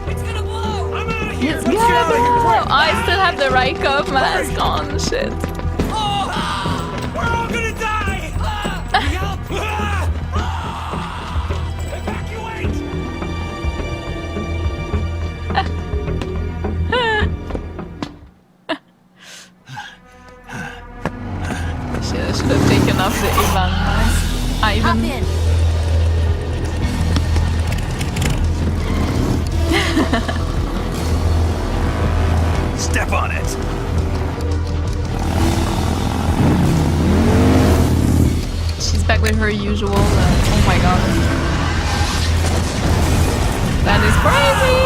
It's gonna blow! I'm out of here! It's gonna blow! I still have the right cup mask on, shit. We're all gonna die! Help! Evacuate! Shit, I should have taken off the Ivan mask. Ivan. Step on it. She's back with her usual. Oh my god. That is crazy!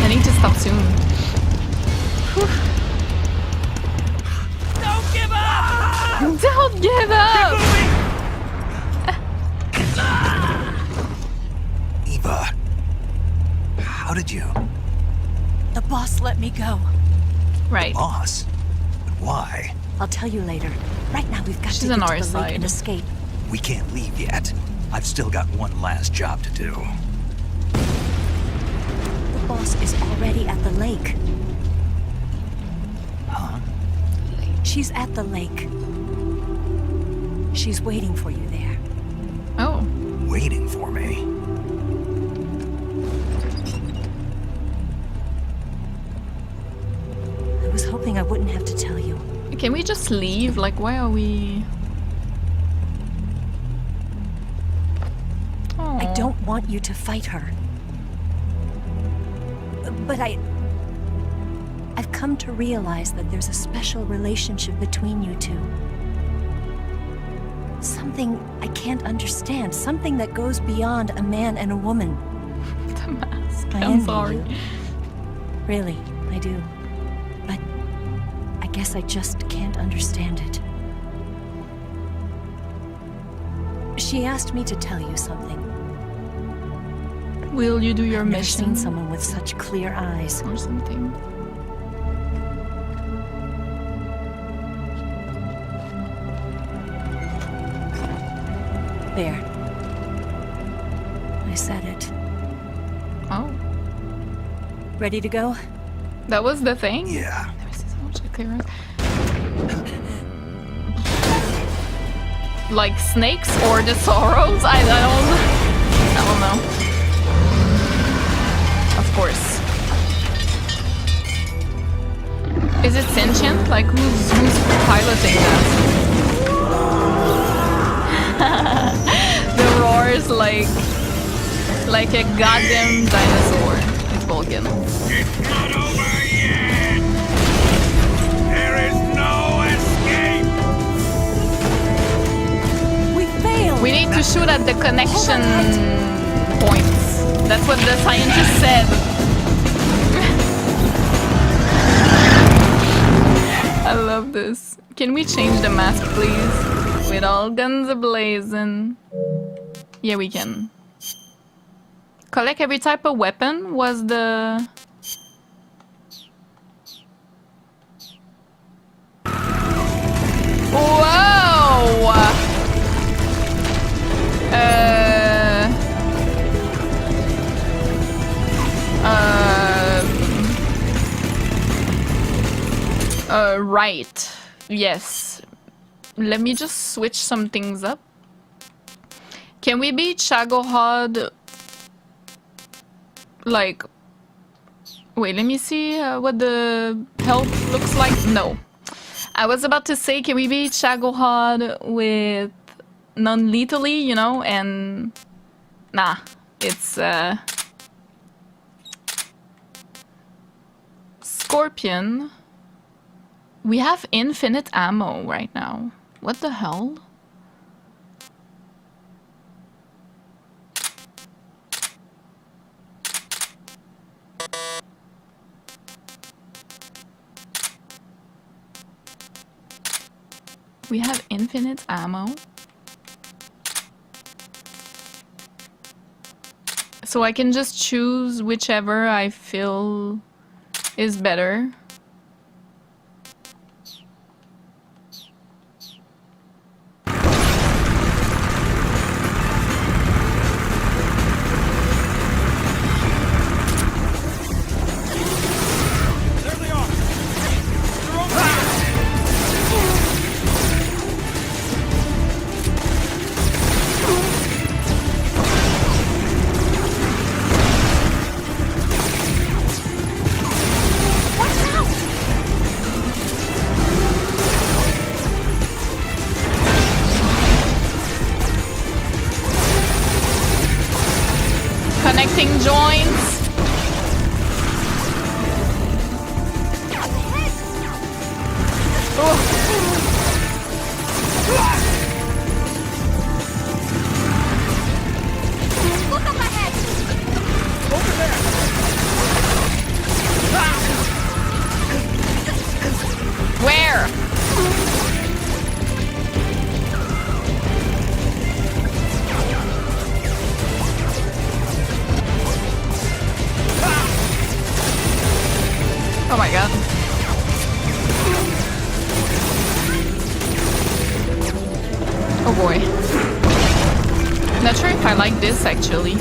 I need to stop soon. Whew. Don't give up! Don't give up! Eva, how did you? The boss let me go. Right. Boss? But why? I'll tell you later. Right now we've got She's to get on to our the side. lake and escape. We can't leave yet. I've still got one last job to do. The boss is already at the lake. Huh? She's at the lake. She's waiting for you there. Oh. Waiting for me? I was hoping I wouldn't have to tell you. Can we just leave? Like, why are we... I don't want you to fight her. But I've come to realize that there's a special relationship between you two. Something I can't understand. Something that goes beyond a man and a woman. The mask. I I'm envy sorry. you. Really, I do. But I guess I just can't understand it. She asked me to tell you something. Will you do your I've never mission? seen someone with such clear eyes. Or something. There. I said it. Oh. Ready to go? That was the thing? Yeah. Never seen so much clear. Like snakes or the sorrows? I don't know. Of course. Is it sentient? Like who's piloting that? The roars like a goddamn dinosaur. It's Vulcan. It's not over yet! There is no escape! We failed! We need to shoot at the connection points. That's what the scientist said. I love this. Can we change the mask, please? With all guns ablazing. Yeah, we can. Collect every type of weapon was the... Whoa! Right. Yes. Let me just switch some things up. Can we beat Shagohod? Like... Wait, let me see what the health looks like. No. I was about to say, can we beat Shagohod with non-lethally, you know, and... Nah, it's Scorpion. We have infinite ammo right now. What the hell? We have infinite ammo. So I can just choose whichever I feel is better. Connecting joints. Look up ahead! Over there! Where? Oh my god. Oh boy. Not sure if I like this actually.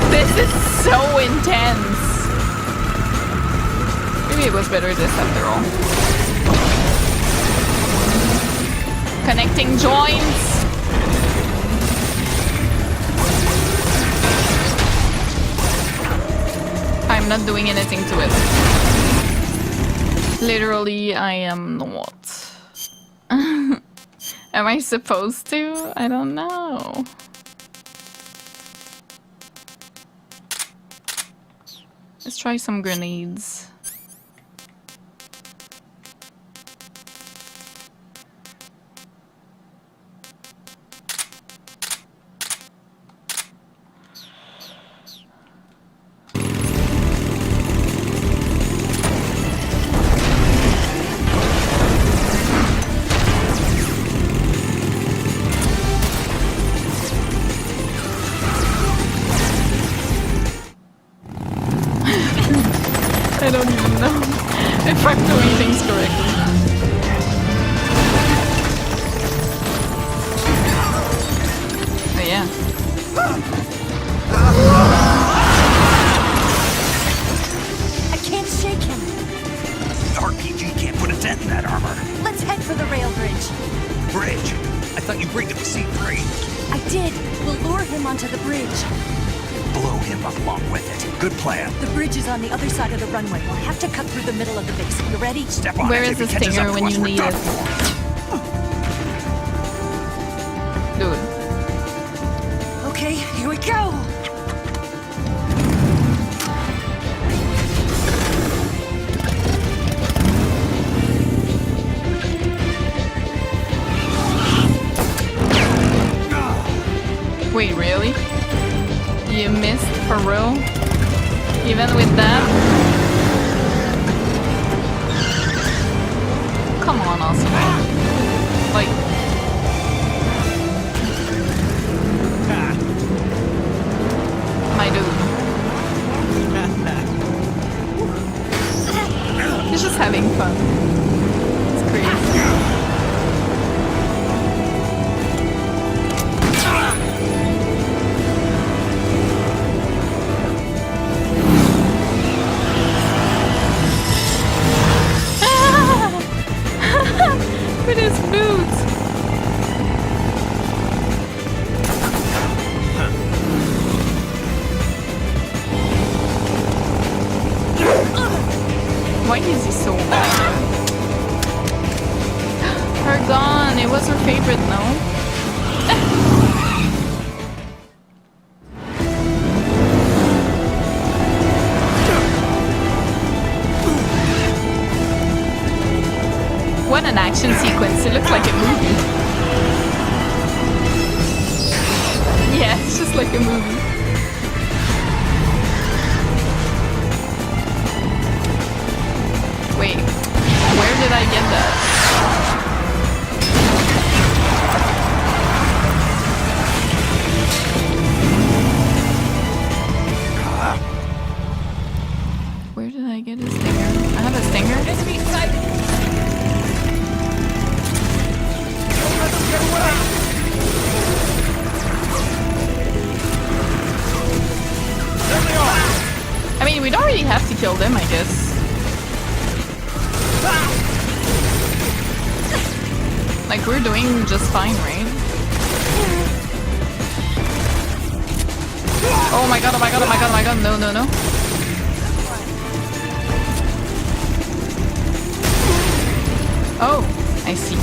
This is so intense. Maybe it was better this after all. Connecting joints. I'm not doing anything to it. Literally, I am not. Am I supposed to? I don't know. Let's try some grenades. I don't even know if I'm doing things correctly. Oh yeah. I can't shake him. RPG can't put a dent in that armor. Let's head for the rail bridge. Bridge? I thought you bring him to C3. I did. We'll lure him onto the bridge. Blow him up along with it. Good plan. The bridge is on the other side of the runway. We'll have to cut through the middle of the base. You ready? Step on Where it. is If the he catches stinger up to when us, you we're need done it? for. Dude. Okay, here we go. Wait, really? You missed for real? Even with that? Come on, Oscar. Like... My dude. He's just having fun. It's crazy. is he so bad? Her gun, it was her favorite, no? What an action sequence, it looks like a movie. Yeah, it's just like a movie. Wait, where did I get that? Where did I get a stinger? I have a stinger? Enemy sighted! I mean, we don't really have to kill them, I guess. Like, we're doing just fine, right? Oh my god, oh my god, oh my god, oh my god, no, no, no. Oh, I see.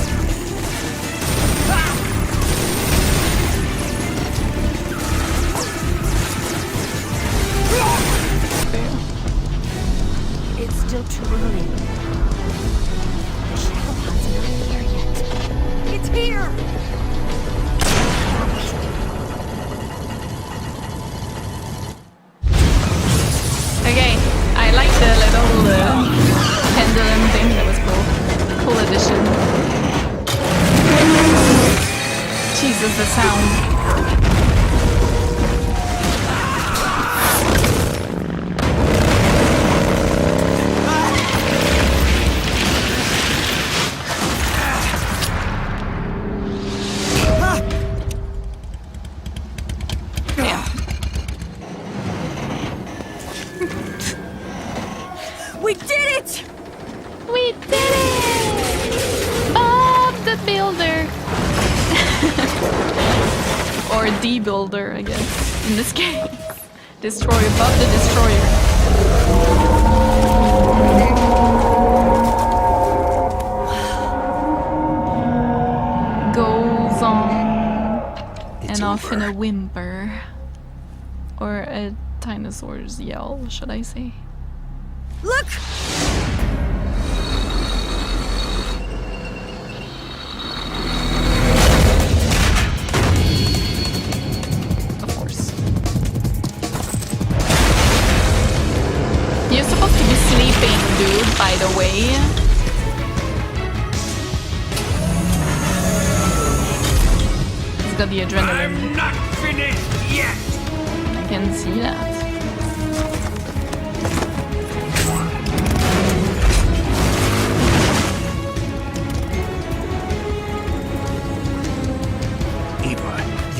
It's still too early. The shadow pod's not here yet. It's here! Okay, I like the little pendulum thing that was cool. Cool addition. Jesus, the sound. We did it! We did it! Bob the Builder! Or the Builder, I guess. In this case. Destroyer, Bob the Destroyer. Goes on and off in a whimper. Or a dinosaur's yell, should I say. Look! Of course. You're supposed to be sleeping, dude, by the way. He's got the adrenaline. I'm not finished yet! I can see that.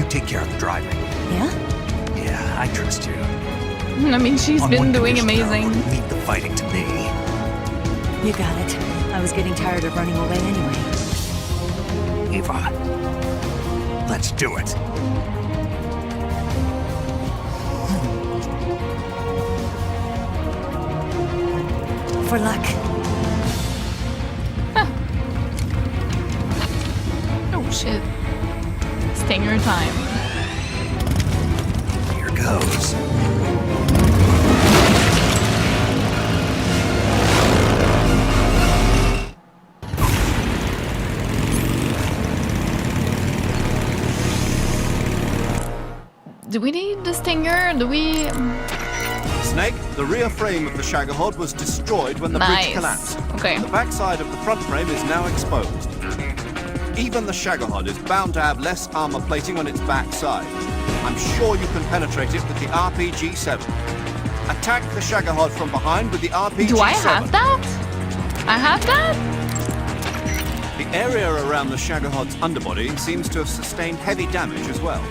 Take care of the driving. Yeah? Yeah, I trust you. I mean, she's On been one doing condition, amazing. though, leave the fighting to me. You got it. I was getting tired of running away anyway. Eva, let's do it. For luck. Oh shit. Stinger time. Here goes. Do we need the stinger? Do we... Snake, the rear frame of the Shagahod was destroyed when the bridge collapsed. Okay. The backside of the front frame is now exposed. Even the Shagahod is bound to have less armor plating on its backside. I'm sure you can penetrate it with the RPG-7. Attack the Shagahod from behind with the RPG-7. Do I have that? I have that? The area around the Shagahod's underbody seems to have sustained heavy damage as well.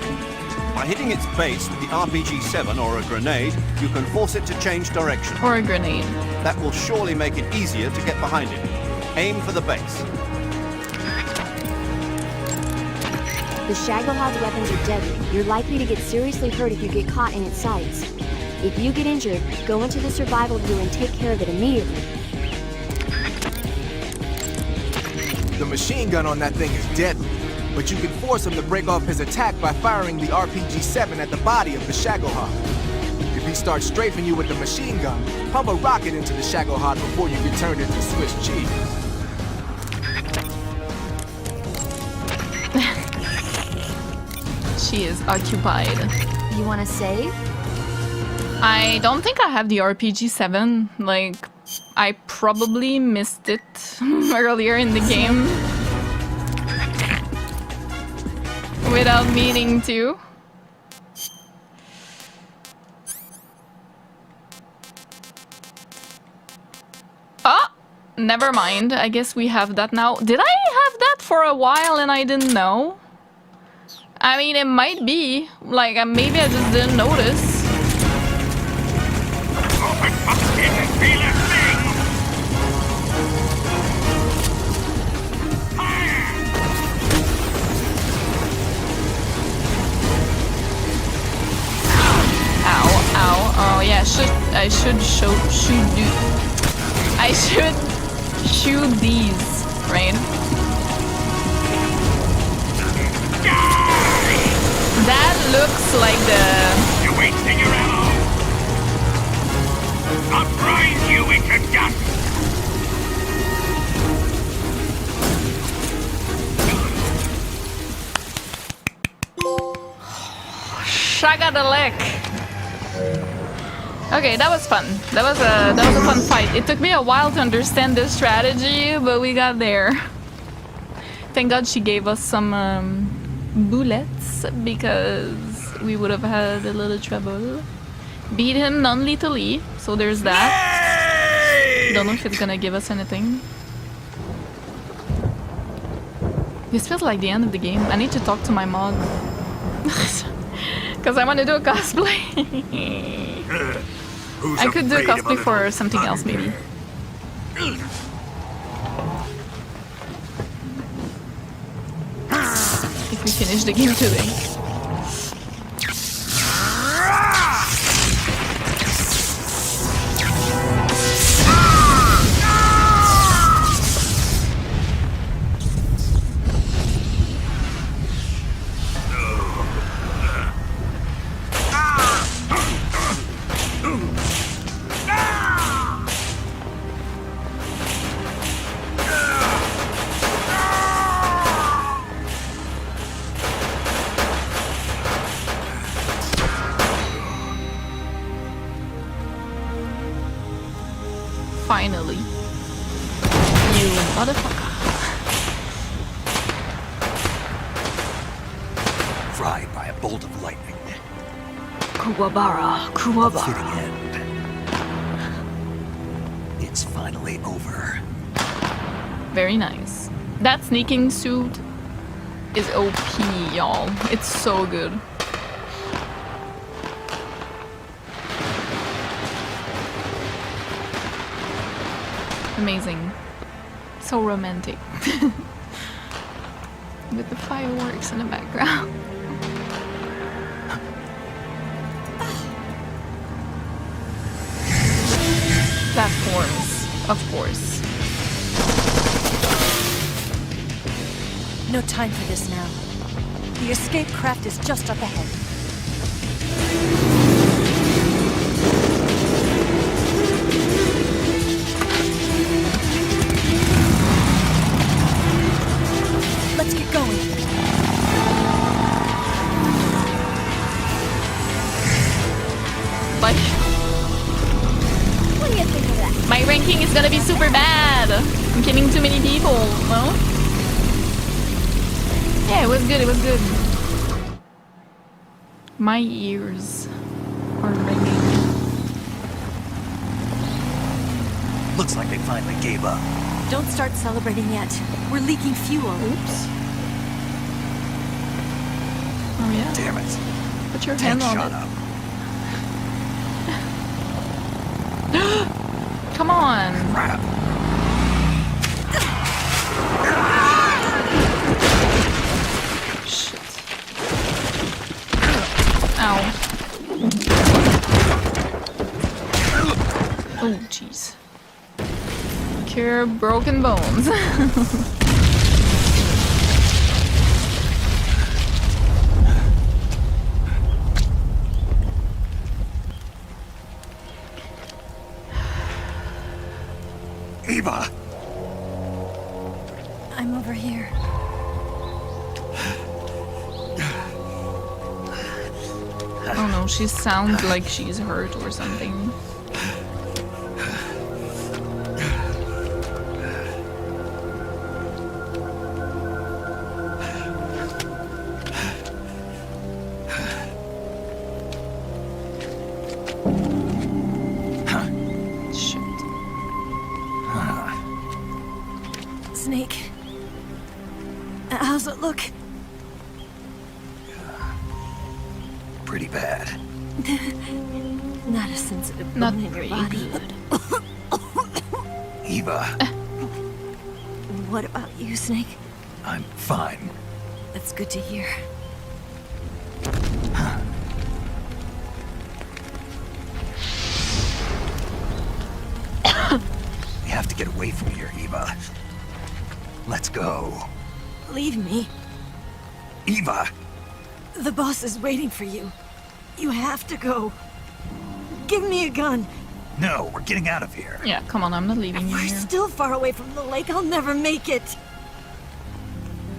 By hitting its base with the RPG-7 or a grenade, you can force it to change direction. Or a grenade. That will surely make it easier to get behind it. Aim for the base. The Shagahod's weapons are deadly. You're likely to get seriously hurt if you get caught in its sights. If you get injured, go into the survival view and take care of it immediately. The machine gun on that thing is deadly, but you can force him to break off his attack by firing the RPG-7 at the body of the Shagohod. If he starts strafing you with the machine gun, pump a rocket into the Shagohod before you get turned into Swiss cheese. She is occupied. You want to save? I don't think I have the RPG-7. Like, I probably missed it earlier in the game. Without meaning to. Oh! Never mind. I guess we have that now. Did I have that for a while and I didn't know? I mean, it might be. Like, maybe I just didn't notice. Oh yeah, I should shoot these, right? That looks like the... You're wasting your ammo! I'll grind you into dust! Shagadalek! Okay, that was fun. That was a fun fight. It took me a while to understand this strategy, but we got there. Thank God she gave us some bullets because we would have had a little trouble. Beat him non-lethally, so there's that. Don't know if it's gonna give us anything. This feels like the end of the game. I need to talk to my mod. Because I want to do a cosplay. I could do a cosplay for something else, maybe. If we finish the game today. Finally. You motherfucker. Fried by a bolt of lightning. Kuwabara, A Kuwabara. fitting end. It's finally over. Very nice. That sneaking suit is OP, y'all. It's so good. Amazing. So romantic. With the fireworks in the background. Platforms, of course. No time for this now. The escape craft is just up ahead. Let's get going. Like, What do you think of that? my ranking is gonna be super bad. I'm killing too many people, no? Yeah, it was good, it was good. My ears are ringing. Looks like they finally gave up. Don't start celebrating yet. We're leaking fuel. Oops. Oh yeah. Damn it. Put your Tank hand on shot it. up. Come on. Crap. Shit. Ow. Oh, jeez. Cure broken bones. she sounds like she's hurt or something. Snake. How's it look? Pretty bad. Not a sensitive Not bone in your very body. good. Eva, What about you, Snake? I'm fine. That's good to hear. We have to get away from here, Eva. Let's go. Leave me. Eva! The boss is waiting for you. You have to go. Give me a gun. No, we're getting out of here. Yeah, come on, I'm not leaving you We're here. still far away from the lake. I'll never make it.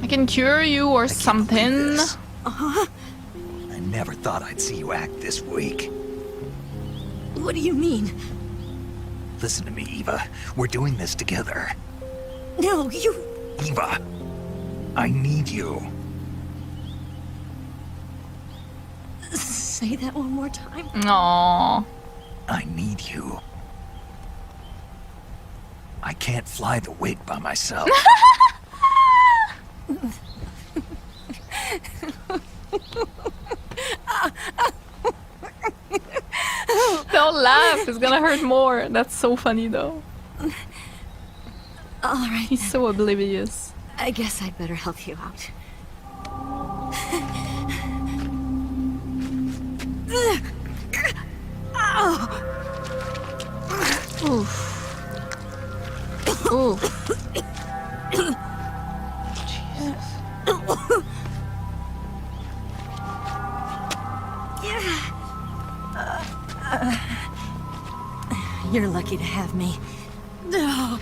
I can cure you or something. Uh-huh. I never thought I'd see you act this weak. What do you mean? Listen to me, Eva. We're doing this together. No, you... Eva, I need you. Say that one more time. Aww. I need you. I can't fly the wig by myself. Don't laugh, it's gonna hurt more. That's so funny though. All right. He's so oblivious. I guess I'd better help you out. Oof. Oof. You're lucky to have me. No.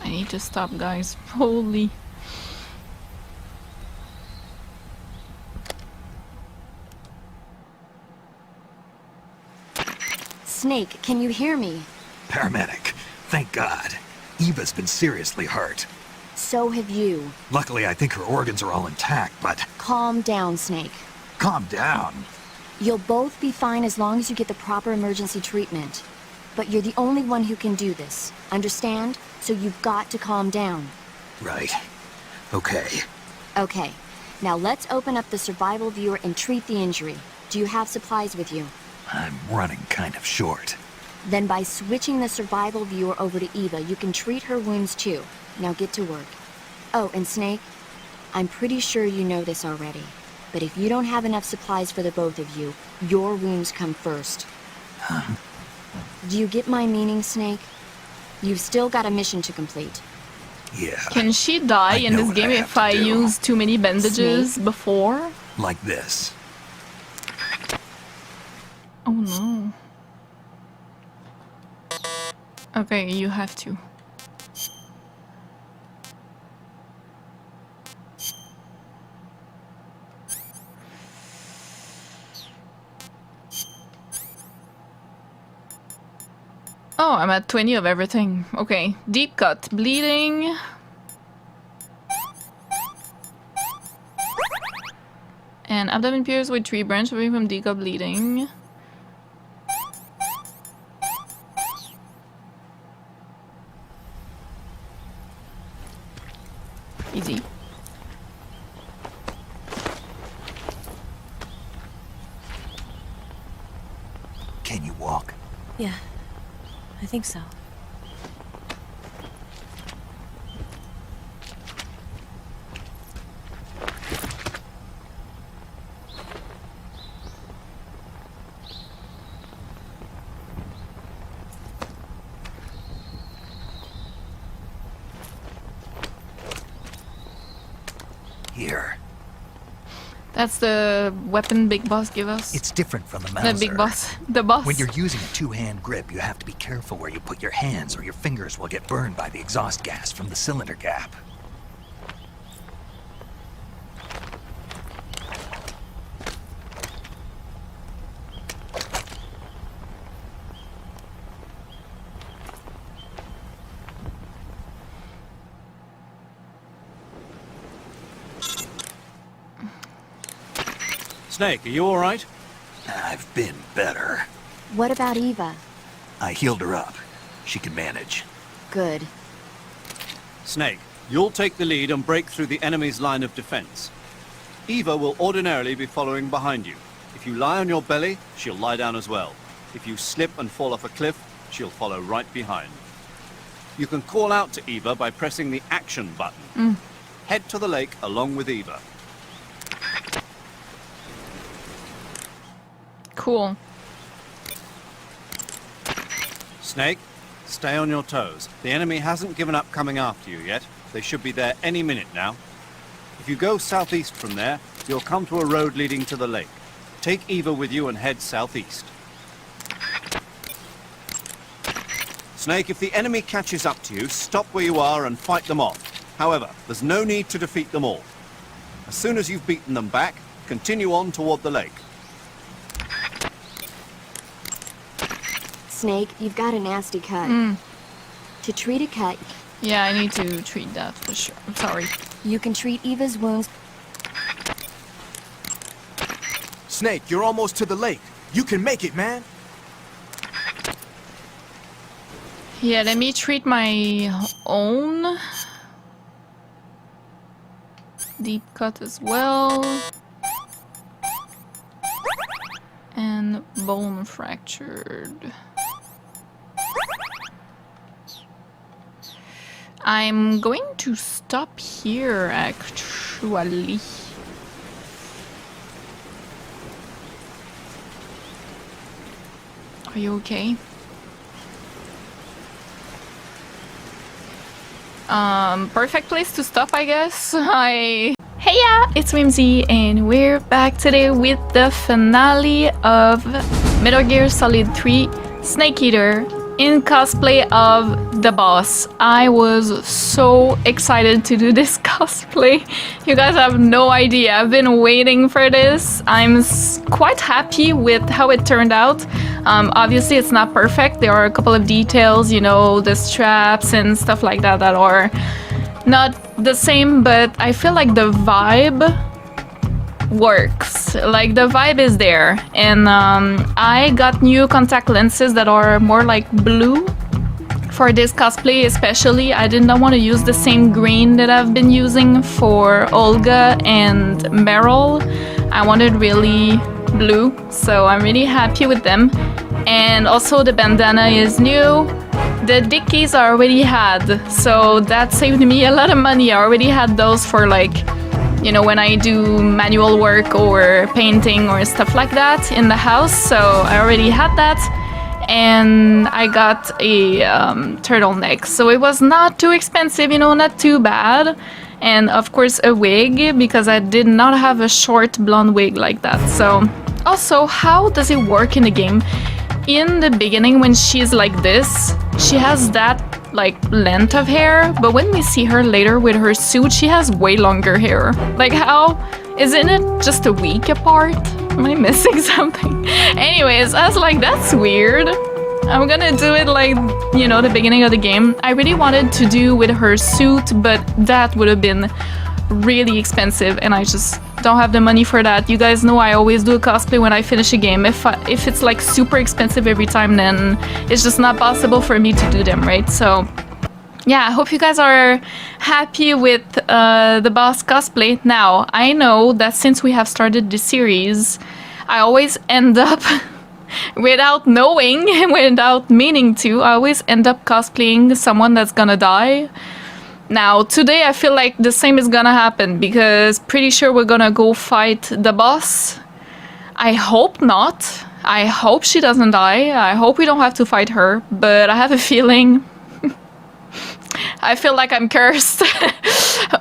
I need to stop, guys. Holy. Snake, can you hear me? Paramedic, thank God. Eva's been seriously hurt. So have you. Luckily, I think her organs are all intact, but Calm down, Snake. calm down. You'll both be fine as long as you get the proper emergency treatment. But you're the only one who can do this. Understand? So you've got to calm down. Right. Okay. Okay. Now let's open up the survival viewer and treat the injury. Do you have supplies with you? I'm running kind of short. Then by switching the survival viewer over to Eva, you can treat her wounds too. Now get to work. Oh, and Snake, I'm pretty sure you know this already. But if you don't have enough supplies for the both of you, your wounds come first. Huh? Do you get my meaning, Snake? You've still got a mission to complete. Yeah. Can she die in this game if I use too many bandages before? Like this. Oh no. Okay, you have to. Oh, I'm at 20 of everything. Okay, deep cut, bleeding. And abdomen pierced with tree branch away from deep cut bleeding. Easy. Can you walk? Yeah, I think so. Here. That's the weapon Big Boss give us. It's different from the Mauser. The Big Boss. The boss. When you're using a two-hand grip, you have to be careful where you put your hands or your fingers will get burned by the exhaust gas from the cylinder gap. Snake, are you alright? I've been better. What about Eva? I healed her up. She can manage. Good. Snake, you'll take the lead and break through the enemy's line of defense. Eva will ordinarily be following behind you. If you lie on your belly, she'll lie down as well. If you slip and fall off a cliff, she'll follow right behind. You can call out to Eva by pressing the action button. Head to the lake along with Eva. Cool. Snake, stay on your toes. The enemy hasn't given up coming after you yet. They should be there any minute now. If you go southeast from there, you'll come to a road leading to the lake. Take Eva with you and head southeast. Snake, if the enemy catches up to you, stop where you are and fight them off. However, there's no need to defeat them all. As soon as you've beaten them back, continue on toward the lake. Snake, you've got a nasty cut. To treat a cut... Yeah, I need to treat that for sure. I'm sorry. You can treat Eva's wounds... Snake, you're almost to the lake. You can make it, man. Yeah, let me treat my own deep cut as well. And bone fractured. I'm going to stop here, actually. Are you okay? Perfect place to stop, I guess. Hey yeah, it's Whimsy, and we're back today with the finale of Metal Gear Solid 3 Snake Eater in cosplay of the boss. I was so excited to do this cosplay. You guys have no idea. I've been waiting for this. I'm quite happy with how it turned out. Obviously, it's not perfect. There are a couple of details, you know, the straps and stuff like that that are not the same, but I feel like the vibe works. Like, the vibe is there. And I got new contact lenses that are more like blue for this cosplay especially. I did not want to use the same green that I've been using for Olga and Meryl. I wanted really blue, so I'm really happy with them. And also the bandana is new. The dickies I already had, so that saved me a lot of money. I already had those for, like, you know, when I do manual work or painting or stuff like that in the house, so I already had that. And I got a turtleneck, so it was not too expensive, you know, not too bad. And of course a wig, because I did not have a short blonde wig like that. So also, how does it work in the game? In the beginning, when she's like this, she has that like length of hair, but when we see her later with her suit, she has way longer hair. Like, how? Isn't it just a week apart? Am I missing something? Anyways, I was like, that's weird. I'm gonna do it like, you know, the beginning of the game. I really wanted to do with her suit, but that would have been really expensive, and I just don't have the money for that. You guys know I always do a cosplay when I finish a game. If it's like super expensive every time, then it's just not possible for me to do them, right? So yeah, I hope you guys are happy with the boss cosplay. Now, I know that since we have started the series, I always end up without knowing, without meaning to, I always end up cosplaying someone that's gonna die. Now, today I feel like the same is gonna happen, because pretty sure we're gonna go fight the boss. I hope not. I hope she doesn't die. I hope we don't have to fight her, but I have a feeling... I feel like I'm cursed.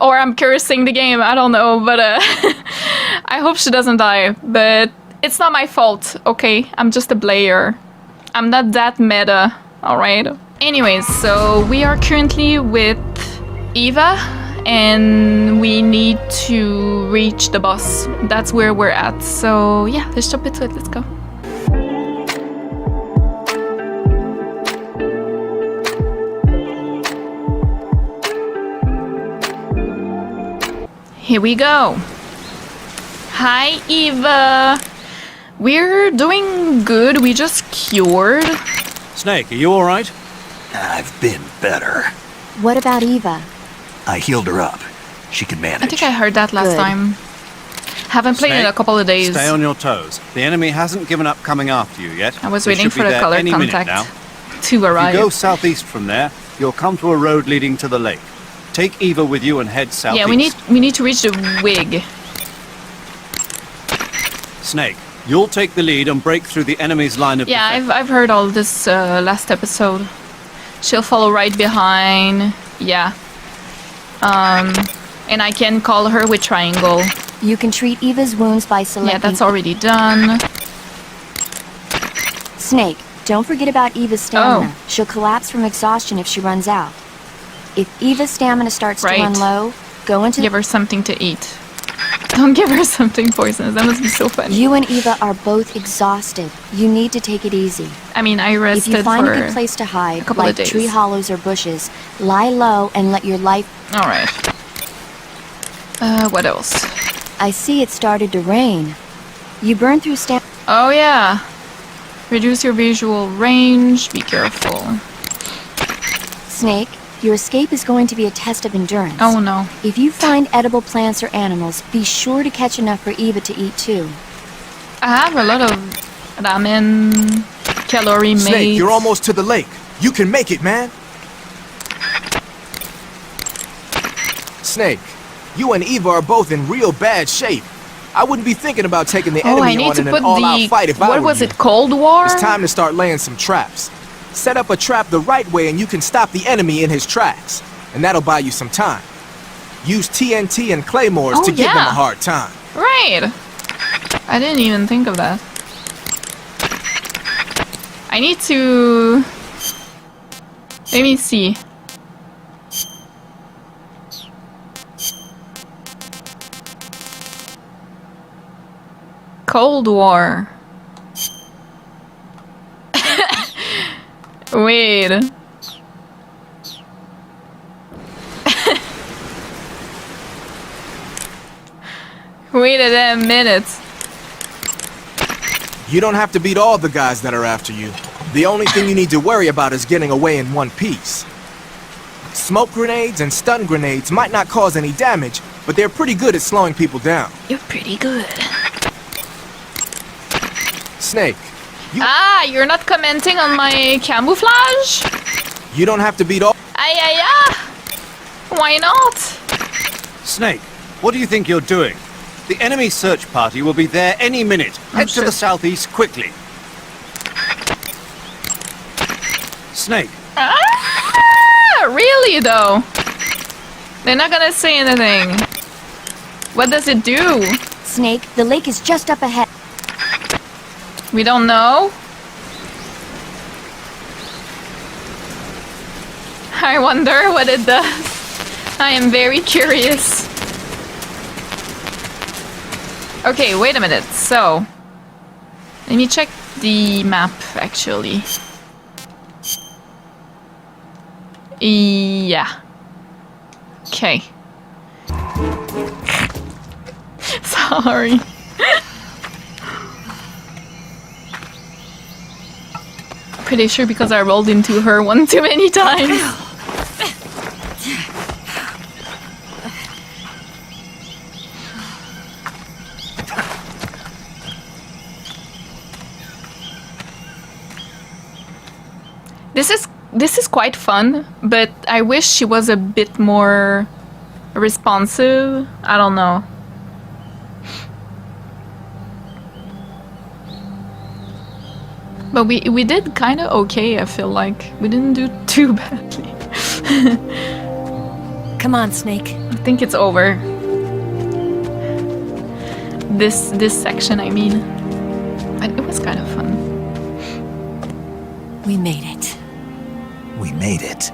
Or I'm cursing the game, I don't know, but I hope she doesn't die. But it's not my fault, okay? I'm just a player. I'm not that meta, alright? Anyways, so we are currently with Eva, and we need to reach the boss. That's where we're at. So yeah, let's jump into it. Let's go. Here we go. Hi, Eva. We're doing good. We just cured. Snake, are you alright? I've been better. What about Eva? I healed her up. She can manage. I think I heard that last Good. time. Haven't played in a couple of days. Stay on your toes. The enemy hasn't given up coming after you yet. I was They waiting should be for the there color any minute contact now. to arrive. If you go southeast from there, you'll come to a road leading to the lake. Take Eva with you and head southeast. Yeah, we need to reach the wig. Snake, you'll take the lead and break through the enemy's line of Yeah, defense. I've heard all this last episode. She'll follow right behind. Yeah. And I can call her with triangle. You can treat Eva's wounds by selecting... Yeah, that's already done. Snake, don't forget about Eva's stamina. She'll collapse from exhaustion if she runs out. If Eva's stamina starts to run low, go into... Give her something to eat. Don't give her something poisonous. That must be so funny. You and Eva are both exhausted. You need to take it easy. I mean, I rested If you find for a good place to hide, a couple of like days. tree hollows or bushes, lie low and let your life... Alright. What else? I see it started to rain. You burned through stamina... Oh yeah. Reduce your visual range. Be careful. Snake, your escape is going to be a test of endurance. Oh no. If you find edible plants or animals, be sure to catch enough for Eva to eat too. I have a lot of ramen, calorie Snake, made. you're almost to the lake. You can make it, man. Snake, you and Eva are both in real bad shape. I wouldn't be thinking about taking the Oh, I enemy need on to in put an all-out the... fight if I What were was you. it? Cold War? It's time to start laying some traps. Set up a trap the right way and you can stop the enemy in his tracks. And that'll buy you some time. Use TNT and claymores to give them a hard time. Right. I didn't even think of that. I need to... Let me see. Cold War. Wait. Wait a damn minute. You don't have to beat all the guys that are after you. The only thing you need to worry about is getting away in one piece. Smoke grenades and stun grenades might not cause any damage, but they're pretty good at slowing people down. You're pretty good. Snake, you're not commenting on my camouflage? you don't have to beat all... Ay, ay, ay. Why not? Snake, what do you think you're doing? The enemy search party will be there any minute. Head to the southeast quickly. Snake. Really though? They're not gonna say anything. What does it do? Snake, the lake is just up ahead. We don't know. I wonder what it does. I am very curious. Okay, wait a minute. So, let me check the map actually. Yeah. Okay. Sorry. Pretty sure because I rolled into her one too many times. This is quite fun, but I wish she was a bit more responsive. I don't know. But we did kind of okay, I feel like. We didn't do too badly. Come on, Snake. I think it's over. This section, I mean. And it was kind of fun. We made it. We made it.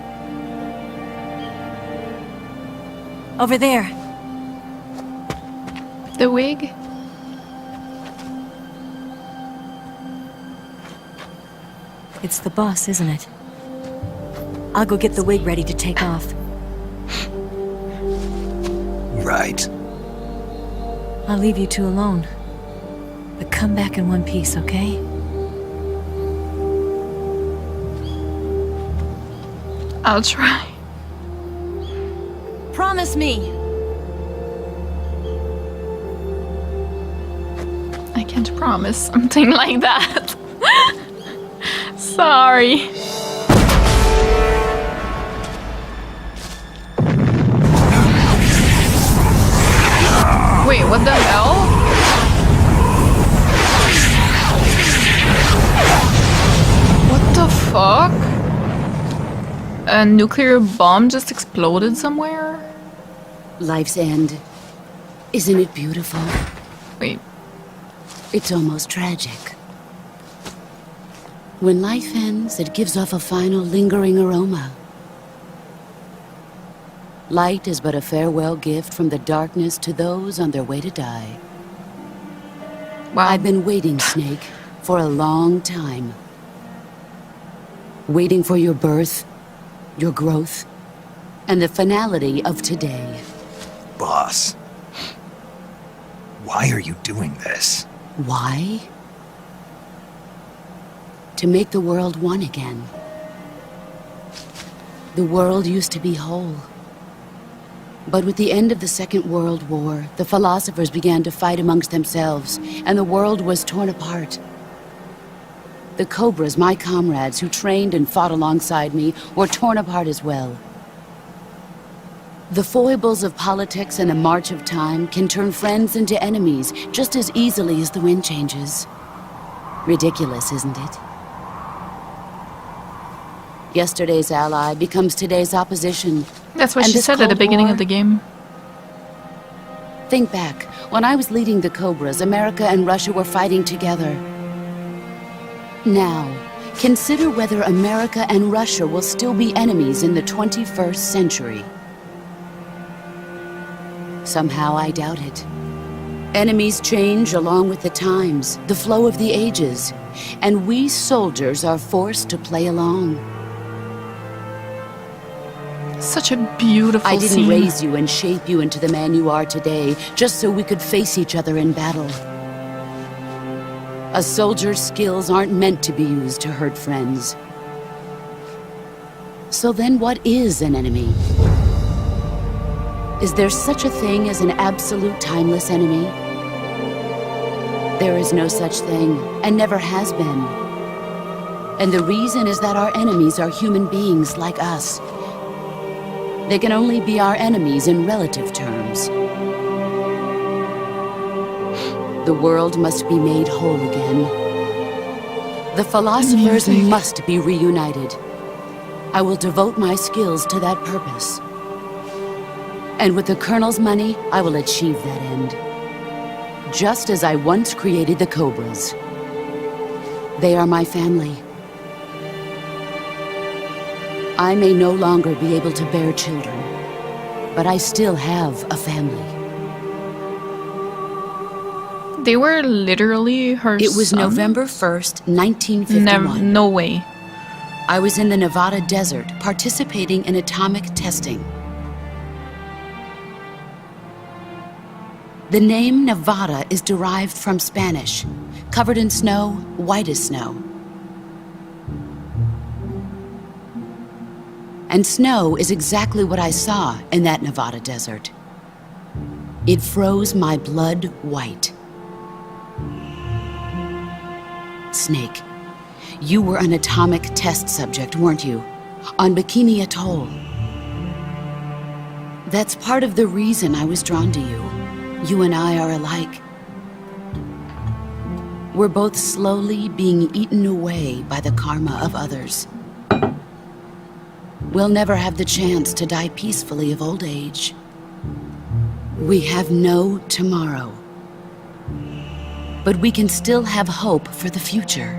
Over there. The wig? It's the boss, isn't it? I'll go get the wig ready to take off. Right. I'll leave you two alone. But come back in one piece, okay? I'll try. Promise me! I can't promise something like that. Sorry. Wait, what the hell? What the fuck? A nuclear bomb just exploded somewhere? Life's end. Isn't it beautiful? Wait. It's almost tragic. When life ends, it gives off a final lingering aroma. Light is but a farewell gift from the darkness to those on their way to die. Wow. I've been waiting, Snake, for a long time. Waiting for your birth, your growth, and the finality of today. Boss, why are you doing this? Why? To make the world one again. The world used to be whole. But with the end of the Second World War, the philosophers began to fight amongst themselves, and the world was torn apart. The Cobras, my comrades who trained and fought alongside me, were torn apart as well. The foibles of politics and the march of time can turn friends into enemies just as easily as the wind changes. Ridiculous, isn't it? Yesterday's ally becomes today's opposition. That's what And she this said at the Cold beginning War- of the game. Think back. When I was leading the Cobras, America and Russia were fighting together. Now, consider whether America and Russia will still be enemies in the 21st century. Somehow I doubt it. Enemies change along with the times, the flow of the ages, and we soldiers are forced to play along. Such a beautiful I didn't scene. raise you and shape you into the man you are today just so we could face each other in battle. A soldier's skills aren't meant to be used to hurt friends. So then what is an enemy? Is there such a thing as an absolute timeless enemy? There is no such thing, and never has been. And the reason is that our enemies are human beings like us. They can only be our enemies in relative terms. The world must be made whole again. The philosophers must be reunited. I will devote my skills to that purpose. And with the Colonel's money, I will achieve that end. Just as I once created the Cobras. They are my family. I may no longer be able to bear children, but I still have a family. They were literally her It was son? November 1st, 1951. No way. I was in the Nevada desert participating in atomic testing. The name Nevada is derived from Spanish, covered in snow, white as snow. And snow is exactly what I saw in that Nevada desert. It froze my blood white. Snake, you were an atomic test subject, weren't you? On Bikini Atoll. That's part of the reason I was drawn to you. You and I are alike. We're both slowly being eaten away by the karma of others. We'll never have the chance to die peacefully of old age. We have no tomorrow. But we can still have hope for the future.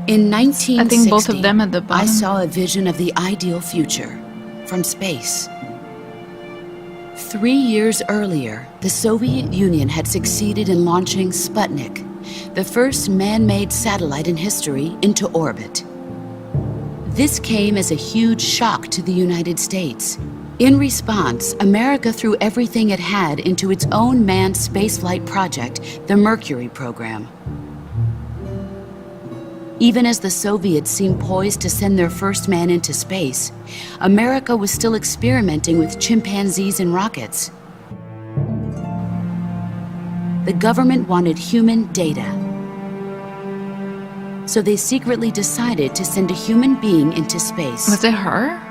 In 1960, I think both of them at the bottom. I saw a vision of the ideal future from space. 3 years earlier, the Soviet Union had succeeded in launching Sputnik, the first man-made satellite in history, into orbit. This came as a huge shock to the United States. In response, America threw everything it had into its own manned spaceflight project, the Mercury program. Even as the Soviets seemed poised to send their first man into space, America was still experimenting with chimpanzees and rockets. The government wanted human data. So they secretly decided to send a human being into space. Was it her?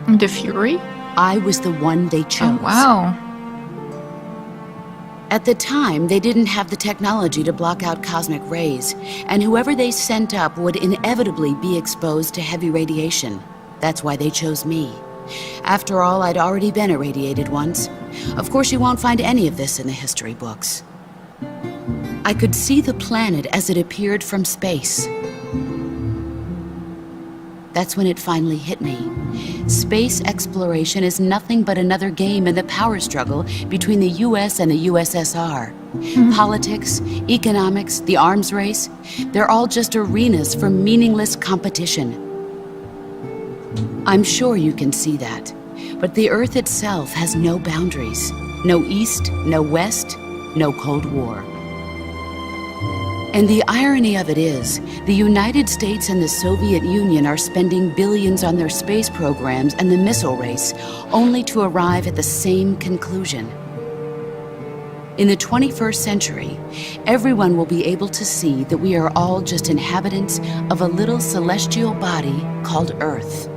The Fury? I was the one they chose. Oh, wow. At the time, they didn't have the technology to block out cosmic rays, and whoever they sent up would inevitably be exposed to heavy radiation. That's why they chose me. After all, I'd already been irradiated once. Of course, you won't find any of this in the history books. I could see the planet as it appeared from space. That's when it finally hit me. Space exploration is nothing but another game in the power struggle between the US and the USSR. Politics, economics, the arms race, they're all just arenas for meaningless competition. I'm sure you can see that, but the Earth itself has no boundaries. No East, no West, no Cold War. And the irony of it is, the United States and the Soviet Union are spending billions on their space programs and the missile race, only to arrive at the same conclusion. In the 21st century, everyone will be able to see that we are all just inhabitants of a little celestial body called Earth.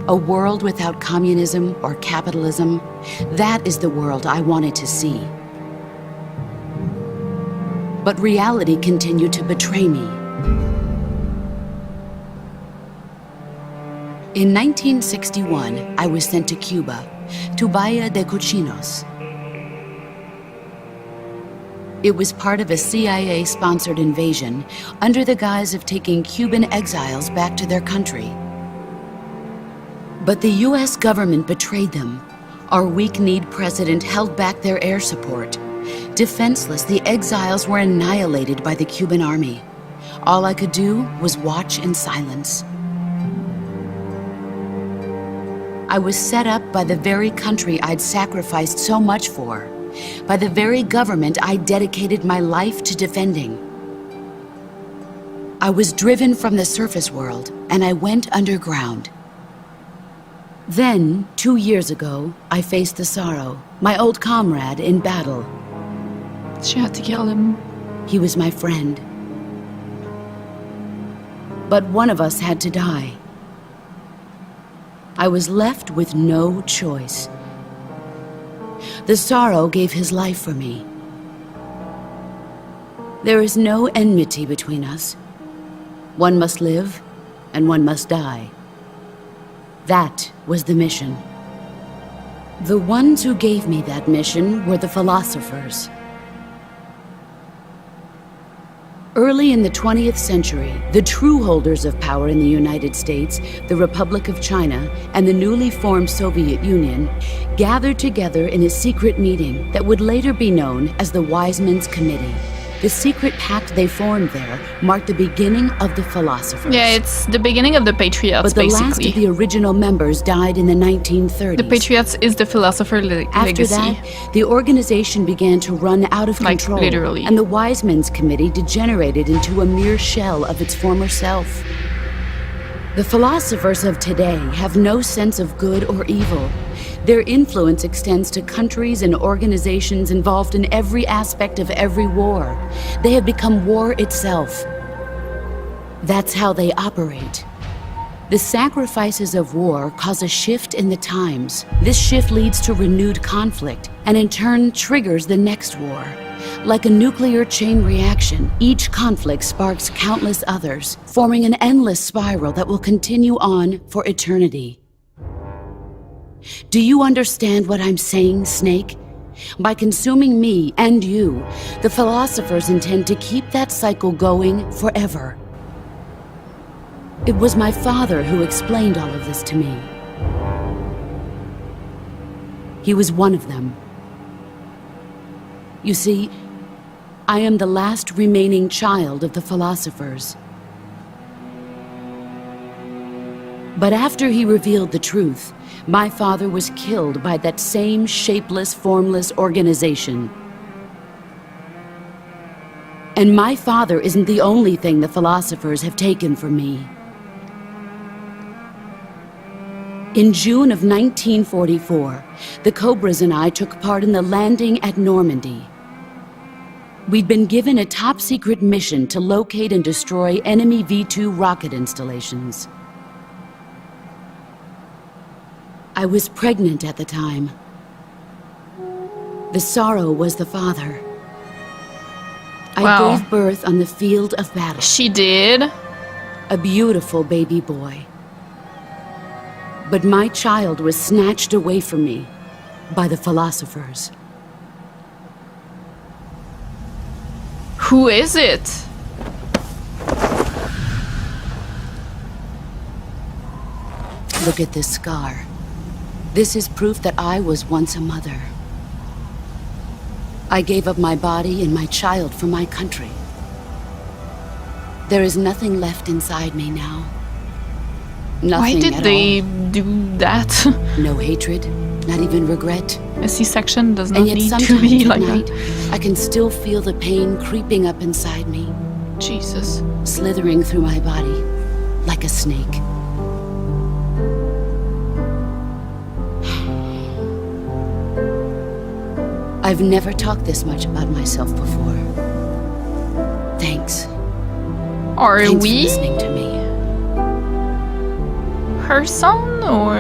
A world without communism or capitalism, that is the world I wanted to see. But reality continued to betray me. In 1961, I was sent to Cuba, to Bahia de Cochinos. It was part of a CIA-sponsored invasion under the guise of taking Cuban exiles back to their country. But the US government betrayed them. Our weak-kneed president held back their air support. Defenseless, the exiles were annihilated by the Cuban army. All I could do was watch in silence. I was set up by the very country I'd sacrificed so much for, by the very government I dedicated my life to defending. I was driven from the surface world, and I went underground. Then, 2 years ago, I faced the Sorrow, my old comrade in battle. She had to kill him. He was my friend. But one of us had to die. I was left with no choice. The Sorrow gave his life for me. There is no enmity between us. One must live, and one must die. That was the mission. The ones who gave me that mission were the philosophers. Early in the 20th century, the true holders of power in the United States, the Republic of China, and the newly formed Soviet Union gathered together in a secret meeting that would later be known as the Wise Men's Committee. The secret pact they formed there marked the beginning of the philosophers. Yeah, it's the beginning of the Patriots, but the basically. last of the original members died in the 1930s. The Patriots is the philosopher After legacy. that, the organization began to run out of control. Literally. And the Wise Men's Committee degenerated into a mere shell of its former self. The philosophers of today have no sense of good or evil. Their influence extends to countries and organizations involved in every aspect of every war. They have become war itself. That's how they operate. The sacrifices of war cause a shift in the times. This shift leads to renewed conflict, and in turn triggers the next war. Like a nuclear chain reaction, each conflict sparks countless others, forming an endless spiral that will continue on for eternity. Do you understand what I'm saying, Snake? By consuming me and you, the philosophers intend to keep that cycle going forever. It was my father who explained all of this to me. He was one of them. You see, I am the last remaining child of the philosophers. But after he revealed the truth, my father was killed by that same shapeless, formless organization. And my father isn't the only thing the philosophers have taken from me. In June of 1944, the Cobras and I took part in the landing at Normandy. We'd been given a top-secret mission to locate and destroy enemy V-2 rocket installations. I was pregnant at the time. The sorrow was the father. I Wow. gave birth on the field of battle. She did? A beautiful baby boy. But my child was snatched away from me by the philosophers. Who is it? Look at this scar. This is proof that I was once a mother. I gave up my body and my child for my country. There is nothing left inside me now. Nothing Why did at they all. do that? No hatred, not even regret. A C-section does not And yet need sometimes to be at like night, that. I can still feel the pain creeping up inside me. Jesus. Slithering through my body like a snake. I've never talked this much about myself before. Thanks. Are Thanks we for listening to me. her son, or...?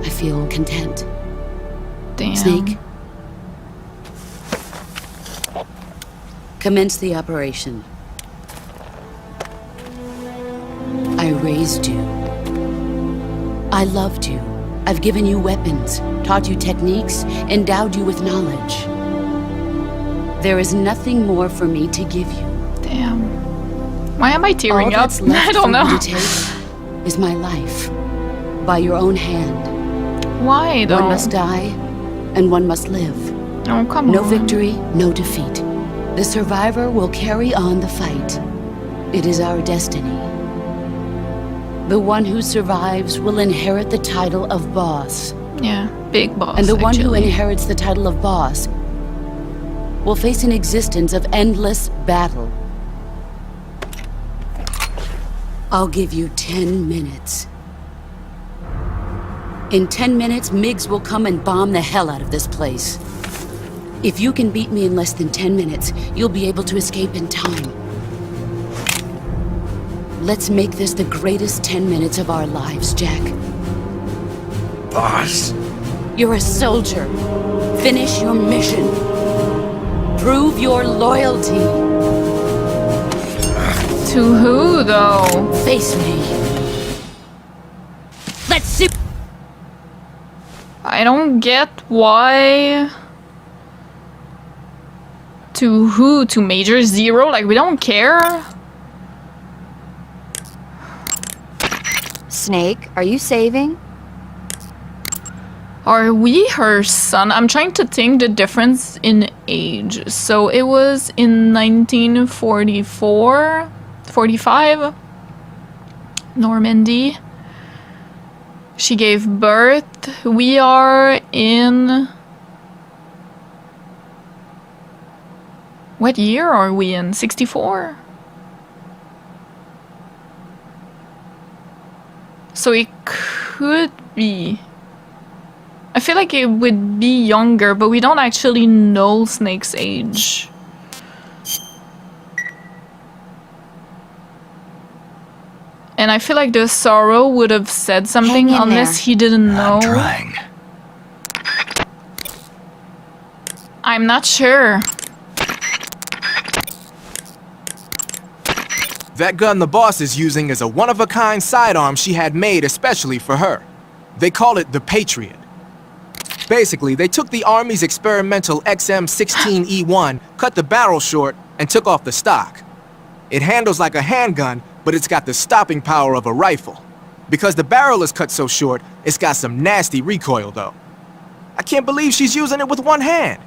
I feel content. Damn. Snake. Commence the operation. I raised you. I loved you. I've given you weapons, taught you techniques, endowed you with knowledge. There is nothing more for me to give you. Damn. Why am I tearing All up? that's left I don't for know. you to take is my life, by your own hand. Why though? One must die, and one must live. Oh, come No on. victory, no defeat. The survivor will carry on the fight. It is our destiny. The one who survives will inherit the title of boss. Yeah, big boss. And the one who actually. inherits the title of boss will face an existence of endless battle. I'll give you 10 minutes. In 10 minutes, MiGs will come and bomb the hell out of this place. If you can beat me in less than 10 minutes, you'll be able to escape in time. Let's make this the greatest 10 minutes of our lives, Jack. Boss. You're a soldier. Finish your mission. Prove your loyalty. To who, though? Face me. Let's see. I don't get why. To who? To Major Zero? Like, we don't care? Snake, are you saving? Are we her son? I'm trying to think the difference in age. So it was in 1944, 45, Normandy. She gave birth. We are in... What year are we in? 64? So it could be... I feel like it would be younger, but we don't actually know Snake's age. And I feel like the Sorrow would have said something Hang in unless there. he didn't know. I'm trying. I'm not sure. That gun the boss is using is a one-of-a-kind sidearm she had made especially for her. They call it the Patriot. Basically, they took the Army's experimental XM-16E1, cut the barrel short, and took off the stock. It handles like a handgun, but it's got the stopping power of a rifle. Because the barrel is cut so short, it's got some nasty recoil though. I can't believe she's using it with one hand.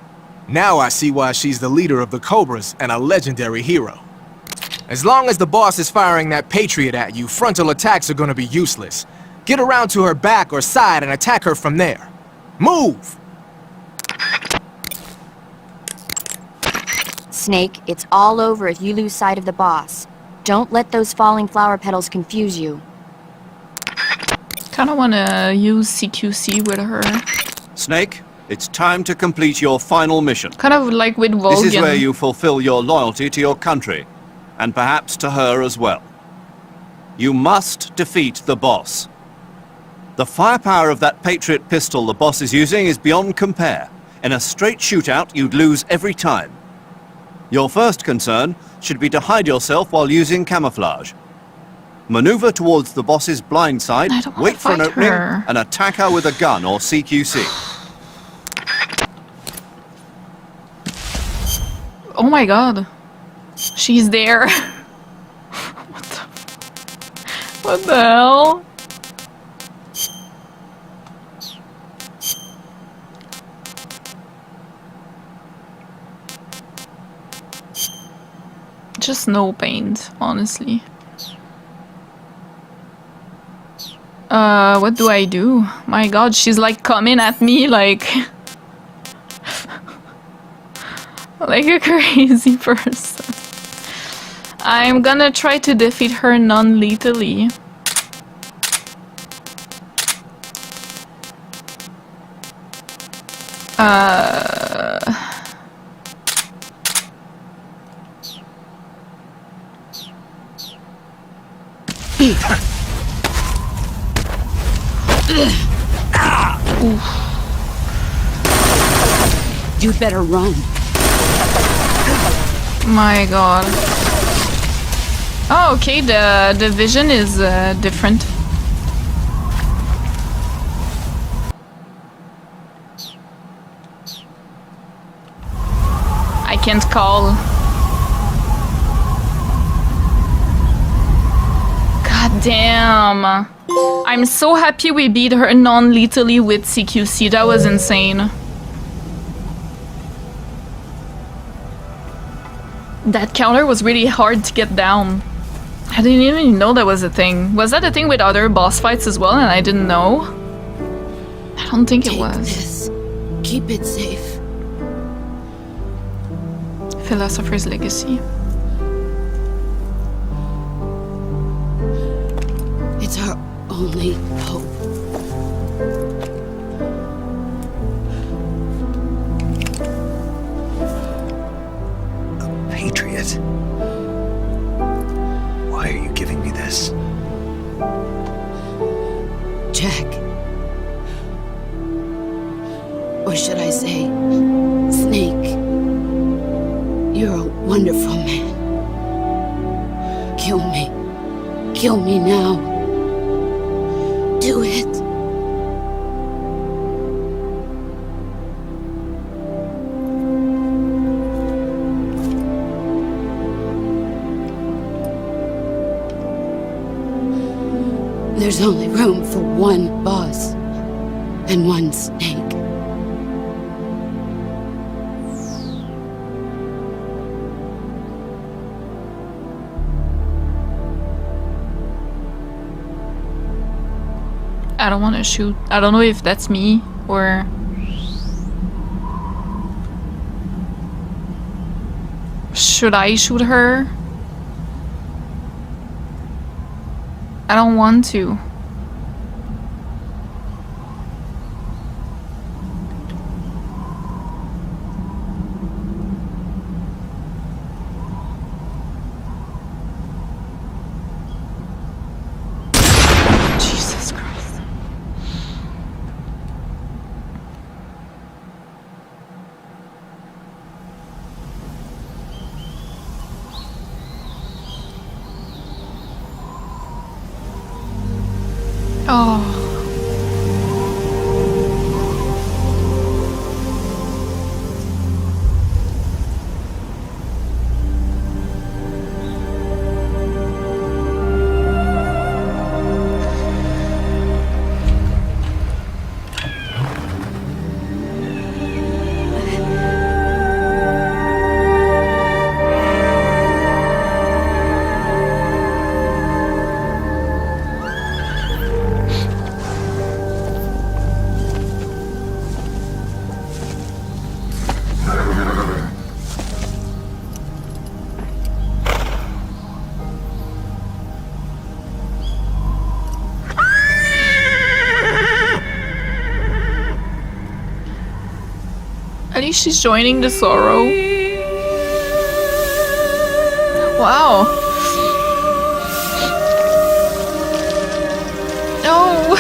Now I see why she's the leader of the Cobras and a legendary hero. As long as the boss is firing that Patriot at you, frontal attacks are gonna be useless. Get around to her back or side and attack her from there. Move! Snake, it's all over if you lose sight of the boss. Don't let those falling flower petals confuse you. Kinda wanna use CQC with her. Snake, it's time to complete your final mission. Kind of like with Vulcan. This is where you fulfill your loyalty to your country, and perhaps to her as well. You must defeat the boss. The firepower of that Patriot pistol the boss is using is beyond compare. In a straight shootout, you'd lose every time. Your first concern should be to hide yourself while using camouflage. Maneuver towards the boss's blind side, wait for an opening, and attack her with a gun or CQC. Oh my god. She's there. What the hell? Just no paint, honestly. What do I do? My god, she's like coming at me like... like a crazy person. I'm gonna try to defeat her non-lethally. You'd better run. My god. Oh, okay, the vision is different. I can't call. God damn. I'm so happy we beat her non-lethally with CQC. That was insane. That counter was really hard to get down. I didn't even know that was a thing. Was that a thing with other boss fights as well and I didn't know? I don't think it was. This. Keep it safe. Philosopher's Legacy. It's our only hope. Patriot? Why are you giving me this? Jack. Or should I say, Snake. You're a wonderful man. Kill me. Kill me now. Do it. There's only room for one boss and one snake. I don't want to shoot. I don't know if that's me or... Should I shoot her? I don't want to. Jesus Christ. Oh. At least she's joining the sorrow. Wow. No.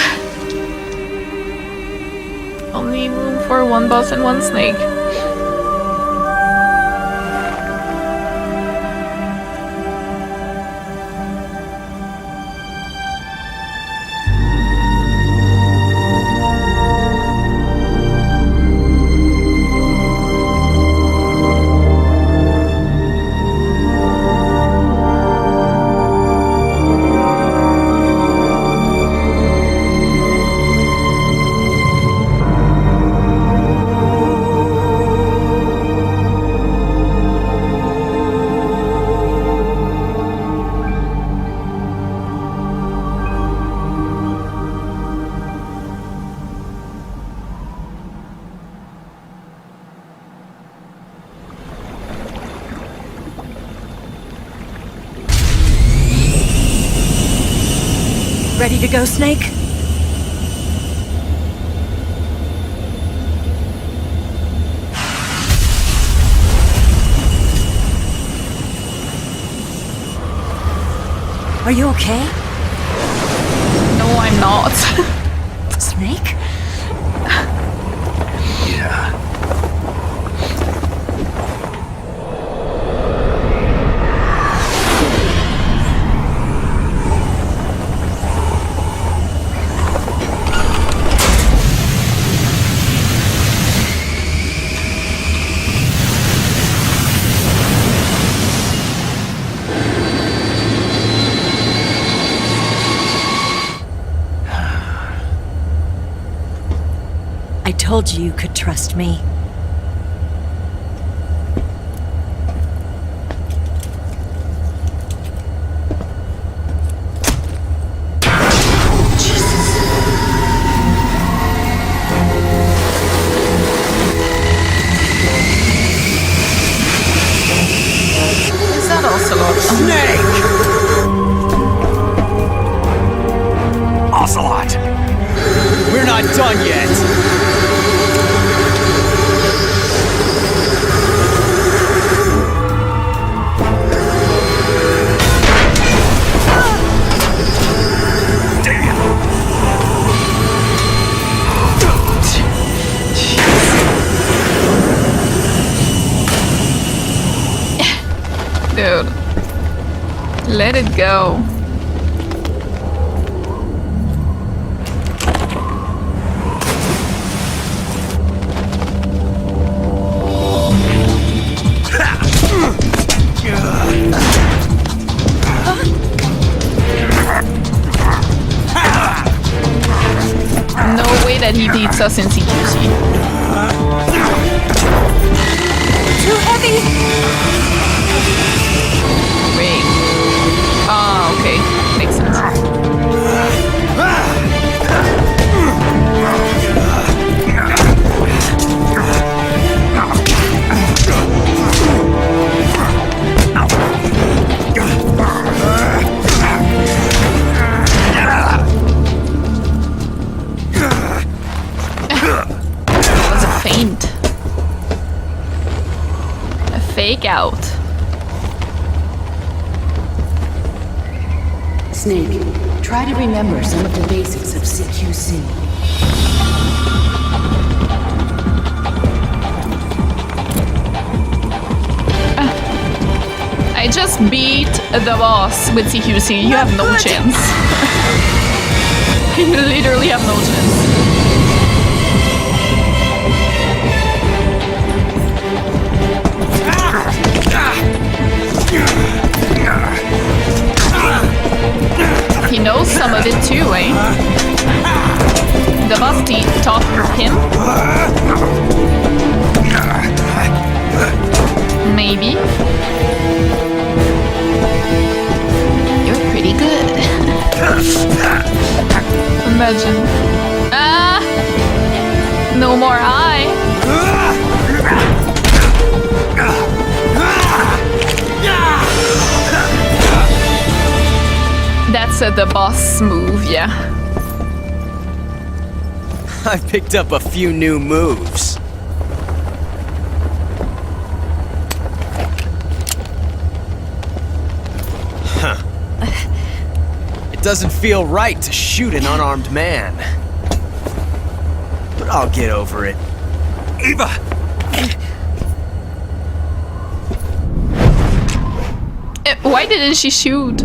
Only room for one boss and one snake. Ready to go, Snake? Are you okay? No, I'm not. Snake? Yeah. I told you you could trust me. Is that Ocelot? Snake! Ocelot! We're not done yet! Dude. Let it go. No way that he beats us in CQC. Too heavy! Wait. Ah, okay. Makes sense. That was a feint. A fake out. Snake, try to remember some of the basics of CQC. I just beat the boss with CQC. You have no chance. You literally have no chance. He knows some of it too, eh? The boss taught him? Maybe. You're pretty good. Imagine. Ah! No more eye. That's the boss move, yeah. I picked up a few new moves. It doesn't feel right to shoot an unarmed man. But I'll get over it. Eva! Why didn't she shoot?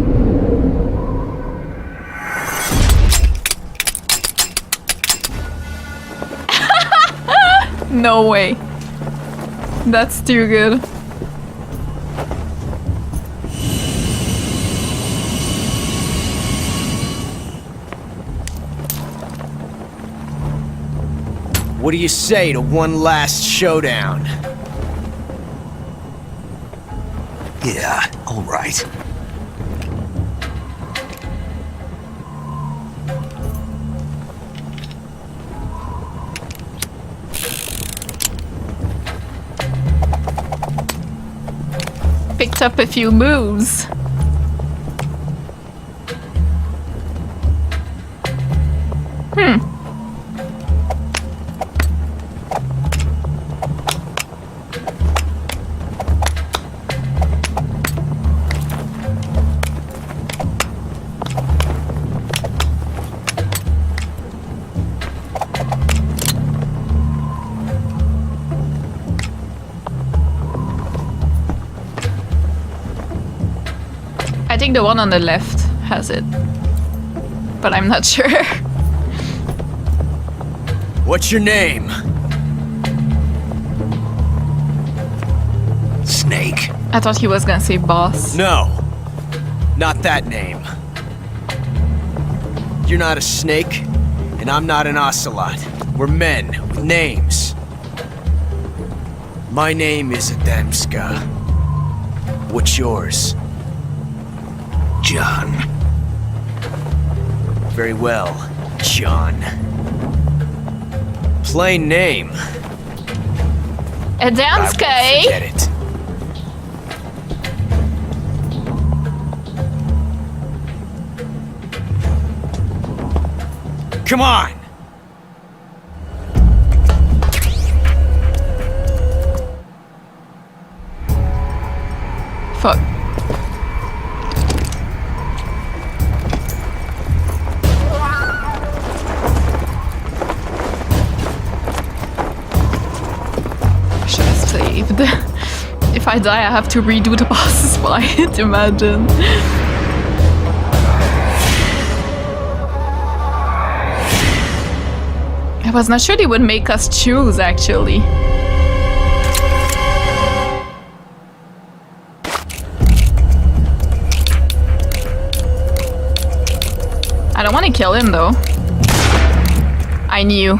No way. That's too good. What do you say to one last showdown? Yeah, all right. Picked up a few moves. I think the one on the left has it, but I'm not sure. What's your name? Snake. I thought he was gonna say boss. No, not that name. You're not a snake, and I'm not an ocelot. We're men with names. My name is Adamska. What's yours? John. Very well, John. Plain name. Adamska, eh? Forget it. Come on! Fuck. Should have saved. If I die, I have to redo the boss's fight. Imagine. I was not sure they would make us choose, actually. I don't want to kill him, though. I knew.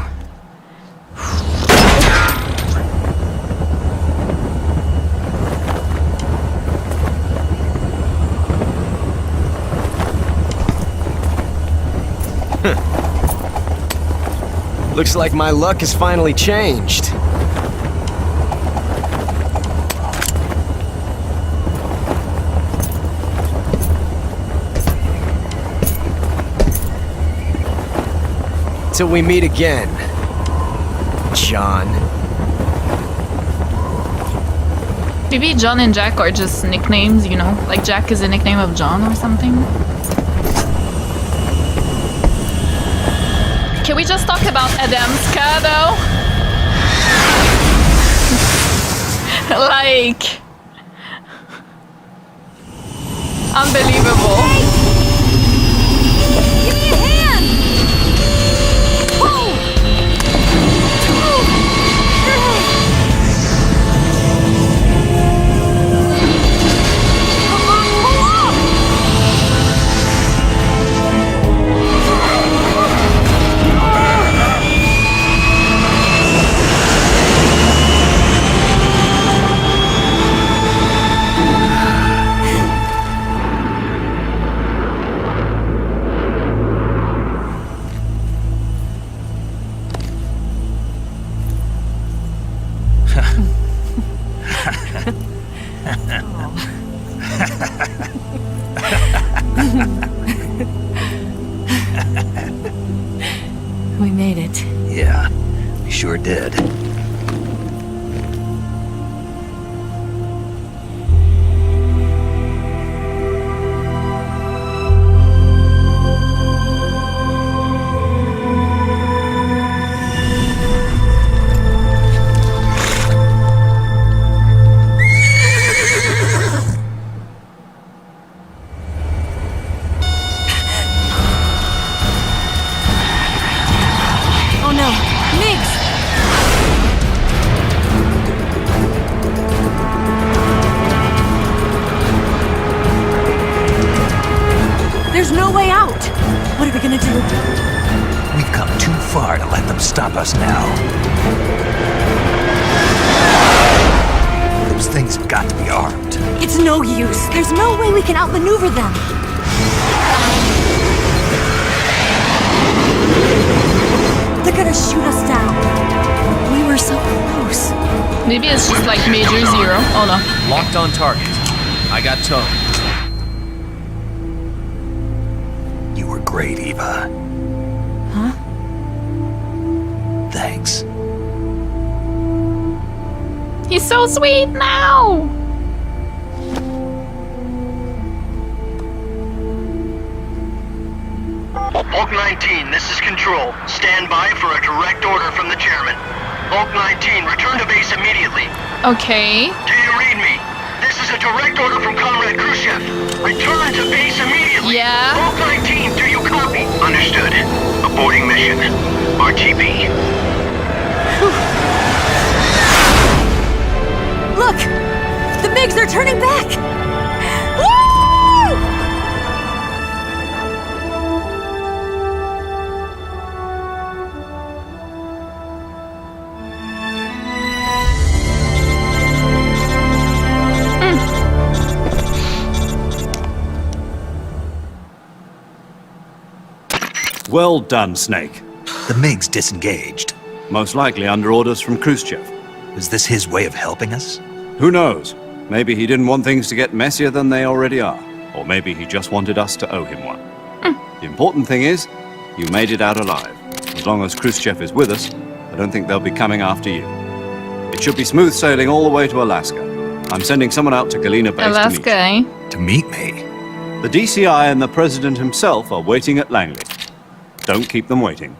Looks like my luck has finally changed. Till we meet again, John. Maybe John and Jack are just nicknames, you know? Like Jack is a nickname of John or something? Can we just talk about Adamska, though? Like... unbelievable. Give me a hand! Whoa! Come on, pull up! We made it. Yeah, we sure did. stop us now. Those things have got to be armed. It's no use. There's no way we can outmaneuver them. They're gonna shoot us down. We were so close. Maybe it's just like Major Zero. Oh no. Locked on target. I got towed. You were great, Eva. Huh? Thanks. He's so sweet now! Bulk 19, this is Control. Stand by for a direct order from the chairman. Bulk 19, return to base immediately. Okay. Do you read me? This is a direct order from Comrade Khrushchev. Return to base immediately. Yeah. Bulk 19, do you copy? Understood. Aborting mission. RTB. Look! The MiGs are turning back! Woo! Well done, Snake. The MiGs disengaged. Most likely under orders from Khrushchev. Is this his way of helping us? Who knows? Maybe he didn't want things to get messier than they already are. Or maybe he just wanted us to owe him one. The important thing is, you made it out alive. As long as Khrushchev is with us, I don't think they'll be coming after you. It should be smooth sailing all the way to Alaska. I'm sending someone out to Galena Base Alaska, eh? To meet me? The DCI and the President himself are waiting at Langley. Don't keep them waiting.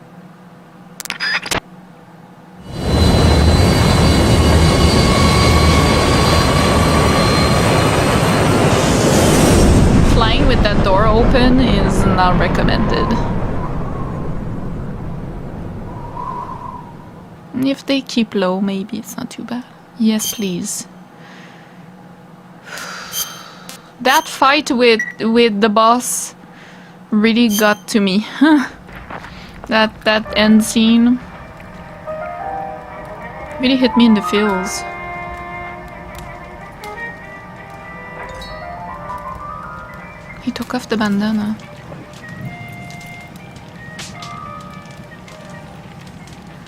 Flying with that door open is not recommended. If they keep low, maybe it's not too bad. Yes, please. That fight with the boss really got to me. That end scene really hit me in the feels. He took off the bandana.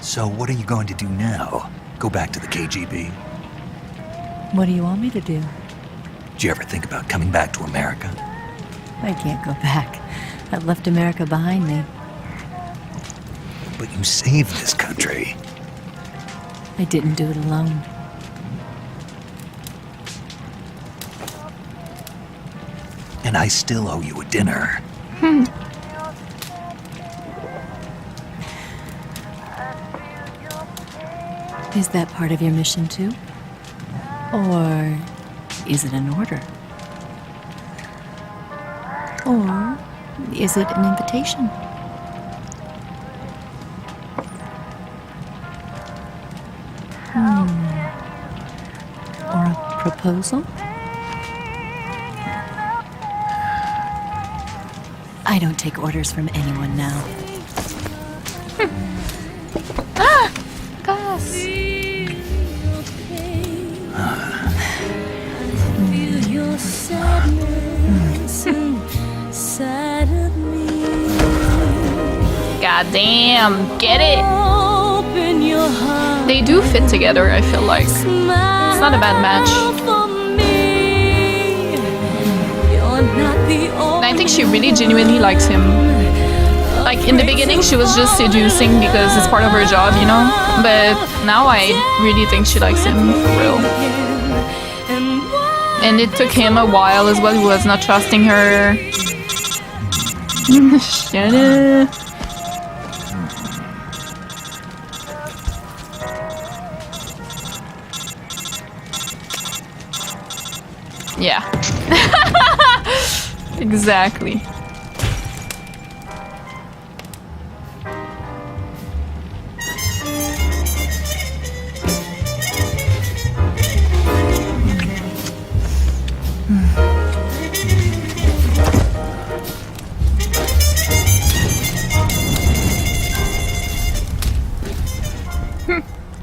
So what are you going to do now? Go back to the KGB? What do you want me to do? Did you ever think about coming back to America? I can't go back. I've left America behind me. But you saved this country. I didn't do it alone. And I still owe you a dinner. Is that part of your mission too? Or is it an order? Or is it an invitation? Or a proposal? I don't take orders from anyone now. Ah! Gas! God damn, get it! They do fit together, I feel like. It's not a bad match. And I think she really genuinely likes him. Like, in the beginning, she was just seducing because it's part of her job, you know? But now I really think she likes him for real. And it took him a while as well. He was not trusting her. Shut up. Yeah. Exactly.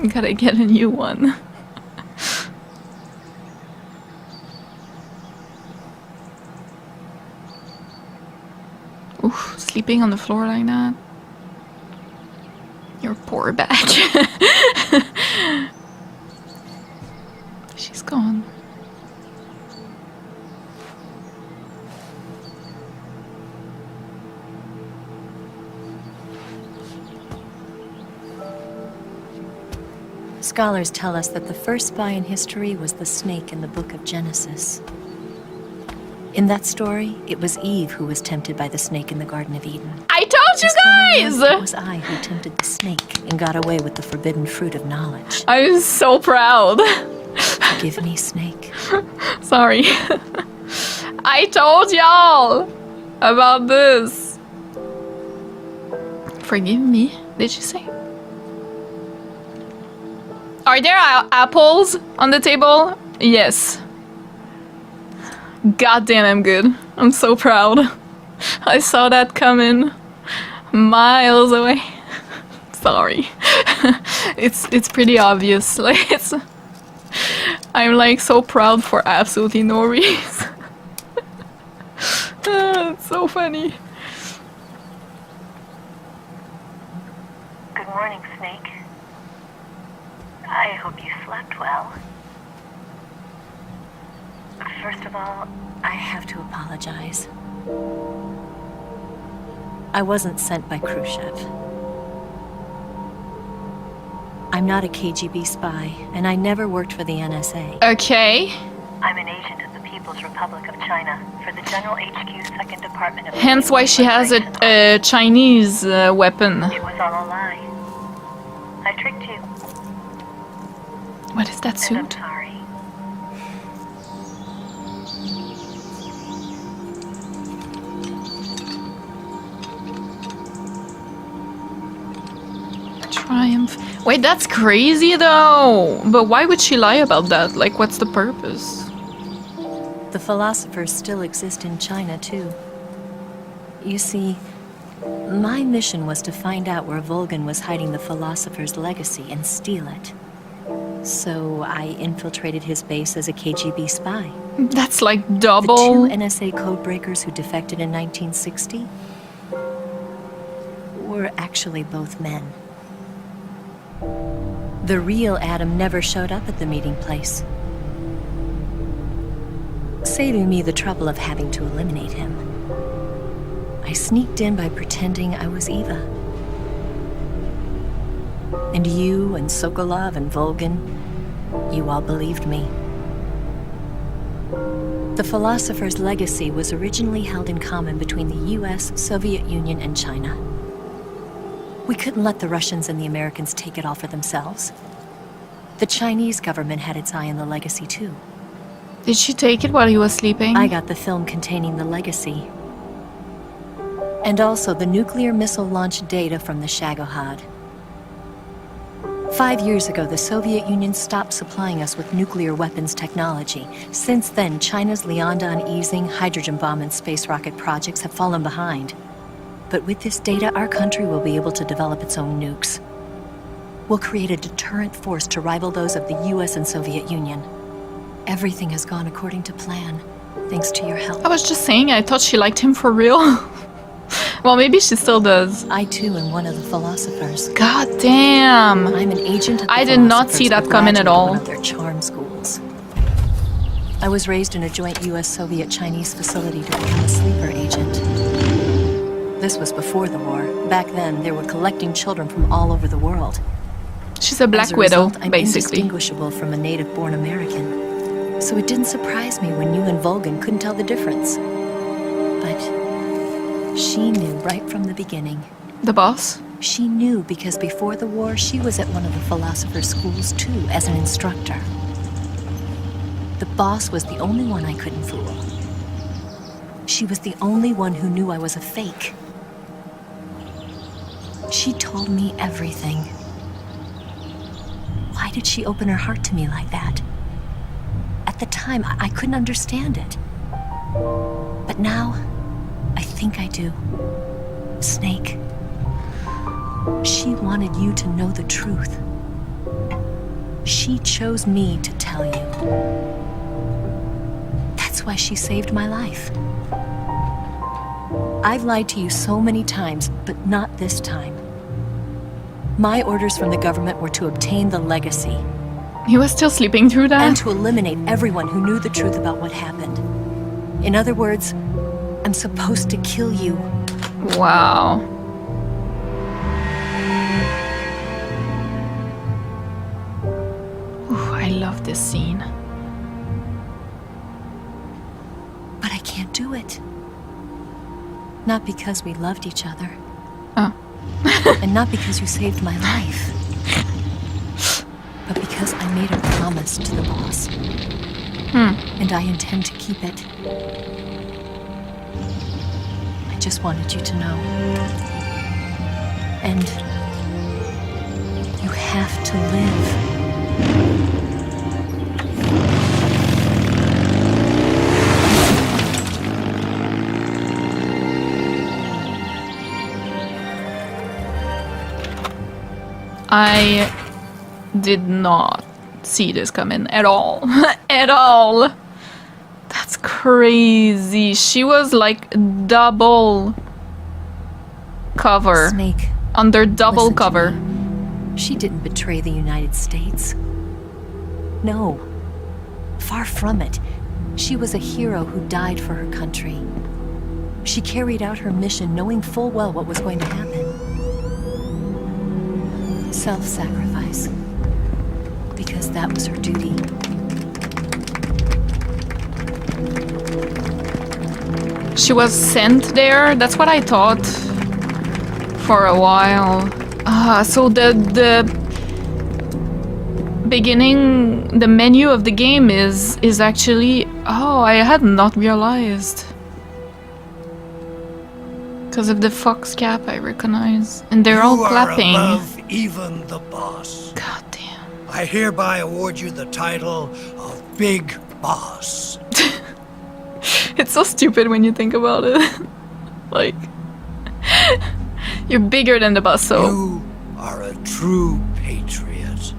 Gotta get a new one. Oof, sleeping on the floor like that. Your poor badge. She's gone. Scholars tell us that the first spy in history was the snake in the book of Genesis. In that story, it was Eve who was tempted by the snake in the Garden of Eden. I told you guys! It was I who tempted the snake and got away with the forbidden fruit of knowledge. I'm so proud. Forgive me, snake. Sorry. I told y'all about this. Forgive me, did you say? Are there apples on the table? Yes. God damn, I'm good. I'm so proud. I saw that coming miles away. Sorry. It's pretty obvious. Like I'm like so proud for absolutely no reason. It's so funny. Good morning, Snake. I hope you slept well. First of all, I have to apologize. I wasn't sent by Khrushchev. I'm not a KGB spy, and I never worked for the NSA. Okay. I'm an agent of the People's Republic of China for the General HQ 2nd Department of... Hence why she has a Chinese weapon. It was all a lie. I tricked you. What is that suit? And I'm sorry. Triumph. Wait, that's crazy though. But why would she lie about that? Like, what's the purpose? The philosophers still exist in China, too. You see, my mission was to find out where Volgin was hiding the philosopher's legacy and steal it. So I infiltrated his base as a KGB spy. That's like double. The 2 NSA codebreakers who defected in 1960 were actually both men. The real Adam never showed up at the meeting place, saving me the trouble of having to eliminate him. I sneaked in by pretending I was Eva. And you and Sokolov and Volgin, you all believed me. The philosopher's legacy was originally held in common between the US, Soviet Union, and China. We couldn't let the Russians and the Americans take it all for themselves. The Chinese government had its eye on the legacy too. Did she take it while he was sleeping? I got the film containing the legacy. And also the nuclear missile launch data from the Shagohod. 5 years ago, the Soviet Union stopped supplying us with nuclear weapons technology. Since then, China's Liaodong easing, hydrogen bomb, and space rocket projects have fallen behind. But with this data, our country will be able to develop its own nukes. We'll create a deterrent force to rival those of the US and Soviet Union. Everything has gone according to plan, thanks to your help. I was just saying, I thought she liked him for real. Well, maybe she still does. I too am one of the philosophers. God damn. I'm an agent of the I did not see that coming at all. One of their charm schools. I was raised in a joint US-Soviet-Chinese facility to become a sleeper agent. This was before the war. Back then, they were collecting children from all over the world. She's a Black Widow, basically. I'm indistinguishable from a native-born American. So it didn't surprise me when you and Volgin couldn't tell the difference. But she knew right from the beginning. The boss? She knew because before the war, she was at one of the philosopher's schools too, as an instructor. The boss was the only one I couldn't fool. She was the only one who knew I was a fake. She told me everything. Why did she open her heart to me like that? At the time, I couldn't understand it. But now, I think I do. Snake. She wanted you to know the truth. She chose me to tell you. That's why she saved my life. I've lied to you so many times, but not this time. My orders from the government were to obtain the legacy. He was still sleeping through that? And to eliminate everyone who knew the truth about what happened. In other words, I'm supposed to kill you. Wow. Ooh, I love this scene. But I can't do it. Not because we loved each other. Oh. And not because you saved my life. But because I made a promise to the boss. And I intend to keep it. I just wanted you to know. And you have to live. I did not see this coming at all. At all. That's crazy. She was like double cover. Snake. Under double cover. She didn't betray the United States. No. Far from it. She was a hero who died for her country. She carried out her mission knowing full well what was going to happen. Self-sacrifice. Because that was her duty. She was sent there? That's what I thought for a while. So the beginning, the menu of the game is actually... Oh, I had not realized. Because of the fox cap I recognize. And they're all clapping. You are above even the boss. God damn. I hereby award you the title of Big Boss. It's so stupid when you think about it. Like, you're bigger than the boss, so... You are a true patriot.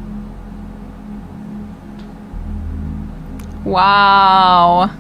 Wow.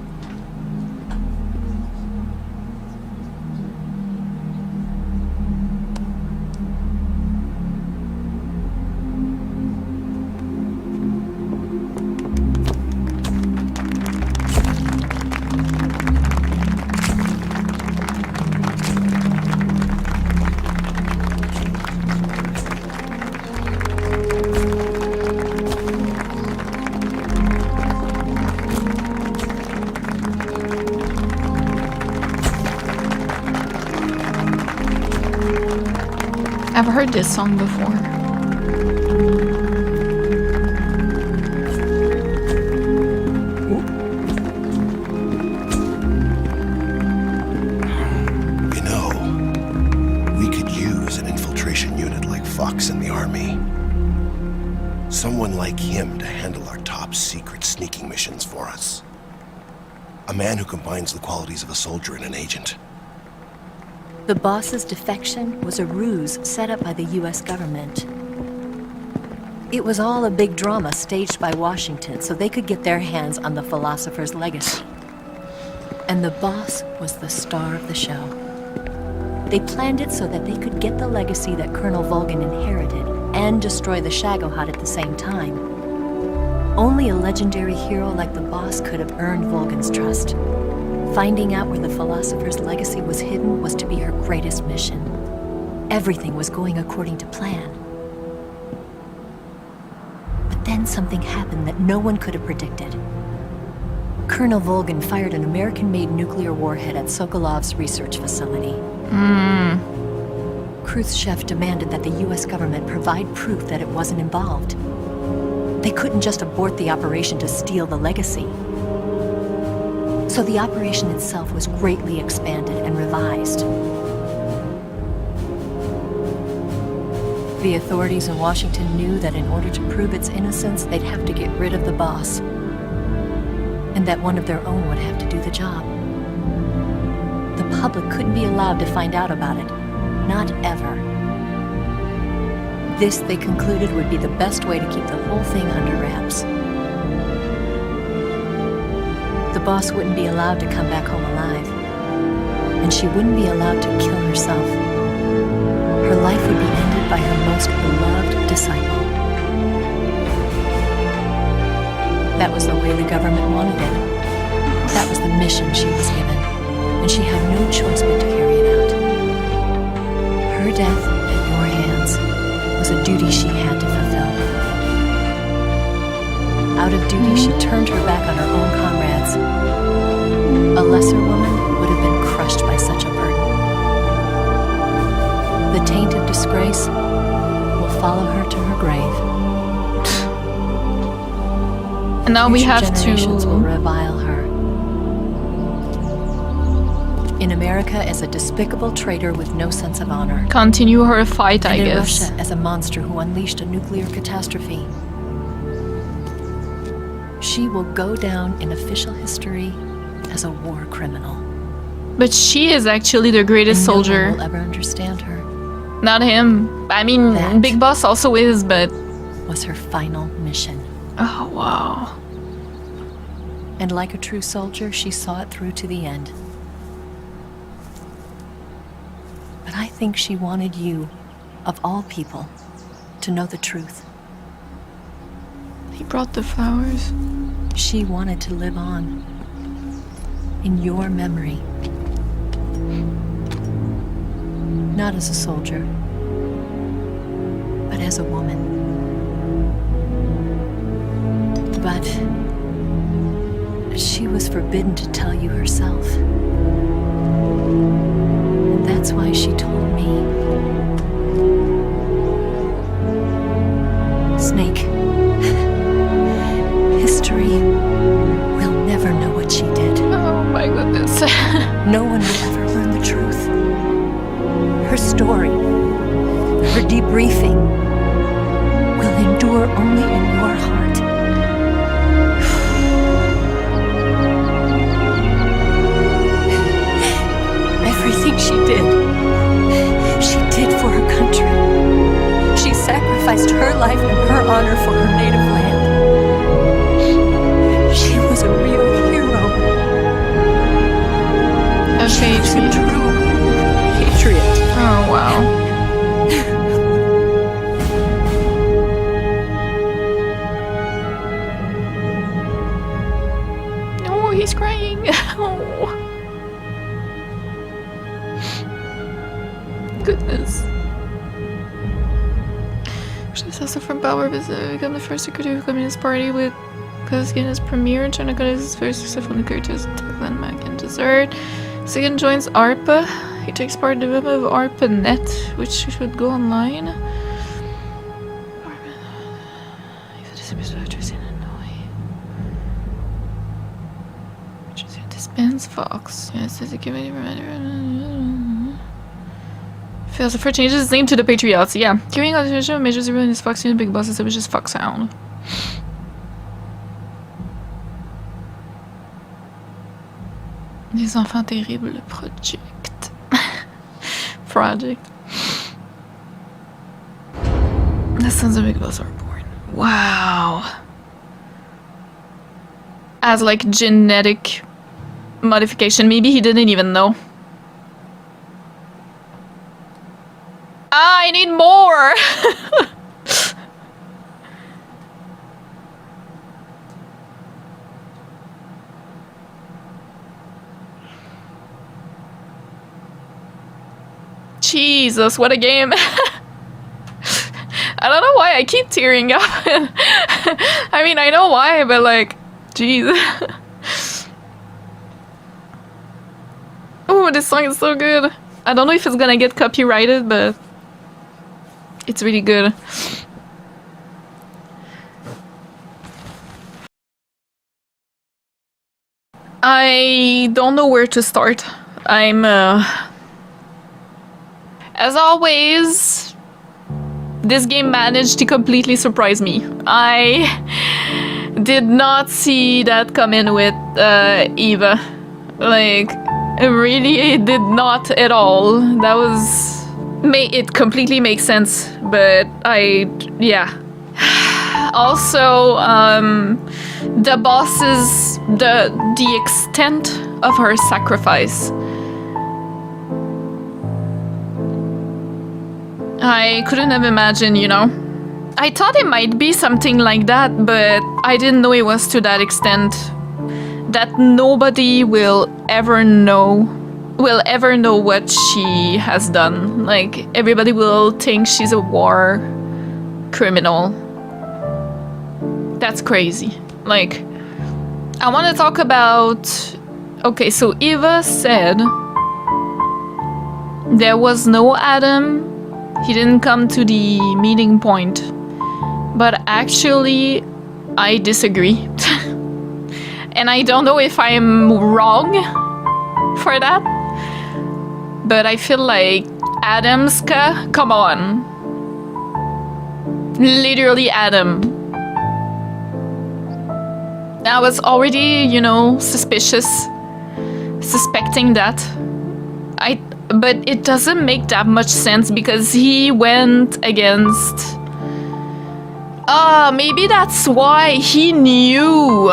I've heard this song before. You know, we could use an infiltration unit like Fox in the army. Someone like him to handle our top secret sneaking missions for us. A man who combines the qualities of a soldier and an agent. The boss's defection was a ruse set up by the US government. It was all a big drama staged by Washington so they could get their hands on the philosopher's legacy. And the boss was the star of the show. They planned it so that they could get the legacy that Colonel Volgin inherited and destroy the Shagohod at the same time. Only a legendary hero like the boss could have earned Volgin's trust. Finding out where the philosopher's legacy was hidden was to be her greatest mission. Everything was going according to plan. But then something happened that no one could have predicted. Colonel Volgin fired an American-made nuclear warhead at Sokolov's research facility. Khrushchev demanded that the US government provide proof that it wasn't involved. They couldn't just abort the operation to steal the legacy. So the operation itself was greatly expanded and revised. The authorities in Washington knew that in order to prove its innocence, they'd have to get rid of the boss. And that one of their own would have to do the job. The public couldn't be allowed to find out about it. Not ever. This, they concluded, would be the best way to keep the whole thing under wraps. The boss wouldn't be allowed to come back home alive, and she wouldn't be allowed to kill herself. Her life would be ended by her most beloved disciple. That was the way the government wanted it. That was the mission she was given, and she had no choice but to carry it out. Her death at your hands was a duty she had to fulfill. Out of duty, she turned her back on her own comrades. A lesser woman would have been crushed by such a burden. The taint of disgrace will follow her to her grave. And now we have generations to will revile her. In America as a despicable traitor with no sense of honor. continue her fight, I And in guess. Russia as a monster who unleashed a nuclear catastrophe. She will go down in official history as a war criminal. But she is actually the greatest And no soldier. one will ever understand her. Not him. I mean, That Big Boss also is, but... was her final mission. Oh, wow. And like a true soldier, she saw it through to the end. But I think she wanted you, of all people, to know the truth. He brought the flowers. She wanted to live on. In your memory. Not as a soldier, but as a woman. But she was forbidden to tell you herself. And that's why she told me. Snake, history will never know what she did. Oh my goodness. No one will ever learn the truth. Her story, her debriefing, will endure only in your heart. Everything she did for her country. She sacrificed her life and her honor for her native land. She was a real hero. She was a true patriot. Oh, wow. Oh, he's crying. Oh. Goodness. She also from power become the first secretary of the Communist Party with Koskin as premier. China is his very successful nuclear test landmark and dessert. Second joins ARPA. He takes part in the development of ARPANET, which should go online. Dispense Fox. Yes, there's a given fails the first changes his name to the Patriots. Yeah. Carrying out the show measures everyone is Fox in Big Boss is just Fox sound. Les enfants terribles project. Project. The sons of Big Boss are born. Wow. As like genetic modification. Maybe he didn't even know. I need more! Jesus, what a game. I don't know why I keep tearing up. I mean, I know why, but like, jeez. Oh, this song is so good. I don't know if it's gonna get copyrighted, but it's really good. I don't know where to start. I'm, as always, this game managed to completely surprise me. I did not see that come in with Eva. Like, really did not at all. That was It completely makes sense, but yeah. Also, the boss's the extent of her sacrifice. I couldn't have imagined, you know. I thought it might be something like that, but I didn't know it was to that extent. That nobody will ever know what she has done. Like, everybody will think she's a war criminal. That's crazy. Like, I want to talk about... Okay, so Eva said there was no Adam. He didn't come to the meeting point. But actually, I disagree. And I don't know if I'm wrong for that. But I feel like Adamska, come on. Literally Adam. I was already, you know, suspecting that. But it doesn't make that much sense because he went against... maybe that's why he knew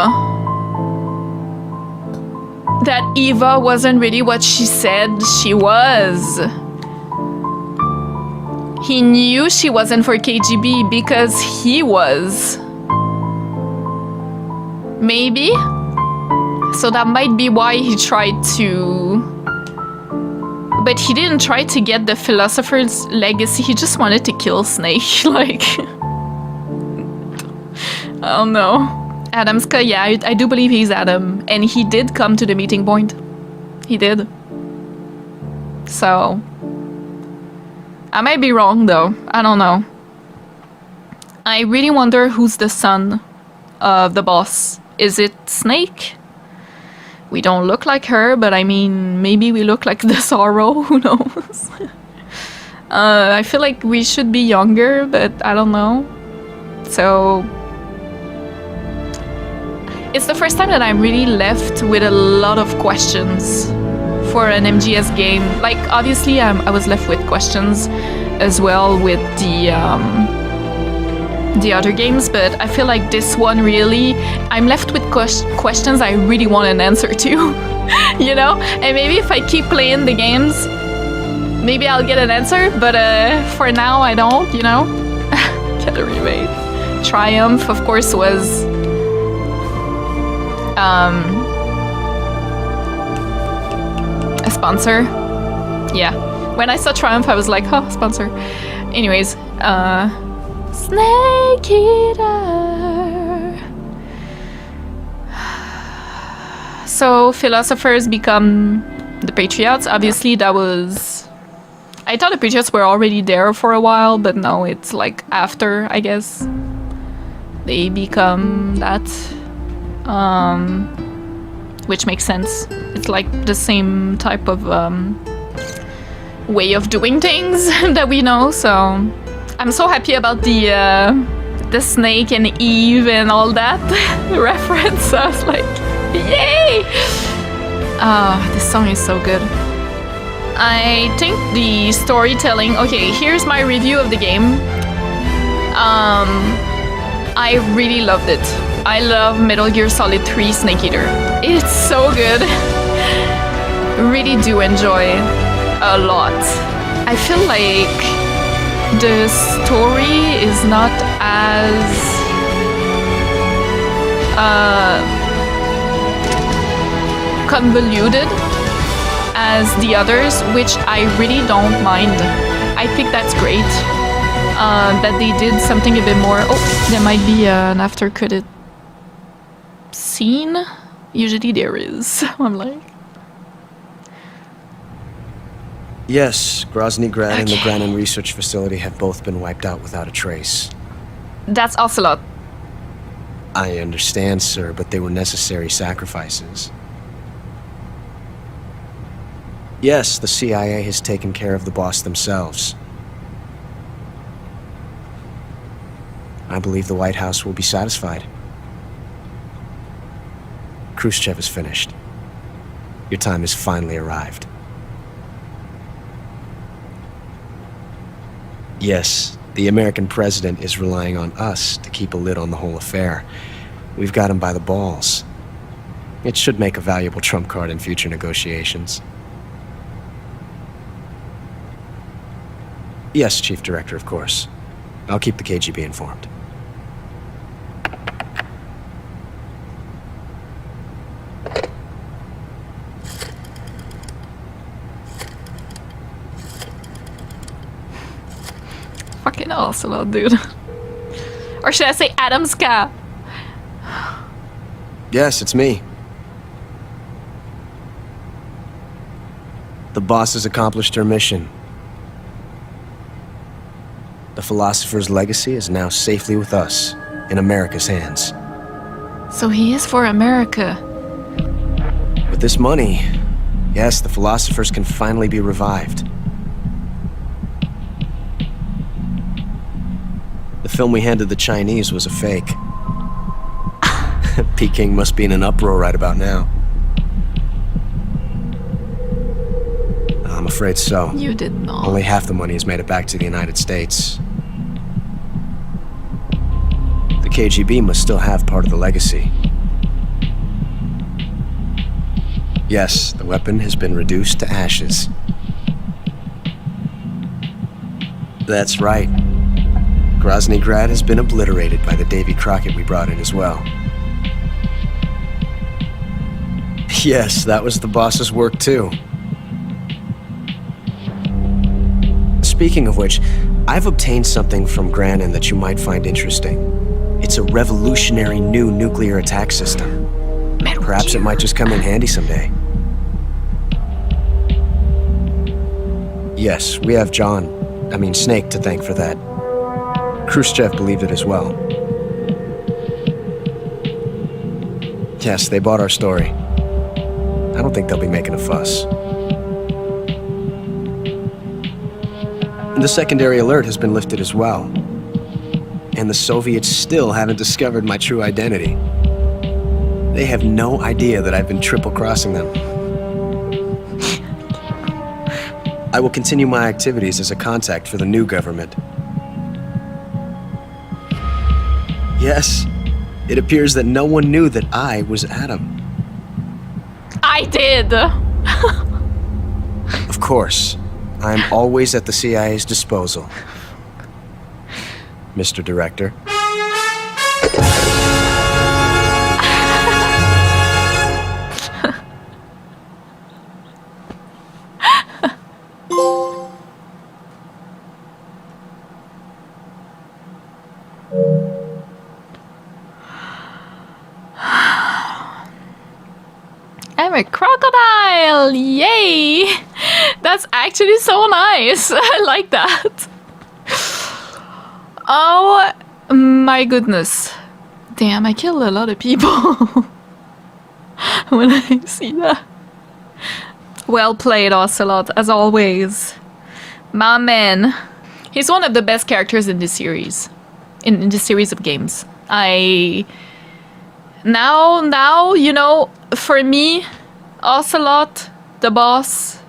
that Eva wasn't really what she said she was. He knew she wasn't for KGB because he was. Maybe? So that might be why he tried to... But he didn't try to get the philosopher's legacy, he just wanted to kill Snake, like... I don't know. Adamska, yeah, I do believe he's Adam. And he did come to the meeting point. He did. So... I might be wrong, though. I don't know. I really wonder who's the son of the boss. Is it Snake? We don't look like her, but I mean, maybe we look like the Sorrow. Who knows? I feel like we should be younger, but I don't know. So... It's the first time that I'm really left with a lot of questions for an MGS game. Like, obviously, I was left with questions as well with the other games, but I feel like this one really, I'm left with questions I really want an answer to, you know? And maybe if I keep playing the games, maybe I'll get an answer, but for now I don't, you know? Get a remake. Triumph, of course, was... a sponsor. Yeah. When I saw Triumph, I was like, oh, sponsor. Anyways, Snake Eater. So, philosophers become the Patriots. Obviously, that was... I thought the Patriots were already there for a while, but no, it's like after, I guess. They become that. Which makes sense. It's like the same type of way of doing things that we know, so I'm so happy about the snake and Eve and all that reference. I was like, yay! This song is so good. I think the storytelling... Okay, here's my review of the game. I really loved it. I love Metal Gear Solid 3 Snake Eater. It's so good. Really do enjoy a lot. I feel like the story is not as convoluted as the others, which I really don't mind. I think that's great. That they did something a bit more... Oh, there might be an after credit scene. Usually there is. I'm like... Yes, Grozny Grad and the Granin Research Facility have both been wiped out without a trace. That's Ocelot. I understand, sir, but they were necessary sacrifices. Yes, the CIA has taken care of the boss themselves. I believe the White House will be satisfied. Khrushchev is finished. Your time has finally arrived. Yes, the American president is relying on us to keep a lid on the whole affair. We've got him by the balls. It should make a valuable trump card in future negotiations. Yes, Chief Director, of course. I'll keep the KGB informed. Fucking Ocelot, dude. Or should I say Adamska? Yes, it's me. The boss has accomplished her mission. The philosopher's legacy is now safely with us, in America's hands. So he is for America. With this money, yes, the philosophers can finally be revived. The film we handed the Chinese was a fake. Peking must be in an uproar right about now. I'm afraid so. You did not. Only half the money has made it back to the United States. The KGB must still have part of the legacy. Yes, the weapon has been reduced to ashes. That's right. Grozny Grad has been obliterated by the Davy Crockett we brought in as well. Yes, that was the boss's work too. Speaking of which, I've obtained something from Granin that you might find interesting. It's a revolutionary new nuclear attack system. Perhaps it might just come in handy someday. Yes, we have Snake to thank for that. Khrushchev believed it as well. Yes, they bought our story. I don't think they'll be making a fuss. The secondary alert has been lifted as well. And the Soviets still haven't discovered my true identity. They have no idea that I've been triple-crossing them. I will continue my activities as a contact for the new government. Yes, it appears that no one knew that I was Adam. I did! Of course. I'm always at the CIA's disposal. Mr. Director. I'm a crocodile! Yay! That's actually so nice. I like that. Oh my goodness. Damn, I killed a lot of people when I see that. Well played, Ocelot, as always. My man. He's one of the best characters in this series. In this series of games. Now, you know, for me, Ocelot, the boss,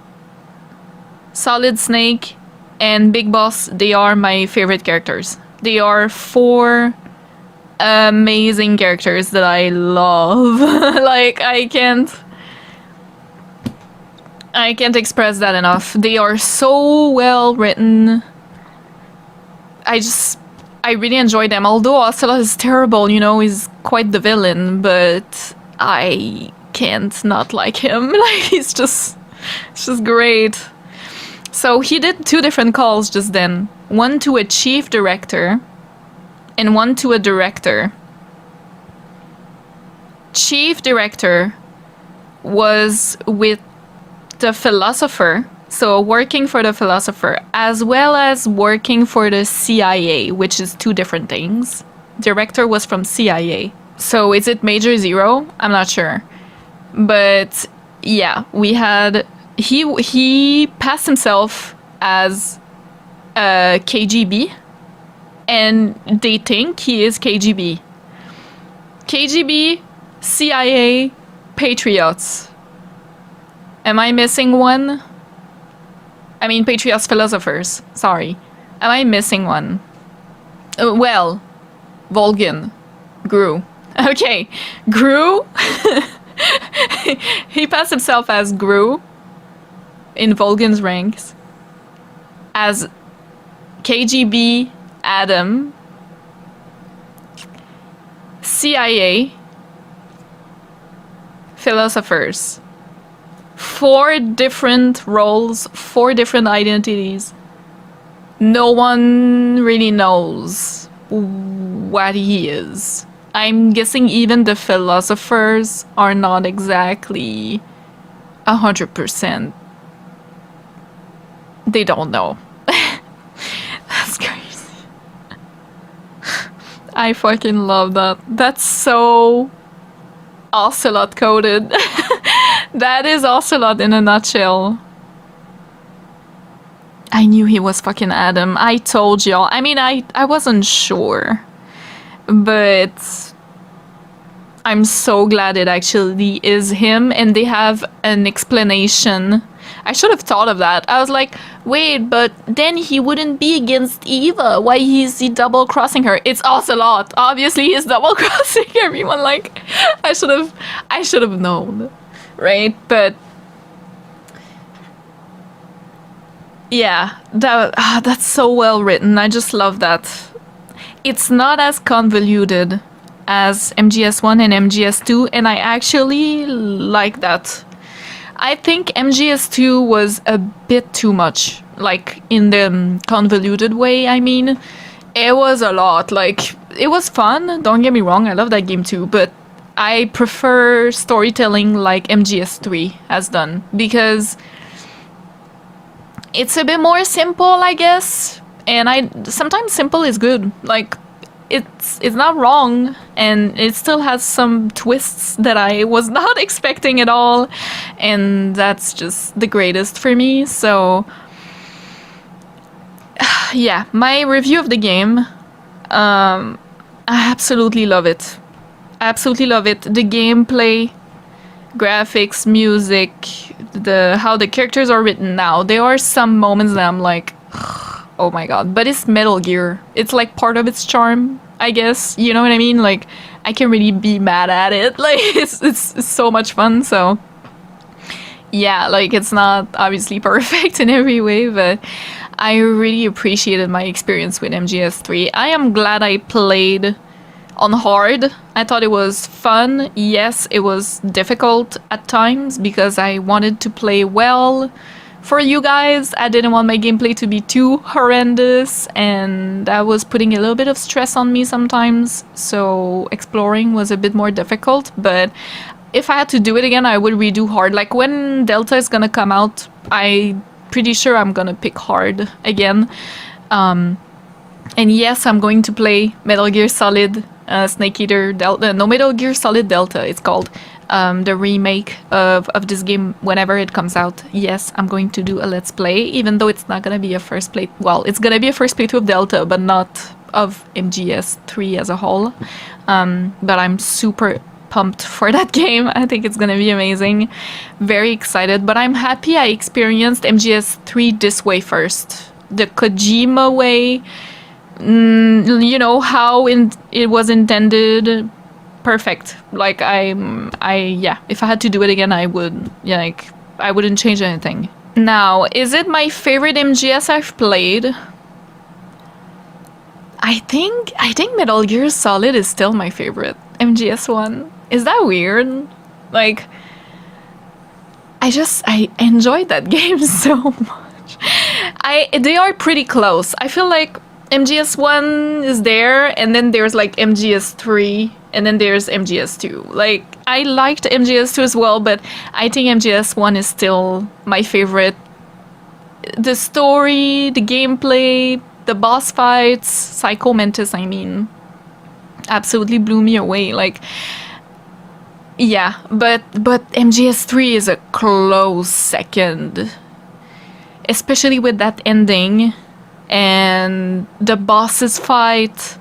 Solid Snake, and Big Boss, they are my favorite characters. They are 4 amazing characters that I love. Like, I can't express that enough. They are so well written. I really enjoy them. Although Ocelot is terrible, you know, he's quite the villain, but I can't not like him. Like, it's just great. So he did 2 different calls just then. One to a chief director and one to a director. Chief director was with the philosopher, so working for the philosopher, as well as working for the CIA, which is 2 different things. Director was from CIA. So is it Major Zero? I'm not sure. But yeah, we had... He passed himself as KGB, and they think he is KGB. KGB, CIA, Patriots. Am I missing one? I mean, Patriots philosophers. Sorry. Am I missing one? Well, Volgin. Gru. Okay, Gru. He passed himself as Gru in Volgin's ranks. As KGB Adam. CIA. Philosophers. 4 different roles, 4 different identities. No one really knows what he is. I'm guessing even the philosophers are not exactly 100%. They don't know. That's crazy. I fucking love that. That's so Ocelot coded. That is Ocelot in a nutshell. I knew he was fucking Adam. I told y'all. I mean, I wasn't sure. But I'm so glad it actually is him, and they have an explanation. I should have thought of that. I was like, wait, but then he wouldn't be against Eva. Why is he double-crossing her? It's Ocelot. Obviously, he's double-crossing everyone. Like, I should have known, right? But yeah, that's so well written. I just love that. It's not as convoluted as MGS1 and MGS2, and I actually like that. I think MGS2 was a bit too much, like in the convoluted way, I mean. It was a lot, like, it was fun, don't get me wrong, I love that game too, but I prefer storytelling like MGS3 has done, because it's a bit more simple, I guess. And sometimes simple is good. Like, it's not wrong, and it still has some twists that I was not expecting at all, and that's just the greatest for me. So yeah, my review of the game, I absolutely love it. I absolutely love it. The gameplay, graphics, music, how the characters are written now. There are some moments that I'm like, oh my god, but it's Metal Gear. It's like part of its charm, I guess. You know what I mean? Like, I can really be mad at it. Like, it's so much fun. So yeah, like, it's not obviously perfect in every way, but I really appreciated my experience with MGS3. I am glad I played on hard. I thought it was fun. Yes, it was difficult at times because I wanted to play well for you guys. I didn't want my gameplay to be too horrendous, and that was putting a little bit of stress on me sometimes, so exploring was a bit more difficult. But if I had to do it again, I would redo hard. Like, when Delta is gonna come out, I'm pretty sure I'm gonna pick hard again. And yes, I'm going to play Metal Gear Solid Snake Eater Delta. No, Metal Gear Solid Delta, it's called. The remake of this game whenever it comes out. Yes, I'm going to do a let's play, even though it's not gonna be a first play. Well, it's gonna be a first playthrough of Delta, but not of MGS3 as a whole. But I'm super pumped for that game. I think it's gonna be amazing. Very excited, but I'm happy I experienced MGS3 this way first. The Kojima way, you know, how it was intended. Perfect. Like, yeah, if I had to do it again, I would, yeah, like, I wouldn't change anything. Now, is it my favorite MGS I've played? I think Metal Gear Solid is still my favorite MGS1. Is that weird? Like, I enjoyed that game so much. They are pretty close. I feel like MGS1 is there, and then there's like MGS3, and then there's MGS2. Like, I liked MGS2 as well, but I think MGS1 is still my favorite. The story, the gameplay, the boss fights, Psycho Mantis, I mean, absolutely blew me away. Like, yeah, but MGS3 is a close second, especially with that ending and the bosses fight.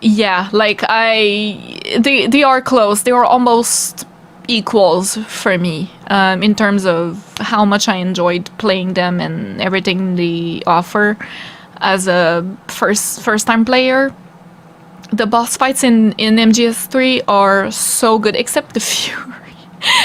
Yeah, like, they are close. They are almost equals for me, in terms of how much I enjoyed playing them and everything they offer. as a first time player. The boss fights in MGS3 are so good, except the Fury.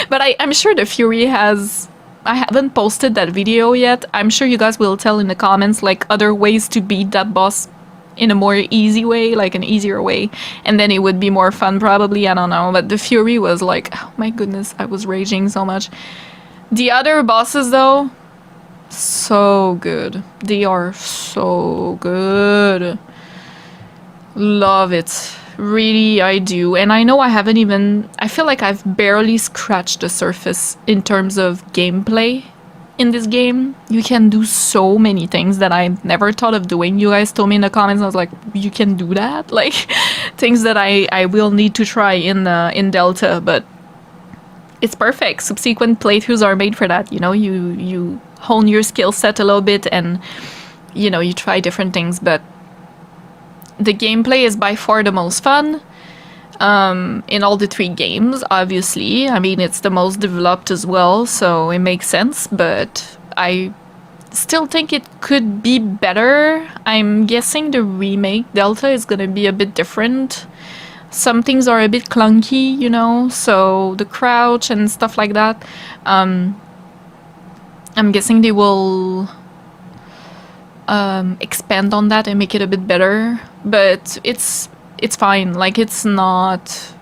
But I'm sure the Fury has... I haven't posted that video yet. I'm sure you guys will tell in the comments like other ways to beat that boss in a more easy way, like an easier way. And then it would be more fun probably, I don't know. But the Fury was like, oh my goodness, I was raging so much. The other bosses though, so good. They are so good. Love it. Really, I do. And I know I haven't even... I feel like I've barely scratched the surface in terms of gameplay in this game. You can do so many things that I never thought of doing. You guys told me in the comments, I was like, you can do that? Like, things that I will need to try in Delta, but it's perfect. Subsequent playthroughs are made for that, you know? You hone your skill set a little bit and, you know, you try different things, but the gameplay is by far the most fun in all the 3 games, obviously. I mean, it's the most developed as well, so it makes sense, but I still think it could be better. I'm guessing the remake Delta is gonna be a bit different. Some things are a bit clunky, you know, so the crouch and stuff like that. I'm guessing they will expand on that and make it a bit better, but it's fine. Like, it's not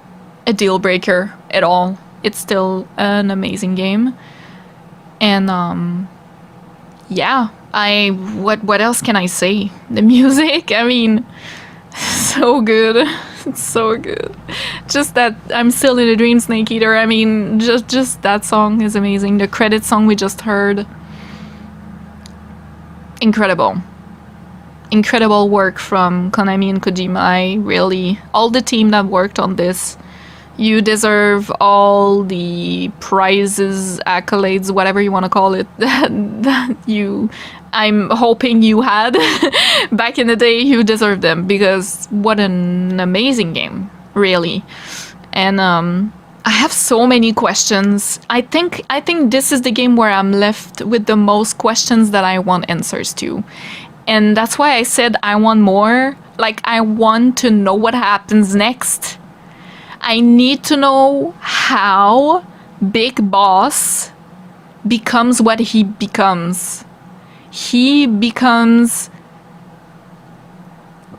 a deal breaker at all. It's still an amazing game, and yeah, what else can I say? The music, I mean, so good. It's so good. Just that I'm still in a dream, Snake Eater. I mean, just that song is amazing. The credit song we just heard, incredible. Incredible work from Konami and Kojima. All the team that worked on this, you deserve all the prizes, accolades, whatever you want to call it, that I'm hoping you had back in the day. You deserve them, because what an amazing game, really. And I have so many questions. I think this is the game where I'm left with the most questions that I want answers to. And that's why I said I want more. Like, I want to know what happens next. I need to know how Big Boss becomes what he becomes. He becomes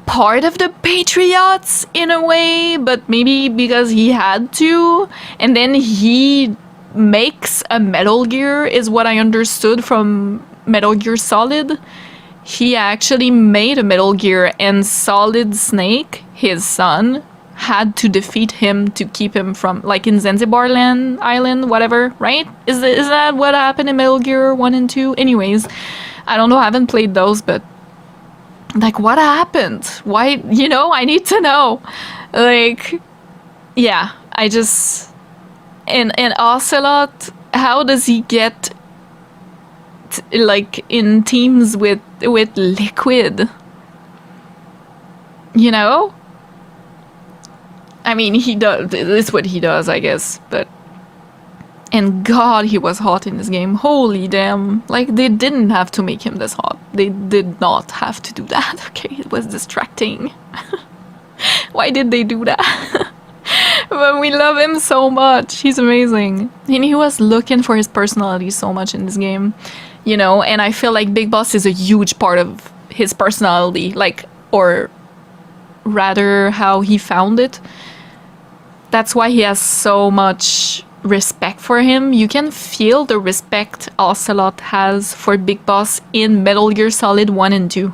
part of the Patriots in a way, but maybe because he had to. And then he makes a Metal Gear, is what I understood from Metal Gear Solid. He actually made a Metal Gear, and Solid Snake, his son, had to defeat him to keep him from, like, in Zanzibar Island, whatever, right? Is that what happened in Metal Gear 1 and 2? Anyways, I don't know, I haven't played those, but like, what happened? Why, you know, I need to know. Like, yeah, I just... And Ocelot, how does he get like in teams with Liquid, you know? I mean, he does, it's what he does, I guess, but... And God, he was hot in this game. Holy damn. Like, they didn't have to make him this hot. They did not have to do that, okay? It was distracting. Why did they do that? But we love him so much. He's amazing. And he was looking for his personality so much in this game, you know? And I feel like Big Boss is a huge part of his personality, like, or rather how he found it. That's why he has so much respect for him. You can feel the respect Ocelot has for Big Boss in Metal Gear Solid 1 and 2.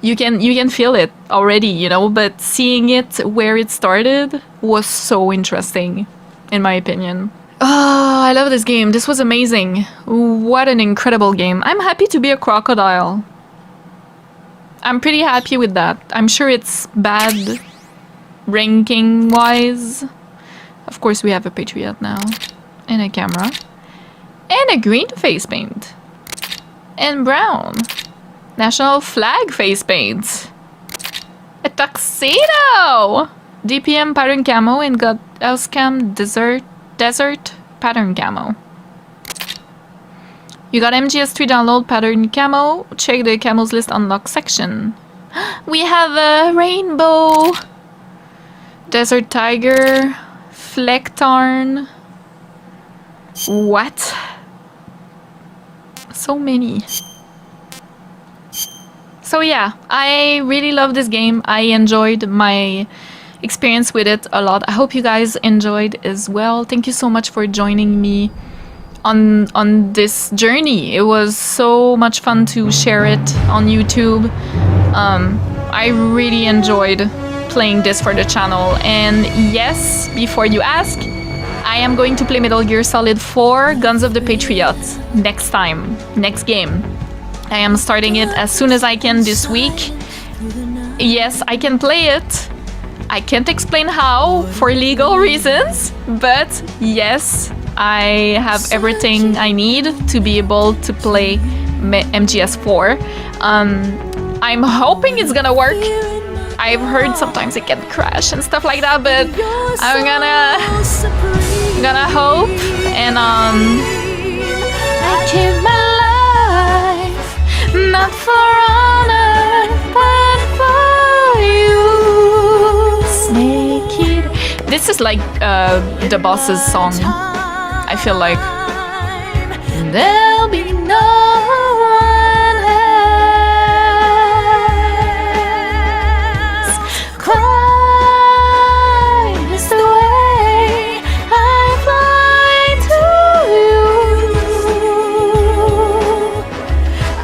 You can feel it already, you know, but seeing it where it started was so interesting, in my opinion. Oh, I love this game. This was amazing. What an incredible game. I'm happy to be a crocodile. I'm pretty happy with that. I'm sure it's bad ranking-wise. Of course, we have a Patriot now. And a camera. And a green face paint. And brown. National flag face paint. A tuxedo! DPM pattern camo and got Elscam desert pattern camo. You got MGS3 download pattern camo. Check the camos list unlock section. We have a rainbow. Desert tiger. Flecktarn. What? So many. So yeah, I really love this game. I enjoyed my experience with it a lot. I hope you guys enjoyed as well. Thank you so much for joining me on this journey. It was so much fun to share it on YouTube. I really enjoyed playing this for the channel. And yes, before you ask, I am going to play Metal Gear Solid 4 Guns of the Patriot next time, next game. I am starting it as soon as I can this week. Yes, I can play it. I can't explain how for legal reasons, but yes, I have everything I need to be able to play MGS4. I'm hoping it's gonna work. I've heard sometimes it can crash and stuff like that, but I'm gonna hope and I give my life not for honor but for you, Snake Eater. This is like the boss's song, I feel like. There'll be no one else. Climb is the way I fly to you.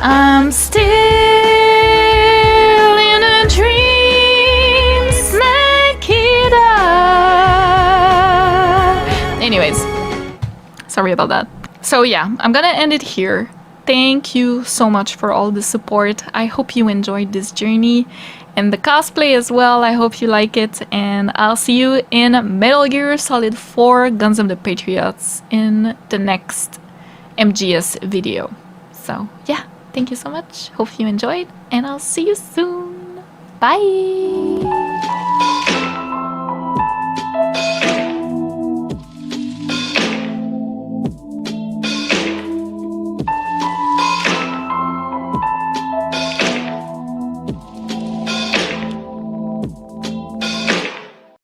I'm still in a dream, Snake Eater. Anyways, sorry about that. So yeah, I'm gonna end it here. Thank you so much for all the support. I hope you enjoyed this journey and the cosplay as well. I hope you like it, and I'll see you in Metal Gear Solid 4 Guns of the Patriots in the next MGS video. So yeah, thank you so much. Hope you enjoyed, and I'll see you soon. Bye!